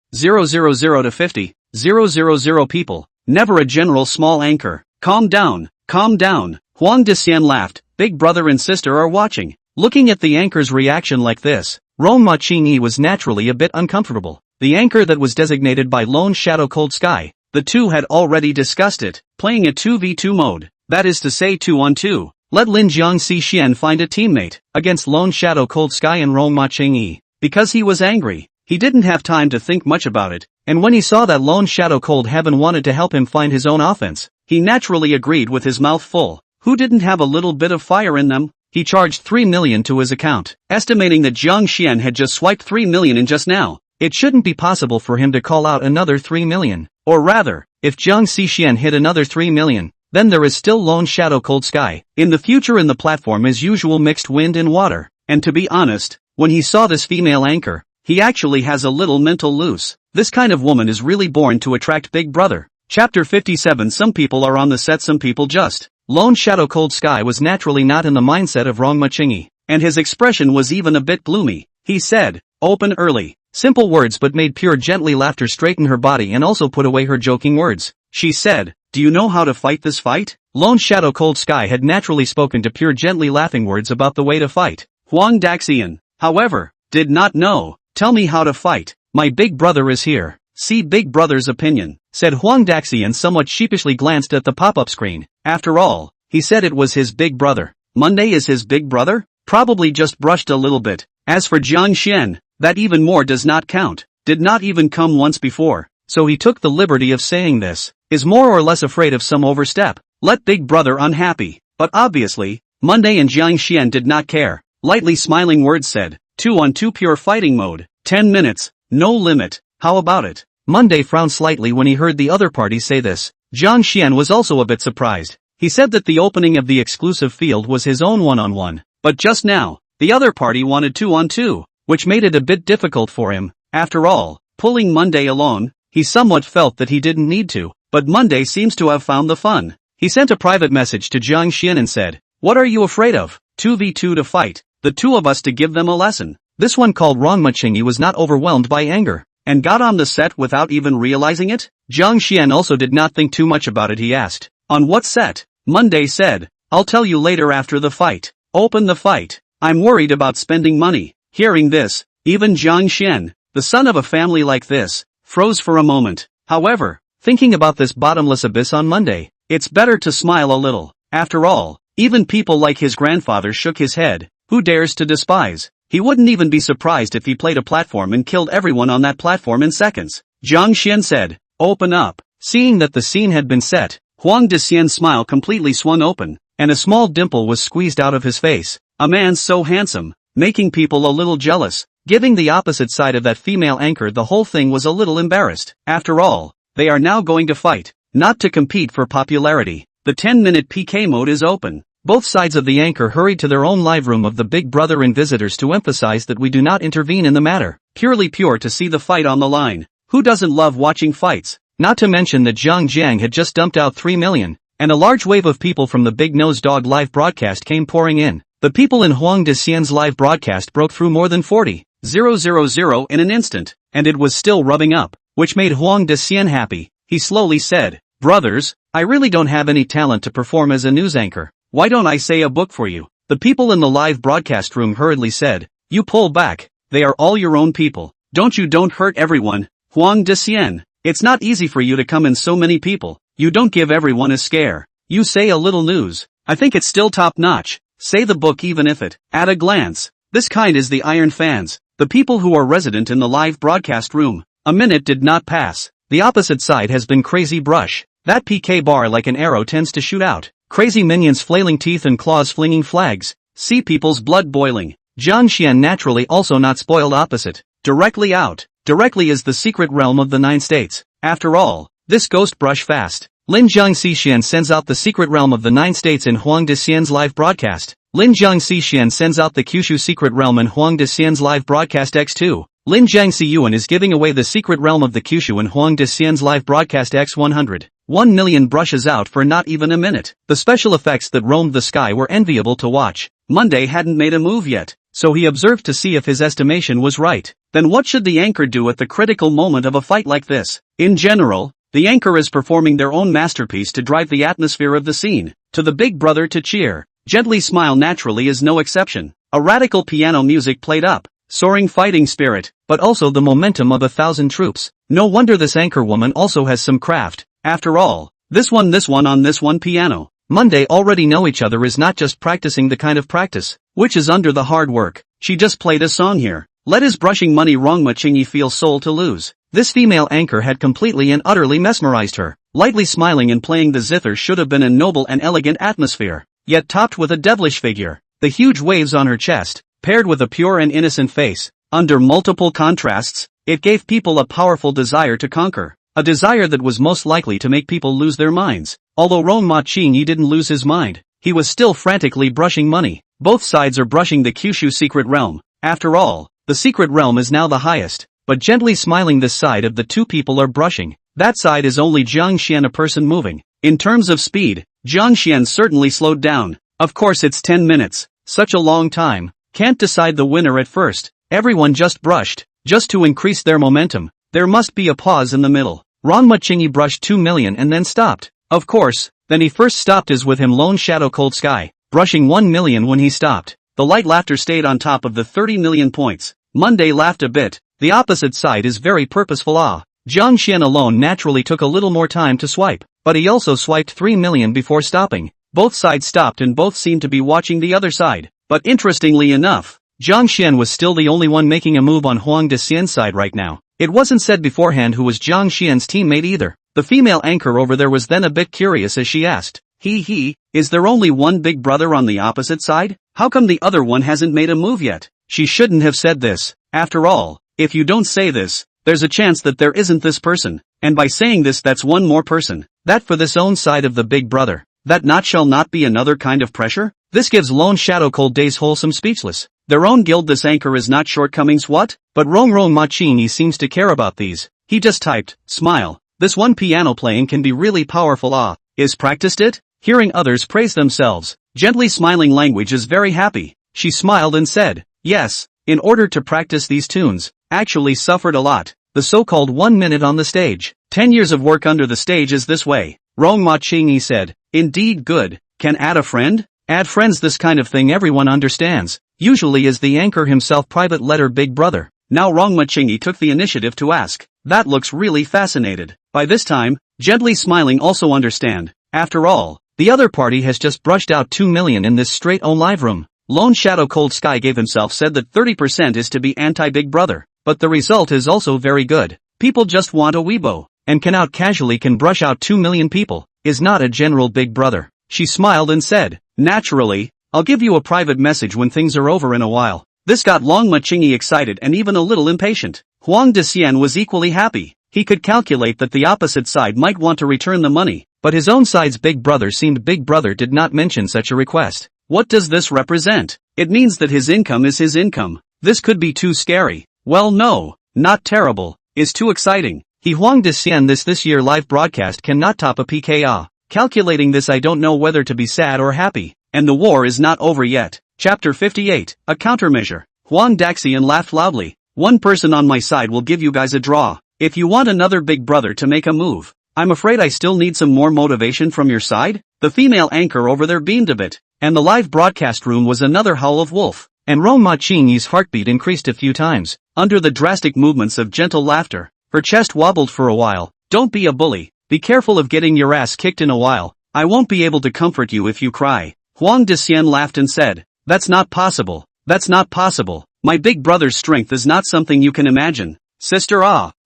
to 50,000 people. Never a general small anchor. Calm down. Calm down. Huang Daxian laughed. Big brother and sister are watching. Looking at the anchor's reaction like this, Roma Qingyi was naturally a bit uncomfortable. The anchor that was designated by Lone Shadow Cold Sky. The two had already discussed it, playing a 2v2 mode. That is to say 2-on-2. Let Lin Jiang Xian find a teammate against Lone Shadow Cold Sky and Roma Qingyi. Because he was angry, he didn't have time to think much about it, and when he saw that Lone Shadow Cold Heaven wanted to help him find his own offense, he naturally agreed with his mouth full. Who didn't have a little bit of fire in them? He charged 3 million to his account, estimating that Jiang Xian had just swiped 3 million in just now. It shouldn't be possible for him to call out another 3 million. Or rather, if Jiang Xian hit another 3 million, then there is still Lone Shadow Cold Sky. In the future in the platform as usual mixed wind and water. And to be honest, when he saw this female anchor, he actually has a little mental loose. This kind of woman is really born to attract Big Brother. Chapter 57. Some people are on the set, some people just. Lone Shadow Cold Sky was naturally not in the mindset of Rongma Qingyi, and his expression was even a bit gloomy. He said, open early. Simple words but made pure gently laughter straighten her body and also put away her joking words. She said, do you know how to fight this fight? Lone Shadow Cold Sky had naturally spoken to pure gently laughing words about the way to fight. Huang Daxian, however, did not know. Tell me how to fight. My big brother is here. See Big Brother's opinion, said Huang Daxian somewhat sheepishly glanced at the pop-up screen. After all, he said it was his big brother. Monday is his big brother? Probably just brushed a little bit. As for Jiang Xian, that even more does not count. Did not even come once before. So he took the liberty of saying this. Is more or less afraid of some overstep. Let Big Brother unhappy. but obviously, Monday and Jiang Xian did not care. Lightly smiling words said, 2-on-2 pure fighting mode, 10 minutes, no limit, how about it? Monday frowned slightly when he heard the other party say this. Jiang Xian was also a bit surprised. He said that the opening of the exclusive field was his own one-on-one, but just now, the other party wanted 2-on-2, which made it a bit difficult for him. After all, pulling Monday alone, he somewhat felt that he didn't need to, but Monday seems to have found the fun. He sent a private message to Jiang Xian and said, "What are you afraid of? 2v2 to fight, the two of us to give them a lesson." This one called Ruoxi was not overwhelmed by anger, and got on the set without even realizing it. Jiang Xian also did not think too much about it. He asked, "On what set?" Monday said, "I'll tell you later after the fight. Open the fight. I'm worried about spending money." Hearing this, even Jiang Xian, the son of a family like this, froze for a moment. However, thinking about this bottomless abyss on Monday, it's better to smile a little. After all, even people like his grandfather shook his head. Who dares to despise? He wouldn't even be surprised if he played a platform and killed everyone on that platform in seconds. Jiang Xian said, "Open up." Seeing that the scene had been set, Huang Dexian's smile completely swung open, and a small dimple was squeezed out of his face. A man so handsome, making people a little jealous. Giving the opposite side of that female anchor the whole thing was a little embarrassed. After all, they are now going to fight, not to compete for popularity. The 10-minute PK mode is open. Both sides of the anchor hurried to their own live room of the Big Brother and visitors to emphasize that we do not intervene in the matter. Purely pure to see the fight on the line. Who doesn't love watching fights? Not to mention that Zhang Jiang had just dumped out 3 million, and a large wave of people from the Big Nose Dog live broadcast came pouring in. The people in Huang Dexian's live broadcast broke through more than 40,000 in an instant, and it was still rubbing up, which made Huang Dexian happy. He slowly said, "Brothers, I really don't have any talent to perform as a news anchor. Why don't I say a book for you?" The people in the live broadcast room hurriedly said, "You pull back, they are all your own people. Don't hurt everyone, Huang Dexian. It's not easy for you to come in so many people. You don't give everyone a scare. You say a little news. I think it's still top notch. Say the book even if it, at a glance. This kind is the Iron fans, the people who are resident in the live broadcast room." A minute did not pass. The opposite side has been crazy brush. That PK bar like an arrow tends to shoot out. Crazy minions flailing teeth and claws flinging flags. See people's blood boiling. Jiang Xian naturally also not spoiled opposite. Directly out. Directly is the secret realm of the 9 states. After all, this ghost brush fast. Lin Jiang Xian sends out the secret realm of the 9 states in Huang Dexian's live broadcast. Lin Jiang Xian sends out the Kyushu secret realm in Huang Dexian's live broadcast X2. Lin Jiang Xiyuan is giving away the secret realm of the Kyushu in Huang Dexian's live broadcast X100. 1 million brushes out for not even a minute. The special effects that roamed the sky were enviable to watch. Monday hadn't made a move yet, so he observed to see if his estimation was right. Then what should the anchor do at the critical moment of a fight like this? In general, the anchor is performing their own masterpiece to drive the atmosphere of the scene. To the Big Brother to cheer. Gently Smile naturally is no exception. A radical piano music played up. Soaring fighting spirit, but also the momentum of 1,000 troops. No wonder this anchor woman also has some craft. After all, this one on this one piano. Monday already know each other is not just practicing the kind of practice, which is under the hard work. She just played a song here. Let his brushing money wrong Machingi feel soul to lose. This female anchor had completely and utterly mesmerized her. Lightly smiling and playing the zither should have been a noble and elegant atmosphere, yet topped with a devilish figure. The huge waves on her chest, paired with a pure and innocent face, under multiple contrasts, it gave people a powerful desire to conquer. A desire that was most likely to make people lose their minds. Although Rong Ma Qingyi didn't lose his mind, he was still frantically brushing money. Both sides are brushing the Kyushu secret realm. After all, the secret realm is now the highest, but gently smiling this side of the two people are brushing. That side is only Jiang Xian, a person moving. In terms of speed, Jiang Xian certainly slowed down. Of course it's 10 minutes, such a long time. Can't decide the winner at first. Everyone just brushed, just to increase their momentum. There must be a pause in the middle. Rong Ma Qingyi brushed 2 million and then stopped. Of course, then he first stopped as with him Lone Shadow Cold Sky, brushing 1 million when he stopped. The light laughter stayed on top of the 30 million points. Monday laughed a bit. The opposite side is very purposeful. Jiang Xian alone naturally took a little more time to swipe, but he also swiped 3 million before stopping. Both sides stopped and both seemed to be watching the other side. But interestingly enough, Jiang Xian was still the only one making a move on Huang Dexian's side right now. It wasn't said beforehand who was Jiang Xian's teammate either. The female anchor over there was then a bit curious as she asked, Is there only one big brother on the opposite side? How come the other one hasn't made a move yet? She shouldn't have said this. After all, if you don't say this, there's a chance that there isn't this person. And by saying this, that's one more person. That for this own side of the big brother. That not shall not be another kind of pressure? This gives Lone Shadow Cold Days wholesome speechless. Their own guild this anchor is not shortcomings what? But Rong Machini seems to care about these. He just typed, smile. This one piano playing can be really powerful is practiced it? Hearing others praise themselves, gently smiling language is very happy. She smiled and said, yes, in order to practice these tunes, actually suffered a lot. The so-called 1 minute on the stage. 10 years of work under the stage is this way. Rong Machini said, indeed good. Can add a friend? Add friends, this kind of thing everyone understands. Usually is the anchor himself private letter big brother. Now Rong Machini took the initiative to ask. That looks really fascinated. By this time, gently smiling also understand. After all, the other party has just brushed out 2 million in this straight on live room. Lone Shadow Cold Sky gave himself said that 30% is to be anti-big brother. But the result is also very good. People just want a Weibo, and can out casually can brush out 2 million people, is not a general big brother. She smiled and said, naturally, I'll give you a private message when things are over in a while. This got Long Machingi excited and even a little impatient. Huang Dexian was equally happy. He could calculate that the opposite side might want to return the money, but his own side's big brother seemed big brother did not mention such a request. What does this represent? It means that his income is his income. This could be too scary. Well no, not terrible, is too exciting. Huang Dexian this year live broadcast cannot top a PKA. Calculating this I don't know whether to be sad or happy. And the war is not over yet. Chapter 58, a countermeasure. Huang Daxian laughed loudly. One person on my side will give you guys a draw. If you want another big brother to make a move, I'm afraid I still need some more motivation from your side. The female anchor over there beamed a bit, and the live broadcast room was another howl of wolf. And Rong Machingi's heartbeat increased a few times. Under the drastic movements of gentle laughter, her chest wobbled for a while. Don't be a bully. Be careful of getting your ass kicked in a while. I won't be able to comfort you if you cry. Huang Dexian laughed and said, that's not possible. That's not possible. My big brother's strength is not something you can imagine. Sister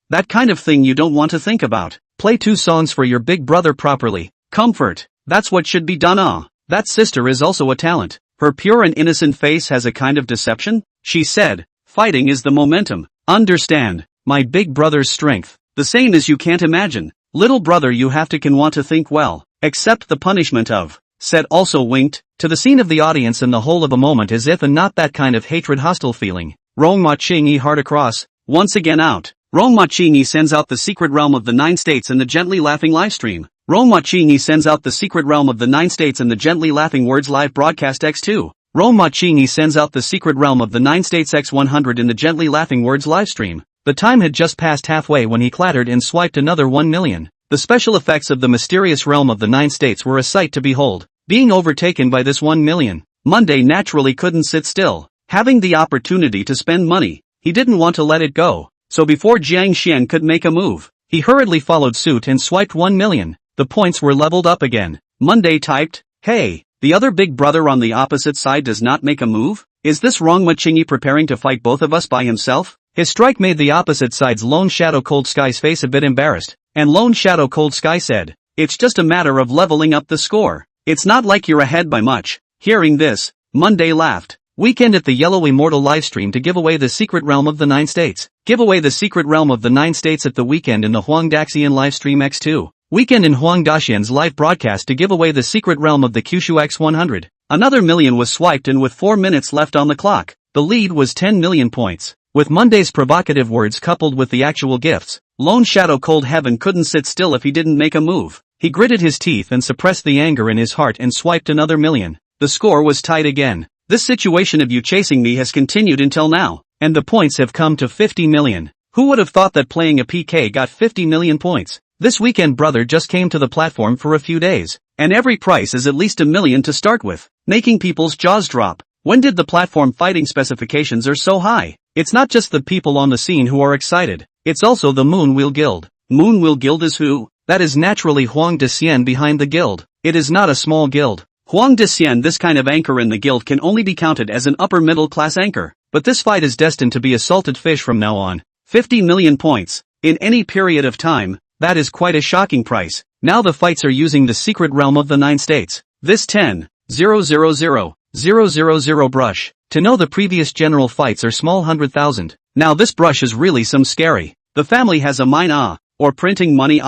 that kind of thing you don't want to think about. Play 2 songs for your big brother properly. Comfort. That's what should be done That sister is also a talent. Her pure and innocent face has a kind of deception. She said, fighting is the momentum. Understand, my big brother's strength. The same as you can't imagine. Little brother you have to can want to think well. Accept the punishment of. Said also winked, to the scene of the audience in the whole of a moment as if and not that kind of hatred hostile feeling. Rong Machingi hard across, once again out. Rong Machingi sends out the secret realm of the 9 states in the gently laughing livestream. Rong Machingi sends out the secret realm of the 9 states in the gently laughing words live broadcast x2. Rong Machingi sends out the secret realm of the 9 states x100 in the gently laughing words livestream. The time had just passed halfway when he clattered and swiped another 1 million. The special effects of the mysterious realm of the 9 states were a sight to behold. Being overtaken by this 1 million, Monday naturally couldn't sit still. Having the opportunity to spend money, he didn't want to let it go. So before Jiang Xian could make a move, he hurriedly followed suit and swiped 1 million. The points were leveled up again. Monday typed, hey, the other big brother on the opposite side does not make a move? Is this Rong Machingi preparing to fight both of us by himself? His strike made the opposite side's Lone Shadow Cold Sky's face a bit embarrassed, and Lone Shadow Cold Sky said, it's just a matter of leveling up the score. It's not like you're ahead by much. Hearing this, Monday laughed. Weekend at the Yellow Immortal livestream to give away the secret realm of the 9 states. Give away the secret realm of the 9 states at the weekend in the Huang Daxian livestream x2. Weekend in Huang Daxian's live broadcast to give away the secret realm of the Kyushu x100. Another million was swiped and with 4 minutes left on the clock, the lead was 10 million points. With Monday's provocative words coupled with the actual gifts, Lone Shadow Cold Heaven couldn't sit still if he didn't make a move. He gritted his teeth and suppressed the anger in his heart and swiped another million. The score was tied again. This situation of you chasing me has continued until now, and the points have come to 50 million. Who would have thought that playing a PK got 50 million points? This weekend brother just came to the platform for a few days, and every price is at least 1 million to start with, making people's jaws drop. When did the platform fighting specifications are so high? It's not just the people on the scene who are excited, it's also the Moonwheel Guild. Moonwheel Guild is who? That is naturally Huang Dexian behind the guild. It is not a small guild. Huang Dexian, this kind of anchor in the guild can only be counted as an upper middle class anchor, but this fight is destined to be a salted fish from now on. 50 million points. In any period of time, That is quite a shocking price. Now the fights are using the secret realm of the 9 states. This 10,000,000 brush. To know the previous general fights are small 100,000. Now this brush is really some scary. The family has a mine or printing money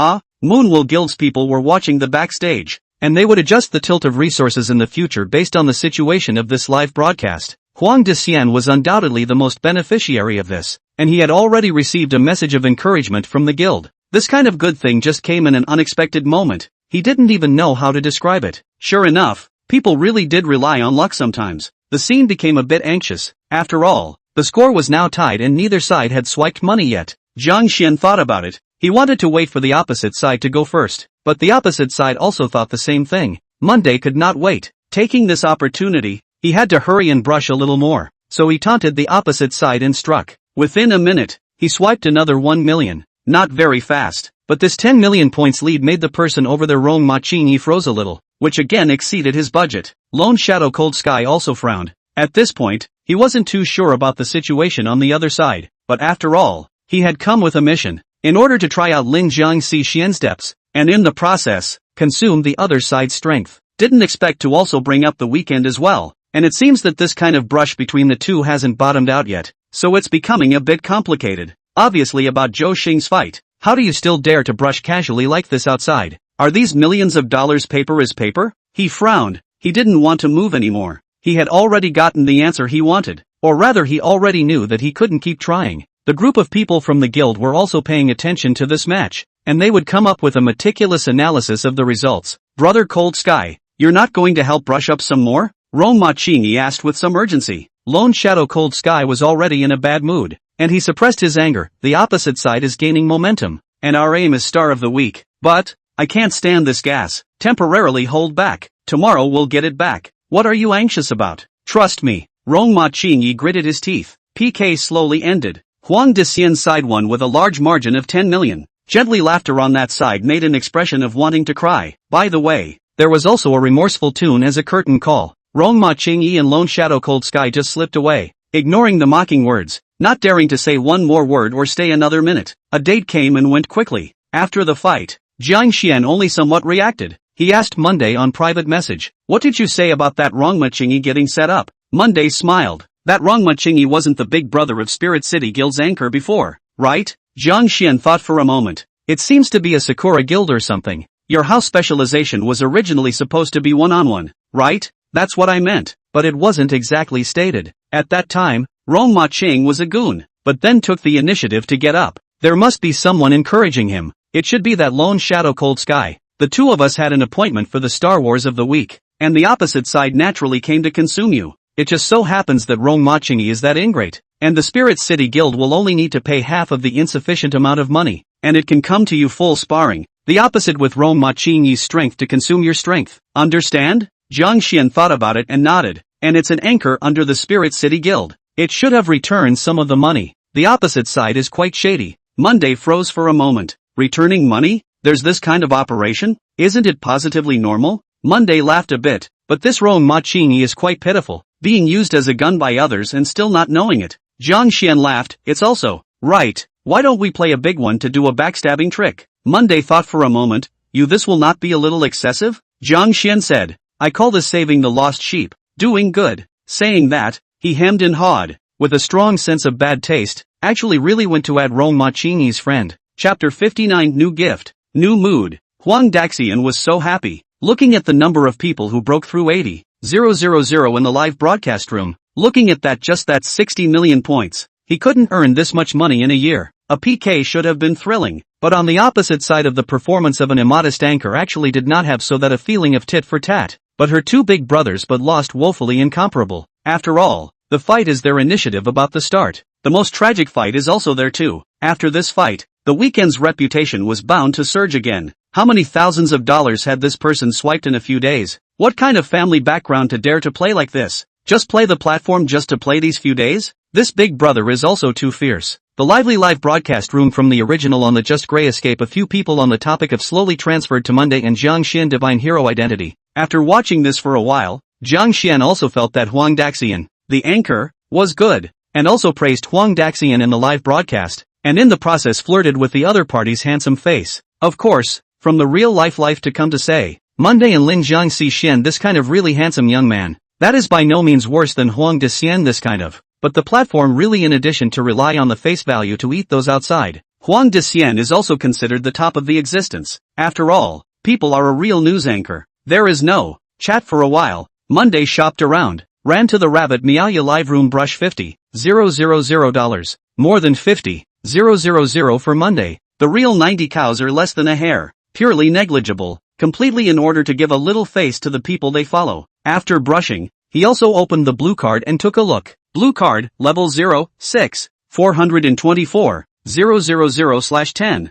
Moonwell Guild's people were watching the backstage, and they would adjust the tilt of resources in the future based on the situation of this live broadcast. Huang Dexian was undoubtedly the most beneficiary of this, and he had already received a message of encouragement from the guild. This kind of good thing just came in an unexpected moment. He didn't even know how to describe it. Sure enough, people really did rely on luck sometimes. The scene became a bit anxious. After all, the score was now tied and neither side had swiped money yet. Zhang Xian thought about it. He wanted to wait for the opposite side to go first, but the opposite side also thought the same thing. Monday could not wait. Taking this opportunity, he had to hurry and brush a little more, so he taunted the opposite side and struck. Within a minute, he swiped another 1 million. Not very fast, but this 10 million points lead made the person over there Rong Machinyi froze a little, which again exceeded his budget. Lone Shadow Cold Sky also frowned. At this point, he wasn't too sure about the situation on the other side, but after all, he had come with a mission, in order to try out Lin Jiangxi Xian's depths, and in the process, consume the other side's strength. Didn't expect to also bring up the weekend as well, and it seems that this kind of brush between the two hasn't bottomed out yet, so it's becoming a bit complicated. Obviously about Zhou Xing's fight. How do you still dare to brush casually like this outside? Are these millions of dollars paper is paper? He frowned. He didn't want to move anymore. He had already gotten the answer he wanted, or rather he already knew that he couldn't keep trying. The group of people from the guild were also paying attention to this match, and they would come up with a meticulous analysis of the results. Brother Cold Sky, you're not going to help brush up some more? Rong Machinyi asked with some urgency. Lone Shadow Cold Sky was already in a bad mood, and he suppressed his anger. The opposite side is gaining momentum, and our aim is star of the week. But, I can't stand this gas. Temporarily hold back. Tomorrow we'll get it back. What are you anxious about? Trust me. Rong Machinyi gritted his teeth. PK slowly ended. Huang Dexian side won with a large margin of 10 million. Gently laughter on that side made an expression of wanting to cry. By the way, there was also a remorseful tune as a curtain call. Rong Machinyi and Lone Shadow Cold Sky just slipped away, ignoring the mocking words, not daring to say one more word or stay another minute. A date came and went quickly. After the fight, Zhang Xian only somewhat reacted. He asked Monday on private message, "What did you say about that Rong Machinyi getting set up?" Monday smiled. That Rong Machinyi wasn't the big brother of Spirit City Guild's anchor before, right? Zhang Xian thought for a moment. It seems to be a Sakura guild or something. Your house specialization was originally supposed to be one-on-one, right? That's what I meant, but it wasn't exactly stated. At that time, Rong Machinyi was a goon, but then took the initiative to get up. There must be someone encouraging him. It should be that Lone Shadow Cold Sky. The two of us had an appointment for the Star Wars of the week, and the opposite side naturally came to consume you. It just so happens that Rong Machinyi is that ingrate, and the Spirit City Guild will only need to pay half of the insufficient amount of money, and it can come to you full sparring. The opposite with Rong Machinyi's strength to consume your strength. Understand? Zhang Xian thought about it and nodded. And it's an anchor under the Spirit City Guild. It should have returned some of the money. The opposite side is quite shady. Monday froze for a moment. Returning money? There's this kind of operation? Isn't it positively normal? Monday laughed a bit, but this Rong Machinyi is quite pitiful, being used as a gun by others and still not knowing it. Zhang Xian laughed. It's also, right, why don't we play a big one to do a backstabbing trick? Monday thought for a moment. This will not be a little excessive? Zhang Xian said. I call this saving the lost sheep. Doing good. Saying that, he hemmed and hawed, with a strong sense of bad taste, actually really went to add Rong Machinyi's friend. Chapter 59 New Gift. New Mood. Huang Daxian was so happy, looking at the number of people who broke through 80,000 in the live broadcast room, looking at that 60 million points. He couldn't earn this much money in a year. A PK should have been thrilling, but on the opposite side of the performance of an immodest anchor actually did not have so that a feeling of tit for tat. But her two big brothers but lost woefully incomparable. After all, the fight is their initiative about the start. The most tragic fight is also there too. After this fight, the weekend's reputation was bound to surge again. How many thousands of dollars had this person swiped in a few days? What kind of family background to dare to play like this? Just play the platform just to play these few days? This big brother is also too fierce. The lively live broadcast room from the original on the Just Grey escape. A few people on the topic of slowly transferred to Monday and Zhang Xian divine hero identity. After watching this for a while, Zhang Xian also felt that Huang Daxian, the anchor, was good, and also praised Huang Daxian in the live broadcast, and in the process flirted with the other party's handsome face. Of course, from the real life to come to say, Monday and Lin Jiang Si Xian this kind of really handsome young man. That is by no means worse than Huang De Xian this kind of. But the platform really in addition to rely on the face value to eat those outside. Huang De Xian is also considered the top of the existence. After all, people are a real news anchor. There is no chat for a while. Monday shopped around, ran to the Rabbit Meowya live room brush $50,000. More than 50,000 for Monday. The real 90 cows are less than a hair. Purely negligible. Completely in order to give a little face to the people they follow. After brushing, he also opened the blue card and took a look. Blue card, level 0, 6, 424, 000/10,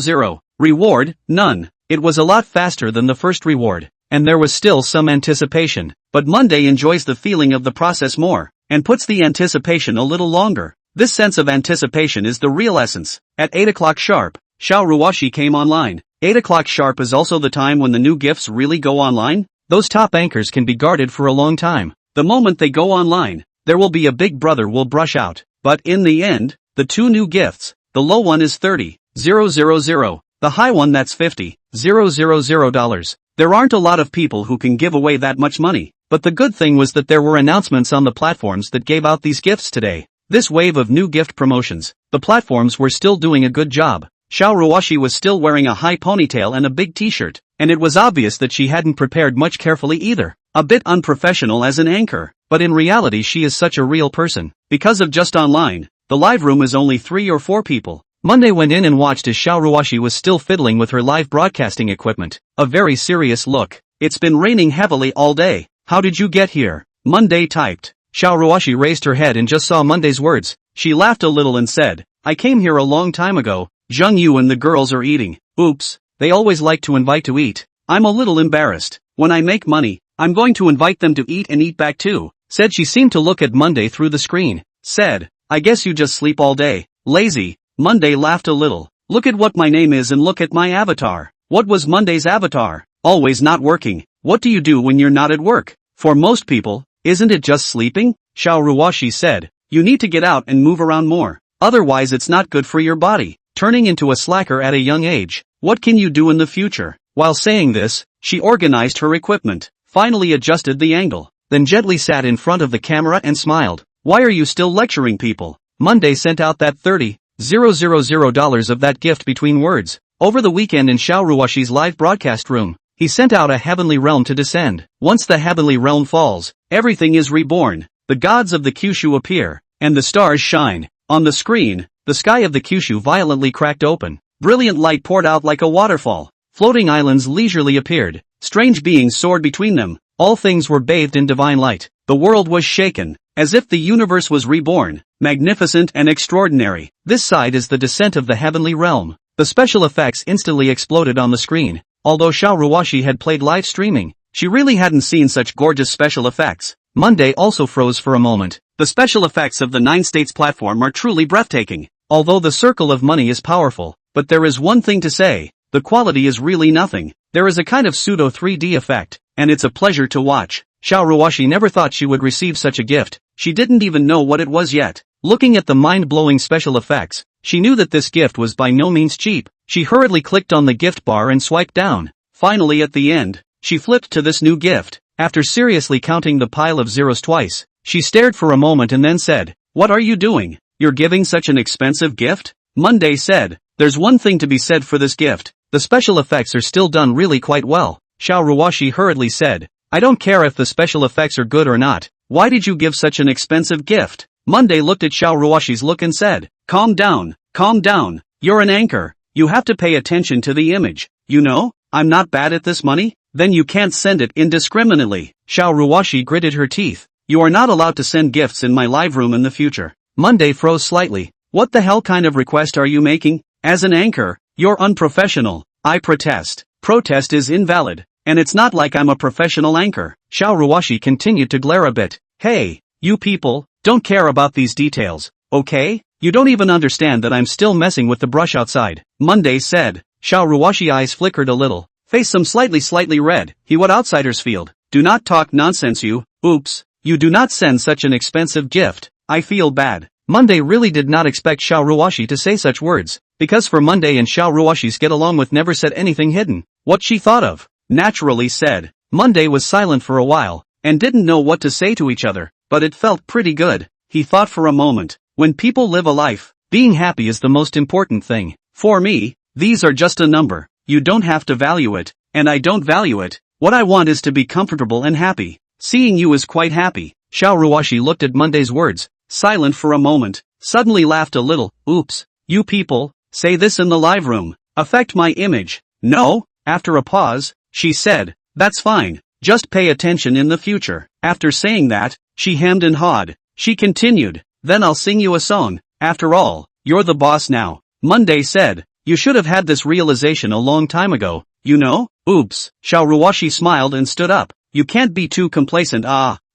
000. Reward, none. It was a lot faster than the first reward, and there was still some anticipation. But Monday enjoys the feeling of the process more, and puts the anticipation a little longer. This sense of anticipation is the real essence. At 8 o'clock sharp, Xiao Ruoxi came online. 8 o'clock sharp is also the time when the new gifts really go online. Those top anchors can be guarded for a long time. The moment they go online, there will be a big brother will brush out. But in the end, the two new gifts, the low one is 30,000, the high one that's $50,000. There aren't a lot of people who can give away that much money. But the good thing was that there were announcements on the platforms that gave out these gifts today. This wave of new gift promotions, the platforms were still doing a good job. Xiao Ruoxi was still wearing a high ponytail and a big t-shirt, and it was obvious that she hadn't prepared much carefully either. A bit unprofessional as an anchor, but in reality she is such a real person. Because of just online, the live room is only 3 or 4 people. Monday went in and watched as Xiao Ruoxi was still fiddling with her live broadcasting equipment. A very serious look. It's been raining heavily all day. How did you get here? Monday typed. Xiao Ruoxi raised her head and just saw Monday's words. She laughed a little and said, I came here a long time ago. Zheng Yu and the girls are eating. Oops, they always like to invite to eat. I'm a little embarrassed. When I make money, I'm going to invite them to eat and eat back too. Said she seemed to look at Monday through the screen. Said, I guess you just sleep all day. Lazy. Monday laughed a little. Look at what my name is and look at my avatar. What was Monday's avatar? Always not working. What do you do when you're not at work? For most people, isn't it just sleeping? Xiao Ruoxi said, you need to get out and move around more. Otherwise it's not good for your body. Turning into a slacker at a young age. What can you do in the future? While saying this, she organized her equipment, finally adjusted the angle, then gently sat in front of the camera and smiled. Why are you still lecturing people? Monday sent out that $30,000 of that gift between words. Over the weekend in Xiao Ruoxi's live broadcast room, he sent out a heavenly realm to descend. Once the heavenly realm falls, everything is reborn. The gods of the Kyushu appear, and the stars shine. On the screen, the sky of the Kyushu violently cracked open. Brilliant light poured out like a waterfall. Floating islands leisurely appeared. Strange beings soared between them. All things were bathed in divine light. The world was shaken, as if the universe was reborn. Magnificent and extraordinary. This side is the descent of the heavenly realm. The special effects instantly exploded on the screen. Although Xiao Ruoxi had played live streaming, she really hadn't seen such gorgeous special effects. Monday also froze for a moment. The special effects of the 9 states platform are truly breathtaking. Although the circle of money is powerful, but there is one thing to say, the quality is really nothing. There is a kind of pseudo 3D effect, and it's a pleasure to watch. Xiao Ruoxi never thought she would receive such a gift. She didn't even know what it was yet. Looking at the mind-blowing special effects, she knew that this gift was by no means cheap. She hurriedly clicked on the gift bar and swiped down. Finally at the end, she flipped to this new gift. After seriously counting the pile of zeros twice, she stared for a moment and then said, what are you doing? You're giving such an expensive gift? Monday said, there's one thing to be said for this gift. The special effects are still done really quite well. Xiao Ruoxi hurriedly said, I don't care if the special effects are good or not. Why did you give such an expensive gift? Monday looked at Xiao Ruoxi's look and said, calm down, calm down. You're an anchor. You have to pay attention to the image. You know, I'm not bad at this money. Then you can't send it indiscriminately. Xiao Ruoxi gritted her teeth. You are not allowed to send gifts in my live room in the future. Monday froze slightly. What the hell kind of request are you making? As an anchor, you're unprofessional. I protest. Protest is invalid. And it's not like I'm a professional anchor. Xiao Ruoxi continued to glare a bit. Hey, you people, don't care about these details, okay? You don't even understand that I'm still messing with the brush outside. Monday said. Xiao Ruoxi's eyes flickered a little. Face some slightly red. He what outsiders field. Do not talk nonsense you. Oops. You do not send such an expensive gift. I feel bad. Monday really did not expect Xiao Ruoxi to say such words, because for Monday and Xiao Ruoxi's get along with never said anything hidden. What she thought of, naturally said. Monday was silent for a while, and didn't know what to say to each other, but it felt pretty good. He thought for a moment, when people live a life, being happy is the most important thing. For me, these are just a number. You don't have to value it, and I don't value it. What I want is to be comfortable and happy. Seeing you is quite happy. Xiao Ruoxi looked at Monday's words, silent for a moment, suddenly laughed a little. Oops, you people, say this in the live room, affect my image. No? After a pause, she said, that's fine, just pay attention in the future. After saying that, she hemmed and hawed. She continued, then I'll sing you a song. After all, you're the boss now. Monday said, you should have had this realization a long time ago, you know? Oops. Xiao Ruoxi smiled and stood up. You can't be too complacent.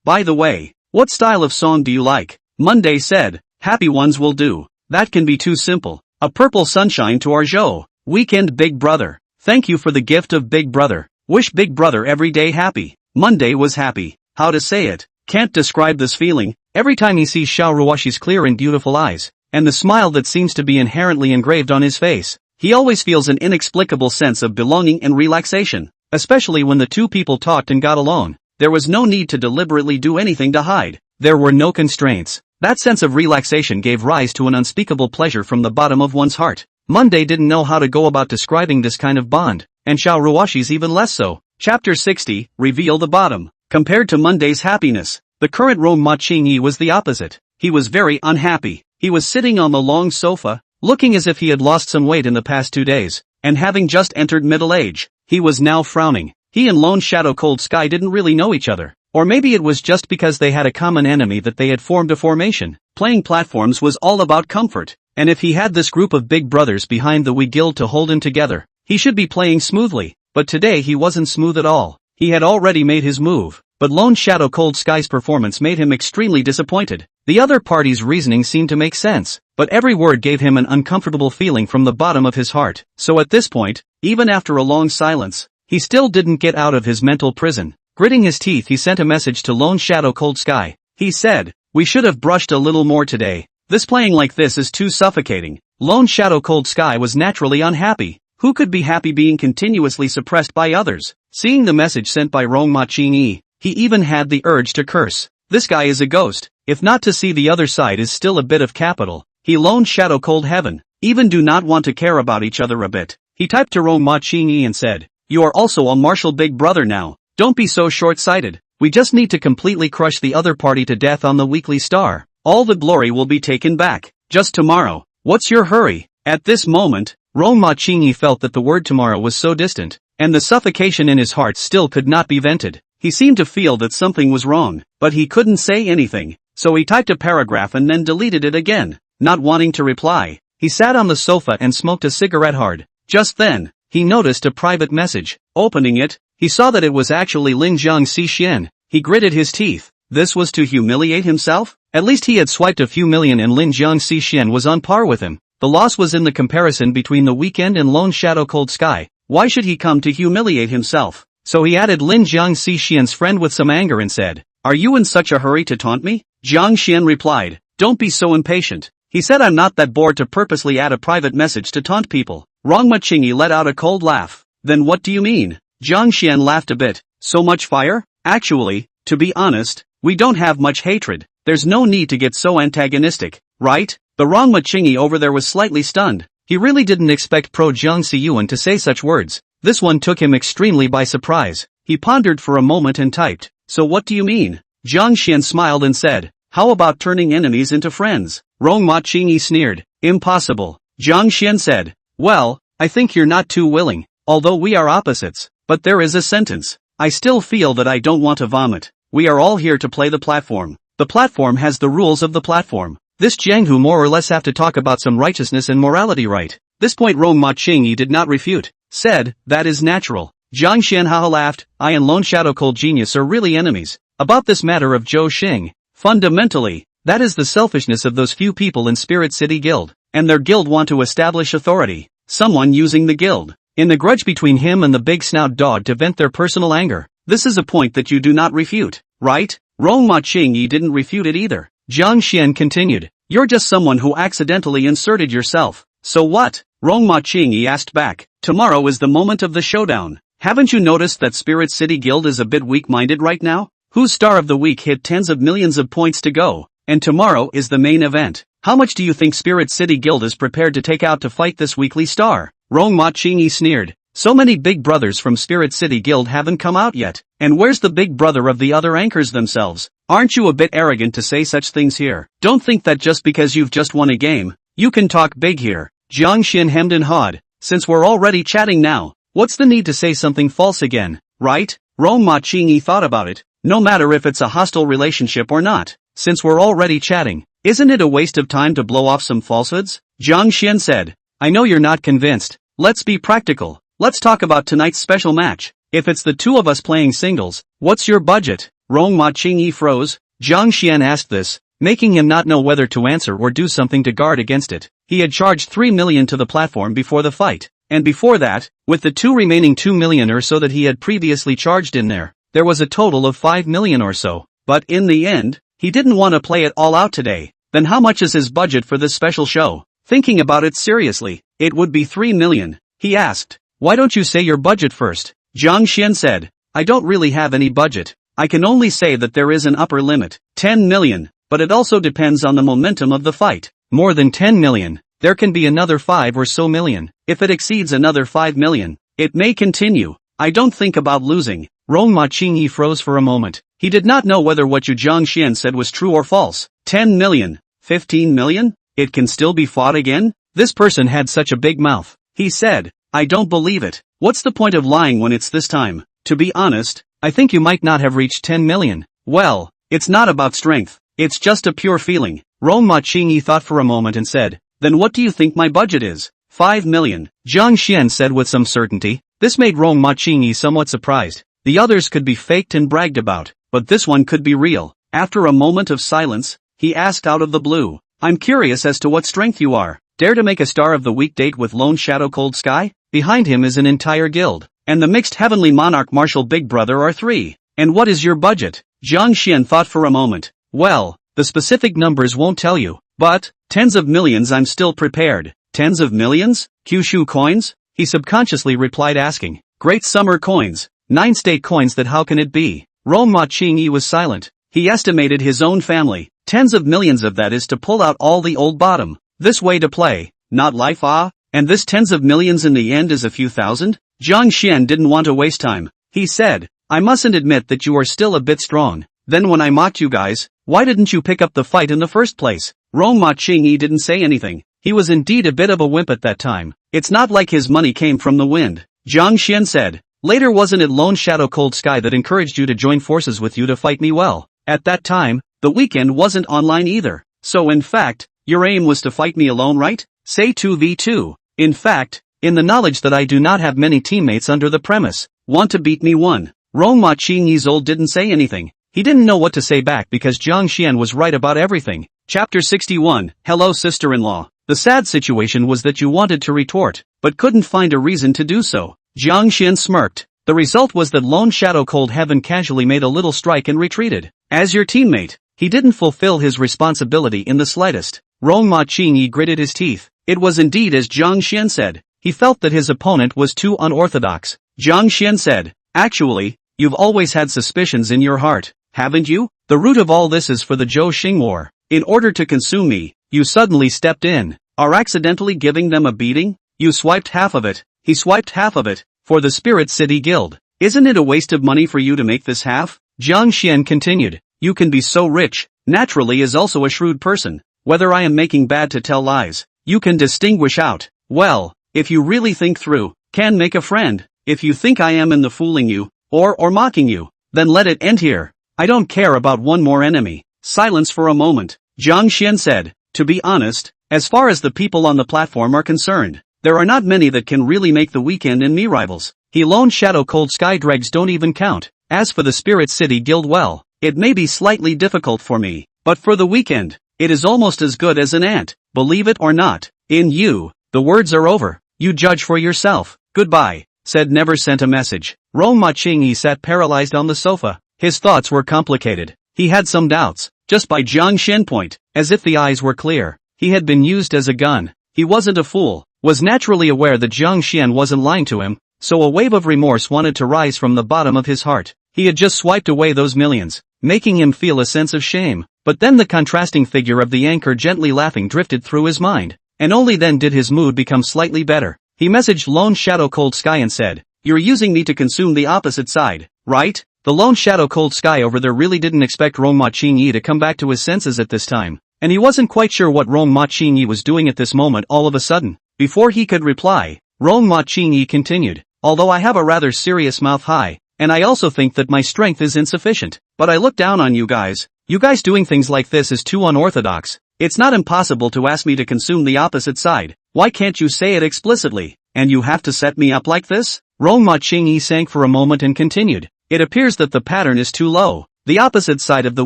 By the way, what style of song do you like? Monday said, happy ones will do. That can be too simple. A purple sunshine to our show. Weekend Big Brother. Thank you for the gift of Big Brother. Wish Big Brother every day happy. Monday was happy. How to say it? Can't describe this feeling. Every time he sees Xiao Ruoxi's clear and beautiful eyes, and the smile that seems to be inherently engraved on his face, he always feels an inexplicable sense of belonging and relaxation. Especially when the two people talked and got along. There was no need to deliberately do anything to hide. There were no constraints. That sense of relaxation gave rise to an unspeakable pleasure from the bottom of one's heart. Monday didn't know how to go about describing this kind of bond, and Xiao Ruoxi's even less so. Chapter 60, Reveal the Bottom. Compared to Monday's happiness, the current Ruoxi was the opposite. He was very unhappy. He was sitting on the long sofa, looking as if he had lost some weight in the past 2 days, and having just entered middle age. He was now frowning. He and Lone Shadow Cold Sky didn't really know each other. Or maybe it was just because they had a common enemy that they had formed a formation. Playing platforms was all about comfort, and if he had this group of big brothers behind the Wii Guild to hold him together, he should be playing smoothly. But today he wasn't smooth at all. He had already made his move, but Lone Shadow Cold Sky's performance made him extremely disappointed. The other party's reasoning seemed to make sense, but every word gave him an uncomfortable feeling from the bottom of his heart. So at this point, even after a long silence, he still didn't get out of his mental prison. Gritting his teeth, he sent a message to Lone Shadow Cold Sky. He said, we should have brushed a little more today. This playing like this is too suffocating. Lone Shadow Cold Sky was naturally unhappy. Who could be happy being continuously suppressed by others? Seeing the message sent by Ruoxi, he even had the urge to curse. This guy is a ghost. If not to see the other side is still a bit of capital. He Lone Shadow Cold Heaven. Even do not want to care about each other a bit. He typed to Ruoxi and said, you are also a martial big brother now. Don't be so short-sighted. We just need to completely crush the other party to death on the weekly star. All the glory will be taken back. Just tomorrow. What's your hurry? At this moment, Ruoxi felt that the word tomorrow was so distant, and the suffocation in his heart still could not be vented. He seemed to feel that something was wrong, but he couldn't say anything, so he typed a paragraph and then deleted it again. Not wanting to reply, he sat on the sofa and smoked a cigarette hard. Just then, he noticed a private message. Opening it, he saw that it was actually Lin Jiang Xixian. He gritted his teeth. This was to humiliate himself? At least he had swiped a few million and Lin Jiang Xixian was on par with him. The loss was in the comparison between the weekend and Lone Shadow Cold Sky. Why should he come to humiliate himself? So he added Lin Jiang Xixian's friend with some anger and said, are you in such a hurry to taunt me? Jiang Xian replied, don't be so impatient. He said I'm not that bored to purposely add a private message to taunt people. Ruoxi let out a cold laugh. Then what do you mean? Jiang Xian laughed a bit. So much fire? Actually, to be honest, we don't have much hatred. There's no need to get so antagonistic, right? The Ruoxi over there was slightly stunned. He really didn't expect Pro Jiang Xiyuan to say such words. This one took him extremely by surprise. He pondered for a moment and typed, so what do you mean? Jiang Xian smiled and said, how about turning enemies into friends? Ruoxi sneered, impossible. Jiang Xian said, well, I think you're not too willing, although we are opposites. But there is a sentence. I still feel that I don't want to vomit. We are all here to play the platform. The platform has the rules of the platform. This Jianghu more or less have to talk about some righteousness and morality, right? This point Ruoxi did not refute. Said, that is natural. Jiang Xian haha laughed. I and Lone Shadow Cold Genius are really enemies. About this matter of Zhou Xing. Fundamentally, that is the selfishness of those few people in Spirit City Guild. And their guild want to establish authority. Someone using the guild. In the grudge between him and the big snout dog to vent their personal anger. This is a point that you do not refute, right? Ruoxi didn't refute it either. Jiang Xian continued, You're just someone who accidentally inserted yourself. So what? Ruoxi asked back. Tomorrow is the moment of the showdown. Haven't you noticed that Spirit City Guild is a bit weak-minded right now? Whose star of the week hit tens of millions of points to go, and tomorrow is the main event. How much do you think Spirit City Guild is prepared to take out to fight this weekly star? Ruoxi sneered. So many big brothers from Spirit City Guild haven't come out yet, and where's the big brother of the other anchors themselves? Aren't you a bit arrogant to say such things here? Don't think that just because you've just won a game, you can talk big here. Jiangxian hemmed and hawed. Since we're already chatting now, what's the need to say something false again, right? Ruoxi thought about it. No matter if it's a hostile relationship or not, since we're already chatting, isn't it a waste of time to blow off some falsehoods? Jiangxian said. I know you're not convinced. Let's be practical. Let's talk about tonight's special match. If it's the two of us playing singles, what's your budget? Ruoxi froze. Jiangxian asked this, making him not know whether to answer or do something to guard against it. He had charged 3 million to the platform before the fight, and before that, with the two remaining 2 million or so that he had previously charged in there was a total of 5 million or so. But in the end, he didn't want to play it all out today. Then how much is his budget for this special show? Thinking about it seriously, it would be 3 million. He asked, why don't you say your budget first? Jiangxian said, I don't really have any budget. I can only say that there is an upper limit, 10 million, but it also depends on the momentum of the fight. More than 10 million, there can be another 5 or so million. If it exceeds another 5 million, it may continue. I don't think about losing. Ruoxi froze for a moment. He did not know whether what Jiangxian said was true or false. 10 million, 15 million? It can still be fought again? This person had such a big mouth. He said, I don't believe it. What's the point of lying when it's this time? To be honest, I think you might not have reached 10 million. Well, it's not about strength. It's just a pure feeling. Ruoxi thought for a moment and said, then what do you think my budget is? 5 million. Jiangxian said with some certainty. This made Ruoxi somewhat surprised. The others could be faked and bragged about, but this one could be real. After a moment of silence, he asked out of the blue, I'm curious as to what strength you are. Dare to make a star of the week date with Lone Shadow Cold Sky? Behind him is an entire guild, and the mixed heavenly monarch martial big brother are 3. And what is your budget? Jiangxian thought for a moment. Well, the specific numbers won't tell you, but, tens of millions I'm still prepared. Tens of millions? Kyushu coins? He subconsciously replied asking. Great summer coins. 9 state coins that how can it be? Ruoxi was silent. He estimated his own family. Tens of millions of that is to pull out all the old bottom. This way to play, not life and this tens of millions in the end is a few thousand? Jiangxian didn't want to waste time. He said, I mustn't admit that you are still a bit strong. Then when I mocked you guys, why didn't you pick up the fight in the first place? Ruoxi didn't say anything. He was indeed a bit of a wimp at that time. It's not like his money came from the wind. Jiangxian said, later wasn't it Lone Shadow Cold Sky that encouraged you to join forces with you to fight me? Well, at that time, the weekend wasn't online either. So in fact, your aim was to fight me alone, right? Say 2v2. In fact, in the knowledge that I do not have many teammates under the premise, want to beat me 1. Ruoxi old didn't say anything. He didn't know what to say back because Jiangxian was right about everything. Chapter 61, Hello Sister-in-Law. The sad situation was that you wanted to retort, but couldn't find a reason to do so. Jiangxian smirked. The result was that Lone Shadow Cold Heaven casually made a little strike and retreated. As your teammate, he didn't fulfill his responsibility in the slightest. Ruoxi gritted his teeth. It was indeed as Jiangxian said. He felt that his opponent was too unorthodox. Jiangxian said, actually, you've always had suspicions in your heart, haven't you? The root of all this is for the Zhou Xing War. In order to consume me, you suddenly stepped in, are accidentally giving them a beating? You swiped half of it. He swiped half of it, for the Spirit City Guild. Isn't it a waste of money for you to make this half? Jiangxian continued, you can be so rich, naturally is also a shrewd person. Whether I am making bad to tell lies, you can distinguish out. Well, if you really think through, can make a friend. If you think I am in the fooling you, or mocking you, then let it end here. I don't care about one more enemy. Silence for a moment. Jiangxian said, to be honest, as far as the people on the platform are concerned, there are not many that can really make the weekend in me rivals. He Lone Shadow Cold Sky dregs don't even count. As for the Spirit City Guild, well, it may be slightly difficult for me, but for the weekend, it is almost as good as an ant. Believe it or not, in you, the words are over. You judge for yourself. Goodbye, said Never Sent a Message. Ruoxi sat paralyzed on the sofa. His thoughts were complicated. He had some doubts. just by Jiang Xian point, as if the eyes were clear. He had been used as a gun. He wasn't a fool, was naturally aware that Jiang Xian wasn't lying to him, so a wave of remorse wanted to rise from the bottom of his heart. He had just swiped away those millions, making him feel a sense of shame. But then the contrasting figure of the anchor gently laughing drifted through his mind, and only then did his mood become slightly better. He messaged Lone Shadow Cold Sky and said, "You're using me to consume the opposite side, right?" The Lone Shadow Cold Sky over there really didn't expect Rongma Qingyi to come back to his senses at this time, and he wasn't quite sure what Rongma Qingyi was doing at this moment all of a sudden. Before he could reply, Rongma Qingyi continued, "Although I have a rather serious mouth high, and I also think that my strength is insufficient, but I look down on you guys. You guys doing things like this is too unorthodox. It's not impossible to ask me to consume the opposite side. Why can't you say it explicitly? And you have to set me up like this?" Rongma Qingyi sank for a moment and continued, "It appears that the pattern is too low. The opposite side of the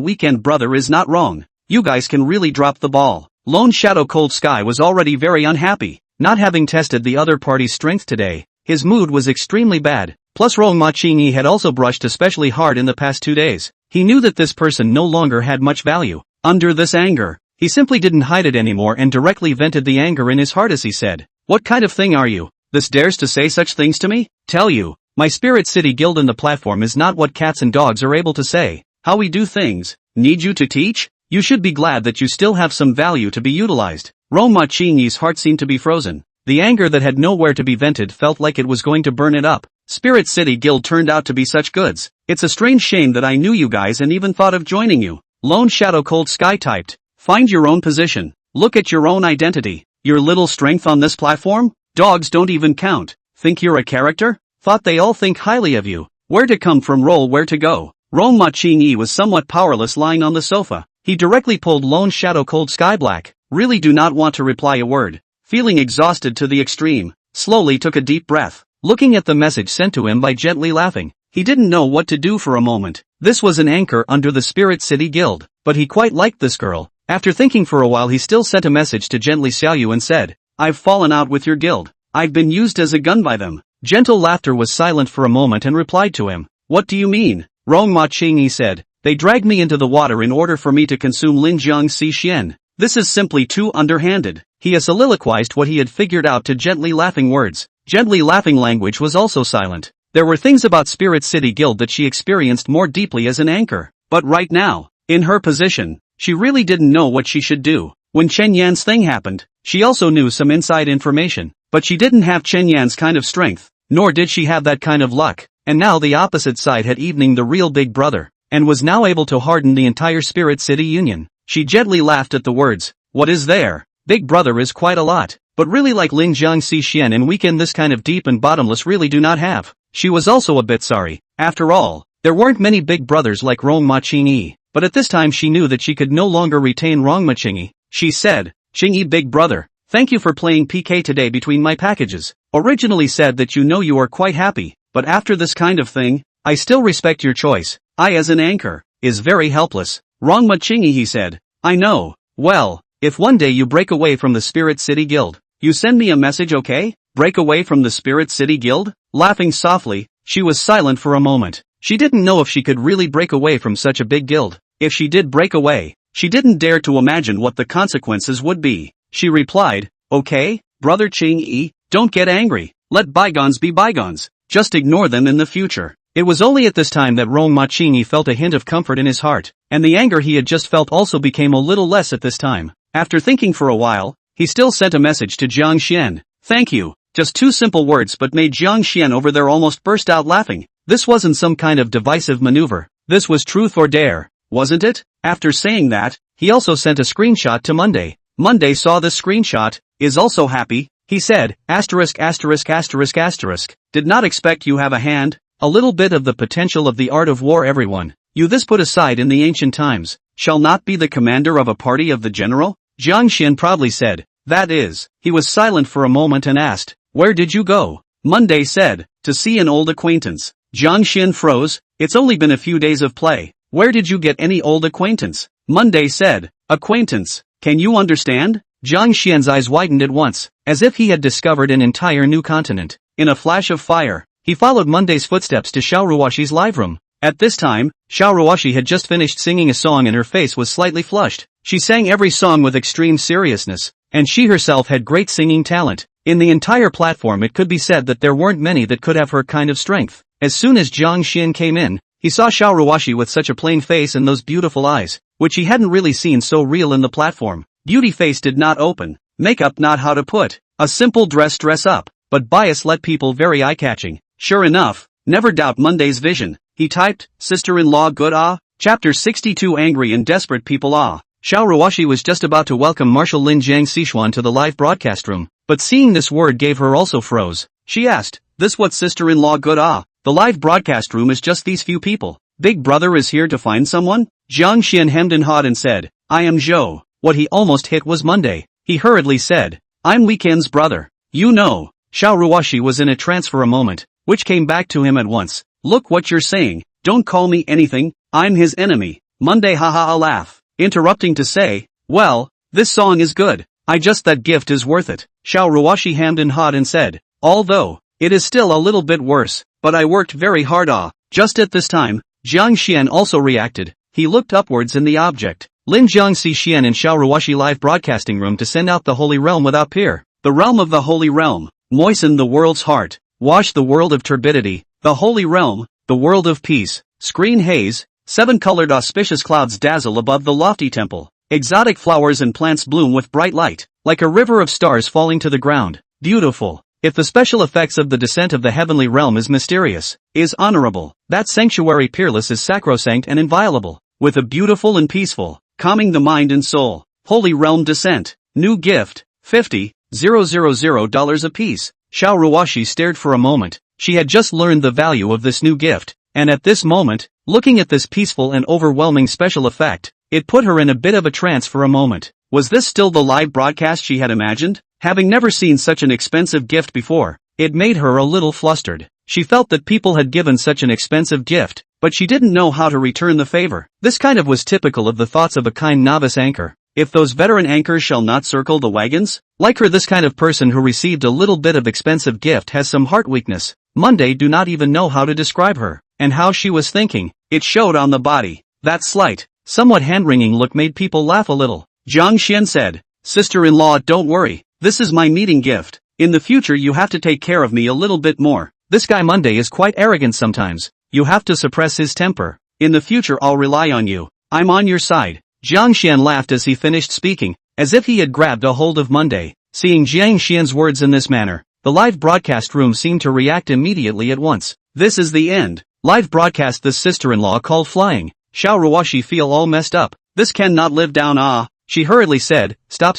weekend brother is not wrong. You guys can really drop the ball." Lone Shadow Cold Sky was already very unhappy, not having tested the other party's strength today. His mood was extremely bad, plus Rongma Qingyi had also brushed especially hard in the past 2 days. He knew that this person no longer had much value. Under this anger, he simply didn't hide it anymore and directly vented the anger in his heart as he said, "What kind of thing are you? This dares to say such things to me? Tell you, my Spirit City Guild in the platform is not what cats and dogs are able to say. How we do things. Need you to teach? You should be glad that you still have some value to be utilized." Rongma Qingyi's heart seemed to be frozen. The anger that had nowhere to be vented felt like it was going to burn it up. Spirit City Guild turned out to be such goods. It's a strange shame that I knew you guys and even thought of joining you. Lone Shadow Cold Sky typed, "Find your own position. Look at your own identity. Your little strength on this platform? Dogs don't even count. Think you're a character? Thought they all think highly of you. Where to come from, roll where to go." Rongma Qingyi was somewhat powerless lying on the sofa. He directly pulled Lone Shadow Cold Sky black. Really do not want to reply a word. Feeling exhausted to the extreme, slowly took a deep breath. Looking at the message sent to him by gently laughing, he didn't know what to do for a moment. This was an anchor under the Spirit City Guild, but he quite liked this girl. After thinking for a while, he still sent a message to gently Xiao and said, "I've fallen out with your guild. I've been used as a gun by them." Gentle Laughter was silent for a moment and replied to him, "What do you mean?" Rongma Qingyi said, "They dragged me into the water in order for me to consume Linjiang Si Xian. This is simply too underhanded." He soliloquized what he had figured out to gently laughing words. Gently laughing language was also silent. There were things about Spirit City Guild that she experienced more deeply as an anchor, but right now, in her position, she really didn't know what she should do. When Chen Yan's thing happened, she also knew some inside information, but she didn't have Chen Yan's kind of strength, nor did she have that kind of luck, and now the opposite side had evening the real Big Brother, and was now able to harden the entire Spirit City Union. She gently laughed at the words, "What is there? Big Brother is quite a lot, but really like Linjiang Si Xian and Weekend this kind of deep and bottomless really do not have." She was also a bit sorry. After all, there weren't many Big Brothers like Rongma Qingyi, but at this time she knew that she could no longer retain Rongma Qingyi. She said, "Qingyi Big Brother, thank you for playing PK today between my packages. Originally said that you know you are quite happy, but after this kind of thing, I still respect your choice. I as an anchor, is very helpless." Rongma Qingyi he said, "I know. Well, if one day you break away from the Spirit City Guild, you send me a message, okay?" Break away from the Spirit City Guild? Laughing softly, she was silent for a moment. She didn't know if she could really break away from such a big guild. If she did break away, she didn't dare to imagine what the consequences would be. She replied, "Okay, Brother Qingyi, don't get angry. Let bygones be bygones. Just ignore them in the future." It was only at this time that Rongma Qingyi felt a hint of comfort in his heart, and the anger he had just felt also became a little less at this time. After thinking for a while, he still sent a message to Jiang Xian. "Thank you." Just 2 simple words but made Jiang Xian over there almost burst out laughing. This wasn't some kind of divisive maneuver. This was truth or dare, wasn't it? After saying that, he also sent a screenshot to Monday. Monday saw this screenshot, is also happy. He said, asterisk asterisk asterisk asterisk, "Did not expect you have a hand, a little bit of the potential of the art of war everyone. You this put aside in the ancient times, shall not be the commander of a party of the general?" Jiang Xian proudly said, "That is." He was silent for a moment and asked, "Where did you go?" Monday said, "To see an old acquaintance." Jiang Xian froze, "It's only been a few days of play. Where did you get any old acquaintance?" Monday said, "Acquaintance, can you understand?" Jiang Xian's eyes widened at once, as if he had discovered an entire new continent. In a flash of fire, he followed Monday's footsteps to Xiao Ruoxi's live room. At this time, Xiao Ruoxi had just finished singing a song and her face was slightly flushed. She sang every song with extreme seriousness, and she herself had great singing talent. In the entire platform it could be said that there weren't many that could have her kind of strength. As soon as Jiang Xian came in, he saw Xiao Ruoxi with such a plain face and those beautiful eyes, which he hadn't really seen so real in the platform. Beauty face did not open, makeup not how to put, a simple dress up, but bias let people very eye-catching. Sure enough, never doubt Monday's vision. He typed, sister-in-law good ah? Chapter 62 Angry and Desperate People ah. Xiao Ruoxi was just about to welcome Marshal Lin Jiang Sichuan to the live broadcast room, but seeing this word gave her also froze. She asked, this what sister-in-law good ah? The live broadcast room is just these few people. Big brother is here to find someone? Jiang Xian hemmed and hawed and said, I am Zhou. What he almost hit was Monday. He hurriedly said, I'm Weekend's brother. You know. Xiao Ruoxi was in a trance for a moment, which came back to him at once. Look what you're saying, don't call me anything, I'm his enemy. Monday haha a laugh, interrupting to say, well, this song is good, I just that gift is worth it. Xiao Ruoxi hemmed and hawed and said, although, it is still a little bit worse, but I worked very hard ah. Just at this time, Jiang Xian also reacted. He looked upwards in the object. Lin Jiang Si Xian in Xiao Ruoxi live broadcasting room to send out the holy realm without peer. The realm of the holy realm, moisten the world's heart, wash the world of turbidity. The holy realm, the world of peace, screen haze, 7-colored auspicious clouds dazzle above the lofty temple. Exotic flowers and plants bloom with bright light, like a river of stars falling to the ground. Beautiful. If the special effects of the descent of the heavenly realm is mysterious, is honorable, that sanctuary peerless is sacrosanct and inviolable, with a beautiful and peaceful, calming the mind and soul. Holy realm descent, new gift, $50,000 apiece. Xiao Ruoxi stared for a moment. She had just learned the value of this new gift, and at this moment, looking at this peaceful and overwhelming special effect, it put her in a bit of a trance for a moment. Was this still the live broadcast she had imagined? Having never seen such an expensive gift before, it made her a little flustered. She felt that people had given such an expensive gift, but she didn't know how to return the favor. This kind of was typical of the thoughts of a kind novice anchor. If those veteran anchors shall not circle the wagons? Like her, this kind of person who received a little bit of expensive gift has some heart weakness. Monday do not even know how to describe her, and how she was thinking. It showed on the body. That slight, somewhat hand-wringing look made people laugh a little. Jiang Xian said, sister-in-law, don't worry, this is my meeting gift. In the future you have to take care of me a little bit more. This guy Monday is quite arrogant sometimes. You have to suppress his temper. In the future I'll rely on you. I'm on your side. Jiang Xian laughed as he finished speaking, as if he had grabbed a hold of Monday. Seeing Jiang Xian's words in this manner, the live broadcast room seemed to react immediately at once. This is the end. Live broadcast this sister-in-law called flying. Xiao Ruoxi feel all messed up. This cannot live down ah. She hurriedly said, stop.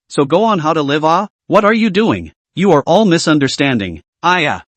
So go on how to live ah? What are you doing? You are all misunderstanding.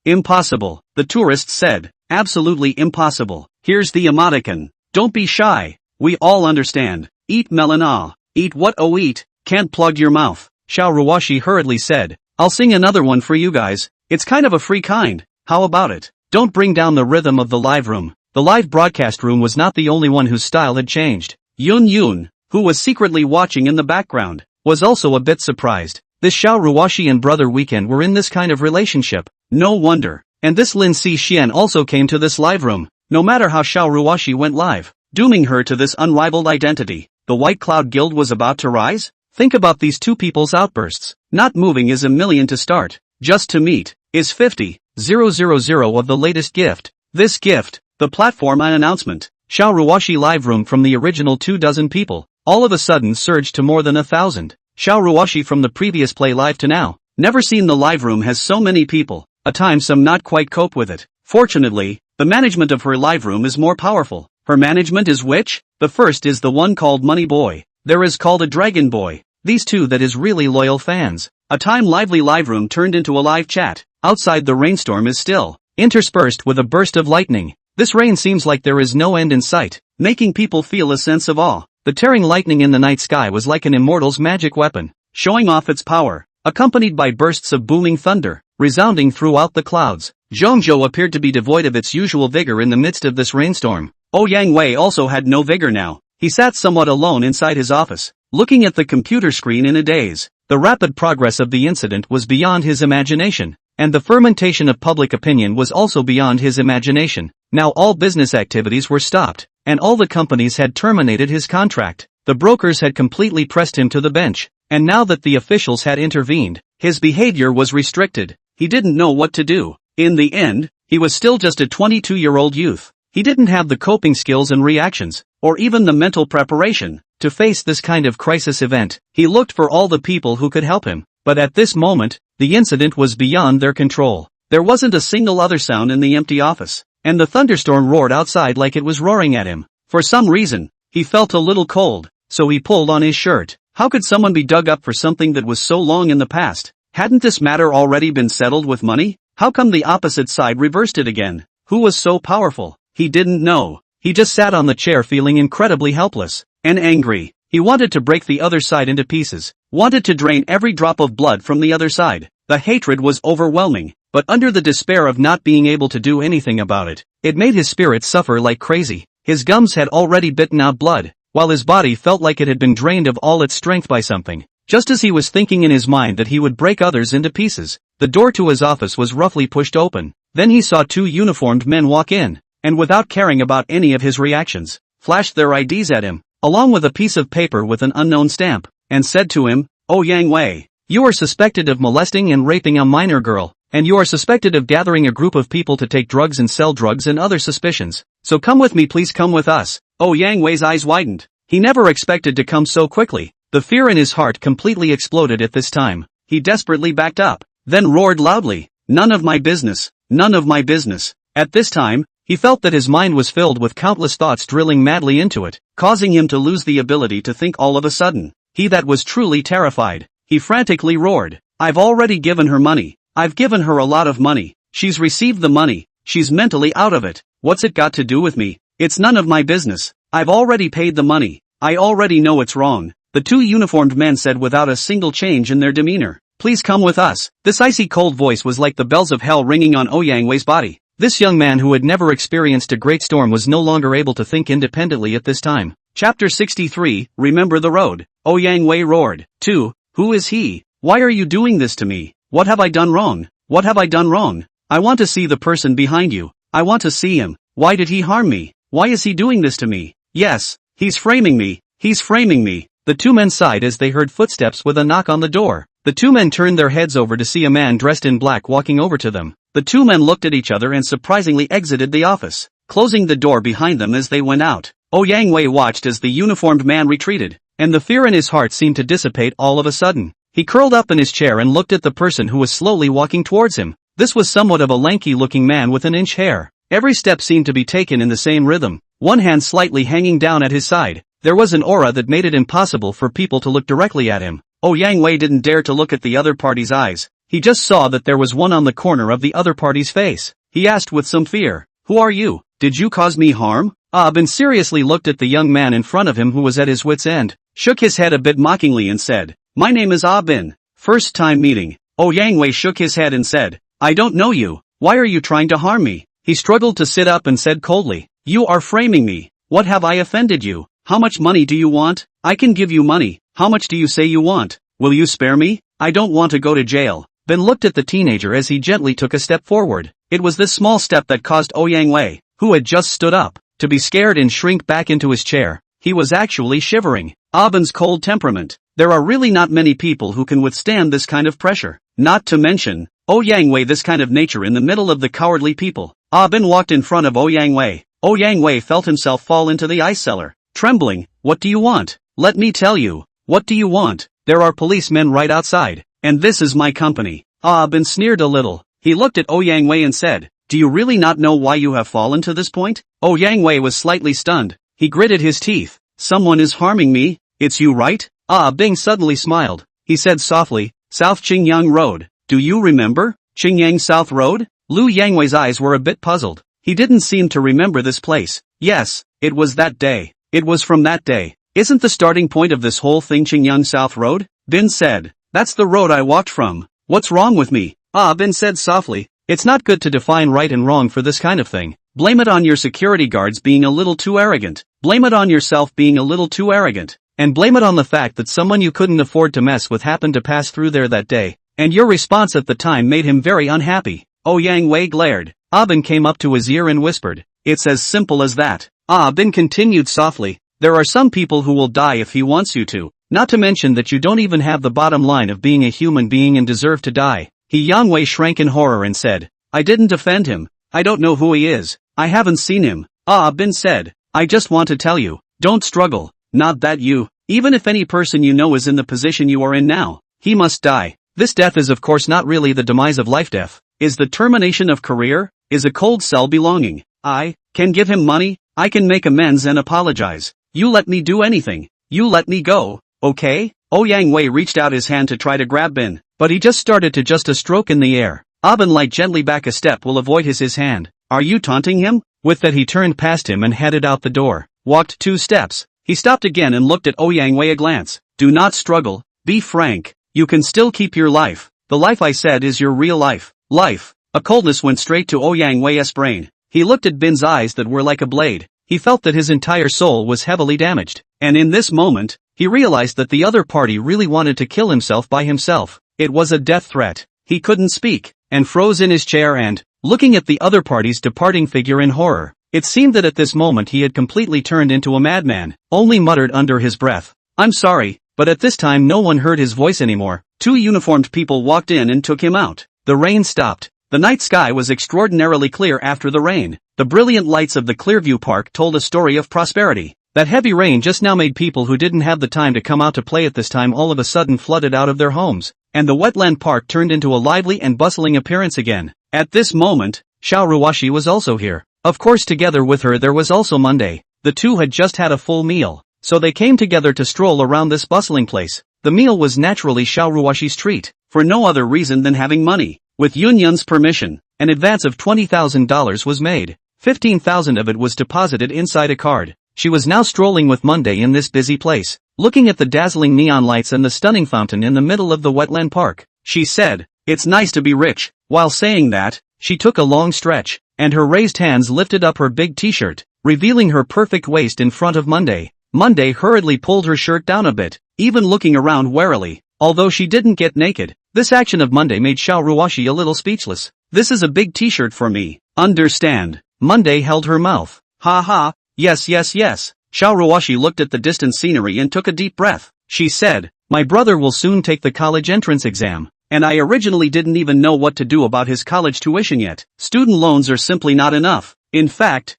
Impossible. The tourists said, absolutely impossible. Here's the emoticon. Don't be shy. We all understand. Eat melon ah. Eat what oh eat, can't plug your mouth. Xiao Ruoxi hurriedly said, I'll sing another one for you guys. It's kind of a free kind. How about it? Don't bring down the rhythm of the live room. The live broadcast room was not the only one whose style had changed. Yun, who was secretly watching in the background, was also a bit surprised. This Xiao Ruoxi and Brother Weekend were in this kind of relationship. No wonder. And this Lin Si Xian also came to this live room. No matter how Xiao Ruoxi went live, dooming her to this unrivaled identity, the White Cloud Guild was about to rise? Think about these two people's outbursts. Not moving is $1 million to start. Just to meet, is 50,000 of the latest gift. This gift, the platform and announcement. Xiao Ruoxi live room from the original 24 people, all of a sudden surged to more than 1,000. Xiao Ruoxi from the previous play live to now. Never seen the live room has so many people. A time some not quite cope with it. Fortunately, the management of her live room is more powerful. Her management is which? The first is the one called Money Boy. There is called a Dragon Boy. These two that is really loyal fans. A time lively live room turned into a live chat. Outside the rainstorm is still, interspersed with a burst of lightning. This rain seems like there is no end in sight, making people feel a sense of awe. The tearing lightning in the night sky was like an immortal's magic weapon, showing off its power, accompanied by bursts of booming thunder, resounding throughout the clouds. Zhongzhou appeared to be devoid of its usual vigor in the midst of this rainstorm. Yang Wei also had no vigor now. He sat somewhat alone inside his office, looking at the computer screen in a daze. The rapid progress of the incident was beyond his imagination, and the fermentation of public opinion was also beyond his imagination. Now all business activities were stopped, and all the companies had terminated his contract. The brokers had completely pressed him to the bench, and now that the officials had intervened, his behavior was restricted. He didn't know what to do. In the end, he was still just a 22-year-old youth. He didn't have the coping skills and reactions, or even the mental preparation, to face this kind of crisis event. He looked for all the people who could help him, but at this moment, the incident was beyond their control. There wasn't a single other sound in the empty office, and the thunderstorm roared outside like it was roaring at him. For some reason, he felt a little cold, so he pulled on his shirt. How could someone be dug up for something that was so long in the past? Hadn't this matter already been settled with money? How come the opposite side reversed it again? Who was so powerful? He didn't know. He just sat on the chair feeling incredibly helpless and angry. He wanted to break the other side into pieces, wanted to drain every drop of blood from the other side. The hatred was overwhelming, but under the despair of not being able to do anything about it, it made his spirit suffer like crazy. His gums had already bitten out blood, while his body felt like it had been drained of all its strength by something. Just as he was thinking in his mind that he would break others into pieces, the door to his office was roughly pushed open. Then he saw two uniformed men walk in, and without caring about any of his reactions, flashed their IDs at him, along with a piece of paper with an unknown stamp, and said to him, "Oh Yang Wei, you are suspected of molesting and raping a minor girl, and you are suspected of gathering a group of people to take drugs and sell drugs and other suspicions. So come with me, please come with us." Oh Yang Wei's eyes widened. He never expected to come so quickly. The fear in his heart completely exploded at this time. He desperately backed up, then roared loudly, "None of my business, none of my business." At this time, he felt that his mind was filled with countless thoughts drilling madly into it, causing him to lose the ability to think all of a sudden. He that was truly terrified. He frantically roared, "I've already given her money. I've given her a lot of money. She's received the money. She's mentally out of it. What's it got to do with me? It's none of my business. I've already paid the money. I already know it's wrong." The two uniformed men said without a single change in their demeanor, "Please come with us." This icy cold voice was like the bells of hell ringing on Yang Wei's body. This young man who had never experienced a great storm was no longer able to think independently at this time. Chapter 63, Remember the Road. Yang Wei roared. 2. Who is he? Why are you doing this to me? What have I done wrong? What have I done wrong? I want to see the person behind you. I want to see him. Why did he harm me? Why is he doing this to me? Yes, he's framing me. He's framing me. The two men sighed as they heard footsteps with a knock on the door. The two men turned their heads over to see a man dressed in black walking over to them. The two men looked at each other and surprisingly exited the office, closing the door behind them as they went out. Yang Wei watched as the uniformed man retreated, and the fear in his heart seemed to dissipate all of a sudden. He curled up in his chair and looked at the person who was slowly walking towards him. This was somewhat of a lanky-looking man with an inch hair. Every step seemed to be taken in the same rhythm, one hand slightly hanging down at his side. There was an aura that made it impossible for people to look directly at him. Yang Wei didn't dare to look at the other party's eyes. He just saw that there was one on the corner of the other party's face. He asked with some fear, "Who are you? Did you cause me harm?" Bin seriously looked at the young man in front of him who was at his wit's end, shook his head a bit mockingly and said, "My name is Bin. First time meeting." Yang Wei shook his head and said, "I don't know you. Why are you trying to harm me?" He struggled to sit up and said coldly, "You are framing me. What have I offended you? How much money do you want? I can give you money. How much do you say you want? Will you spare me? I don't want to go to jail." Ben looked at the teenager as he gently took a step forward. It was this small step that caused Yang Wei, who had just stood up, to be scared and shrink back into his chair. He was actually shivering. Ben's cold temperament. There are really not many people who can withstand this kind of pressure. Not to mention, Yang Wei this kind of nature in the middle of the cowardly people. Ben walked in front of Yang Wei. Yang Wei felt himself fall into the ice cellar. Trembling, "What do you want? Let me tell you. What do you want? There are policemen right outside, and this is my company." Ben sneered a little. He looked at Yang Wei and said, "Do you really not know why you have fallen to this point?" Yang Wei was slightly stunned. He gritted his teeth. "Someone is harming me? It's you, right?" Bing suddenly smiled. He said softly, "South Qingyang Road. Do you remember? Qingyang South Road?" Yang Wei's eyes were a bit puzzled. He didn't seem to remember this place. Yes, it was that day. It was from that day. "Isn't the starting point of this whole thing Qingyang South Road?" Bin said. "That's the road I walked from. What's wrong with me?" Bin said softly. "It's not good to define right and wrong for this kind of thing. Blame it on your security guards being a little too arrogant. Blame it on yourself being a little too arrogant. And blame it on the fact that someone you couldn't afford to mess with happened to pass through there that day. And your response at the time made him very unhappy." Yang Wei glared. Bin came up to his ear and whispered, It's as simple as that. Bin continued softly. There are some people who will die if he wants you to, not to mention that you don't even have the bottom line of being a human being and deserve to die. Yang shrank in horror and said, I didn't offend him. I don't know who he is. I haven't seen him. Bin said, I just want to tell you, don't struggle, not that you, even if any person you know is in the position you are in now, he must die. This death is of course not really the demise of life. Death is the termination of career, is a cold cell belonging. I can give him money, I can make amends and apologize. You let me do anything. You let me go, okay? Yang Wei reached out his hand to try to grab Bin, but he just started to just a stroke in the air. Bin light gently back a step will avoid his hand. Are you taunting him? With that he turned past him and headed out the door. Walked 2 steps. He stopped again and looked at Yang Wei a glance. Do not struggle, be frank. You can still keep your life. The life I said is your real life. Life. A coldness went straight to Yang Wei's brain. He looked at Bin's eyes that were like a blade. He felt that his entire soul was heavily damaged. And in this moment, he realized that the other party really wanted to kill himself by himself. It was a death threat. He couldn't speak, and froze in his chair and, looking at the other party's departing figure in horror. It seemed that at this moment he had completely turned into a madman, only muttered under his breath. I'm sorry, but at this time no one heard his voice anymore. 2 uniformed people walked in and took him out. The rain stopped. The night sky was extraordinarily clear after the rain. The brilliant lights of the Clearview Park told a story of prosperity. That heavy rain just now made people who didn't have the time to come out to play at this time all of a sudden flooded out of their homes, and the wetland park turned into a lively and bustling appearance again. At this moment, Xiao Ruoxi was also here. Of course together with her there was also Monday. The two had just had a full meal, so they came together to stroll around this bustling place. The meal was naturally Xiao Ruoxi's treat, for no other reason than having money. With Yunyun's permission, an advance of $20,000 was made. 15,000 of it was deposited inside a card. She was now strolling with Monday in this busy place, looking at the dazzling neon lights and the stunning fountain in the middle of the wetland park. She said, "It's nice to be rich." While saying that, she took a long stretch, and her raised hands lifted up her big t-shirt, revealing her perfect waist in front of Monday. Monday hurriedly pulled her shirt down a bit, even looking around warily. Although she didn't get naked, this action of Monday made Xiao Ruoxi a little speechless. "This is a big t-shirt for me. Understand?" Monday held her mouth. "Ha ha, yes. Xiao Ruoxi looked at the distant scenery and took a deep breath. She said, "My brother will soon take the college entrance exam, and I originally didn't even know what to do about his college tuition yet. Student loans are simply not enough. In fact,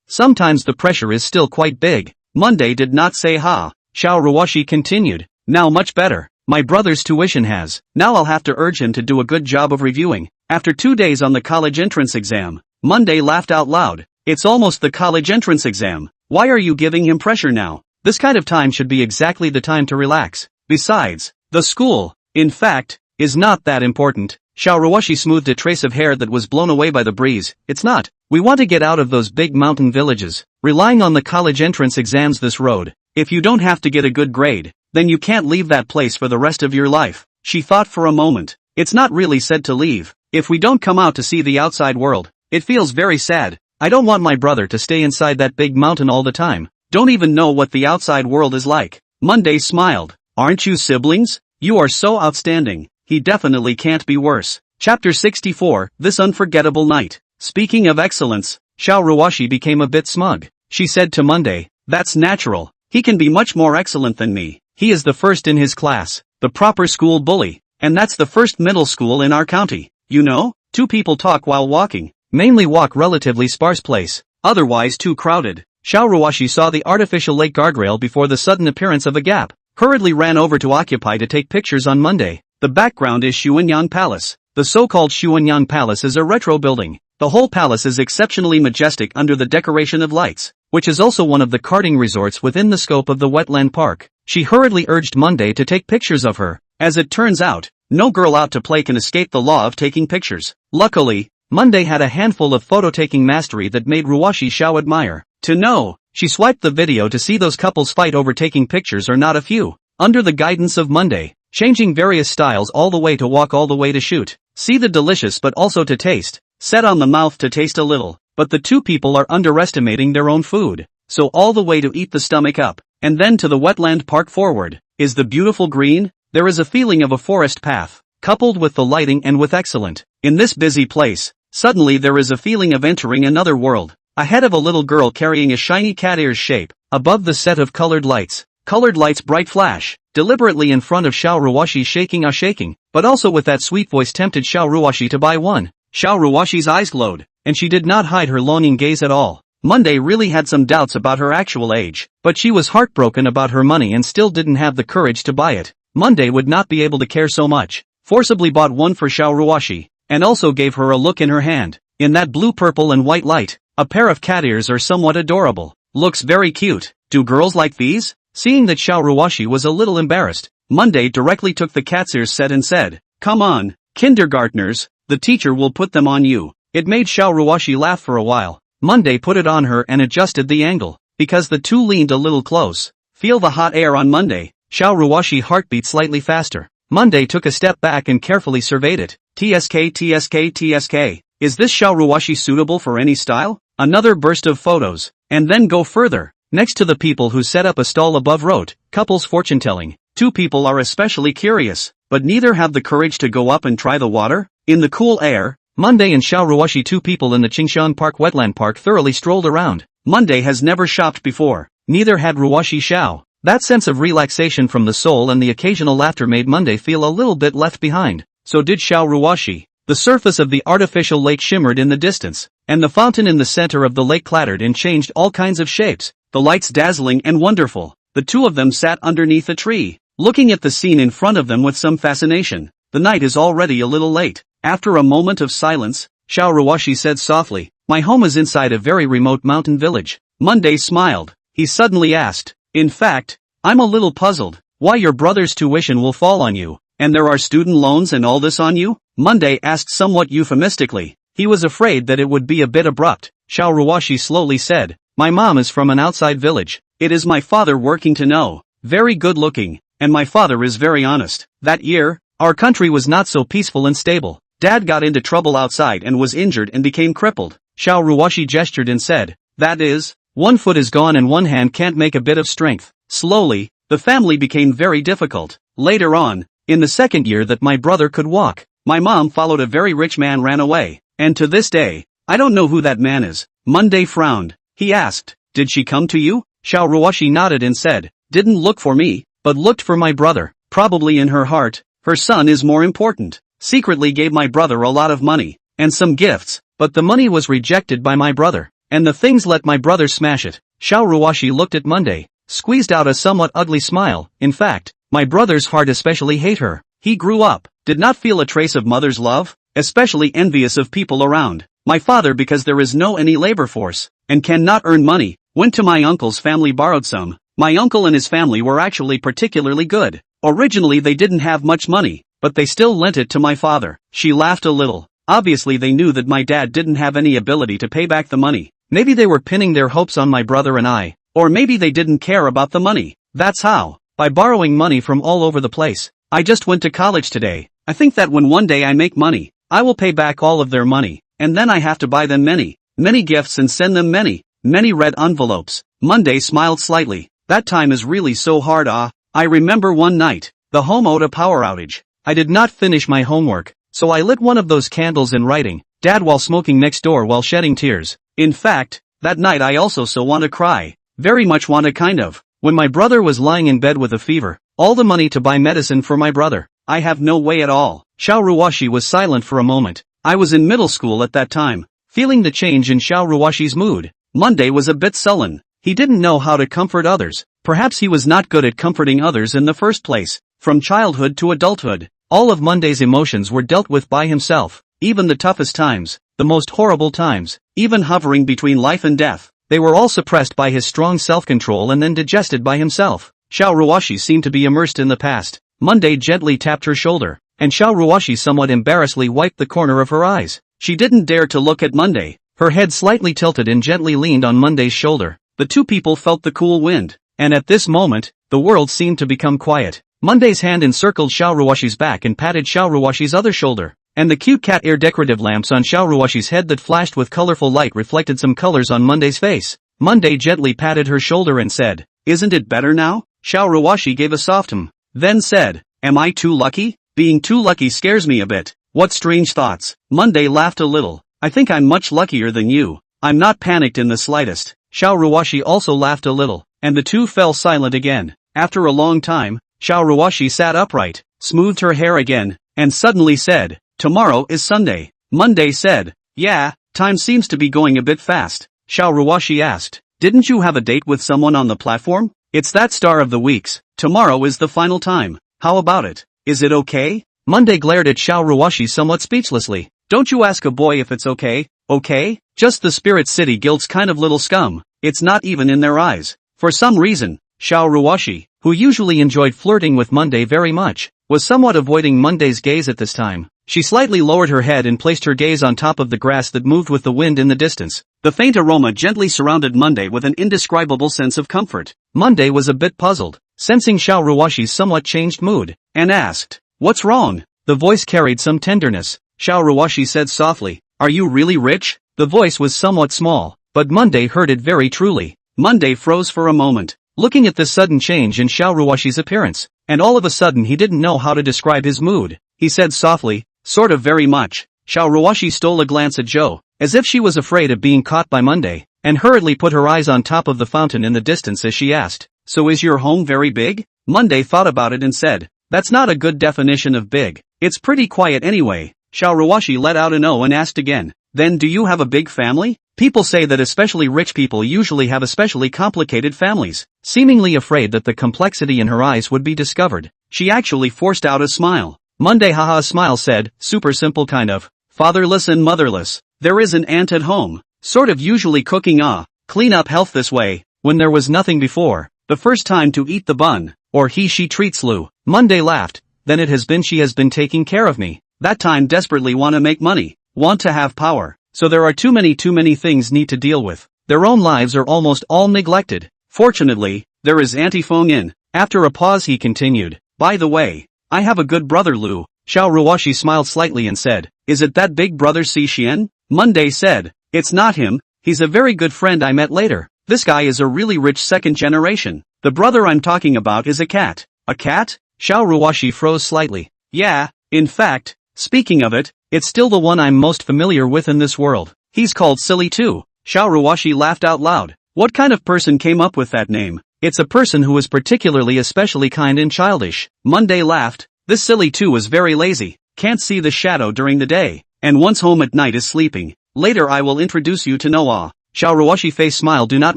sometimes the pressure is still quite big." Monday did not say ha. Xiao Ruoxi continued, "Now much better. My brother's tuition has. Now I'll have to urge him to do a good job of reviewing." After 2 days on the college entrance exam, Monday laughed out loud. "It's almost the college entrance exam. Why are you giving him pressure now? This kind of time should be exactly the time to relax. Besides, the school, in fact, is not that important." Xiao Ruoxi smoothed a trace of hair that was blown away by the breeze. "It's not. We want to get out of those big mountain villages. Relying on the college entrance exams this road. If you don't have to get a good grade, then you can't leave that place for the rest of your life." She thought for a moment. "It's not really said to leave. If we don't come out to see the outside world, it feels very sad. I don't want my brother to stay inside that big mountain all the time. Don't even know what the outside world is like." Monday smiled. "Aren't you siblings? You are so outstanding. He definitely can't be worse." Chapter 64, This Unforgettable Night. Speaking of excellence, Xiao Ruoxi became a bit smug. She said to Monday, "That's natural. He can be much more excellent than me. He is the first in his class, the proper school bully, and that's the first middle school in our county. You know, 2 people talk while walking, mainly walk relatively sparse place, otherwise too crowded." Xiao Ruoxi saw the artificial lake guardrail before the sudden appearance of a gap, hurriedly ran over to occupy to take pictures on Monday. The background is Xuanyang Palace. The so-called Xuanyang Palace is a retro building. The whole palace is exceptionally majestic under the decoration of lights, which is also one of the karting resorts within the scope of the wetland park. She hurriedly urged Monday to take pictures of her. As it turns out, no girl out to play can escape the law of taking pictures. Luckily, Monday had a handful of photo-taking mastery that made Ruoxi Xiao admire. To know, she swiped the video to see those couples fight over taking pictures are not a few. Under the guidance of Monday, changing various styles all the way to walk all the way to shoot. See the delicious but also to taste. Set on the mouth to taste a little, but the 2 people are underestimating their own food. So all the way to eat the stomach up, and then to the wetland park forward. Is the beautiful green? There is a feeling of a forest path, coupled with the lighting and with excellent. In this busy place, suddenly there is a feeling of entering another world. ahead of a little girl carrying a shiny cat ears shape, above the set of colored lights. Colored lights bright flash, deliberately in front of Xiao Ruoxi shaking, but also with that sweet voice tempted Xiao Ruoxi to buy one. Xiao Ruoxi's eyes glowed, and she did not hide her longing gaze at all. Monday really had some doubts about her actual age, but she was heartbroken about her money and still didn't have the courage to buy it. Monday would not be able to care so much, forcibly bought one for Xiao Ruoxi, and also gave her a look in her hand. In that blue, purple and white light, a pair of cat ears are somewhat adorable. Looks very cute. Do girls like these? Seeing that Xiao Ruoxi was a little embarrassed, Monday directly took the cat's ears set and said, "Come on, kindergartners, the teacher will put them on you." It made Xiao Ruoxi laugh for a while. Monday put it on her and adjusted the angle, because the two leaned a little close. Feel the hot air on Monday. Xiao Ruoxi heartbeat slightly faster. Monday took a step back and carefully surveyed it. TSK. Is this Xiao Ruoxi suitable for any style? Another burst of photos, and then go further. Next to the people who set up a stall above wrote, "Couples fortune-telling." Two people are especially curious, but neither have the courage to go up and try the water. In the cool air, Monday and Xiao Ruoxi, two people in the Qingshan Park wetland park, thoroughly strolled around. Monday has never shopped before, neither had Ruoxi Xiao. That sense of relaxation from the soul and the occasional laughter made Monday feel a little bit left behind. So did Xiao Ruoxi. The surface of the artificial lake shimmered in the distance, and the fountain in the center of the lake clattered and changed all kinds of shapes, the lights dazzling and wonderful. The two of them sat underneath a tree, looking at the scene in front of them with some fascination. The night is already a little late. After a moment of silence, Xiao Ruoxi said softly, "My home is inside a very remote mountain village." Monday smiled. He suddenly asked, "In fact, I'm a little puzzled. Why your brother's tuition will fall on you, and there are student loans and all this on you?" Monday asked somewhat euphemistically. He was afraid that it would be a bit abrupt. Xiao Ruoxi slowly said, "My mom is from an outside village. It is my father working to know, very good looking, and my father is very honest. That year, our country was not so peaceful and stable. Dad got into trouble outside and was injured and became crippled." Xiao Ruoxi gestured and said, "That is, one foot is gone and one hand can't make a bit of strength." Slowly, the family became very difficult. Later on, in the second year that my brother could walk, my mom followed a very rich man, ran away, and to this day, I don't know who that man is. Monday frowned. He asked, "Did she come to you?" Xiao Ruoxi nodded and said, "Didn't look for me, but looked for my brother. Probably in her heart, her son is more important. Secretly gave my brother a lot of money, and some gifts, but the money was rejected by my brother, and the things let my brother smash it." Xiao Ruoxi looked at Monday, squeezed out a somewhat ugly smile. "In fact, my brother's heart especially hate her. He grew up, did not feel a trace of mother's love, especially envious of people around. My father, because there is no any labor force, and cannot earn money, went to my uncle's family, borrowed some. My uncle and his family were actually particularly good. Originally they didn't have much money, but they still lent it to my father." She laughed a little. Obviously they knew that my dad didn't have any ability to pay back the money. Maybe they were pinning their hopes on my brother and I, or maybe they didn't care about the money. That's how, by borrowing money from all over the place. I just went to college today. I think that when one day I make money, I will pay back all of their money, and then I have to buy them many gifts and send them many red envelopes. Monday smiled slightly. That time is really so hard. I remember one night, the home owed a power outage. I did not finish my homework, so I lit one of those candles in writing, Dad while smoking next door while shedding tears. In fact, that night I also so want to cry. Very much want to kind of. When my brother was lying in bed with a fever, all the money to buy medicine for my brother. I have no way at all." Xiao Ruoxi was silent for a moment. I was in middle school at that time. Feeling the change in Xiao Ruoxi's mood, Monday was a bit sullen. He didn't know how to comfort others. Perhaps he was not good at comforting others in the first place. From childhood to adulthood, all of Monday's emotions were dealt with by himself. Even the toughest times, the most horrible times, even hovering between life and death, they were all suppressed by his strong self-control and then digested by himself. Xiao Ruoxi seemed to be immersed in the past. Monday gently tapped her shoulder, and Xiao Ruoxi somewhat embarrassedly wiped the corner of her eyes. She didn't dare to look at Monday. Her head slightly tilted and gently leaned on Monday's shoulder. The two people felt the cool wind, and at this moment, the world seemed to become quiet. Monday's hand encircled Xiao Ruoxi's back and patted Xiao Ruoxi's other shoulder, and the cute cat ear decorative lamps on Xiao Ruoxi's head that flashed with colorful light reflected some colors on Monday's face. Monday gently patted her shoulder and said, "Isn't it better now?" Xiao Ruoxi gave a soft then said, "Am I too lucky? Being too lucky scares me a bit." "What strange thoughts." Monday laughed a little. "I think I'm much luckier than you. I'm not panicked in the slightest. Xiao Ruoxi also laughed a little, and the two fell silent again. After a long time, Xiao Ruoxi sat upright, smoothed her hair again, and suddenly said, "Tomorrow is Sunday." Monday said, "Yeah, time seems to be going a bit fast." Xiao Ruoxi asked, "Didn't you have a date with someone on the platform?" "It's that star of the weeks. Tomorrow is the final time. How about it? Is it okay?" Monday glared at Xiao Ruoxi somewhat speechlessly. "Don't you ask a boy if it's okay, okay? Just the Spirit City Guild's kind of little scum. It's not even in their eyes." For some reason, Xiao Ruoxi, who usually enjoyed flirting with Monday very much, was somewhat avoiding Monday's gaze at this time. She slightly lowered her head and placed her gaze on top of the grass that moved with the wind in the distance. The faint aroma gently surrounded Monday with an indescribable sense of comfort. Monday was a bit puzzled, sensing Xiao Ruoxi's somewhat changed mood, and asked, "What's wrong?" The voice carried some tenderness. Xiao Ruoxi said softly, "Are you really rich?" The voice was somewhat small, but Monday heard it very truly. Monday froze for a moment, looking at this sudden change in Xiao Ruoxi's appearance, and all of a sudden he didn't know how to describe his mood. He said softly, "Sort of very much." Xiao Ruoxi stole a glance at Zhou, as if she was afraid of being caught by Monday, and hurriedly put her eyes on top of the fountain in the distance as she asked, "So is your home very big?" Monday thought about it and said, "That's not a good definition of big. It's pretty quiet anyway." Xiao Ruoxi let out an "oh" and asked again, "Then do you have a big family?" People say that especially rich people usually have especially complicated families. Seemingly afraid that the complexity in her eyes would be discovered, she actually forced out a smile. Monday haha smile said, "Super simple kind of. Fatherless and motherless. There is an aunt at home. Sort of usually cooking clean up health this way, when there was nothing before. The first time to eat the bun, or she treats Lu." Monday laughed, "Then it has been she has been taking care of me. That time desperately want to make money, want to have power. So there are too many things need to deal with. Their own lives are almost all neglected. Fortunately, there is Auntie Feng in." After a pause he continued, "By the way, I have a good brother Lu." Xiao Ruoxi smiled slightly and said, "Is it that big brother Si Xian?" Monday said, "It's not him, he's a very good friend I met later. This guy is a really rich second generation. The brother I'm talking about is a cat." "A cat?" Xiao Ruoxi froze slightly. "Yeah, in fact, speaking of it, it's still the one I'm most familiar with in this world. He's called Silly too." Xiao Ruoxi laughed out loud. "What kind of person came up with that name?" "It's a person who is particularly especially kind and childish." Monday laughed. "This Silly too was very lazy, can't see the shadow during the day, and once home at night is sleeping. Later I will introduce you to Noah." Xiao Ruoxi face smile do not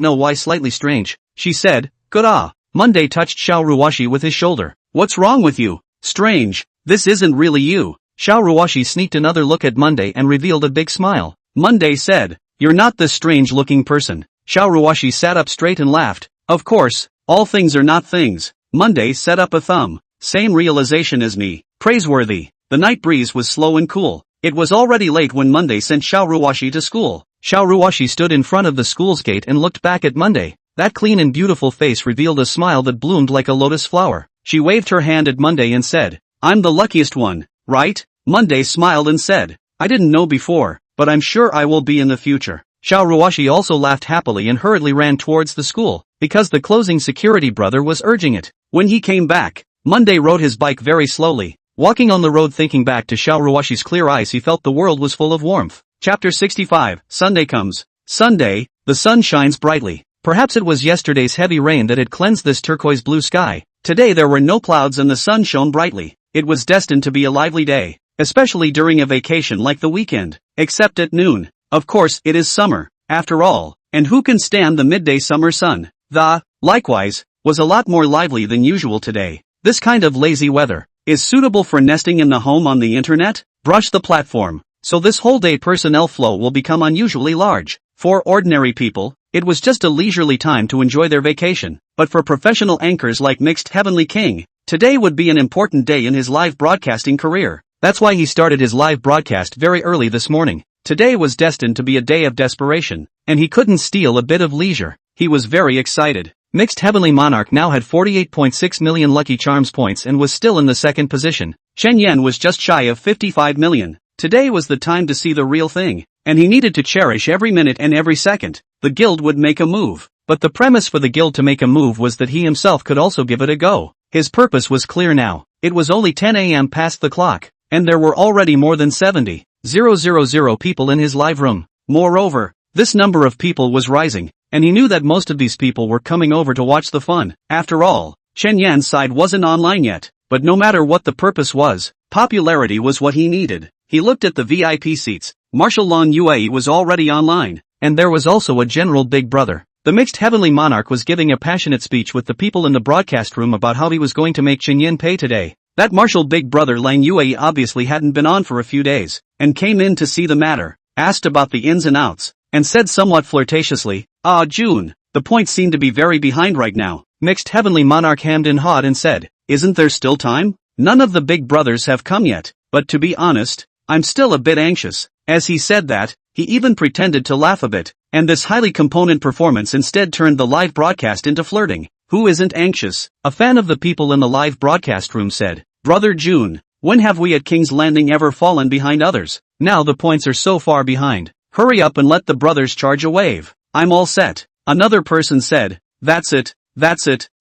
know why slightly strange. She said, "Good ah." Monday touched Xiao Ruoxi with his shoulder. "What's wrong with you? Strange, this isn't really you." Xiao Ruoxi sneaked another look at Monday and revealed a big smile. Monday said, "You're not this strange-looking person." Xiao Ruoxi sat up straight and laughed. "Of course, all things are not things." Monday set up a thumb. "Same realization as me. Praiseworthy." The night breeze was slow and cool. It was already late when Monday sent Xiao Ruoxi to school. Xiao Ruoxi stood in front of the school's gate and looked back at Monday. That clean and beautiful face revealed a smile that bloomed like a lotus flower. She waved her hand at Monday and said, "I'm the luckiest one, right?" Monday smiled and said, "I didn't know before, but I'm sure I will be in the future." Xiao Ruoxi also laughed happily and hurriedly ran towards the school, because the closing security brother was urging it. When he came back, Monday rode his bike very slowly. Walking on the road thinking back to Xiao Ruoxi's clear eyes he felt the world was full of warmth. Chapter 65, Sunday comes. Sunday, the sun shines brightly. Perhaps it was yesterday's heavy rain that had cleansed this turquoise blue sky. Today there were no clouds and the sun shone brightly. It was destined to be a lively day, especially during a vacation like the weekend. Except at noon. Of course, it is summer, after all, and who can stand the midday summer sun? Likewise, was a lot more lively than usual today. This kind of lazy weather is suitable for nesting in the home on the internet. Brush the platform. So this whole day personnel flow will become unusually large. For ordinary people, it was just a leisurely time to enjoy their vacation. But for professional anchors like Mixed Heavenly King, today would be an important day in his live broadcasting career. That's why he started his live broadcast very early this morning. Today was destined to be a day of desperation, and he couldn't steal a bit of leisure. He was very excited. Mixed Heavenly Monarch now had 48.6 million Lucky Charms points and was still in the second position. Chen Yan was just shy of 55 million. Today was the time to see the real thing, and he needed to cherish every minute and every second. The guild would make a move, but the premise for the guild to make a move was that he himself could also give it a go. His purpose was clear now. It was only 10 a.m. past the clock, and there were already more than 70,000 people in his live room. Moreover, This number of people was rising, and he knew that most of these people were coming over to watch the fun. After all, Chen Yan's side wasn't online yet, but no matter what the purpose was, popularity was what he needed. He looked at the VIP seats. Marshal Lon Yue was already online, and there was also a general big brother. The mixed heavenly monarch was giving a passionate speech with the people in the broadcast room about how he was going to make Chen Yan pay today. That Marshal Big Brother Lang Yue obviously hadn't been on for a few days, and came in to see the matter, asked about the ins and outs, and said somewhat flirtatiously, "Ah, June, the points seem to be very behind right now." Mixed heavenly monarch hammed and hawed and said, "Isn't there still time? None of the big brothers have come yet, but to be honest, I'm still a bit anxious." As he said that, he even pretended to laugh a bit, and this highly component performance instead turned the live broadcast into flirting. Who isn't anxious? A fan of the people in the live broadcast room said, "Brother June, when have we at King's Landing ever fallen behind others? Now the points are so far behind. Hurry up and let the brothers charge a wave." "I'm all set." Another person said, that's it,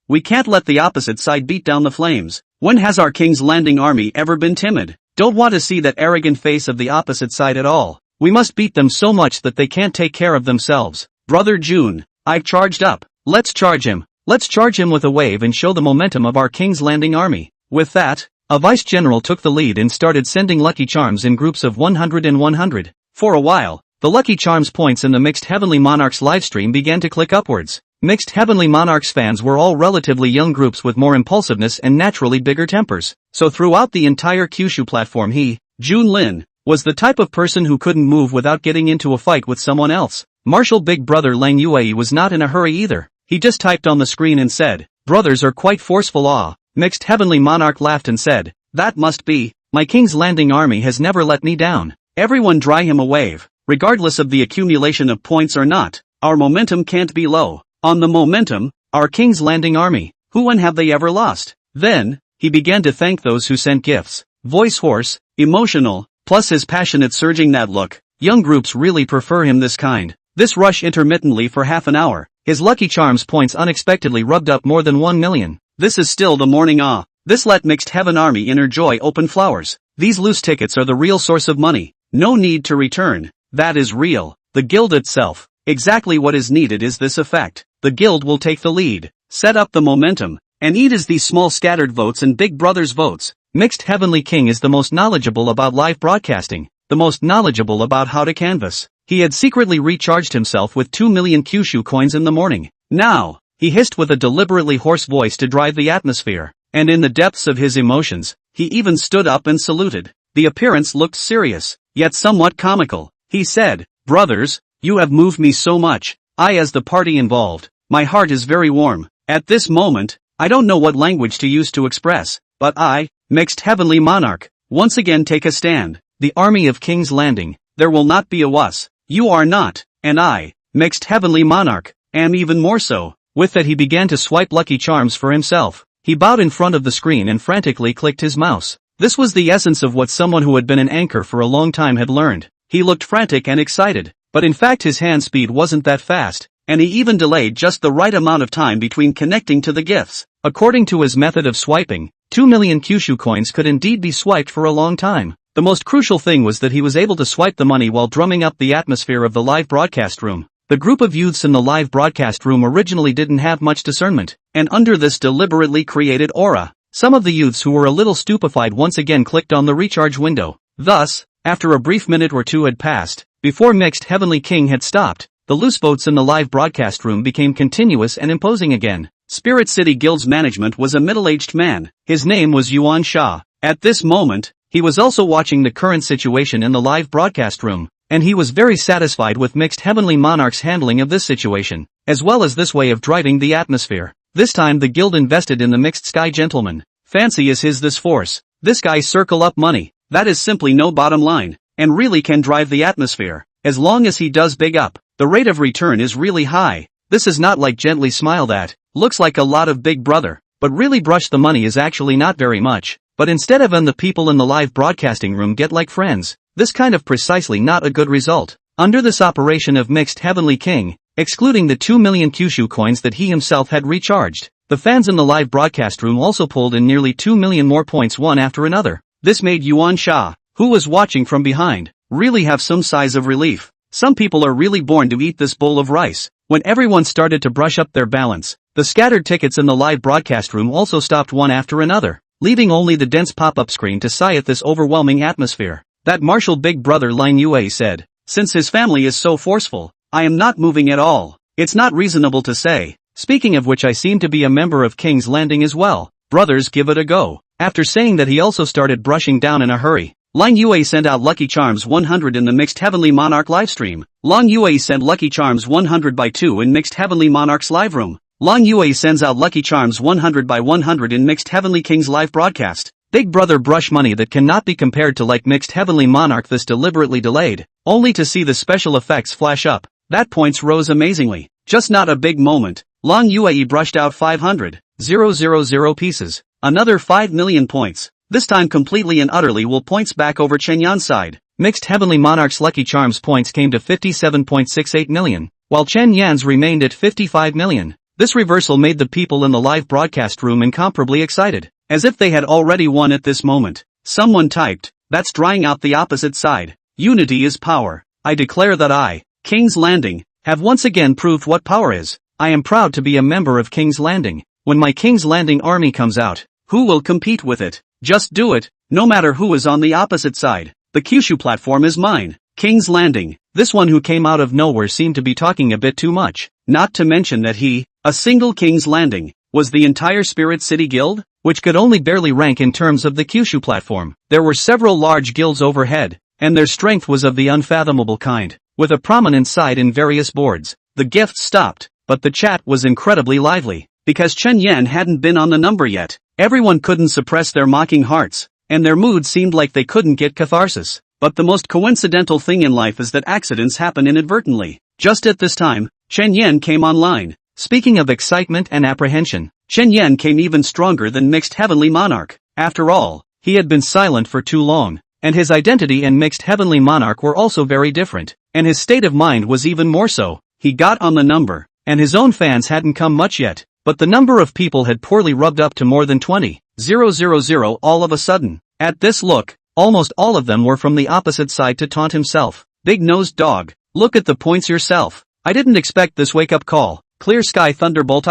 we can't let the opposite side beat down the flames. When has our King's Landing army ever been timid? Don't want to see that arrogant face of the opposite side at all. We must beat them so much that they can't take care of themselves. Brother June, I've charged up. Let's charge him. Let's charge him with a wave and show the momentum of our King's Landing army. With that, a vice general took the lead and started sending Lucky Charms in groups of 100 and 100. For a while, the Lucky Charms points in the Mixed Heavenly Monarchs livestream began to click upwards. Mixed Heavenly Monarchs fans were all relatively young groups with more impulsiveness and naturally bigger tempers. So throughout the entire Kyushu platform Jun Lin, was the type of person who couldn't move without getting into a fight with someone else. Marshal Big Brother Lang Yue was not in a hurry either. He just typed on the screen and said, "Brothers are quite forceful." Mixed Heavenly Monarch laughed and said, "That must be, my King's Landing army has never let me down. Everyone dry him a wave, regardless of the accumulation of points or not. Our momentum can't be low. On the momentum, our King's Landing army, who when have they ever lost?" Then, he began to thank those who sent gifts. Voice hoarse, emotional, plus his passionate surging that look. Young groups really prefer him this kind. This rush intermittently for half an hour. His Lucky Charms points unexpectedly rubbed up more than 1 million. This is still the morning This let Mixed Heaven Army inner joy open flowers. These loose tickets are the real source of money. No need to return. That is real. The guild itself. Exactly what is needed is this effect. The guild will take the lead, set up the momentum, and eat as these small scattered votes and Big Brother's votes. Mixed Heavenly King is the most knowledgeable about live broadcasting, the most knowledgeable about how to canvas. He had secretly recharged himself with 2 million Kyushu coins in the morning. Now, he hissed with a deliberately hoarse voice to drive the atmosphere, and in the depths of his emotions, he even stood up and saluted. The appearance looked serious, yet somewhat comical. He said, "Brothers, you have moved me so much. I as the party involved, my heart is very warm. At this moment, I don't know what language to use to express, but I, Mixed Heavenly Monarch, once again take a stand. The army of King's Landing, there will not be a us. You are not, and I, Mixed Heavenly Monarch, am even more so." With that he began to swipe Lucky Charms for himself. He bowed in front of the screen and frantically clicked his mouse. This was the essence of what someone who had been an anchor for a long time had learned. He looked frantic and excited, but in fact his hand speed wasn't that fast, and he even delayed just the right amount of time between connecting to the gifts. According to his method of swiping, 2 million Kyushu coins could indeed be swiped for a long time. The most crucial thing was that he was able to swipe the money while drumming up the atmosphere of the live broadcast room. The group of youths in the live broadcast room originally didn't have much discernment, and under this deliberately created aura, some of the youths who were a little stupefied once again clicked on the recharge window. Thus, after a brief minute or two had passed, before Mixed Heavenly King had stopped, the loose votes in the live broadcast room became continuous and imposing again. Spirit City Guild's management was a middle-aged man. His name was Yuan Sha. At this moment, he was also watching the current situation in the live broadcast room, and he was very satisfied with Mixed Heavenly Monarch's handling of this situation, as well as this way of driving the atmosphere. This time the guild invested in the Mixed Sky Gentleman. Fancy is his this force. This guy circle up money. That is simply no bottom line, and really can drive the atmosphere. As long as he does big up, the rate of return is really high. This is not like gently smile that looks like a lot of Big Brother, but really brush the money is actually not very much. But instead of the people in the live broadcasting room get like friends, this kind of precisely not a good result. Under this operation of Mixed Heavenly King, excluding the 2 million Kyushu coins that he himself had recharged, the fans in the live broadcast room also pulled in nearly 2 million more points one after another. This made Yuan Sha, who was watching from behind, really have some sighs of relief. Some people are really born to eat this bowl of rice. When everyone started to brush up their balance, the scattered tickets in the live broadcast room also stopped one after another, leaving only the dense pop-up screen to sigh at this overwhelming atmosphere. That martial big brother Lin Yue said, "Since his family is so forceful, I am not moving at all. It's not reasonable to say. Speaking of which, I seem to be a member of King's Landing as well. Brothers, give it a go." After saying that, he also started brushing down in a hurry. Lin Yue sent out Lucky Charms 100 in the Mixed Heavenly Monarch livestream. Lin Yue sent Lucky Charms 100 by 2 in Mixed Heavenly Monarch's live room. Lin Yue sends out Lucky Charms 100 by 100 in Mixed Heavenly King's live broadcast. Big brother brush money that cannot be compared to like Mixed Heavenly Monarch, this deliberately delayed, only to see the special effects flash up. That points rose amazingly. Just not a big moment. Lin Yue brushed out 500,000 pieces. Another 5 million points. This time completely and utterly will points back over Chen Yan's side. Mixed Heavenly Monarch's Lucky Charms points came to 57.68 million, while Chen Yan's remained at 55 million. This reversal made the people in the live broadcast room incomparably excited, as if they had already won at this moment. Someone typed, "That's drying out the opposite side. Unity is power. I declare that I, King's Landing, have once again proved what power is. I am proud to be a member of King's Landing. When my King's Landing army comes out, who will compete with it? Just do it, no matter who is on the opposite side. The Kyushu platform is mine. King's Landing." This one who came out of nowhere seemed to be talking a bit too much, not to mention that he, a single King's Landing, was the entire Spirit City Guild, which could only barely rank in terms of the Kyushu platform. There were several large guilds overhead, and their strength was of the unfathomable kind, with a prominent side in various boards. The gifts stopped, but the chat was incredibly lively, because Chen Yan hadn't been on the number yet. Everyone couldn't suppress their mocking hearts, and their mood seemed like they couldn't get catharsis. But the most coincidental thing in life is that accidents happen inadvertently. Just at this time, Chen Yan came online. Speaking of excitement and apprehension, Chen Yan came even stronger than Mixed Heavenly Monarch. After all, he had been silent for too long, and his identity and Mixed Heavenly Monarch were also very different, and his state of mind was even more so. He got on the number, and his own fans hadn't come much yet, but the number of people had poorly rubbed up to more than 20,000 all of a sudden. At this look, almost all of them were from the opposite side to taunt himself. "Big-nosed dog, look at the points yourself. I didn't expect this wake-up call. Clear sky thunderbolt,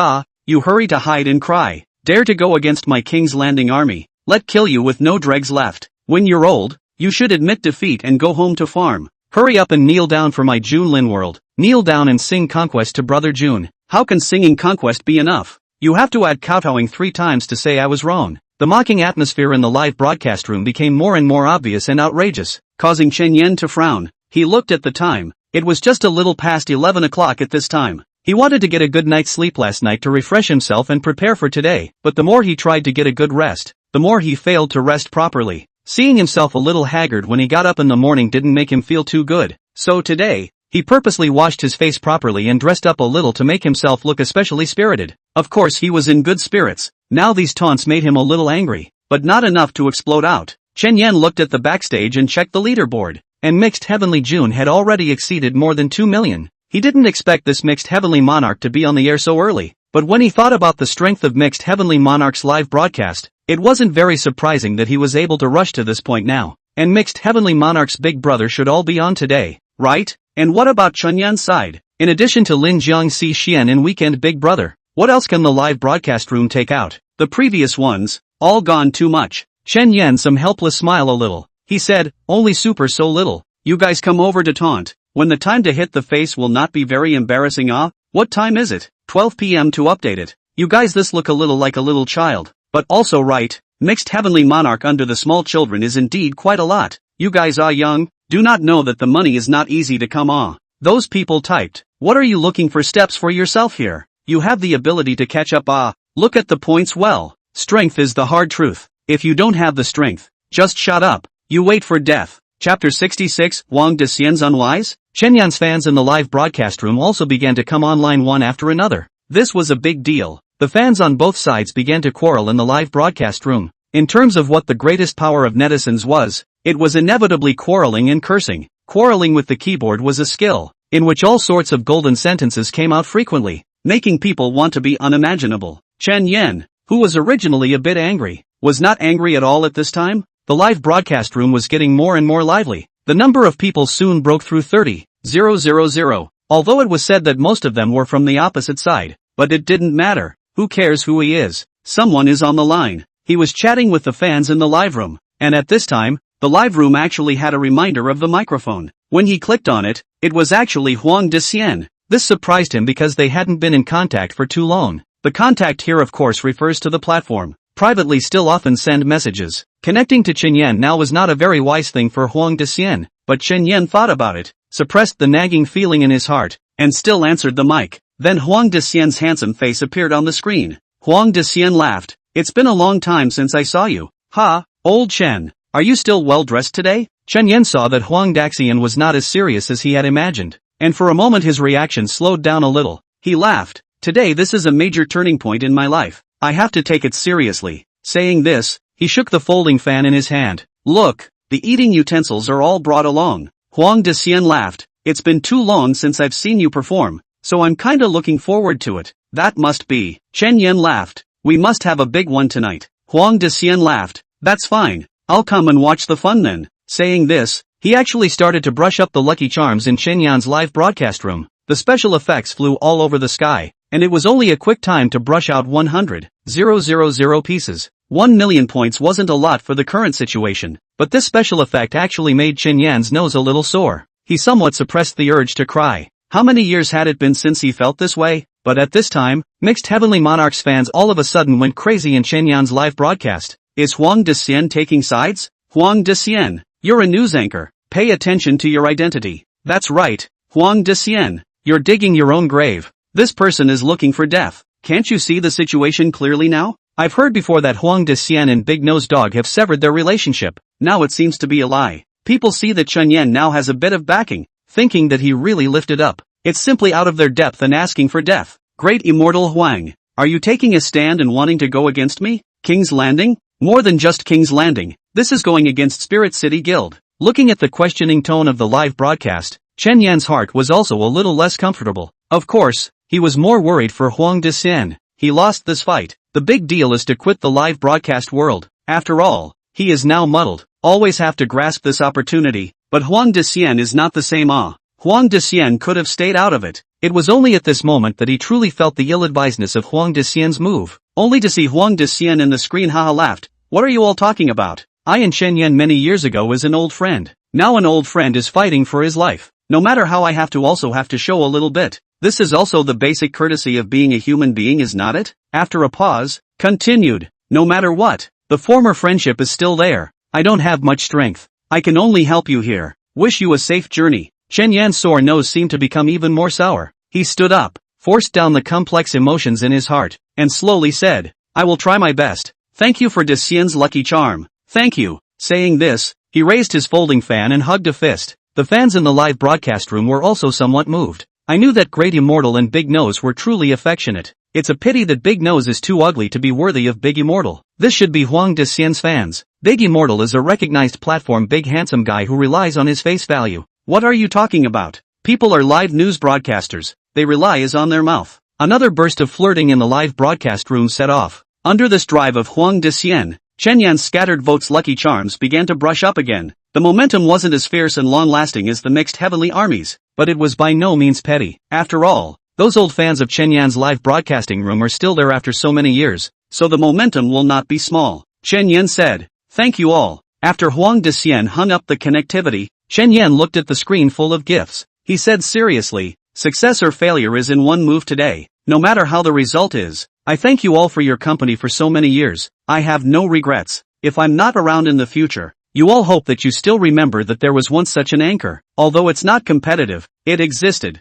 you hurry to hide and cry. Dare to go against my King's Landing army. Let kill you with no dregs left. When you're old, you should admit defeat and go home to farm. Hurry up and kneel down for my Junlin world. Kneel down and sing Conquest to Brother Jun. How can singing Conquest be enough? You have to add kowtowing 3 times to say I was wrong." The mocking atmosphere in the live broadcast room became more and more obvious and outrageous, causing Chen Yan to frown. He looked at the time. It was just a little past 11 o'clock at this time. He wanted to get a good night's sleep last night to refresh himself and prepare for today, but the more he tried to get a good rest, the more he failed to rest properly. Seeing himself a little haggard when he got up in the morning didn't make him feel too good. So today, he purposely washed his face properly and dressed up a little to make himself look especially spirited. Of course he was in good spirits. Now these taunts made him a little angry, but not enough to explode out. Chen Yan looked at the backstage and checked the leaderboard, and Mixed Heavenly Jun had already exceeded more than 2 million. He didn't expect this Mixed Heavenly Monarch to be on the air so early, but when he thought about the strength of Mixed Heavenly Monarch's live broadcast, it wasn't very surprising that he was able to rush to this point now. And Mixed Heavenly Monarch's big brother should all be on today, right? And what about Chen Yan's side? In addition to Lin Jiangxi Xian and Weekend Big Brother, what else can the live broadcast room take out? The previous ones, all gone too much. Chen Yan some helpless smile a little. He said, "Only super so little. You guys come over to taunt, when the time to hit the face will not be very embarrassing. What time is it? 12 p.m. to update it. You guys this look a little like a little child, but also right. Mixed Heavenly Monarch under the small children is indeed quite a lot. You guys are young, do not know that the money is not easy to come. Those people typed, "What are you looking for steps for yourself here? You have the ability to catch up. Look at the points well. Strength is the hard truth. If you don't have the strength, just shut up. You wait for death." Chapter 66, Wang de Xian's Unwise? Chen Yan's fans in the live broadcast room also began to come online one after another. This was a big deal. The fans on both sides began to quarrel in the live broadcast room. In terms of what the greatest power of netizens was, it was inevitably quarreling and cursing. Quarreling with the keyboard was a skill, in which all sorts of golden sentences came out frequently, making people want to be unimaginable. Chen Yan, who was originally a bit angry, was not angry at all at this time. The live broadcast room was getting more and more lively. The number of people soon broke through 30,000 000. Although it was said that most of them were from the opposite side, but it didn't matter. Who cares who he is? Someone is on the line. He was chatting with the fans in the live room, and at this time, the live room actually had a reminder of the microphone. When he clicked on it, it was actually Huang Dician. This surprised him because they hadn't been in contact for too long. The contact here of course refers to the platform. Privately still often send messages. Connecting to Chen Yan now was not a very wise thing for Huang Dician, but Chen Yan thought about it, suppressed the nagging feeling in his heart, and still answered the mic. Then Huang Dician's handsome face appeared on the screen. Huang Dician laughed. It's been a long time since I saw you. Ha, old Chen. Are you still well dressed today? Chen Yan saw that Huang Dician was not as serious as he had imagined, and for a moment his reaction slowed down a little. He laughed. Today this is a major turning point in my life. I have to take it seriously. Saying this, he shook the folding fan in his hand. Look, the eating utensils are all brought along. Huang Dician laughed. It's been too long since I've seen you perform, so I'm kinda looking forward to it. That must be. Chen Yan laughed. We must have a big one tonight. Huang Dician laughed. That's fine. I'll come and watch the fun then. Saying this, he actually started to brush up the Lucky Charms in Chen Yan's live broadcast room. The special effects flew all over the sky, and it was only a quick time to brush out 100,000 pieces. 1 million points wasn't a lot for the current situation, but this special effect actually made Chen Yan's nose a little sore. He somewhat suppressed the urge to cry. How many years had it been since he felt this way? But at this time, Mixed Heavenly Monarchs fans all of a sudden went crazy in Chen Yan's live broadcast. Is Huang Dician taking sides? Huang Dician, you're a news anchor. Pay attention to your identity. That's right, Huang Dician. You're digging your own grave. This person is looking for death. Can't you see the situation clearly now? I've heard before that Huang Dician and Big Nose Dog have severed their relationship. Now it seems to be a lie. People see that Chen Yan now has a bit of backing, thinking that he really lifted up. It's simply out of their depth and asking for death. Great Immortal Huang, are you taking a stand and wanting to go against me? King's Landing? More than just King's Landing. This is going against Spirit City Guild. Looking at the questioning tone of the live broadcast, Chen Yan's heart was also a little less comfortable. Of course, he was more worried for Huang Dician. He lost this fight. The big deal is to quit the live broadcast world. After all, he is now muddled. Always have to grasp this opportunity, but Huang Dician is not the same. Huang Dician could have stayed out of it. It was only at this moment that he truly felt the ill-advisedness of Huang Dician's move. Only to see Huang Dician in the screen. Haha, laughed. What are you all talking about? I and Chen Yan many years ago was an old friend. Now an old friend is fighting for his life. No matter how I have to show a little bit. This is also the basic courtesy of being a human being, is not it? After a pause, continued. No matter what, the former friendship is still there. I don't have much strength. I can only help you here. Wish you a safe journey. Chen Yan's sore nose seemed to become even more sour. He stood up, forced down the complex emotions in his heart, and slowly said, I will try my best. Thank you for Dician's lucky charm. Thank you. Saying this, he raised his folding fan and hugged a fist. The fans in the live broadcast room were also somewhat moved. I knew that Great Immortal and Big Nose were truly affectionate. It's a pity that Big Nose is too ugly to be worthy of Big Immortal. This should be Huang Dician's fans. Big Immortal is a recognized platform big handsome guy who relies on his face value. What are you talking about? People are live news broadcasters. They rely is on their mouth. Another burst of flirting in the live broadcast room set off. Under this drive of Huang Dician, Chen Yan's scattered votes lucky charms began to brush up again. The momentum wasn't as fierce and long-lasting as the mixed heavenly armies, but it was by no means petty. After all, those old fans of Chen Yan's live broadcasting room are still there after so many years, so the momentum will not be small. Chen Yan said, thank you all. After Huang Dician hung up the connectivity, Chen Yan looked at the screen full of gifts. He said seriously, success or failure is in one move today. No matter how the result is, I thank you all for your company for so many years. I have no regrets. If I'm not around in the future, you all hope that you still remember that there was once such an anchor. Although it's not competitive, it existed.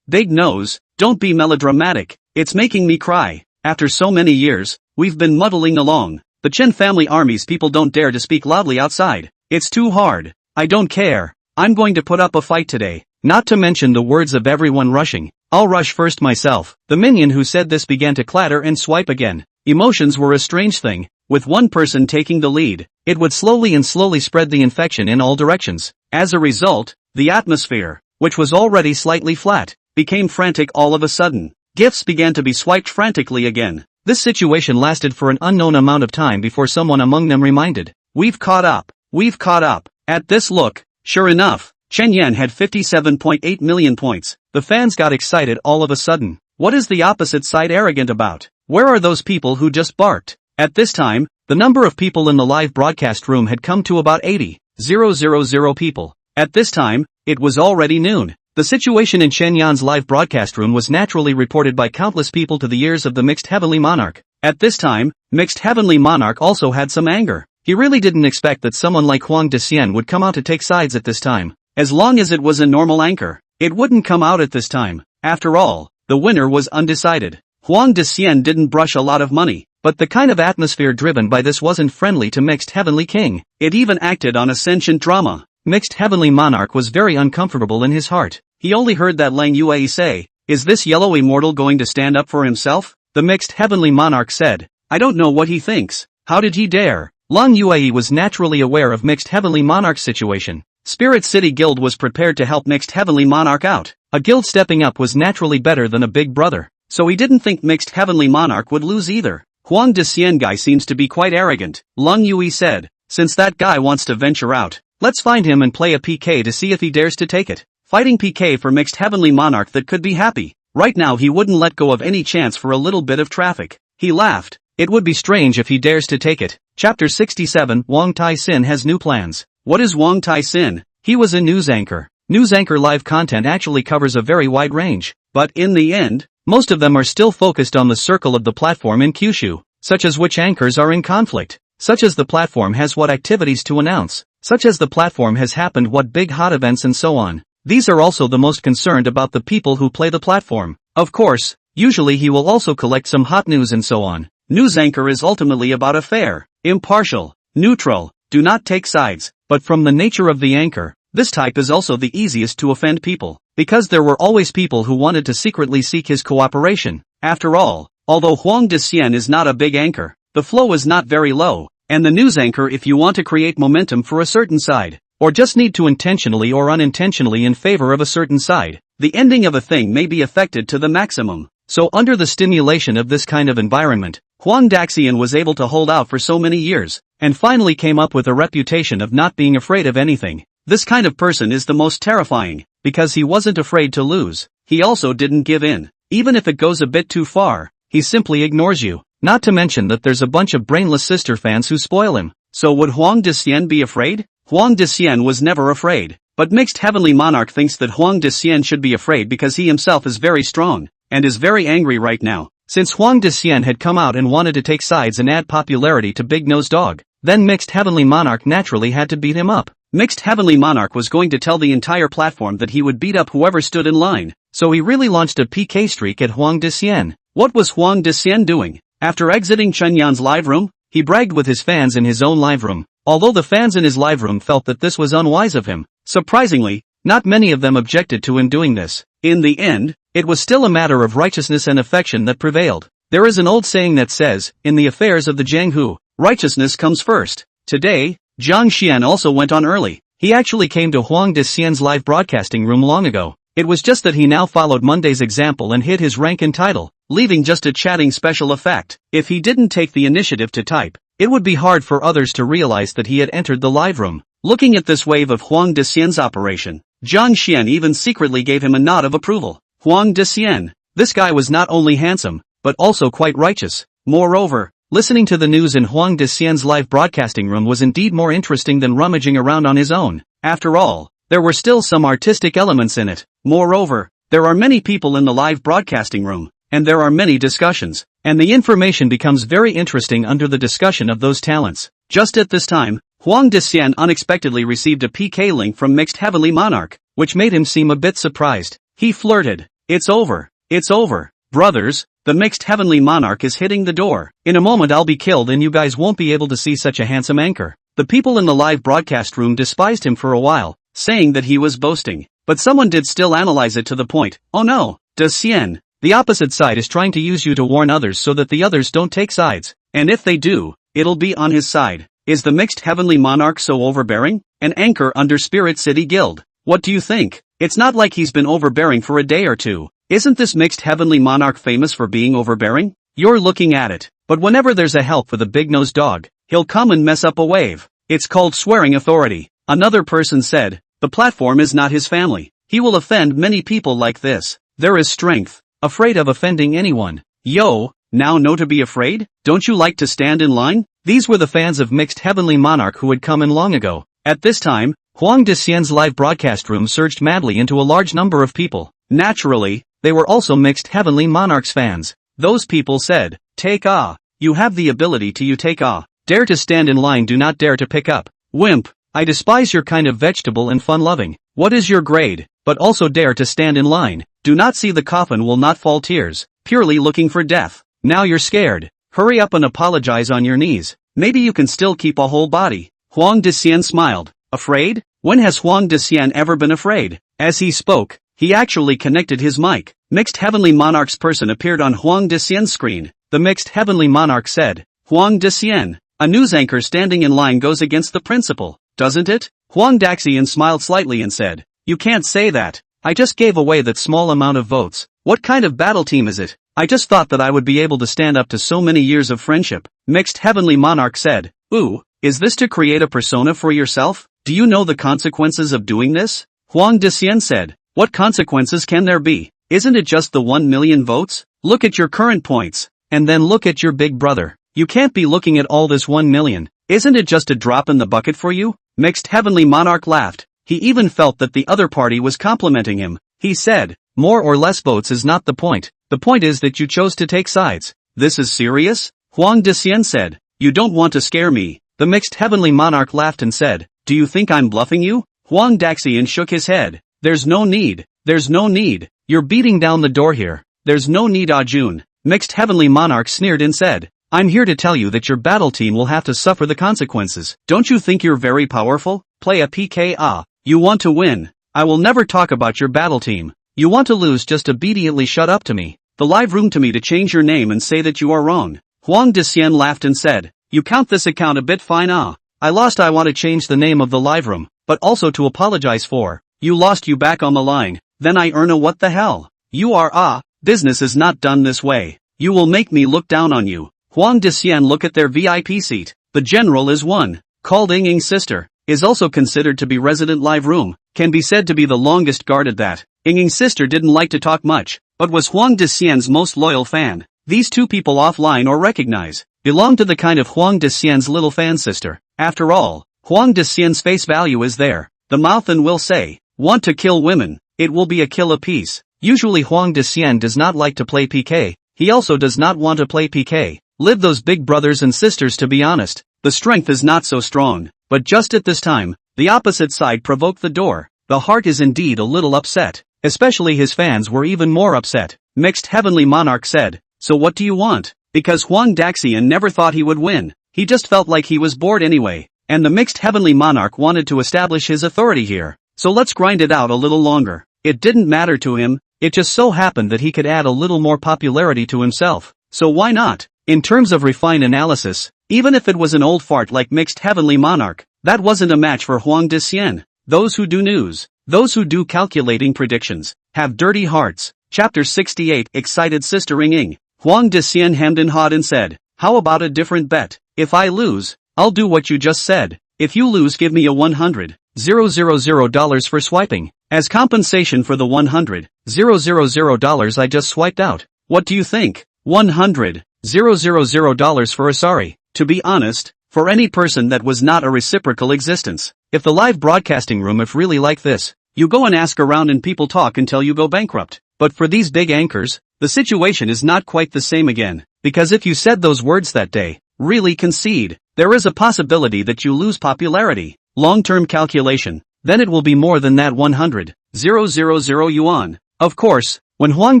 Big Nose, don't be melodramatic. It's making me cry. After so many years, we've been muddling along. The Chen family armies people don't dare to speak loudly outside. It's too hard. I don't care. I'm going to put up a fight today. Not to mention the words of everyone rushing. I'll rush first myself. The minion who said this began to clatter and swipe again. Emotions were a strange thing. With one person taking the lead, it would slowly spread the infection in all directions. As a result, the atmosphere, which was already slightly flat, became frantic all of a sudden. Gifts began to be swiped frantically again. This situation lasted for an unknown amount of time before someone among them reminded. We've caught up. We've caught up. At this look, sure enough, Chen Yan had 57.8 million points. The fans got excited all of a sudden. What is the opposite side arrogant about? Where are those people who just barked? At this time, the number of people in the live broadcast room had come to about 80,000 people. At this time, it was already noon. The situation in Chen Yan's live broadcast room was naturally reported by countless people to the ears of the Mixed Heavenly Monarch. At this time, Mixed Heavenly Monarch also had some anger. He really didn't expect that someone like Huang Dexian would come out to take sides at this time. As long as it was a normal anchor, it wouldn't come out at this time. After all, the winner was undecided. Huang Dexian didn't brush a lot of money, but the kind of atmosphere driven by this wasn't friendly to Mixed Heavenly King. It even acted on a sentient drama. Mixed Heavenly Monarch was very uncomfortable in his heart. He only heard that Lang Yue say, "Is this yellow immortal going to stand up for himself?" The Mixed Heavenly Monarch said, "I don't know what he thinks. How did he dare?" Lang Yue was naturally aware of Mixed Heavenly Monarch's situation. Spirit City Guild was prepared to help Mixed Heavenly Monarch out. A guild stepping up was naturally better than a big brother, so he didn't think Mixed Heavenly Monarch would lose either. Huang Dexian guy seems to be quite arrogant, Lang Yue said. Since that guy wants to venture out, let's find him and play a PK to see if he dares to take it. Fighting PK for Mixed Heavenly Monarch that could be happy. Right now he wouldn't let go of any chance for a little bit of traffic. He laughed. It would be strange if he dares to take it. Chapter 67 Wang Tai-sin has new plans. What is Wang Tai-sin? He was a news anchor. News anchor live content actually covers a very wide range. But in the end, most of them are still focused on the circle of the platform in Kyushu, such as which anchors are in conflict, such as the platform has what activities to announce, such as the platform has happened what big hot events and so on. These are also the most concerned about the people who play the platform. Of course, usually he will also collect some hot news and so on. News anchor is ultimately about a fair, impartial, neutral, do not take sides, but from the nature of the anchor, this type is also the easiest to offend people, because there were always people who wanted to secretly seek his cooperation. After all, although Huang Dexian is not a big anchor, the flow is not very low, and the news anchor if you want to create momentum for a certain side, or just need to intentionally or unintentionally in favor of a certain side, the ending of a thing may be affected to the maximum. So under the stimulation of this kind of environment, Huang Dexian was able to hold out for so many years, and finally came up with a reputation of not being afraid of anything. This kind of person is the most terrifying, because he wasn't afraid to lose. He also didn't give in. Even if it goes a bit too far, he simply ignores you. Not to mention that there's a bunch of brainless sister fans who spoil him. So would Huang Dexian be afraid? Huang Dexian was never afraid, but Mixed Heavenly Monarch thinks that Huang Dexian should be afraid because he himself is very strong, and is very angry right now. Since Huang Dexian had come out and wanted to take sides and add popularity to Big Nose Dog, then Mixed Heavenly Monarch naturally had to beat him up. Mixed Heavenly Monarch was going to tell the entire platform that he would beat up whoever stood in line, so he really launched a PK streak at Huang Dexian. What was Huang Dexian doing? After exiting Chen Yan's live room, he bragged with his fans in his own live room, although the fans in his live room felt that this was unwise of him. Surprisingly, not many of them objected to him doing this. In the end, it was still a matter of righteousness and affection that prevailed. There is an old saying that says, in the affairs of the Jianghu, righteousness comes first. Today, Zhang Xian also went on early. He actually came to Huang Dexian's live broadcasting room long ago. It was just that he now followed Monday's example and hid his rank and title, leaving just a chatting special effect. If he didn't take the initiative to type, it would be hard for others to realize that he had entered the live room. Looking at this wave of Huang Dexian's operation, Zhang Xian even secretly gave him a nod of approval. Huang Dexian, this guy was not only handsome, but also quite righteous. Moreover, listening to the news in Huang Dexian's live broadcasting room was indeed more interesting than rummaging around on his own. After all, there were still some artistic elements in it. Moreover, there are many people in the live broadcasting room, and there are many discussions, and the information becomes very interesting under the discussion of those talents. Just at this time, Huang Dexian unexpectedly received a PK link from Mixed Heavenly Monarch, which made him seem a bit surprised. He flirted. It's over. It's over. Brothers, the Mixed Heavenly Monarch is hitting the door. In a moment I'll be killed and you guys won't be able to see such a handsome anchor. The people in the live broadcast room despised him for a while, saying that he was boasting. But someone did still analyze it to the point. Oh no, Dexian, the opposite side is trying to use you to warn others so that the others don't take sides. And if they do, it'll be on his side. Is the Mixed Heavenly Monarch so overbearing? An anchor under Spirit City Guild. What do you think? It's not like he's been overbearing for a day or two. Isn't this Mixed Heavenly Monarch famous for being overbearing? You're looking at it. But whenever there's a help for the big-nosed dog, he'll come and mess up a wave. It's called swearing authority. Another person said, The platform is not his family. He will offend many people like this. There is strength. Afraid of offending anyone. Yo, now know to be afraid? Don't you like to stand in line? These were the fans of Mixed Heavenly Monarch who had come in long ago. At this time, Huang Dexian's live broadcast room surged madly into a large number of people. Naturally, they were also Mixed Heavenly Monarch's fans. Those people said, "Take ah. You have the ability to take ah. Dare to stand in line, do not dare to pick up. Wimp, I despise your kind of vegetable and fun-loving. What is your grade? But also dare to stand in line. Do not see the coffin will not fall tears. Purely looking for death. Now you're scared. Hurry up and apologize on your knees. Maybe you can still keep a whole body." Huang Dexian smiled. Afraid? When has Huang Dexian ever been afraid? As he spoke, he actually connected his mic. Mixed Heavenly Monarch's person appeared on Huang Dexian's screen. The Mixed Heavenly Monarch said, "Huang Dexian, a news anchor standing in line goes against the principle, doesn't it?" Huang Dexian smiled slightly and said, "You can't say that. I just gave away that small amount of votes. What kind of battle team is it? I just thought that I would be able to stand up to so many years of friendship." Mixed Heavenly Monarch said, "Ooh, is this to create a persona for yourself? Do you know the consequences of doing this?" Huang Dexian said, "What consequences can there be? Isn't it just the 1 million votes? Look at your current points, and then look at your big brother. You can't be looking at all this 1 million. Isn't it just a drop in the bucket for you?" Mixed Heavenly Monarch laughed. He even felt that the other party was complimenting him. He said, "More or less votes is not the point. The point is that you chose to take sides." "This is serious?" Huang Dexian said. "You don't want to scare me." The Mixed Heavenly Monarch laughed and said, "Do you think I'm bluffing you?" Huang Dexian shook his head. "There's no need. There's no need. You're beating down the door here. There's no need, Ajun." Mixed Heavenly Monarch sneered and said, "I'm here to tell you that your battle team will have to suffer the consequences. Don't you think you're very powerful? Play a PK ah. You want to win. I will never talk about your battle team. You want to lose, just immediately shut up to me. The live room to me to change your name and say that you are wrong." Huang Dexian laughed and said, "You count this account a bit fine ah. I lost, I want to change the name of the live room, but also to apologize for. You lost, you back on the line, then I earn a what the hell. You are ah. Business is not done this way. You will make me look down on you." Huang Dexian look at their VIP seat. The general is one, called Ying's sister, is also considered to be resident live room, can be said to be the longest guarded that. Ying's sister didn't like to talk much, but was Huang Dexian's most loyal fan. These two people offline or recognize, belong to the kind of Huang Dexian's little fan sister. After all, Huang Dexian's face value is there. The mouth and will say, "Want to kill women, it will be a kill apiece." Usually Huang Dexian does not like to play PK, he also does not want to play PK. Live those big brothers and sisters, to be honest. The strength is not so strong, but just at this time, the opposite side provoked the door. The heart is indeed a little upset, especially his fans were even more upset. Mixed Heavenly Monarch said, "So what do you want?" Because Huang Dexian never thought he would win, he just felt like he was bored anyway, and the Mixed Heavenly Monarch wanted to establish his authority here. So let's grind it out a little longer. It didn't matter to him, it just so happened that he could add a little more popularity to himself. So why not? In terms of refined analysis, even if it was an old fart like Mixed Heavenly Monarch, that wasn't a match for Huang Dexian. Those who do news, those who do calculating predictions, have dirty hearts. Chapter 68. Excited Sister Ying. Huang Dexian hemmed and hawed and said, "How about a different bet? If I lose, I'll do what you just said. If you lose, give me a $100,000 for swiping, as compensation for the $100,000 I just swiped out. What do you think? $100,000 for a sorry." To be honest, for any person that was not a reciprocal existence. If the live broadcasting room if really like this, you go and ask around and people talk until you go bankrupt. But for these big anchors, the situation is not quite the same again, because if you said those words that day, really concede, there is a possibility that you lose popularity. Long-term calculation, then it will be more than that 100,000 yuan. Of course, when Huang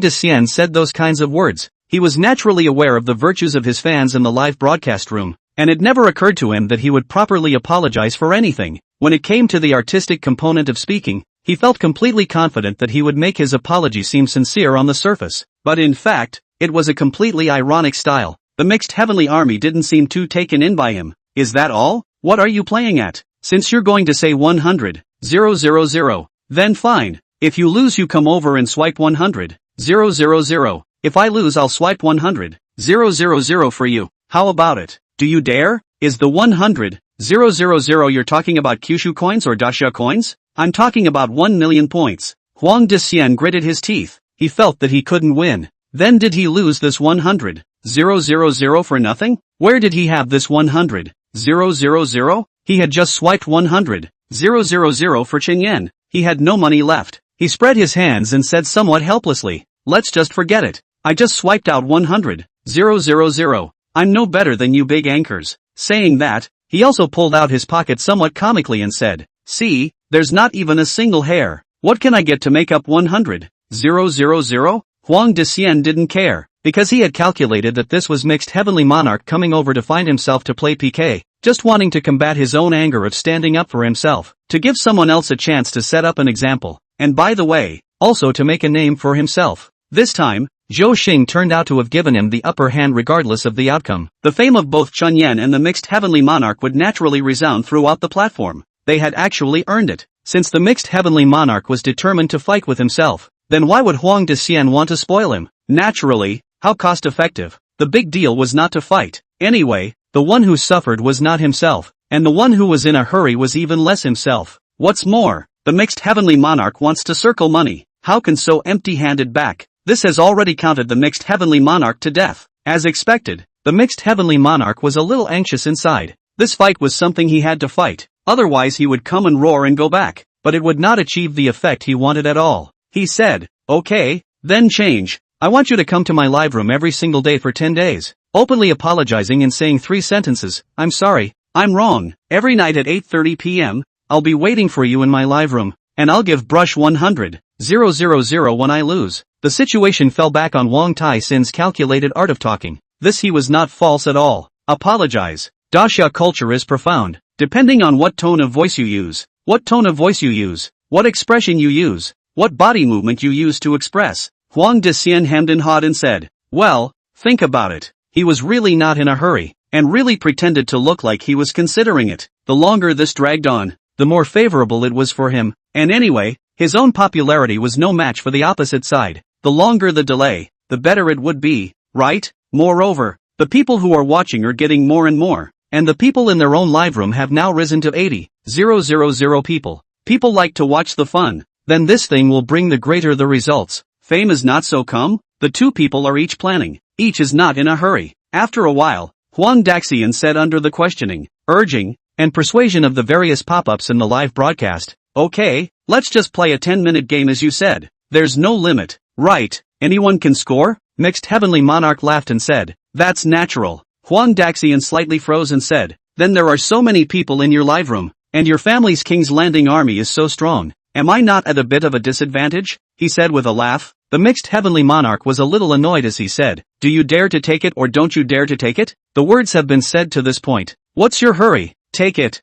Dexian said those kinds of words, he was naturally aware of the virtues of his fans in the live broadcast room, and it never occurred to him that he would properly apologize for anything. When it came to the artistic component of speaking, he felt completely confident that he would make his apology seem sincere on the surface. But in fact, it was a completely ironic style. The Mixed Heavenly Army didn't seem too taken in by him. "Is that all? What are you playing at? Since you're going to say 100,000, then fine. If you lose, you come over and swipe 100,000. If I lose, I'll swipe 100,000 for you. How about it? Do you dare?" Is the 100,000 000 You're talking about Kyushu coins or Daxia coins? I'm talking about 1 million points. Huang Dexian gritted his teeth. He felt that he couldn't win. Then did he lose this 100,000 for nothing? Where did he have this 100,000? He had just swiped 100,000 for Qingyan. He had no money left. He spread his hands and said somewhat helplessly, let's just forget it. I just swiped out 100,000. I'm no better than you big anchors. Saying that, he also pulled out his pocket somewhat comically and said, see, there's not even a single hair. What can I get to make up 100,000? Huang Dexian didn't care, because he had calculated that this was mixed heavenly monarch coming over to find himself to play PK, just wanting to combat his own anger of standing up for himself, to give someone else a chance to set up an example, and by the way, also to make a name for himself. This time, Zhou Xing turned out to have given him the upper hand regardless of the outcome. The fame of both Chunyan and the mixed heavenly monarch would naturally resound throughout the platform. They had actually earned it. Since the mixed heavenly monarch was determined to fight with himself, then why would Huang Dexian want to spoil him? Naturally, how cost-effective. The big deal was not to fight. Anyway, the one who suffered was not himself, and the one who was in a hurry was even less himself. What's more, the mixed heavenly monarch wants to circle money. How can so empty-handed back? This has already counted the mixed heavenly monarch to death. As expected, the mixed heavenly monarch was a little anxious inside. This fight was something he had to fight. Otherwise he would come and roar and go back, but it would not achieve the effect he wanted at all. He said, okay, then change. I want you to come to my live room every single day for 10 days, openly apologizing and saying 3 sentences, I'm sorry, I'm wrong. Every night at 8:30 p.m., I'll be waiting for you in my live room, and I'll give brush 100,000 when I lose. The situation fell back on Wang Tai-sin's calculated art of talking. This he was not false at all. Apologize. Daxia culture is profound. Depending on what tone of voice you use, what expression you use, what body movement you use to express, Huang Dexian hemmed and hawed and said, well, think about it. He was really not in a hurry, and really pretended to look like he was considering it. The longer this dragged on, the more favorable it was for him, and anyway, his own popularity was no match for the opposite side. The longer the delay, the better it would be, right? Moreover, the people who are watching are getting more and more, and the people in their own live room have now risen to 80,000 people. People like to watch the fun. Then this thing will bring the greater the results. Fame is not so come. The two people are each planning. Each is not in a hurry. After a while, Huang Dexian said under the questioning, urging, and persuasion of the various pop-ups in the live broadcast, okay, let's just play a 10-minute game as you said. There's no limit, right? Anyone can score? Mixed heavenly monarch laughed and said, that's natural. Huang Dexian slightly froze and said, then there are so many people in your live room, and your family's King's Landing army is so strong. Am I not at a bit of a disadvantage? He said with a laugh. The mixed heavenly monarch was a little annoyed as he said, do you dare to take it or don't you dare to take it? The words have been said to this point. What's your hurry? Take it,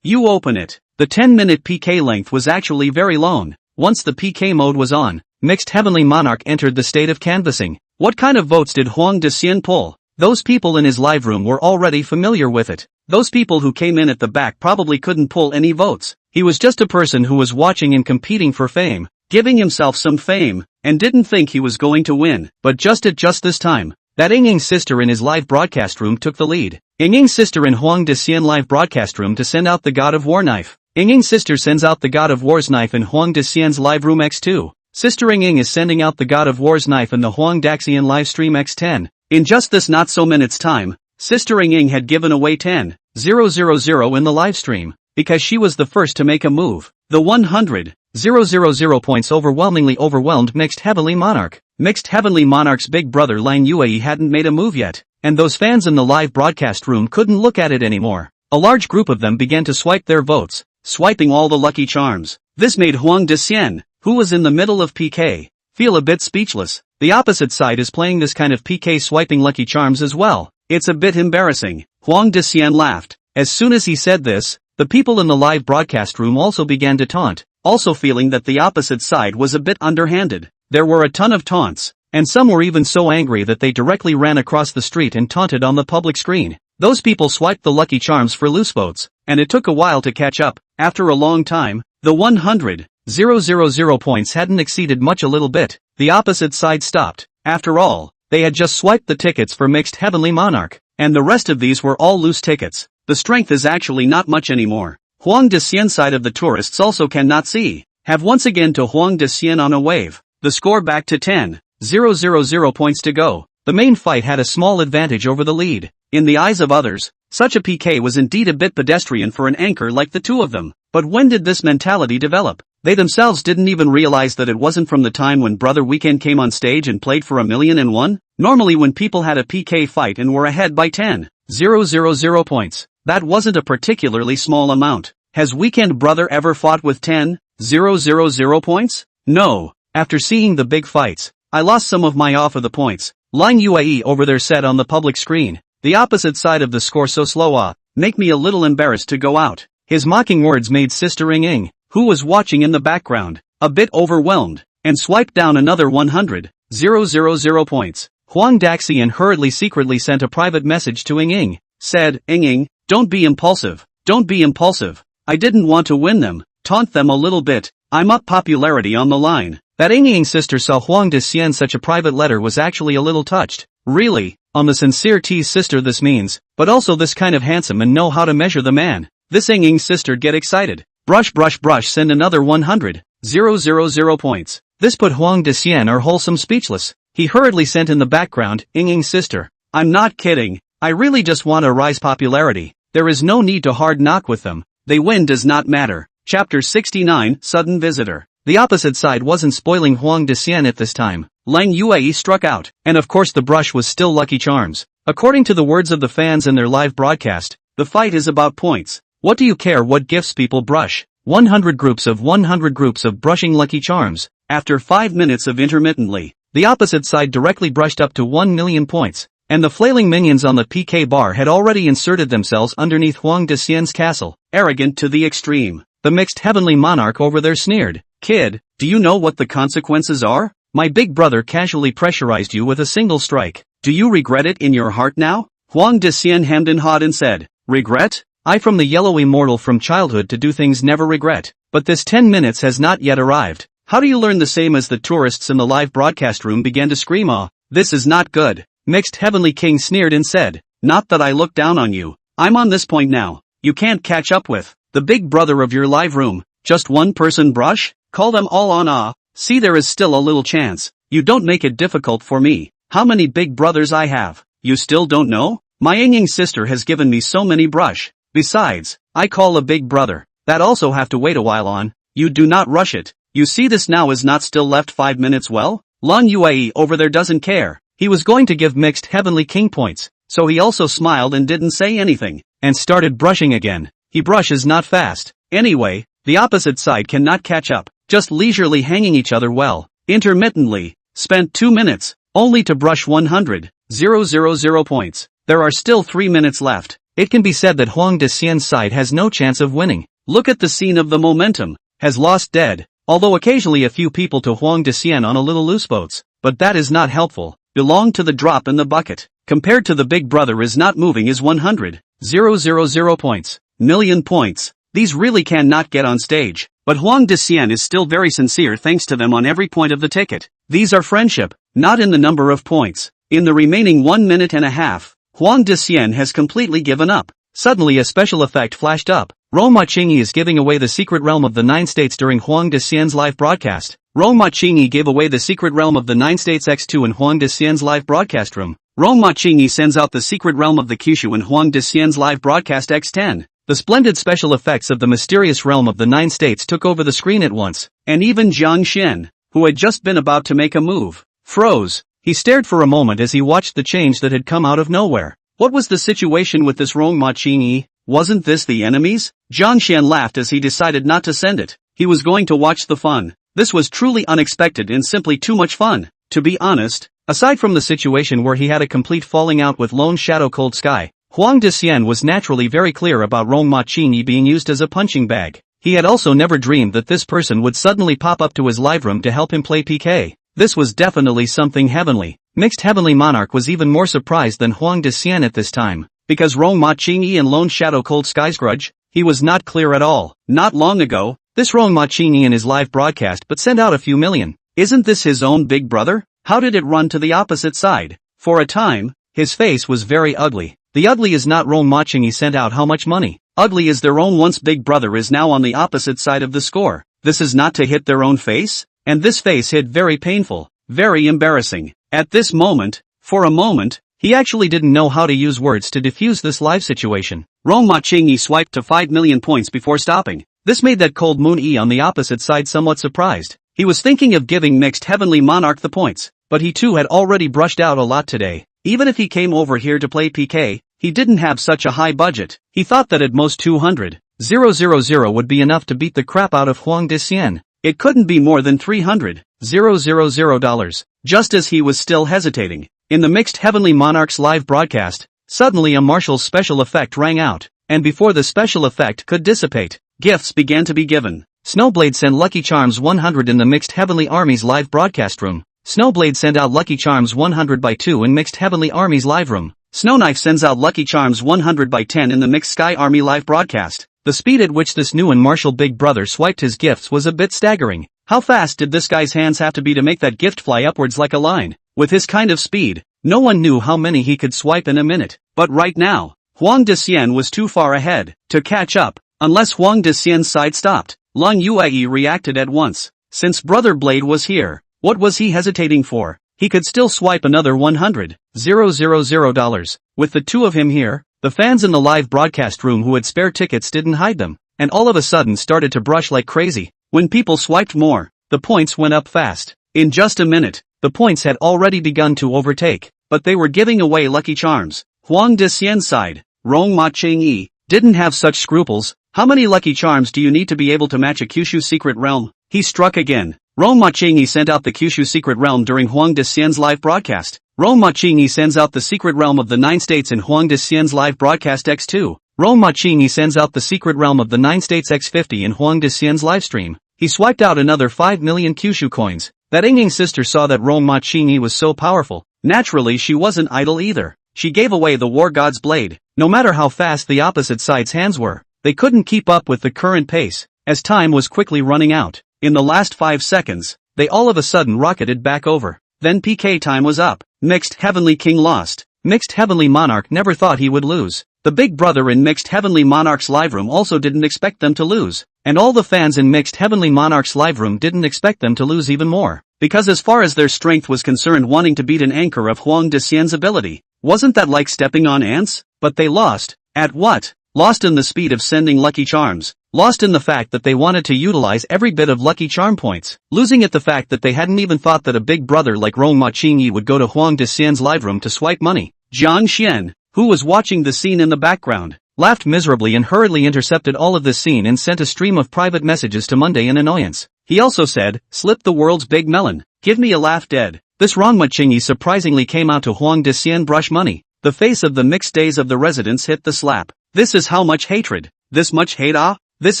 you open it. The 10-minute PK length was actually very long. Once the PK mode was on, mixed heavenly monarch entered the state of canvassing. What kind of votes did Huang Dexian pull? Those people in his live room were already familiar with it. Those people who came in at the back probably couldn't pull any votes. He was just a person who was watching and competing for fame, giving himself some fame, and didn't think he was going to win. But just this time, that Ying's sister in his live broadcast room took the lead. Ying's sister in Huang Dexian live broadcast room to send out the God of War knife. Ying's sister sends out the God of War's knife in Huang Dexian's live room X2. Sister Ying is sending out the God of War's knife in the Huang Dexian live stream X10. In just this not so minutes time, Sister Ying had given away 10,000 in the live stream, because she was the first to make a move. The 100,000 points overwhelmingly overwhelmed Mixed Heavenly Monarch. Mixed Heavenly Monarch's big brother Lang Yue hadn't made a move yet, and those fans in the live broadcast room couldn't look at it anymore. A large group of them began to swipe their votes, swiping all the lucky charms. This made Huang Dexian, who was in the middle of PK, feel a bit speechless. The opposite side is playing this kind of PK swiping lucky charms as well. It's a bit embarrassing. Huang Dexian laughed. As soon as he said this, the people in the live broadcast room also began to taunt, also feeling that the opposite side was a bit underhanded. There were a ton of taunts, and some were even so angry that they directly ran across the street and taunted on the public screen. Those people swiped the lucky charms for loose votes, and it took a while to catch up. After a long time, the 100,000 points hadn't exceeded much a little bit. The opposite side stopped. After all, they had just swiped the tickets for Mixed Heavenly Monarch, and the rest of these were all loose tickets. The strength is actually not much anymore. Huang Dexian side of the tourists also cannot see. Have once again to Huang Dexian on a wave. The score back to 10,000 points to go. The main fight had a small advantage over the lead. In the eyes of others, such a PK was indeed a bit pedestrian for an anchor like the two of them. But when did this mentality develop? They themselves didn't even realize that it wasn't from the time when Brother Weekend came on stage and played for 1,000,001? Normally when people had a PK fight and were ahead by 10,000 points, that wasn't a particularly small amount. Has Weekend Brother ever fought with 10,000 points? No. After seeing the big fights, I lost some of my off of the points. Line UAE over there said on the public screen. The opposite side of the score so slow make me a little embarrassed to go out. His mocking words made Sister Ying, who was watching in the background, a bit overwhelmed, and swiped down another 100,000 points. Huang Daxian hurriedly secretly sent a private message to Ying, said, Ying, don't be impulsive, don't be impulsive. I didn't want to win them, taunt them a little bit, I'm up popularity on the line. That Ying sister saw Huang Dexian such a private letter was actually a little touched. Really, on the sincere tease sister this means, but also this kind of handsome and know how to measure the man. This Ying sister get excited. Brush brush brush send another 100,000 points. This put Huang Dexian or wholesome speechless. He hurriedly sent in the background, Ying sister. I'm not kidding, I really just want to rise popularity. There is no need to hard knock with them. They win does not matter. Chapter 69, Sudden Visitor. The opposite side wasn't spoiling Huang Dexian at this time. Lang Yuei struck out, and of course the brush was still Lucky Charms. According to the words of the fans in their live broadcast, the fight is about points. What do you care what gifts people brush? 100 groups of brushing Lucky Charms. After 5 minutes of intermittently, the opposite side directly brushed up to 1,000,000 points, and the flailing minions on the PK bar had already inserted themselves underneath Huang Dexian's castle, arrogant to the extreme. The mixed heavenly monarch over there sneered, Kid, do you know what the consequences are? My big brother casually pressurized you with a single strike. Do you regret it in your heart now? Huang Dexian hemmed and hawed and said, Regret? I from the yellow immortal from childhood to do things never regret. But this 10 minutes has not yet arrived. How do you learn the same as the tourists in the live broadcast room began to scream this is not good. Mixed Heavenly King sneered and said, Not that I look down on you. I'm on this point now. You can't catch up with the big brother of your live room. Just one person brush? Call them all on See there is still a little chance. You don't make it difficult for me. How many big brothers I have? You still don't know? My Ying sister has given me so many brush. Besides, I call a big brother. That also have to wait a while on. You do not rush it. You see this now is not still left 5 minutes well? Lan Yuei over there doesn't care. He was going to give Mixed Heavenly King points, so he also smiled and didn't say anything, and started brushing again. He brushes not fast. Anyway, the opposite side cannot catch up, just leisurely hanging each other well, intermittently, spent 2 minutes, only to brush 100,000 points. There are still 3 minutes left. It can be said that Huang Dexian's side has no chance of winning. Look at the scene of the momentum, has lost dead, although occasionally a few people to Huang Dexian on a little loose boats, but that is not helpful, belong to the drop in the bucket, compared to the big brother is not moving is 100,000 points, million points. These really cannot get on stage, but Huang Dexian is still very sincere thanks to them on every point of the ticket. These are friendship, not in the number of points. In the remaining 1 minute and a half, Huang Dexian has completely given up. Suddenly a special effect flashed up. Roma Chingy is giving away the secret realm of the 9 states during Huang Dexian's live broadcast. Roma Chingy gave away the secret realm of the 9 states X2 in Huang Dexian's live broadcast room. Roma Chingy sends out the secret realm of the Kyushu in Huang Dexian's live broadcast X10. The splendid special effects of the mysterious realm of the 9 states took over the screen at once, and even Jiang Xin, who had just been about to make a move, froze. He stared for a moment as he watched the change that had come out of nowhere. What was the situation with this Rongma Qingyi? Wasn't this the enemies? Jiang Xian laughed as he decided not to send it. He was going to watch the fun. This was truly unexpected and simply too much fun. To be honest, aside from the situation where he had a complete falling out with Lone Shadow Cold Sky, Huang Dexian was naturally very clear about Rongma Qingyi being used as a punching bag. He had also never dreamed that this person would suddenly pop up to his live room to help him play PK. This was definitely something heavenly. Mixed Heavenly Monarch was even more surprised than Huang Dexian at this time, because Rongma Qingyi and Lone Shadow Cold Sky's grudge, he was not clear at all. Not long ago, this Rongma Qingyi in his live broadcast but sent out a few million. Isn't this his own big brother? How did it run to the opposite side? For a time, his face was very ugly. The ugly is not Rong Machingi sent out how much money. Ugly is their own once big brother is now on the opposite side of the score. This is not to hit their own face? And this face hit very painful, very embarrassing. At this moment, for a moment, he actually didn't know how to use words to diffuse this live situation. Rong Machingi swiped to 5 million points before stopping. This made that cold moon E on the opposite side somewhat surprised. He was thinking of giving mixed heavenly monarch the points, but he too had already brushed out a lot today. Even if he came over here to play PK, he didn't have such a high budget. He thought that at most 200,000 would be enough to beat the crap out of Huang Dician. It couldn't be more than $300,000. Just as he was still hesitating, in the Mixed Heavenly Monarchs live broadcast, suddenly a Marshall's special effect rang out, and before the special effect could dissipate, gifts began to be given. Snowblade sent Lucky Charms 100 in the Mixed Heavenly Army's live broadcast room. Snowblade sent out Lucky Charms 100 by 2 in Mixed Heavenly Army's live room. Snowknife sends out Lucky Charms 100 by 10 in the Mixed Sky Army live broadcast. The speed at which this new and Marshall big brother swiped his gifts was a bit staggering. How fast did this guy's hands have to be to make that gift fly upwards like a line? With his kind of speed, no one knew how many he could swipe in a minute. But right now, Huang Dician was too far ahead to catch up, unless Huang Dician's side stopped. Long Yue reacted at once. Since Brother Blade was here, what was he hesitating for? He could still swipe another $100,000. With the two of him here, the fans in the live broadcast room who had spare tickets didn't hide them, and all of a sudden started to brush like crazy. When people swiped more, the points went up fast. In just a minute, the points had already begun to overtake, but they were giving away Lucky Charms. Huang Dician's side, Rong Machingi, didn't have such scruples. How many Lucky Charms do you need to be able to match a Kyushu secret realm? He struck again. Rong Machingi sent out the Kyushu secret realm during Huang Dician's live broadcast. Rong Machingi sends out the secret realm of the 9 states in Huang Dician's live broadcast X2. Rong Machingi sends out the secret realm of the 9 states X50 in Huang Dician's livestream. He swiped out another 5 million Kyushu coins. That Yingling sister saw that Rong Machingi was so powerful. Naturally she wasn't idle either. She gave away the War God's blade. No matter how fast the opposite side's hands were, they couldn't keep up with the current pace, as time was quickly running out. In the last 5 seconds, they all of a sudden rocketed back over. Then PK time was up. Mixed Heavenly King lost. Mixed Heavenly Monarch never thought he would lose. The big brother in Mixed Heavenly Monarch's live room also didn't expect them to lose. And all the fans in Mixed Heavenly Monarch's live room didn't expect them to lose even more. Because as far as their strength was concerned, wanting to beat an anchor of Huang Dician's ability, wasn't that like stepping on ants? But they lost. At what? Lost in the speed of sending Lucky Charms. Lost in the fact that they wanted to utilize every bit of Lucky Charm points. Losing at the fact that they hadn't even thought that a big brother like Rong Machingi would go to Huang Dician's live room to swipe money. Jiang Xian, who was watching the scene in the background, laughed miserably and hurriedly intercepted all of this scene and sent a stream of private messages to Monday in annoyance. He also said, "Slip the world's big melon. Give me a laugh dead." This Rong Machingi surprisingly came out to Huang Dician brush money. The face of the mixed days of the residents hit the slap. This is how much hatred. This much hate ah? This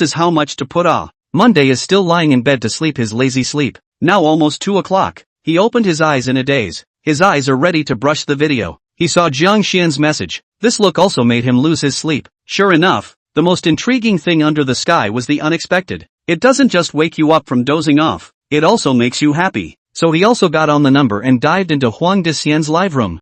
is how much to put ah. Monday is still lying in bed to sleep his lazy sleep. Now almost 2 o'clock. He opened his eyes in a daze. His eyes are ready to brush the video. He saw Jiang Xian's message. This look also made him lose his sleep. Sure enough, the most intriguing thing under the sky was the unexpected. It doesn't just wake you up from dozing off, it also makes you happy. So he also got on the number and dived into Huang Dician's live room.